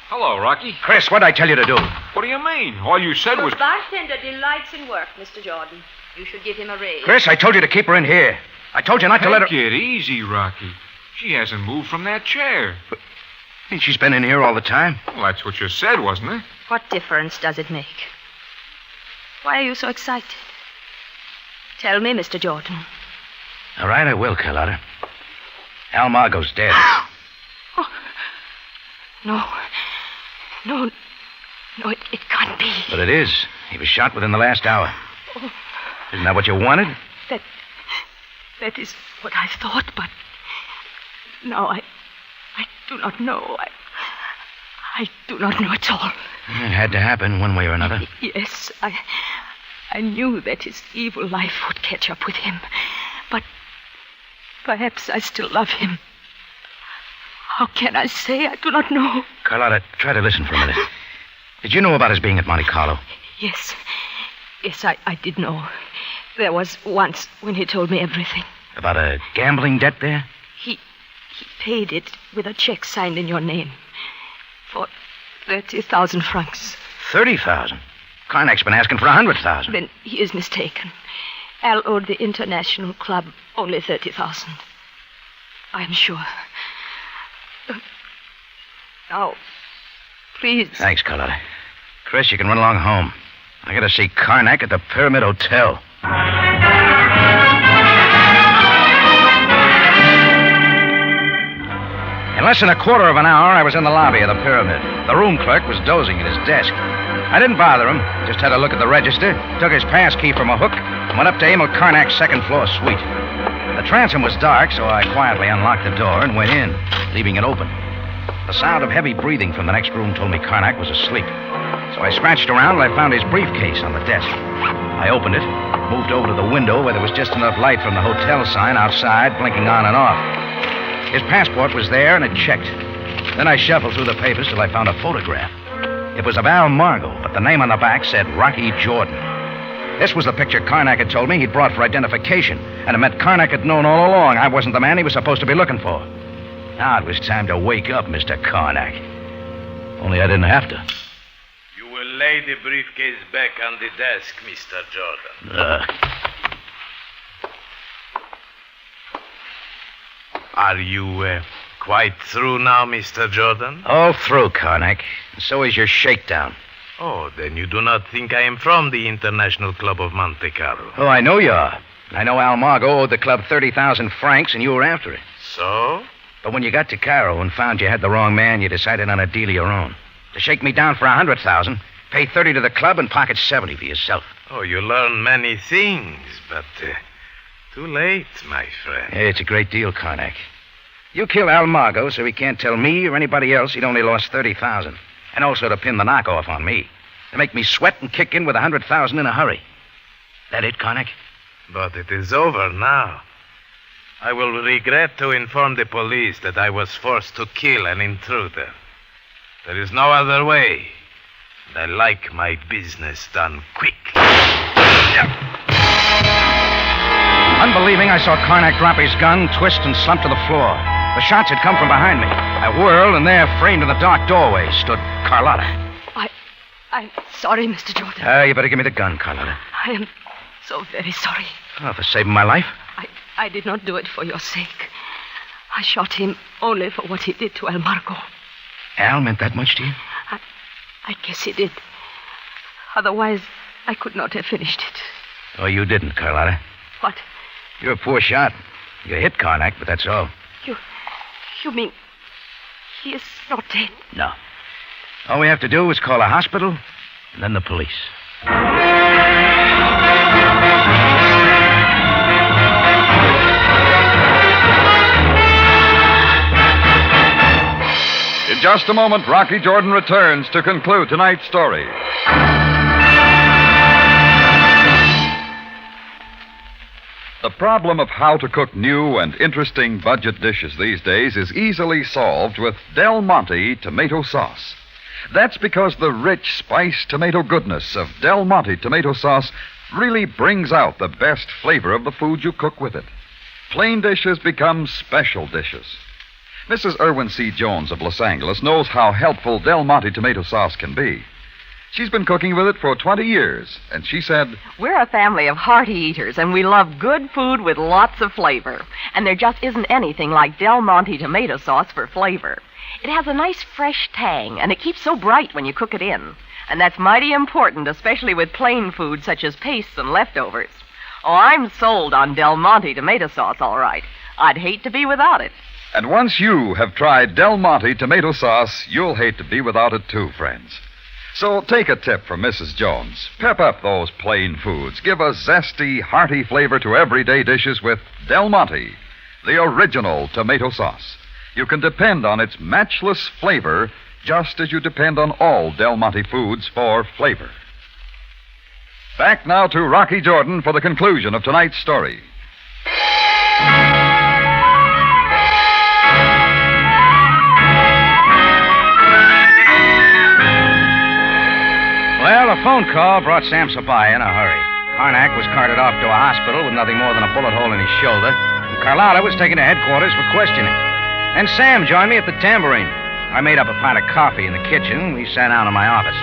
Hello, Rocky. Chris, what'd I tell you to do? What do you mean? All you said was... The bartender delights in work, Mr. Jordan. You should give him a raise. Chris, I told you to keep her in here. I told you not to let her... Take it easy, Rocky. She hasn't moved from that chair. And she's been in here all the time? Well, that's what you said, wasn't it? What difference does it make? Why are you so excited? Tell me, Mr. Jordan. All right, I will, Carlotta. Al Margot's dead. Oh. No. No, it can't be. But it is. He was shot within the last hour. Oh. Isn't that what you wanted? That is what I thought, but now I do not know. I do not know at all. It had to happen one way or another. Yes, I knew that his evil life would catch up with him, but perhaps I still love him. How can I say? I do not know. Carlotta, try to listen for a minute. Did you know about his being at Monte Carlo? Yes, I did know. There was once when he told me everything. About a gambling debt there? He paid it with a check signed in your name for 30,000 francs. 30,000? Karnak's been asking for 100,000. Then he is mistaken. Al owed the International Club only 30,000. I am sure. Now, please. Thanks, Carlotta. Chris, you can run along home. I gotta see Karnak at the Pyramid Hotel. In less than a quarter of an hour, I was in the lobby of the Pyramid. The room clerk was dozing at his desk. I didn't bother him, just had a look at the register, took his pass key from a hook, and went up to Emil Karnak's second-floor suite. The transom was dark, so I quietly unlocked the door and went in, leaving it open. The sound of heavy breathing from the next room told me Karnak was asleep. So I scratched around and I found his briefcase on the desk. I opened it, moved over to the window where there was just enough light from the hotel sign outside, blinking on and off. His passport was there, and it checked. Then I shuffled through the papers till I found a photograph. It was of Al Margot, but the name on the back said Rocky Jordan. This was the picture Karnak had told me he'd brought for identification, and it meant Karnak had known all along I wasn't the man he was supposed to be looking for. Now it was time to wake up, Mr. Karnak. Only I didn't have to. You will lay the briefcase back on the desk, Mr. Jordan. Are you quite through now, Mr. Jordan? All through, Karnak. So is your shakedown. Oh, then you do not think I am from the International Club of Monte Carlo. Oh, I know you are. I know Al Margot owed the club 30,000 francs, and you were after it. So? But when you got to Cairo and found you had the wrong man, you decided on a deal of your own. To shake me down for 100,000, pay 30 to the club, and pocket 70 for yourself. Oh, you learn many things, but too late, my friend. Hey, it's a great deal, Karnak. You kill Al Margot so he can't tell me or anybody else he'd only lost 30,000. And also to pin the knockoff on me. To make me sweat and kick in with 100,000 in a hurry. That it, Karnak? But it is over now. I will regret to inform the police that I was forced to kill an intruder. There is no other way. And I like my business done quick. Unbelieving, I saw Karnak drop his gun, twist, and slump to the floor. The shots had come from behind me. I whirled, and there, framed in the dark doorway, stood Carlotta. I'm sorry, Mr. Jordan. You better give me the gun, Carlotta. I am so very sorry. Oh, for saving my life? I did not do it for your sake. I shot him only for what he did to Al Margot. Al meant that much to you? I guess he did. Otherwise, I could not have finished it. Oh, you didn't, Carlotta. What? You're a poor shot. You hit Karnak, but that's all. You mean he is not dead? No. All we have to do is call a hospital and then the police. In just a moment, Rocky Jordan returns to conclude tonight's story. The problem of how to cook new and interesting budget dishes these days is easily solved with Del Monte tomato sauce. That's because the rich, spiced tomato goodness of Del Monte tomato sauce really brings out the best flavor of the food you cook with it. Plain dishes become special dishes. Mrs. Irwin C. Jones of Los Angeles knows how helpful Del Monte tomato sauce can be. She's been cooking with it for 20 years, and she said, "We're a family of hearty eaters, and we love good food with lots of flavor. And there just isn't anything like Del Monte tomato sauce for flavor. It has a nice fresh tang, and it keeps so bright when you cook it in. And that's mighty important, especially with plain food such as pastes and leftovers. Oh, I'm sold on Del Monte tomato sauce, all right. I'd hate to be without it." And once you have tried Del Monte tomato sauce, you'll hate to be without it too, friends. So take a tip from Mrs. Jones. Pep up those plain foods. Give a zesty, hearty flavor to everyday dishes with Del Monte, the original tomato sauce. You can depend on its matchless flavor just as you depend on all Del Monte foods for flavor. Back now to Rocky Jordan for the conclusion of tonight's story. Well, a phone call brought Sam Sabai in a hurry. Karnak was carted off to a hospital with nothing more than a bullet hole in his shoulder, and Carlotta was taken to headquarters for questioning. And Sam joined me at the tambourine. I made up a pint of coffee in the kitchen, and we sat down in my office.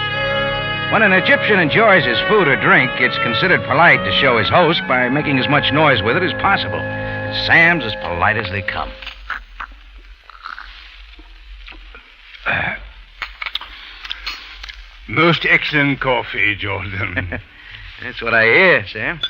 When an Egyptian enjoys his food or drink, it's considered polite to show his host by making as much noise with it as possible. And Sam's as polite as they come. Most excellent coffee, Jordan. That's what I hear, Sam.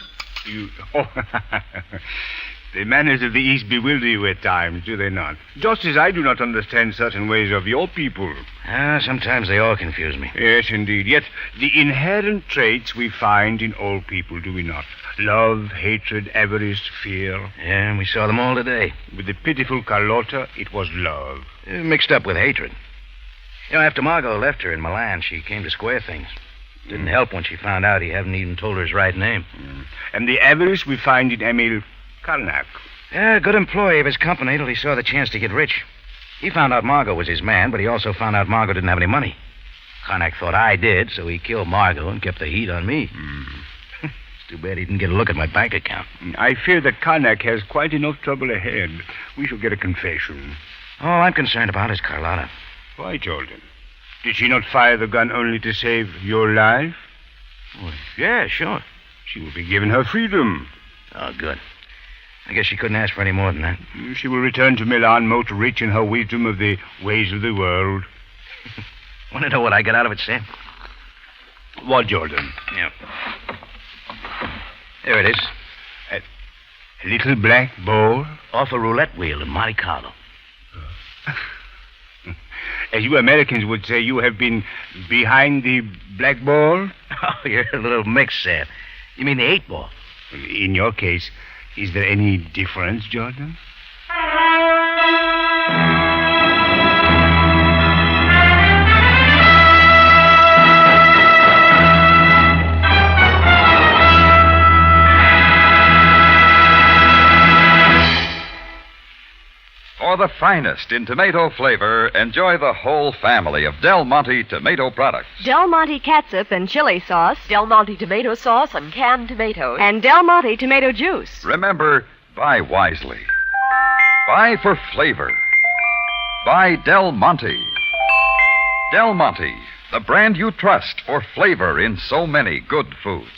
The manners of the East bewilder you at times, do they not? Just as I do not understand certain ways of your people. Sometimes they all confuse me. Yes, indeed. Yet the inherent traits we find in all people, do we not? Love, hatred, avarice, fear. Yeah, and we saw them all today. With the pitiful Carlotta, it was love. Mixed up with hatred. You know, after Margot left her in Milan, she came to square things. Didn't help when she found out he hadn't even told her his right name. And the avarice we find in Emil Karnak. Yeah, a good employee of his company till he saw the chance to get rich. He found out Margot was his man, but he also found out Margot didn't have any money. Karnak thought I did, so he killed Margot and kept the heat on me. It's too bad he didn't get a look at my bank account. I fear that Karnak has quite enough trouble ahead. We shall get a confession. All I'm concerned about is Carlotta. Why, Jordan? Did she not fire the gun only to save your life? Well, yeah, sure. She will be given her freedom. Oh, good. I guess she couldn't ask for any more than that. She will return to Milan most rich in her wisdom of the ways of the world. Want to know what I got out of it, Sam? What, Jordan? Yeah. There it is. A little black ball? Off a roulette wheel in Monte Carlo. As you Americans would say, you have been behind the black ball? Oh, you're a little mix, Sam. You mean the 8-ball? In your case, is there any difference, Jordan? For the finest in tomato flavor, enjoy the whole family of Del Monte tomato products. Del Monte catsup and chili sauce. Del Monte tomato sauce and canned tomatoes. And Del Monte tomato juice. Remember, buy wisely. Buy for flavor. Buy Del Monte. Del Monte, the brand you trust for flavor in so many good foods.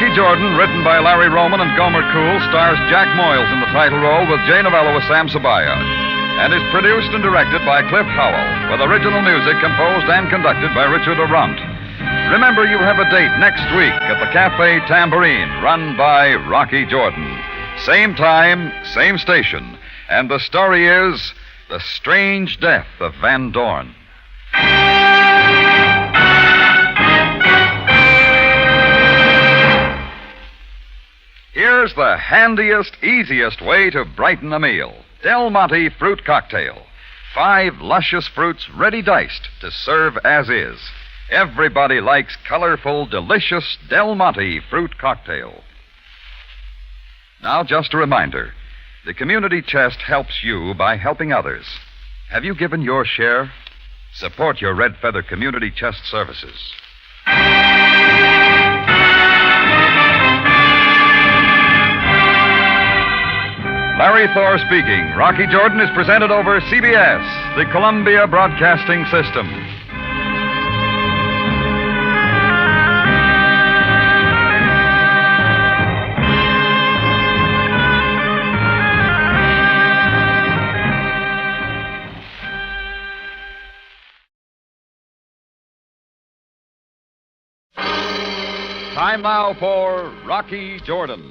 Rocky Jordan, written by Larry Roman and Gomer Cool, stars Jack Moyles in the title role with Jay Novello as Sam Sabaya, and is produced and directed by Cliff Howell, with original music composed and conducted by Richard Arant. Remember, you have a date next week at the Café Tambourine, run by Rocky Jordan. Same time, same station. And the story is The Strange Death of Van Dorn. Here's the handiest, easiest way to brighten a meal. Del Monte Fruit Cocktail. 5 luscious fruits ready diced to serve as is. Everybody likes colorful, delicious Del Monte Fruit Cocktail. Now, just a reminder. The Community Chest helps you by helping others. Have you given your share? Support your Red Feather Community Chest services. Larry Thor speaking. Rocky Jordan is presented over CBS, the Columbia Broadcasting System. Time now for Rocky Jordan.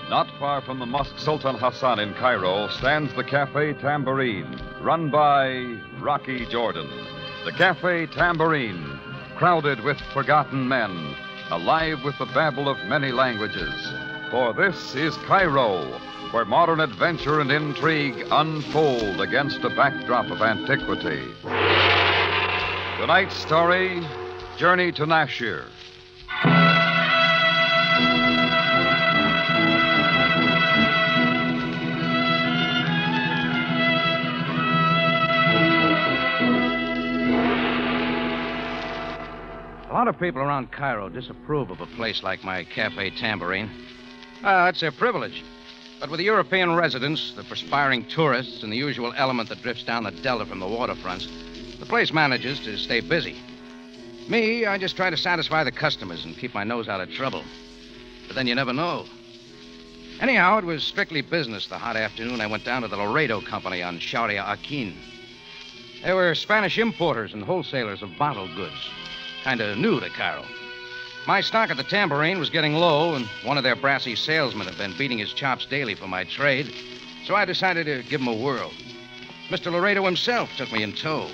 Not far from the Mosque Sultan Hassan in Cairo stands the Café Tambourine, run by Rocky Jordan. The Café Tambourine, crowded with forgotten men, alive with the babble of many languages. For this is Cairo, where modern adventure and intrigue unfold against a backdrop of antiquity. Tonight's story, Journey to Nashir. A lot of people around Cairo disapprove of a place like my Café Tambourine. It's their privilege. But with the European residents, the perspiring tourists, and the usual element that drifts down the delta from the waterfronts, the place manages to stay busy. Me, I just try to satisfy the customers and keep my nose out of trouble. But then you never know. Anyhow, it was strictly business the hot afternoon I went down to the Laredo Company on Sharia Akin. They were Spanish importers and wholesalers of bottled goods. Kind of new to Cairo. My stock at the Tambourine was getting low, and one of their brassy salesmen had been beating his chops daily for my trade, so I decided to give him a whirl. Mr. Laredo himself took me in tow.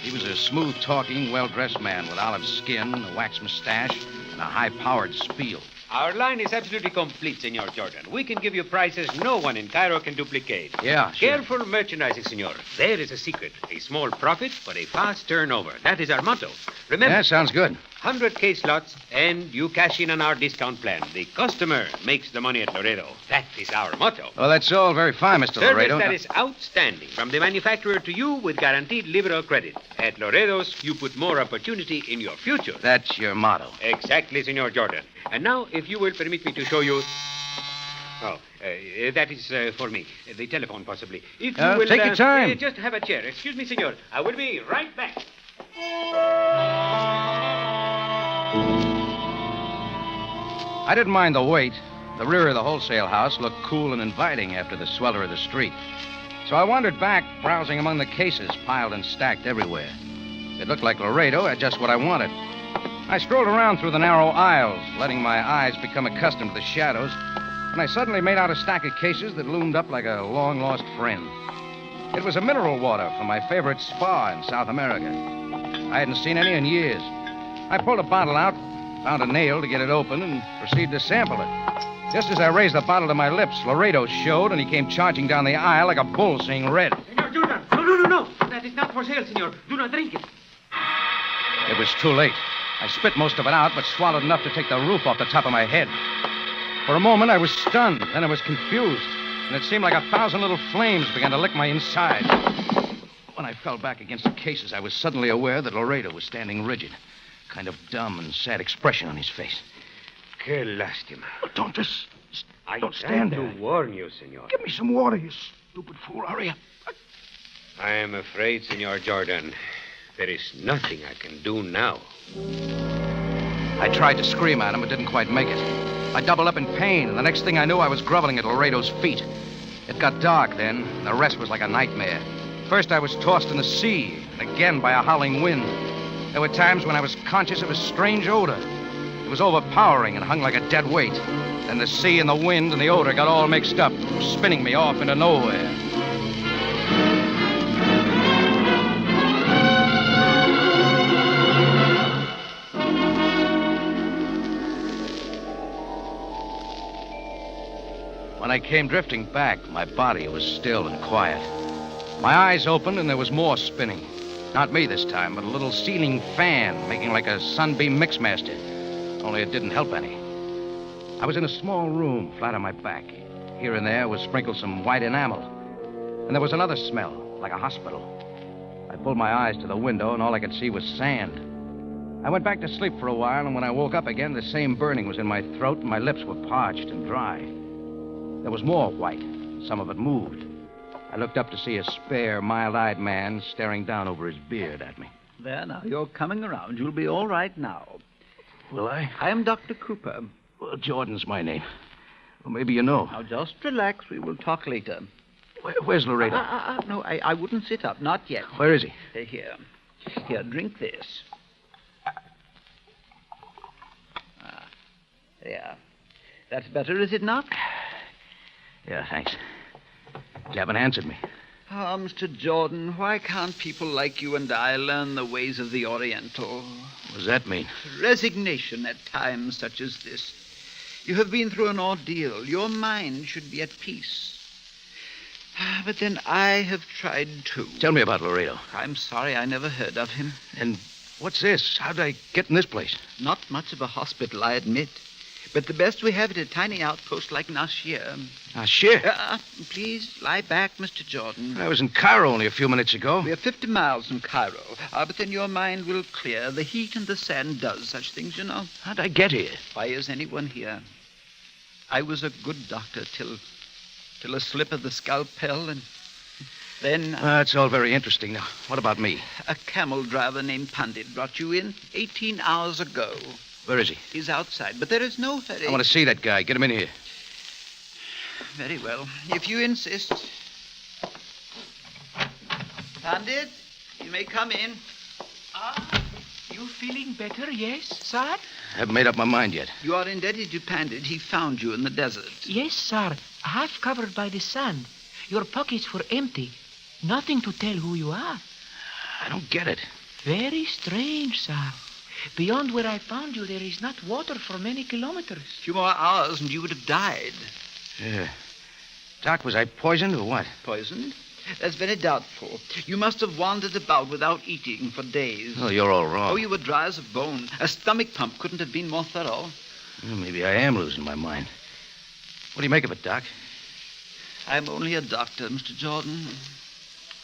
He was a smooth-talking, well-dressed man with olive skin, a waxed mustache, and a high-powered spiel. Our line is absolutely complete, Senor Jordan. We can give you prices no one in Cairo can duplicate. Yeah, sure. Careful merchandising, Senor. There is a secret. A small profit, but a fast turnover. That is our motto. Remember... Yeah, sounds good. 100 case lots, and you cash in on our discount plan. The customer makes the money at Laredo. That is our motto. Well, that's all very fine, Mr. Service Laredo. that is outstanding. From the manufacturer to you with guaranteed liberal credit. At Laredo's, you put more opportunity in your future. That's your motto. Exactly, Senor Jordan. And now, if you will permit me to show you... Oh, that is for me. The telephone, possibly. If you will... Take your time. Just have a chair. Excuse me, senor. I will be right back. I didn't mind the wait. The rear of the wholesale house looked cool and inviting after the swelter of the street. So I wandered back, browsing among the cases piled and stacked everywhere. It looked like Laredo had just what I wanted. I strolled around through the narrow aisles, letting my eyes become accustomed to the shadows, and I suddenly made out a stack of cases that loomed up like a long-lost friend. It was a mineral water from my favorite spa in South America. I hadn't seen any in years. I pulled a bottle out, found a nail to get it open, and proceeded to sample it. Just as I raised the bottle to my lips, Laredo showed, and he came charging down the aisle like a bull seeing red. Senor Jordan, no. That is not for sale, senor. Do not drink it. It was too late. I spit most of it out, but swallowed enough to take the roof off the top of my head. For a moment, I was stunned. Then I was confused, and it seemed like 1,000 little flames began to lick my inside. When I fell back against the cases, I was suddenly aware that Laredo was standing rigid, kind of dumb and sad expression on his face. Qué lástima. Don't this... Don't stand there. I to warn you, senor. Give me some water, you stupid fool. Hurry up. I am afraid, Senor Jordan, there is nothing I can do now. I tried to scream at him, but didn't quite make it. I doubled up in pain, and the next thing I knew, I was groveling at Laredo's feet. It got dark then, and the rest was like a nightmare. First, I was tossed in the sea, and again by a howling wind. There were times when I was conscious of a strange odor. It was overpowering and hung like a dead weight. Then the sea and the wind and the odor got all mixed up, spinning me off into nowhere. When I came drifting back, my body was still and quiet. My eyes opened and there was more spinning. Not me this time, but a little ceiling fan making like a sunbeam mixmaster. Only it didn't help any. I was in a small room, flat on my back. Here and there was sprinkled some white enamel. And there was another smell, like a hospital. I pulled my eyes to the window and all I could see was sand. I went back to sleep for a while, and when I woke up again, the same burning was in my throat and my lips were parched and dry. There was more white. Some of it moved. I looked up to see a spare, mild-eyed man staring down over his beard at me. There, now, you're coming around. You'll be all right now. Will I? I am Dr. Cooper. Well, Jordan's my name. Well, maybe you know. Now, just relax. We will talk later. Where's Laredo? No, I wouldn't sit up. Not yet. Where is he? Here. Here, drink this. There. That's better, is it not? Yeah, thanks. You haven't answered me. Oh, Mr. Jordan, why can't people like you and I learn the ways of the Oriental? What does that mean? Resignation at times such as this. You have been through an ordeal. Your mind should be at peace. But then I have tried too. Tell me about Laredo. I'm sorry I never heard of him. And what's this? How'd I get in this place? Not much of a hospital, I admit. But the best we have is a tiny outpost like Nashir. Nashir? Please lie back, Mr. Jordan. I was in Cairo only a few minutes ago. We are 50 miles from Cairo. But then your mind will clear. The heat and the sand does such things, you know. How'd I get here? Why is anyone here? I was a good doctor till a slip of the scalpel, and then... That's all very interesting. Now, what about me? A camel driver named Pandit brought you in 18 hours ago. Where is he? He's outside, but there is no hurry. I want to see that guy. Get him in here. Very well. If you insist. Pandit, you may come in. You feeling better, yes, sir? Haven't made up my mind yet. You are indebted to Pandit. He found you in the desert. Yes, sir. Half covered by the sand. Your pockets were empty. Nothing to tell who you are. I don't get it. Very strange, sir. Beyond where I found you, there is not water for many kilometers. A few more hours and you would have died. Yeah. Doc, was I poisoned or what? Poisoned? That's very doubtful. You must have wandered about without eating for days. Oh, you're all wrong. Oh, you were dry as a bone. A stomach pump couldn't have been more thorough. Well, maybe I am losing my mind. What do you make of it, Doc? I'm only a doctor, Mr. Jordan.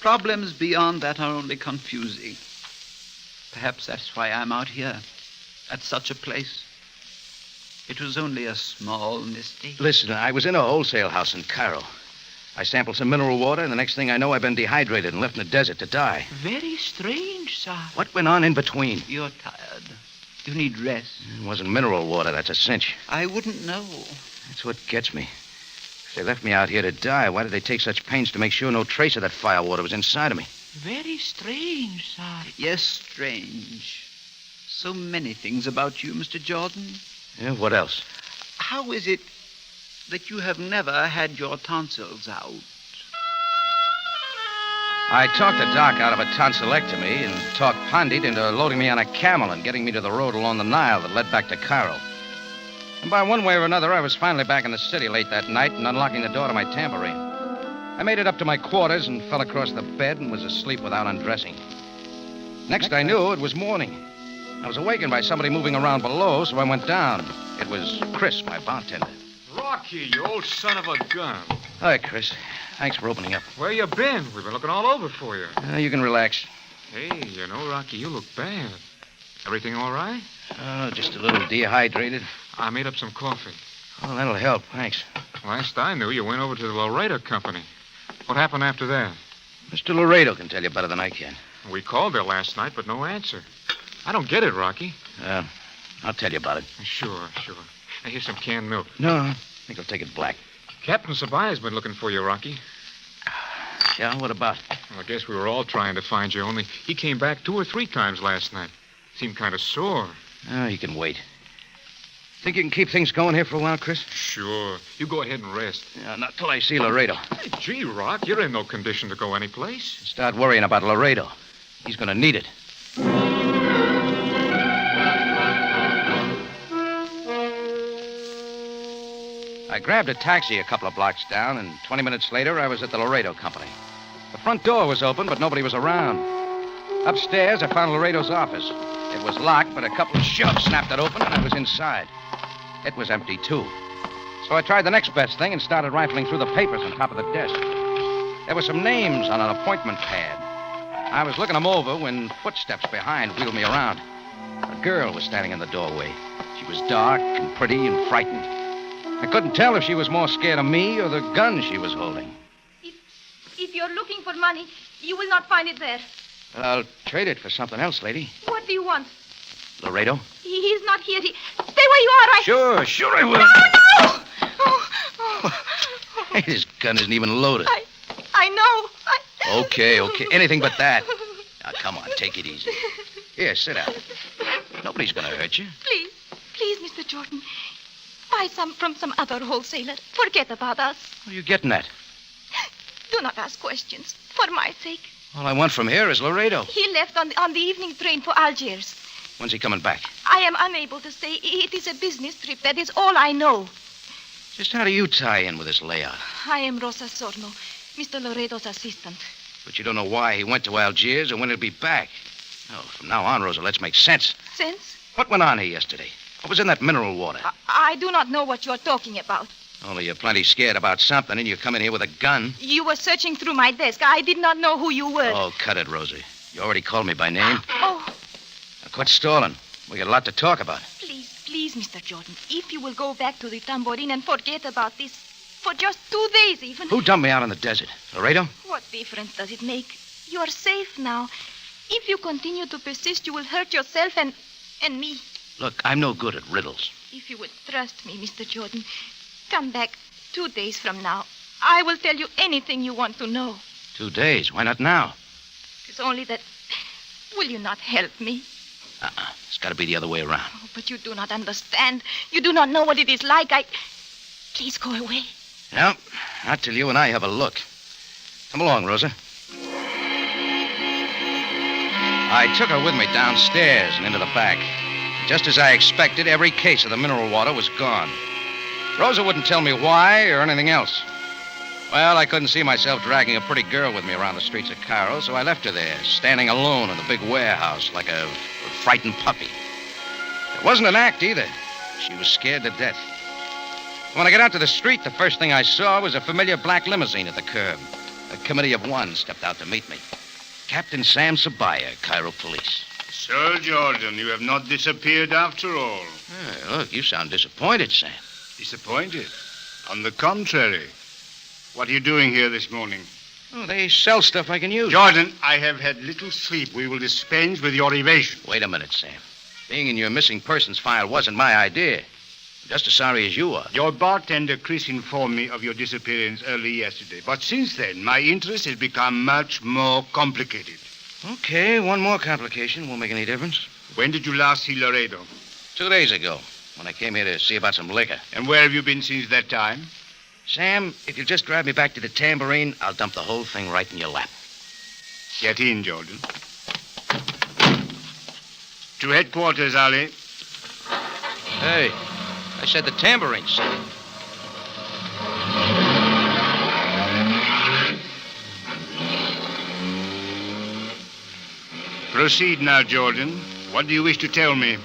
Problems beyond that are only confusing. Perhaps that's why I'm out here, at such a place. It was only a small mistake. Listen, I was in a wholesale house in Cairo. I sampled some mineral water, and the next thing I know, I've been dehydrated and left in the desert to die. Very strange, sir. What went on in between? You're tired. You need rest. It wasn't mineral water, that's a cinch. I wouldn't know. That's what gets me. If they left me out here to die, why did they take such pains to make sure no trace of that firewater was inside of me? Very strange, sir. Yes, strange. So many things about you, Mr. Jordan. Yeah, what else? How is it that you have never had your tonsils out? I talked the doc out of a tonsillectomy and talked Pandit into loading me on a camel and getting me to the road along the Nile that led back to Cairo. And by one way or another, I was finally back in the city late that night and unlocking the door to my tambourine. I made it up to my quarters and fell across the bed and was asleep without undressing. Next I knew, it was morning. I was awakened by somebody moving around below, so I went down. It was Chris, my bartender. Rocky, you old son of a gun. Hi, Chris. Thanks for opening up. Where you been? We've been looking all over for you. You can relax. Hey, you know, Rocky, you look bad. Everything all right? Oh, just a little dehydrated. I made up some coffee. Oh, that'll help. Thanks. Last I knew, you went over to the Laredo Company. What happened after that? Mr. Laredo can tell you better than I can. We called there last night, but no answer. I don't get it, Rocky. I'll tell you about it. Sure. Now, here's some canned milk. No, I think I'll take it black. Captain Sabaya's been looking for you, Rocky. Yeah, what about? Well, I guess we were all trying to find you, only he came back 2 or 3 times last night. Seemed kind of sore. Oh, you can wait. Think you can keep things going here for a while, Chris? Sure. You go ahead and rest. Yeah, not till I see Laredo. Hey, gee, Rock, you're in no condition to go anyplace. Start worrying about Laredo. He's going to need it. I grabbed a taxi a couple of blocks down, and 20 minutes later, I was at the Laredo Company. The front door was open, but nobody was around. Upstairs, I found Laredo's office. It was locked, but a couple of shoves snapped it open, and I was inside. It was empty, too. So I tried the next best thing and started rifling through the papers on top of the desk. There were some names on an appointment pad. I was looking them over when footsteps behind wheeled me around. A girl was standing in the doorway. She was dark and pretty and frightened. I couldn't tell if she was more scared of me or the gun she was holding. If you're looking for money, you will not find it there. I'll trade it for something else, lady. What do you want? Laredo? He's not here. Stay where you are. Sure I will. No! Oh. Hey, this gun isn't even loaded. I know. Okay. Anything but that. Now, come on, take it easy. Here, sit down. Nobody's going to hurt you. Please, Mr. Jordan. Buy some from some other wholesaler. Forget about us. What are you getting at? Do not ask questions. For my sake. All I want from here is Laredo. He left on the evening train for Algiers. When's he coming back? I am unable to say. It is a business trip. That is all I know. Just how do you tie in with this layout? I am Rosa Sorno, Mr. Laredo's assistant. But you don't know why he went to Algiers or when he'll be back. Oh, from now on, Rosa, let's make sense. Sense? What went on here yesterday? What was in that mineral water? I do not know what you are talking about. Only you're plenty scared about something, and you come in here with a gun. You were searching through my desk. I did not know who you were. Oh, cut it, Rosie. You already called me by name. Oh. Now, quit stalling. We got a lot to talk about. Please, Mr. Jordan, if you will go back to the tambourine and forget about this for just 2 days even. Who dumped me out in the desert? Laredo? What difference does it make? You are safe now. If you continue to persist, you will hurt yourself and me. Look, I'm no good at riddles. If you would trust me, Mr. Jordan, come back 2 days from now. I will tell you anything you want to know. 2 days? Why not now? It's only that... Will you not help me? It's got to be the other way around. Oh, but you do not understand. You do not know what it is like. Please go away. No, not till you and I have a look. Come along, Rosa. I took her with me downstairs and into the back. Just as I expected, every case of the mineral water was gone. Rosa wouldn't tell me why or anything else. Well, I couldn't see myself dragging a pretty girl with me around the streets of Cairo, so I left her there, standing alone in the big warehouse like a frightened puppy. It wasn't an act either. She was scared to death. When I got out to the street, the first thing I saw was a familiar black limousine at the curb. A committee of one stepped out to meet me. Captain Sam Sabaya, Cairo Police. So, Jordan, you have not disappeared after all. Look, you sound disappointed, Sam. Disappointed? On the contrary. What are you doing here this morning? Oh, they sell stuff I can use. Jordan, I have had little sleep. We will dispense with your evasion. Wait a minute, Sam. Being in your missing persons file wasn't my idea. I'm just as sorry as you are. Your bartender, Chris, informed me of your disappearance early yesterday. But since then, my interest has become much more complicated. Okay, one more complication won't make any difference. When did you last see Laredo? 2 days ago, when I came here to see about some liquor. And where have you been since that time? Sam, if you'll just drive me back to the tambourine, I'll dump the whole thing right in your lap. Get in, Jordan. To headquarters, Ali. Hey, I said the tambourine, son. Proceed now, Jordan. What do you wish to tell me?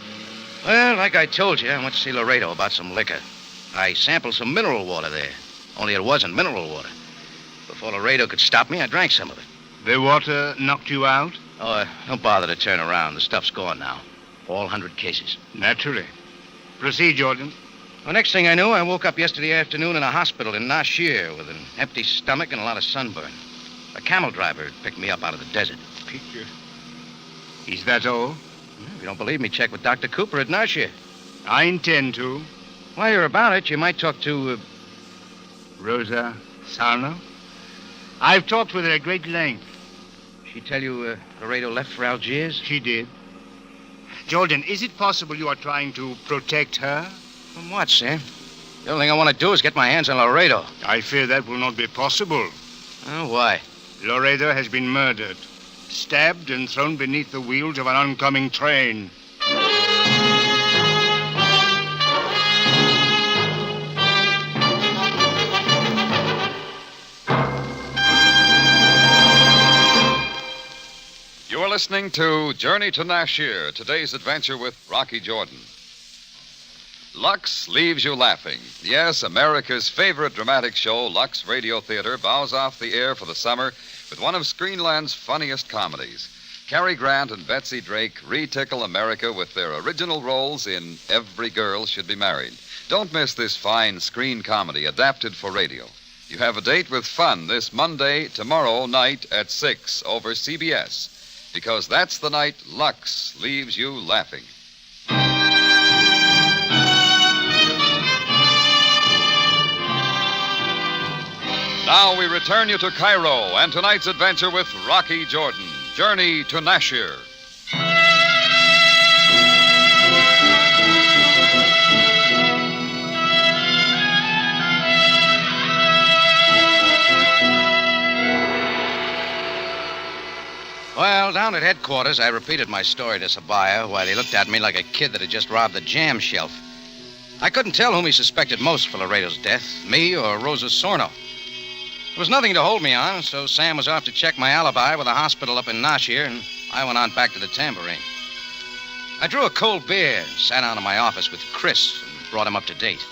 Well, like I told you, I went to see Laredo about some liquor. I sampled some mineral water there, only it wasn't mineral water. Before Laredo could stop me, I drank some of it. The water knocked you out? Oh, don't bother to turn around. The stuff's gone now. All 100 cases. Naturally. Proceed, Jordan. The next thing I knew, I woke up yesterday afternoon in a hospital in Nashir with an empty stomach and a lot of sunburn. A camel driver picked me up out of the desert. Is that all? If you don't believe me, check with Dr. Cooper at Nashir. I intend to. While you're about it, you might talk to... Rosa Sarno? I've talked with her at great length. She tell you Laredo left for Algiers? She did. Jordan, is it possible you are trying to protect her? From what, Sam? The only thing I want to do is get my hands on Laredo. I fear that will not be possible. Oh, why? Laredo has been murdered, stabbed and thrown beneath the wheels of an oncoming train. You are listening to Journey to Nashir, today's adventure with Rocky Jordan. Lux leaves you laughing. Yes, America's favorite dramatic show, Lux Radio Theater, bows off the air for the summer with one of Screenland's funniest comedies. Cary Grant and Betsy Drake re-tickle America with their original roles in Every Girl Should Be Married. Don't miss this fine screen comedy adapted for radio. You have a date with fun this Monday, tomorrow night at 6 over CBS. Because that's the night Lux leaves you laughing. Now we return you to Cairo and tonight's adventure with Rocky Jordan, Journey to Nashir. Well, down at headquarters, I repeated my story to Sabaya while he looked at me like a kid that had just robbed the jam shelf. I couldn't tell whom he suspected most for Laredo's death, me or Rosa Sorno. There was nothing to hold me on, so Sam was off to check my alibi with a hospital up in Nashir, and I went on back to the tambourine. I drew a cold beer and sat down in my office with Chris and brought him up to date.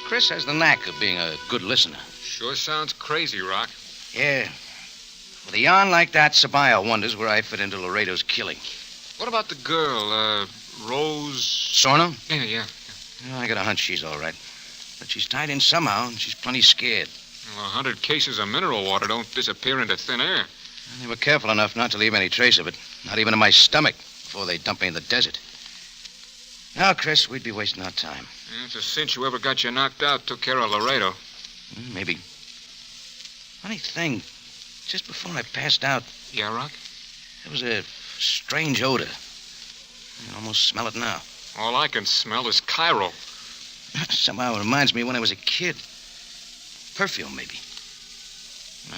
Chris has the knack of being a good listener. Sure sounds crazy, Rock. Yeah. With a yarn like that, Sabaya wonders where I fit into Laredo's killing. What about the girl, Rose... Sorno? Yeah. Well, I got a hunch she's all right. But she's tied in somehow, and she's plenty scared. Well, 100 cases of mineral water don't disappear into thin air. And they were careful enough not to leave any trace of it, not even in my stomach, before they dumped me in the desert. Now, Chris, we'd be wasting our time. Yeah, it's a cinch whoever got you knocked out took care of Laredo. Maybe. Funny thing, just before I passed out... Yeah, Rock? There was a strange odor. I can almost smell it now. All I can smell is Cairo. Somehow it reminds me when I was a kid. Perfume, maybe. No,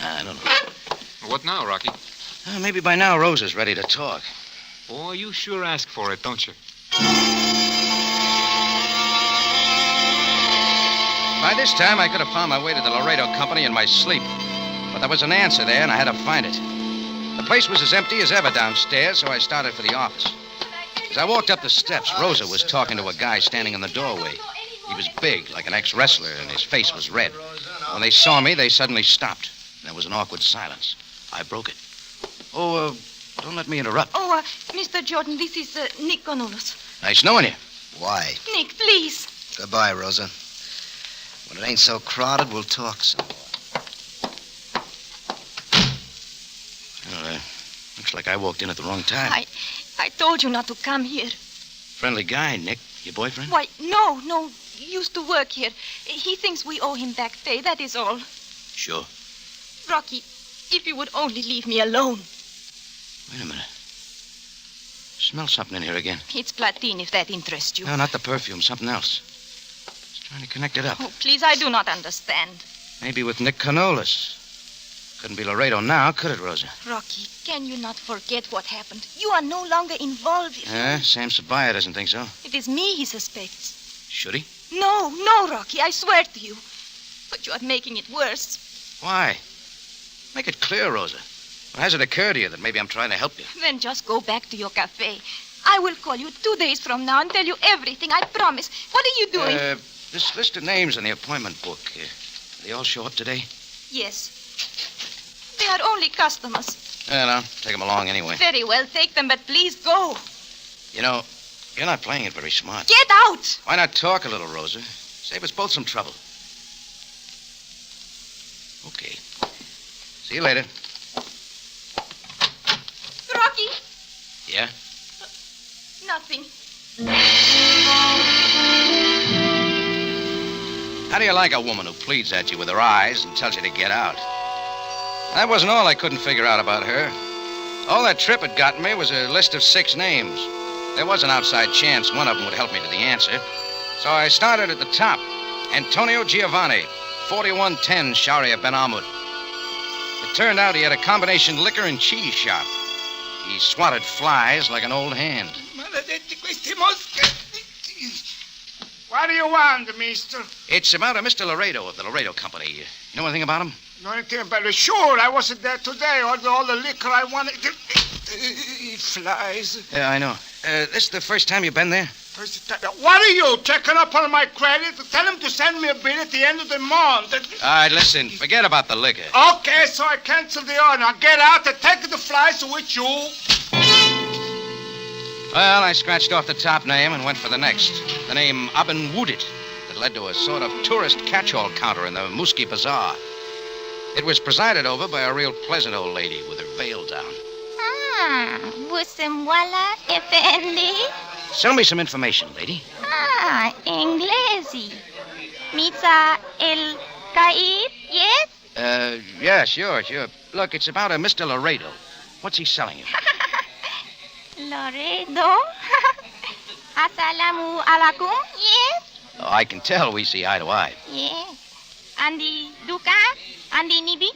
I don't know. What now, Rocky? Maybe by now Rosa's ready to talk. Boy, you sure ask for it, don't you? By this time, I could have found my way to the Laredo Company in my sleep. But there was an answer there, and I had to find it. The place was as empty as ever downstairs, so I started for the office. As I walked up the steps, Rosa was talking to a guy standing in the doorway. He was big, like an ex-wrestler, and his face was red. When they saw me, they suddenly stopped. There was an awkward silence. I broke it. Oh, don't let me interrupt. Oh, Mr. Jordan, this is Nick Connollis. Nice knowing you. Why? Nick, please. Goodbye, Rosa. When it ain't so crowded, we'll talk some more. Well, looks like I walked in at the wrong time. I told you not to come here. Friendly guy, Nick. Your boyfriend? Why, no. He used to work here. He thinks we owe him back pay, that is all. Sure. Rocky, if you would only leave me alone. Wait a minute. Smell something in here again. It's Platine, if that interests you. No, not the perfume. Something else. Just trying to connect it up. Oh, please, I do not understand. Maybe with Nick Canolis. Couldn't be Laredo now, could it, Rosa? Rocky, can you not forget what happened? You are no longer involved. Sam Sabaya doesn't think so. It is me he suspects. Should he? No, Rocky, I swear to you. But you are making it worse. Why? Make it clear, Rosa. Or has it occurred to you that maybe I'm trying to help you? Then just go back to your cafe. I will call you 2 days from now and tell you everything, I promise. What are you doing? This list of names in the appointment book, they all show up today? Yes. They are only customers. Well, I'll take them along anyway. Very well, take them, but please go. You know, You're not playing it very smart. Get out! Why not talk a little, Rosa? Save us both some trouble. Okay. See you later. Rocky! Yeah? Nothing. How do you like a woman who pleads at you with her eyes and tells you to get out? That wasn't all I couldn't figure out about her. All that trip had gotten me was a list of 6 names. There was an outside chance one of them would help me to the answer. So I started at the top. Antonio Giovanni, 4110 Sharia Ben Ahmud. It turned out he had a combination liquor and cheese shop. He swatted flies like an old hand. What do you want, mister? It's about a Mr. Laredo of the Laredo Company. You know anything about him? No, anything about it. Sure, I wasn't there today. All the liquor I wanted. It flies. Yeah, I know. This the first time you've been there? First time. What are you, checking up on my credit? Tell him to send me a bill at the end of the month. All right, listen. Forget about the liquor. Okay, so I cancel the order. Now get out and take the flies with you. Well, I scratched off the top name and went for the next. The name Aben Woodit that led to a sort of tourist catch-all counter in the Muski Bazaar. It was presided over by a real pleasant old lady with her veil down. Busemwala Effendi. Sell me some information, lady. Inglesi. Misa El Caid, yes? Yeah, sure. Look, it's about a Mr. Laredo. What's he selling you? Laredo? Assalamu alaikum, yes? Oh, I can tell we see eye to eye. Yes. Andi Dukan? Andi Nibi?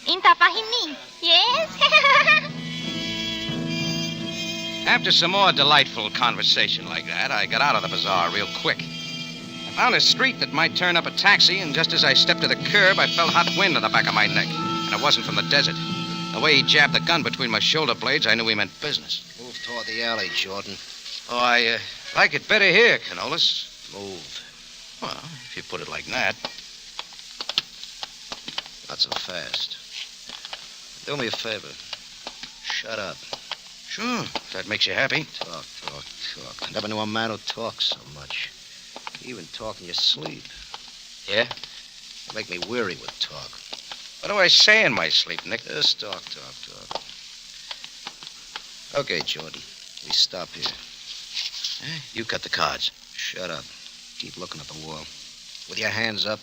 Inta Pahini, yes? After some more delightful conversation like that, I got out of the bazaar real quick. I found a street that might turn up a taxi, and just as I stepped to the curb, I felt hot wind on the back of my neck. And it wasn't from the desert. The way he jabbed the gun between my shoulder blades, I knew he meant business. Move toward the alley, Jordan. Oh, I like it better here, Canolis. Move. Well, if you put it like that. Not so fast. Do me a favor. Shut up. Sure, if that makes you happy. Talk. I never knew a man who talks so much. You even talk in your sleep. Yeah? You make me weary with talk. What do I say in my sleep, Nick? Just talk. Okay, Jordan. We stop here. You cut the cards. Shut up. Keep looking at the wall. With your hands up.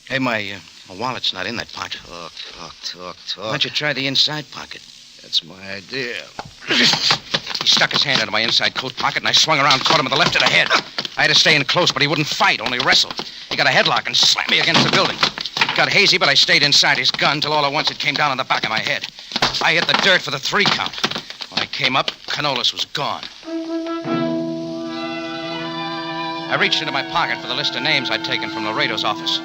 Hey, my wallet's not in that pocket. Talk. Why don't you try the inside pocket? That's my idea. He stuck his hand into my inside coat pocket, and I swung around, caught him with the left of the head. I had to stay in close, but he wouldn't fight, only wrestle. He got a headlock and slammed me against the building. It got hazy, but I stayed inside his gun till all at once it came down on the back of my head. I hit the dirt for the 3 count. When I came up, Canolis was gone. I reached into my pocket for the list of names I'd taken from Laredo's office.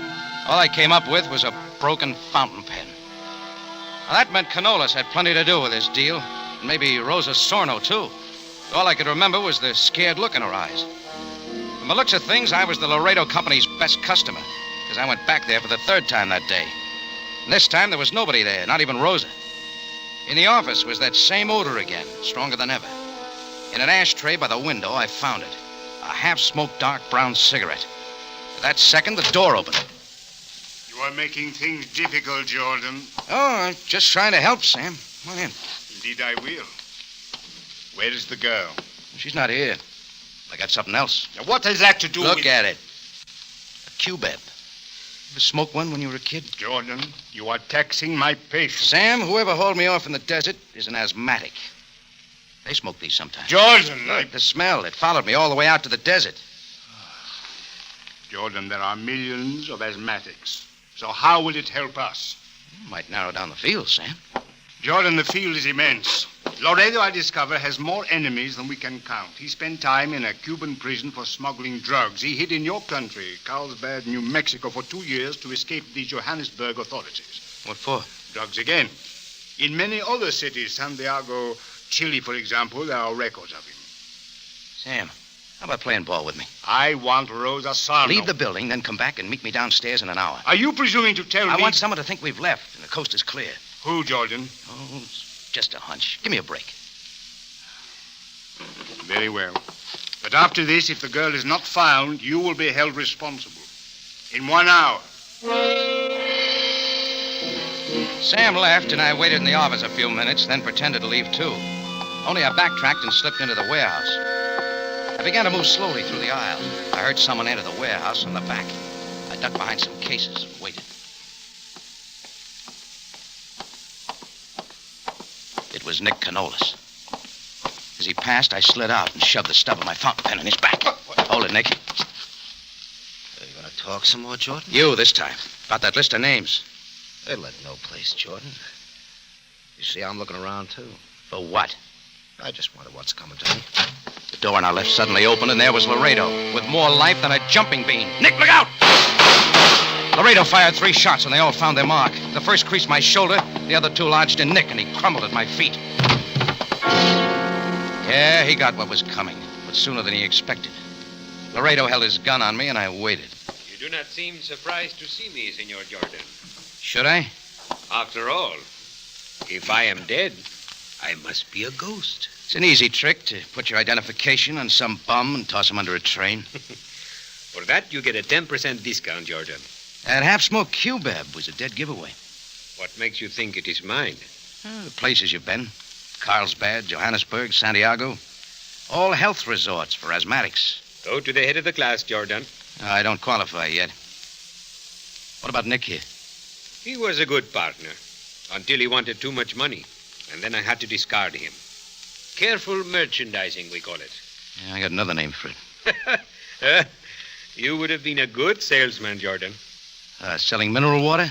All I came up with was a broken fountain pen. Now, that meant Canolis had plenty to do with this deal, and maybe Rosa Sorno, too. All I could remember was the scared look in her eyes. From the looks of things, I was the Laredo Company's best customer, because I went back there for the 3rd time that day. And this time, there was nobody there, not even Rosa. In the office was that same odor again, stronger than ever. In an ashtray by the window, I found it. A half-smoked dark brown cigarette. At that second, the door opened. You are making things difficult, Jordan. Oh, I'm just trying to help, Sam. Come on in. Indeed, I will. Where is the girl? She's not here. I got something else. Now, what has that to do with... Look at it. A cubeb. Ever smoke one when you were a kid? Jordan, you are taxing my patience. Sam, whoever hauled me off in the desert is an asthmatic. They smoke these sometimes. Jordan! Look, the smell. It followed me all the way out to the desert. Jordan, there are millions of asthmatics. So how will it help us? Might narrow down the field, Sam. Jordan, the field is immense. Laredo, I discover, has more enemies than we can count. He spent time in a Cuban prison for smuggling drugs. He hid in your country, Carlsbad, New Mexico, for 2 years to escape the Johannesburg authorities. What for? Drugs again. In many other cities, Santiago, Chile, for example, there are records of him. Sam, how about playing ball with me? I want Rosa Sarno. Leave the building, then come back and meet me downstairs in an hour. Are you presuming to tell me... I want someone to think we've left and the coast is clear. Who, Jordan? Oh, it's just a hunch. Give me a break. Very well. But after this, if the girl is not found, you will be held responsible. In 1 hour. Sam left, and I waited in the office a few minutes, then pretended to leave, too. Only I backtracked and slipped into the warehouse. I began to move slowly through the aisle. I heard someone enter the warehouse from the back. I ducked behind some cases and waited. It was Nick Canolis. As he passed, I slid out and shoved the stub of my fountain pen in his back. Hold it, Nick. Are you going to talk some more, Jordan? You this time. About that list of names. They led no place, Jordan. You see, I'm looking around, too. For what? I just wonder what's coming to me. The door on our left suddenly opened, and there was Laredo, with more life than a jumping bean. Nick, look out! Laredo fired 3 shots, and they all found their mark. The first creased my shoulder, the other 2 lodged in Nick, and he crumbled at my feet. Yeah, he got what was coming, but sooner than he expected. Laredo held his gun on me, and I waited. You do not seem surprised to see me, Senor Jordan. Should I? After all, if I am dead, I must be a ghost. It's an easy trick to put your identification on some bum and toss him under a train. For that, you get a 10% discount, Jordan. That half-smoked Q-Bab was a dead giveaway. What makes you think it is mine? The places you've been. Carlsbad, Johannesburg, Santiago. All health resorts for asthmatics. Go to the head of the class, Jordan. I don't qualify yet. What about Nick here? He was a good partner, until he wanted too much money, and then I had to discard him. Careful merchandising, we call it. Yeah, I got another name for it. You would have been a good salesman, Jordan. Selling mineral water?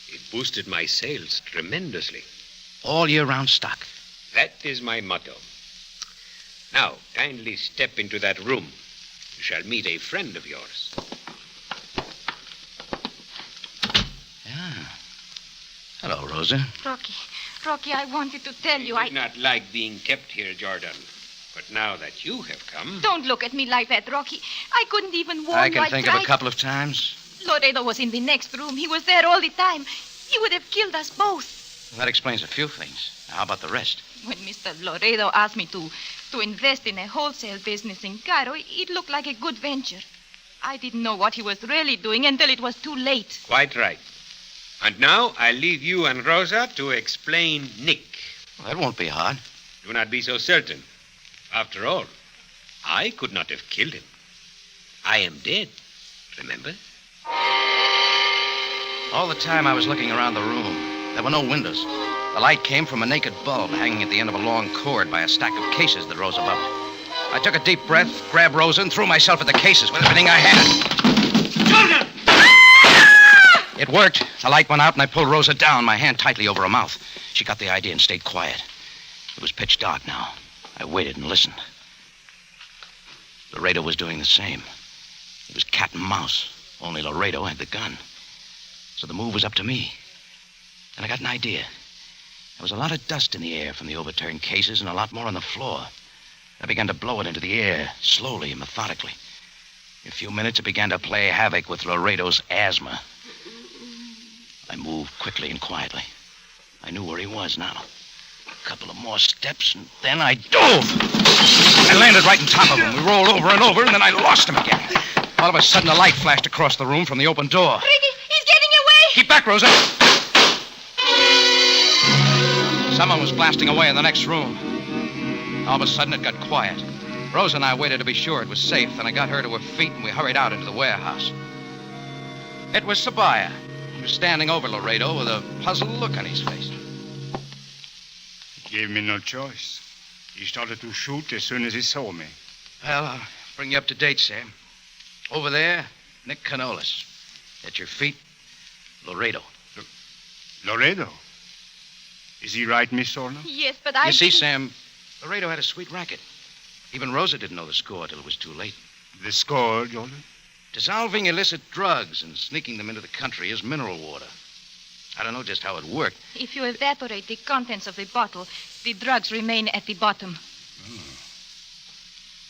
It boosted my sales tremendously. All year-round stock. That is my motto. Now, kindly step into that room. You shall meet a friend of yours. Hello, Rosa. Rocky, I wanted to tell you, I did not like being kept here, Jordan. But now that you have come... Don't look at me like that, Rocky. I couldn't even warn you. I can think of a couple of times. Loredo was in the next room. He was there all the time. He would have killed us both. Well, that explains a few things. How about the rest? When Mr. Loredo asked me to invest in a wholesale business in Cairo, it looked like a good venture. I didn't know what he was really doing until it was too late. Quite right. And now I'll leave you and Rosa to explain Nick. Well, that won't be hard. Do not be so certain. After all, I could not have killed him. I am dead, remember? All the time I was looking around the room. There were no windows. The light came from a naked bulb hanging at the end of a long cord by a stack of cases that rose above it. I took a deep breath, grabbed Rosa, and threw myself at the cases with everything I had. Jordan! It worked. The light went out, and I pulled Rosa down, my hand tightly over her mouth. She got the idea and stayed quiet. It was pitch dark now. I waited and listened. Laredo was doing the same. It was cat and mouse, only Laredo had the gun. So the move was up to me. Then I got an idea. There was a lot of dust in the air from the overturned cases and a lot more on the floor. I began to blow it into the air, slowly and methodically. In a few minutes, it began to play havoc with Laredo's asthma. I moved quickly and quietly. I knew where he was now. A couple of more steps, and then I dove. I landed right on top of him. We rolled over and over, and then I lost him again. All of a sudden, a light flashed across the room from the open door. Ricky, he's getting away! Keep back, Rosa! Someone was blasting away in the next room. All of a sudden, it got quiet. Rosa and I waited to be sure it was safe, then I got her to her feet, and we hurried out into the warehouse. It was Sabaya. He was standing over Laredo with a puzzled look on his face. He gave me no choice. He started to shoot as soon as he saw me. Well, I'll bring you up to date, Sam. Over there, Nick Canolis. At your feet, Laredo. Laredo? Is he right, Miss Orno? Yes, but I... You see, Sam, Laredo had a sweet racket. Even Rosa didn't know the score till it was too late. The score, Jordan? Dissolving illicit drugs and sneaking them into the country as mineral water. I don't know just how it worked. If you evaporate the contents of the bottle, the drugs remain at the bottom. Oh.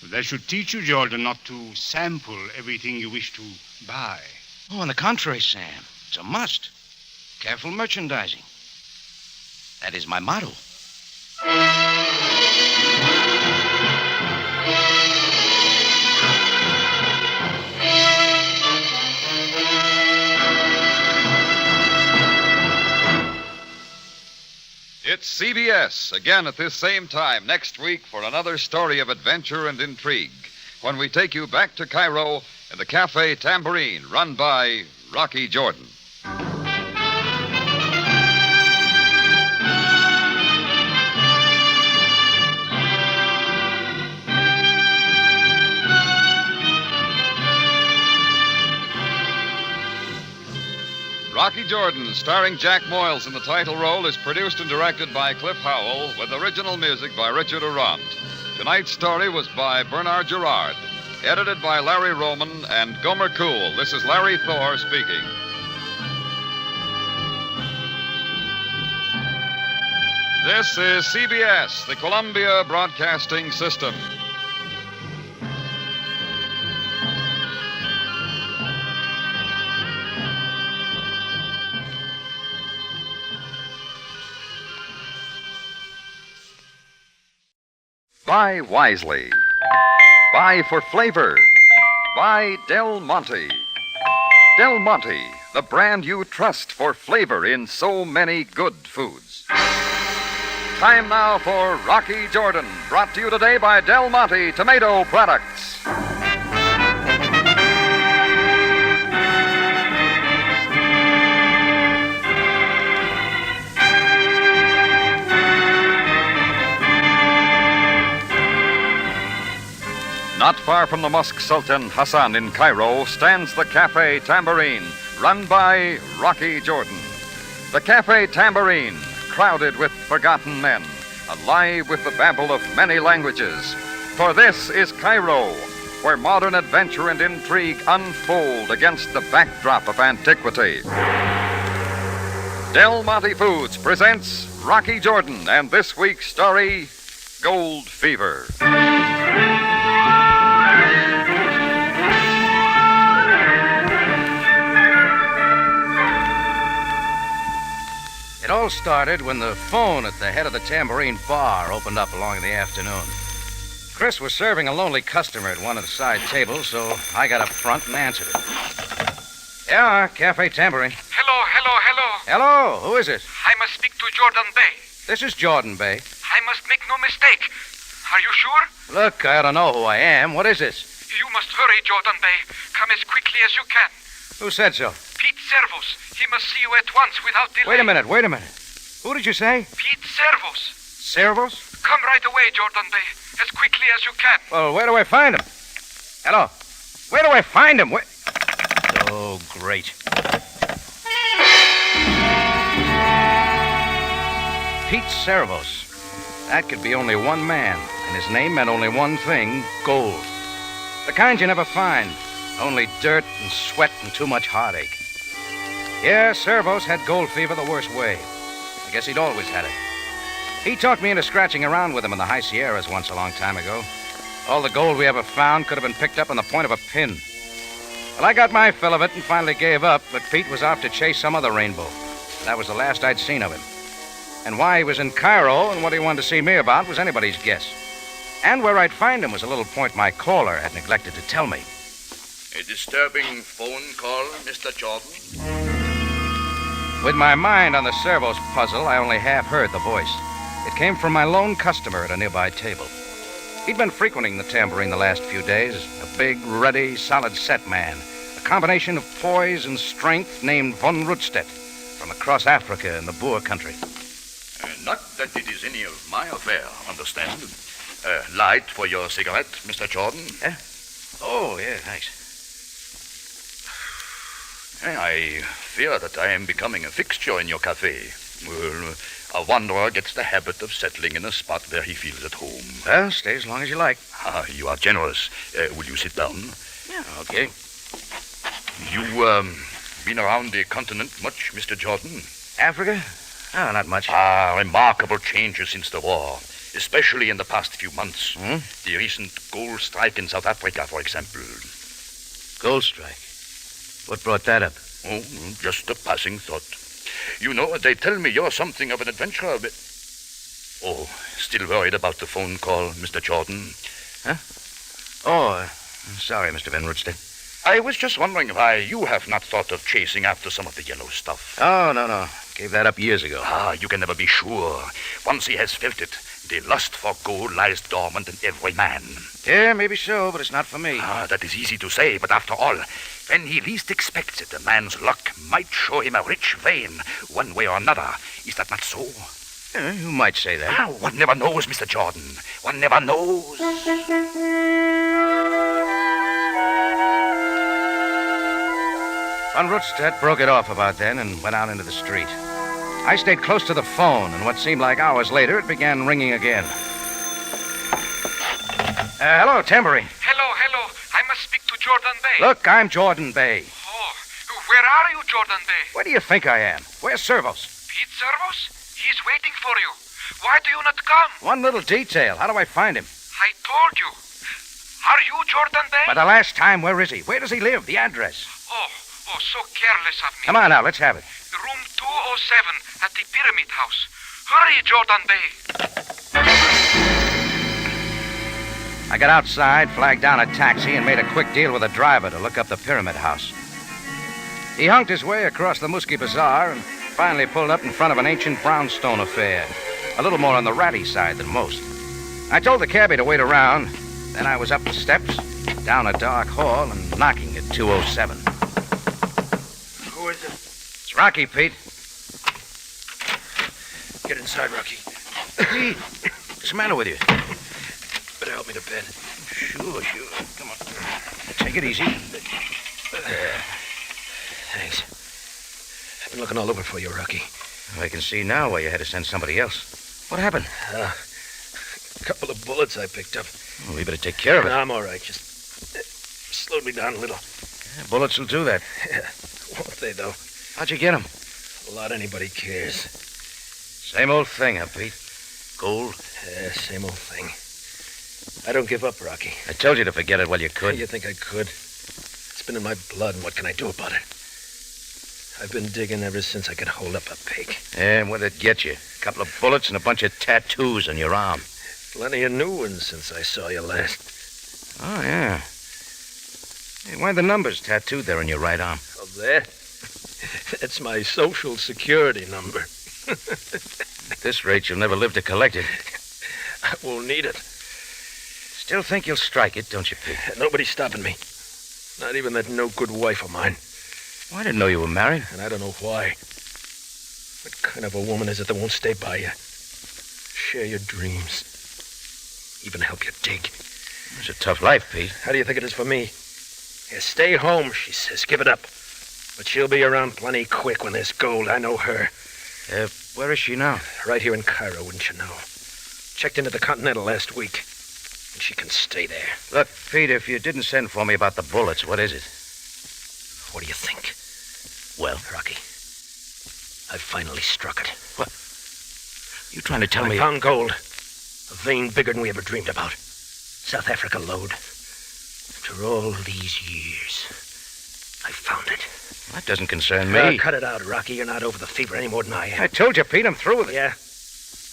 Well, that should teach you, Jordan, not to sample everything you wish to buy. Oh, on the contrary, Sam. It's a must. Careful merchandising. That is my motto. CBS, again at this same time next week for another story of adventure and intrigue, when we take you back to Cairo in the Café Tambourine, run by Rocky Jordan. Rocky Jordan, starring Jack Moyles in the title role, is produced and directed by Cliff Howell, with original music by Richard Arant. Tonight's story was by Bernard Gerard, edited by Larry Roman and Gomer Cool. This is Larry Thor speaking. This is CBS, the Columbia Broadcasting System. Buy wisely. Buy for flavor. Buy Del Monte. Del Monte, the brand you trust for flavor in so many good foods. Time now for Rocky Jordan, brought to you today by Del Monte Tomato Products. Not far from the Mosque Sultan Hassan in Cairo stands the Café Tambourine, run by Rocky Jordan. The Café Tambourine, crowded with forgotten men, alive with the babble of many languages. For this is Cairo, where modern adventure and intrigue unfold against the backdrop of antiquity. Del Monte Foods presents Rocky Jordan and this week's story, Gold Fever. It all started when the phone at the head of the Tambourine bar opened up along in the afternoon. Chris was serving a lonely customer at one of the side tables, so I got up front and answered it. Yeah, Café Tambourine. Hello. Hello, who is it? I must speak to Jordan Bay. This is Jordan Bay. I must make no mistake. Are you sure? Look, I don't know who I am. What is this? You must hurry, Jordan Bay. Come as quickly as you can. Who said so? Pete Servos. He must see you at once without delay. Wait a minute. Who did you say? Pete Servos. Servos? Come right away, Jordan Bay. As quickly as you can. Well, where do I find him? Hello? Where do I find him? Oh, great. Pete Servos. That could be only one man, and his name meant only one thing, gold. The kind you never find. Only dirt and sweat and too much heartache. Yeah, Servos had gold fever the worst way. I guess he'd always had it. He talked me into scratching around with him in the High Sierras once a long time ago. All the gold we ever found could have been picked up on the point of a pin. Well, I got my fill of it and finally gave up, but Pete was off to chase some other rainbow. That was the last I'd seen of him. And why he was in Cairo and what he wanted to see me about was anybody's guess. And where I'd find him was a little point my caller had neglected to tell me. A disturbing phone call, Mr. Jordan? With my mind on the Servos puzzle, I only half heard the voice. It came from my lone customer at a nearby table. He'd been frequenting the Tambourine the last few days, a big, ruddy, solid-set man, a combination of poise and strength named von Rundstedt, from across Africa in the Boer country. Not that it is any of my affair, understand? Light for your cigarette, Mr. Jordan? Yeah? Oh, yeah, thanks. I fear that I am becoming a fixture in your cafe. Well, a wanderer gets the habit of settling in a spot where he feels at home. Well, stay as long as you like. You are generous. Will you sit down? Yeah, okay. You, been around the continent much, Mr. Jordan? Africa? Oh, not much. Remarkable changes since the war, especially in the past few months. Hmm? The recent gold strike in South Africa, for example. Gold strike? What brought that up? Oh, just a passing thought. You know, they tell me you're something of an adventurer, but... Oh, still worried about the phone call, Mr. Jordan? Huh? Oh, sorry, Mr. Van Rundstedt. I was just wondering why you have not thought of chasing after some of the yellow stuff. Oh, no. Gave that up years ago. Ah, you can never be sure. Once he has felt it, the lust for gold lies dormant in every man. Yeah, maybe so, but it's not for me. Ah, that is easy to say, but after all, when he least expects it, a man's luck might show him a rich vein, one way or another. Is that not so? You might say that. Ah, one never knows, Mr. Jordan. One never knows. Von Rundstedt broke it off about then and went out into the street. I stayed close to the phone, and what seemed like hours later, it began ringing again. Hello, Tambourine. Hello. I must speak to Jordan Bay. Look, I'm Jordan Bay. Oh, where are you, Jordan Bay? Where do you think I am? Where's Servos? Pete Servos? He's waiting for you. Why do you not come? One little detail. How do I find him? I told you. Are you Jordan Bay? By the last time, where is he? Where does he live? The address. Oh, so careless of me. Come on now, let's have it. Room 207 at the Pyramid House. Hurry, Jordan Bay. I got outside, flagged down a taxi, and made a quick deal with the driver to look up the Pyramid House. He hunked his way across the Musky Bazaar and finally pulled up in front of an ancient brownstone affair, a little more on the ratty side than most. I told the cabbie to wait around. Then I was up the steps, down a dark hall, and knocking at 207. Who is it? It's Rocky, Pete. Get inside, Rocky. Pete, what's the matter with you? Better help me to bed. Sure. Come on. Take it easy. Thanks. I've been looking all over for you, Rocky. I can see now why you had to send somebody else. What happened? A couple of bullets I picked up. Well, we better take care of it. No, I'm all right. Just slowed me down a little. Yeah, bullets will do that. Yeah, won't they, though? How'd you get them? A lot anybody cares. Same old thing, huh, Pete? Gold? Yeah, same old thing. I don't give up, Rocky. I told you to forget it while you could. You think I could? It's been in my blood, and what can I do about it? I've been digging ever since I could hold up a pig. Yeah, and what'd it get you? A couple of bullets and a bunch of tattoos on your arm. Plenty of new ones since I saw you last. Oh, yeah. Hey, why are the numbers tattooed there on your right arm? Oh, there? That's my Social Security number. At this rate, you'll never live to collect it. I won't need it. Still think you'll strike it, don't you, Pete? Nobody's stopping me. Not even that no-good wife of mine. Well, I didn't know you were married. And I don't know why. What kind of a woman is it that won't stay by you? Share your dreams. Even help you dig. It's a tough life, Pete. How do you think it is for me? Yeah, stay home, she says. Give it up. But she'll be around plenty quick when there's gold. I know her. Where is she now? Right here in Cairo, wouldn't you know? Checked into the Continental last week. And she can stay there. Look, Pete, if you didn't send for me about the bullets, what is it? What do you think? Well? Rocky, I've finally struck it. What? You trying to tell me... I found gold. A vein bigger than we ever dreamed about. South Africa lode. After all these years, I found it. That doesn't concern me. Cut it out, Rocky. You're not over the fever any more than I am. I told you, Pete, I'm through with it. Yeah?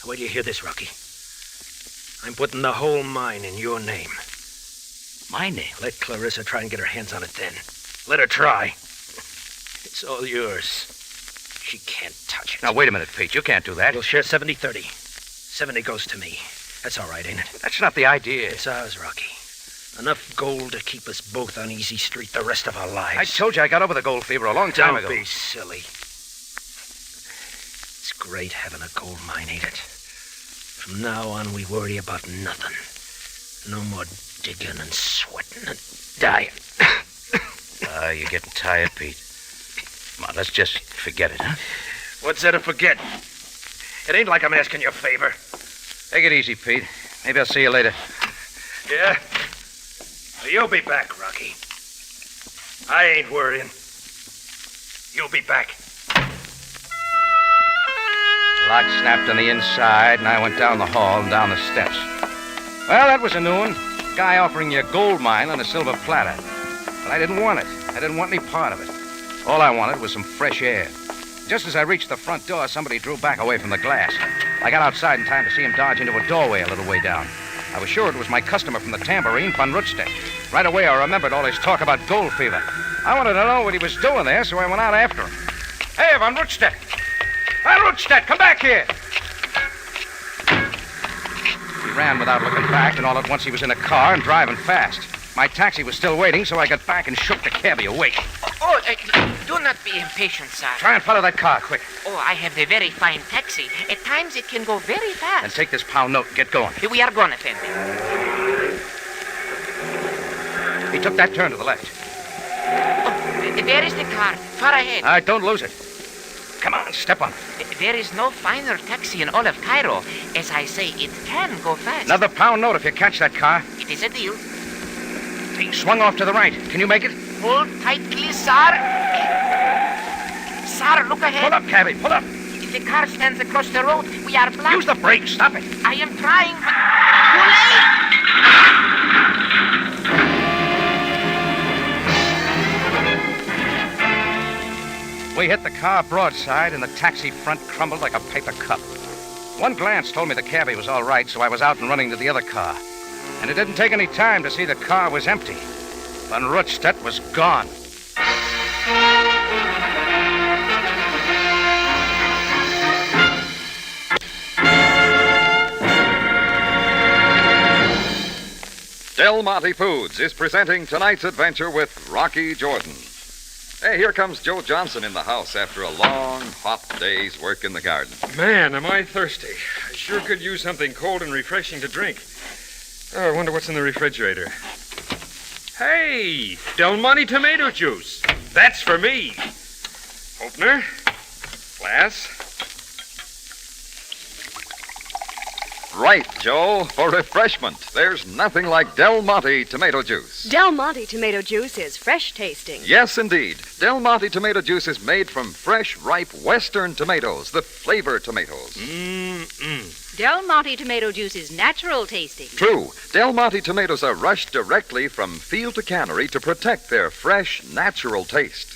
Wait till you hear this, Rocky. I'm putting the whole mine in your name. My name? Let Clarissa try and get her hands on it then. Let her try. It's all yours. She can't touch it. Now, wait a minute, Pete. You can't do that. We'll share 70-30. 70 goes to me. That's all right, ain't it? That's not the idea. It's ours, Rocky. Enough gold to keep us both on easy street the rest of our lives. I told you I got over the gold fever a long time ago. Don't be silly. It's great having a gold mine, ain't it? From now on, we worry about nothing. No more digging and sweating and dying. You're getting tired, Pete. Come on, let's just forget it, huh? What's there to forget? It ain't like I'm asking you a favor. Take it easy, Pete. Maybe I'll see you later. Yeah? Well, you'll be back, Rocky. I ain't worrying. You'll be back. The lock snapped on the inside, and I went down the hall and down the steps. Well, that was a new one. A guy offering you a gold mine on a silver platter. But I didn't want it. I didn't want any part of it. All I wanted was some fresh air. Just as I reached the front door, somebody drew back away from the glass. I got outside in time to see him dodge into a doorway a little way down. I was sure it was my customer from the Tambourine, Von Rundstedt. Right away, I remembered all his talk about gold fever. I wanted to know what he was doing there, so I went out after him. Hey, Von Rundstedt! Rutstedt, come back here! He ran without looking back, and all at once he was in a car and driving fast. My taxi was still waiting, so I got back and shook the cabbie awake. Do not be impatient, sir. Try and follow that car, quick. Oh, I have a very fine taxi. At times it can go very fast. And take this pound note and get going. We are going, Effendi. He took that turn to the left. There is the car, far ahead. All right, don't lose it. Come on, step on it. There is no finer taxi in all of Cairo. As I say, it can go fast. Another pound note if you catch that car. It is a deal. He swung off to the right. Can you make it? Hold tightly, sir. Sir, look ahead. Pull up, cabbie, pull up. The car stands across the road. We are blocked. Use the brakes. Stop it. I am trying, but too late. We hit the car broadside, and the taxi front crumbled like a paper cup. One glance told me the cabbie was all right, so I was out and running to the other car. And it didn't take any time to see the car was empty. Van Rutstedt was gone. Del Monte Foods is presenting tonight's adventure with Rocky Jordan. Hey, here comes Joe Johnson in the house after a long, hot day's work in the garden. Man, am I thirsty. I sure could use something cold and refreshing to drink. Oh, I wonder what's in the refrigerator. Hey, Del Monte tomato juice. That's for me. Opener. Glass. Right, Joe, for refreshment. There's nothing like Del Monte tomato juice. Del Monte tomato juice is fresh tasting. Yes, indeed. Del Monte tomato juice is made from fresh, ripe Western tomatoes, the flavor tomatoes. Del Monte tomato juice is natural tasting. True. Del Monte tomatoes are rushed directly from field to cannery to protect their fresh, natural taste.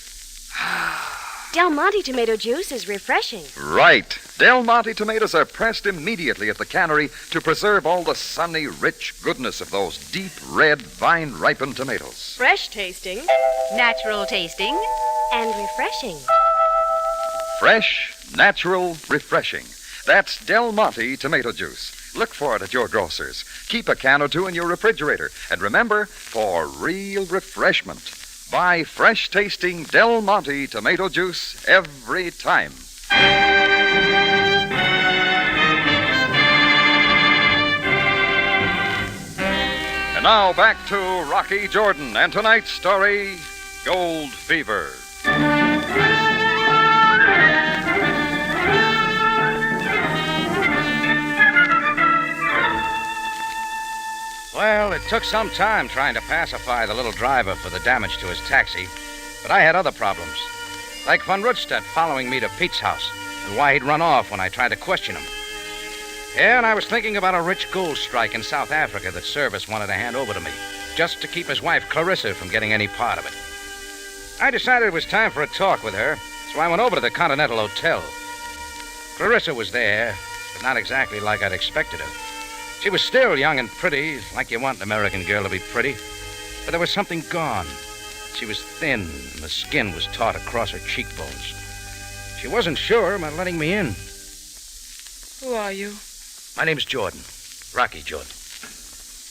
Del Monte tomato juice is refreshing. Right. Del Monte tomatoes are pressed immediately at the cannery to preserve all the sunny, rich goodness of those deep red, vine-ripened tomatoes. Fresh tasting. Natural tasting. And refreshing. Fresh, natural, refreshing. That's Del Monte tomato juice. Look for it at your grocer's. Keep a can or two in your refrigerator. And remember, for real refreshment, buy fresh-tasting Del Monte tomato juice every time. And now back to Rocky Jordan and tonight's story, Gold Fever. Well, it took some time trying to pacify the little driver for the damage to his taxi, but I had other problems. Like Van Rutstedt following me to Pete's house, and why he'd run off when I tried to question him. Yeah, and I was thinking about a rich gold strike in South Africa that Service wanted to hand over to me, just to keep his wife Clarissa from getting any part of it. I decided it was time for a talk with her, so I went over to the Continental Hotel. Clarissa was there, but not exactly like I'd expected her. She was still young and pretty, like you want an American girl to be pretty. But there was something gone. She was thin, and the skin was taut across her cheekbones. She wasn't sure about letting me in. Who are you? My name's Jordan. Rocky Jordan.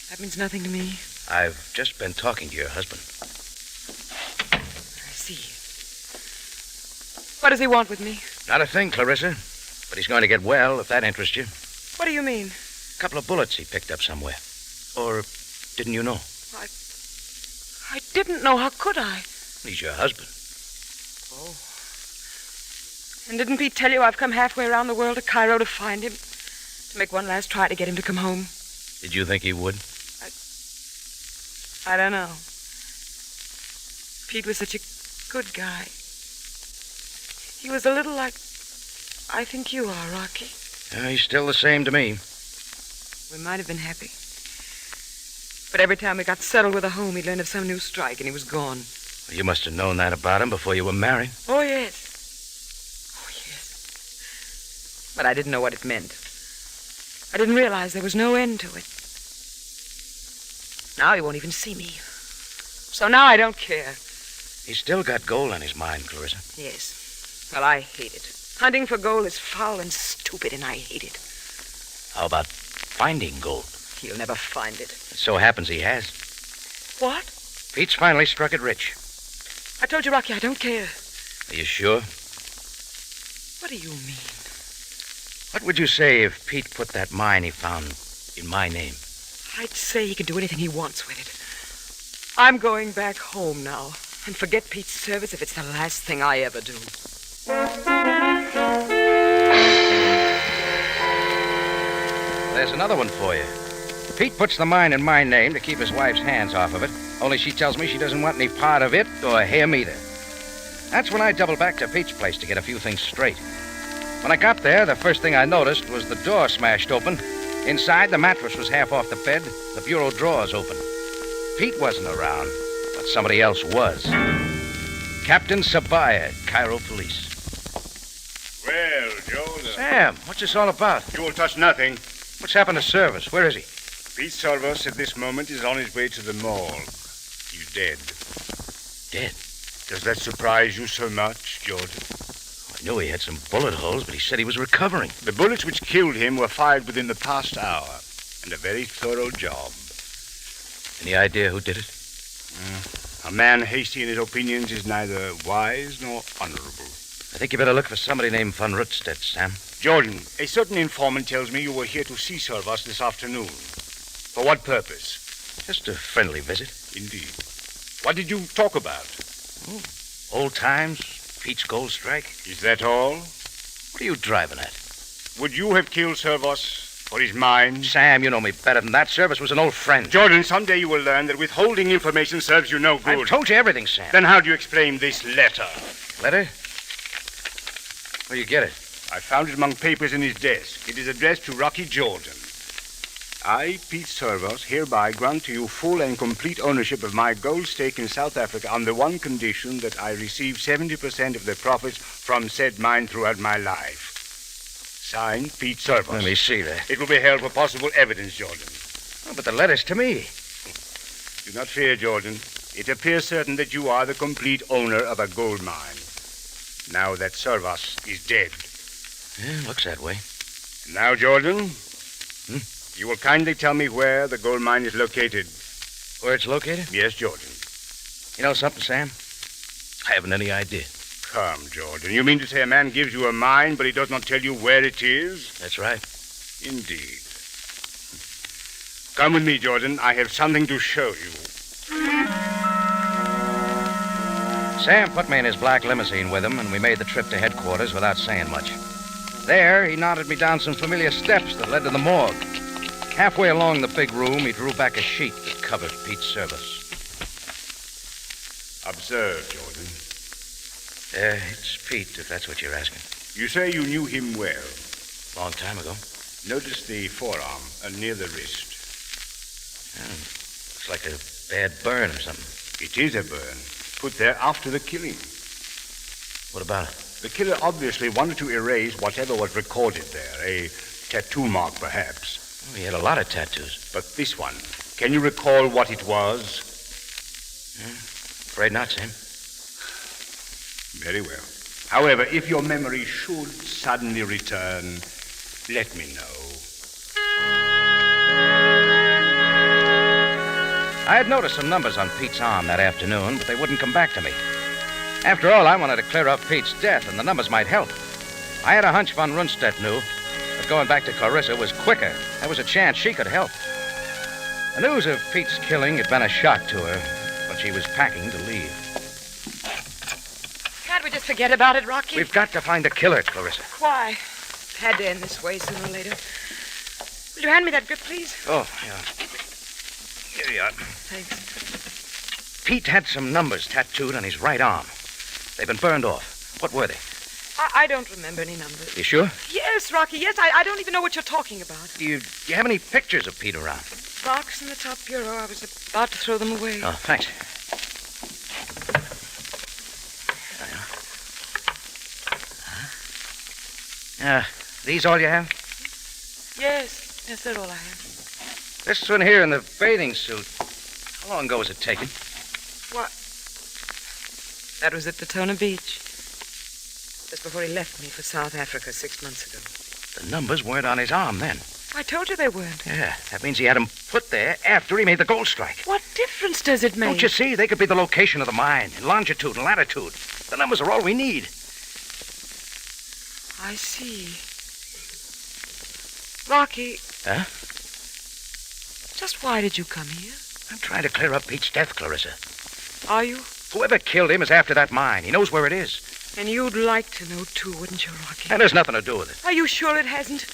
That means nothing to me. I've just been talking to your husband. I see. What does he want with me? Not a thing, Clarissa. But he's going to get well, if that interests you. What do you mean? A couple of bullets he picked up somewhere. Or didn't you know? I didn't know. How could I? He's your husband. Oh. And didn't Pete tell you I've come halfway around the world to Cairo to find him? To make one last try to get him to come home? Did you think he would? I don't know. Pete was such a good guy. He was a little like I think you are, Rocky. He's still the same to me. We might have been happy. But every time we got settled with a home, he learned of some new strike, and he was gone. Well, you must have known that about him before you were married. Oh, yes. Oh, yes. But I didn't know what it meant. I didn't realize there was no end to it. Now he won't even see me. So now I don't care. He's still got gold on his mind, Clarissa. Yes. Well, I hate it. Hunting for gold is foul and stupid, and I hate it. How about finding gold? He'll never find it. It so happens he has. What? Pete's finally struck it rich. I told you, Rocky, I don't care. Are you sure? What do you mean? What would you say if Pete put that mine he found in my name? I'd say he can do anything he wants with it. I'm going back home now and forget Pete's service if it's the last thing I ever do. There's another one for you. Pete puts the mine in my name to keep his wife's hands off of it, only she tells me she doesn't want any part of it or him either. That's when I doubled back to Pete's place to get a few things straight. When I got there, the first thing I noticed was the door smashed open. Inside, the mattress was half off the bed, the bureau drawers open. Pete wasn't around, but somebody else was. Captain Sabaya, Cairo Police. Well, Joe... Sam, what's this all about? You will touch nothing. What's happened to Service? Where is he? Pete Service at this moment is on his way to the mall. He's dead. Dead? Does that surprise you so much, Jordan? I knew he had some bullet holes, but he said he was recovering. The bullets which killed him were fired within the past hour, and a very thorough job. Any idea who did it? A man hasty in his opinions is neither wise nor honorable. I think you better look for somebody named Von Rutstedt, Sam. Jordan, a certain informant tells me you were here to see Service this afternoon. For what purpose? Just a friendly visit. Indeed. What did you talk about? Oh, old times, Pete's gold strike. Is that all? What are you driving at? Would you have killed Service for his mine? Sam, you know me better than that. Service was an old friend. Jordan, someday you will learn that withholding information serves you no good. I've told you everything, Sam. Then how do you explain this letter? Letter? Where you get it? I found it among papers in his desk. It is addressed to Rocky Jordan. I, Pete Service, hereby grant to you full and complete ownership of my gold stake in South Africa on the one condition that I receive 70% of the profits from said mine throughout my life. Signed, Pete Service. Let me see that. It will be held for possible evidence, Jordan. Oh, but the letter's to me. Do not fear, Jordan. It appears certain that you are the complete owner of a gold mine. Now that Service is dead. Yeah, looks that way. Now, Jordan, you will kindly tell me where the gold mine is located. Where it's located? Yes, Jordan. You know something, Sam? I haven't any idea. Come, Jordan. You mean to say a man gives you a mine, but he does not tell you where it is? That's right. Indeed. Come with me, Jordan. I have something to show you. Sam put me in his black limousine with him, and we made the trip to headquarters without saying much. There, he nodded me down some familiar steps that led to the morgue. Halfway along the big room, he drew back a sheet that covered Pete's Service. Observe, Jordan. It's Pete, if that's what you're asking. You say you knew him well. Long time ago. Notice the forearm near the wrist. Looks like a bad burn or something. It is a burn. Put there after the killing. What about it? The killer obviously wanted to erase whatever was recorded there. A tattoo mark, perhaps. Oh, he had a lot of tattoos. But this one, can you recall what it was? Afraid not, Sam. Very well. However, if your memory should suddenly return, let me know. I had noticed some numbers on Pete's arm that afternoon, but they wouldn't come back to me. After all, I wanted to clear up Pete's death, and the numbers might help. I had a hunch Von Rundstedt knew, but going back to Clarissa was quicker. There was a chance she could help. The news of Pete's killing had been a shock to her, but she was packing to leave. Can't we just forget about it, Rocky? We've got to find the killer, Clarissa. Why? Had to end this way sooner or later. Will you hand me that grip, please? Oh, yeah. Here you are. Thanks. Pete had some numbers tattooed on his right arm. They've been burned off. What were they? I don't remember any numbers. You sure? Yes, Rocky, yes. I don't even know what you're talking about. Do you have any pictures of Pete around? Box in the top bureau. I was about to throw them away. Oh, thanks. These all you have? Yes, they're all I have. This one here in the bathing suit. How long ago was it taken? What? That was at Daytona Beach. Just before he left me for South Africa 6 months ago. The numbers weren't on his arm then. I told you they weren't. Yeah, that means he had them put there after he made the gold strike. What difference does it make? Don't you see? They could be the location of the mine, in longitude and latitude. The numbers are all we need. I see. Rocky. Huh? Just why did you come here? I'm trying to clear up Pete's death, Clarissa. Are you? Whoever killed him is after that mine. He knows where it is. And you'd like to know, too, wouldn't you, Rocky? And there's nothing to do with it. Are you sure it hasn't?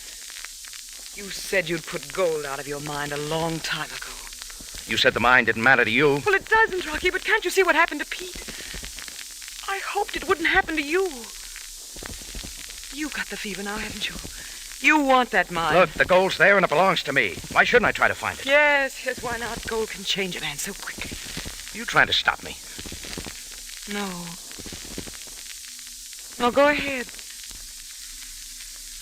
You said you'd put gold out of your mind a long time ago. You said the mine didn't matter to you. Well, it doesn't, Rocky, but can't you see what happened to Pete? I hoped it wouldn't happen to you. You've got the fever now, haven't you? You want that mine. Look, the gold's there and it belongs to me. Why shouldn't I try to find it? Yes, why not? Gold can change a man so quick. You trying to stop me? No. No, go ahead.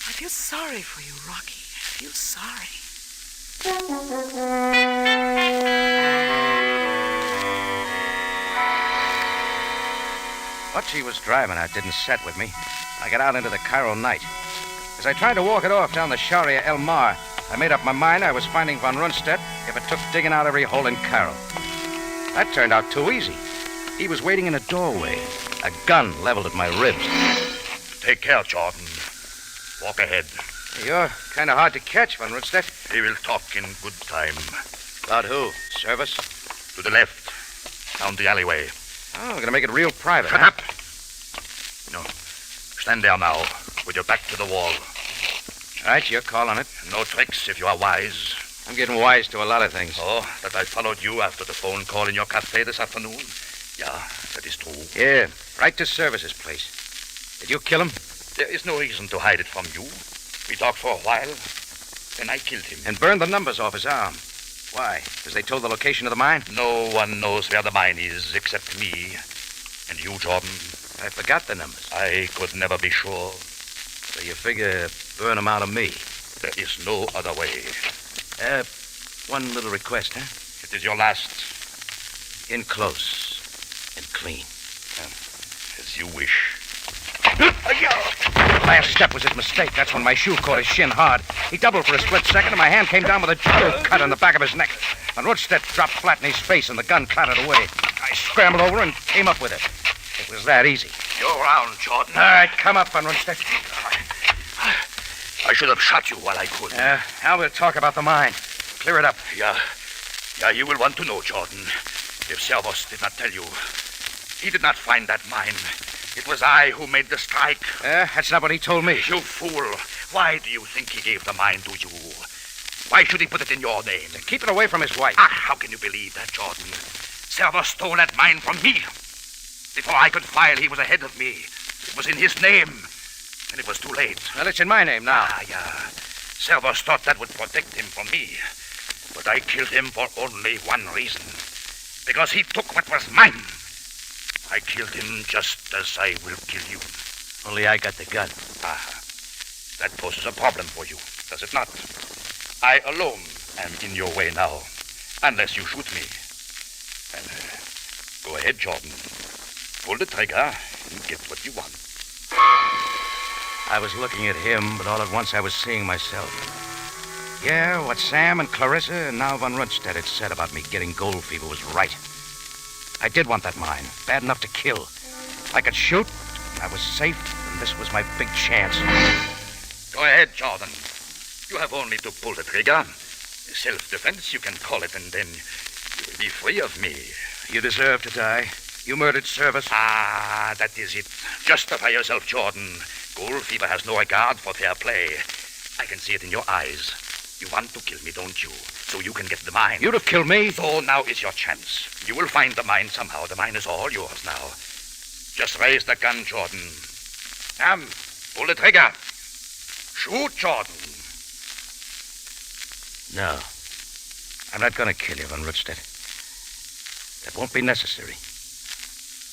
I feel sorry for you, Rocky. I feel sorry. What she was driving at didn't set with me. I got out into the Cairo night. As I tried to walk it off down the Sharia El Mar, I made up my mind I was finding von Rundstedt if it took digging out every hole in Cairo. That turned out too easy. He was waiting in a doorway, a gun leveled at my ribs. Take care, Jordan. Walk ahead. You're kind of hard to catch, von Rundstedt. We will talk in good time. About who? Service? To the left, down the alleyway. Oh, gonna make it real private, Shut huh? up. No. Stand there now, with your back to the wall. Right, you're calling it. No tricks if you are wise. I'm getting wise to a lot of things. Oh, that I followed you after the phone call in your café this afternoon? Yeah, that is true. Yeah, right to Service's place. Did you kill him? There is no reason to hide it from you. We talked for a while, then I killed him. And burned the numbers off his arm. Why? Because they told the location of the mine? No one knows where the mine is except me and you, Jordan. I forgot the numbers. I could never be sure. So you figure burn them out of me? There is no other way. One little request, huh? It is your last. In close and clean. As you wish. The last step was his mistake. That's when my shoe caught his shin hard. He doubled for a split second, and my hand came down with a cut on the back of his neck. And Rundstedt dropped flat in his face, and the gun clattered away. I scrambled over and came up with it. It was that easy. You're round, Jordan. All right, come up, Von Rundstedt. I should have shot you while I could. Now we'll talk about the mine. Clear it up. Yeah, you will want to know, Jordan. If Servos did not tell you, he did not find that mine. It was I who made the strike. That's not what he told me. You fool. Why do you think he gave the mine to you? Why should he put it in your name? Keep it away from his wife. How can you believe that, Jordan? Servos stole that mine from me. Before I could file, he was ahead of me. It was in his name. And it was too late. Well, it's in my name now. Yeah. Servos thought that would protect him from me. But I killed him for only one reason. Because he took what was mine. I killed him just as I will kill you. Only I got the gun. That poses a problem for you, does it not? I alone am in your way now, unless you shoot me. And go ahead, Jordan. Pull the trigger and get what you want. I was looking at him, but all at once I was seeing myself. Yeah, what Sam and Clarissa and now Von Rundstedt had said about me getting gold fever was right. I did want that mine, bad enough to kill. I could shoot, I was safe, and this was my big chance. Go ahead, Jordan. You have only to pull the trigger. Self-defense, you can call it, and then you will be free of me. You deserve to die. You murdered Service. That is it. Justify yourself, Jordan. Gold fever has no regard for fair play. I can see it in your eyes. You want to kill me, don't you? So you can get the mine. You'd have killed me. So now is your chance. You will find the mine somehow. The mine is all yours now. Just raise the gun, Jordan. Pull the trigger. Shoot, Jordan. No. I'm not going to kill you, Von Rundstedt. That won't be necessary.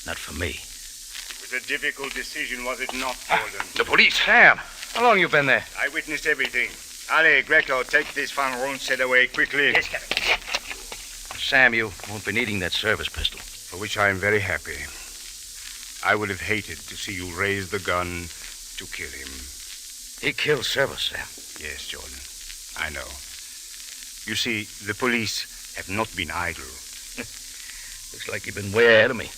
Not for me. It was a difficult decision, was it not, Gordon? The police. Sam, how long you been there? I witnessed everything. Ali, Greco, take this Van Rundstedt away quickly. Yes, Captain. Sam, you won't be needing that service pistol. For which I am very happy. I would have hated to see you raise the gun to kill him. He killed Service, Sam. Yes, Jordan. I know. You see, the police have not been idle. Looks like you've been way ahead of me.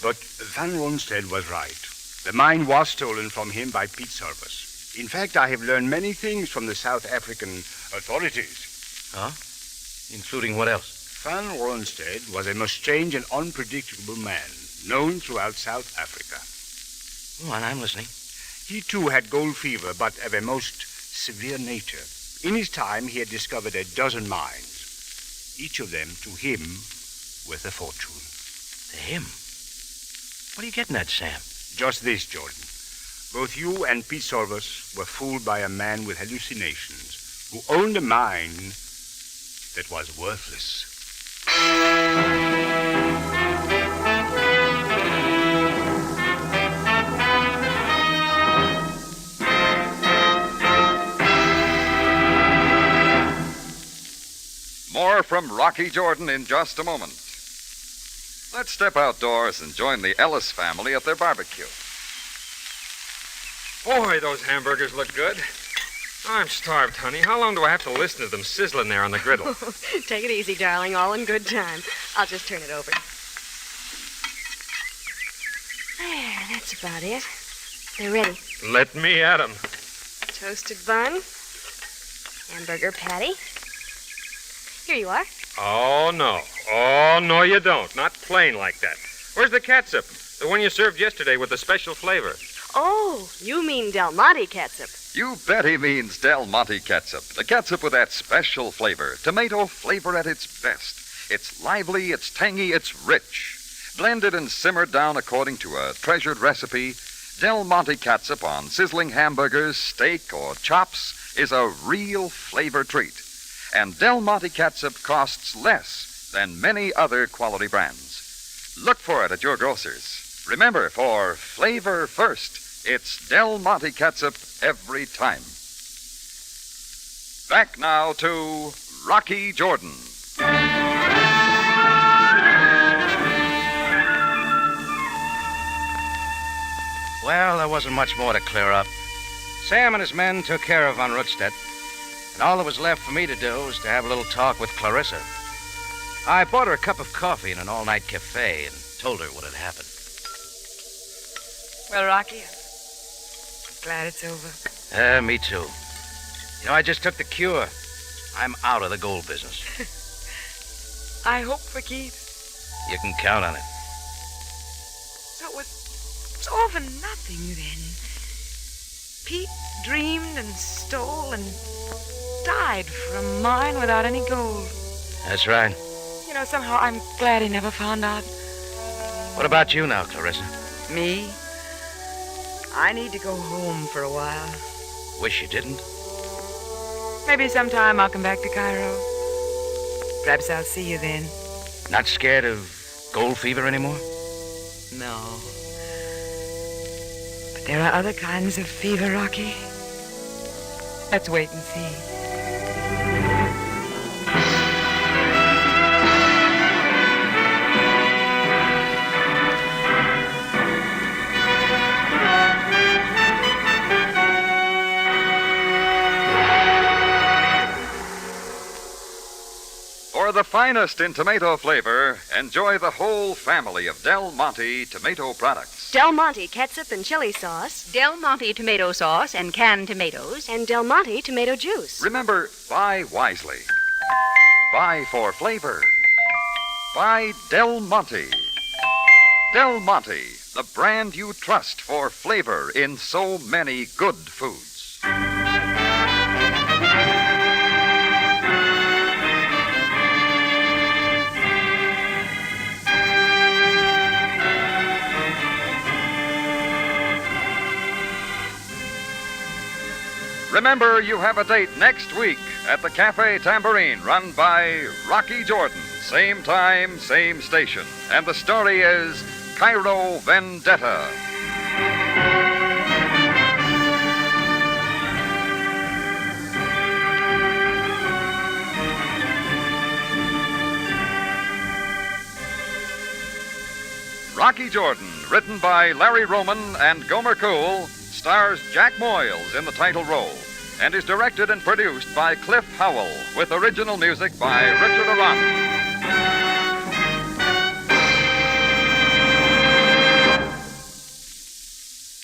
But Van Ronstedt was right. The mine was stolen from him by Pete Service. In fact, I have learned many things from the South African authorities. Huh? Including what else? Van Ronstedt was a most strange and unpredictable man, known throughout South Africa. Oh, and I'm listening. He, too, had gold fever, but of a most severe nature. In his time, he had discovered a dozen mines, each of them, to him, worth a fortune. To him? What are you getting at, Sam? Just this, Jordan. Both you and Pete Service were fooled by a man with hallucinations who owned a mine that was worthless. More from Rocky Jordan in just a moment. Let's step outdoors and join the Ellis family at their barbecue. Boy, those hamburgers look good. I'm starved, honey. How long do I have to listen to them sizzling there on the griddle? Take it easy, darling. All in good time. I'll just turn it over. There, that's about it. They're ready. Let me at 'em. Toasted bun. Hamburger patty. Here you are. Oh, no. Oh, no, you don't. Not plain like that. Where's the catsup? The one you served yesterday with the special flavor. Oh, you mean Del Monte catsup. You bet he means Del Monte ketchup. The ketchup with that special flavor. Tomato flavor at its best. It's lively, it's tangy, it's rich. Blended and simmered down according to a treasured recipe, Del Monte ketchup on sizzling hamburgers, steak, or chops is a real flavor treat. And Del Monte ketchup costs less than many other quality brands. Look for it at your grocer's. Remember, for flavor first, it's Del Monte ketchup every time. Back now to Rocky Jordan. Well, there wasn't much more to clear up. Sam and his men took care of Van Rutstedt, and all that was left for me to do was to have a little talk with Clarissa. I bought her a cup of coffee in an all-night café and told her what had happened. Well, Rocky, I'm glad it's over. Me too. You know, I just took the cure. I'm out of the gold business. I hope for keeps. You can count on it. So it's all for nothing, then. Pete dreamed and stole and died for a mine without any gold. That's right. You know, somehow I'm glad he never found out. What about you now, Clarissa? Me? I need to go home for a while. Wish you didn't. Maybe sometime I'll come back to Cairo. Perhaps I'll see you then. Not scared of gold fever anymore? No. But there are other kinds of fever, Rocky. Let's wait and see. For the finest in tomato flavor, enjoy the whole family of Del Monte tomato products. Del Monte ketchup and chili sauce. Del Monte tomato sauce and canned tomatoes. And Del Monte tomato juice. Remember, buy wisely. Buy for flavor. Buy Del Monte. Del Monte, the brand you trust for flavor in so many good foods. Remember, you have a date next week at the Café Tambourine, run by Rocky Jordan. Same time, same station. And the story is Cairo Vendetta. Rocky Jordan, written by Larry Roman and Gomer Cool, stars Jack Moyles in the title role, and is directed and produced by Cliff Howell, with original music by Richard Arant.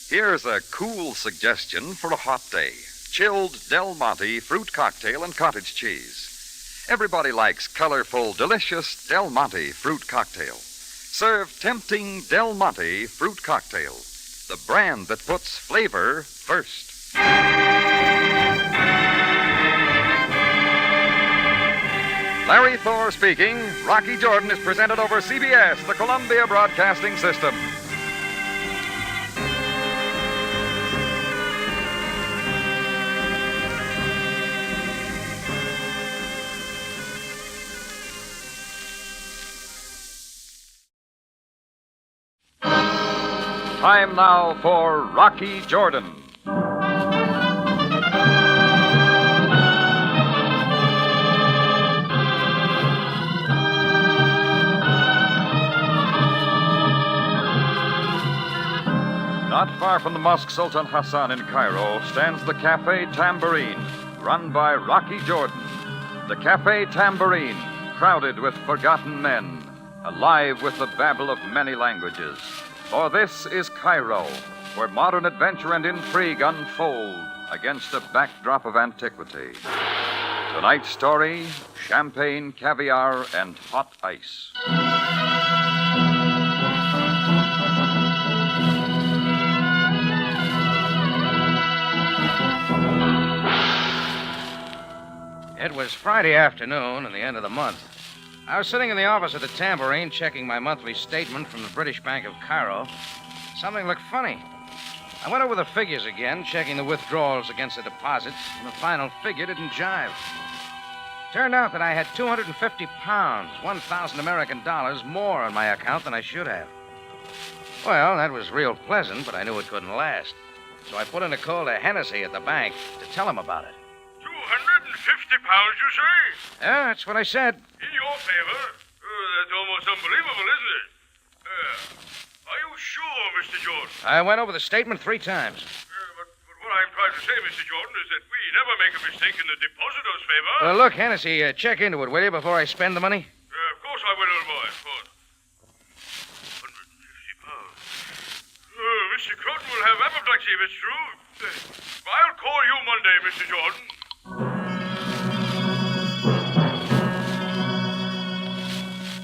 Here's a cool suggestion for a hot day. Chilled Del Monte fruit cocktail and cottage cheese. Everybody likes colorful, delicious Del Monte fruit cocktail. Serve tempting Del Monte fruit cocktail, the brand that puts flavor first. Larry Thor speaking. Rocky Jordan is presented over CBS, the Columbia Broadcasting System. Time now for Rocky Jordan. Not far from the Mosque Sultan Hassan in Cairo stands the Café Tambourine, run by Rocky Jordan. The Café Tambourine, crowded with forgotten men, alive with the babble of many languages. For this is Cairo, where modern adventure and intrigue unfold against a backdrop of antiquity. Tonight's story, champagne, caviar, and hot ice. It was Friday afternoon and the end of the month. I was sitting in the office of the Tambourine checking my monthly statement from the British Bank of Cairo. Something looked funny. I went over the figures again, checking the withdrawals against the deposits, and the final figure didn't jive. Turned out that I had 250 pounds, 1,000 American dollars more on my account than I should have. Well, that was real pleasant, but I knew it couldn't last. So I put in a call to Hennessy at the bank to tell him about it. 250 pounds, you say? Yeah, that's what I said. In your favor? That's almost unbelievable, isn't it? Are you sure, Mr. Jordan? I went over the statement 3 times. But what I'm trying to say, Mr. Jordan, is that we never make a mistake in the depositor's favor. Look, Hennessy, check into it, will you, before I spend the money? Of course I will, old boy, of course. 150 pounds. Mr. Croton will have apoplexy if it's true. I'll call you Monday, Mr. Jordan.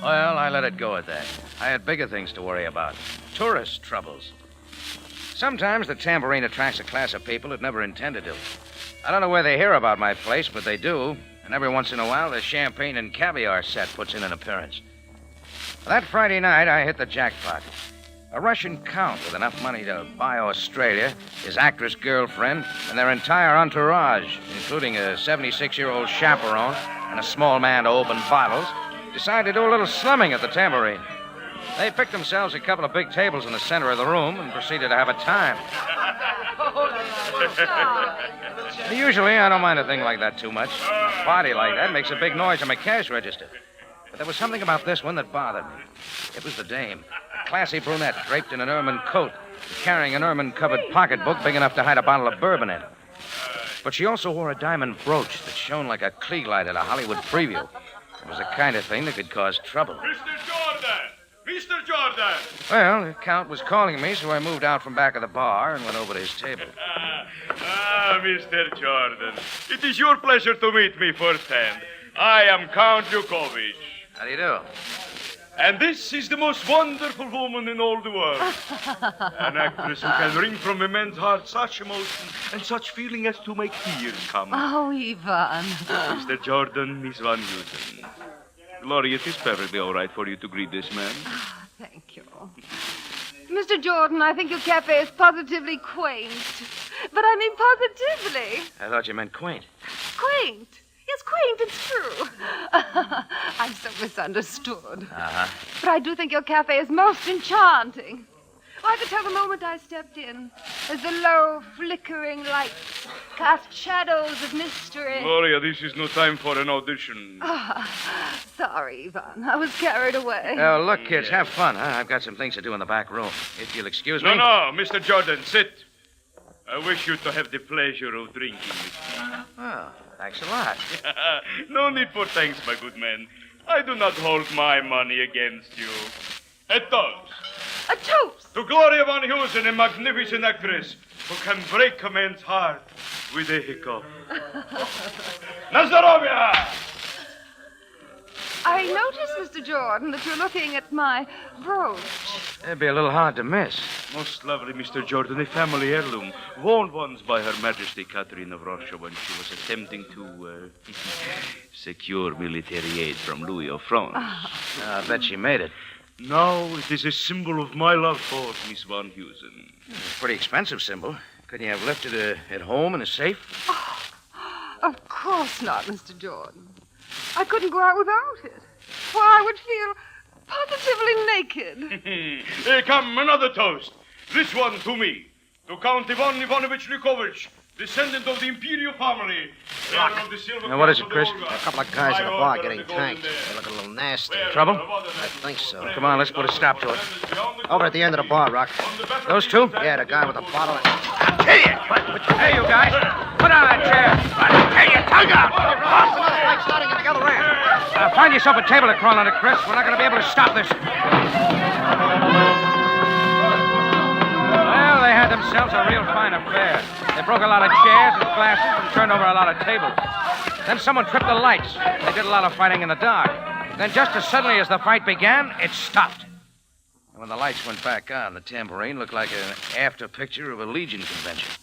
Well, I let it go at that. I had bigger things to worry about. Tourist troubles. Sometimes the Tambourine attracts a class of people it never intended to. I don't know where they hear about my place, but they do. And every once in a while, the champagne and caviar set puts in an appearance. That Friday night, I hit the jackpot. A Russian count with enough money to buy Australia, his actress girlfriend, and their entire entourage, including a 76-year-old chaperone and a small man to open bottles, decided to do a little slumming at the Tambourine. They picked themselves a couple of big tables in the center of the room and proceeded to have a time. Usually, I don't mind a thing like that too much. A party like that makes a big noise on my cash register. But there was something about this one that bothered me. It was the dame. A classy brunette draped in an ermine coat, carrying an ermine-covered pocketbook big enough to hide a bottle of bourbon in. But she also wore a diamond brooch that shone like a Klieg light at a Hollywood preview. It was the kind of thing that could cause trouble. Mr. Jordan! Mr. Jordan! Well, the Count was calling me, so I moved out from back of the bar and went over to his table. Mr. Jordan. It is your pleasure to meet me firsthand. I am Count Yukovich. How do you do? And this is the most wonderful woman in all the world. An actress who can wring from a man's heart such emotion and such feeling as to make tears come. Oh, Ivan. Mr. Jordan, Miss Van Houten. Gloria, it is perfectly all right for you to greet this man. Oh, thank you. Mr. Jordan, I think your cafe is positively quaint. But I mean positively. I thought you meant quaint. Quaint? Yes, quaint, it's true. I'm so misunderstood. Uh-huh. But I do think your cafe is most enchanting. I could tell the moment I stepped in, as the low, flickering lights cast shadows of mystery. Gloria, this is no time for an audition. Sorry, Ivan. I was carried away. Oh, look, kids, have fun, huh? I've got some things to do in the back room. If you'll excuse me. No, Mr. Jordan, sit. I wish you to have the pleasure of drinking with me. Oh, thanks a lot. No need for thanks, my good man. I do not hold my money against you. A toast. A toast? To Gloria Van Heusen, a magnificent actress who can break a man's heart with a hiccup. Nazarovia! I noticed, Mr. Jordan, that you're looking at my brooch. It'd be a little hard to miss. Most lovely, Mr. Jordan, a family heirloom, worn once by Her Majesty Catherine of Russia when she was attempting to secure military aid from Louis of France. I bet she made it. Now it is a symbol of my love for Miss Van Heusen. It's a pretty expensive symbol. Couldn't you have left it at home in a safe? Of course not, Mr. Jordan. I couldn't go out without it. Why, I would feel positively naked. Here come another toast. This one to me. To Count Ivan Ivanovich Lukovich, descendant of the imperial family. Heir of the silver Now, what is it, cross of Chris? the Volga. A couple of guys at a bar getting order the tanked. golden They look a little nasty. Trouble? I think so. Come on, let's put a stop to it. Over at the end of the bar, Rock. Those two? Yeah, the guy with the bottle. Hey, you guys. Put down that chair. Hey, your tongue out. Another fight starting at the other end. Find yourself a table to crawl under, Chris. We're not going to be able to stop this. Well, they had themselves a real fine affair. They broke a lot of chairs and glasses and turned over a lot of tables. Then someone tripped the lights. They did a lot of fighting in the dark. Then just as suddenly as the fight began, it stopped. And when the lights went back on, the tambourine looked like an after picture of a Legion convention.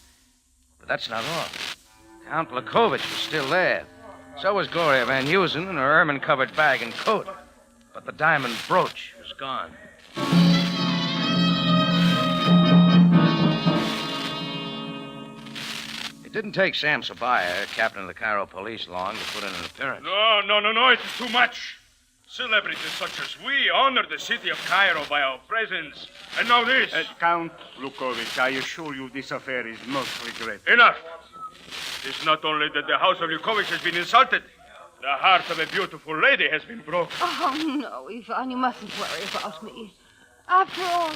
But that's not all. Count Lukovich was still there. So was Gloria Van Heusen in her ermine-covered bag and coat. But the diamond brooch was gone. It didn't take Sam Sabaya, captain of the Cairo police, long to put in an appearance. No, it is too much. Celebrities such as we honor the city of Cairo by our presence. And now this. Count Lukovich, I assure you this affair is most regrettable. Enough. It is not only that the house of Lukovich has been insulted, the heart of a beautiful lady has been broken. Oh, no, Ivan, you mustn't worry about me. After all,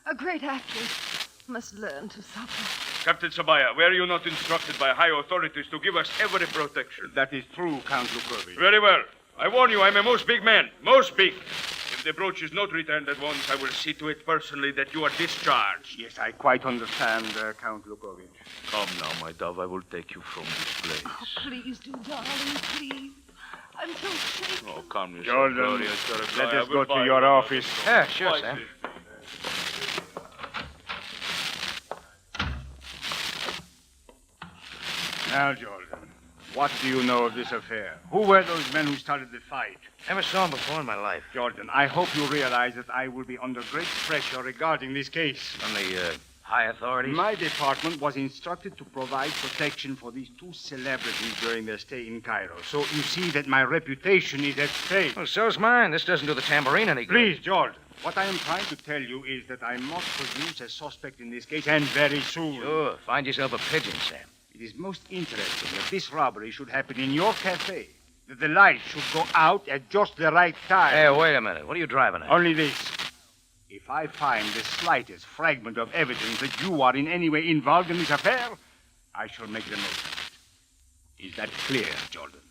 a great actress must learn to suffer. Captain Sabaya, were you not instructed by high authorities to give us every protection? That is true, Count Lukovich. Very well. I warn you, I'm a most big man. Most big. If the brooch is not returned at once, I will see to it personally that you are discharged. Yes, I quite understand, Count Lukovich. Come now, my dove. I will take you from this place. Oh, please do, darling, please. I'm so shaken. Oh, calm yourself, Jordan, Gloria. let us go to your office. Yeah, sure, Sam. Now, Jordan, what do you know of this affair? Who were those men who started the fight? Never saw him before in my life. Jordan, I hope you realize that I will be under great pressure regarding this case. From the high authorities? My department was instructed to provide protection for these two celebrities during their stay in Cairo. So you see that my reputation is at stake. Well, so's mine. This doesn't do the tambourine any good. Please, Jordan. What I am trying to tell you is that I must produce a suspect in this case, and very soon. Sure. Find yourself a pigeon, Sam. It is most interesting that this robbery should happen in your cafe. That the lights should go out at just the right time. Hey, wait a minute. What are you driving at? Only this. If I find the slightest fragment of evidence that you are in any way involved in this affair, I shall make the most of it. Is that clear, Jordan?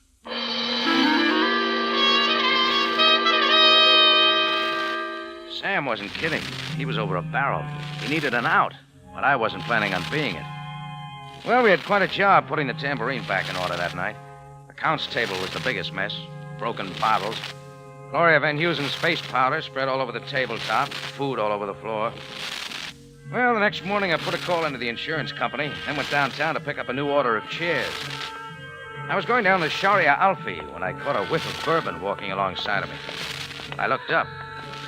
Sam wasn't kidding. He was over a barrel. He needed an out, but I wasn't planning on being it. Well, we had quite a job putting the tambourine back in order that night. The count's table was the biggest mess. Broken bottles. Gloria Van Heusen's face powder spread all over the tabletop. Food all over the floor. Well, the next morning I put a call into the insurance company, then went downtown to pick up a new order of chairs. I was going down the Sharia Alfie when I caught a whiff of bourbon walking alongside of me. I looked up.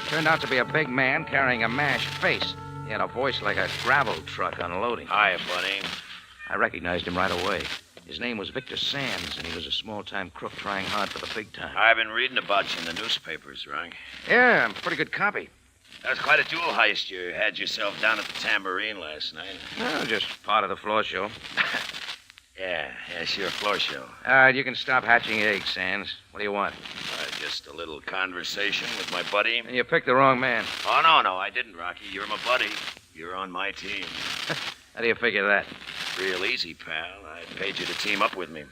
It turned out to be a big man carrying a mashed face. He had a voice like a gravel truck unloading. Hi, buddy. I recognized him right away. His name was Victor Sands, and he was a small-time crook trying hard for the big time. I've been reading about you in the newspapers, Rank. Yeah, I'm a pretty good copy. That was quite a jewel heist you had yourself down at the Tambourine last night. Well, just part of the floor show. Yeah, sure, floor show. All right, you can stop hatching eggs, Sands. What do you want? Just a little conversation with my buddy. And you picked the wrong man. Oh, no, I didn't, Rocky. You're my buddy. You're on my team. How do you figure that? Real easy, pal. I paid you to team up with me.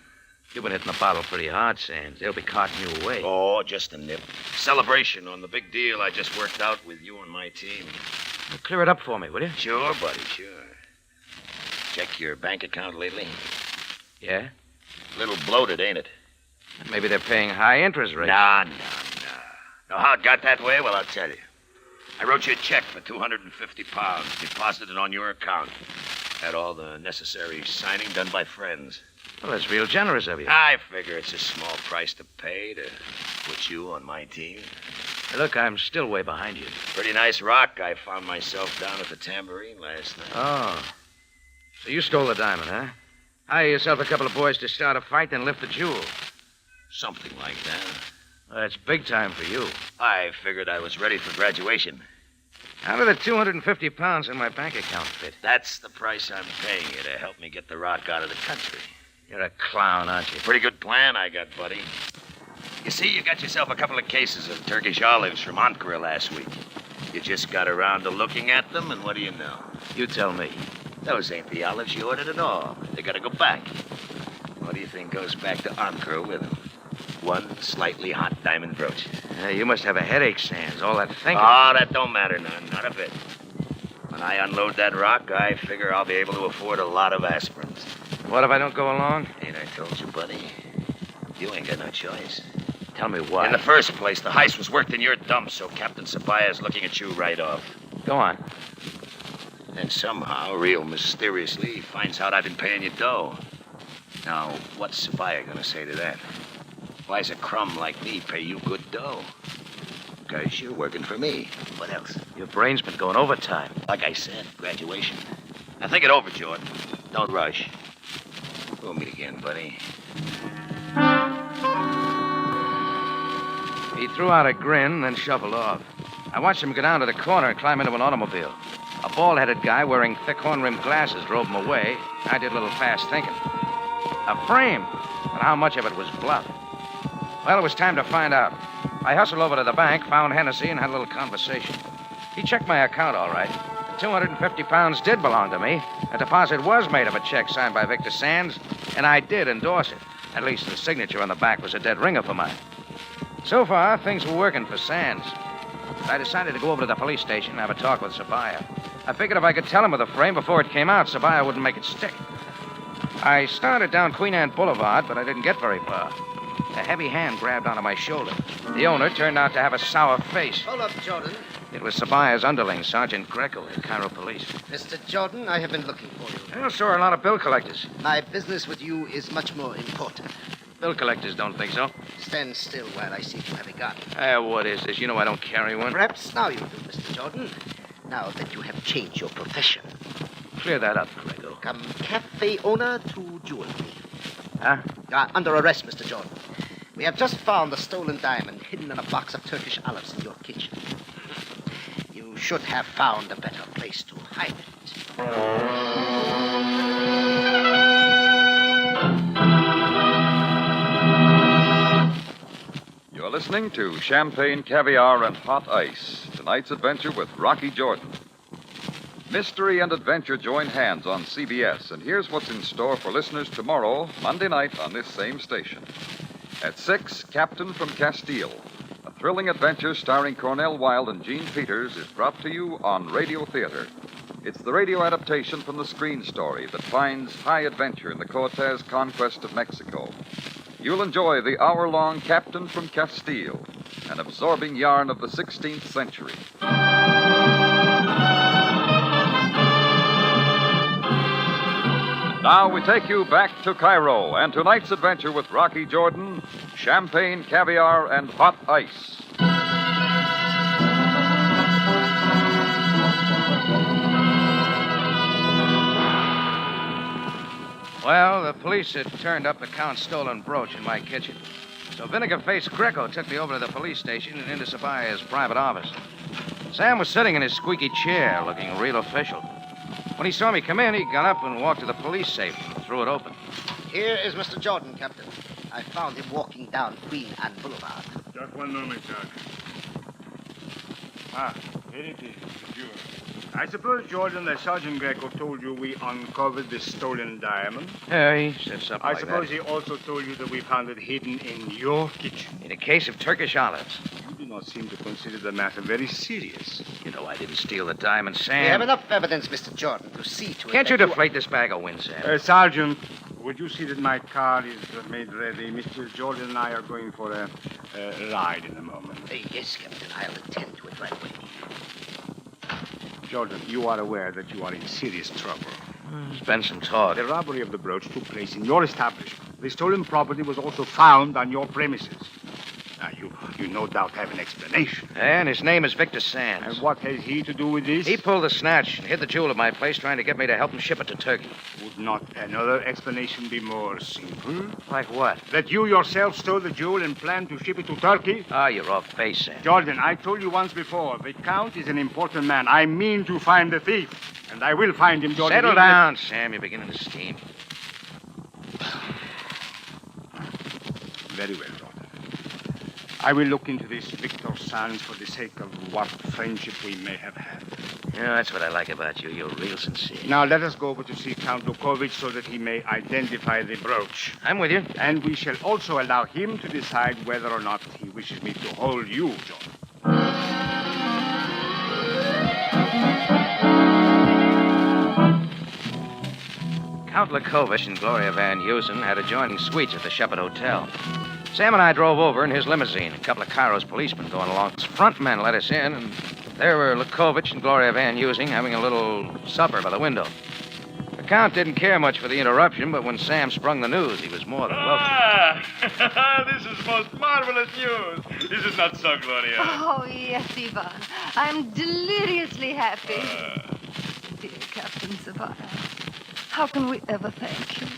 You've been hitting the bottle pretty hard, Sands. They'll be carting you away. Oh, just a nip. Celebration on the big deal I just worked out with you and my team. Well, clear it up for me, will you? Sure, buddy, sure. Check your bank account lately? Yeah? A little bloated, ain't it? Maybe they're paying high interest rates. Nah. Know how it got that way? Well, I'll tell you. I wrote you a check for £250, deposited on your account. Had all the necessary signing done by friends. Well, that's real generous of you. I figure it's a small price to pay to put you on my team. Hey, look, I'm still way behind you. Pretty nice rock I found myself down at the Tambourine last night. Oh. So you stole the diamond, huh? Hire yourself a couple of boys to start a fight, then lift the jewel. Something like that. Well, that's big time for you. I figured I was ready for graduation. How do the £250 in my bank account fit? That's the price I'm paying you to help me get the rock out of the country. You're a clown, aren't you? Pretty good plan I got, buddy. You see, you got yourself a couple of cases of Turkish olives from Ankara last week. You just got around to looking at them, and what do you know? You tell me. Those ain't the olives you ordered at all. They gotta go back. What do you think goes back to Ankara with them? One slightly hot diamond brooch. You must have a headache, Sands. All that thinking. Oh, that don't matter none. Not a bit. When I unload that rock, I figure I'll be able to afford a lot of aspirins. What if I don't go along? Ain't I told you, buddy? You ain't got no choice. Tell me why. In the first place, the heist was worked in your dump, so Captain Sabaya's looking at you right off. Go on. Then somehow, real mysteriously, he finds out I've been paying you dough. Now, what's Sabaya gonna say to that? Why's a crumb like me pay you good dough? Because you're working for me. What else? Your brain's been going overtime. Like I said, graduation. Now think it over, Jordan. Don't rush. We'll meet again, buddy. He threw out a grin, then shuffled off. I watched him go down to the corner and climb into an automobile. A bald-headed guy wearing thick horn-rimmed glasses drove him away. I did a little fast thinking. A frame, but how much of it was bluff? Well, it was time to find out. I hustled over to the bank, found Hennessy, and had a little conversation. He checked my account all right. The £250 did belong to me. A deposit was made of a check signed by Victor Sands, and I did endorse it. At least the signature on the back was a dead ringer for mine. So far, things were working for Sands. I decided to go over to the police station and have a talk with Sabaya. I figured if I could tell him of the frame before it came out, Sabaya wouldn't make it stick. I started down Queen Anne Boulevard, but I didn't get very far. A heavy hand grabbed onto my shoulder. The owner turned out to have a sour face. Hold up, Jordan. It was Sabaya's underling, Sergeant Greco, of Cairo Police. Mr. Jordan, I have been looking for you. I saw a lot of bill collectors. My business with you is much more important. Bill collectors don't think so. Stand still while I see if you have a gun. What is this? You know I don't carry one. Perhaps now you do, Mr. Jordan. Now that you have changed your profession. Clear that up, Greco. From cafe owner to jewel thief. Huh? You are under arrest, Mr. Jordan. We have just found the stolen diamond hidden in a box of Turkish olives in your kitchen. You should have found a better place to hide it. You're listening to Champagne, Caviar, and Hot Ice. Tonight's adventure with Rocky Jordan. Mystery and adventure join hands on CBS, and here's what's in store for listeners tomorrow, Monday night, on this same station. At 6, Captain from Castile. A thrilling adventure starring Cornell Wilde and Gene Peters is brought to you on Radio Theater. It's the radio adaptation from the screen story that finds high adventure in the Cortez conquest of Mexico. You'll enjoy the hour-long Captain from Castile, an absorbing yarn of the 16th century. Now we take you back to Cairo and tonight's adventure with Rocky Jordan, Champagne, Caviar, and Hot Ice. Well, the police had turned up the Count's stolen brooch in my kitchen. So vinegar-faced Greco took me over to the police station and into Sabaya's private office. Sam was sitting in his squeaky chair, looking real official. When he saw me come in, he got up and walked to the police safe and threw it open. Here is Mr. Jordan, Captain. I found him walking down Queen Anne Boulevard. Just one moment, Sergeant. Ah, here it is, the jewel. I suppose, Jordan, that Sergeant Greco told you we uncovered the stolen diamond? Yeah, he said something I like suppose that. he also told you that we found it hidden in your kitchen. In a case of Turkish olives. You do not seem to consider the matter very serious. You know I didn't steal the diamond, Sam. We have enough evidence, Mr. Jordan, to see to it. Can't you that deflate this bag of wind, Sam? Sergeant, would you see that my car is made ready? Mr. Jordan and I are going for a ride in a moment. Yes, Captain. I'll attend to it right away. Jordan, you are aware that you are in serious trouble. There's been some talk. The robbery of the brooch took place in your establishment. The stolen property was also found on your premises. Now, you no doubt have an explanation. And his name is Victor Sands. And what has he to do with this? He pulled the snatch and hid the jewel at my place, trying to get me to help him ship it to Turkey. Would not another explanation be more simple? Like what? That you yourself stole the jewel and planned to ship it to Turkey? Ah, you're off base, Sam. Jordan, I told you once before, the Count is an important man. I mean to find the thief. And I will find him, Jordan. Settle down, Sam. You're beginning to steam. Very well, Jordan. I will look into this Victor Sands for the sake of what friendship we may have had. Yeah, that's what I like about you. You're real sincere. Now, let us go over to see Count Lukovic so that he may identify the brooch. I'm with you. And we shall also allow him to decide whether or not he wishes me to hold you, Jordan. Count Lukovic and Gloria Van Heusen had adjoining suites at the Shepherd Hotel. Sam and I drove over in his limousine, a couple of Cairo's policemen going along. His front men let us in, and there were Lukovic and Gloria Van Heusen having a little supper by the window. The Count didn't care much for the interruption, but when Sam sprung the news, he was more than welcome. This is most marvelous news. Is it not so, Gloria? Oh, yes, Ivan. I'm deliriously happy. Dear Captain Sabaya, how can we ever thank you?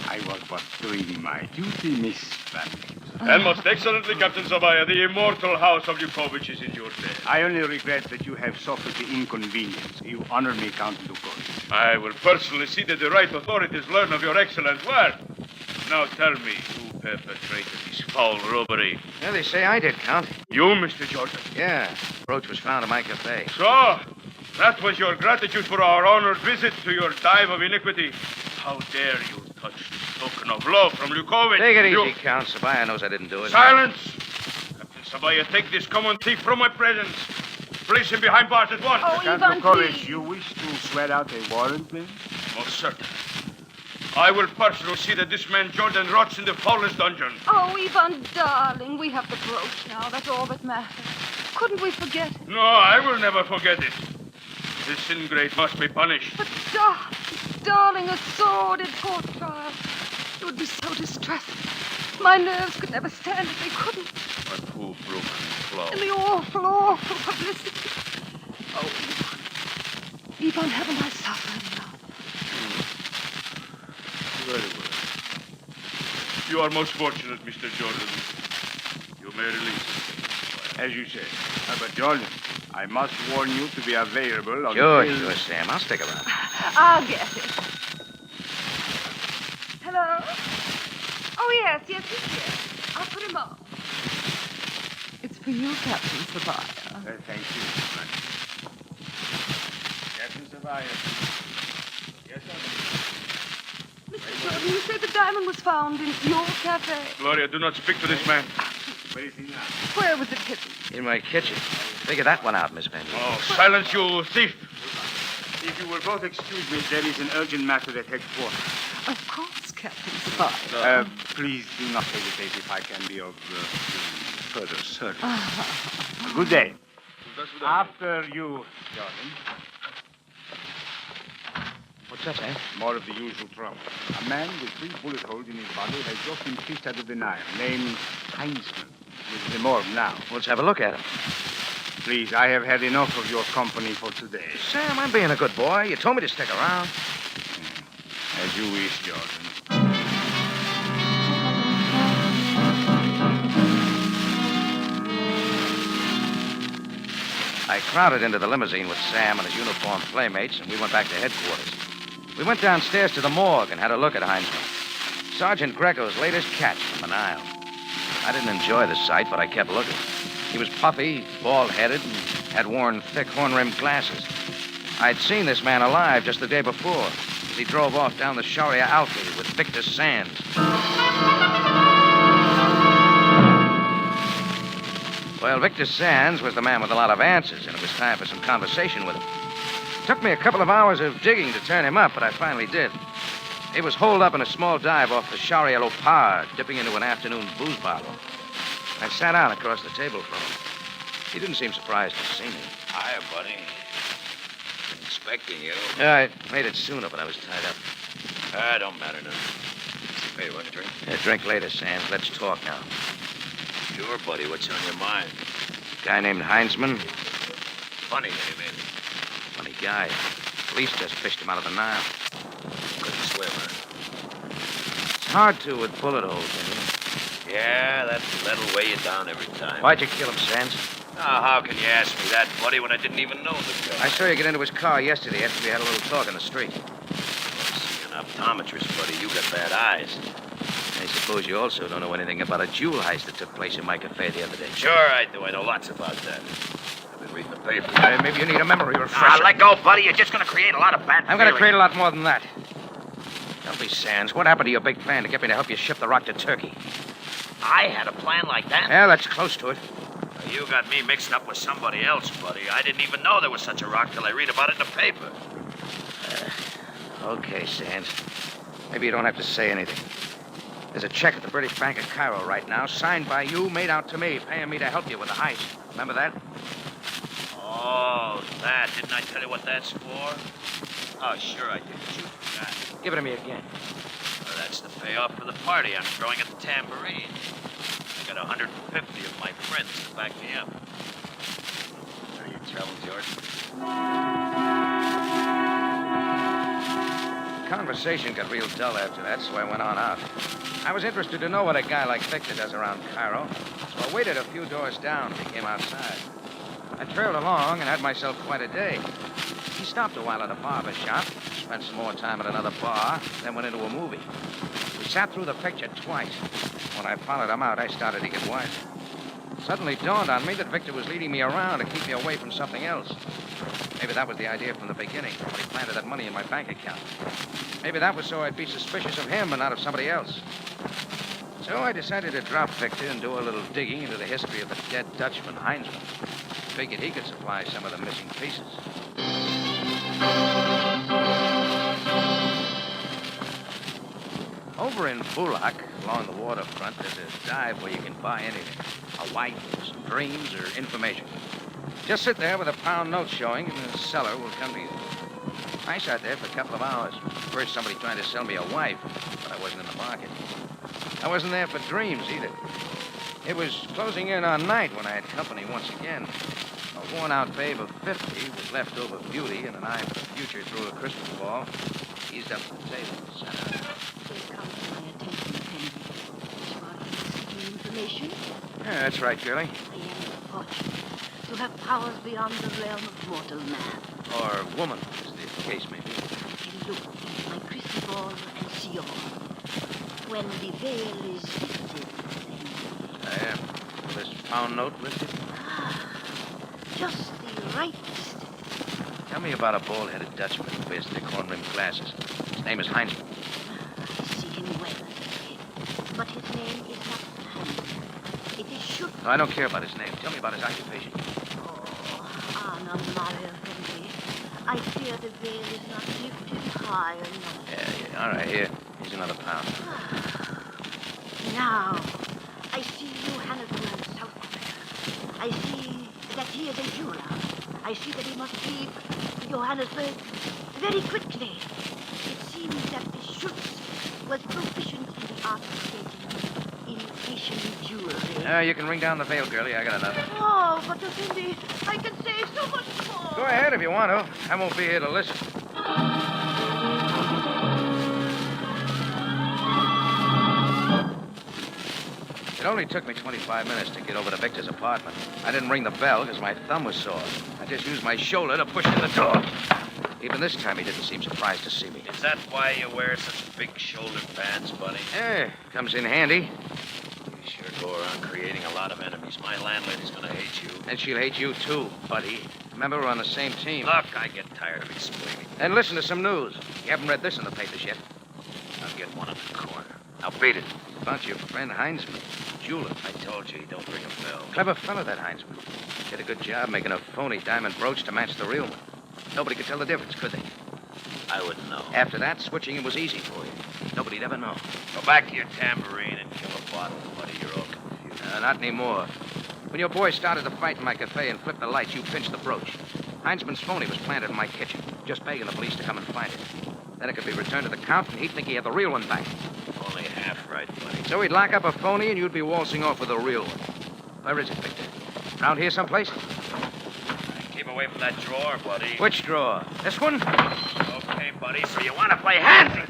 I was but doing my duty, Miss Van Heusen. And most excellently, Captain Zabaya, the immortal house of Lukovic is in your debt. I only regret that you have suffered the inconvenience. You honor me, Count Lukovic. I will personally see that the right authorities learn of your excellent work. Now tell me, who perpetrated this foul robbery? Yeah, they say I did, Count. You, Mr. Jordan? Yeah. The brooch was found at my café. So, that was your gratitude for our honored visit to your dive of iniquity. How dare you touch this token of love from Lukovic? Take it easy, Count. Sabaya knows I didn't do it. Silence! Captain Sabaya, take this common thief from my presence. Place him behind bars at once. Oh, Count Ivan, Lukovic, please. you wish to swear out a warrant, then? Most certainly. I will personally see that this man Jordan rots in the foulest dungeon. Oh, Ivan, darling, we have the brooch now. That's all that matters. Couldn't we forget it? No, I will never forget it. This ingrate must be punished. But, darling, a sordid court trial. It would be so distressing. My nerves could never stand it. They couldn't. My poor broken claw. And the awful, awful publicity. Oh, Ivan, haven't I suffered enough? Very well. You are most fortunate, Mr. Jordan. You may release him. As you say. But, Jordan, I must warn you to be available on Sure, Sam. I'll stick around. I'll get it. Hello? Oh, yes, he's here. I'll put him on. It's for you, Captain Sabaya. Thank you. Captain Sabaya. Yes, sir. Mr. Jordan, you said the diamond was found in your cafe. Gloria, do not speak to this man. Where is he now? Where was it hidden? In my kitchen. Figure that one out, Miss Van Heusen. Oh, silence, you thief. If you will both excuse me, there is an urgent matter at headquarters. Of course, Captain Sabaya. Please do not hesitate if I can be of further service. Good day. After you, Jordan. What's that, Sam? More of the usual trouble. A man with 3 bullet holes in his body has just been fished out of the Nile, named Heinzman. He's in the morgue now. Let's have a look at him. Please, I have had enough of your company for today. Sam, I'm being a good boy. You told me to stick around. As you wish, Jordan. I crowded into the limousine with Sam and his uniformed playmates, and we went back to headquarters. We went downstairs to the morgue and had a look at Heinzman. Sergeant Greco's latest catch from the Nile. I didn't enjoy the sight, but I kept looking. He was puffy, bald-headed, and had worn thick horn-rimmed glasses. I'd seen this man alive just the day before, as he drove off down the Sharia Alki with Victor Sands. Well, Victor Sands was the man with a lot of answers, and it was time for some conversation with him. It took me a couple of hours of digging to turn him up, but I finally did. He was holed up in a small dive off the Sharia Lopar, dipping into an afternoon booze bottle. I sat down across the table from him. He didn't seem surprised to see me. Hiya, buddy. Been expecting you. I made it sooner, but I was tied up. Don't matter none. Hey, want a drink? Yeah, drink later, Sands. Let's talk now. Sure, buddy. What's on your mind? Guy named Heinzman. Funny name, ain't it? Funny guy. Police just fished him out of the Nile. Couldn't swim, huh? It's hard to with bullet holes in you. Yeah, that'll weigh you down every time. Why'd you kill him, Sands? Now, how can you ask me that, buddy, when I didn't even know the guy? I saw you get into his car yesterday after we had a little talk on the street. See, an optometrist, buddy. You got bad eyes. I suppose you also don't know anything about a jewel heist that took place in my cafe the other day. Sure I do. I know lots about that. I've been reading the paper. Maybe you need a memory refresher. Let go, buddy. You're just going to create a lot of bad I'm going to create a lot more than that. Tell me, Sands, what happened to your big fan to get me to help you ship the rock to Turkey? I had a plan like that? Yeah, that's close to it. You got me mixed up with somebody else, buddy. I didn't even know there was such a rock till I read about it in the paper. Okay, Sands. Maybe you don't have to say anything. There's a check at the British Bank of Cairo right now, signed by you, made out to me, paying me to help you with the heist. Remember that? Oh, that. Didn't I tell you what that's for? Oh, sure I did. You forgot. Give it to me again. Well, that's the payoff for the party I'm throwing at the Tambourine. I got 150 of my friends to back me up. Are you trouble, George? Conversation got real dull after that, so I went on out. I was interested to know what a guy like Victor does around Cairo, so I waited a few doors down till he came outside. I trailed along and had myself quite a day. He stopped a while at a barber shop, spent some more time at another bar, then went into a movie. We sat through the picture twice. When I followed him out, I started to get wiser. It suddenly dawned on me that Victor was leading me around to keep me away from something else. Maybe that was the idea from the beginning, when he planted that money in my bank account. Maybe that was so I'd be suspicious of him and not of somebody else. So I decided to drop Victor and do a little digging into the history of the dead Dutchman, Heinzman. Figured he could supply some of the missing pieces. Over in Bulak, along the waterfront, there's a dive where you can buy anything. A wife, some dreams, or information. Just sit there with a pound note showing, and the seller will come to you. I sat there for a couple of hours. First, somebody trying to sell me a wife, but I wasn't in the market. I wasn't there for dreams, either. It was closing in on night when I had company once again. A worn-out babe of 50 with leftover beauty and an eye for the future through a crystal ball eased up to the table and sat down. Information? Yeah, that's right, Curly. I am fortunate to have powers beyond the realm of mortal man. Or woman, as the case may be. I can look into my crystal ball and see all. When the veil is lifted, then... This pound note lifted? Just the right distance. Tell me about a bald-headed Dutchman who wears thick horn-rimmed glasses. His name is Heinzman. I see him well, but his name is not Heinzman. It is should. No, I don't care about his name. Tell me about his occupation. Anna Maria Fendi. I fear the veil is not lifted high enough. Yeah. All right, here. Here's another pound. Now, I see Johannesburg, South Africa. I see that he is a jeweler. I see that he must leave Johannesburg very quickly. It seems that the Schultz was proficient in the art of creating imitation jewelry. You can ring down the veil, girlie. I got enough. Oh, but Cindy, I can say so much more. Go ahead if you want to. I won't be here to listen. It only took me 25 minutes to get over to Victor's apartment. I didn't ring the bell because my thumb was sore. I just used my shoulder to push in the door. Even this time, he didn't seem surprised to see me. Is that why you wear such big shoulder pads, buddy? Yeah, comes in handy. You sure go around creating a lot of enemies. My landlady's gonna hate you. And she'll hate you too, buddy. Remember, we're on the same team. Look, I get tired of explaining. And listen to some news. You haven't read this in the papers yet. I'll get one in the corner. Now beat it. About your friend Heinzman, jeweler. I told you he don't ring a bell. Clever fellow, that Heinzman. Did a good job making a phony diamond brooch to match the real one. Nobody could tell the difference, could they? I wouldn't know. After that, switching it was easy for you. Nobody'd ever know. Go back to your tambourine and kill a bottle, buddy. You're all confused. Not anymore. When your boy started the fight in my cafe and flipped the lights, you pinched the brooch. Heinzman's phony was planted in my kitchen, just begging the police to come and find it. Then it could be returned to the count, and he'd think he had the real one back. Only half right, buddy. So he'd lock up a phony, and you'd be waltzing off with the real one. Where is it, Victor? Around here someplace? Keep away from that drawer, buddy. Which drawer? This one? Okay, buddy, so you want to play handsy?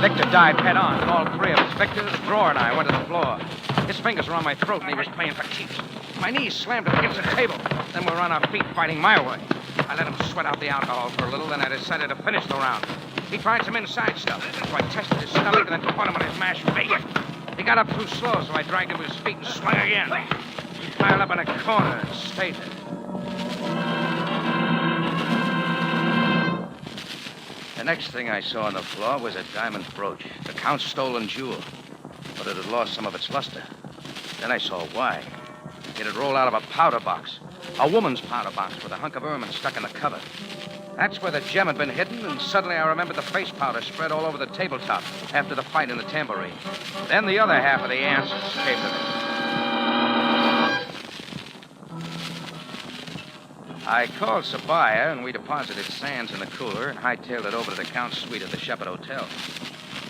Victor dived head on, and all three of us, Victor, the drawer, and I, went to the floor. His fingers were on my throat, and he was playing for keeps. My knees slammed up against the table. Then we were on our feet fighting my way. I let him sweat out the alcohol for a little, then I decided to finish the round. He tried some inside stuff, so I tested his stomach and then caught him on his mashed face. He got up too slow, so I dragged him to his feet and swung again. He piled up in a corner and stayed there. The next thing I saw on the floor was a diamond brooch, the Count's stolen jewel. But it had lost some of its luster. Then I saw why. It had rolled out of a powder box. A woman's powder box with a hunk of ermine stuck in the cover. That's where the gem had been hidden, and suddenly I remembered the face powder spread all over the tabletop after the fight in the tambourine. Then the other half of the answers came to me. I called Sabaya, and we deposited Sands in the cooler and hightailed it over to the Count's suite at the Shepherd Hotel.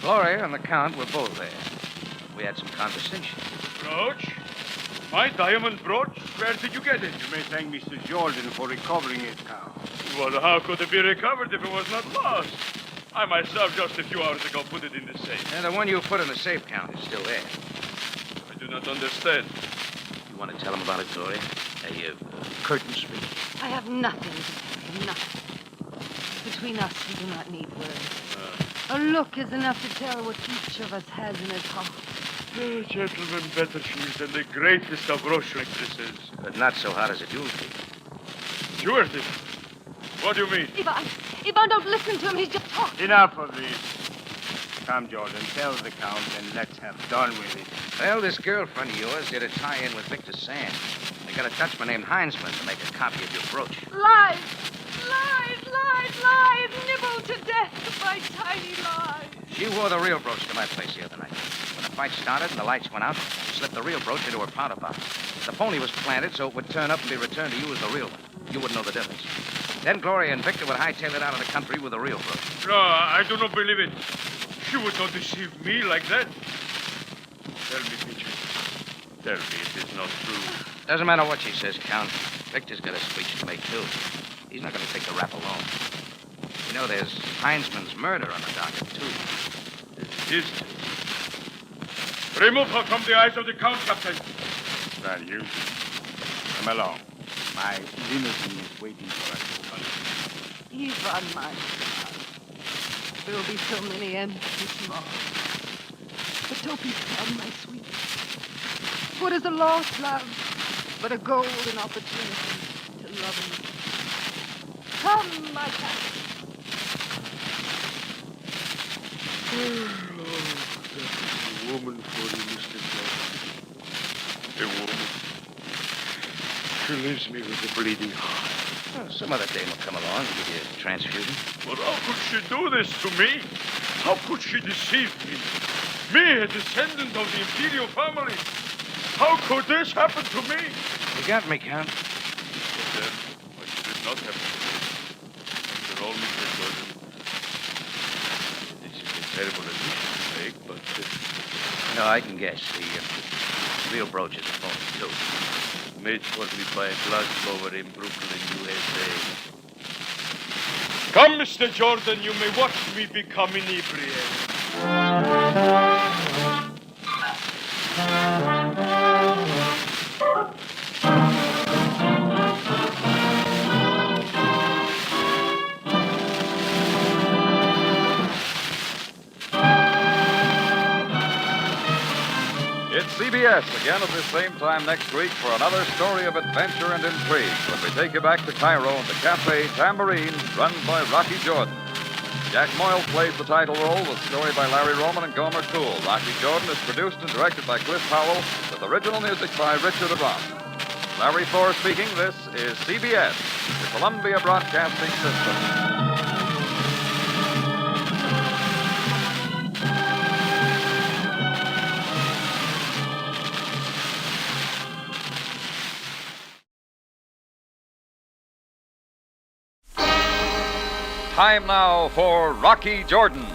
Gloria and the Count were both there. We had some conversation. Brooch? My diamond brooch? Where did you get it? You may thank Mr. Jordan for recovering it, Count. Well, how could it be recovered if it was not lost? I myself just a few hours ago put it in the safe. And the one you put in the safe, Count, is still there. I do not understand. You want to tell him about it, Gloria? A curtain speech. I have nothing to tell you, nothing. Between us, we do not need words. A look is enough to tell what each of us has in his heart. Oh, gentlemen, better she is than the greatest of Roche actresses. But not so hot as a jewel thief. Jewel thief? What do you mean? Ivan, don't listen to him. He's just talking. Enough of this. Come, Jordan, tell the Count, and let's have done with it. Well, this girlfriend of yours did a tie-in with Victor Sands. They got a Dutchman named Heinzman to make a copy of your brooch. Lies! Lies, lies, lies! Nibbled to death by tiny lies. She wore the real brooch to my place the other night. When the fight started and the lights went out, she slipped the real brooch into her powder box. The phony was planted so it would turn up and be returned to you as the real one. You wouldn't know the difference. Then Gloria and Victor would hightail it out of the country with the real brooch. No, I do not believe it. She would not deceive me like that. Tell me, Peaches. Tell me it is not true. Doesn't matter what she says, Count. Victor's got a speech to make, too. He's not going to take the rap alone. You know, there's Heinzman's murder on the docket, too. It is. Remove her from the eyes of the Count, Captain. Well, you come along. My limousine is waiting for us. Ivan, my son. There will be so many empty tomorrow. But don't be sad, my sweet. What is a lost love but a golden opportunity to love him? Come, my captain. Oh, that's a woman for you, Mr. Jordan. A woman. She leaves me with a bleeding heart. Well, some other dame will come along and give you a transfusion. But how could she do this to me? How could she deceive me? Me, a descendant of the imperial family. How could this happen to me? You got me, Count. But then, why should it not happen to me? After all, Mr. Jordan, this is a terrible admission to make, but... No, I can guess. The real brooch is a phony, too. Made for me by a glass blower in Brooklyn, USA. Come, Mr. Jordan, you may watch me become inebriated. CBS again at the same time next week for another story of adventure and intrigue when we take you back to Cairo and the Café Tambourine, run by Rocky Jordan. Jack Moyle plays the title role, with story by Larry Roman and Gomer Cool. Rocky Jordan is produced and directed by Cliff Howell, with original music by Richard Abrams. Larry Thor speaking. This is CBS, the Columbia Broadcasting System. Time now for Rocky Jordan.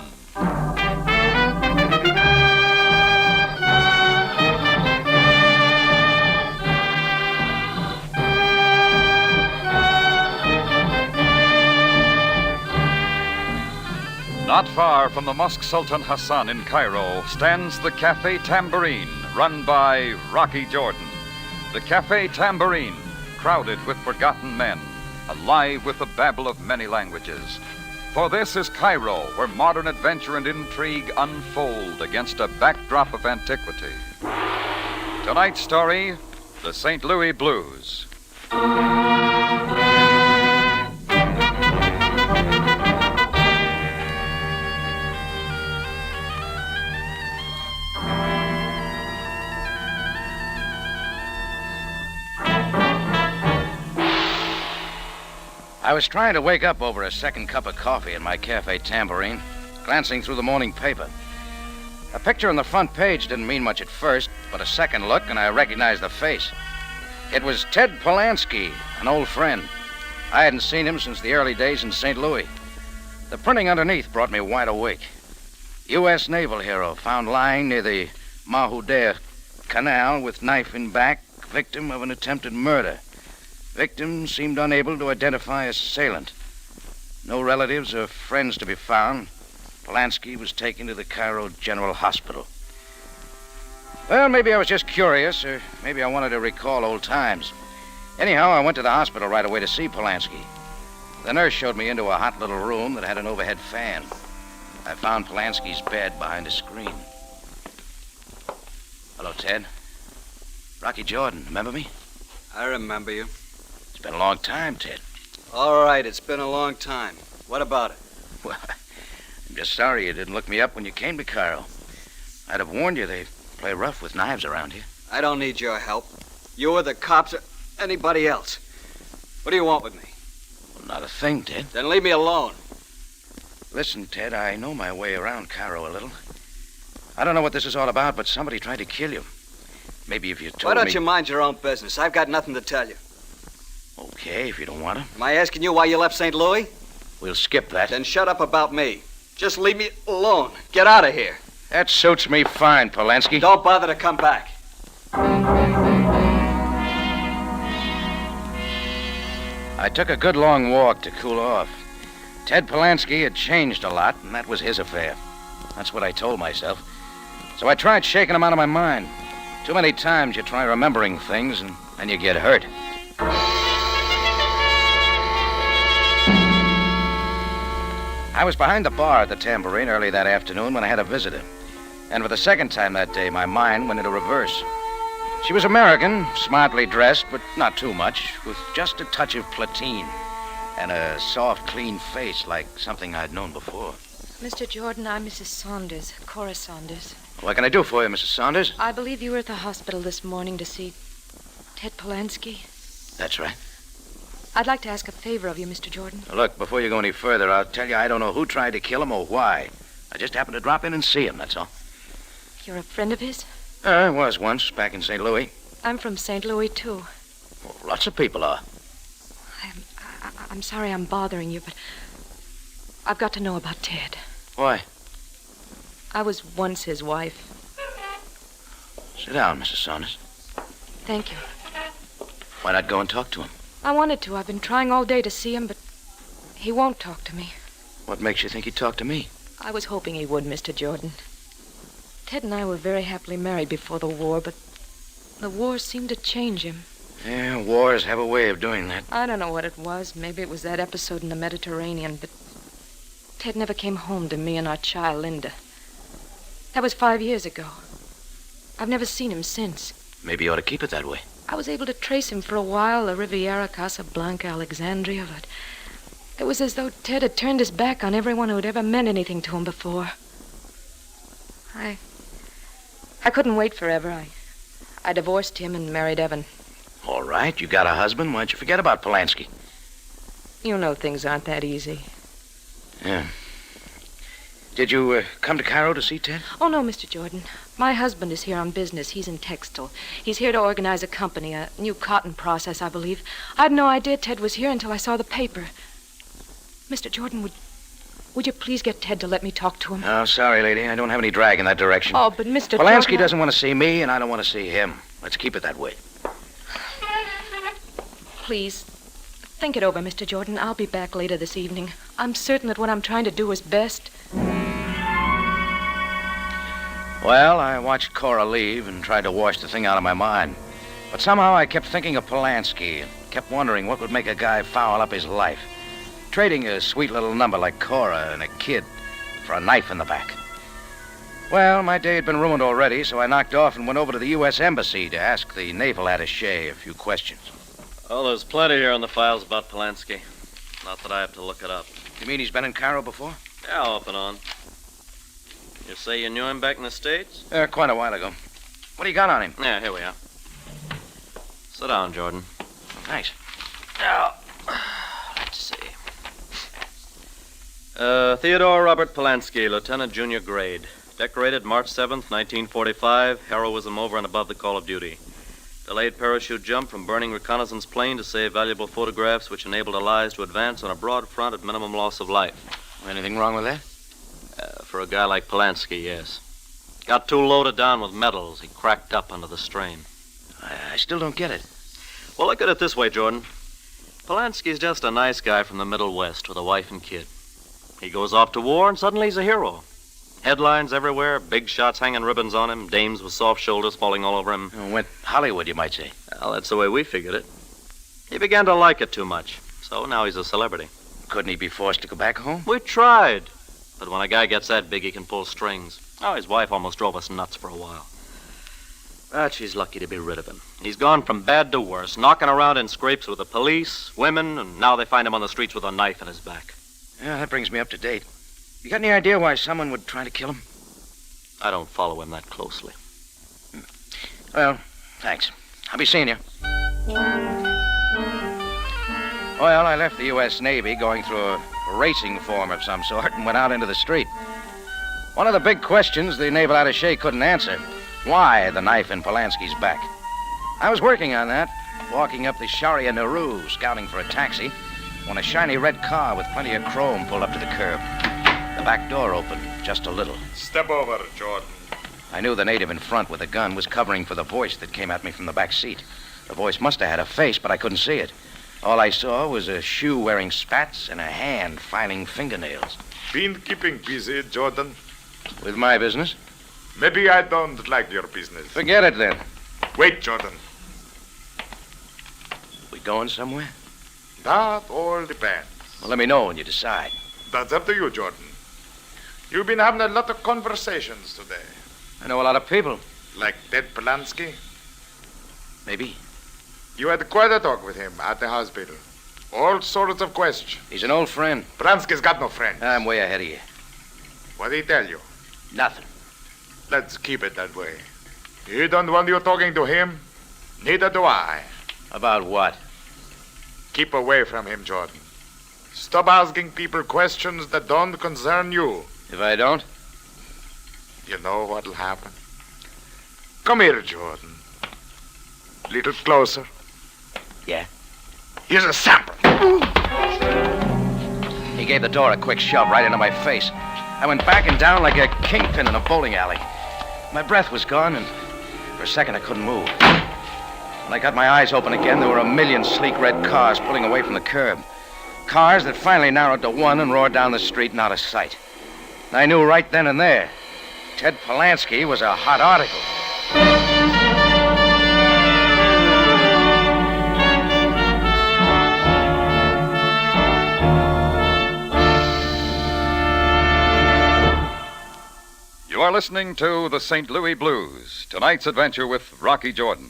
Not far from the Mosque Sultan Hassan in Cairo stands the Café Tambourine, run by Rocky Jordan. The Café Tambourine, crowded with forgotten men, alive with the babble of many languages. For this is Cairo, where modern adventure and intrigue unfold against a backdrop of antiquity. Tonight's story, the St. Louis Blues. I was trying to wake up over a second cup of coffee in my Café Tambourine, glancing through the morning paper. A picture on the front page didn't mean much at first, but a second look and I recognized the face. It was Ted Polanski, an old friend. I hadn't seen him since the early days in St. Louis. The printing underneath brought me wide awake. U.S. naval hero found lying near the Mahouder Canal with knife in back, victim of an attempted murder. Victim seemed unable to identify assailant. No relatives or friends to be found. Polanski was taken to the Cairo General Hospital. Well, maybe I was just curious, or maybe I wanted to recall old times. Anyhow, I went to the hospital right away to see Polanski. The nurse showed me into a hot little room that had an overhead fan. I found Polanski's bed behind a screen. Hello, Ted. Rocky Jordan, remember me? I remember you. It's been a long time, Ted. All right, it's been a long time. What about it? Well, I'm just sorry you didn't look me up when you came to Cairo. I'd have warned you they play rough with knives around here. I don't need your help. You or the cops or anybody else. What do you want with me? Well, not a thing, Ted. Then leave me alone. Listen, Ted, I know my way around Cairo a little. I don't know what this is all about, but somebody tried to kill you. Maybe if you told me... Why don't you mind your own business? I've got nothing to tell you. Okay, if you don't want to. Am I asking you why you left St. Louis? We'll skip that. Then shut up about me. Just leave me alone. Get out of here. That suits me fine, Polanski. Don't bother to come back. I took a good long walk to cool off. Ted Polanski had changed a lot, and that was his affair. That's what I told myself. So I tried shaking him out of my mind. Too many times you try remembering things, and then you get hurt. I was behind the bar at the Tambourine early that afternoon when I had a visitor. And for the second time that day, my mind went into reverse. She was American, smartly dressed, but not too much, with just a touch of platine and a soft, clean face like something I'd known before. Mr. Jordan, I'm Mrs. Saunders, Cora Saunders. What can I do for you, Mrs. Saunders? I believe you were at the hospital this morning to see Ted Polanski. That's right. I'd like to ask a favor of you, Mr. Jordan. Now, look, before you go any further, I'll tell you I don't know who tried to kill him or why. I just happened to drop in and see him, that's all. You're a friend of his? I was once, back in St. Louis. I'm from St. Louis, too. Well, lots of people are. I'm sorry I'm bothering you, but I've got to know about Ted. Why? I was once his wife. Sit down, Mrs. Saunders. Thank you. Why not go and talk to him? I wanted to. I've been trying all day to see him, but he won't talk to me. What makes you think he'd talk to me? I was hoping he would, Mr. Jordan. Ted and I were very happily married before the war, but the war seemed to change him. Yeah, wars have a way of doing that. I don't know what it was. Maybe it was that episode in the Mediterranean, but Ted never came home to me and our child, Linda. That was 5 years ago. I've never seen him since. Maybe you ought to keep it that way. I was able to trace him for a while, the Riviera, Casablanca, Alexandria, but it was as though Ted had turned his back on everyone who had ever meant anything to him before. I couldn't wait forever. I divorced him and married Evan. All right, you got a husband. Why don't you forget about Polanski? You know things aren't that easy. Yeah. Did you come to Cairo to see Ted? Oh, no, Mr. Jordan. My husband is here on business. He's in textile. He's here to organize a company, a new cotton process, I believe. I had no idea Ted was here until I saw the paper. Mr. Jordan, would you please get Ted to let me talk to him? Oh, sorry, lady. I don't have any drag in that direction. Oh, but Mr. Polanski Jordan... doesn't want to see me, and I don't want to see him. Let's keep it that way. Please, think it over, Mr. Jordan. I'll be back later this evening. I'm certain that what I'm trying to do is best. Well, I watched Cora leave and tried to wash the thing out of my mind. But somehow I kept thinking of Polanski and kept wondering what would make a guy foul up his life. Trading a sweet little number like Cora and a kid for a knife in the back. Well, my day had been ruined already, so I knocked off and went over to the U.S. Embassy to ask the naval attaché a few questions. Oh, there's plenty here on the files about Polanski. Not that I have to look it up. You mean he's been in Cairo before? Yeah, off and on. You say you knew him back in the States? Quite a while ago. What do you got on him? Yeah, here we are. Sit down, Jordan. Thanks. Now, let's see. Theodore Robert Polanski, Lieutenant Junior Grade. Decorated March 7th, 1945. Heroism over and above the call of duty. Delayed parachute jump from burning reconnaissance plane to save valuable photographs which enabled Allies to advance on a broad front at minimum loss of life. Anything wrong with that? For a guy like Polanski, yes. Got too loaded down with medals. He cracked up under the strain. I still don't get it. Well, look at it this way, Jordan. Polanski's just a nice guy from the Middle West with a wife and kid. He goes off to war and suddenly he's a hero. Headlines everywhere, big shots hanging ribbons on him, dames with soft shoulders falling all over him. Went Hollywood, you might say. Well, that's the way we figured it. He began to like it too much, so now he's a celebrity. Couldn't he be forced to go back home? We tried. But when a guy gets that big, he can pull strings. Oh, his wife almost drove us nuts for a while. But she's lucky to be rid of him. He's gone from bad to worse, knocking around in scrapes with the police, women, and now they find him on the streets with a knife in his back. Yeah, that brings me up to date. You got any idea why someone would try to kill him? I don't follow him that closely. Well, thanks. I'll be seeing you. Well, I left the U.S. Navy going through a racing form of some sort and went out into the street. One of the big questions the naval attaché couldn't answer. Why the knife in Polanski's back? I was working on that, walking up the Sharia Nauru, scouting for a taxi, when a shiny red car with plenty of chrome pulled up to the curb. The back door opened just a little. Step over, Jordan. I knew the native in front with a gun was covering for the voice that came at me from the back seat. The voice must have had a face, but I couldn't see it. All I saw was a shoe wearing spats and a hand filing fingernails. Been keeping busy, Jordan? With my business? Maybe I don't like your business. Forget it, then. Wait, Jordan. We going somewhere? That all depends. Well, let me know when you decide. That's up to you, Jordan. You've been having a lot of conversations today. I know a lot of people. Like Ted Polanski? Maybe. You had quite a talk with him at the hospital. All sorts of questions. He's an old friend. Polanski's got no friends. I'm way ahead of you. What did he tell you? Nothing. Let's keep it that way. He don't want you talking to him. Neither do I. About what? Keep away from him, Jordan. Stop asking people questions that don't concern you. If I don't? You know what'll happen? Come here, Jordan. Little closer. Yeah? Here's a sample. He gave the door a quick shove right into my face. I went back and down like a kingpin in a bowling alley. My breath was gone, and for a second I couldn't move. When I got my eyes open again, there were a million sleek red cars pulling away from the curb. Cars that finally narrowed to one and roared down the street and out of sight. And I knew right then and there, Ted Polanski was a hot article. You are listening to the St. Louis Blues, tonight's adventure with Rocky Jordan.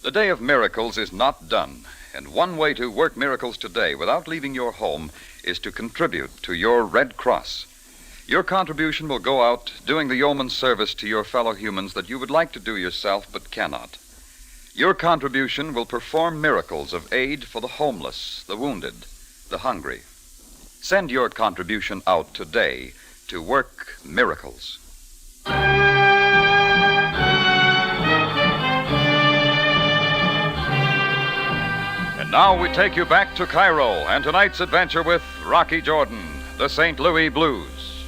The day of miracles is not done, and one way to work miracles today without leaving your home is to contribute to your Red Cross. Your contribution will go out doing the yeoman's service to your fellow humans that you would like to do yourself but cannot. Your contribution will perform miracles of aid for the homeless, the wounded, the hungry. Send your contribution out today to work miracles. And now we take you back to Cairo and tonight's adventure with Rocky Jordan, the St. Louis Blues.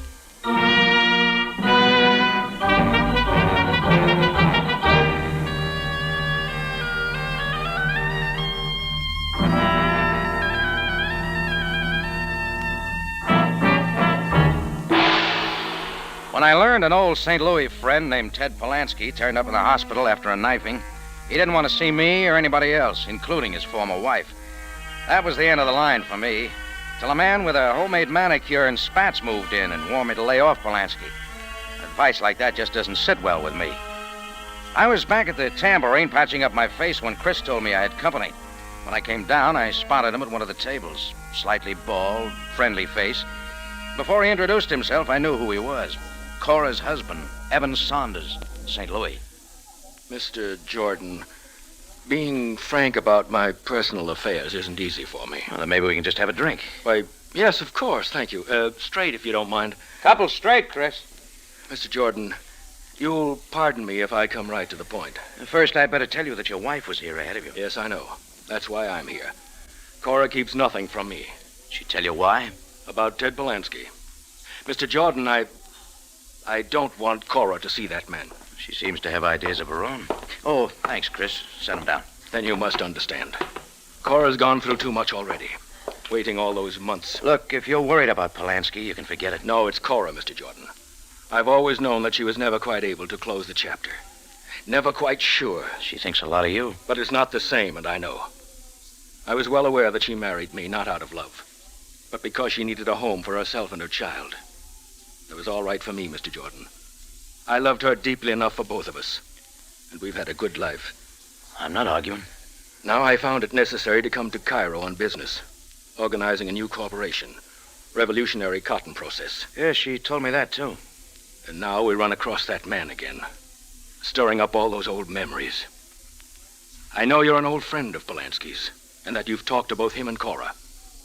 When I learned an old St. Louis friend named Ted Polansky turned up in the hospital after a knifing, he didn't want to see me or anybody else, including his former wife. That was the end of the line for me, till a man with a homemade manicure and spats moved in and warned me to lay off Polansky. Advice like that just doesn't sit well with me. I was back at the tambourine patching up my face when Chris told me I had company. When I came down, I spotted him at one of the tables. Slightly bald, friendly face. Before he introduced himself, I knew who he was. Cora's husband, Evan Saunders, St. Louis. Mr. Jordan, being frank about my personal affairs isn't easy for me. Well, then maybe we can just have a drink. Why, yes, of course, thank you. Straight, if you don't mind. Couple straight, Chris. Mr. Jordan, you'll pardon me if I come right to the point. First, I'd better tell you that your wife was here ahead of you. Yes, I know. That's why I'm here. Cora keeps nothing from me. She tell you why? About Ted Polansky. Mr. Jordan, I don't want Cora to see that man. She seems to have ideas of her own. Oh, thanks, Chris. Set him down. Then you must understand. Cora's gone through too much already. Waiting all those months. Look, if you're worried about Polansky, you can forget it. No, it's Cora, Mr. Jordan. I've always known that she was never quite able to close the chapter. Never quite sure. She thinks a lot of you. But it's not the same, and I know. I was well aware that she married me, not out of love, but because she needed a home for herself and her child. It was all right for me, Mr. Jordan. I loved her deeply enough for both of us, and we've had a good life. I'm not arguing. Now I found it necessary to come to Cairo on business, organizing a new corporation, revolutionary cotton process. Yes, she told me that, too. And now we run across that man again, stirring up all those old memories. I know you're an old friend of Polansky's, and that you've talked to both him and Cora,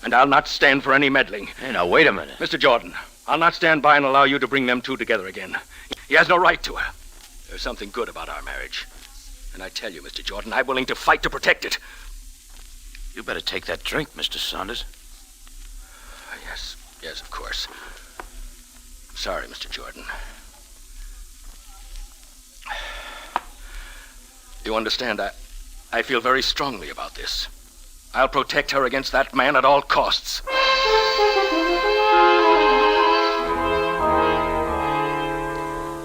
and I'll not stand for any meddling. Hey, now, wait a minute. Mr. Jordan, I'll not stand by and allow you to bring them two together again. He has no right to her. There's something good about our marriage. And I tell you, Mr. Jordan, I'm willing to fight to protect it. You better take that drink, Mr. Saunders. Yes, of course. I'm sorry, Mr. Jordan. You understand, I feel very strongly about this. I'll protect her against that man at all costs.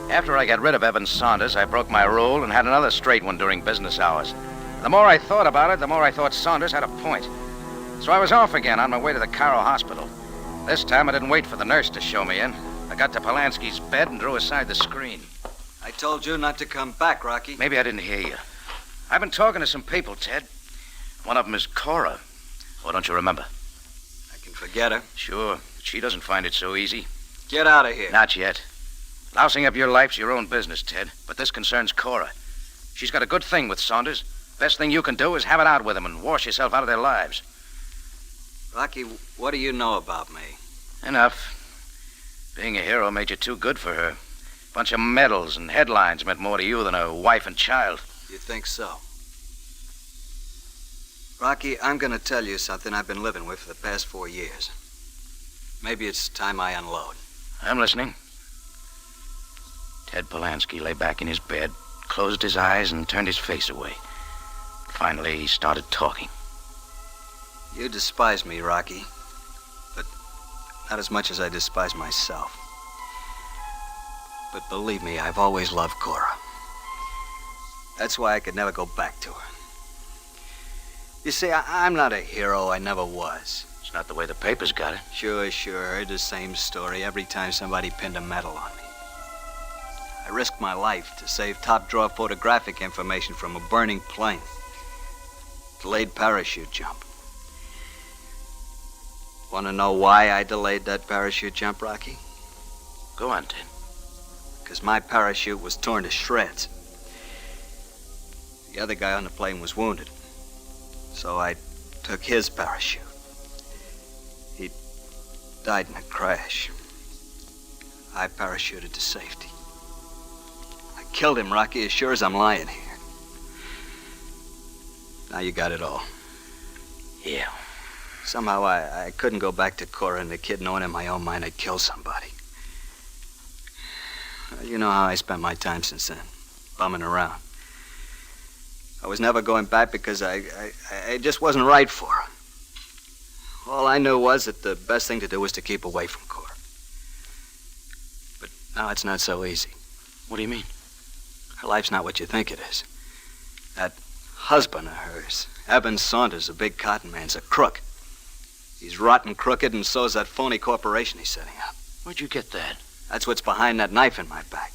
After I got rid of Evan Saunders, I broke my rule and had another straight one during business hours. The more I thought about it, the more I thought Saunders had a point. So I was off again on my way to the Cairo hospital. This time I didn't wait for the nurse to show me in. I got to Polansky's bed and drew aside the screen. I told you not to come back, Rocky. Maybe I didn't hear you. I've been talking to some people, Ted. One of them is Cora. Oh, don't you remember? I can forget her. Sure, but she doesn't find it so easy. Get out of here. Not yet. Lousing up your life's your own business, Ted, but this concerns Cora. She's got a good thing with Saunders. Best thing you can do is have it out with them and wash yourself out of their lives. Rocky, what do you know about me? Enough. Being a hero made you too good for her. Bunch of medals and headlines meant more to you than a wife and child. You think so? Rocky, I'm going to tell you something I've been living with for the past 4 years. Maybe it's time I unload. I'm listening. Ted Polansky lay back in his bed, closed his eyes, and turned his face away. Finally, he started talking. You despise me, Rocky, but not as much as I despise myself. But believe me, I've always loved Cora. That's why I could never go back to her. You see, I'm not a hero. I never was. It's not the way the papers got it. Sure. Heard the same story every time somebody pinned a medal on me. I risked my life to save top-drawer photographic information from a burning plane. Delayed parachute jump. Want to know why I delayed that parachute jump, Rocky? Go on, Ted. Because my parachute was torn to shreds. The other guy on the plane was wounded. So I took his parachute. He died in a crash. I parachuted to safety. I killed him, Rocky, as sure as I'm lying here. Now you got it all. Yeah. Somehow I couldn't go back to Cora and the kid knowing in my own mind I'd killed somebody. You know how I spent my time since then, bumming around. I was never going back because I just wasn't right for her. All I knew was that the best thing to do was to keep away from Cora. But now it's not so easy. What do you mean? Her life's not what you think it is. That husband of hers, Eben Saunders, a big cotton man's a crook. He's rotten crooked, and so's that phony corporation he's setting up. Where'd you get that? That's what's behind that knife in my back.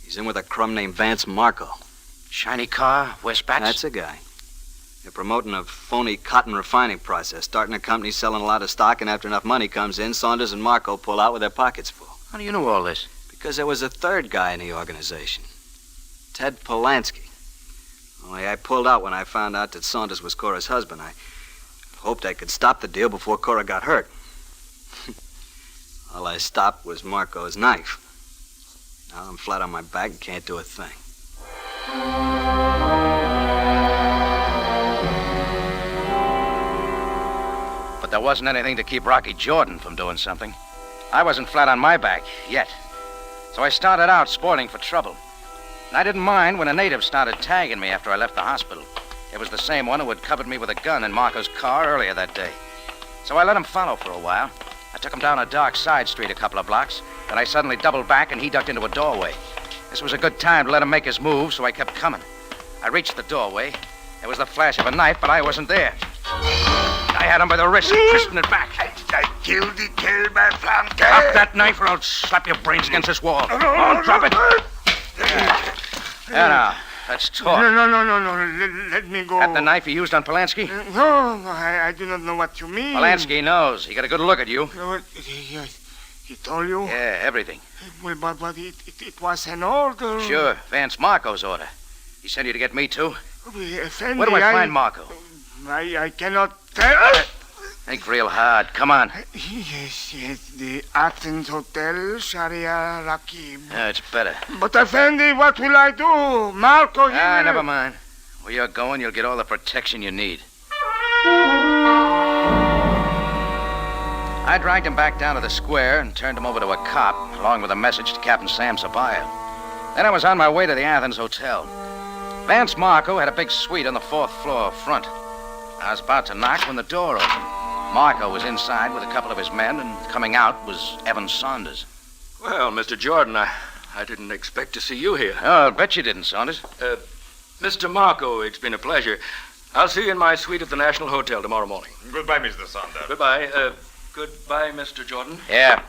He's in with a crumb named Vance Marco. Shiny car, West Bats? That's a guy. They're promoting a phony cotton refining process, starting a company selling a lot of stock, and after enough money comes in, Saunders and Marco pull out with their pockets full. How do you know all this? Because there was a third guy in the organization, Ted Polanski. Only I pulled out when I found out that Saunders was Cora's husband. I hoped I could stop the deal before Cora got hurt. All I stopped was Marco's knife. Now I'm flat on my back and can't do a thing. But there wasn't anything to keep Rocky Jordan from doing something. I wasn't flat on my back, yet. So I started out spoiling for trouble. And I didn't mind when a native started tagging me after I left the hospital. It was the same one who had covered me with a gun in Marco's car earlier that day. So I let him follow for a while. I took him down a dark side street a couple of blocks. Then I suddenly doubled back and he ducked into a doorway. This was a good time to let him make his move, so I kept coming. I reached the doorway. There was the flash of a knife, but I wasn't there. I had him by the wrist, twisting it back. I killed the kill by flank. Drop that knife or I'll slap your brains against this wall. Oh, drop it. Now, let's talk. No. Let me go. That the knife you used on Polanski? No, I do not know what you mean. Polanski knows. He got a good look at you. He told you? Yeah, everything. Well, but it was an order. Sure, Vance Marco's order. He sent you to get me, too? Effendi, Where do I find Marco? I cannot tell. Think real hard. Come on. Yes, the Athens Hotel, Sharia Rakib. Yeah, it's better. But, Effendi, what will I do? Marco, never mind. Where you're going, you'll get all the protection you need. I dragged him back down to the square and turned him over to a cop, along with a message to Captain Sam Sabaya. Then I was on my way to the Athens Hotel. Vance Marco had a big suite on the 4th floor front. I was about to knock when the door opened. Marco was inside with a couple of his men, and coming out was Evan Saunders. Well, Mr. Jordan, I didn't expect to see you here. Oh, I'll bet you didn't, Saunders. Mr. Marco, it's been a pleasure. I'll see you in my suite at the National Hotel tomorrow morning. Goodbye, Mr. Saunders. Goodbye. Goodbye, Mr. Jordan. Yeah.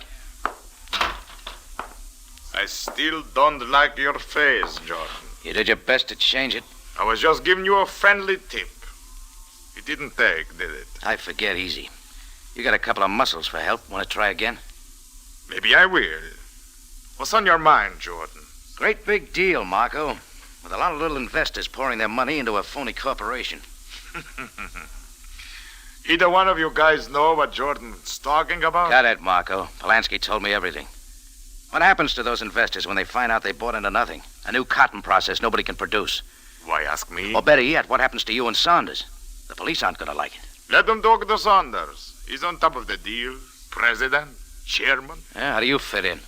I still don't like your face, Jordan. You did your best to change it. I was just giving you a friendly tip. It didn't take, did it? I forget easy. You got a couple of muscles for help. Want to try again? Maybe I will. What's on your mind, Jordan? Great big deal, Marco. With a lot of little investors pouring their money into a phony corporation. Either one of you guys know what Jordan's talking about? Got it, Marco. Polanski told me everything. What happens to those investors when they find out they bought into nothing? A new cotton process nobody can produce. Why ask me? Or better yet, what happens to you and Saunders? The police aren't going to like it. Let them talk to Saunders. He's on top of the deal. President, chairman. Yeah, how do you fit in?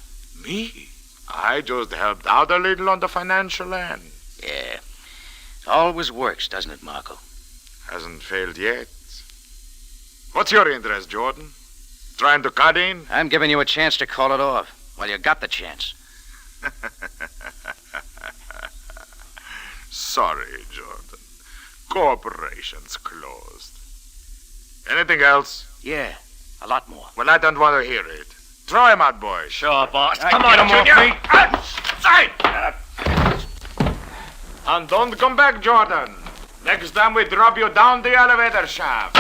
Me? I just helped out a little on the financial end. Yeah. It always works, doesn't it, Marco? Hasn't failed yet. What's your interest, Jordan? Trying to cut in? I'm giving you a chance to call it off. Well, you got the chance. Sorry, Jordan. Corporation's closed. Anything else? Yeah, a lot more. Well, I don't want to hear it. Throw him out, boys. Sure, boss. Come on, Junior. outside! And don't come back, Jordan. Next time we drop you down the elevator shaft.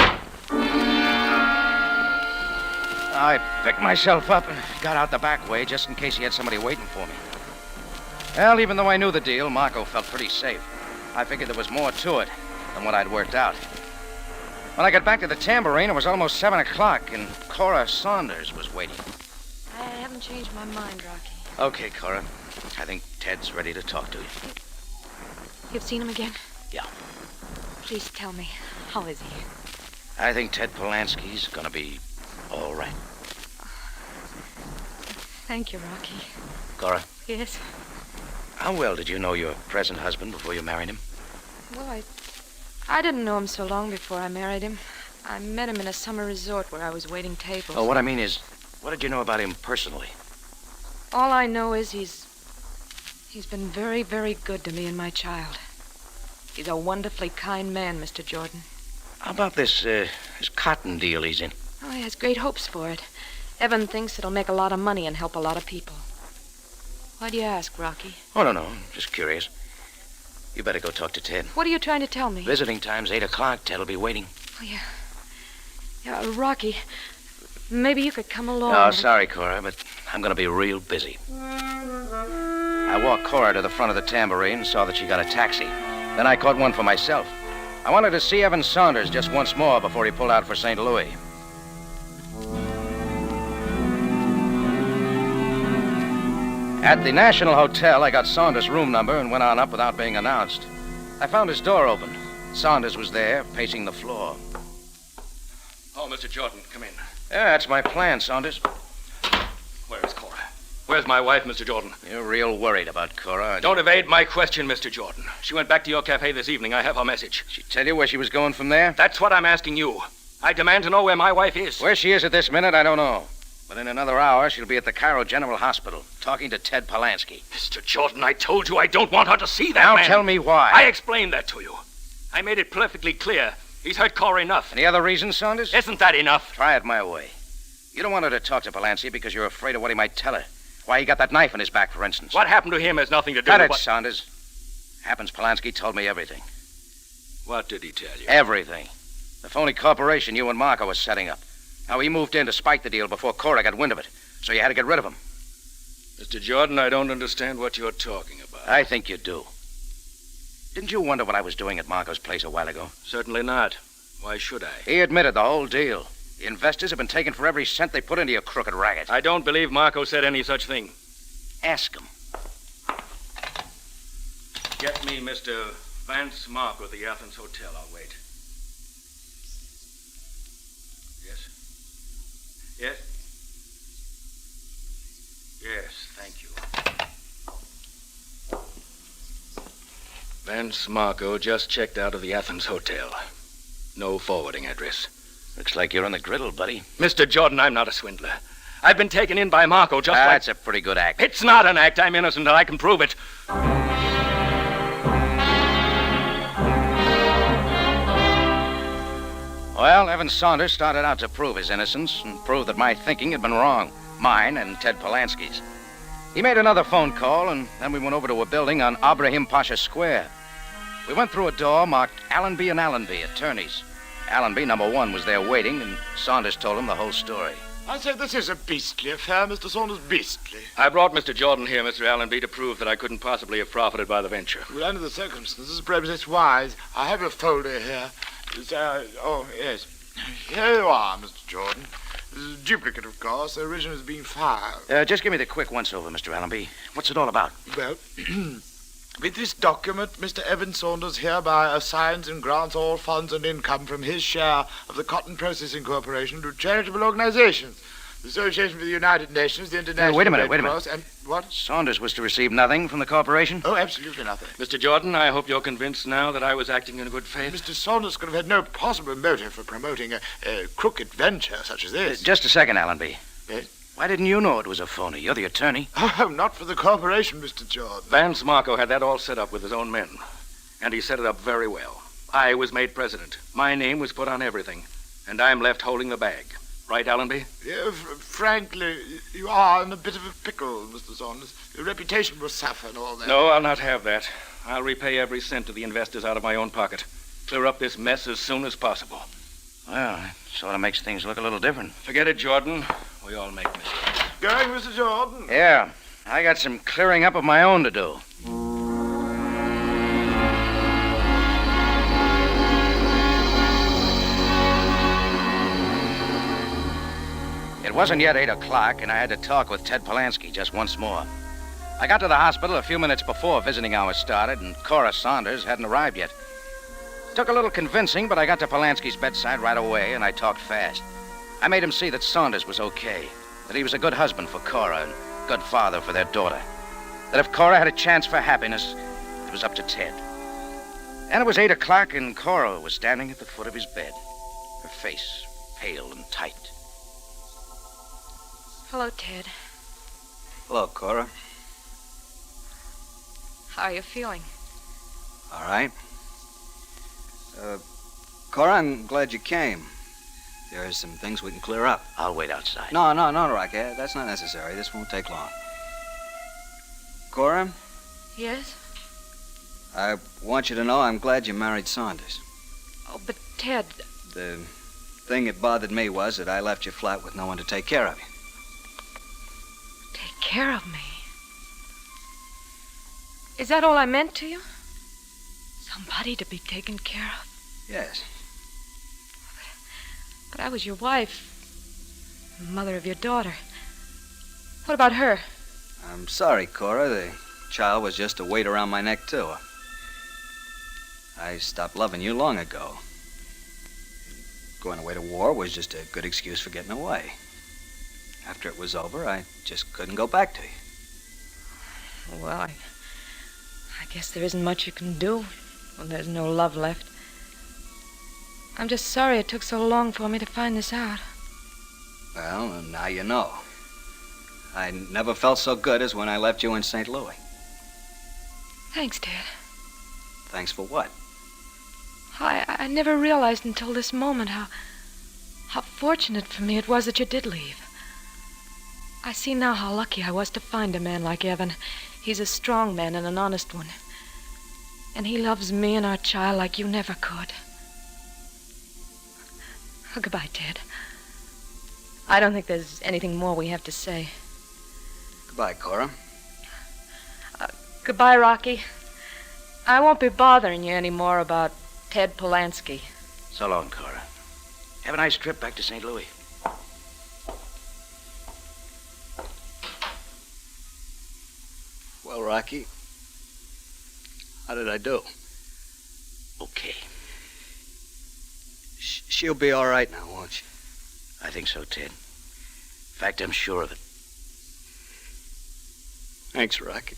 I picked myself up and got out the back way just in case he had somebody waiting for me. Well, even though I knew the deal, Marco felt pretty safe. I figured there was more to it than what I'd worked out. When I got back to the tambourine, it was almost 7 o'clock, and Cora Saunders was waiting. I haven't changed my mind, Rocky. Okay, Cora. I think Ted's ready to talk to you. You've seen him again? Yeah. Please tell me, how is he? I think Ted Polanski's gonna be all right. Thank you, Rocky. Cora, Yes? how well did you know your present husband before you married him? Well, I didn't know him so long before I married him. I met him in a summer resort where I was waiting tables. Oh, what I mean is, what did you know about him personally? All I know is he's been very, very good to me and my child. He's a wonderfully kind man, Mr. Jordan. How about this cotton deal he's in? Oh, he has great hopes for it. Evan thinks it'll make a lot of money and help a lot of people. Why do you ask, Rocky? Oh, no, just curious. You better go talk to Ted. What are you trying to tell me? Visiting time's 8 o'clock. Ted'll be waiting. Oh, yeah. Yeah, Rocky, maybe you could come along. Oh, sorry, Cora, but I'm going to be real busy. I walked Cora to the front of the tambourine and saw that she got a taxi. Then I caught one for myself. I wanted to see Evan Saunders just once more before he pulled out for St. Louis. At the National Hotel, I got Saunders' room number and went on up without being announced. I found his door open. Saunders was there, pacing the floor. Oh, Mr. Jordan, come in. Yeah, that's my plan, Saunders. Where is Cora? Where's my wife, Mr. Jordan? You're real worried about Cora, aren't you? Don't evade my question, Mr. Jordan. She went back to your cafe this evening. I have her message. She tell you where she was going from there? That's what I'm asking you. I demand to know where my wife is. Where she is at this minute, I don't know. But in another hour, she'll be at the Cairo General Hospital, talking to Ted Polanski. Mr. Jordan, I told you I don't want her to see that now man. Now tell me why. I explained that to you. I made it perfectly clear. He's hurt Cora enough. Any other reason, Saunders? Isn't that enough? Try it my way. You don't want her to talk to Polanski because you're afraid of what he might tell her. Why he got that knife in his back, for instance. What happened to him has nothing to do Cut with it, what... Saunders. Happens Polanski told me everything. What did he tell you? Everything. The phony corporation you and Marco was setting up. How he moved in to spike the deal before Cora got wind of it. So you had to get rid of him. Mr. Jordan, I don't understand what you're talking about. I think you do. Didn't you wonder what I was doing at Marco's place a while ago? Certainly not. Why should I? He admitted the whole deal. The investors have been taken for every cent they put into your crooked racket. I don't believe Marco said any such thing. Ask him. Get me Mr. Vance Marco at the Athens Hotel. I'll wait. Yes? Yes? Yes, thank you. Vance Marco just checked out of the Athens Hotel. No forwarding address. Looks like you're on the griddle, buddy. Mr. Jordan, I'm not a swindler. I've been taken in by Marco just like... That's a pretty good act. It's not an act. I'm innocent, and I can prove it. Well, Evan Saunders started out to prove his innocence and prove that my thinking had been wrong. Mine and Ted Polanski's. He made another phone call, and then we went over to a building on Abraham Pasha Square. We went through a door marked Allenby and Allenby, attorneys. Allenby, number 1, was there waiting, and Saunders told him the whole story. I say this is a beastly affair, Mr. Saunders, beastly. I brought Mr. Jordan here, Mr. Allenby, to prove that I couldn't possibly have profited by the venture. Well, under the circumstances, perhaps it's wise. I have a folder here. Oh, yes. Here you are, Mr. Jordan. This is a duplicate, of course. The original has been filed. Just give me the quick once-over, Mr. Allenby. What's it all about? Well, with this document, Mr. Evan Saunders hereby assigns and grants all funds and income from his share of the Cotton Processing Corporation to charitable organizations. The Association for the United Nations, the International wait a minute. Red Cross, and what? Saunders was to receive nothing from the corporation? Oh, absolutely nothing. Mr. Jordan, I hope you're convinced now that I was acting in good faith. Mr. Saunders could have had no possible motive for promoting a crooked venture such as this. Just a second, Allenby. Yes? Why didn't you know it was a phony? You're the attorney. Oh, not for the corporation, Mr. Jordan. Vance Marco had that all set up with his own men. And he set it up very well. I was made president. My name was put on everything. And I'm left holding the bag. Right, Allenby? Frankly, you are in a bit of a pickle, Mr. Saunders. Your reputation will suffer and all that. No, I'll not have that. I'll repay every cent to the investors out of my own pocket. Clear up this mess as soon as possible. Well, it sort of makes things look a little different. Forget it, Jordan. We all make mistakes. Going, Mr. Jordan? Yeah, I got some clearing up of my own to do. It wasn't yet 8 o'clock, and I had to talk with Ted Polanski just once more. I got to the hospital a few minutes before visiting hours started, and Cora Saunders hadn't arrived yet. It took a little convincing, but I got to Polanski's bedside right away, and I talked fast. I made him see that Saunders was okay, that he was a good husband for Cora and good father for their daughter, that if Cora had a chance for happiness, it was up to Ted. And it was 8 o'clock, and Cora was standing at the foot of his bed, her face pale and tight. Hello, Ted. Hello, Cora. How are you feeling? All right. Cora, I'm glad you came. There are some things we can clear up. I'll wait outside. No, Rocky. That's not necessary. This won't take long. Cora, Yes? I want you to know I'm glad you married Saunders. Oh, but Ted... The thing that bothered me was that I left you flat with no one to take care of you. Take care of me? Is that all I meant to you? Somebody to be taken care of? Yes. But I was your wife, mother of your daughter. What about her? I'm sorry, Cora. The child was just a weight around my neck, too. I stopped loving you long ago. Going away to war was just a good excuse for getting away. After it was over, I just couldn't go back to you. Well, I guess there isn't much you can do when there's no love left. I'm just sorry it took so long for me to find this out. Well, now you know. I never felt so good as when I left you in St. Louis. Thanks, Ted. Thanks for what? I never realized until this moment how fortunate for me it was that you did leave. I see now how lucky I was to find a man like Evan. He's a strong man and an honest one. And he loves me and our child like you never could. Goodbye, Ted. I don't think there's anything more we have to say. Goodbye, Cora. Goodbye, Rocky. I won't be bothering you anymore about Ted Polanski. So long, Cora. Have a nice trip back to St. Louis. Well, Rocky, how did I do? Okay. She'll be all right now, won't she? I think so, Ted. In fact, I'm sure of it. Thanks, Rocky.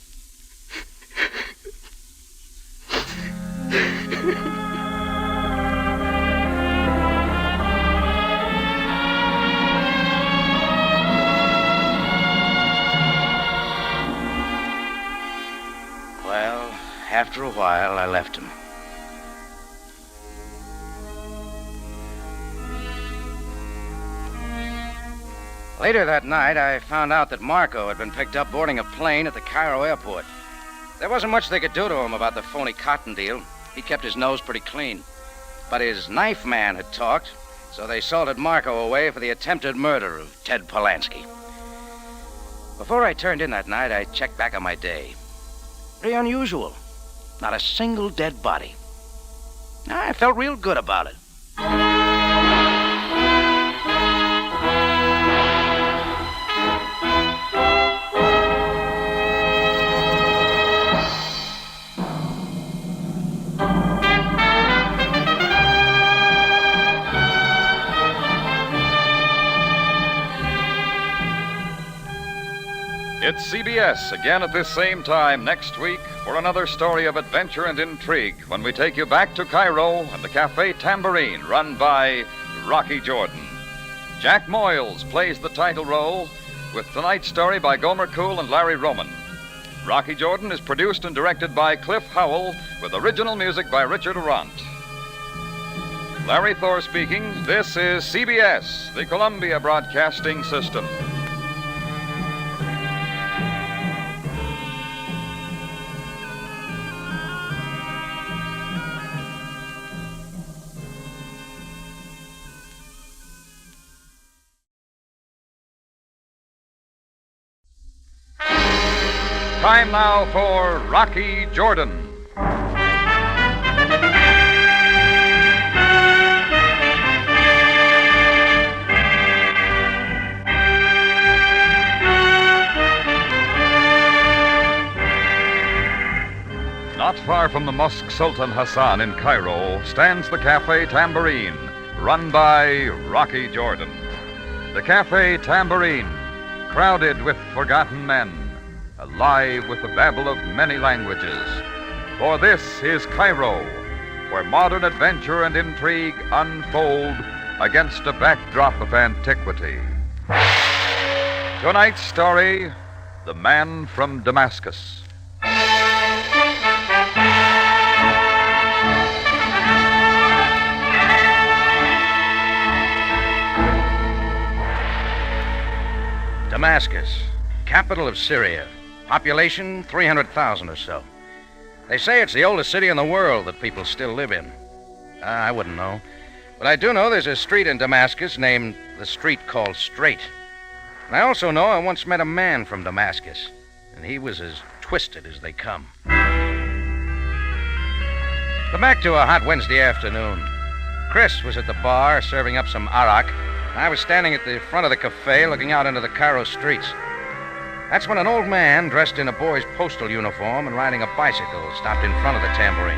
Well, after a while, I left him. Later that night, I found out that Marco had been picked up boarding a plane at the Cairo airport. There wasn't much they could do to him about the phony cotton deal. He kept his nose pretty clean. But his knife man had talked, so they salted Marco away for the attempted murder of Ted Polanski. Before I turned in that night, I checked back on my day. Pretty unusual. Not a single dead body. I felt real good about it. It's CBS again at this same time next week for another story of adventure and intrigue when we take you back to Cairo and the Café Tambourine run by Rocky Jordan. Jack Moyles plays the title role with tonight's story by Gomer Cool and Larry Roman. Rocky Jordan is produced and directed by Cliff Howell with original music by Richard Arant. Larry Thor speaking. This is CBS, the Columbia Broadcasting System. Time now for Rocky Jordan. Not far from the Mosque Sultan Hassan in Cairo stands the Café Tambourine, run by Rocky Jordan. The Café Tambourine, crowded with forgotten men, alive with the babble of many languages. For this is Cairo, where modern adventure and intrigue unfold against a backdrop of antiquity. Tonight's story, The Man from Damascus. Damascus, capital of Syria. Population 300,000 or so. They say it's the oldest city in the world that people still live in. I wouldn't know. But I do know there's a street in Damascus named the street called Straight. And I also know I once met a man from Damascus, and he was as twisted as they come. But back to a hot Wednesday afternoon. Chris was at the bar serving up some arak, and I was standing at the front of the cafe looking out into the Cairo streets. That's when an old man dressed in a boy's postal uniform and riding a bicycle stopped in front of the Tambourine.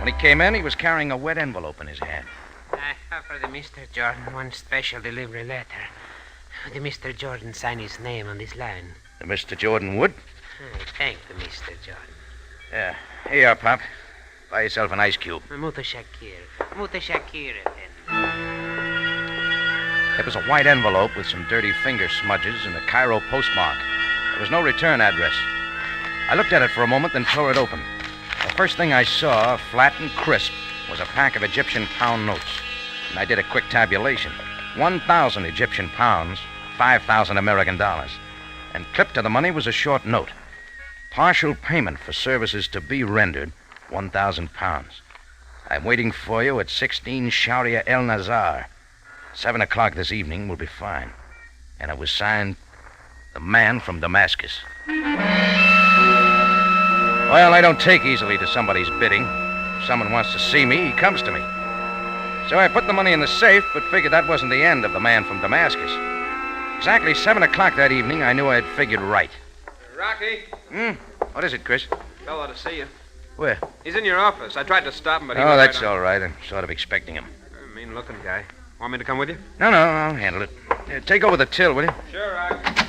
When he came in, he was carrying a wet envelope in his hand. I have for the Mr. Jordan one special delivery letter. The Mr. Jordan sign his name on this line. The Mr. Jordan would? I thank the Mr. Jordan. Yeah. Here you are, Pop. Buy yourself an ice cube. Muta Shakir. Muta Shakir, It was a white envelope with some dirty finger smudges and a Cairo postmark. There was no return address. I looked at it for a moment, then tore it open. The first thing I saw, flat and crisp, was a pack of Egyptian pound notes. And I did a quick tabulation. 1,000 Egyptian pounds, 5,000 American dollars. And clipped to the money was a short note. Partial payment for services to be rendered, 1,000 pounds. I'm waiting for you at 16 Sharia El Nazar. 7 o'clock this evening will be fine. And it was signed, The Man from Damascus. Well, I don't take easily to somebody's bidding. If someone wants to see me, he comes to me. So I put the money in the safe, but figured that wasn't the end of The Man from Damascus. Exactly 7 o'clock that evening, I knew I had figured right. Rocky? What is it, Chris? Fellow to see you. Where? He's in your office. I tried to stop him, but he Oh, was that's right on. all right. I'm sort of expecting him. Mean-looking guy. Want me to come with you? No, I'll handle it. Take over the till, will you? Sure, Rocky.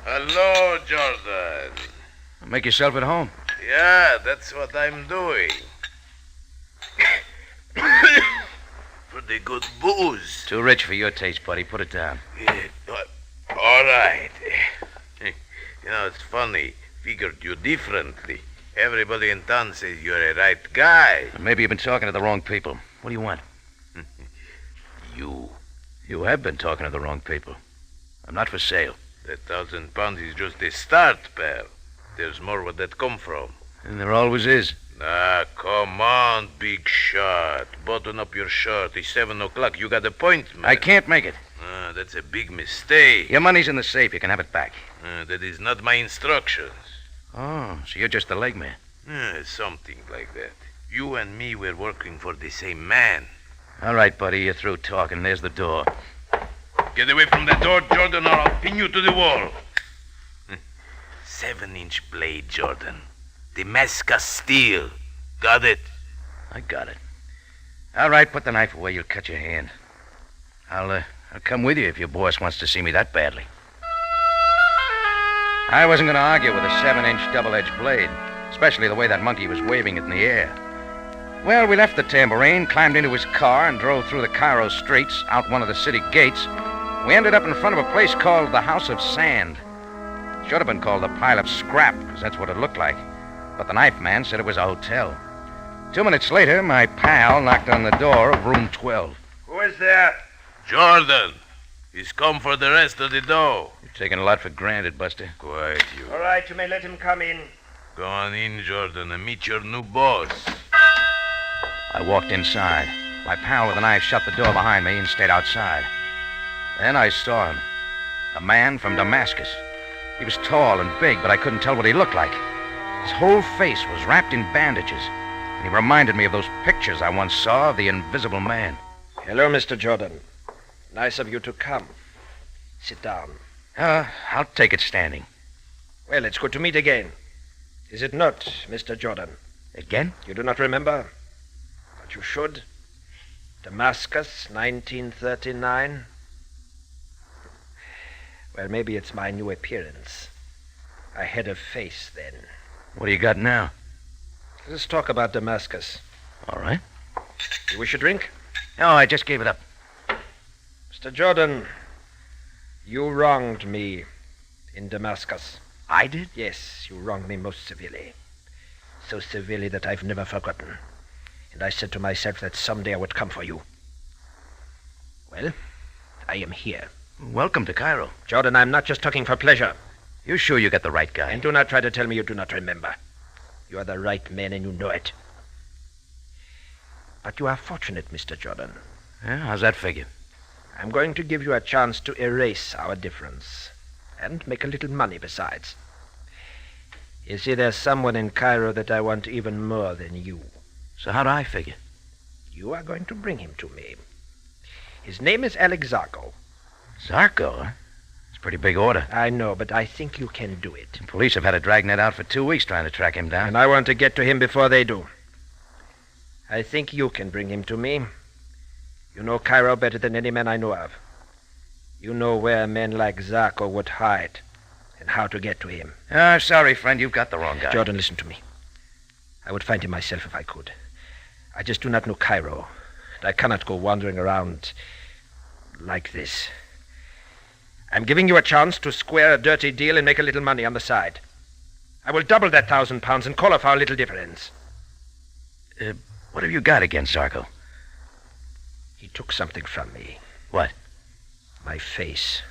Hello, Jordan. Make yourself at home. Yeah, that's what I'm doing. Pretty good booze. Too rich for your taste, buddy. Put it down. All right. You know, it's funny. Figured you differently. Everybody in town says you're a right guy. Maybe you've been talking to the wrong people. What do you want? You have been talking to the wrong people. I'm not for sale. That 1,000 pounds is just a start, pal. There's more where that come from. And there always is. Ah, come on, big shot. Button up your shirt. It's 7 o'clock. You got appointment. I can't make it. Ah, that's a big mistake. Your money's in the safe. You can have it back. That is not my instructions. Oh, so you're just the leg man. Something like that. You and me were working for the same man. All right, buddy, you're through talking. There's the door. Get away from the door, Jordan, or I'll pin you to the wall. 7-inch blade, Jordan. Damascus steel. Got it? I got it. All right, put the knife away. You'll cut your hand. I'll come with you if your boss wants to see me that badly. I wasn't going to argue with a 7-inch double-edged blade, especially the way that monkey was waving it in the air. Well, we left the Tambourine, climbed into his car, and drove through the Cairo streets, out one of the city gates. We ended up in front of a place called the House of Sand. Should have been called the Pile of Scrap, because that's what it looked like. But the knife man said it was a hotel. 2 minutes later, my pal knocked on the door of room 12. Who is there? Jordan. He's come for the rest of the dough. You're taking a lot for granted, Buster. Quiet, you. All right, you may let him come in. Go on in, Jordan, and meet your new boss. I walked inside. My pal with a knife shut the door behind me and stayed outside. Then I saw him. A man from Damascus. He was tall and big, but I couldn't tell what he looked like. His whole face was wrapped in bandages. And he reminded me of those pictures I once saw of the Invisible Man. Hello, Mr. Jordan. Nice of you to come. Sit down. I'll take it standing. Well, it's good to meet again. Is it not, Mr. Jordan? Again? You do not remember? But you should. Damascus, 1939. Well, maybe it's my new appearance. I had a face then. What do you got now? Let's talk about Damascus. All right. You wish a drink? No, I just gave it up. Mr. Jordan, you wronged me in Damascus. I did? Yes, you wronged me most severely. So severely that I've never forgotten. And I said to myself that someday I would come for you. Well, I am here. Welcome to Cairo. Jordan, I'm not just talking for pleasure. You sure you got the right guy? And do not try to tell me you do not remember. You are the right man and you know it. But you are fortunate, Mr. Jordan. Yeah, how's that figure? I'm going to give you a chance to erase our difference. And make a little money besides. You see, there's someone in Cairo that I want even more than you. So how do I figure? You are going to bring him to me. His name is Alex Zarko. Zarko, huh? It's a pretty big order. I know, but I think you can do it. The police have had a dragnet out for 2 weeks trying to track him down. And I want to get to him before they do. I think you can bring him to me. You know Cairo better than any man I know of. You know where men like Zarko would hide and how to get to him. Sorry, friend, you've got the wrong guy. Jordan, listen to me. I would find him myself if I could. I just do not know Cairo. And I cannot go wandering around like this. I'm giving you a chance to square a dirty deal and make a little money on the side. I will double that £1,000 and call off our little difference. What have you got against Zarko? He took something from me. What? My face.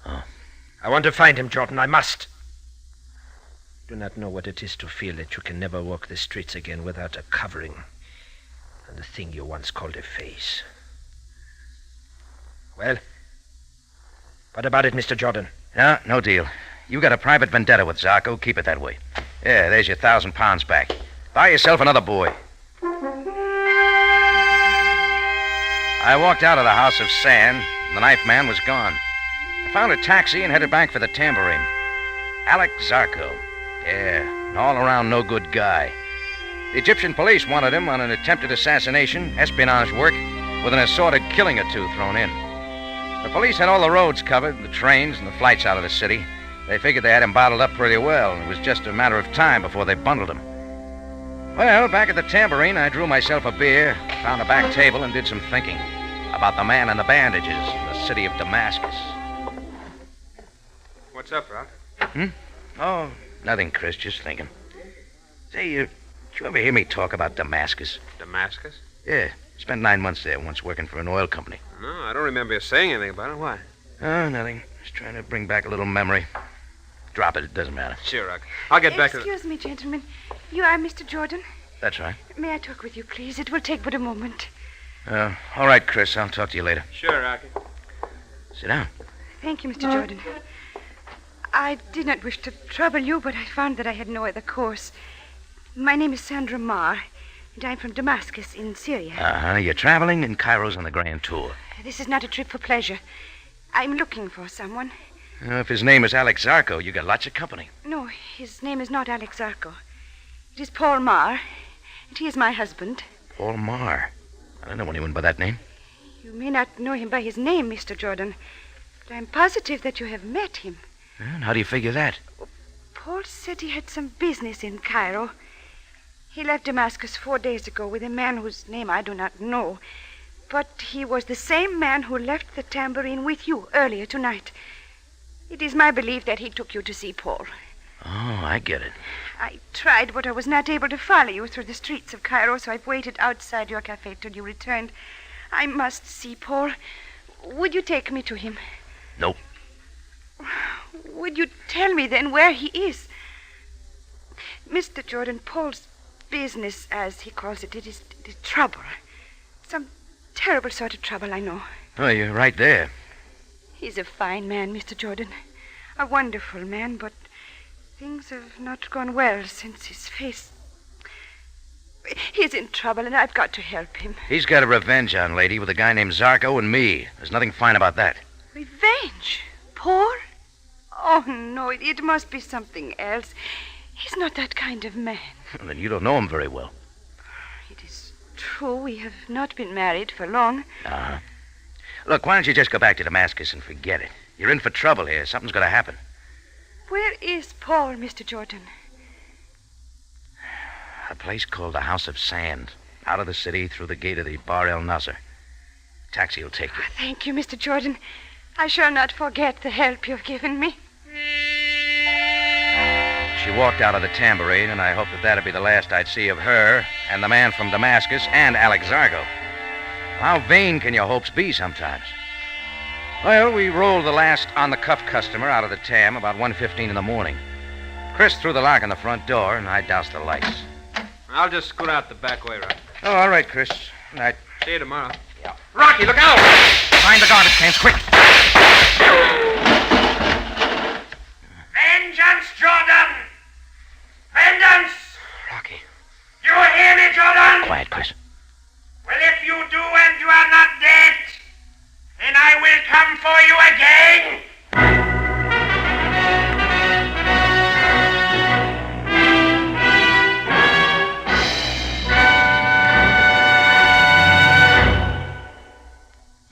Oh. I want to find him, Jordan. I must. Do not know what it is to feel that you can never walk the streets again without a covering and the thing you once called a face. Well, what about it, Mr. Jordan? No deal. You got a private vendetta with Zarko. Keep it that way. Yeah, there's your £1,000 back. Buy yourself another boy. I walked out of the house of sand, and the knife man was gone. I found a taxi and headed back for the tambourine. Alex Zarko. Yeah, an all-around no-good guy. The Egyptian police wanted him on an attempted assassination, espionage work, with an assorted killing or two thrown in. The police had all the roads covered, the trains and the flights out of the city. They figured they had him bottled up pretty well, and it was just a matter of time before they bundled him. Well, back at the tambourine, I drew myself a beer, found a back table, and did some thinking about the man in the bandages in the city of Damascus. What's up, Rock? Oh, nothing, Chris, just thinking. Say, did you ever hear me talk about Damascus? Damascus? Yeah, spent 9 months there once working for an oil company. No, I don't remember you saying anything about it. Why? Oh, nothing. Just trying to bring back a little memory. Drop it doesn't matter. Sure, Rock. I'll get back to the... Excuse me, gentlemen. You are Mr. Jordan? That's right. May I talk with you, please? It will take but a moment. All right, Chris. I'll talk to you later. Sure, Rocky. Sit down. Thank you, Mr. Jordan. I did not wish to trouble you, but I found that I had no other course. My name is Sandra Marr, and I'm from Damascus in Syria. You're traveling, and Cairo's on the grand tour. This is not a trip for pleasure. I'm looking for someone. If his name is Alex Zarko, you got lots of company. No, his name is not Alex Zarko. It is Paul Marr, and he is my husband. Paul Marr? I don't know anyone by that name. You may not know him by his name, Mr. Jordan, but I'm positive that you have met him. And how do you figure that? Paul said he had some business in Cairo. He left Damascus 4 days ago with a man whose name I do not know. But he was the same man who left the tambourine with you earlier tonight. It is my belief that he took you to see Paul. Oh, I get it. I tried, but I was not able to follow you through the streets of Cairo, so I've waited outside your cafe till you returned. I must see Paul. Would you take me to him? Nope. Would you tell me then where he is? Mr. Jordan, Paul's business, as he calls it, it is trouble. Some terrible sort of trouble, I know. Oh, you're right there. He's a fine man, Mr. Jordan. A wonderful man, but things have not gone well since his face. He's in trouble, and I've got to help him. He's got a revenge on lady with a guy named Zarko and me. There's nothing fine about that. Revenge? Paul? Oh, no, it must be something else. He's not that kind of man. Well, then you don't know him very well. It is true we have not been married for long. Uh-huh. Look, why don't you just go back to Damascus and forget it? You're in for trouble here. Something's going to happen. Where is Paul, Mr. Jordan? A place called the House of Sand. Out of the city, through the gate of the Bar El Nasser. Taxi will take you. Thank you, Mr. Jordan. I shall not forget the help you've given me. She walked out of the tambourine, and I hoped that'd be the last I'd see of her and the man from Damascus and Alex Zargo. How vain can your hopes be sometimes? Well, we rolled the last on-the-cuff customer out of the tam about 1:15 in the morning. Chris threw the lock on the front door, and I doused the lights. I'll just scoot out the back way, Rocky. Oh, all right, Chris. Good night. See you tomorrow. Yeah. Rocky, look out! Find the garbage cans, quick! Vengeance, Jordan! Vengeance! Rocky. You hear me, Jordan? Quiet, Chris. Well, if you do and you are not dead, then I will come for you again.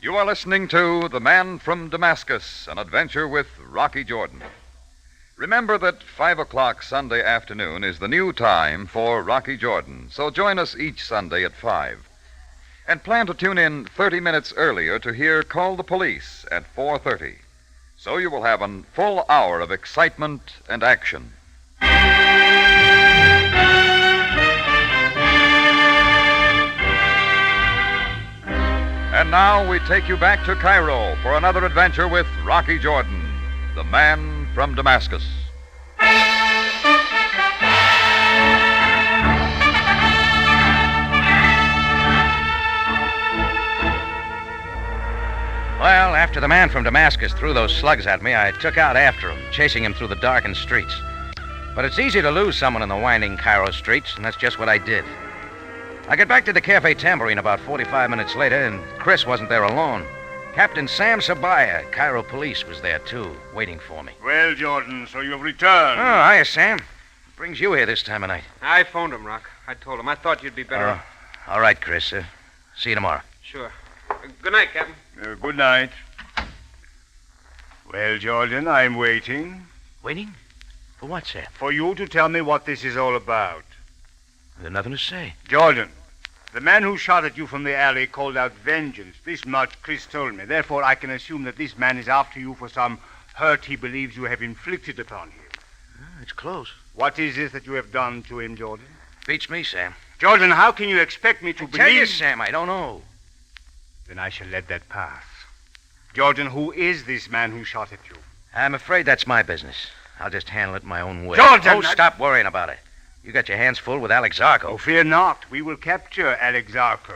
You are listening to The Man from Damascus, an adventure with Rocky Jordan. Remember that 5 o'clock Sunday afternoon is the new time for Rocky Jordan, so join us each Sunday at 5. And plan to tune in 30 minutes earlier to hear Call the Police at 4:30. So you will have a full hour of excitement and action. And now we take you back to Cairo for another adventure with Rocky Jordan, the man from Damascus. Well, after the man from Damascus threw those slugs at me, I took out after him, chasing him through the darkened streets. But it's easy to lose someone in the winding Cairo streets, and that's just what I did. I got back to the Café Tambourine about 45 minutes later, and Chris wasn't there alone. Captain Sam Sabaya, Cairo police, was there, too, waiting for me. Well, Jordan, so you've returned. Oh, hiya, Sam. What brings you here this time of night? I phoned him, Rock. I told him. I thought you'd be better. All right, Chris. See you tomorrow. Sure. Good night, Captain. Good night. Well, Jordan, I'm waiting. Waiting? For what, Sam? For you to tell me what this is all about. There's nothing to say. Jordan, the man who shot at you from the alley called out vengeance. This much Chris told me. Therefore, I can assume that this man is after you for some hurt he believes you have inflicted upon him. It's close. What is it that you have done to him, Jordan? Beats me, Sam. Jordan, how can you expect me to believe... Tell you, Sam, I don't know. Then I shall let that pass. Jordan, who is this man who shot at you? I'm afraid that's my business. I'll just handle it my own way. Jordan! Oh, stop worrying about it. You got your hands full with Alex Zarko. Oh, fear not. We will capture Alex Zarko.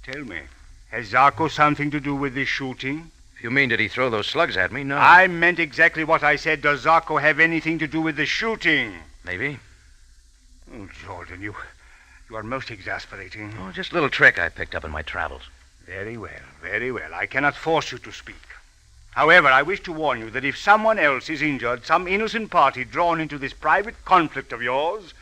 Tell me, has Zarko something to do with this shooting? If you mean, did he throw those slugs at me? No. I meant exactly what I said. Does Zarko have anything to do with the shooting? Maybe. Oh, Jordan, you are most exasperating. Oh, just a little trick I picked up in my travels. Very well, very well. I cannot force you to speak. However, I wish to warn you that if someone else is injured, some innocent party drawn into this private conflict of yours,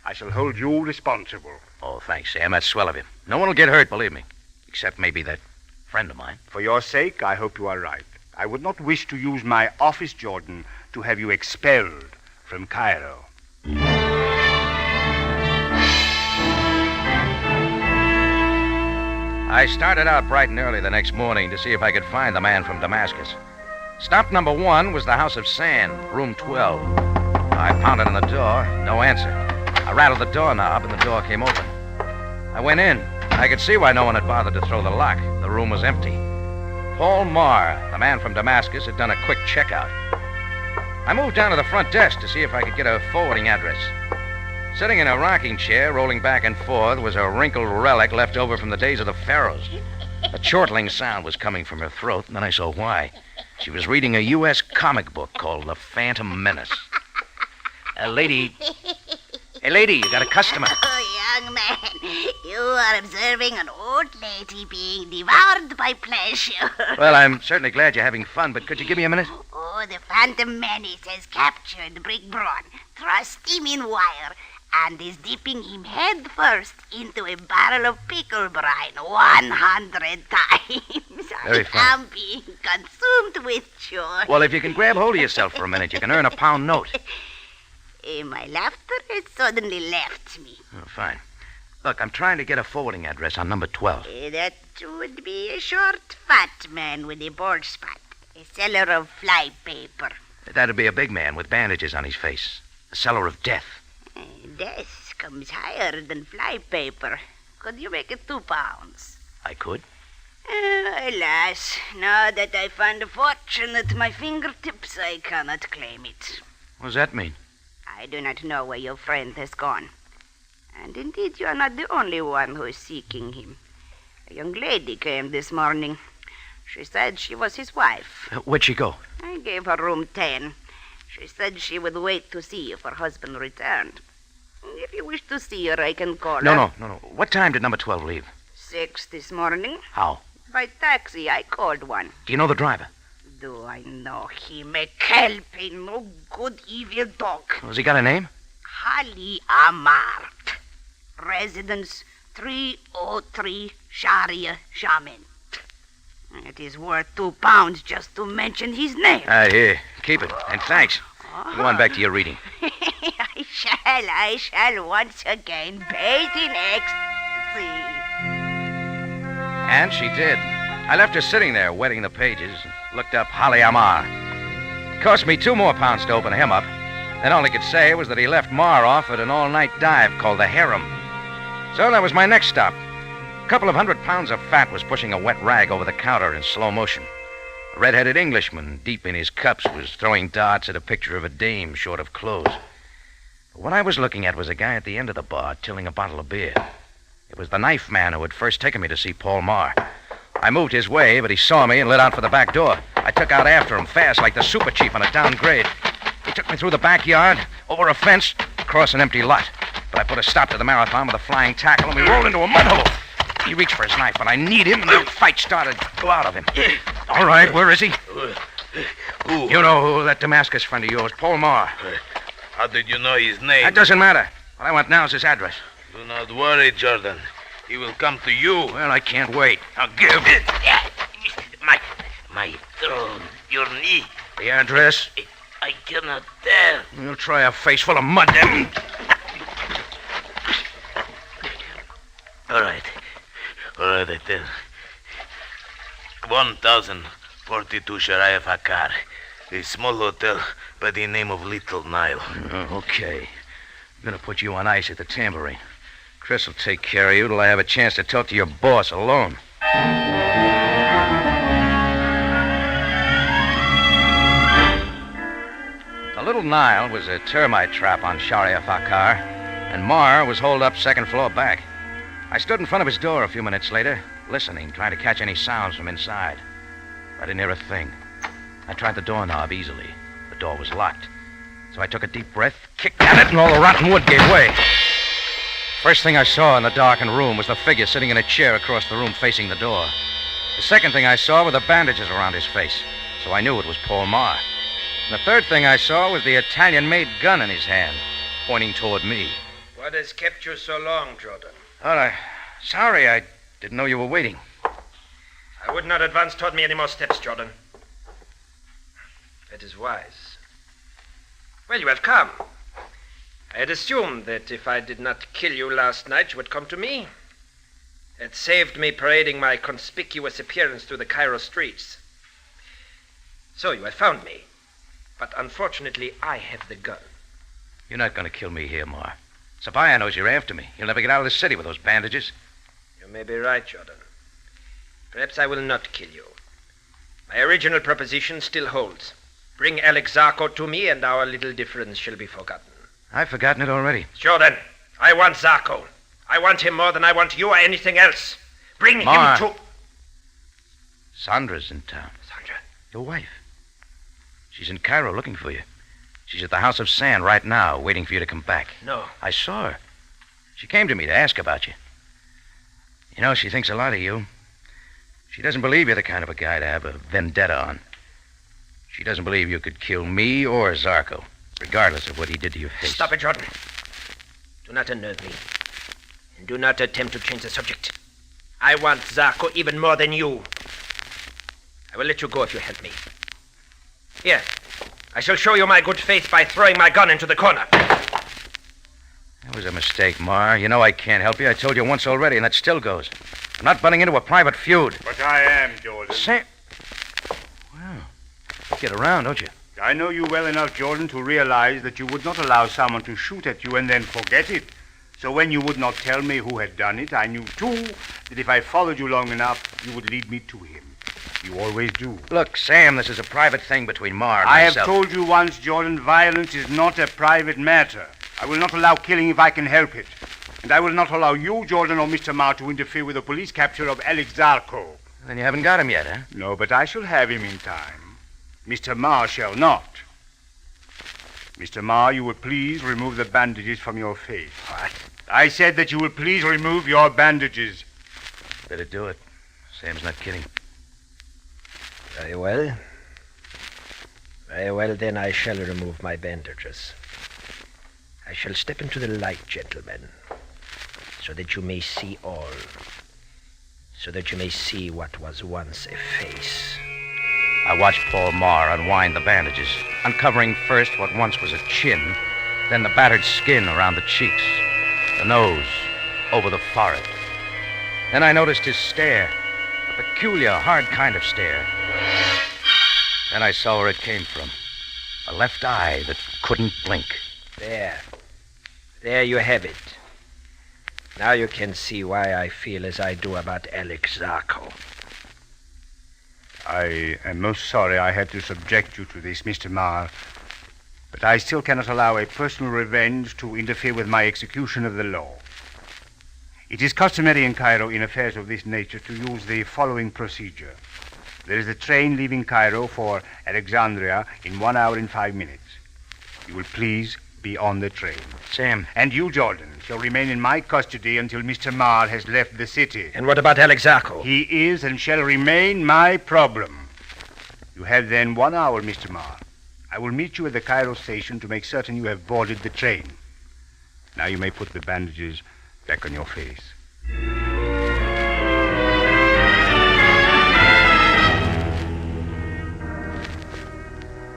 I shall hold you responsible. Oh, thanks, Sam. That's swell of you. No one will get hurt, believe me. Except maybe that friend of mine. For your sake, I hope you are right. I would not wish to use my office, Jordan, to have you expelled from Cairo. I started out bright and early the next morning to see if I could find the man from Damascus. Stop number 1 was the House of Sand, room 12. I pounded on the door. No answer. I rattled the doorknob, and the door came open. I went in. I could see why no one had bothered to throw the lock. The room was empty. Paul Marr, the man from Damascus, had done a quick checkout. I moved down to the front desk to see if I could get a forwarding address. Sitting in a rocking chair, rolling back and forth, was a wrinkled relic left over from the days of the pharaohs. A chortling sound was coming from her throat, and then I saw why. She was reading a U.S. comic book called The Phantom Menace. Lady, you got a customer. Oh, young man, you are observing an old lady being devoured by pleasure. Well, I'm certainly glad you're having fun, but could you give me a minute? Oh, the Phantom Menace has captured Brick Braun, thrust him in wire, and is dipping him head first into a barrel of pickle brine 100 times. Very funny. I'm being consumed with joy. Well, if you can grab hold of yourself for a minute, you can earn a £1 note. My laughter has suddenly left me. Oh, fine. Look, I'm trying to get a forwarding address on number 12. That would be a short, fat man with a bald spot. A seller of fly paper. That'd be a big man with bandages on his face. A seller of death. Death comes higher than fly paper. Could you make it £2? I could. Alas, now that I find a fortune at my fingertips, I cannot claim it. What does that mean? I do not know where your friend has gone. And indeed, you are not the only one who is seeking him. A young lady came this morning. She said she was his wife. Where'd she go? I gave her room 10. She said she would wait to see if her husband returned. If you wish to see her, I can call her. No. What time did number 12 leave? 6 this morning. How? By taxi. I called one. Do you know the driver? Do I know him? A kelp, a no good evil dog. Has he got a name? Ali Amart. Residence 303 Sharia Shaman. It is worth £2 just to mention his name. Here. Keep it. And thanks. Go on back to your reading. I shall once again bathe in ecstasy. And she did. I left her sitting there, wetting the pages, and looked up Holly Amar. It cost me £2 more to open him up. Then all he could say was that he left Mar off at an all-night dive called the Harem. So that was my next stop. A couple of 100 pounds of fat was pushing a wet rag over the counter in slow motion. A red-headed Englishman, deep in his cups, was throwing darts at a picture of a dame short of clothes. But what I was looking at was a guy at the end of the bar tilling a bottle of beer. It was the knife man who had first taken me to see Paul Marr. I moved his way, but he saw me and lit out for the back door. I took out after him fast, like the super chief on a downgrade. He took me through the backyard, over a fence, across an empty lot. But I put a stop to the marathon with a flying tackle, and we rolled into a mud hole. He reached for his knife, but I kneed him, and the fight started to go out of him. All right, where is he? You know who that Damascus friend of yours, Paul Marr. How did you know his name? That doesn't matter. What I want now is his address. Do not worry, Jordan. He will come to you. Well, I can't wait. Now give. My throne, your knee. The address? I cannot tell. You'll try a face full of mud, then. All right, I tell. 1042 Shariah Fakar. A small hotel by the name of Little Nile. Okay. I'm going to put you on ice at the tambourine. Chris will take care of you till I have a chance to talk to your boss alone. The Little Nile was a termite trap on Sharia Fakar, and Marr was holed up second floor back. I stood in front of his door a few minutes later, listening, trying to catch any sounds from inside. I didn't hear a thing. I tried the doorknob easily. The door was locked. So I took a deep breath, kicked at it, and all the rotten wood gave way. First thing I saw in the darkened room was the figure sitting in a chair across the room facing the door. The second thing I saw were the bandages around his face, so I knew it was Paul Marr. And the third thing I saw was the Italian-made gun in his hand, pointing toward me. What has kept you so long, Jordan? Sorry, I didn't know you were waiting. I would not advance toward me any more steps, Jordan. That is wise. Well, you have come. I had assumed that if I did not kill you last night, you would come to me. It saved me parading my conspicuous appearance through the Cairo streets. So you have found me. But unfortunately, I have the gun. You're not going to kill me here, Mar. Sapphire knows you're after me. You'll never get out of the city with those bandages. You may be right, Jordan. Perhaps I will not kill you. My original proposition still holds. Bring Alex Zarko to me, and our little difference shall be forgotten. I've forgotten it already. Jordan, I want Zarko. I want him more than I want you or anything else. Bring Mar. him to... Sandra's in town. Sandra? Your wife. She's in Cairo looking for you. She's at the House of Sand right now, waiting for you to come back. No. I saw her. She came to me to ask about you. You know, she thinks a lot of you. She doesn't believe you're the kind of a guy to have a vendetta on. She doesn't believe you could kill me or Zarko, regardless of what he did to your face. Stop it, Jordan. Do not unnerve me. And do not attempt to change the subject. I want Zarko even more than you. I will let you go if you help me. Here, I shall show you my good faith by throwing my gun into the corner. That was a mistake, Mar. You know I can't help you. I told you once already, and that still goes. I'm not butting into a private feud. But I am, Jordan. Sam... Well, you get around, don't you? I know you well enough, Jordan, to realize that you would not allow someone to shoot at you and then forget it. So when you would not tell me who had done it, I knew, too, that if I followed you long enough, you would lead me to him. You always do. Look, Sam, this is a private thing between Mar and I myself. have told you once, Jordan, violence is not a private matter. I will not allow killing if I can help it. And I will not allow you, Jordan, or Mr. Marr to interfere with the police capture of Alex Zarko. Then you haven't got him yet, huh? No, but I shall have him in time. Mr. Marr shall not. Mr. Marr, you will please remove the bandages from your face. What? I said that you will please remove your bandages. Better do it. Sam's not kidding. Very well. Very well, then I shall remove my bandages. I shall step into the light, gentlemen, so that you may see all. So that you may see what was once a face. I watched Paul Marr unwind the bandages, uncovering first what once was a chin, then the battered skin around the cheeks, the nose, over the forehead. Then I noticed his stare, a peculiar, hard kind of stare. Then I saw where it came from, a left eye that couldn't blink. There. There you have it. Now you can see why I feel as I do about Alex Zarko. I am most sorry I had to subject you to this, Mr. Marr. But I still cannot allow a personal revenge to interfere with my execution of the law. It is customary in Cairo in affairs of this nature to use the following procedure. There is a train leaving Cairo for Alexandria in 1 hour and 5 minutes. You will please be on the train. Sam. And you, Jordan, shall remain in my custody until Mr. Marr has left the city. And what about Alex Zarko? He is and shall remain my problem. You have then 1 hour, Mr. Marr. I will meet you at the Cairo station to make certain you have boarded the train. Now you may put the bandages back on your face.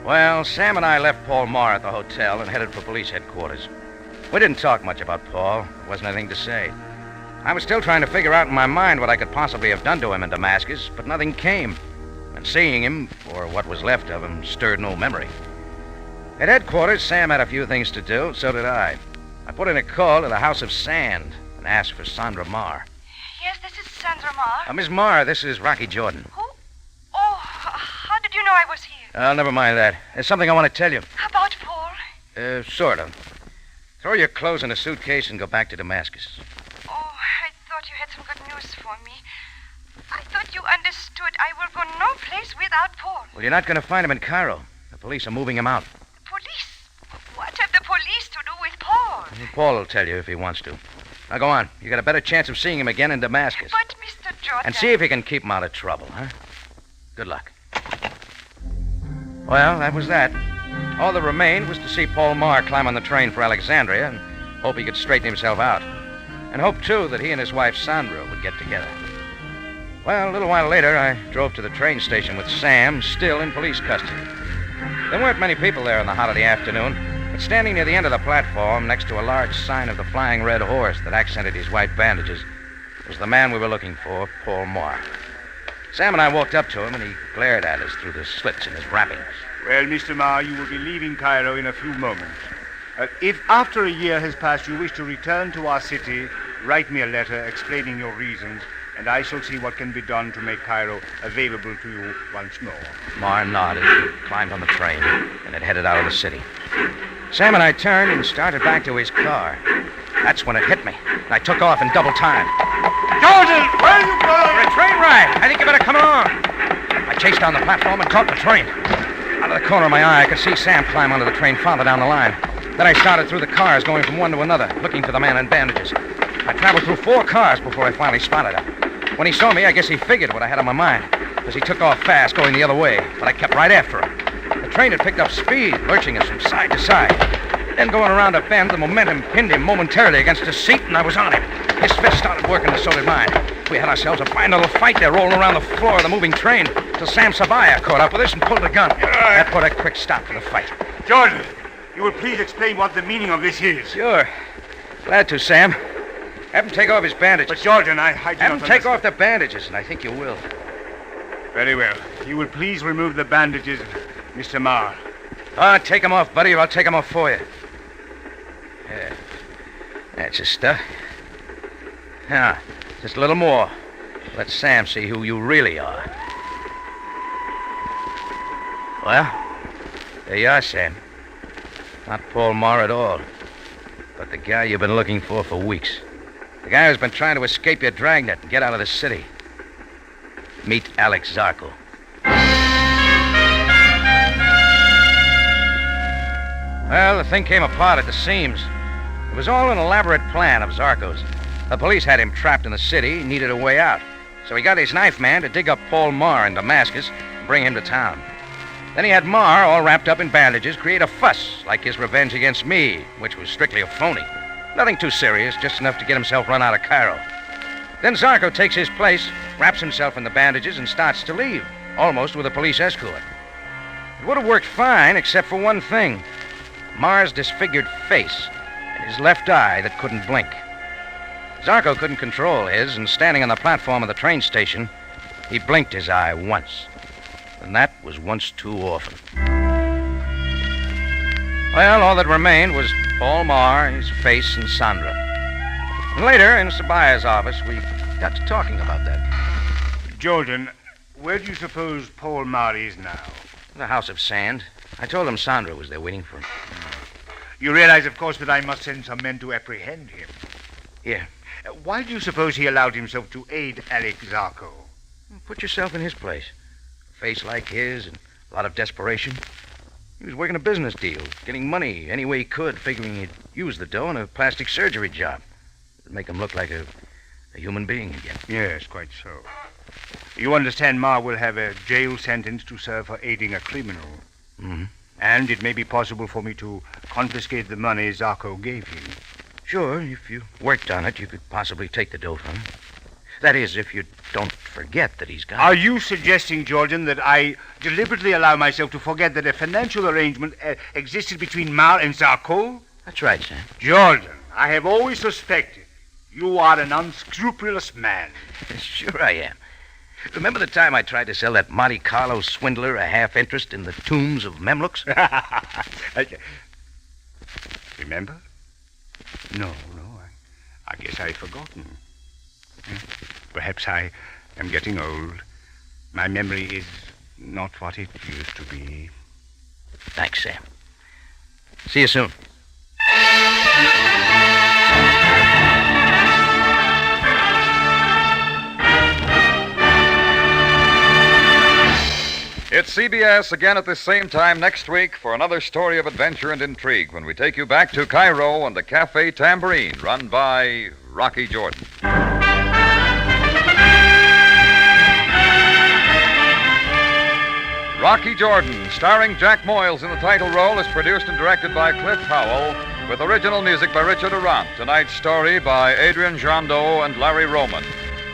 Well, Sam and I left Paul Marr at the hotel and headed for police headquarters. We didn't talk much about Paul. There wasn't anything to say. I was still trying to figure out in my mind what I could possibly have done to him in Damascus, but nothing came. And seeing him, or what was left of him, stirred no memory. At headquarters, Sam had a few things to do, so did I. I put in a call to the House of Sand and asked for Sandra Marr. Yes, this is Sandra Marr. Miss Marr, this is Rocky Jordan. Who? Oh, how did you know I was here? Never mind that. There's something I want to tell you. About Paul? Sort of. Throw your clothes in a suitcase and go back to Damascus. Oh, I thought you had some good news for me. I thought you understood I will go no place without Paul. Well, you're not going to find him in Cairo. The police are moving him out. Police? What have the police to do with Paul? Paul will tell you if he wants to. Now, go on. You got a better chance of seeing him again in Damascus. But, Mr. Jordan... And see if you can keep him out of trouble, huh? Good luck. Well, that was that. All that remained was to see Paul Marr climb on the train for Alexandria and hope he could straighten himself out. And hope, too, that he and his wife Sandra would get together. Well, a little while later, I drove to the train station with Sam, still in police custody. There weren't many people there in the hot of the afternoon, but standing near the end of the platform, next to a large sign of the Flying Red Horse that accented his white bandages, was the man we were looking for, Paul Marr. Sam and I walked up to him, and he glared at us through the slits in his wrappings. Well, Mr. Marr, you will be leaving Cairo in a few moments. If after a year has passed you wish to return to our city, write me a letter explaining your reasons, and I shall see what can be done to make Cairo available to you once more. Mar nodded, climbed on the train, and it headed out of the city. Sam and I turned and started back to his car. That's when it hit me, and I took off in double time. Jordan, where are you going? For a train ride. I think you better come along. I chased down the platform and caught the train. Out of the corner of my eye, I could see Sam climb onto the train farther down the line. Then I started through the cars, going from one to another, looking for the man in bandages. I traveled through 4 cars before I finally spotted him. When he saw me, I guess he figured what I had on my mind, because he took off fast, going the other way, but I kept right after him. The train had picked up speed, lurching us from side to side. Then going around a bend, the momentum pinned him momentarily against his seat, and I was on him. His fist started working, and so did mine. We had ourselves a fine little fight there, rolling around the floor of the moving train, till Sam Sabaya caught up with us and pulled the gun. That put a quick stop to the fight. Jordan, you will please explain what the meaning of this is. Sure. Glad to, Sam. Have him take off his bandages. But, Jordan, I Have him take off the bandages, and I think you will. Very well. You will please remove the bandages, Mr. Marr. Take them off, buddy, or I'll take them off for you. Yeah. That's the stuff. Now, just a little more. Let Sam see who you really are. Well, there you are, Sam. Not Paul Marr at all, but the guy you've been looking for weeks. The guy who's been trying to escape your dragnet and get out of the city. Meet Alex Zarko. Well, the thing came apart at the seams. It was all an elaborate plan of Zarko's. The police had him trapped in the city, needed a way out. So he got his knife man to dig up Paul Marr in Damascus and bring him to town. Then he had Marr, all wrapped up in bandages, create a fuss, like his revenge against me, which was strictly a phony. Nothing too serious, just enough to get himself run out of Cairo. Then Zarko takes his place, wraps himself in the bandages, and starts to leave, almost with a police escort. It would have worked fine, except for one thing. Marr's disfigured face and his left eye that couldn't blink. Zarko couldn't control his, and standing on the platform of the train station, he blinked his eye once. And that was once too often. Well, all that remained was Paul Marr, his face, and Sandra. And later, in Sabaya's office, we got to talking about that. Jordan, where do you suppose Paul Marr is now? The House of Sand. I told him Sandra was there waiting for him. You realize, of course, that I must send some men to apprehend him. Yeah. Why do you suppose he allowed himself to aid Alex Zarko? Put yourself in his place. A face like his and a lot of desperation. He was working a business deal, getting money any way he could, figuring he'd use the dough in a plastic surgery job. It'd make him look like a human being again. Yes, quite so. You understand Marr will have a jail sentence to serve for aiding a criminal. Mm-hmm. And it may be possible for me to confiscate the money Zarko gave him. Sure, if you worked on it, you could possibly take the dough from him. That is, if you don't forget that he's got it. Are you suggesting, Jordan, that I deliberately allow myself to forget that a financial arrangement existed between Marr and Zarko? That's right, Sam. Jordan, I have always suspected you are an unscrupulous man. Sure I am. Remember the time I tried to sell that Monte Carlo swindler a half interest in the tombs of Memlooks? Remember? No, I guess I've forgotten. Perhaps I am getting old. My memory is not what it used to be. Thanks, Sam. See you soon. It's CBS again at the same time next week for another story of adventure and intrigue when we take you back to Cairo and the Café Tambourine, run by Rocky Jordan. Rocky Jordan, starring Jack Moyles in the title role, is produced and directed by Cliff Howell, with original music by Richard Arant. Tonight's story by Adrian Jando and Larry Roman.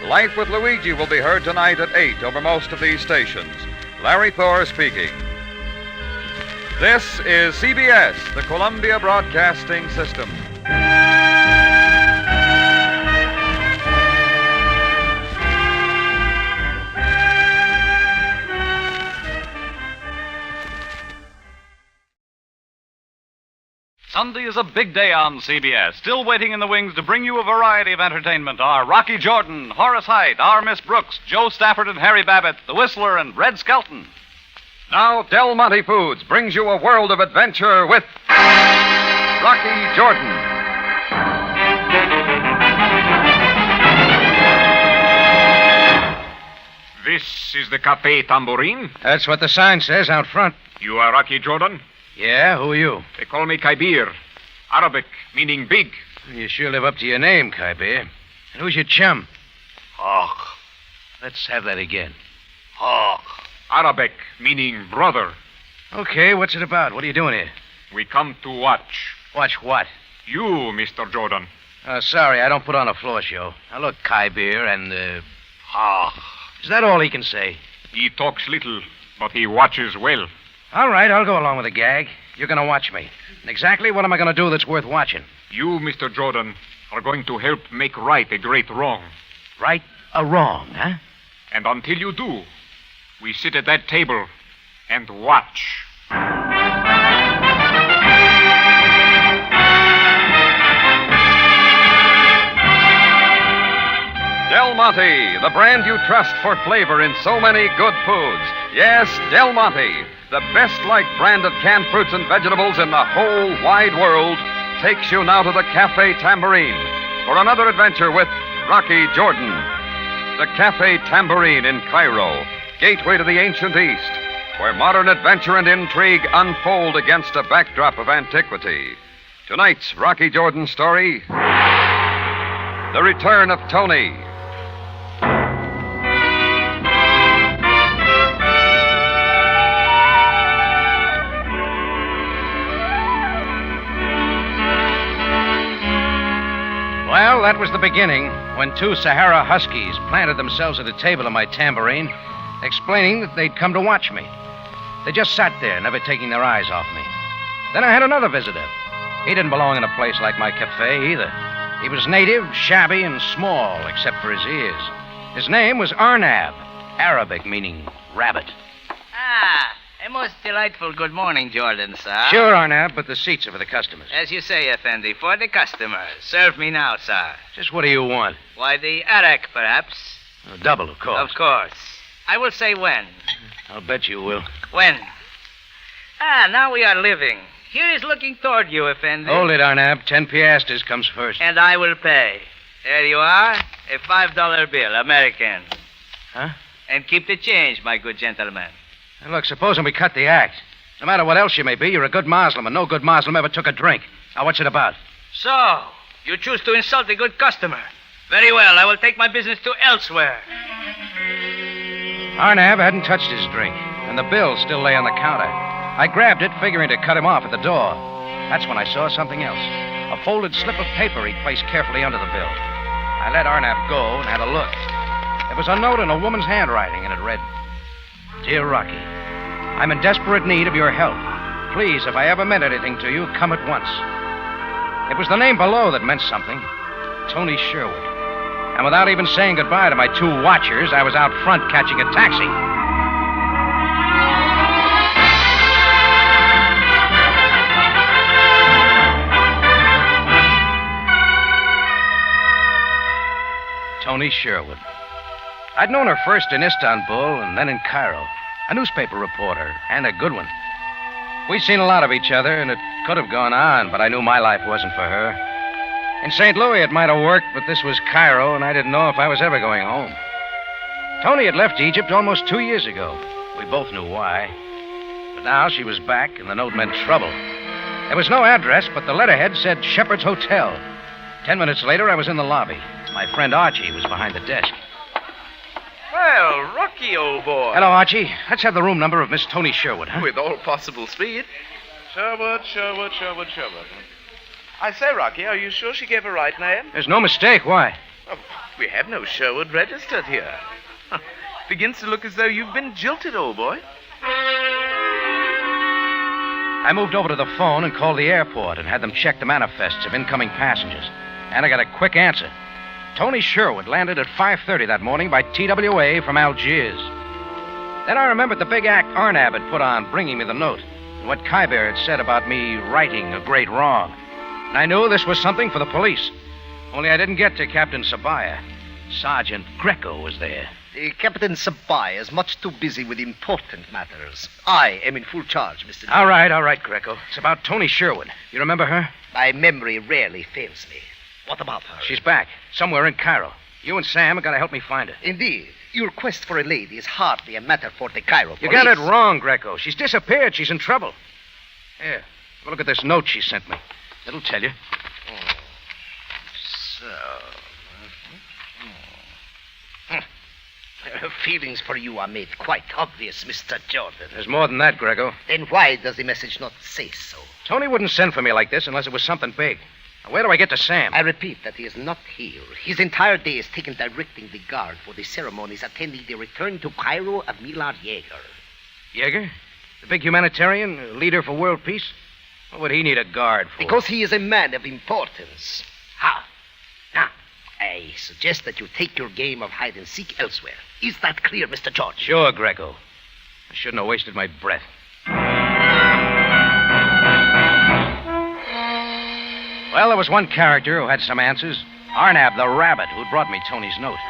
Life with Luigi will be heard tonight at 8 over most of these stations. Larry Thor speaking. This is CBS, the Columbia Broadcasting System. Sunday is a big day on CBS. Still waiting in the wings to bring you a variety of entertainment are Rocky Jordan, Horace Heidt, our Miss Brooks, Joe Stafford and Harry Babbitt, The Whistler, and Red Skelton. Now, Del Monte Foods brings you a world of adventure with Rocky Jordan. This is the Café Tambourine? That's what the sign says out front. You are Rocky Jordan? Yeah, who are you? They call me Kaibir. Arabic, meaning big. You sure live up to your name, Kaibir. And who's your chum? Hawk. Let's have that again. Hawk. Arabic, meaning brother. Okay, what's it about? What are you doing here? We come to watch. Watch what? You, Mr. Jordan. Sorry, I don't put on a floor show. Now, look, Kaibir and, Hawk. Is that all he can say? He talks little, but he watches well. All right, I'll go along with the gag. You're going to watch me. And exactly what am I going to do that's worth watching? You, Mr. Jordan, are going to help make right a great wrong. Right a wrong, huh? And until you do, we sit at that table and watch. Del Monte, the brand you trust for flavor in so many good foods. Yes, Del Monte, the best-liked brand of canned fruits and vegetables in the whole wide world, takes you now to the Café Tambourine for another adventure with Rocky Jordan. The Café Tambourine in Cairo, gateway to the ancient East, where modern adventure and intrigue unfold against a backdrop of antiquity. Tonight's Rocky Jordan story, The Return of Tony. Well, that was the beginning, when two Sahara Huskies planted themselves at a table in my tambourine, explaining that they'd come to watch me. They just sat there, never taking their eyes off me. Then I had another visitor. He didn't belong in a place like my cafe either. He was native, shabby, and small, except for his ears. His name was Arnab, Arabic meaning rabbit. Ah, a most delightful good morning, Jordan, sir. Sure, Arnab, but the seats are for the customers. As you say, Effendi, for the customers. Serve me now, sir. Just what do you want? Why, the arak, perhaps? Oh, double, of course. Of course. I will say when. I'll bet you will. When? Ah, now we are living. Here is looking toward you, Effendi. Hold it, Arnab. 10 piastres comes first. And I will pay. There you are. A $5 bill, American. Huh? And keep the change, my good gentleman. Now, look, supposing we cut the act. No matter what else you may be, you're a good Muslim, and no good Muslim ever took a drink. Now, what's it about? So, you choose to insult a good customer. Very well, I will take my business to elsewhere. Arnab hadn't touched his drink, and the bill still lay on the counter. I grabbed it, figuring to cut him off at the door. That's when I saw something else. A folded slip of paper he'd placed carefully under the bill. I let Arnab go and had a look. There was a note in a woman's handwriting, and it read, Dear Rocky, I'm in desperate need of your help. Please, if I ever meant anything to you, come at once. It was the name below that meant something. Tony Sherwood. And without even saying goodbye to my two watchers, I was out front catching a taxi. Tony Sherwood. I'd known her first in Istanbul and then in Cairo. A newspaper reporter, and a good one. We'd seen a lot of each other, and it could have gone on, but I knew my life wasn't for her. In St. Louis, it might have worked, but this was Cairo, and I didn't know if I was ever going home. Tony had left Egypt almost 2 years ago. We both knew why. But now she was back, and the note meant trouble. There was no address, but the letterhead said Shepherd's Hotel. 10 minutes later, I was in the lobby. My friend Archie was behind the desk. Well, Rocky, old boy. Hello, Archie. Let's have the room number of Miss Tony Sherwood, huh? With all possible speed. Sherwood. I say, Rocky, are you sure she gave a right name? There's no mistake. Why? Oh, we have no Sherwood registered here. Begins to look as though you've been jilted, old boy. I moved over to the phone and called the airport and had them check the manifests of incoming passengers. And I got a quick answer. Tony Sherwood landed at 5:30 that morning by TWA from Algiers. Then I remembered the big act Arnab had put on bringing me the note. and what Khyber had said about me righting a great wrong. And I knew this was something for the police. Only I didn't get to Captain Sabaya. Sergeant Greco was there. Captain Sabaya is much too busy with important matters. I am in full charge, Mr. All right, Greco. It's about Tony Sherwood. You remember her? My memory rarely fails me. What about her? She's back, somewhere in Cairo. You and Sam have got to help me find her. Indeed. Your quest for a lady is hardly a matter for the Cairo police. You got it wrong, Greco. She's disappeared. She's in trouble. Here, have a look at this note she sent me. It'll tell you. Her feelings for you are made quite obvious, Mr. Jordan. There's more than that, Greco. Then why does the message not say so? Tony wouldn't send for me like this unless it was something big. Now, where do I get to Sam? I repeat that he is not here. His entire day is taken directing the guard for the ceremonies attending the return to Cairo of Millard Yeager. Yeager? The big humanitarian, leader for world peace? What would he need a guard for? Because he is a man of importance. Now, I suggest that you take your game of hide-and-seek elsewhere. Is that clear, Mr. George? Sure, Greco. I shouldn't have wasted my breath. Well, there was one character who had some answers. Arnab the rabbit, who'd brought me Tony's note.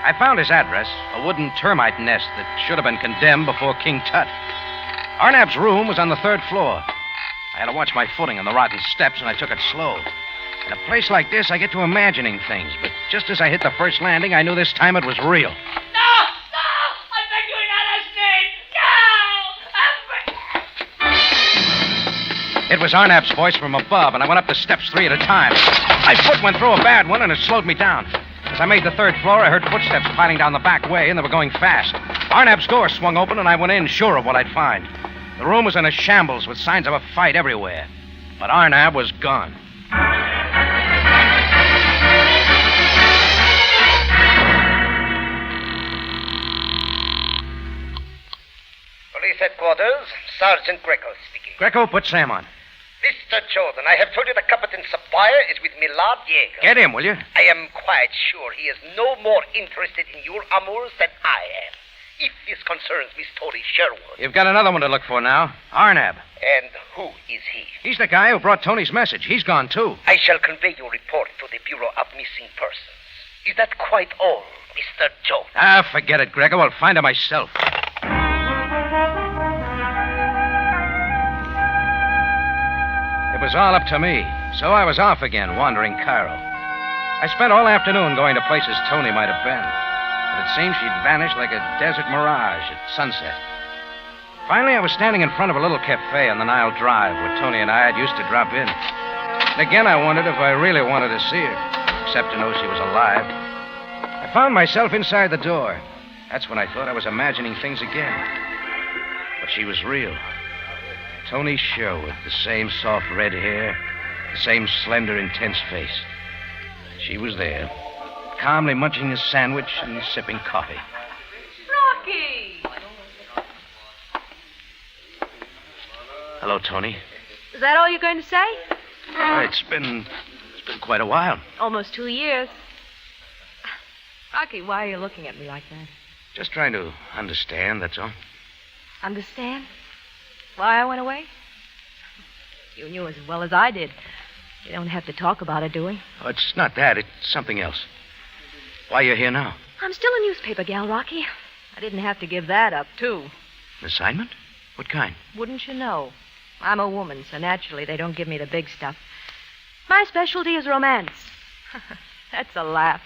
I found his address, a wooden termite nest that should have been condemned before King Tut. Arnab's room was on the 3rd floor. I had to watch my footing on the rotten steps, and I took it slow. In a place like this, I get to imagining things, but just as I hit the first landing, I knew this time it was real. It was Arnab's voice from above, and I went up the steps 3 at a time. My foot went through a bad one, and it slowed me down. As I made the 3rd floor, I heard footsteps piling down the back way, and they were going fast. Arnab's door swung open, and I went in, sure of what I'd find. The room was in a shambles with signs of a fight everywhere. But Arnab was gone. Police headquarters, Sergeant Greco speaking. Greco, put Sam on. Mr. Jordan, I have told you that Captain Sabaya is with Millard Yeager. Get him, will you? I am quite sure he is no more interested in your amours than I am. If this concerns Miss Tony Sherwood. You've got another one to look for now. Arnab. And who is he? He's the guy who brought Tony's message. He's gone, too. I shall convey your report to the Bureau of Missing Persons. Is that quite all, Mr. Jordan? Forget it, Greco. I'll find her myself. It was all up to me, so I was off again, wandering Cairo. I spent all afternoon going to places Tony might have been, but it seemed she'd vanished like a desert mirage at sunset. Finally, I was standing in front of a little café on the Nile Drive where Tony and I had used to drop in. And again, I wondered if I really wanted to see her, except to know she was alive. I found myself inside the door. That's when I thought I was imagining things again. But she was real. Tony Sherwood, the same soft red hair, the same slender, intense face. She was there, calmly munching a sandwich and sipping coffee. Rocky! Hello, Tony. Is that all you're going to say? It's been quite a while. Almost 2 years. Rocky, why are you looking at me like that? Just trying to understand, that's all. Understand? Why I went away? You knew as well as I did. You don't have to talk about it, do we? Oh, it's not that. It's something else. Why you're here now? I'm still a newspaper gal, Rocky. I didn't have to give that up, too. An assignment? What kind? Wouldn't you know? I'm a woman, so naturally they don't give me the big stuff. My specialty is romance. That's a laugh.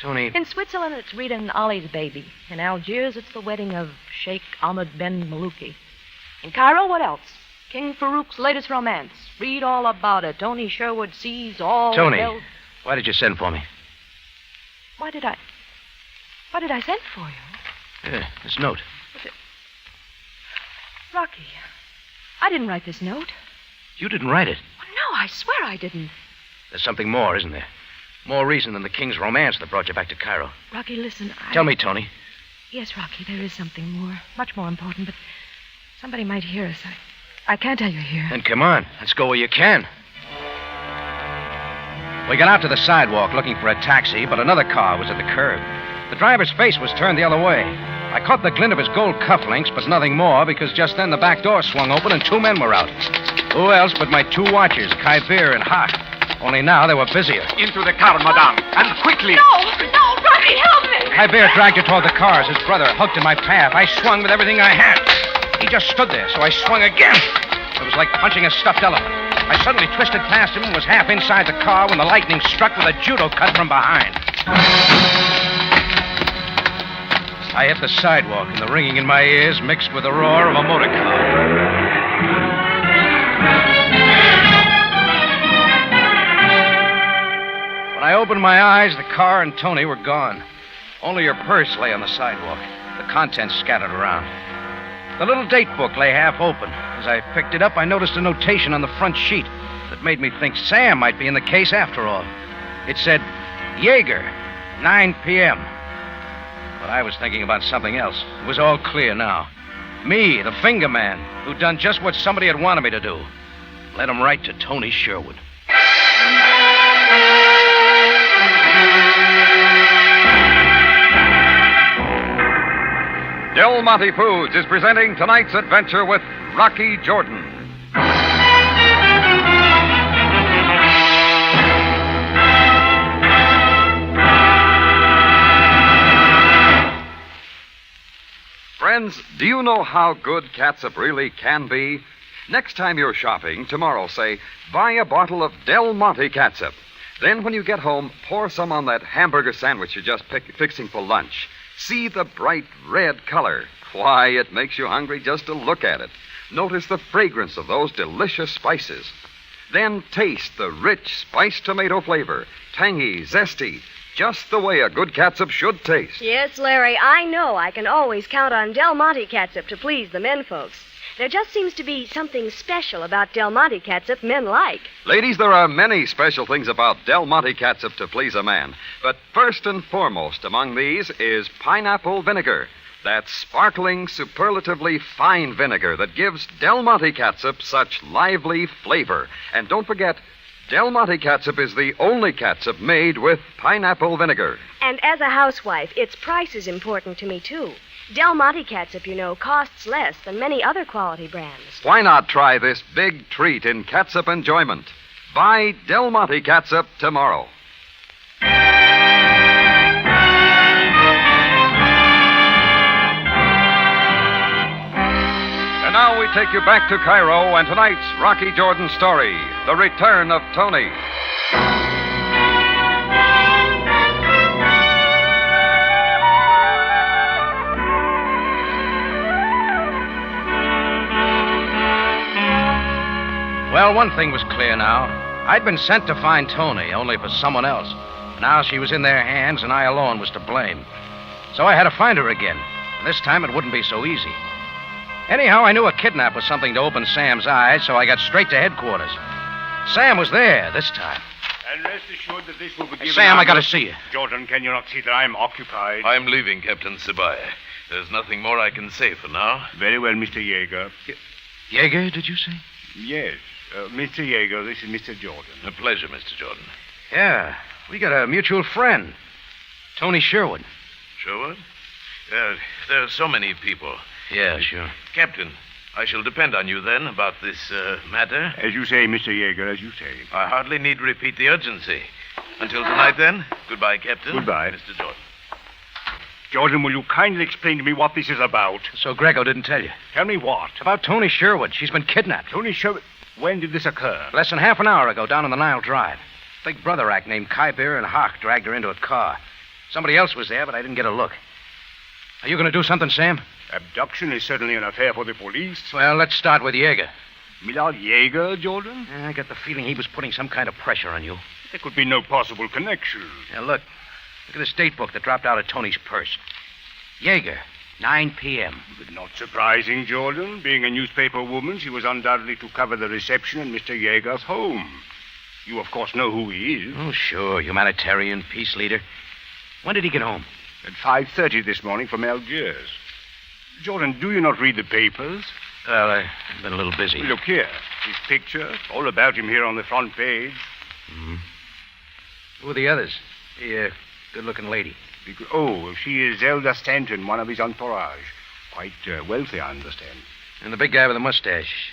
Tony. In Switzerland, it's Rita and Ollie's baby. In Algiers, it's the wedding of Sheikh Ahmed Ben Malouki. In Cairo, what else? King Farouk's latest romance. Read all about it. Tony Sherwood sees all... Tony, why did you send for me? Why did I send for you? Yeah, this note. Rocky, I didn't write this note. You didn't write it. No, I swear I didn't. There's something more, isn't there? More reason than the king's romance that brought you back to Cairo. Rocky, listen, Tell me, Tony. Yes, Rocky, there is something more. Much more important, but somebody might hear us. I can't tell you here. Then come on. Let's go where you can. We got out to the sidewalk looking for a taxi, but another car was at the curb. The driver's face was turned the other way. I caught the glint of his gold cufflinks, but nothing more, because just then the back door swung open and 2 men were out. Who else but my 2 watchers, Kybir and Hawk? Only now they were busier. Into the car, madame, and quickly. No, Rodney, help me! Kybir dragged her toward the cars. His brother hooked in my path. I swung with everything I had. He just stood there, so I swung again. It was like punching a stuffed elephant. I suddenly twisted past him and was half inside the car when the lightning struck with a judo cut from behind. I hit the sidewalk, and the ringing in my ears mixed with the roar of a motor car. When I opened my eyes, the car and Tony were gone. Only her purse lay on the sidewalk, the contents scattered around. The little date book lay half open. As I picked it up, I noticed a notation on the front sheet that made me think Sam might be in the case after all. It said, Jaeger, 9 p.m. But I was thinking about something else. It was all clear now. Me, the finger man, who'd done just what somebody had wanted me to do. Led him right to Tony Sherwood. Del Monte Foods is presenting tonight's adventure with Rocky Jordan. Friends, do you know how good catsup really can be? Next time you're shopping, tomorrow, say, buy a bottle of Del Monte catsup. Then when you get home, pour some on that hamburger sandwich you're just fixing for lunch. See the bright red color. Why, it makes you hungry just to look at it. Notice the fragrance of those delicious spices. Then taste the rich spiced tomato flavor. Tangy, zesty, just the way a good catsup should taste. Yes, Larry, I know I can always count on Del Monte catsup to please the men folks. There just seems to be something special about Del Monte catsup men like. Ladies, there are many special things about Del Monte catsup to please a man. But first and foremost among these is pineapple vinegar. That sparkling, superlatively fine vinegar that gives Del Monte catsup such lively flavor. And don't forget, Del Monte catsup is the only catsup made with pineapple vinegar. And as a housewife, its price is important to me, too. Del Monte catsup, you know, costs less than many other quality brands. Why not try this big treat in catsup enjoyment? Buy Del Monte catsup tomorrow. And now we take you back to Cairo and tonight's Rocky Jordan story, The Return of Tony. Well, one thing was clear now. I'd been sent to find Tony, only for someone else. Now she was in their hands, and I alone was to blame. So I had to find her again. And this time it wouldn't be so easy. Anyhow, I knew a kidnap was something to open Sam's eyes, so I got straight to headquarters. Sam was there this time. And rest assured that this will be given... Sam, I gotta see you. Jordan, can you not see that I'm occupied? I'm leaving, Captain Sabaya. There's nothing more I can say for now. Very well, Mr. Jaeger. Jaeger, did you say? Yes. Mr. Jaeger, this is Mr. Jordan. A pleasure, Mr. Jordan. Yeah, we got a mutual friend. Tony Sherwood. Sherwood? There are so many people. Yeah, sure. Captain, I shall depend on you then about this matter. As you say, Mr. Jaeger, as you say. I hardly need repeat the urgency. Until tonight, then, goodbye, Captain. Goodbye. Mr. Jordan. Jordan, will you kindly explain to me what this is about? So Grego didn't tell you. Tell me what? About Tony Sherwood. She's been kidnapped. Tony Sherwood? When did this occur? Less than half an hour ago, down on the Nile Drive. Big brother act named Kybir and Hawk dragged her into a car. Somebody else was there, but I didn't get a look. Are you going to do something, Sam? Abduction is certainly an affair for the police. Well, let's start with Jaeger. Millard Jaeger, Jordan? I got the feeling he was putting some kind of pressure on you. There could be no possible connection. Now, look at this date book that dropped out of Tony's purse. Jaeger, 9 p.m. But not surprising, Jordan. Being a newspaper woman, she was undoubtedly to cover the reception in Mr. Jaeger's home. You, of course, know who he is. Oh, sure. Humanitarian, peace leader. When did he get home? At 5:30 this morning from Algiers. Jordan, do you not read the papers? Well, I've been a little busy. Look here. His picture. All about him here on the front page. Mm-hmm. Who are the others? The good-looking lady. She is Zelda Stanton, one of his entourage. Quite wealthy, I understand. And the big guy with the mustache,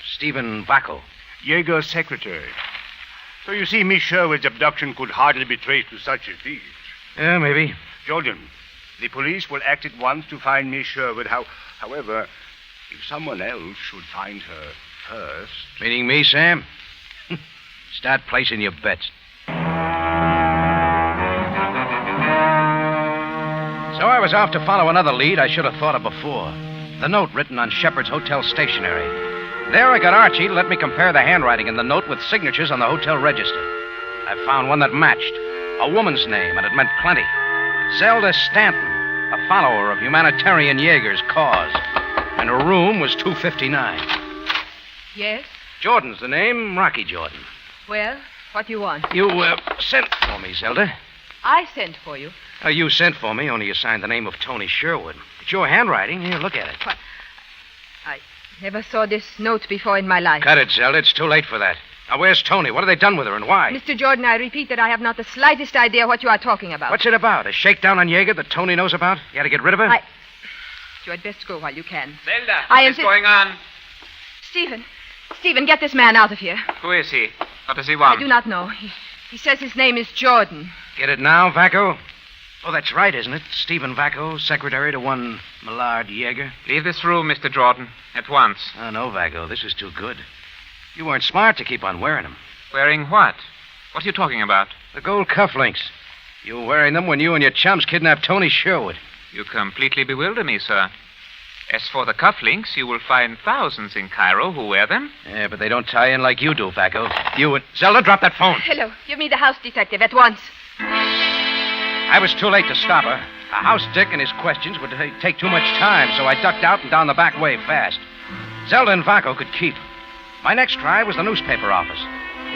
Stephen Vaco. Jaeger's secretary. So you see, Miss Sherwood's abduction could hardly be traced to such as these. Yeah, maybe. Jordan, the police will act at once to find Miss Sherwood. However, if someone else should find her first... Meaning me, Sam? Start placing your bets. So I was off to follow another lead I should have thought of before. The note written on Shepard's hotel stationery. There I got Archie to let me compare the handwriting in the note with signatures on the hotel register. I found one that matched. A woman's name, and it meant plenty. Zelda Stanton, a follower of humanitarian Jaeger's cause. And her room was 259. Yes? Jordan's the name, Rocky Jordan. Well, what do you want? You sent for me, Zelda. I sent for you. You sent for me, only you signed the name of Tony Sherwood. It's your handwriting. Here, look at it. What? I never saw this note before in my life. Cut it, Zelda. It's too late for that. Now, where's Tony? What have they done with her and why? Mr. Jordan, I repeat that I have not the slightest idea what you are talking about. What's it about? A shakedown on Jaeger that Tony knows about? You had to get rid of her? You had best go while you can. Zelda, what's going on? Stephen, get this man out of here. Who is he? What does he want? I do not know. He says his name is Jordan. Get it now, Vaco? Oh, that's right, isn't it? Stephen Vaco, secretary to one Millard Jaeger. Leave this room, Mr. Jordan, at once. Oh, no, Vaco, this is too good. You weren't smart to keep on wearing them. Wearing what? What are you talking about? The gold cufflinks. You were wearing them when you and your chums kidnapped Tony Sherwood. You completely bewilder me, sir. As for the cufflinks, you will find thousands in Cairo who wear them. Yeah, but they don't tie in like you do, Vaco. You and... Zelda, drop that phone. Hello. Give me the house detective at once. I was too late to stop her. A house dick and his questions would take too much time, so I ducked out and down the back way fast. Zelda and Vaco could keep. My next try was the newspaper office.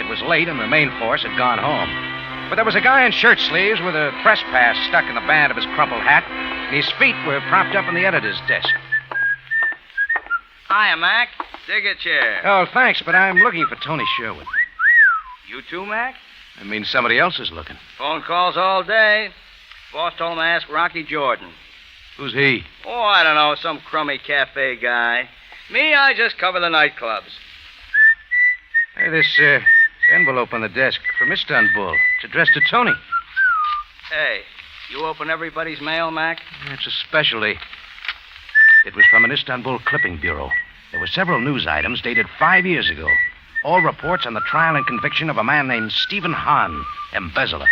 It was late and the main force had gone home. But there was a guy in shirt sleeves with a press pass stuck in the band of his crumpled hat, and his feet were propped up on the editor's desk. Hiya, Mac. Dig a chair. Oh, thanks, but I'm looking for Tony Sherwood. You too, Mac? I mean, somebody else is looking. Phone calls all day. Boss told him to ask Rocky Jordan. Who's he? Oh, I don't know, some crummy cafe guy. Me, I just cover the nightclubs. Hey, this envelope on the desk from Istanbul. It's addressed to Tony. Hey, you open everybody's mail, Mac? It's a specialty. It was from an Istanbul clipping bureau. There were several news items dated 5 years ago. All reports on the trial and conviction of a man named Stephen Hahn, embezzler.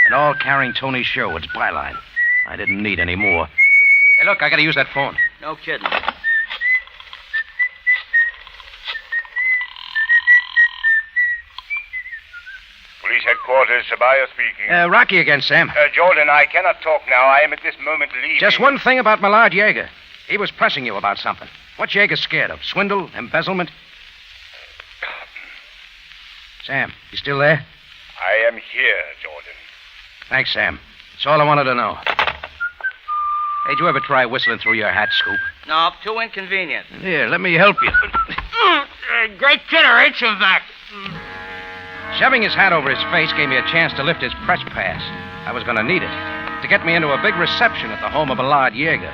And all carrying Tony Sherwood's byline. I didn't need any more. Hey, look, I gotta use that phone. No kidding. Police headquarters, Sabaya speaking. Rocky again, Sam. Jordan, I cannot talk now. I am at this moment leaving. Just one thing about Millard Jaeger. He was pressing you about something. What's Jaeger scared of? Swindle? Embezzlement? Sam, you still there? I am here, Jordan. Thanks, Sam. That's all I wanted to know. Hey, did you ever try whistling through your hat, Scoop? No, too inconvenient. Here, let me help you. Great killer, ain't you, Mac? Shoving his hat over his face gave me a chance to lift his press pass. I was going to need it to get me into a big reception at the home of Millard Jaeger.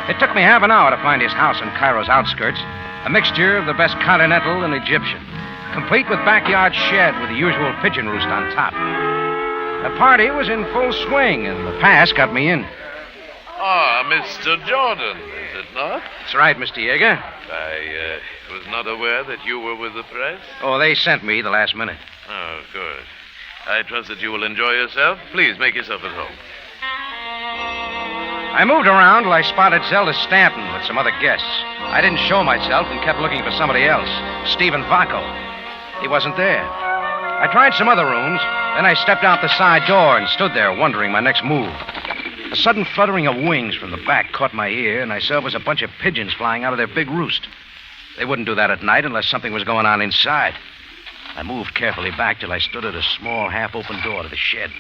It took me half an hour to find his house in Cairo's outskirts, a mixture of the best continental and Egyptian, complete with backyard shed with the usual pigeon roost on top. The party was in full swing, and the pass got me in. Ah, Mr. Jordan, is it not? That's right, Mr. Jaeger. I was not aware that you were with the press. Oh, they sent me the last minute. Oh, good. I trust that you will enjoy yourself. Please make yourself at home. I moved around till I spotted Zelda Stanton with some other guests. I didn't show myself and kept looking for somebody else, Stephen Vaco. He wasn't there. I tried some other rooms, then I stepped out the side door and stood there wondering my next move. A sudden fluttering of wings from the back caught my ear, and I saw it was a bunch of pigeons flying out of their big roost. They wouldn't do that at night unless something was going on inside. I moved carefully back till I stood at a small half-open door to the shed.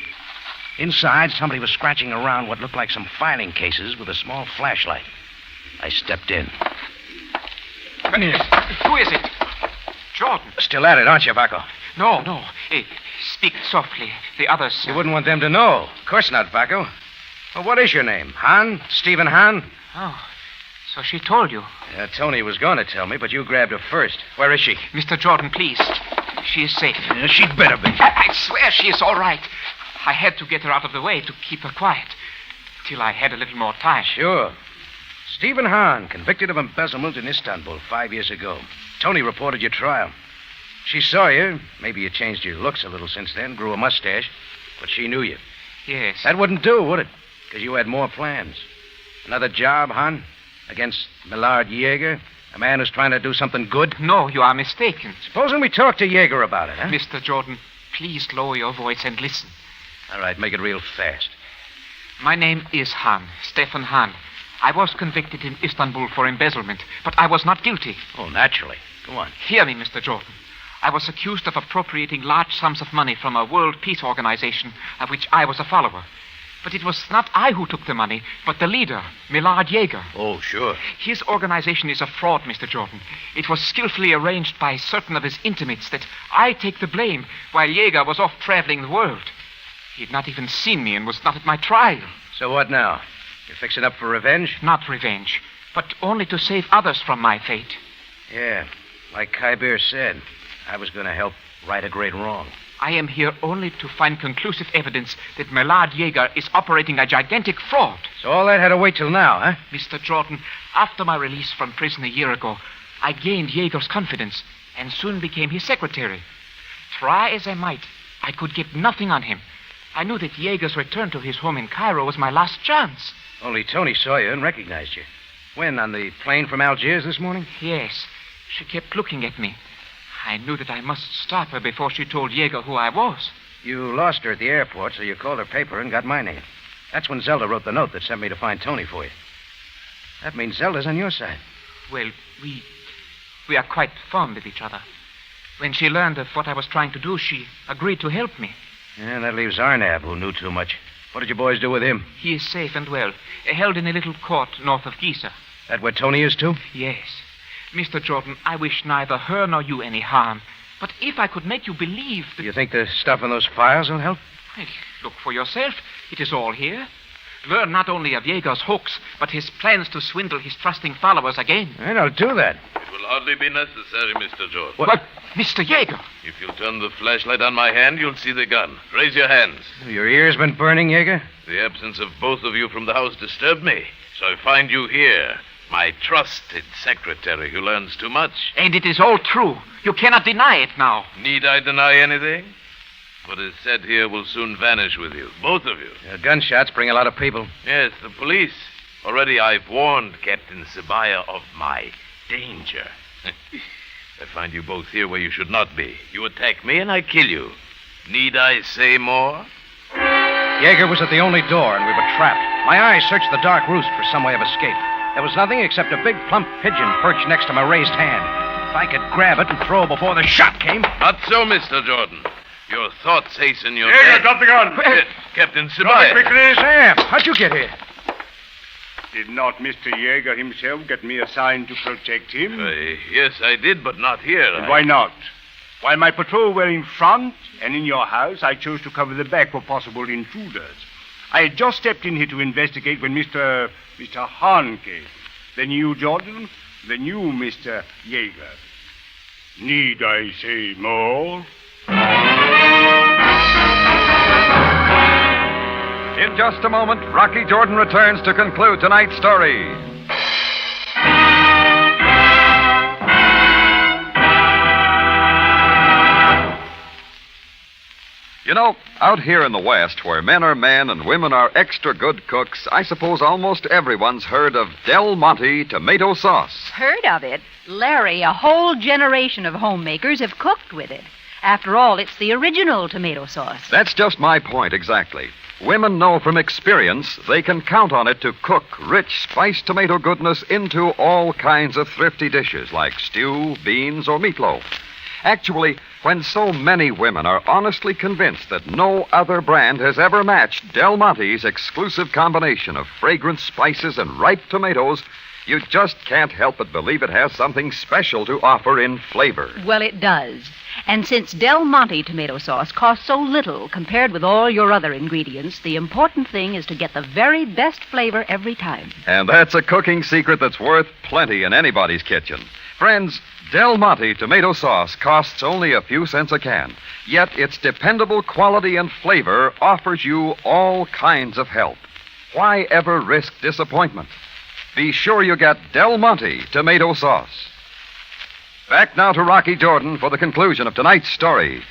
Inside, somebody was scratching around what looked like some filing cases with a small flashlight. I stepped in. Who is it? Jordan. Still at it, aren't you, Vaco? No. Hey, speak softly. The others... You wouldn't want them to know. Of course not, Vaco. Well, what is your name? Hahn? Stephen Hahn? Oh, so she told you. Yeah, Tony was going to tell me, but you grabbed her first. Where is she? Mr. Jordan, please. She is safe. Yeah, she'd better be. I swear she is all right. I had to get her out of the way to keep her quiet. Till I had a little more time. Sure. Stephen Hahn, convicted of embezzlement in Istanbul 5 years ago. Tony reported your trial. She saw you. Maybe you changed your looks a little since then, grew a mustache. But she knew you. Yes. That wouldn't do, would it? Because you had more plans. Another job, Hahn? Against Millard Yeager? A man who's trying to do something good? No, you are mistaken. Supposing we talk to Yeager about it, huh? Mr. Jordan, please lower your voice and listen. All right, make it real fast. My name is Hahn, Stefan Hahn. I was convicted in Istanbul for embezzlement, but I was not guilty. Oh, naturally. Go on. Hear me, Mr. Jordan. I was accused of appropriating large sums of money from a world peace organization of which I was a follower. But it was not I who took the money, but the leader, Millard Yeager. Oh, sure. His organization is a fraud, Mr. Jordan. It was skillfully arranged by certain of his intimates that I take the blame while Yeager was off traveling the world. He had not even seen me and was not at my trial. So what now? You're fixing up for revenge? Not revenge, but only to save others from my fate. Yeah, like Khyber said, I was going to help right a great wrong. I am here only to find conclusive evidence that Millard Yeager is operating a gigantic fraud. So all that had to wait till now, huh? Mr. Jordan, after my release from prison a year ago, I gained Yeager's confidence and soon became his secretary. Try as I might, I could get nothing on him. I knew that Yeager's return to his home in Cairo was my last chance. Only Tony saw you and recognized you. When, on the plane from Algiers this morning? Yes. She kept looking at me. I knew that I must stop her before she told Yeager who I was. You lost her at the airport, so you called her paper and got my name. That's when Zelda wrote the note that sent me to find Tony for you. That means Zelda's on your side. Well, we are quite fond of each other. When she learned of what I was trying to do, she agreed to help me. Yeah, that leaves Arnab, who knew too much. What did you boys do with him? He is safe and well, held in a little court north of Giza. That where Tony is, too? Yes. Mr. Jordan, I wish neither her nor you any harm. But if I could make you believe that... You think the stuff in those files will help? Well, look for yourself. It is all here. Learn not only of Yeager's hoax, but his plans to swindle his trusting followers again. And I'll do that. It will hardly be necessary, Mr. Jordan. What? Mr. Yeager! If you'll turn the flashlight on my hand, you'll see the gun. Raise your hands. Your ears been burning, Yeager? The absence of both of you from the house disturbed me, so I find you here. My trusted secretary who learns too much. And it is all true. You cannot deny it now. Need I deny anything? What is said here will soon vanish with you, both of you. Gunshots bring a lot of people. Yes, the police. Already I've warned Captain Sabaya of my danger. I find you both here where you should not be. You attack me and I kill you. Need I say more? Yeager was at the only door and we were trapped. My eyes searched the dark roost for some way of escape. There was nothing except a big plump pigeon perched next to my raised hand. If I could grab it and throw before the shot came... Not so, Mr. Jordan. Your thoughts hasten your Yeager, death. drop the gun. Captain Drop it Sabaya. quickly. Sam, how'd you get here? Did not Mr. Yeager himself get me assigned to protect him? Yes, I did, but not here. And why not? While my patrol were in front and in your house, I chose to cover the back for possible intruders. I had just stepped in here to investigate when Mr. Hahn came. Then you, Jordan. Then you, Mr. Yeager. Need I say more? In just a moment, Rocky Jordan returns to conclude tonight's story. You know, out here in the West, where men are men and women are extra good cooks, I suppose almost everyone's heard of Del Monte tomato sauce. Heard of it? Larry, a whole generation of homemakers have cooked with it. After all, it's the original tomato sauce. That's just my point, exactly. Women know from experience they can count on it to cook rich spiced tomato goodness into all kinds of thrifty dishes like stew, beans, or meatloaf. Actually, when so many women are honestly convinced that no other brand has ever matched Del Monte's exclusive combination of fragrant spices and ripe tomatoes, you just can't help but believe it has something special to offer in flavor. Well, it does. And since Del Monte tomato sauce costs so little compared with all your other ingredients, the important thing is to get the very best flavor every time. And that's a cooking secret that's worth plenty in anybody's kitchen. Friends, Del Monte tomato sauce costs only a few cents a can, yet its dependable quality and flavor offers you all kinds of help. Why ever risk disappointment? Be sure you get Del Monte tomato sauce. Back now to Rocky Jordan for the conclusion of tonight's story.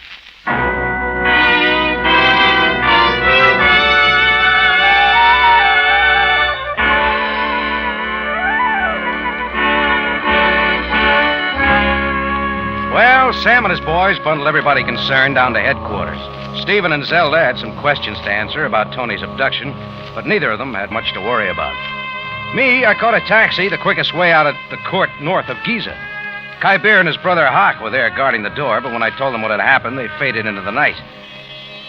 Well, Sam and his boys bundled everybody concerned down to headquarters. Stephen and Zelda had some questions to answer about Tony's abduction, but neither of them had much to worry about. Me, I caught a taxi the quickest way out of the court north of Giza. Kybir and his brother Hawk were there guarding the door, but when I told them what had happened, they faded into the night.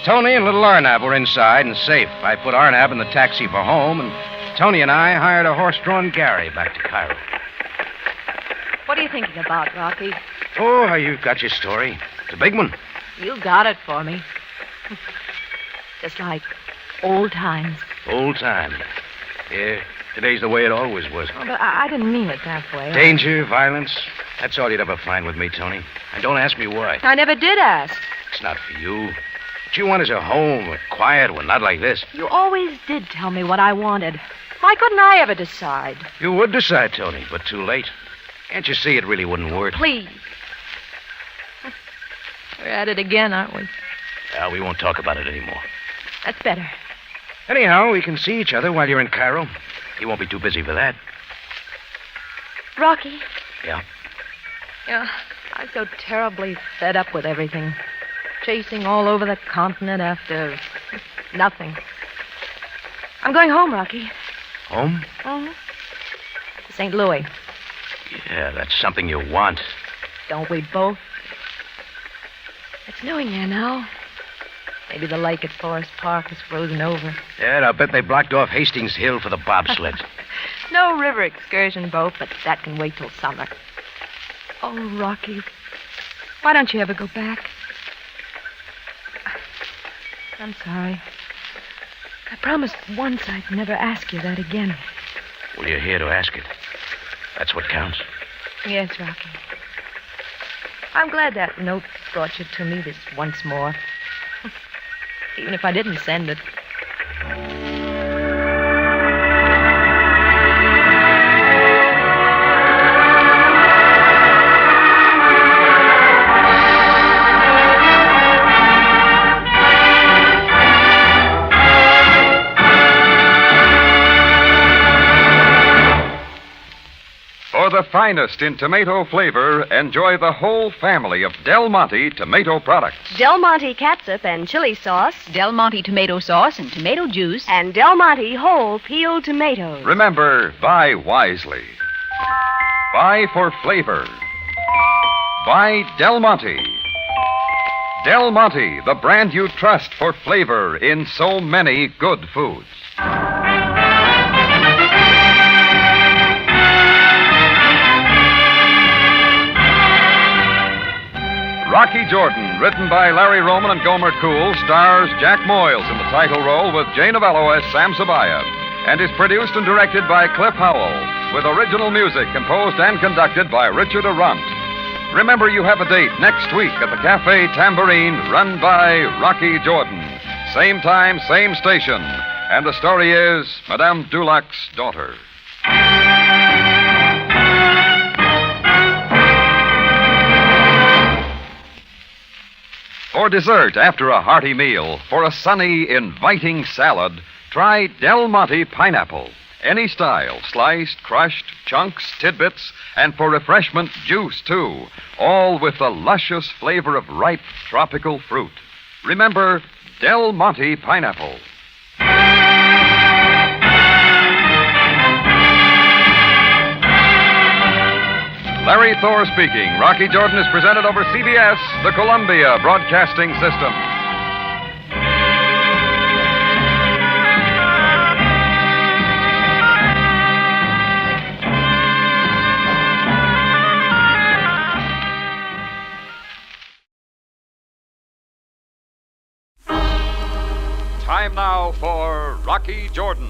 Tony and little Arnab were inside and safe. I put Arnab in the taxi for home, and Tony and I hired a horse-drawn Gary back to Cairo. What are you thinking about, Rocky? Oh, you've got your story. It's a big one. You got it for me. Just like old times. Old time. Yeah, today's the way it always was. Oh, but I didn't mean it that way. Danger, violence. That's all you'd ever find with me, Tony. And don't ask me why. I never did ask. It's not for you. What you want is a home, a quiet one, not like this. You always did tell me what I wanted. Why couldn't I ever decide? You would decide, Tony, but too late. Can't you see it really wouldn't work? Please. We're at it again, aren't we? Well, we won't talk about it anymore. That's better. Anyhow, we can see each other while you're in Cairo. You won't be too busy for that. Rocky. Yeah? Yeah, I'm so terribly fed up with everything. Chasing all over the continent after nothing. I'm going home, Rocky. Home? Mm-hmm. To St. Louis. Yeah, that's something you want. Don't we both? It's snowing there now. Maybe the lake at Forest Park is frozen over. Yeah, I'll bet they blocked off Hastings Hill for the bobsled. No river excursion boat, but that can wait till summer. Oh, Rocky, why don't you ever go back? I'm sorry. I promised once I'd never ask you that again. Well, you're here to ask it. That's what counts. Yes, Rocky. I'm glad that note brought you to me this once more. Even if I didn't send it. For the finest in tomato flavor, enjoy the whole family of Del Monte tomato products. Del Monte catsup and chili sauce. Del Monte tomato sauce and tomato juice. And Del Monte whole peeled tomatoes. Remember, buy wisely. Buy for flavor. Buy Del Monte. Del Monte, the brand you trust for flavor in so many good foods. Rocky Jordan, written by Larry Roman and Gomer Cool, stars Jack Moyles in the title role with Jay Novello as Sam Sabaya, and is produced and directed by Cliff Howell, with original music composed and conducted by Richard Arant. Remember, you have a date next week at the Café Tambourine, run by Rocky Jordan. Same time, same station. And the story is Madame Dulac's Daughter. For dessert after a hearty meal, for a sunny, inviting salad, try Del Monte pineapple. Any style, sliced, crushed, chunks, tidbits, and for refreshment, juice, too. All with the luscious flavor of ripe tropical fruit. Remember, Del Monte pineapple. Larry Thor speaking. Rocky Jordan is presented over CBS, the Columbia Broadcasting System. time now for Rocky Jordan.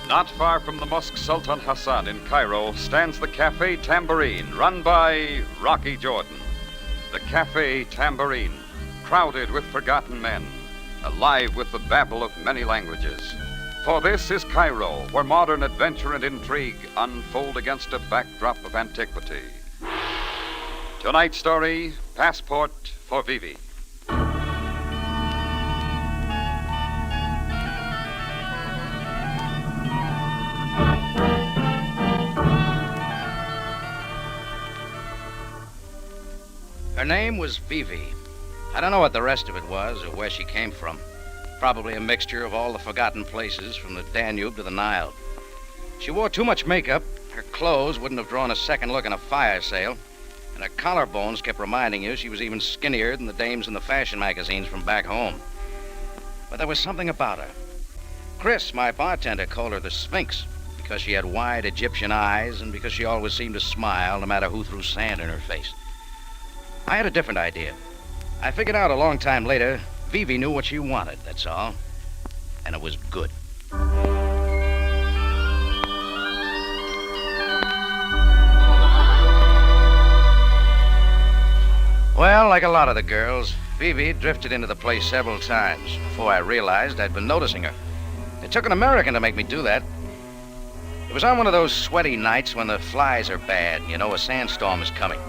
Not far from the Mosque Sultan Hassan in Cairo stands the Café Tambourine, run by Rocky Jordan. The Café Tambourine, crowded with forgotten men, alive with the babble of many languages. For this is Cairo, where modern adventure and intrigue unfold against a backdrop of antiquity. Tonight's story, Passport for Vivi. Her name was Vivi. I don't know what the rest of it was or where she came from. Probably a mixture of all the forgotten places from the Danube to the Nile. She wore too much makeup, her clothes wouldn't have drawn a second look in a fire sale, and her collarbones kept reminding you she was even skinnier than the dames in the fashion magazines from back home. But there was something about her. Chris, my bartender, called her the Sphinx because she had wide Egyptian eyes and because she always seemed to smile no matter who threw sand in her face. I had a different idea. I figured out a long time later, Vivi knew what she wanted, that's all. And it was good. Well, like a lot of the girls, Vivi drifted into the place several times before I realized I'd been noticing her. It took an American to make me do that. It was on one of those sweaty nights when the flies are bad and you know a sandstorm is coming.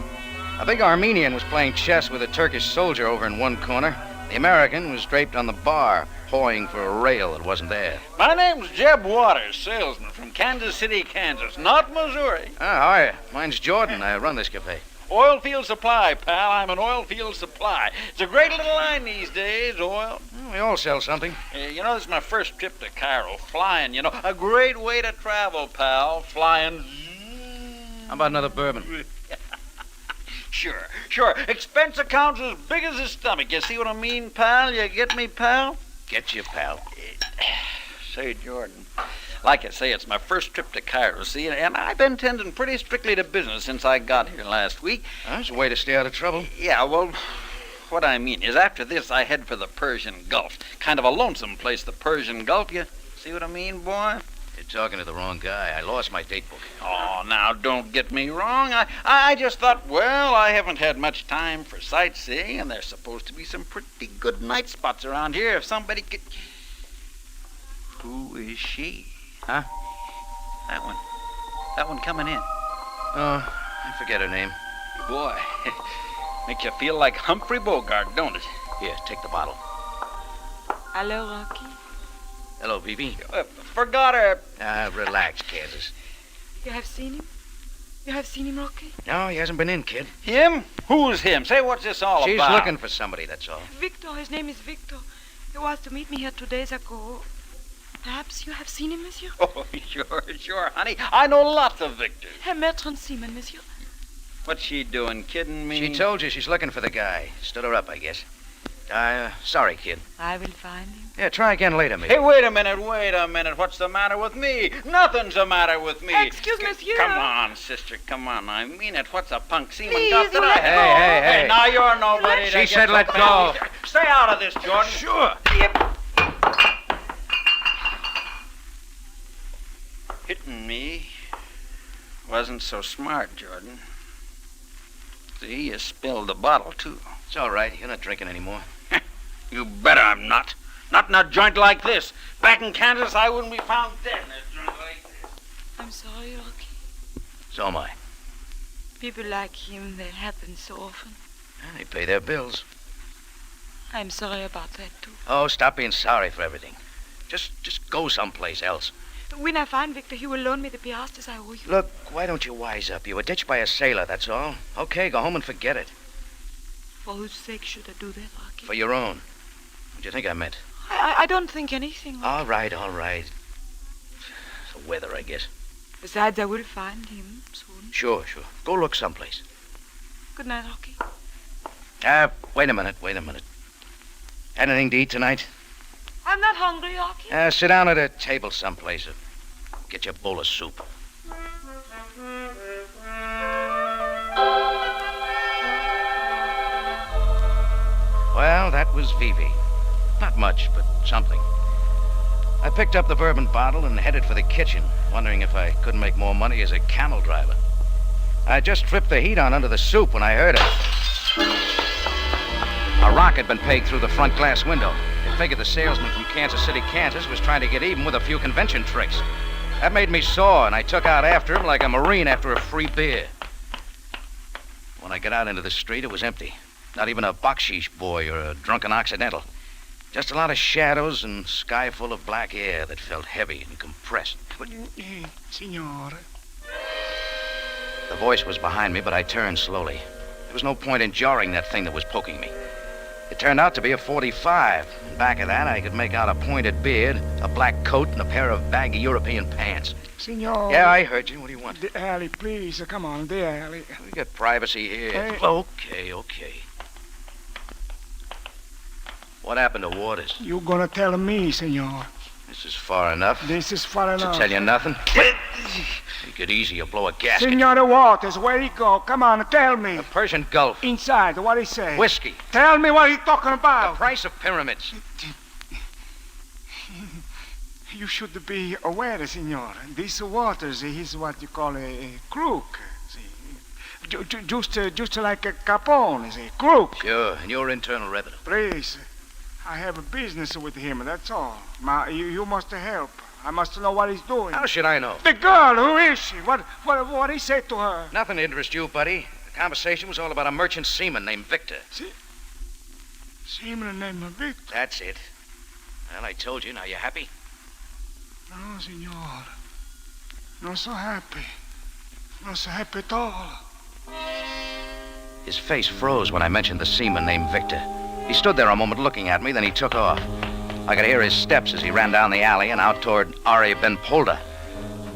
A big Armenian was playing chess with a Turkish soldier over in one corner. The American was draped on the bar, pawing for a rail that wasn't there. My name's Jeb Waters, salesman from Kansas City, Kansas, not Missouri. Ah, how are you? Mine's Jordan. I run this cafe. Oil field supply, pal. I'm an oil field supply. It's a great little line these days, oil. Well, we all sell something. You know, this is my first trip to Cairo. Flying, you know. A great way to travel, pal. Flying. How about another bourbon? Sure. Expense account's as big as his stomach. You see what I mean, pal? You get me, pal? Get you, pal. Say, Jordan, like I say, it's my first trip to Cairo, see? And I've been tending pretty strictly to business since I got here last week. That's a way to stay out of trouble. Yeah, well, what I mean is after this, I head for the Persian Gulf. Kind of a lonesome place, the Persian Gulf. You see what I mean, boy? You're talking to the wrong guy. I lost my date book. Oh, now, don't get me wrong. I just thought, well, I haven't had much time for sightseeing, and there's supposed to be some pretty good night spots around here if somebody could... Who is she? Huh? That one coming in. Oh, I forget her name. Boy, makes you feel like Humphrey Bogart, don't it? Here, take the bottle. Hello, Rocky. Hello, Vivi. Forgot her. Relax, Kansas. You have seen him? You have seen him, Rocky? No, he hasn't been in, kid. Him? Who's him? Say, what's this all She's about? She's looking for somebody, that's all. Victor. His name is Victor. He was to meet me here 2 days ago. Perhaps you have seen him, monsieur? Oh, sure, honey. I know lots of Victors. Herr Bertrand Seaman, monsieur. What's she doing, kidding me? She told you she's looking for the guy. Stood her up, I guess. Sorry, kid. I will find him. Yeah, try again later, maybe. Hey, wait a minute. What's the matter with me? Nothing's the matter with me. Excuse me, monsieur. Come on, sister, come on. I mean it. What's a punk seaman Please, got that I... Hey. Hey, now you're nobody. She said let go. Stay out of this, Jordan. Sure. Yep. Hitting me wasn't so smart, Jordan. See, you spilled the bottle, too. It's all right. You're not drinking anymore. You bet I'm not. Not in a joint like this. Back in Kansas, I wouldn't be found dead in a joint like this. I'm sorry, Rocky. So am I. People like him, they happen so often. They pay their bills. I'm sorry about that, too. Oh, stop being sorry for everything. Just go someplace else. When I find Victor, he will loan me the piastres I owe you. Look, why don't you wise up? You were ditched by a sailor, that's all. Okay, go home and forget it. For whose sake should I do that, Rocky? For your own. What do you think I meant? I don't think anything. Rocky. All right. It's the weather, I guess. Besides, I will find him soon. Sure. Go look someplace. Good night, Rocky. Wait a minute. Had anything to eat tonight? I'm not hungry, Rocky. Sit down at a table someplace. Get you a bowl of soup. Well, that was Vivi. Not much, but something. I picked up the bourbon bottle and headed for the kitchen, wondering if I couldn't make more money as a camel driver. I just tripped the heat on under the soup when I heard it. A rock had been pegged through the front glass window. I figured the salesman from Kansas City, Kansas, was trying to get even with a few convention tricks. That made me sore, and I took out after him like a Marine after a free beer. When I got out into the street, it was empty. Not even a baksheesh boy or a drunken occidental. Just a lot of shadows and sky full of black air that felt heavy and compressed. Signore. The voice was behind me, but I turned slowly. There was no point in jarring that thing that was poking me. It turned out to be a .45. And back of that, I could make out a pointed beard, a black coat, and a pair of baggy European pants. Signore. Yeah, I heard you. What do you want? The alley, please. Come on, the alley. We got privacy here. Hey. Okay. What happened to Waters? You gonna tell me, senor. This is far enough. This is far enough. To tell you nothing? Take it easy, you'll blow a gasket. Senor Waters, where'd he go? Come on, tell me. The Persian Gulf. Inside, what'd he say? Whiskey. Tell me what he talking about. The price of pyramids. You should be aware, senor. This Waters, he's what you call a crook. See? Just like a Capone, see? Crook. Sure, and your internal revenue. Please. I have a business with him, that's all. You must help. I must know what he's doing. How should I know? The girl, who is she? What he said to her? Nothing to interest you, buddy. The conversation was all about a merchant seaman named Victor. Seaman named Victor? That's it. Well, I told you. Now, you happy? No, senor. Not so happy. Not so happy at all. His face froze when I mentioned the seaman named Victor. He stood there a moment looking at me, then he took off. I could hear his steps as he ran down the alley and out toward Ari Ben Polda.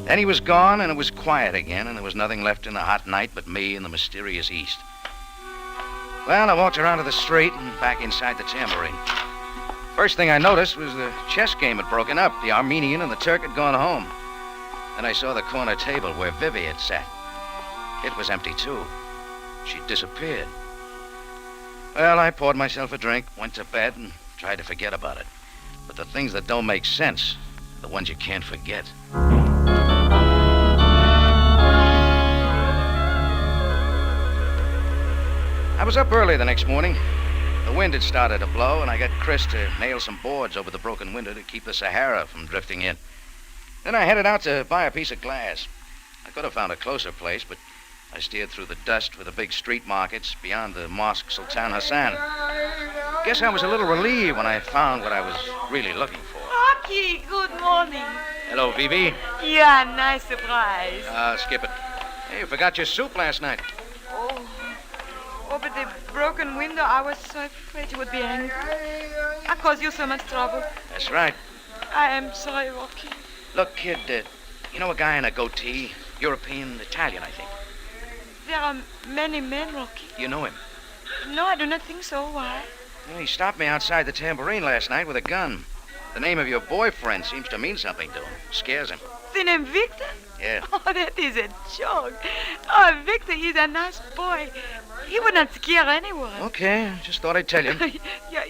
Then he was gone, and it was quiet again, and there was nothing left in the hot night but me and the mysterious East. Well, I walked around to the street and back inside the tambourine. First thing I noticed was the chess game had broken up. The Armenian and the Turk had gone home. Then I saw the corner table where Vivi had sat. It was empty, too. She'd disappeared. Well, I poured myself a drink, went to bed, and tried to forget about it. But the things that don't make sense, the ones you can't forget. I was up early the next morning. The wind had started to blow, and I got Chris to nail some boards over the broken window to keep the Sahara from drifting in. Then I headed out to buy a piece of glass. I could have found a closer place, but I steered through the dust with the big street markets beyond the Mosque Sultan Hassan. Guess I was a little relieved when I found what I was really looking for. Rocky, good morning. Hello, Vivi. Yeah, nice surprise. Skip it. Hey, you forgot your soup last night. Oh, over the broken window, I was so afraid you would be angry. I caused you so much trouble. That's right. I am sorry, Rocky. Look, kid, you know a guy in a goatee? European, Italian, I think. There are many men, Rocky. You know him? No, I do not think so. Why? Well, he stopped me outside the tambourine last night with a gun. The name of your boyfriend seems to mean something to him. Scares him. The name Victor? Yeah. Oh, that is a joke. Oh, Victor is a nice boy. He would not scare anyone. Okay, I just thought I'd tell you.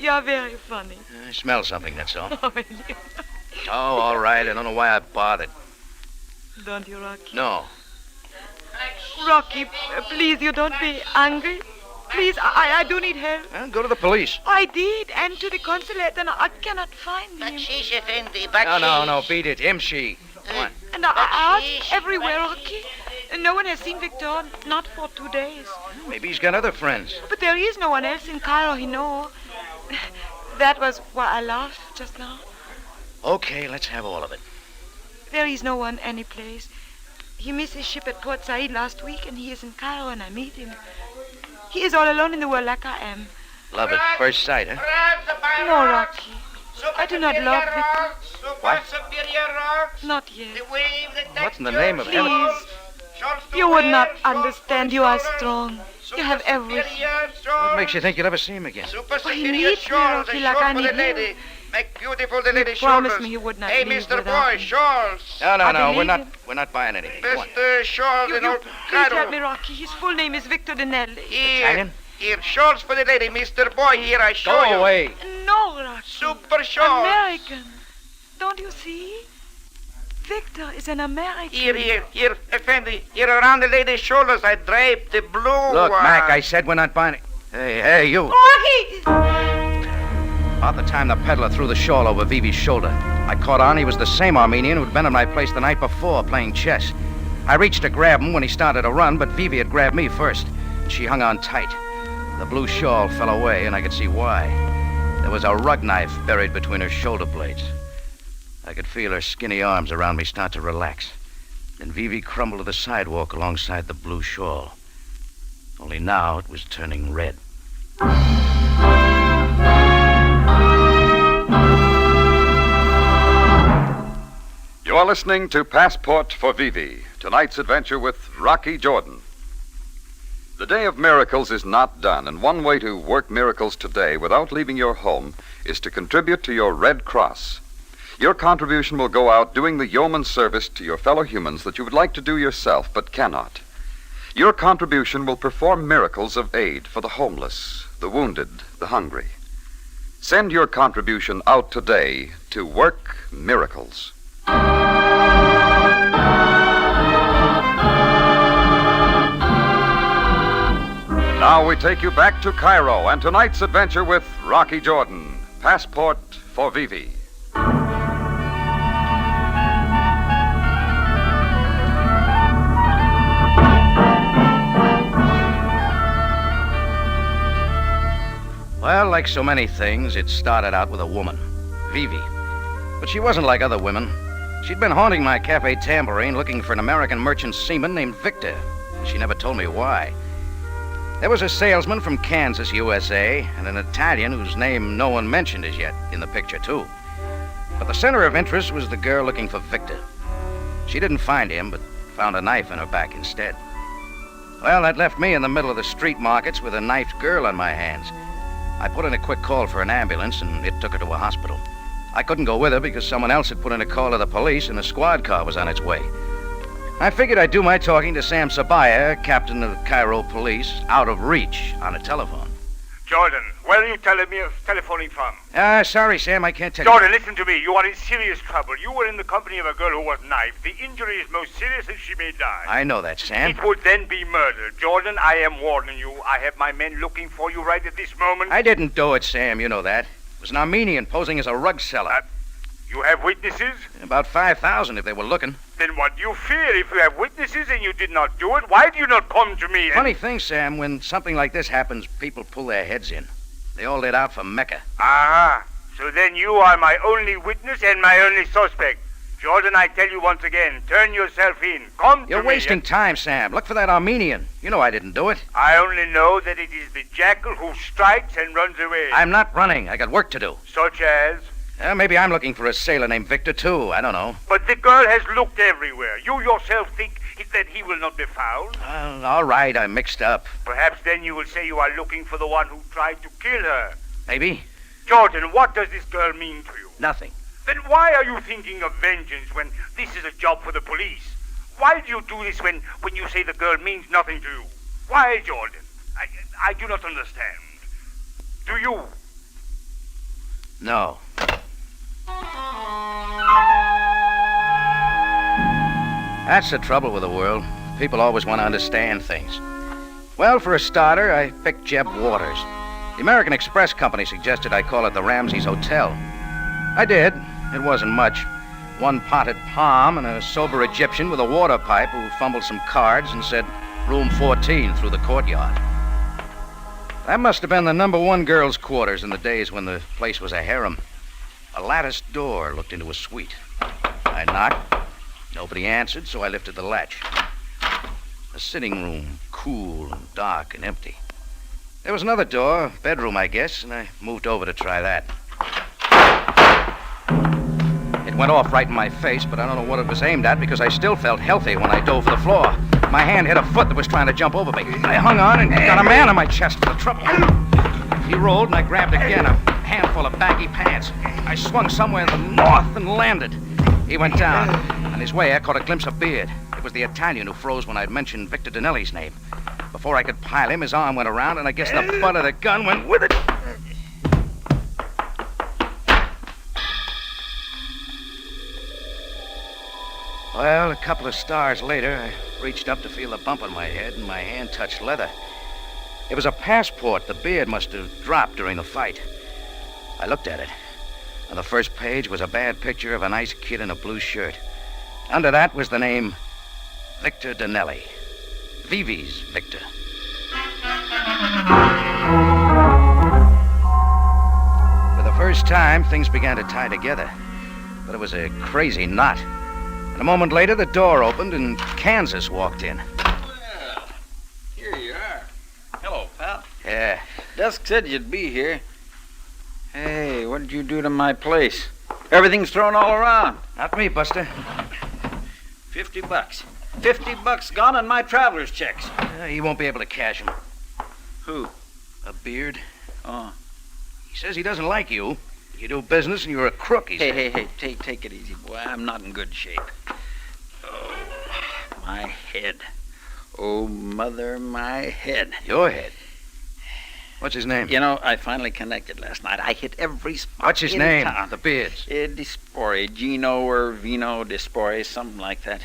You're very funny. I smell something, that's all. Oh, Oh, all right. I don't know why I bothered. Don't you, Rocky? No. Rocky, please, you don't be angry. Please, I do need help. Well, go to the police. I did, and to the consulate, and I cannot find him. No, beat it. Imshi. Come on. And I asked everywhere, Rocky. No one has seen Victor, not for 2 days. Maybe he's got other friends. But there is no one else in Cairo he knows. That was why I laughed just now. Okay, let's have all of it. There is no one any place. He missed his ship at Port Said last week, and he is in Cairo, and I meet him. He is all alone in the world like I am. Love at first sight, huh? No, Rocky. I do not love Victor. What? Not yet. What in the name of heaven? Please. You would not understand. You are strong. You have everything. What makes you think you'll ever see him again? He needs me, Rocky, like I need him. Make beautiful the lady's promised shoulders. me you would not Hey, leave Mr. without Boy, me. shawls. No, we're not buying anything. Best shawls in old Please Cairo. help me, Rocky. His full name is Victor Dinelli. Here, shawls for the lady, Mr. Boy. Here, I show you. Go away. No, Rocky. Super shawls. American. Don't you see? Victor is an American. Here, Effendi. Here around the lady's shoulders, I drape the blue. Look, Mac, I said we're not buying it. Hey, you. Rocky! About the time the peddler threw the shawl over Vivi's shoulder, I caught on he was the same Armenian who'd been at my place the night before playing chess. I reached to grab him when he started to run, but Vivi had grabbed me first. She hung on tight. The blue shawl fell away, and I could see why. There was a rug knife buried between her shoulder blades. I could feel her skinny arms around me start to relax. Then Vivi crumbled to the sidewalk alongside the blue shawl. Only now it was turning red. You're listening to Passport for Vivi, tonight's adventure with Rocky Jordan. The Day of Miracles is not done, and one way to work miracles today without leaving your home is to contribute to your Red Cross. Your contribution will go out doing the yeoman service to your fellow humans that you would like to do yourself but cannot. Your contribution will perform miracles of aid for the homeless, the wounded, the hungry. Send your contribution out today to Work Miracles. Now we take you back to Cairo and tonight's adventure with Rocky Jordan, Passport for Vivi. Well, like so many things, it started out with a woman, Vivi. But she wasn't like other women. She'd been haunting my Cafe Tambourine looking for an American merchant seaman named Victor. She never told me why. There was a salesman from Kansas, USA, and an Italian whose name no one mentioned as yet in the picture, too. But the center of interest was the girl looking for Victor. She didn't find him, but found a knife in her back instead. Well, that left me in the middle of the street markets with a knifed girl on my hands. I put in a quick call for an ambulance, and it took her to a hospital. I couldn't go with her because someone else had put in a call to the police, and a squad car was on its way. I figured I'd do my talking to Sam Sabaya, captain of the Cairo police, out of reach on a telephone. Jordan, where are you telephoning from? Sorry, Sam, I can't tell you. Jordan, listen to me. You are in serious trouble. You were in the company of a girl who was knifed. The injury is most serious and she may die. I know that, Sam. It would then be murder. Jordan, I am warning you. I have my men looking for you right at this moment. I didn't do it, Sam. You know that. It was an Armenian posing as a rug seller. You have witnesses? About 5,000 if they were looking. Then what do you fear? If you have witnesses and you did not do it, why do you not come to me? Funny thing, Sam, when something like this happens, people pull their heads in. They all let out for Mecca. Ah, so then you are my only witness and my only suspect. Jordan, I tell you once again, turn yourself in. Come to me. You're wasting time, Sam. Look for that Armenian. You know I didn't do it. I only know that it is the jackal who strikes and runs away. I'm not running. I got work to do. Such as? Maybe I'm looking for a sailor named Victor, too. I don't know. But the girl has looked everywhere. You yourself think that he will not be found? All right, I'm mixed up. Perhaps then you will say you are looking for the one who tried to kill her. Maybe. Jordan, what does this girl mean to you? Nothing. Then why are you thinking of vengeance when this is a job for the police? Why do you do this when you say the girl means nothing to you? Why, Jordan? I do not understand. Do you? No. That's the trouble with the world. People always want to understand things. Well, for a starter, I picked Jeb Waters. The American Express Company suggested I call it the Ramses Hotel. I did. It wasn't much. One potted palm and a sober Egyptian with a water pipe who fumbled some cards and said, Room 14 through the courtyard. That must have been the number one girls' quarters in the days when the place was a harem. A latticed door looked into a suite. I knocked. Nobody answered, so I lifted the latch. A sitting room, cool and dark and empty. There was another door, bedroom, I guess, and I moved over to try that. It went off right in my face, but I don't know what it was aimed at because I still felt healthy when I dove for the floor. My hand hit a foot that was trying to jump over me. I hung on and got a man on my chest for the trouble. He rolled, and I grabbed again a handful of baggy pants. I swung somewhere in the north and landed. He went down. On his way, I caught a glimpse of Beard. It was the Italian who froze when I'd mentioned Victor Dinelli's name. Before I could pile him, his arm went around, and I guess the butt of the gun went with it. Well, a couple of stars later, I reached up to feel the bump on my head, and my hand touched leather. It was a passport the Beard must have dropped during the fight. I looked at it. On the first page was a bad picture of a nice kid in a blue shirt. Under that was the name Victor Dinelli. Vivi's Victor. For the first time, things began to tie together. But it was a crazy knot. And a moment later, the door opened and Kansas walked in. Well, here you are. Hello, pal. Yeah. Dusk said you'd be here. Hey, what did you do to my place? Everything's thrown all around. Not me, Buster. $50. $50 gone on my traveler's checks. He won't be able to cash them. Who? A Beard. Oh. He says he doesn't like you. You do business and you're a crook, he said. Hey, take it easy, boy. I'm not in good shape. Oh, my head. Oh, mother, my head. Your head? What's his name? You know, I finally connected last night. I hit every spot. What's his in name? town. The Beard's. Dispore, Gino or Vino Dispore, something like that.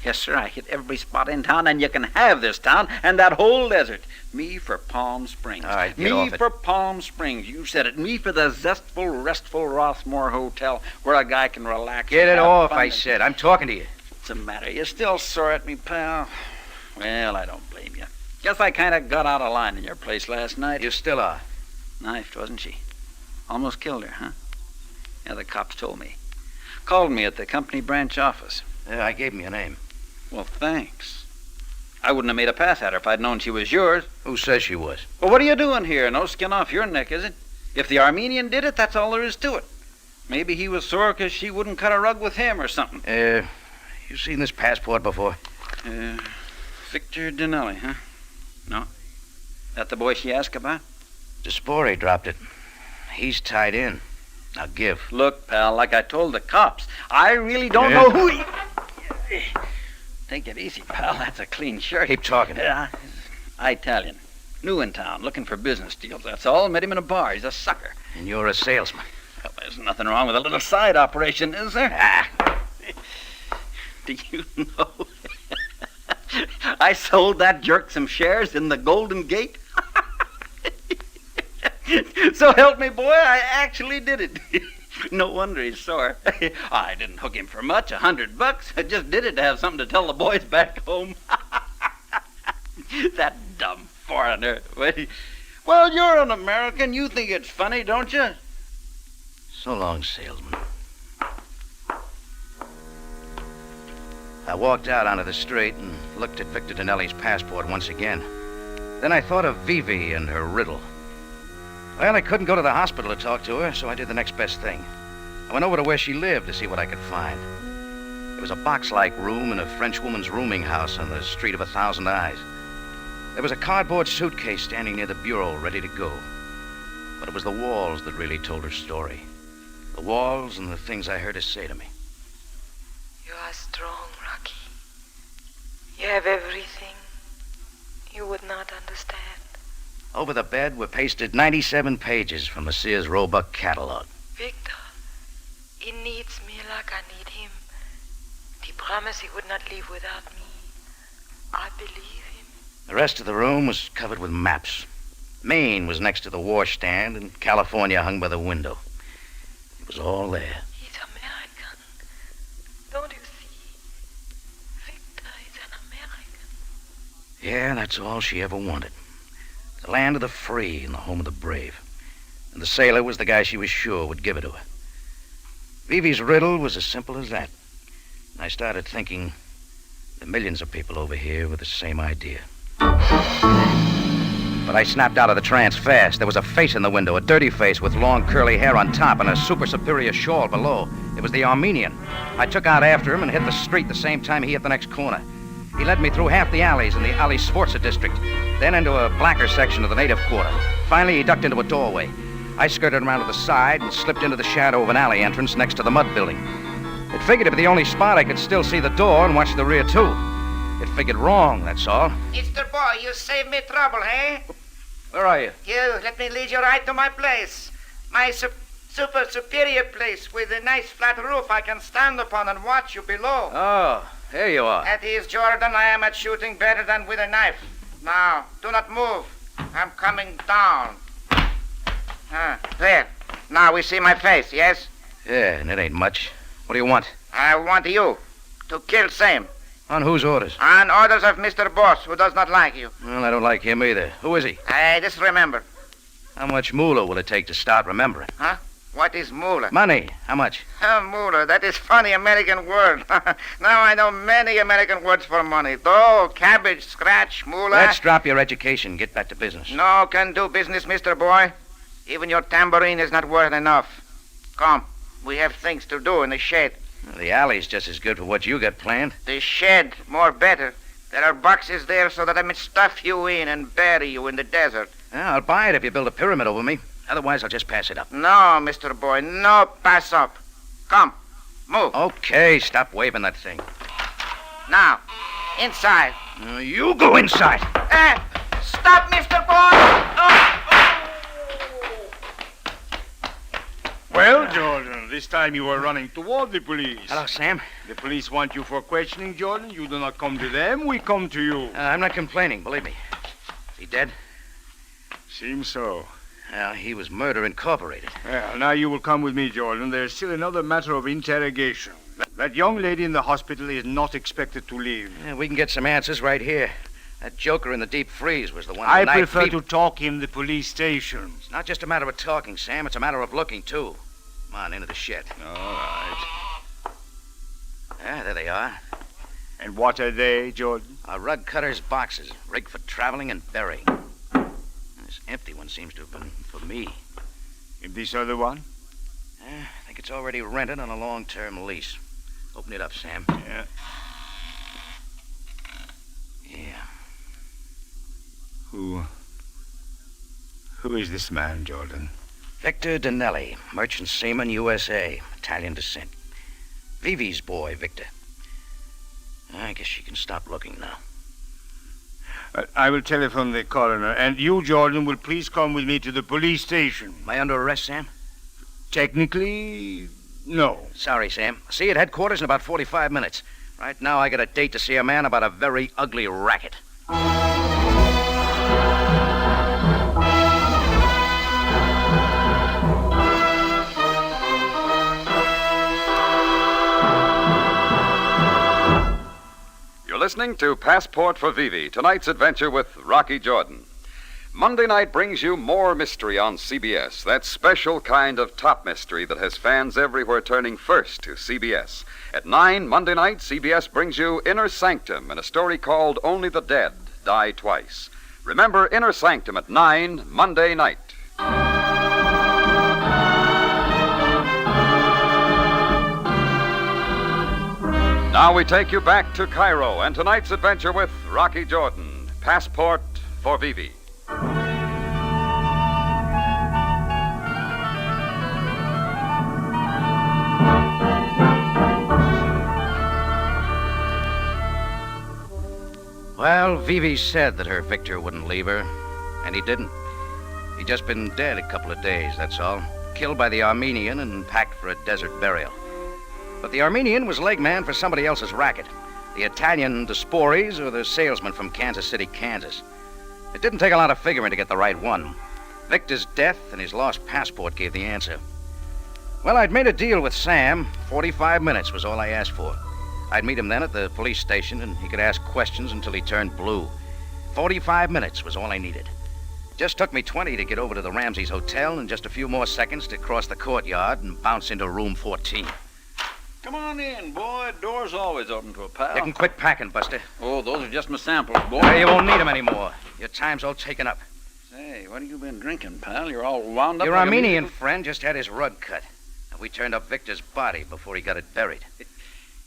Yes, sir, I hit every spot in town, and you can have this town and that whole desert. Me for Palm Springs. All right, get off it. Me for Palm Springs. You said it. Me for the zestful, restful Rossmore Hotel where a guy can relax. Get and it have off, fun I and- said. I'm talking to you. What's the matter? You still sore at me, pal? Well, I don't blame you. Guess I kind of got out of line in your place last night. You still are. Knifed, wasn't she? Almost killed her, huh? Yeah, the cops told me. Called me at the company branch office. Yeah, I gave him your name. Well, thanks. I wouldn't have made a pass at her if I'd known she was yours. Who says she was? Well, what are you doing here? No skin off your neck, is it? If the Armenian did it, that's all there is to it. Maybe he was sore because she wouldn't cut a rug with him or something. You seen this passport before? Victor Dinelli, huh? No. That the boy she asked about? Dispore dropped it. He's tied in. Now give. Look, pal, like I told the cops, I really don't know who he... Take it easy, pal. That's a clean shirt. Keep talking. Italian. New in town, looking for business deals, that's all. Met him in a bar. He's a sucker. And you're a salesman. Well, there's nothing wrong with a little side operation, is there? Do you know... I sold that jerk some shares in the Golden Gate. So help me, boy, I actually did it. No wonder he's sore. I didn't hook him for much, $100. I just did it to have something to tell the boys back home. That dumb foreigner. Well, you're an American. You think it's funny, don't you? So long, salesman. I walked out onto the street and looked at Victor Dinelli's passport once again. Then I thought of Vivi and her riddle. Well, I couldn't go to the hospital to talk to her, so I did the next best thing. I went over to where she lived to see what I could find. It was a box-like room in a French woman's rooming house on the Street of 1,000 Eyes. There was a cardboard suitcase standing near the bureau, ready to go. But it was the walls that really told her story. The walls and the things I heard her say to me. You are strong, Rocky. You have everything you would not understand. Over the bed were pasted 97 pages from the Sears Roebuck catalog. Victor, he needs me like I need him. He promised he would not leave without me. I believe him. The rest of the room was covered with maps. Maine was next to the washstand, and California hung by the window. It was all there. He's American. Don't you see? Victor is an American. Yeah, that's all she ever wanted. The land of the free and the home of the brave. And the sailor was the guy she was sure would give it to her. Vivi's riddle was as simple as that. And I started thinking the millions of people over here with the same idea. But I snapped out of the trance fast. There was a face in the window, a dirty face with long curly hair on top and a super superior shawl below. It was the Armenian. I took out after him and hit the street the same time he hit the next corner. He led me through half the alleys in the Ali Sforza district, then into a blacker section of the native quarter. Finally, he ducked into a doorway. I skirted around to the side and slipped into the shadow of an alley entrance next to the mud building. It figured to be the only spot I could still see the door and watch the rear, too. It figured wrong, that's all. Mr. Boy, you saved me trouble, eh? Where are you? You, let me lead you right to my place. My super superior place with a nice flat roof I can stand upon and watch you below. Oh, here you are. That is, Jordan, I am at shooting better than with a knife. Now, do not move. I'm coming down. There. Now we see my face, yes? Yeah, and it ain't much. What do you want? I want you to kill Sam. On whose orders? On orders of Mr. Boss, who does not like you. Well, I don't like him either. Who is he? I just remember. How much moolah will it take to start remembering? Huh? What is moolah? Money. How much? Moolah, that is funny American word. Now I know many American words for money. Dough, cabbage, scratch, moolah. Let's drop your education and get back to business. No can do business, Mr. Boy. Even your tambourine is not worth enough. Come, we have things to do in the shed. The alley's just as good for what you got planned. The shed, more better. There are boxes there so that I may stuff you in and bury you in the desert. Yeah, I'll buy it if you build a pyramid over me. Otherwise, I'll just pass it up. No, Mr. Boy, no pass up. Come, move. Okay, stop waving that thing. Now, inside. You go inside. Stop, Mr. Boy! Well, Jordan, this time you are running toward the police. Hello, Sam. The police want you for questioning, Jordan. You do not come to them, we come to you. I'm not complaining, believe me. Is he dead? Seems so. Well, he was Murder Incorporated. Well, now you will come with me, Jordan. There's still another matter of interrogation. That young lady in the hospital is not expected to leave. Yeah, we can get some answers right here. That joker in the deep freeze was the one. I prefer to talk in the police station. It's not just a matter of talking, Sam. It's a matter of looking, too. Come on, into the shed. All right. Yeah, there they are. And what are they, Jordan? Rug cutter's boxes, rigged for traveling and burying. This empty one seems to have been for me. And this other one? I think it's already rented on a long-term lease. Open it up, Sam. Yeah. Yeah. Who is this man, Jordan? Victor Danelli, merchant seaman, USA, Italian descent. Vivi's boy, Victor. I guess she can stop looking now. I will telephone the coroner, and you, Jordan, will please come with me to the police station. Am I under arrest, Sam? Technically, no. Sorry, Sam. See you at headquarters in about 45 minutes. Right now, I got a date to see a man about a very ugly racket. You're listening to Passport for Vivi, tonight's adventure with Rocky Jordan. Monday night brings you more mystery on CBS, that special kind of top mystery that has fans everywhere turning first to CBS. At 9 Monday night, CBS brings you Inner Sanctum and a story called Only the Dead Die Twice. Remember Inner Sanctum at 9 Monday night. Now we take you back to Cairo and tonight's adventure with Rocky Jordan, Passport for Vivi. Well, Vivi said that her Victor wouldn't leave her, and he didn't. He'd just been dead a couple of days, that's all. Killed by the Armenian and packed for a desert burial. But the Armenian was leg man for somebody else's racket. The Italian, the Spories, or the salesman from Kansas City, Kansas. It didn't take a lot of figuring to get the right one. Victor's death and his lost passport gave the answer. Well, I'd made a deal with Sam. 45 minutes was all I asked for. I'd meet him then at the police station, and he could ask questions until he turned blue. 45 minutes was all I needed. Just took me 20 to get over to the Ramsey's Hotel, and just a few more seconds to cross the courtyard and bounce into room 14. Come on in, boy. Door's always open to a pal. You can quit packing, Buster. Oh, those are just my samples, boy. Well, you won't need them anymore. Your time's all taken up. Say, what have you been drinking, pal? You're all wound up. Your like Armenian friend just had his rug cut. And we turned up Victor's body before he got it buried.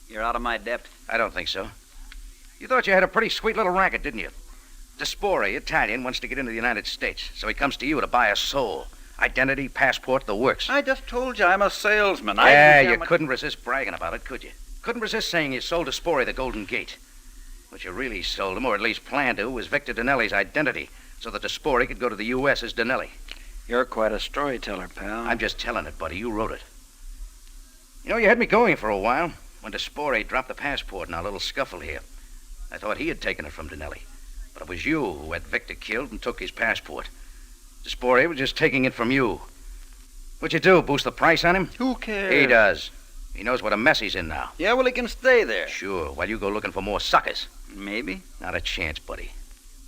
You're out of my depth. I don't think so. You thought you had a pretty sweet little racket, didn't you? Despori, Italian, wants to get into the United States, so he comes to you to buy a soul. Identity, passport, the works. I just told you I'm a salesman. You couldn't resist bragging about it, could you? Couldn't resist saying you sold Despori the Golden Gate. What you really sold him, or at least planned to, was Victor Dinelli's identity, so that Despori could go to the U.S. as Dinelli. You're quite a storyteller, pal. I'm just telling it, buddy. You wrote it. You know, you had me going for a while. When Despori dropped the passport in our little scuffle here, I thought he had taken it from Dinelli. But it was you who had Victor killed and took his passport. Despori was just taking it from you. What'd you do, boost the price on him? Who cares? He does. He knows what a mess he's in now. Yeah, well, he can stay there. Sure, while you go looking for more suckers. Maybe. Not a chance, buddy.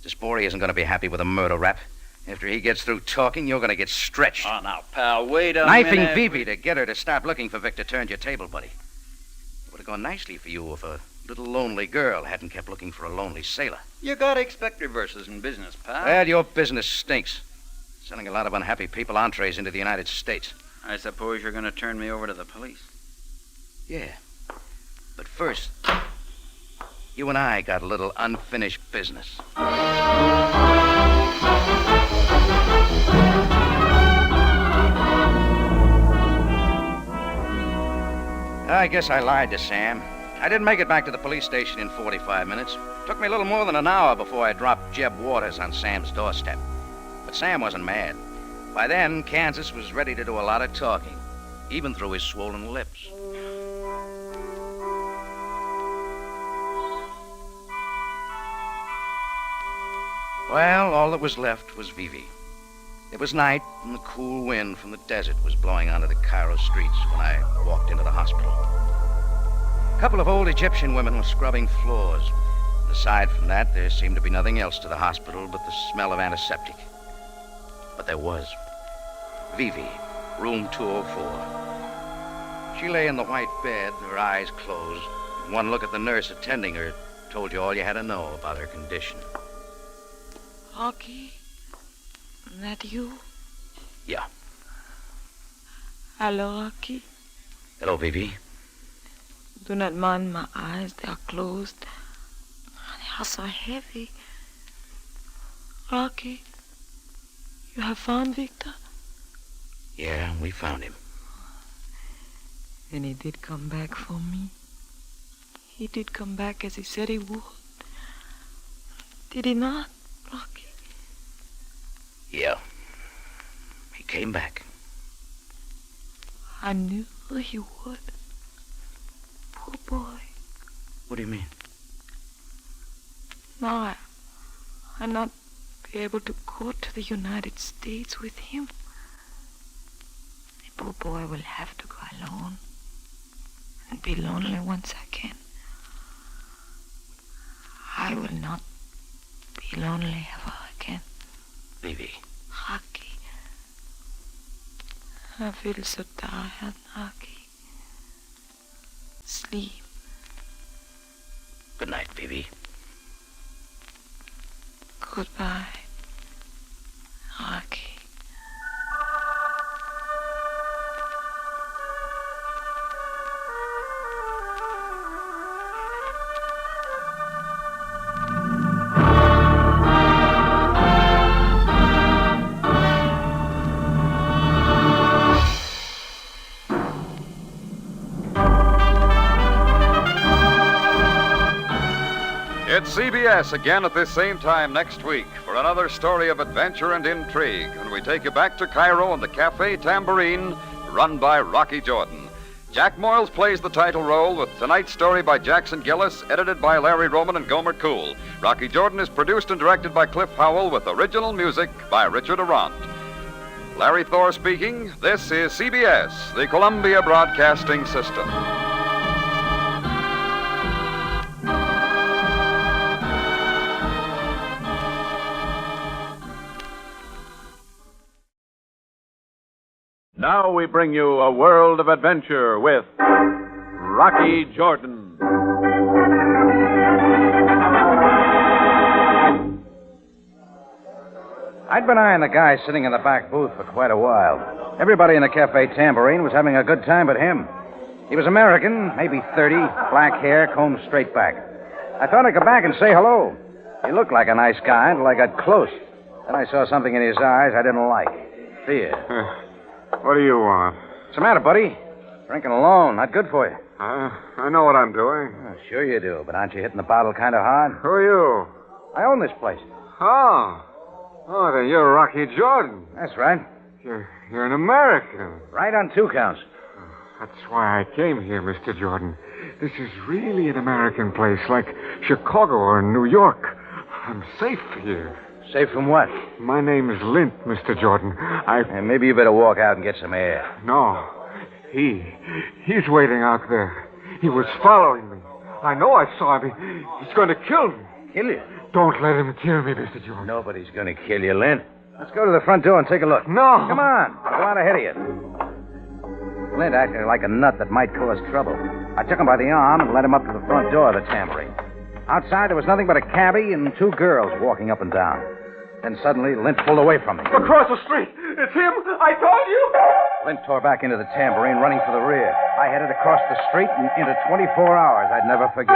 Despori isn't going to be happy with a murder rap. After he gets through talking, you're going to get stretched. Oh, now, pal, wait a Knifing minute. Vivi to get her to stop looking for Victor turned your table, buddy. It would have gone nicely for you if a little lonely girl hadn't kept looking for a lonely sailor. You gotta expect reverses in business, pal. Well, your business stinks. Selling a lot of unhappy people entrees into the United States. I suppose you're gonna turn me over to the police. Yeah. But first, you and I got a little unfinished business. I guess I lied to Sam. I didn't make it back to the police station in 45 minutes. Took me a little more than an hour before I dropped Jeb Waters on Sam's doorstep. But Sam wasn't mad. By then, Kansas was ready to do a lot of talking, even through his swollen lips. Well, all that was left was Vivi. It was night, and the cool wind from the desert was blowing onto the Cairo streets when I walked into the hospital. A couple of old Egyptian women were scrubbing floors. And aside from that, there seemed to be nothing else to the hospital but the smell of antiseptic. But there was. Vivi, room 204. She lay in the white bed, her eyes closed. One look at the nurse attending her told you all you had to know about her condition. Rocky? That you? Yeah. Hello, Rocky. Hello, Vivi. Do not mind my eyes. They are closed. They are so heavy. Rocky, you have found Victor? Yeah, we found him. And he did come back for me. He did come back as he said he would. Did he not, Rocky? Yeah. He came back. I knew he would. Poor boy. What do you mean? No, I'll not be able to go to the United States with him. The poor boy will have to go alone and be lonely once again. I will not be lonely ever again. Vivi. Rocky. I feel so tired, Rocky. Sleep. Good night, Vivi. Goodbye, Rocky. It's CBS again at this same time next week for another story of adventure and intrigue when we take you back to Cairo and the Café Tambourine run by Rocky Jordan. Jack Moyles plays the title role with tonight's story by Jackson Gillis, edited by Larry Roman and Gomer Cool. Rocky Jordan is produced and directed by Cliff Howell with original music by Richard Arant. Larry Thor speaking. This is CBS, the Columbia Broadcasting System. Now we bring you a world of adventure with Rocky Jordan. I'd been eyeing the guy sitting in the back booth for quite a while. Everybody in the Café Tambourine was having a good time but him. He was American, maybe 30, black hair, combed straight back. I thought I'd go back and say hello. He looked like a nice guy until I got close. Then I saw something in his eyes I didn't like. Fear. What do you want? What's the matter, buddy? Drinking alone. Not good for you. I know what I'm doing. Oh, sure you do, but aren't you hitting the bottle kind of hard? Who are you? I own this place. Oh, then you're Rocky Jordan. That's right. You're an American. Right on 2 counts. That's why I came here, Mr. Jordan. This is really an American place, like Chicago or New York. I'm safe here. Safe from what? My name is Lint, Mr. Jordan. And maybe you better walk out and get some air. No. He's waiting out there. He was following me. I know I saw him. He's going to kill me. Kill you? Don't let him kill me, Mr. Jordan. Nobody's going to kill you, Lint. Let's go to the front door and take a look. No. Come on. I'll go out ahead of you. Lint acted like a nut that might cause trouble. I took him by the arm and led him up to the front door of the tambourine. Outside, there was nothing but a cabbie and 2 girls walking up and down. Then suddenly, Lint pulled away from me. Across the street. It's him. I told you. Lint tore back into the tambourine, running for the rear. I headed across the street and into 24 hours I'd never forget.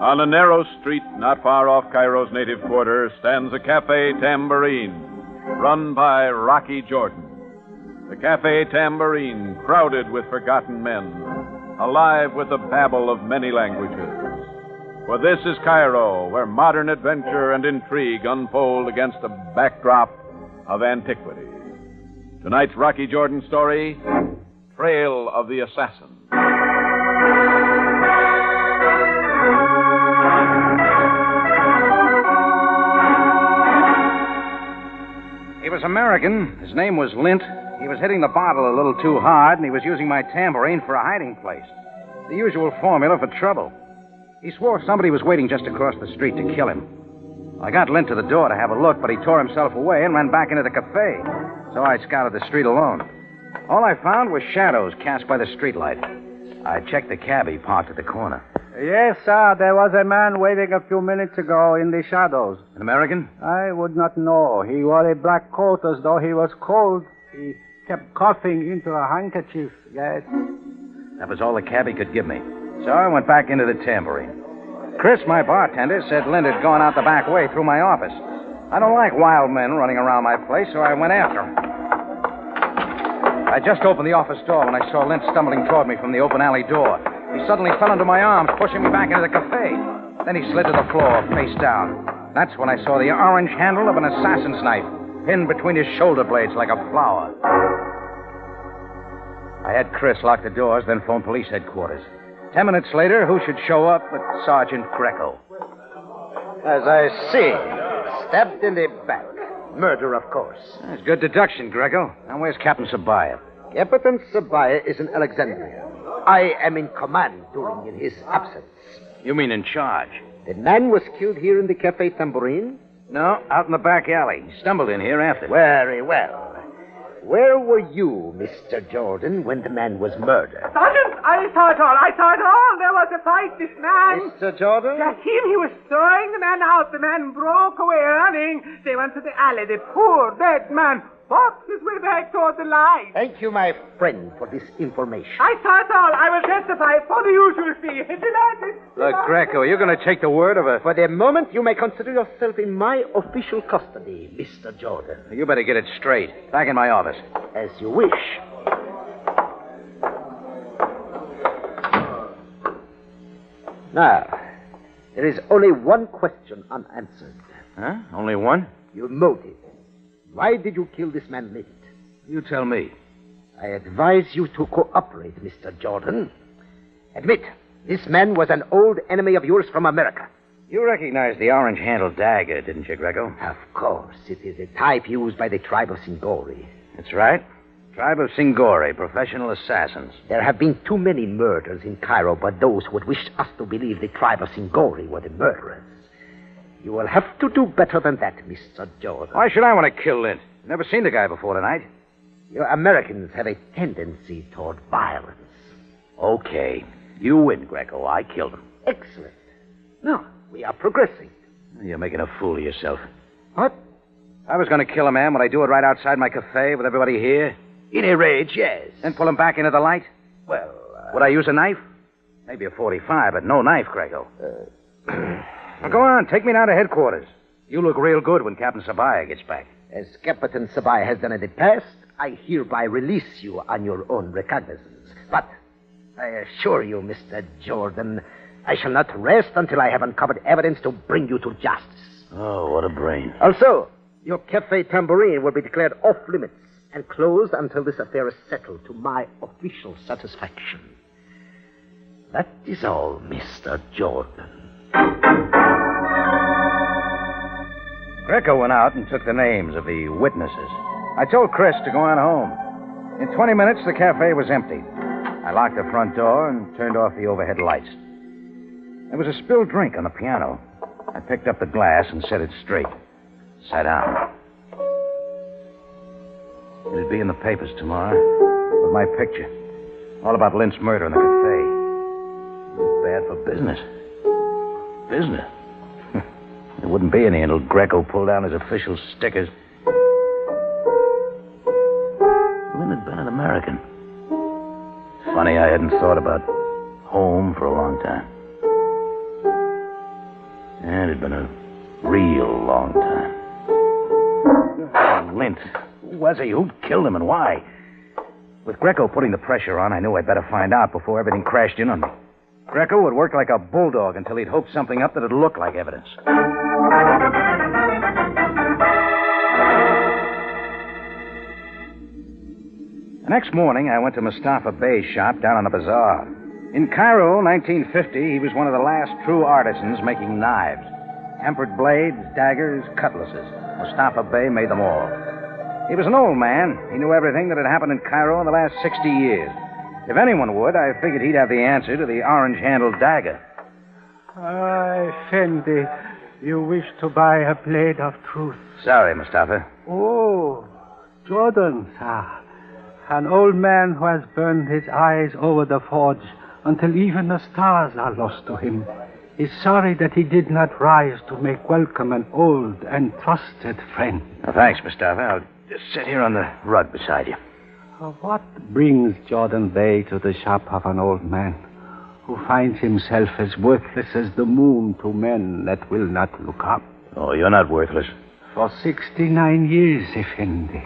On a narrow street not far off Cairo's native quarter stands a café tambourine, run by Rocky Jordan. The café tambourine, crowded with forgotten men, alive with the babble of many languages. For this is Cairo, where modern adventure and intrigue unfold against a backdrop of antiquity. Tonight's Rocky Jordan story, Trail of the Assassin. He was American. His name was Lint. He was hitting the bottle a little too hard, and he was using my tambourine for a hiding place. The usual formula for trouble. He swore somebody was waiting just across the street to kill him. I got Lint to the door to have a look, but he tore himself away and ran back into the cafe. So I scouted the street alone. All I found was shadows cast by the streetlight. I checked the cabbie parked at the corner. Yes, sir. There was a man waiting a few minutes ago in the shadows. An American? I would not know. He wore a black coat as though he was cold. He kept coughing into a handkerchief. Yes. That was all the cabbie could give me. So I went back into the tambourine. Chris, my bartender, said Lint had gone out the back way through my office. I don't like wild men running around my place, so I went after him. I just opened the office door when I saw Lint stumbling toward me from the open alley door. He suddenly fell into my arms, pushing me back into the cafe. Then he slid to the floor, face down. That's when I saw the orange handle of an assassin's knife pinned between his shoulder blades like a flower. I had Chris lock the doors, then phone police headquarters. 10 minutes later, who should show up but Sergeant Greco. As I see, stabbed in the back. Murder, of course. That's good deduction, Greco. Now, where's Captain Sabaya? Captain Sabaya is in Alexandria. I am in command during his absence. You mean in charge? The man was killed here in the Cafe Tambourine? No, out in the back alley. He stumbled in here after. Very well. Where were you, Mr. Jordan, when the man was murdered? Sergeant, I saw it all. I saw it all. There was a fight. This man... Mr. Jordan? Just him. He was throwing the man out. The man broke away running. They went to the alley. The poor dead man walked his way back toward the light. Thank you, my friend, for this information. I saw it all. I will testify for the usual fee. Delighted. Look, Greco, you're going to take the word of a... For the moment, you may consider yourself in my official custody, Mr. Jordan. You better get it straight. Back in my office. As you wish. Now, there is only one question unanswered. Huh? Only one? Your motive. Why did you kill this man Lint? You tell me. I advise you to cooperate, Mr. Jordan. Admit, this man was an old enemy of yours from America. You recognize the orange-handled dagger, didn't you, Greco? Of course. It is a type used by the tribe of Singori. That's right. Tribe of Singori, professional assassins. There have been too many murders in Cairo, but those would wish us to believe the tribe of Singori were the murderers. You will have to do better than that, Mr. Jordan. Why should I want to kill Lint? Never seen the guy before tonight. You Americans have a tendency toward violence. Okay. You win, Greco. I killed him. Excellent. Now, we are progressing. You're making a fool of yourself. What? If I was going to kill a man, would I do it right outside my cafe with everybody here? In a rage, yes. Then pull him back into the light? Well, Would I use a knife? Maybe a 45, but no knife, Greco. Well, go on. Take me down to headquarters. You look real good when Captain Sabaya gets back. As Captain Sabaya has done in the past, I hereby release you on your own recognizance. But I assure you, Mr. Jordan, I shall not rest until I have uncovered evidence to bring you to justice. Oh, what a brain. Also, your Cafe Tambourine will be declared off limits and closed until this affair is settled to my official satisfaction. That is all, Mr. Jordan. Greco went out and took the names of the witnesses. I told Chris to go on home. In 20 minutes, the cafe was empty. I locked the front door and turned off the overhead lights. There was a spilled drink on the piano. I picked up the glass and set it straight. Sat down. It'd be in the papers tomorrow with my picture. All about Lynch's murder in the cafe. Bad for business. Business? There wouldn't be any until Greco pulled down his official stickers. Lynn had been an American. Funny I hadn't thought about home for a long time. And it'd been a real long time. Lint. Who was he? Who killed him and why? With Greco putting the pressure on, I knew I'd better find out before everything crashed in on me. Greco would work like a bulldog until he'd hope something up that'd look like evidence. The next morning, I went to Mustafa Bey's shop down on the bazaar. In Cairo, 1950, he was one of the last true artisans making knives. Tempered blades, daggers, cutlasses. Mustafa Bey made them all. He was an old man. He knew everything that had happened in Cairo in the last 60 years. If anyone would, I figured he'd have the answer to the orange-handled dagger. Effendi, you wish to buy a blade of truth. Sorry, Mustafa. Oh, Jordan, sir. An old man who has burned his eyes over the forge until even the stars are lost to him, is sorry that he did not rise to make welcome an old and trusted friend. Oh, thanks, Mustafa. I'll just sit here on the rug beside you. What brings Jordan Bey to the shop of an old man who finds himself as worthless as the moon to men that will not look up? Oh, you're not worthless. For 69 years, Effendi,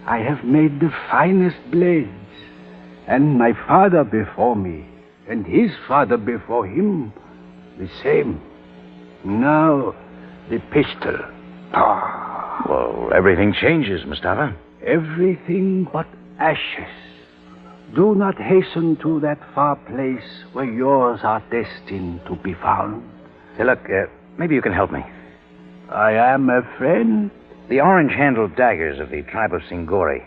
I have made the finest blades. And my father before me, and his father before him, the same. Now, the pistol. Ah. Well, everything changes, Mustafa. Everything but ashes. Do not hasten to that far place where yours are destined to be found. Say, look, maybe you can help me. I am a friend. The orange-handled daggers of the tribe of Singori.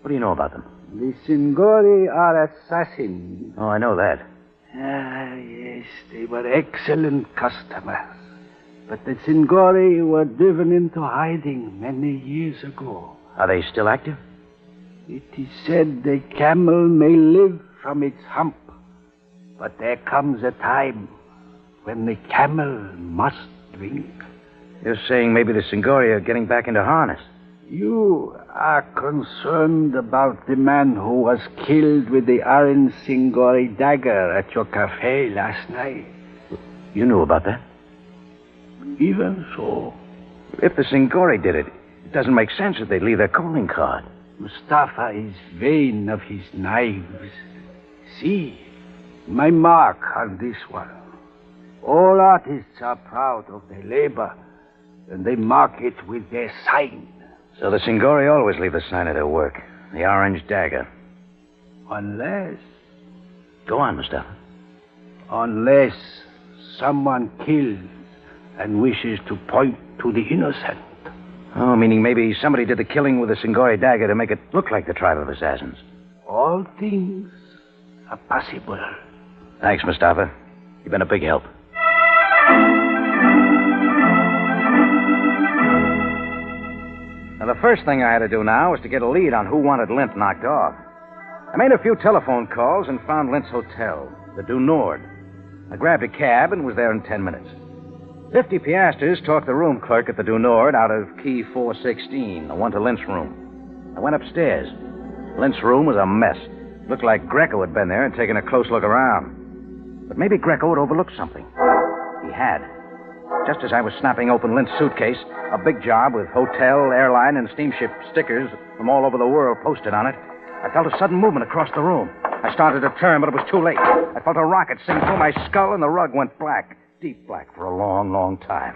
What do you know about them? The Singori are assassins. Oh, I know that. Ah, yes, they were excellent customers. But the Singori were driven into hiding many years ago. Are they still active? It is said the camel may live from its hump, but there comes a time when the camel must drink. You're saying maybe the Singori are getting back into harness. You are concerned about the man who was killed with the orange Singori dagger at your cafe last night. You knew about that? Even so. If the Singori did it, it doesn't make sense that they'd leave their calling card. Mustafa is vain of his knives. See, my mark on this one. All artists are proud of their labor, and they mark it with their sign. So the Singori always leave the sign of their work, the orange dagger. Unless... Go on, Mustafa. Unless someone kills and wishes to point to the innocent. Oh, meaning maybe somebody did the killing with a Singori dagger to make it look like the tribe of assassins. All things are possible. Thanks, Mustafa. You've been a big help. Now, the first thing I had to do now was to get a lead on who wanted Lint knocked off. I made a few telephone calls and found Lint's hotel, the Du Nord. I grabbed a cab and was there in 10 minutes. 50 piastres talked the room clerk at the Du Nord out of key 416, the one to Lint's room. I went upstairs. Lint's room was a mess. Looked like Greco had been there and taken a close look around. But maybe Greco had overlooked something. He had. Just as I was snapping open Lint's suitcase, a big job with hotel, airline, and steamship stickers from all over the world posted on it, I felt a sudden movement across the room. I started to turn, but it was too late. I felt a rocket sing through my skull, and the rug went black. Deep black for a long, long time.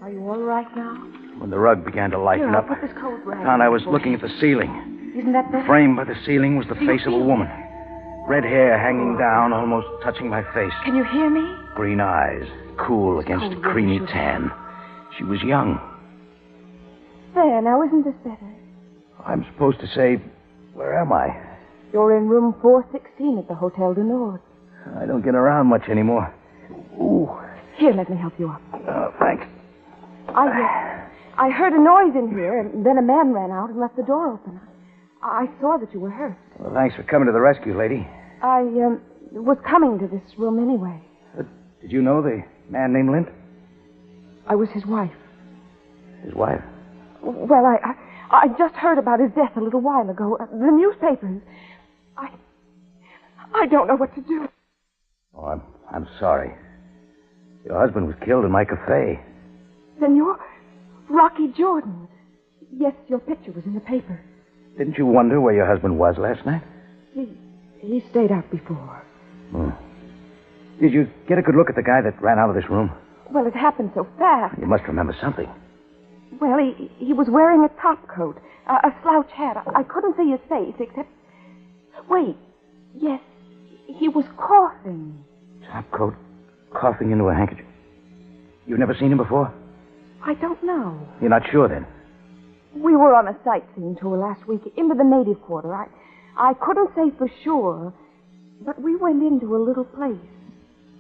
Are you all right now? When the rug began to lighten Here, I'll up, put this coat rag found I was on. looking at the ceiling. Isn't that better? Framed by the ceiling was the Do you face of a feel woman. Red hair hanging down, almost touching my face. Can you hear me? Green eyes, cool against cold, the creamy really, tan. She was young. There, now isn't this better? I'm supposed to say, where am I? You're in room 416 at the Hotel du Nord. I don't get around much anymore. Ooh. Here, let me help you up. Thanks. I heard a noise in here, and then a man ran out and left the door open. I saw that you were hurt. Well, thanks for coming to the rescue, lady. I was coming to this room anyway. Did you know the man named Lint? I was his wife. His wife? Well, I just heard about his death a little while ago. The newspapers. I don't know what to do. Oh, I'm sorry. Your husband was killed in my cafe. Then you're Rocky Jordan. Yes, your picture was in the paper. Didn't you wonder where your husband was last night? He stayed out before. Did you get a good look at the guy that ran out of this room? Well, it happened so fast. You must remember something. Well, he was wearing a top coat, a slouch hat. I couldn't see his face except... Wait. Yes, he was coughing. Top coat, coughing into a handkerchief. You've never seen him before? I don't know. You're not sure, then? We were on a sightseeing tour last week into the native quarter. I couldn't say for sure, but we went into a little place.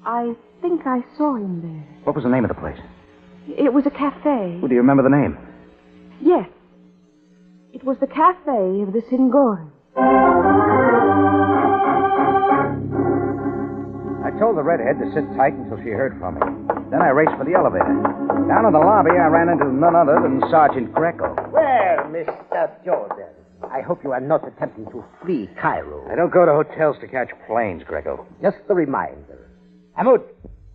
I think I saw him there. What was the name of the place? It was a cafe. Well, do you remember the name? Yes. It was the cafe of the Singori. I told the redhead to sit tight until she heard from me. Then I raced for the elevator. Down in the lobby, I ran into none other than Sergeant Greco. Well, Mr. Jordan, I hope you are not attempting to flee Cairo. I don't go to hotels to catch planes, Greco. Just a reminder. Hamoud,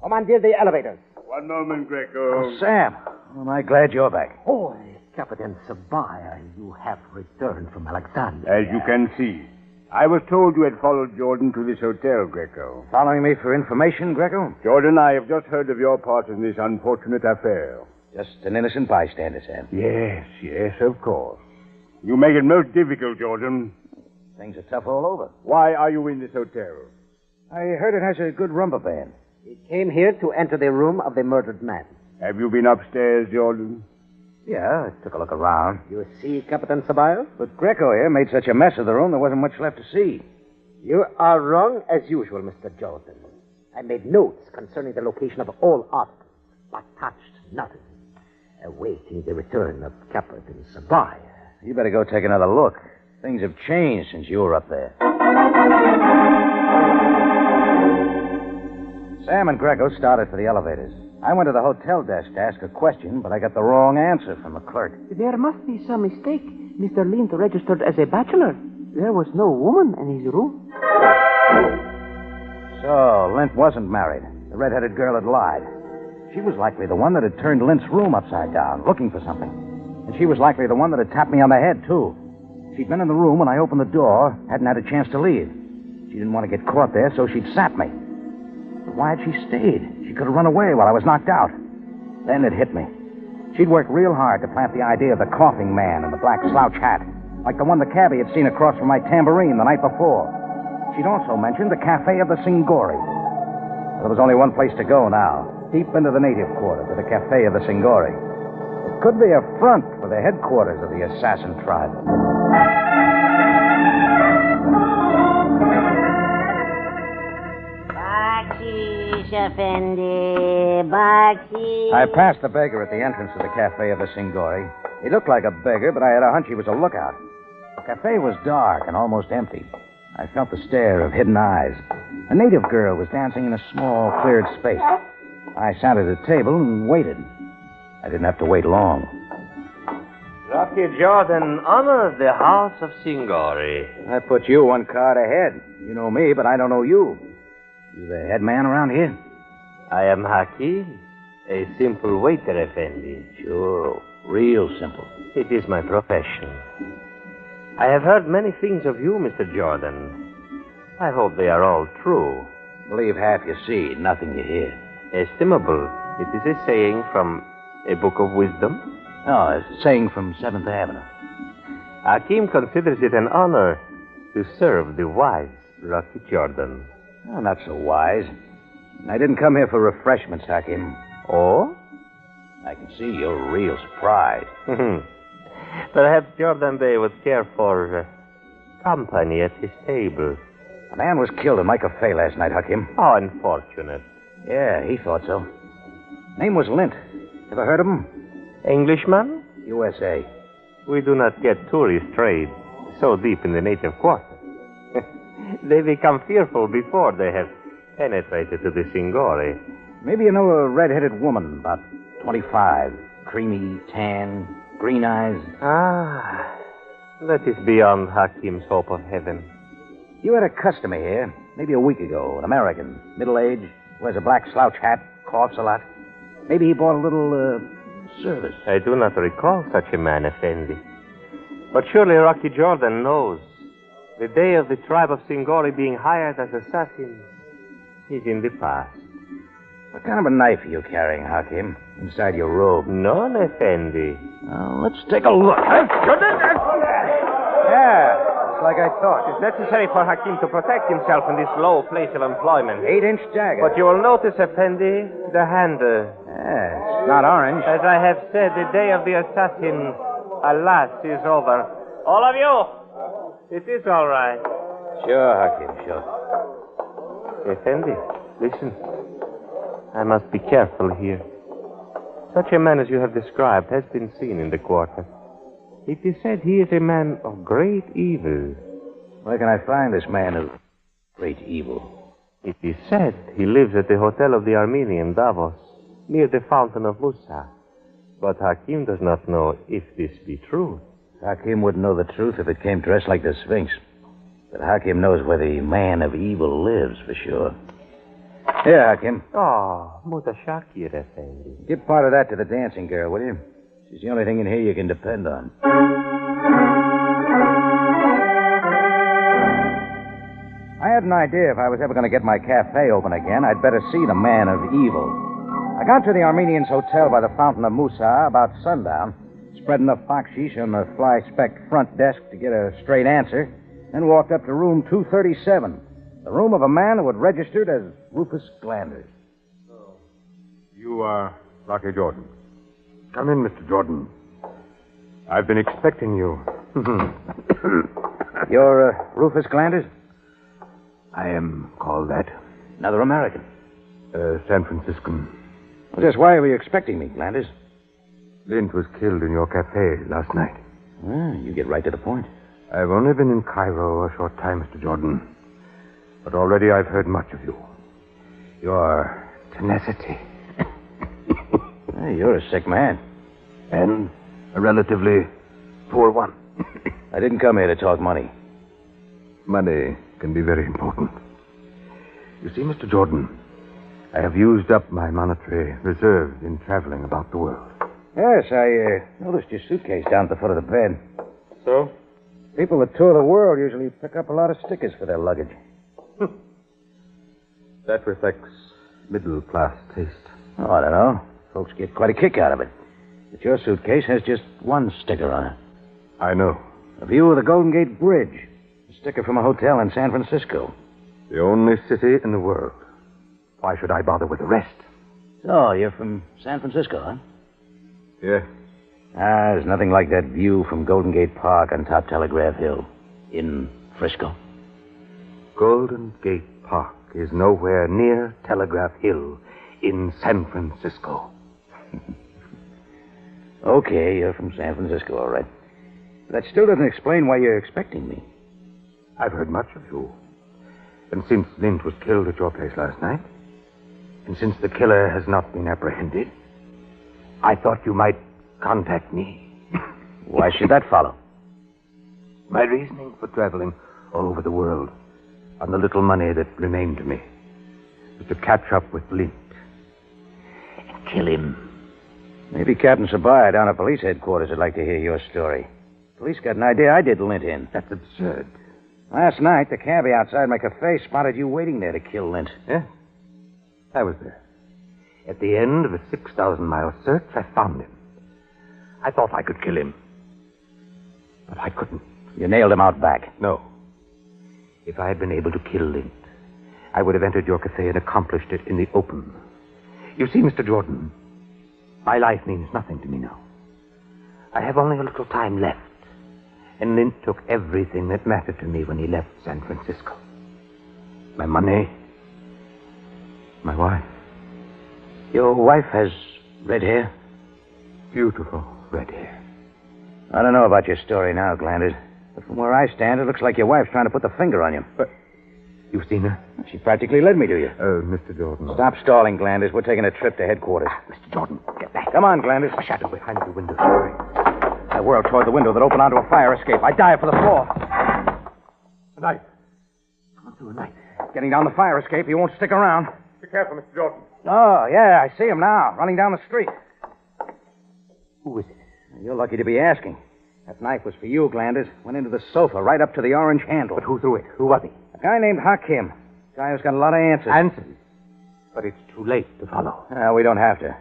commandeer the elevators. One moment, Greco. Oh, Sam, am I glad you're back. Oh, Captain Sabaya, you have returned from Alexandria. As you can see. I was told you had followed Jordan to this hotel, Greco. Following me for information, Greco? Jordan, I have just heard of your part in this unfortunate affair. Just an innocent bystander, Sam. Yes, of course. You make it most difficult, Jordan. Things are tough all over. Why are you in this hotel? I heard it has a good rumba band. He came here to enter the room of the murdered man. Have you been upstairs, Jordan? Yeah, I took a look around. You see, Captain Sabaya? But Greco here made such a mess of the room, there wasn't much left to see. You are wrong as usual, Mr. Jordan. I made notes concerning the location of all articles, but touched nothing. Awaiting the return of Captain Sabaya. You better go take another look. Things have changed since you were up there. Sam and Greco started for the elevators. I went to the hotel desk to ask a question, but I got the wrong answer from the clerk. There must be some mistake. Mr. Lint registered as a bachelor. There was no woman in his room. So, Lint wasn't married. The red-headed girl had lied. She was likely the one that had turned Lint's room upside down, looking for something. And she was likely the one that had tapped me on the head, too. She'd been in the room when I opened the door, hadn't had a chance to leave. She didn't want to get caught there, so she'd sap me. But why had she stayed? She could have run away while I was knocked out. Then it hit me. She'd worked real hard to plant the idea of the coughing man in the black slouch hat, like the one the cabbie had seen across from my tambourine the night before. She'd also mentioned the Café of the Singori. There was only one place to go now, deep into the native quarter, to the Café of the Singori. It could be a front for the headquarters of the assassin tribe. Bakshish, Effendi, bakshish. I passed the beggar at the entrance to the Café of the Singori. He looked like a beggar, but I had a hunch he was a lookout. The cafe was dark and almost empty. I felt the stare of hidden eyes. A native girl was dancing in a small, cleared space. I sat at a table and waited. I didn't have to wait long. Rocky Jordan honors the house of Singori. I put you one card ahead. You know me, but I don't know you. You the head man around here? I am Hakim, a simple waiter, Effendi. Sure, real simple. It is my profession. I have heard many things of you, Mr. Jordan. I hope they are all true. Believe half you see, nothing you hear. Estimable. It is a saying from a book of wisdom. No, it's a saying from 7th Avenue. Hakim considers it an honor to serve the wise Rocky Jordan. Oh, not so wise. I didn't come here for refreshments, Hakim. Oh? I can see you're real surprised. Perhaps Jordan Bey would care for company at his table. A man was killed in my cafe last night, Hakim. How unfortunate. Yeah, he thought so. Name was Lint. Ever heard of him? Englishman? USA. We do not get tourist trade so deep in the native quarter. They become fearful before they have penetrated to the Singori. Maybe you know a red-headed woman, about 25. Creamy, tan, green eyes. Ah, that is beyond Hakim's hope of heaven. You had a customer here, maybe a week ago, an American, middle-aged, wears a black slouch hat, coughs a lot. Maybe he bought a little, service. I do not recall such a man, Effendi. But surely Rocky Jordan knows. The day of the tribe of Singori being hired as assassin is in the past. What kind of a knife are you carrying, Hakim? Inside your robe? None, Effendi. Let's take a look. Yeah, just like I thought. It's necessary for Hakim to protect himself in this low place of employment. 8-inch dagger. But you will notice, Effendi, the handle. Yeah, it's not orange. As I have said, the day of the assassin, alas, is over. All of you, it is all right. Sure, Hakim, sure. Effendi, listen. I must be careful here. Such a man as you have described has been seen in the quarter. It is said he is a man of great evil. Where can I find this man of great evil? It is said he lives at the Hotel of the Armenian, Davos, near the Fountain of Musa. But Hakim does not know if this be true. Hakim wouldn't know the truth if it came dressed like the Sphinx. But Hakim knows where the man of evil lives, for sure. Here, Hakim. Oh, Mutashakir, Effendi. Give part of that to the dancing girl, will you? She's the only thing in here you can depend on. I had an idea if I was ever going to get my cafe open again, I'd better see the man of evil. I got to the Armenians' hotel by the Fountain of Musa about sundown, spread enough bakshish on the fly-specked front desk to get a straight answer, then walked up to room 237, the room of a man who had registered as Rufus Glanders. You are Rocky Jordan. Come in, Mr. Jordan. I've been expecting you. You're Rufus Glanders? I am called that. Another American. San Franciscan. Well, just why were you expecting me, Glanders? Lint was killed in your cafe last night. You get right to the point. I've only been in Cairo a short time, Mr. Jordan. But already I've heard much of you. Your tenacity. Hey, you're a sick man. And a relatively poor one. I didn't come here to talk money. Money can be very important. You see, Mr. Jordan, I have used up my monetary reserves in traveling about the world. Yes, I noticed your suitcase down at the foot of the bed. So? People that tour the world usually pick up a lot of stickers for their luggage. That reflects middle-class taste. Oh, I don't know. Folks get quite a kick out of it. But your suitcase has just one sticker on it. I know. A view of the Golden Gate Bridge. A sticker from a hotel in San Francisco. The only city in the world. Why should I bother with the rest? So, you're from San Francisco, huh? Yes. There's nothing like that view from Golden Gate Park on top Telegraph Hill in Frisco. Golden Gate Park is nowhere near Telegraph Hill in San Francisco. Okay, you're from San Francisco, all right. But that still doesn't explain why you're expecting me. I've heard much of you. And since Lint was killed at your place last night, And since the killer has not been apprehended, I thought you might contact me. Why should that follow? My reasoning for traveling all over the world on the little money that remained to me was to catch up with Lint and kill him. Maybe Captain Sabaya down at police headquarters would like to hear your story. Police got an idea I did Lint in. That's absurd. Last night, the cabbie outside my cafe spotted you waiting there to kill Lint. Yeah? I was there. At the end of a 6,000-mile search, I found him. I thought I could kill him. But I couldn't. You nailed him out back. No. If I had been able to kill Lint, I would have entered your cafe and accomplished it in the open. You see, Mr. Jordan, my life means nothing to me now. I have only a little time left. And Lint took everything that mattered to me when he left San Francisco. My money, my wife. Your wife has red hair? Beautiful red hair. I don't know about your story now, Glanders. But from where I stand, it looks like your wife's trying to put the finger on you. But you've seen her? She practically led me to you. Oh, Mr. Jordan. Stop stalling, Glanders. We're taking a trip to headquarters. Mr. Jordan, get back. Come on, Glanders. A shadow behind the window. Sorry. I whirled toward the window that opened onto a fire escape. I dived for the floor. A knife. Come through a knife. Getting down the fire escape, he won't stick around. Be careful, Mr. Jordan. Oh, yeah, I see him now, running down the street. Who is it? You're lucky to be asking. That knife was for you, Glanders. Went into the sofa, right up to the orange handle. But who threw it? Who was he? A guy named Hakim. A guy who's got a lot of answers. Answers? But it's too late to follow. We don't have to.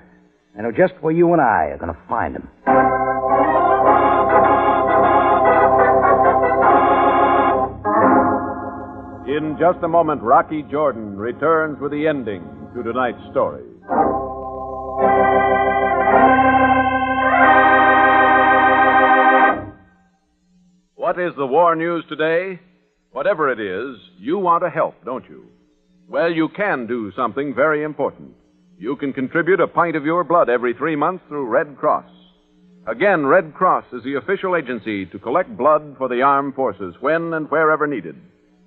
I know just where you and I are going to find him. In just a moment, Rocky Jordan returns with the ending to tonight's story. What is the war news today? Whatever it is, you want to help, don't you? Well, you can do something very important. You can contribute a pint of your blood every 3 months through Red Cross. Again, Red Cross is the official agency to collect blood for the armed forces when and wherever needed.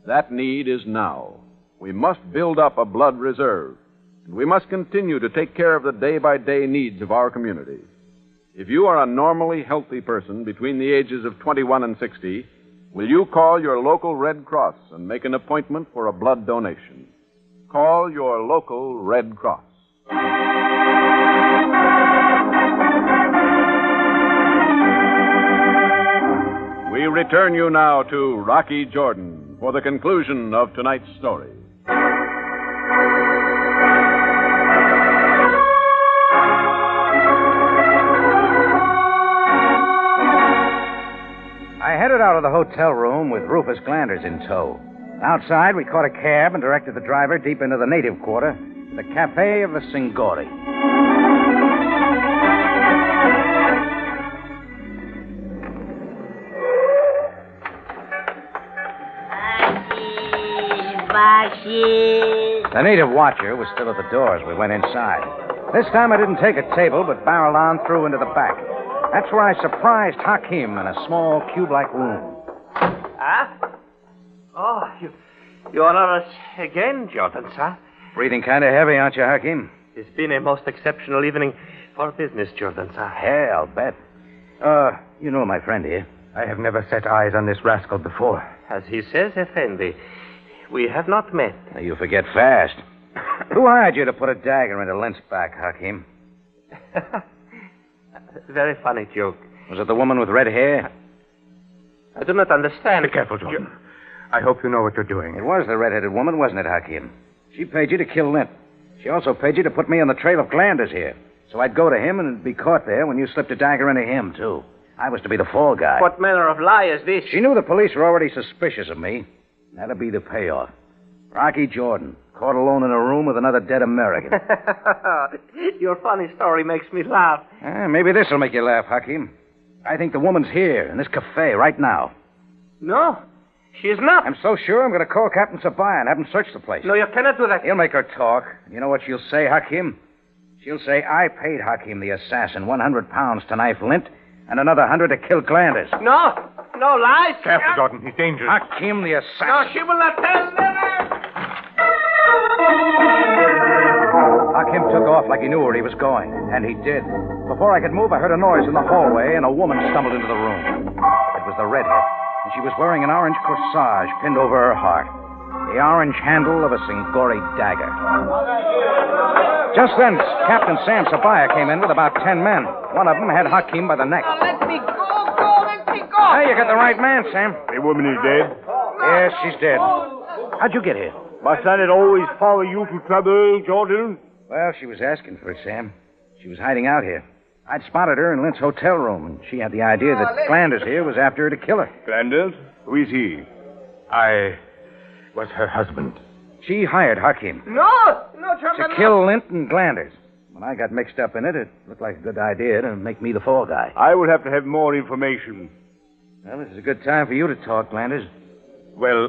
That need is now. We must build up a blood reserve, and we must continue to take care of the day-by-day needs of our community. If you are a normally healthy person between the ages of 21 and 60, will you call your local Red Cross and make an appointment for a blood donation? Call your local Red Cross. We return you now to Rocky Jordan for the conclusion of tonight's story. I headed out of the hotel room with Rufus Glanders in tow. Outside, we caught a cab and directed the driver deep into the native quarter, the café of the Singori. The native watcher was still at the door as we went inside. This time I didn't take a table, but barreled on through into the back. That's where I surprised Hakim in a small cube-like room. Ah? Oh, you honor us again, Jordan, sir. Breathing kind of heavy, aren't you, Hakim? It's been a most exceptional evening for business, Jordan, sir. Hey, I'll bet. You know my friend here. I have never set eyes on this rascal before. As he says, Effendi, we have not met. You forget fast. Who hired you to put a dagger into Lint's back, Hakim? Very funny joke. Was it the woman with red hair? I do not understand. Be careful, Jordan. I hope you know what you're doing. It was the red-headed woman, wasn't it, Hakim? She paid you to kill Lint. She also paid you to put me on the trail of Glanders here. So I'd go to him and be caught there when you slipped a dagger into him, too. I was to be the fall guy. What manner of lie is this? She knew the police were already suspicious of me. That'll be the payoff. Rocky Jordan, caught alone in a room with another dead American. Your funny story makes me laugh. Maybe this'll make you laugh, Hakim. I think the woman's here, in this cafe, right now. No, she's not. I'm so sure I'm going to call Captain Sabaya and have him search the place. No, you cannot do that. He'll make her talk. You know what she'll say, Hakim? She'll say, I paid Hakim the assassin 100 pounds to knife Lint and another 100 to kill Glanders. No lies. Careful, Jordan. He's dangerous. Hakim the assassin. No, she will not tell, never. Hakim took off like he knew where he was going, and he did. Before I could move, I heard a noise in the hallway, and a woman stumbled into the room. It was the redhead, and she was wearing an orange corsage pinned over her heart, the orange handle of a Singori dagger. Just then, Captain Sam Sabaya came in with about 10 men. One of them had Hakim by the neck. Let me go, let me go. Hey, you got the right man, Sam. The woman is dead? Yes, she's dead. How'd you get here? Must I not always follow you to trouble, Jordan? Well, she was asking for it, Sam. She was hiding out here. I'd spotted her in Lint's hotel room, and she had the idea that Glanders here was after her to kill her. Glanders? Who is he? I was her husband. She hired Hakim No, to kill Lint and Glanders. When I got mixed up in it, it looked like a good idea to make me the fall guy. I will have to have more information. Well, this is a good time for you to talk, Glanders. Well,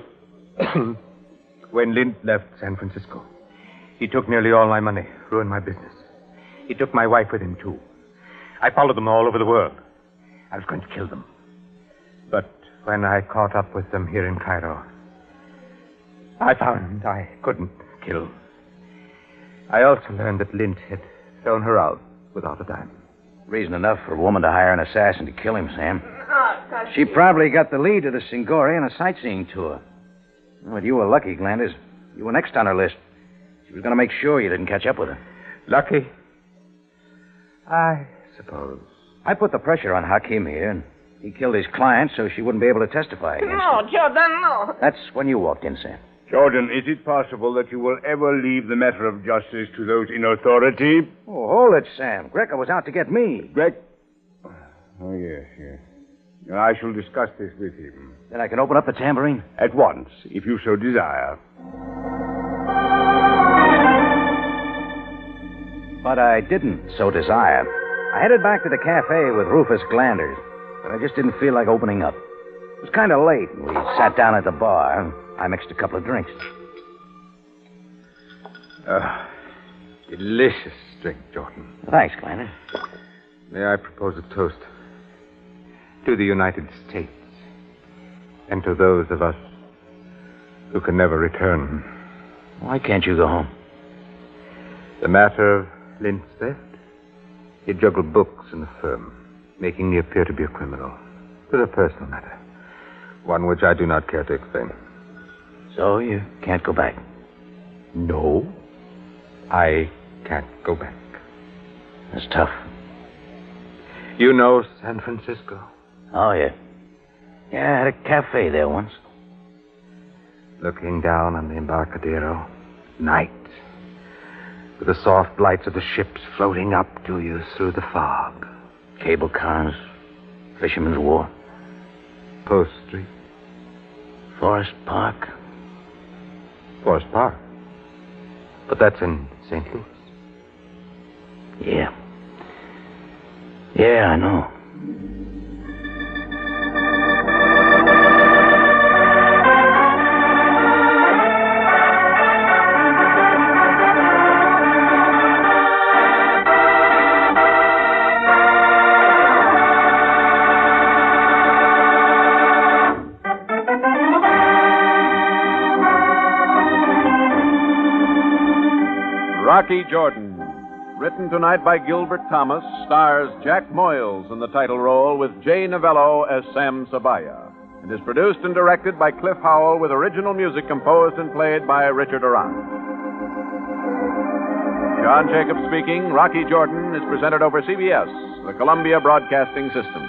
when Lint left San Francisco, he took nearly all my money, ruined my business. He took my wife with him, too. I followed them all over the world. I was going to kill them. But when I caught up with them here in Cairo, I found I couldn't kill. I also learned that Lint had thrown her out without a dime. Reason enough for a woman to hire an assassin to kill him, Sam. She probably got the lead to the Singori on a sightseeing tour. But you were lucky, Glanders. You were next on her list. She was going to make sure you didn't catch up with her. Lucky? I suppose. I put the pressure on Hakim here, and he killed his client so she wouldn't be able to testify against him. No, Jordan, no. That's when you walked in, Sam. Jordan, is it possible that you will ever leave the matter of justice to those in authority? Oh, hold it, Sam. Greco was out to get me. Oh, yes. I shall discuss this with him. Then I can open up the tambourine? At once, if you so desire. But I didn't so desire. I headed back to the cafe with Rufus Glanders, but I just didn't feel like opening up. It was kind of late, and we sat down at the bar, and I mixed a couple of drinks. Delicious drink, Jordan. Thanks, Glanders. May I propose a toast to the United States and to those of us who can never return. Why can't you go home? The matter of Lint's theft? He juggled books in the firm, making me appear to be a criminal. It was a personal matter, one which I do not care to explain. So you can't go back? No, I can't go back. That's tough. You know San Francisco? Oh, yeah. Yeah, I had a cafe there once. Looking down on the Embarcadero, night, with the soft lights of the ships floating up to you through the fog. Cable cars, Fisherman's Wharf. Post Street. Forest Park. Forest Park? But that's in St. Louis. Yeah. Yeah, I know. Rocky Jordan, written tonight by Gilbert Thomas, stars Jack Moyles in the title role with Jay Novello as Sam Sabaya, and is produced and directed by Cliff Howell with original music composed and played by Richard Arant. John Jacobs speaking. Rocky Jordan is presented over CBS, the Columbia Broadcasting System.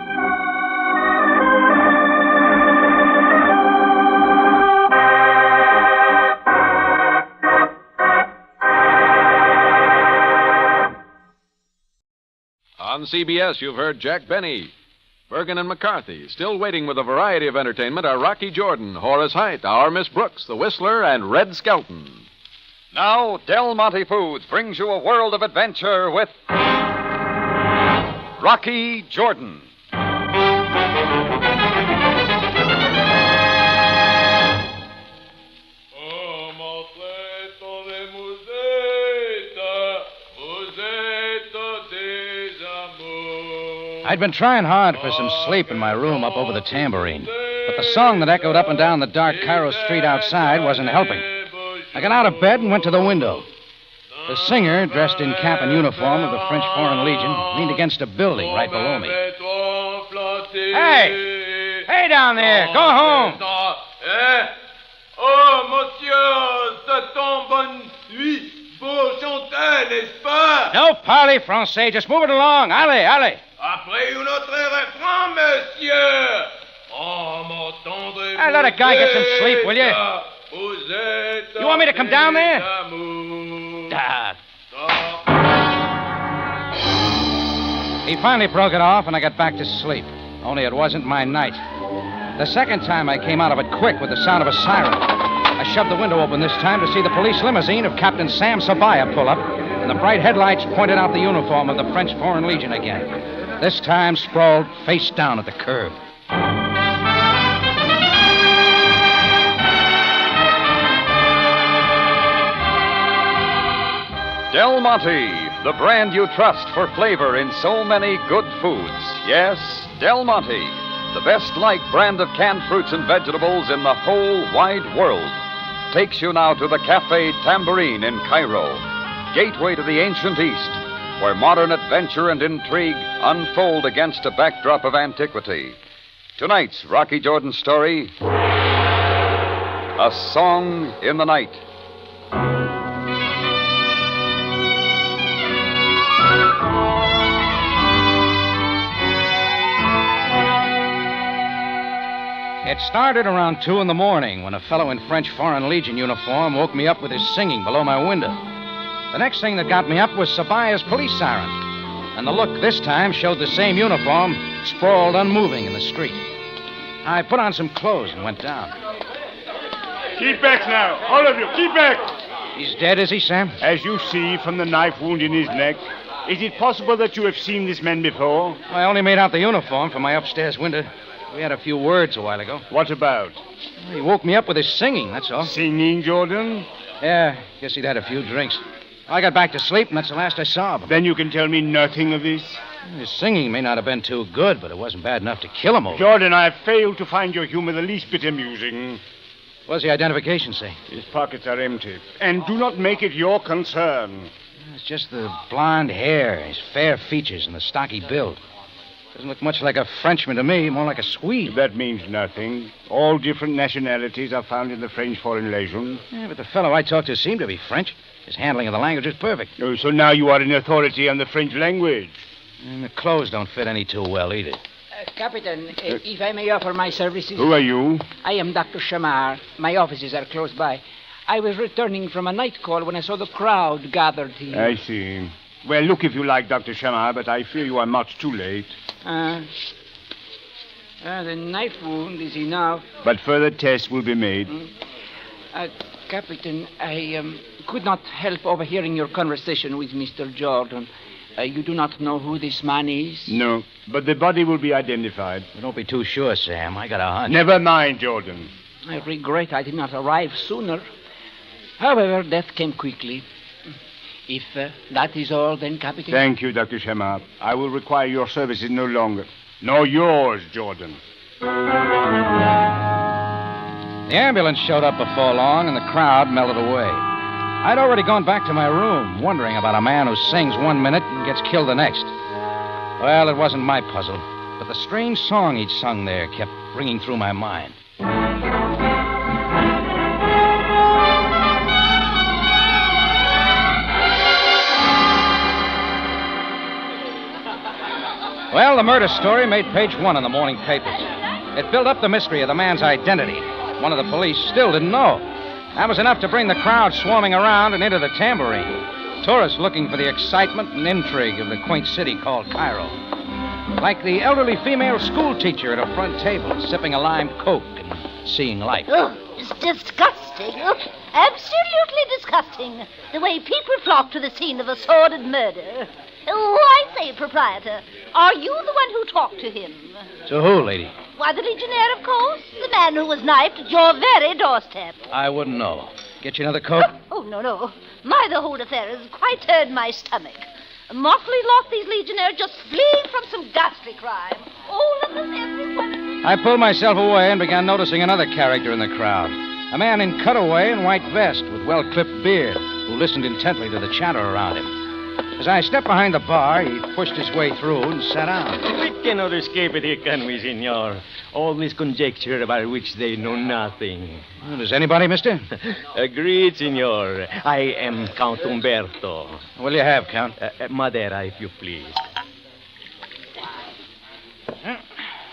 On CBS, you've heard Jack Benny. Bergen and McCarthy. Still waiting with a variety of entertainment are Rocky Jordan, Horace Heidt, Our Miss Brooks, The Whistler, and Red Skelton. Now, Del Monte Foods brings you a world of adventure with Rocky Jordan. I'd been trying hard for some sleep in my room up over the tambourine, but the song that echoed up and down the dark Cairo street outside wasn't helping. I got out of bed and went to the window. The singer, dressed in cap and uniform of the French Foreign Legion, leaned against a building right below me. Hey! Hey down there! Go home! Oh, monsieur, c'est ton bonne nuit. Pour chanter, n'est-ce pas? No parley français. Just move it along. Allez, allez. Après un autre refrain, monsieur. Oh, mon tendre. Hey, let a guy get some sleep, will you? You want me to come down there? He finally broke it off, and I got back to sleep. Only it wasn't my night. The second time I came out of it quick with the sound of a siren. I shoved the window open this time to see the police limousine of Captain Sam Sabaya pull up, and the bright headlights pointed out the uniform of the French Foreign Legion again. This time sprawled face down at the curb. Del Monte, the brand you trust for flavor in so many good foods. Yes, Del Monte, the best liked brand of canned fruits and vegetables in the whole wide world, takes you now to the Café Tambourine in Cairo, gateway to the ancient East, where modern adventure and intrigue unfold against a backdrop of antiquity. Tonight's Rocky Jordan story, A Song in the Night. It started around 2 in the morning when a fellow in French Foreign Legion uniform woke me up with his singing below my window. The next thing that got me up was Sabaya's police siren, and the look this time showed the same uniform sprawled unmoving in the street. I put on some clothes and went down. Keep back now. All of you, keep back. He's dead, is he, Sam? As you see from the knife wound in his neck, is it possible that you have seen this man before? I only made out the uniform from my upstairs window. We had a few words a while ago. What about? Well, he woke me up with his singing, that's all. Singing, Jordan? Yeah, guess he'd had a few drinks. I got back to sleep, and that's the last I saw of him. Then you can tell me nothing of this? His singing may not have been too good, but it wasn't bad enough to kill him over. Jordan, I have failed to find your humor the least bit amusing. What's the identification say? His pockets are empty. And do not make it your concern. It's just the blonde hair, his fair features, and the stocky build. Doesn't look much like a Frenchman to me, more like a Swede. That means nothing. All different nationalities are found in the French Foreign Legion. Yeah, but the fellow I talked to seemed to be French. His handling of the language is perfect. Oh, so now you are in authority on the French language. And the clothes don't fit any too well either. Captain, if I may offer my services... Who are you? I am Dr. Shamar. My offices are close by. I was returning from a night call when I saw the crowd gathered here. I see. Well, look if you like, Dr. Shamar, but I fear you are much too late. The knife wound is enough. But further tests will be made. Captain, I could not help overhearing your conversation with Mr. Jordan. You do not know who this man is? No, but the body will be identified. Don't be too sure, Sam. I got a hunch. Never mind, Jordan. I regret I did not arrive sooner. However, death came quickly. If that is all, then, Captain... Thank you, Dr. Shamar. I will require your services no longer. Nor yours, Jordan. The ambulance showed up before long, and the crowd melted away. I'd already gone back to my room, wondering about a man who sings 1 minute and gets killed the next. Well, it wasn't my puzzle, but the strange song he'd sung there kept ringing through my mind. Well, the murder story made page 1 in the morning papers. It built up the mystery of the man's identity. One of the police still didn't know. That was enough to bring the crowd swarming around and into the tambourine. Tourists looking for the excitement and intrigue of the quaint city called Cairo. Like the elderly female school teacher at a front table, sipping a lime Coke and seeing life. Oh, it's disgusting. Oh, absolutely disgusting. The way people flock to the scene of a sordid murder. Oh, I say, proprietor, are you the one who talked to him? To who, lady? Why, the Legionnaire, of course. The man who was knifed at your very doorstep. I wouldn't know. Get you another Coke? Oh, no. The whole affair has quite turned my stomach. A motley lot, these Legionnaires, just fleeing from some ghastly crime. All of them, everyone. I pulled myself away and began noticing another character in the crowd. A man in cutaway and white vest with well-clipped beard, who listened intently to the chatter around him. As I stepped behind the bar, he pushed his way through and sat down. We cannot escape it here, can we, senor? All this conjecture about which they know nothing. Well, does anybody, mister? Agreed, senor. I am Count Umberto. What will you have, Count? Madeira, if you please.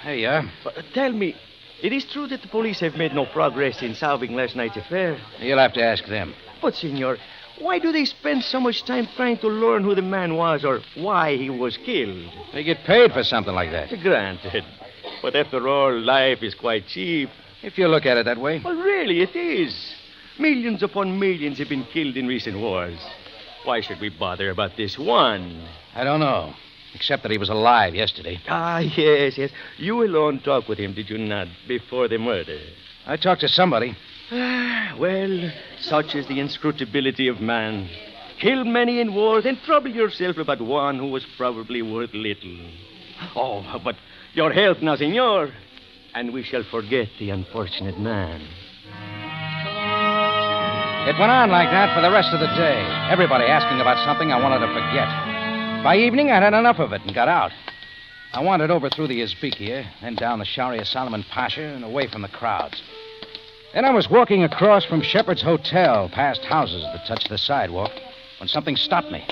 Here you are. Tell me, it is true that the police have made no progress in solving last night's affair? You'll have to ask them. But, senor, why do they spend so much time trying to learn who the man was or why he was killed? They get paid for something like that. Granted. But after all, life is quite cheap. If you look at it that way. Well, really, it is. Millions upon millions have been killed in recent wars. Why should we bother about this one? I don't know. Except that he was alive yesterday. Ah, yes. You alone talked with him, did you not, before the murder? I talked to somebody. Well, such is the inscrutability of man. Kill many in wars and trouble yourself about one who was probably worth little. Oh, but your health now, senor. And we shall forget the unfortunate man. It went on like that for the rest of the day. Everybody asking about something I wanted to forget. By evening, I'd had enough of it and got out. I wandered over through the Uzbekia, then down the Sharia Solomon Pasha and away from the crowds. Then I was walking across from Shepherd's Hotel, past houses that touched the sidewalk, when something stopped me.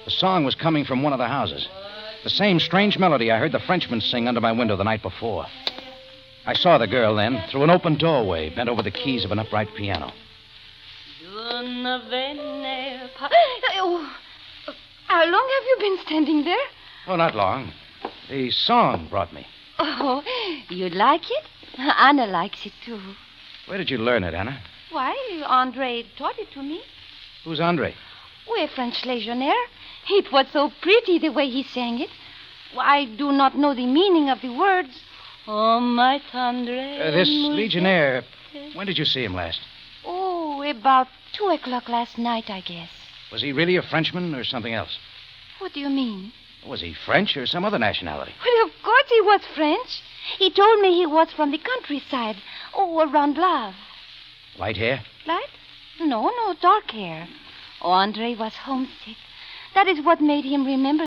The song was coming from one of the houses. The same strange melody I heard the Frenchman sing under my window the night before. I saw the girl then, through an open doorway, bent over the keys of an upright piano. Oh, how long have you been standing there? Oh, not long. The song brought me. Oh, you like it? Anna likes it, too. Where did you learn it, Anna? Why, Andre taught it to me. Who's Andre? A French legionnaire. It was so pretty the way he sang it. I do not know the meaning of the words. Oh, my tendre. This legionnaire, when did you see him last? Oh, about 2 o'clock last night, I guess. Was he really a Frenchman or something else? What do you mean? Was he French or some other nationality? Well, of course he was French. He told me he was from the countryside. Oh, around Love. Light hair? Light? No, dark hair. Oh, Andre was homesick. That is what made him remember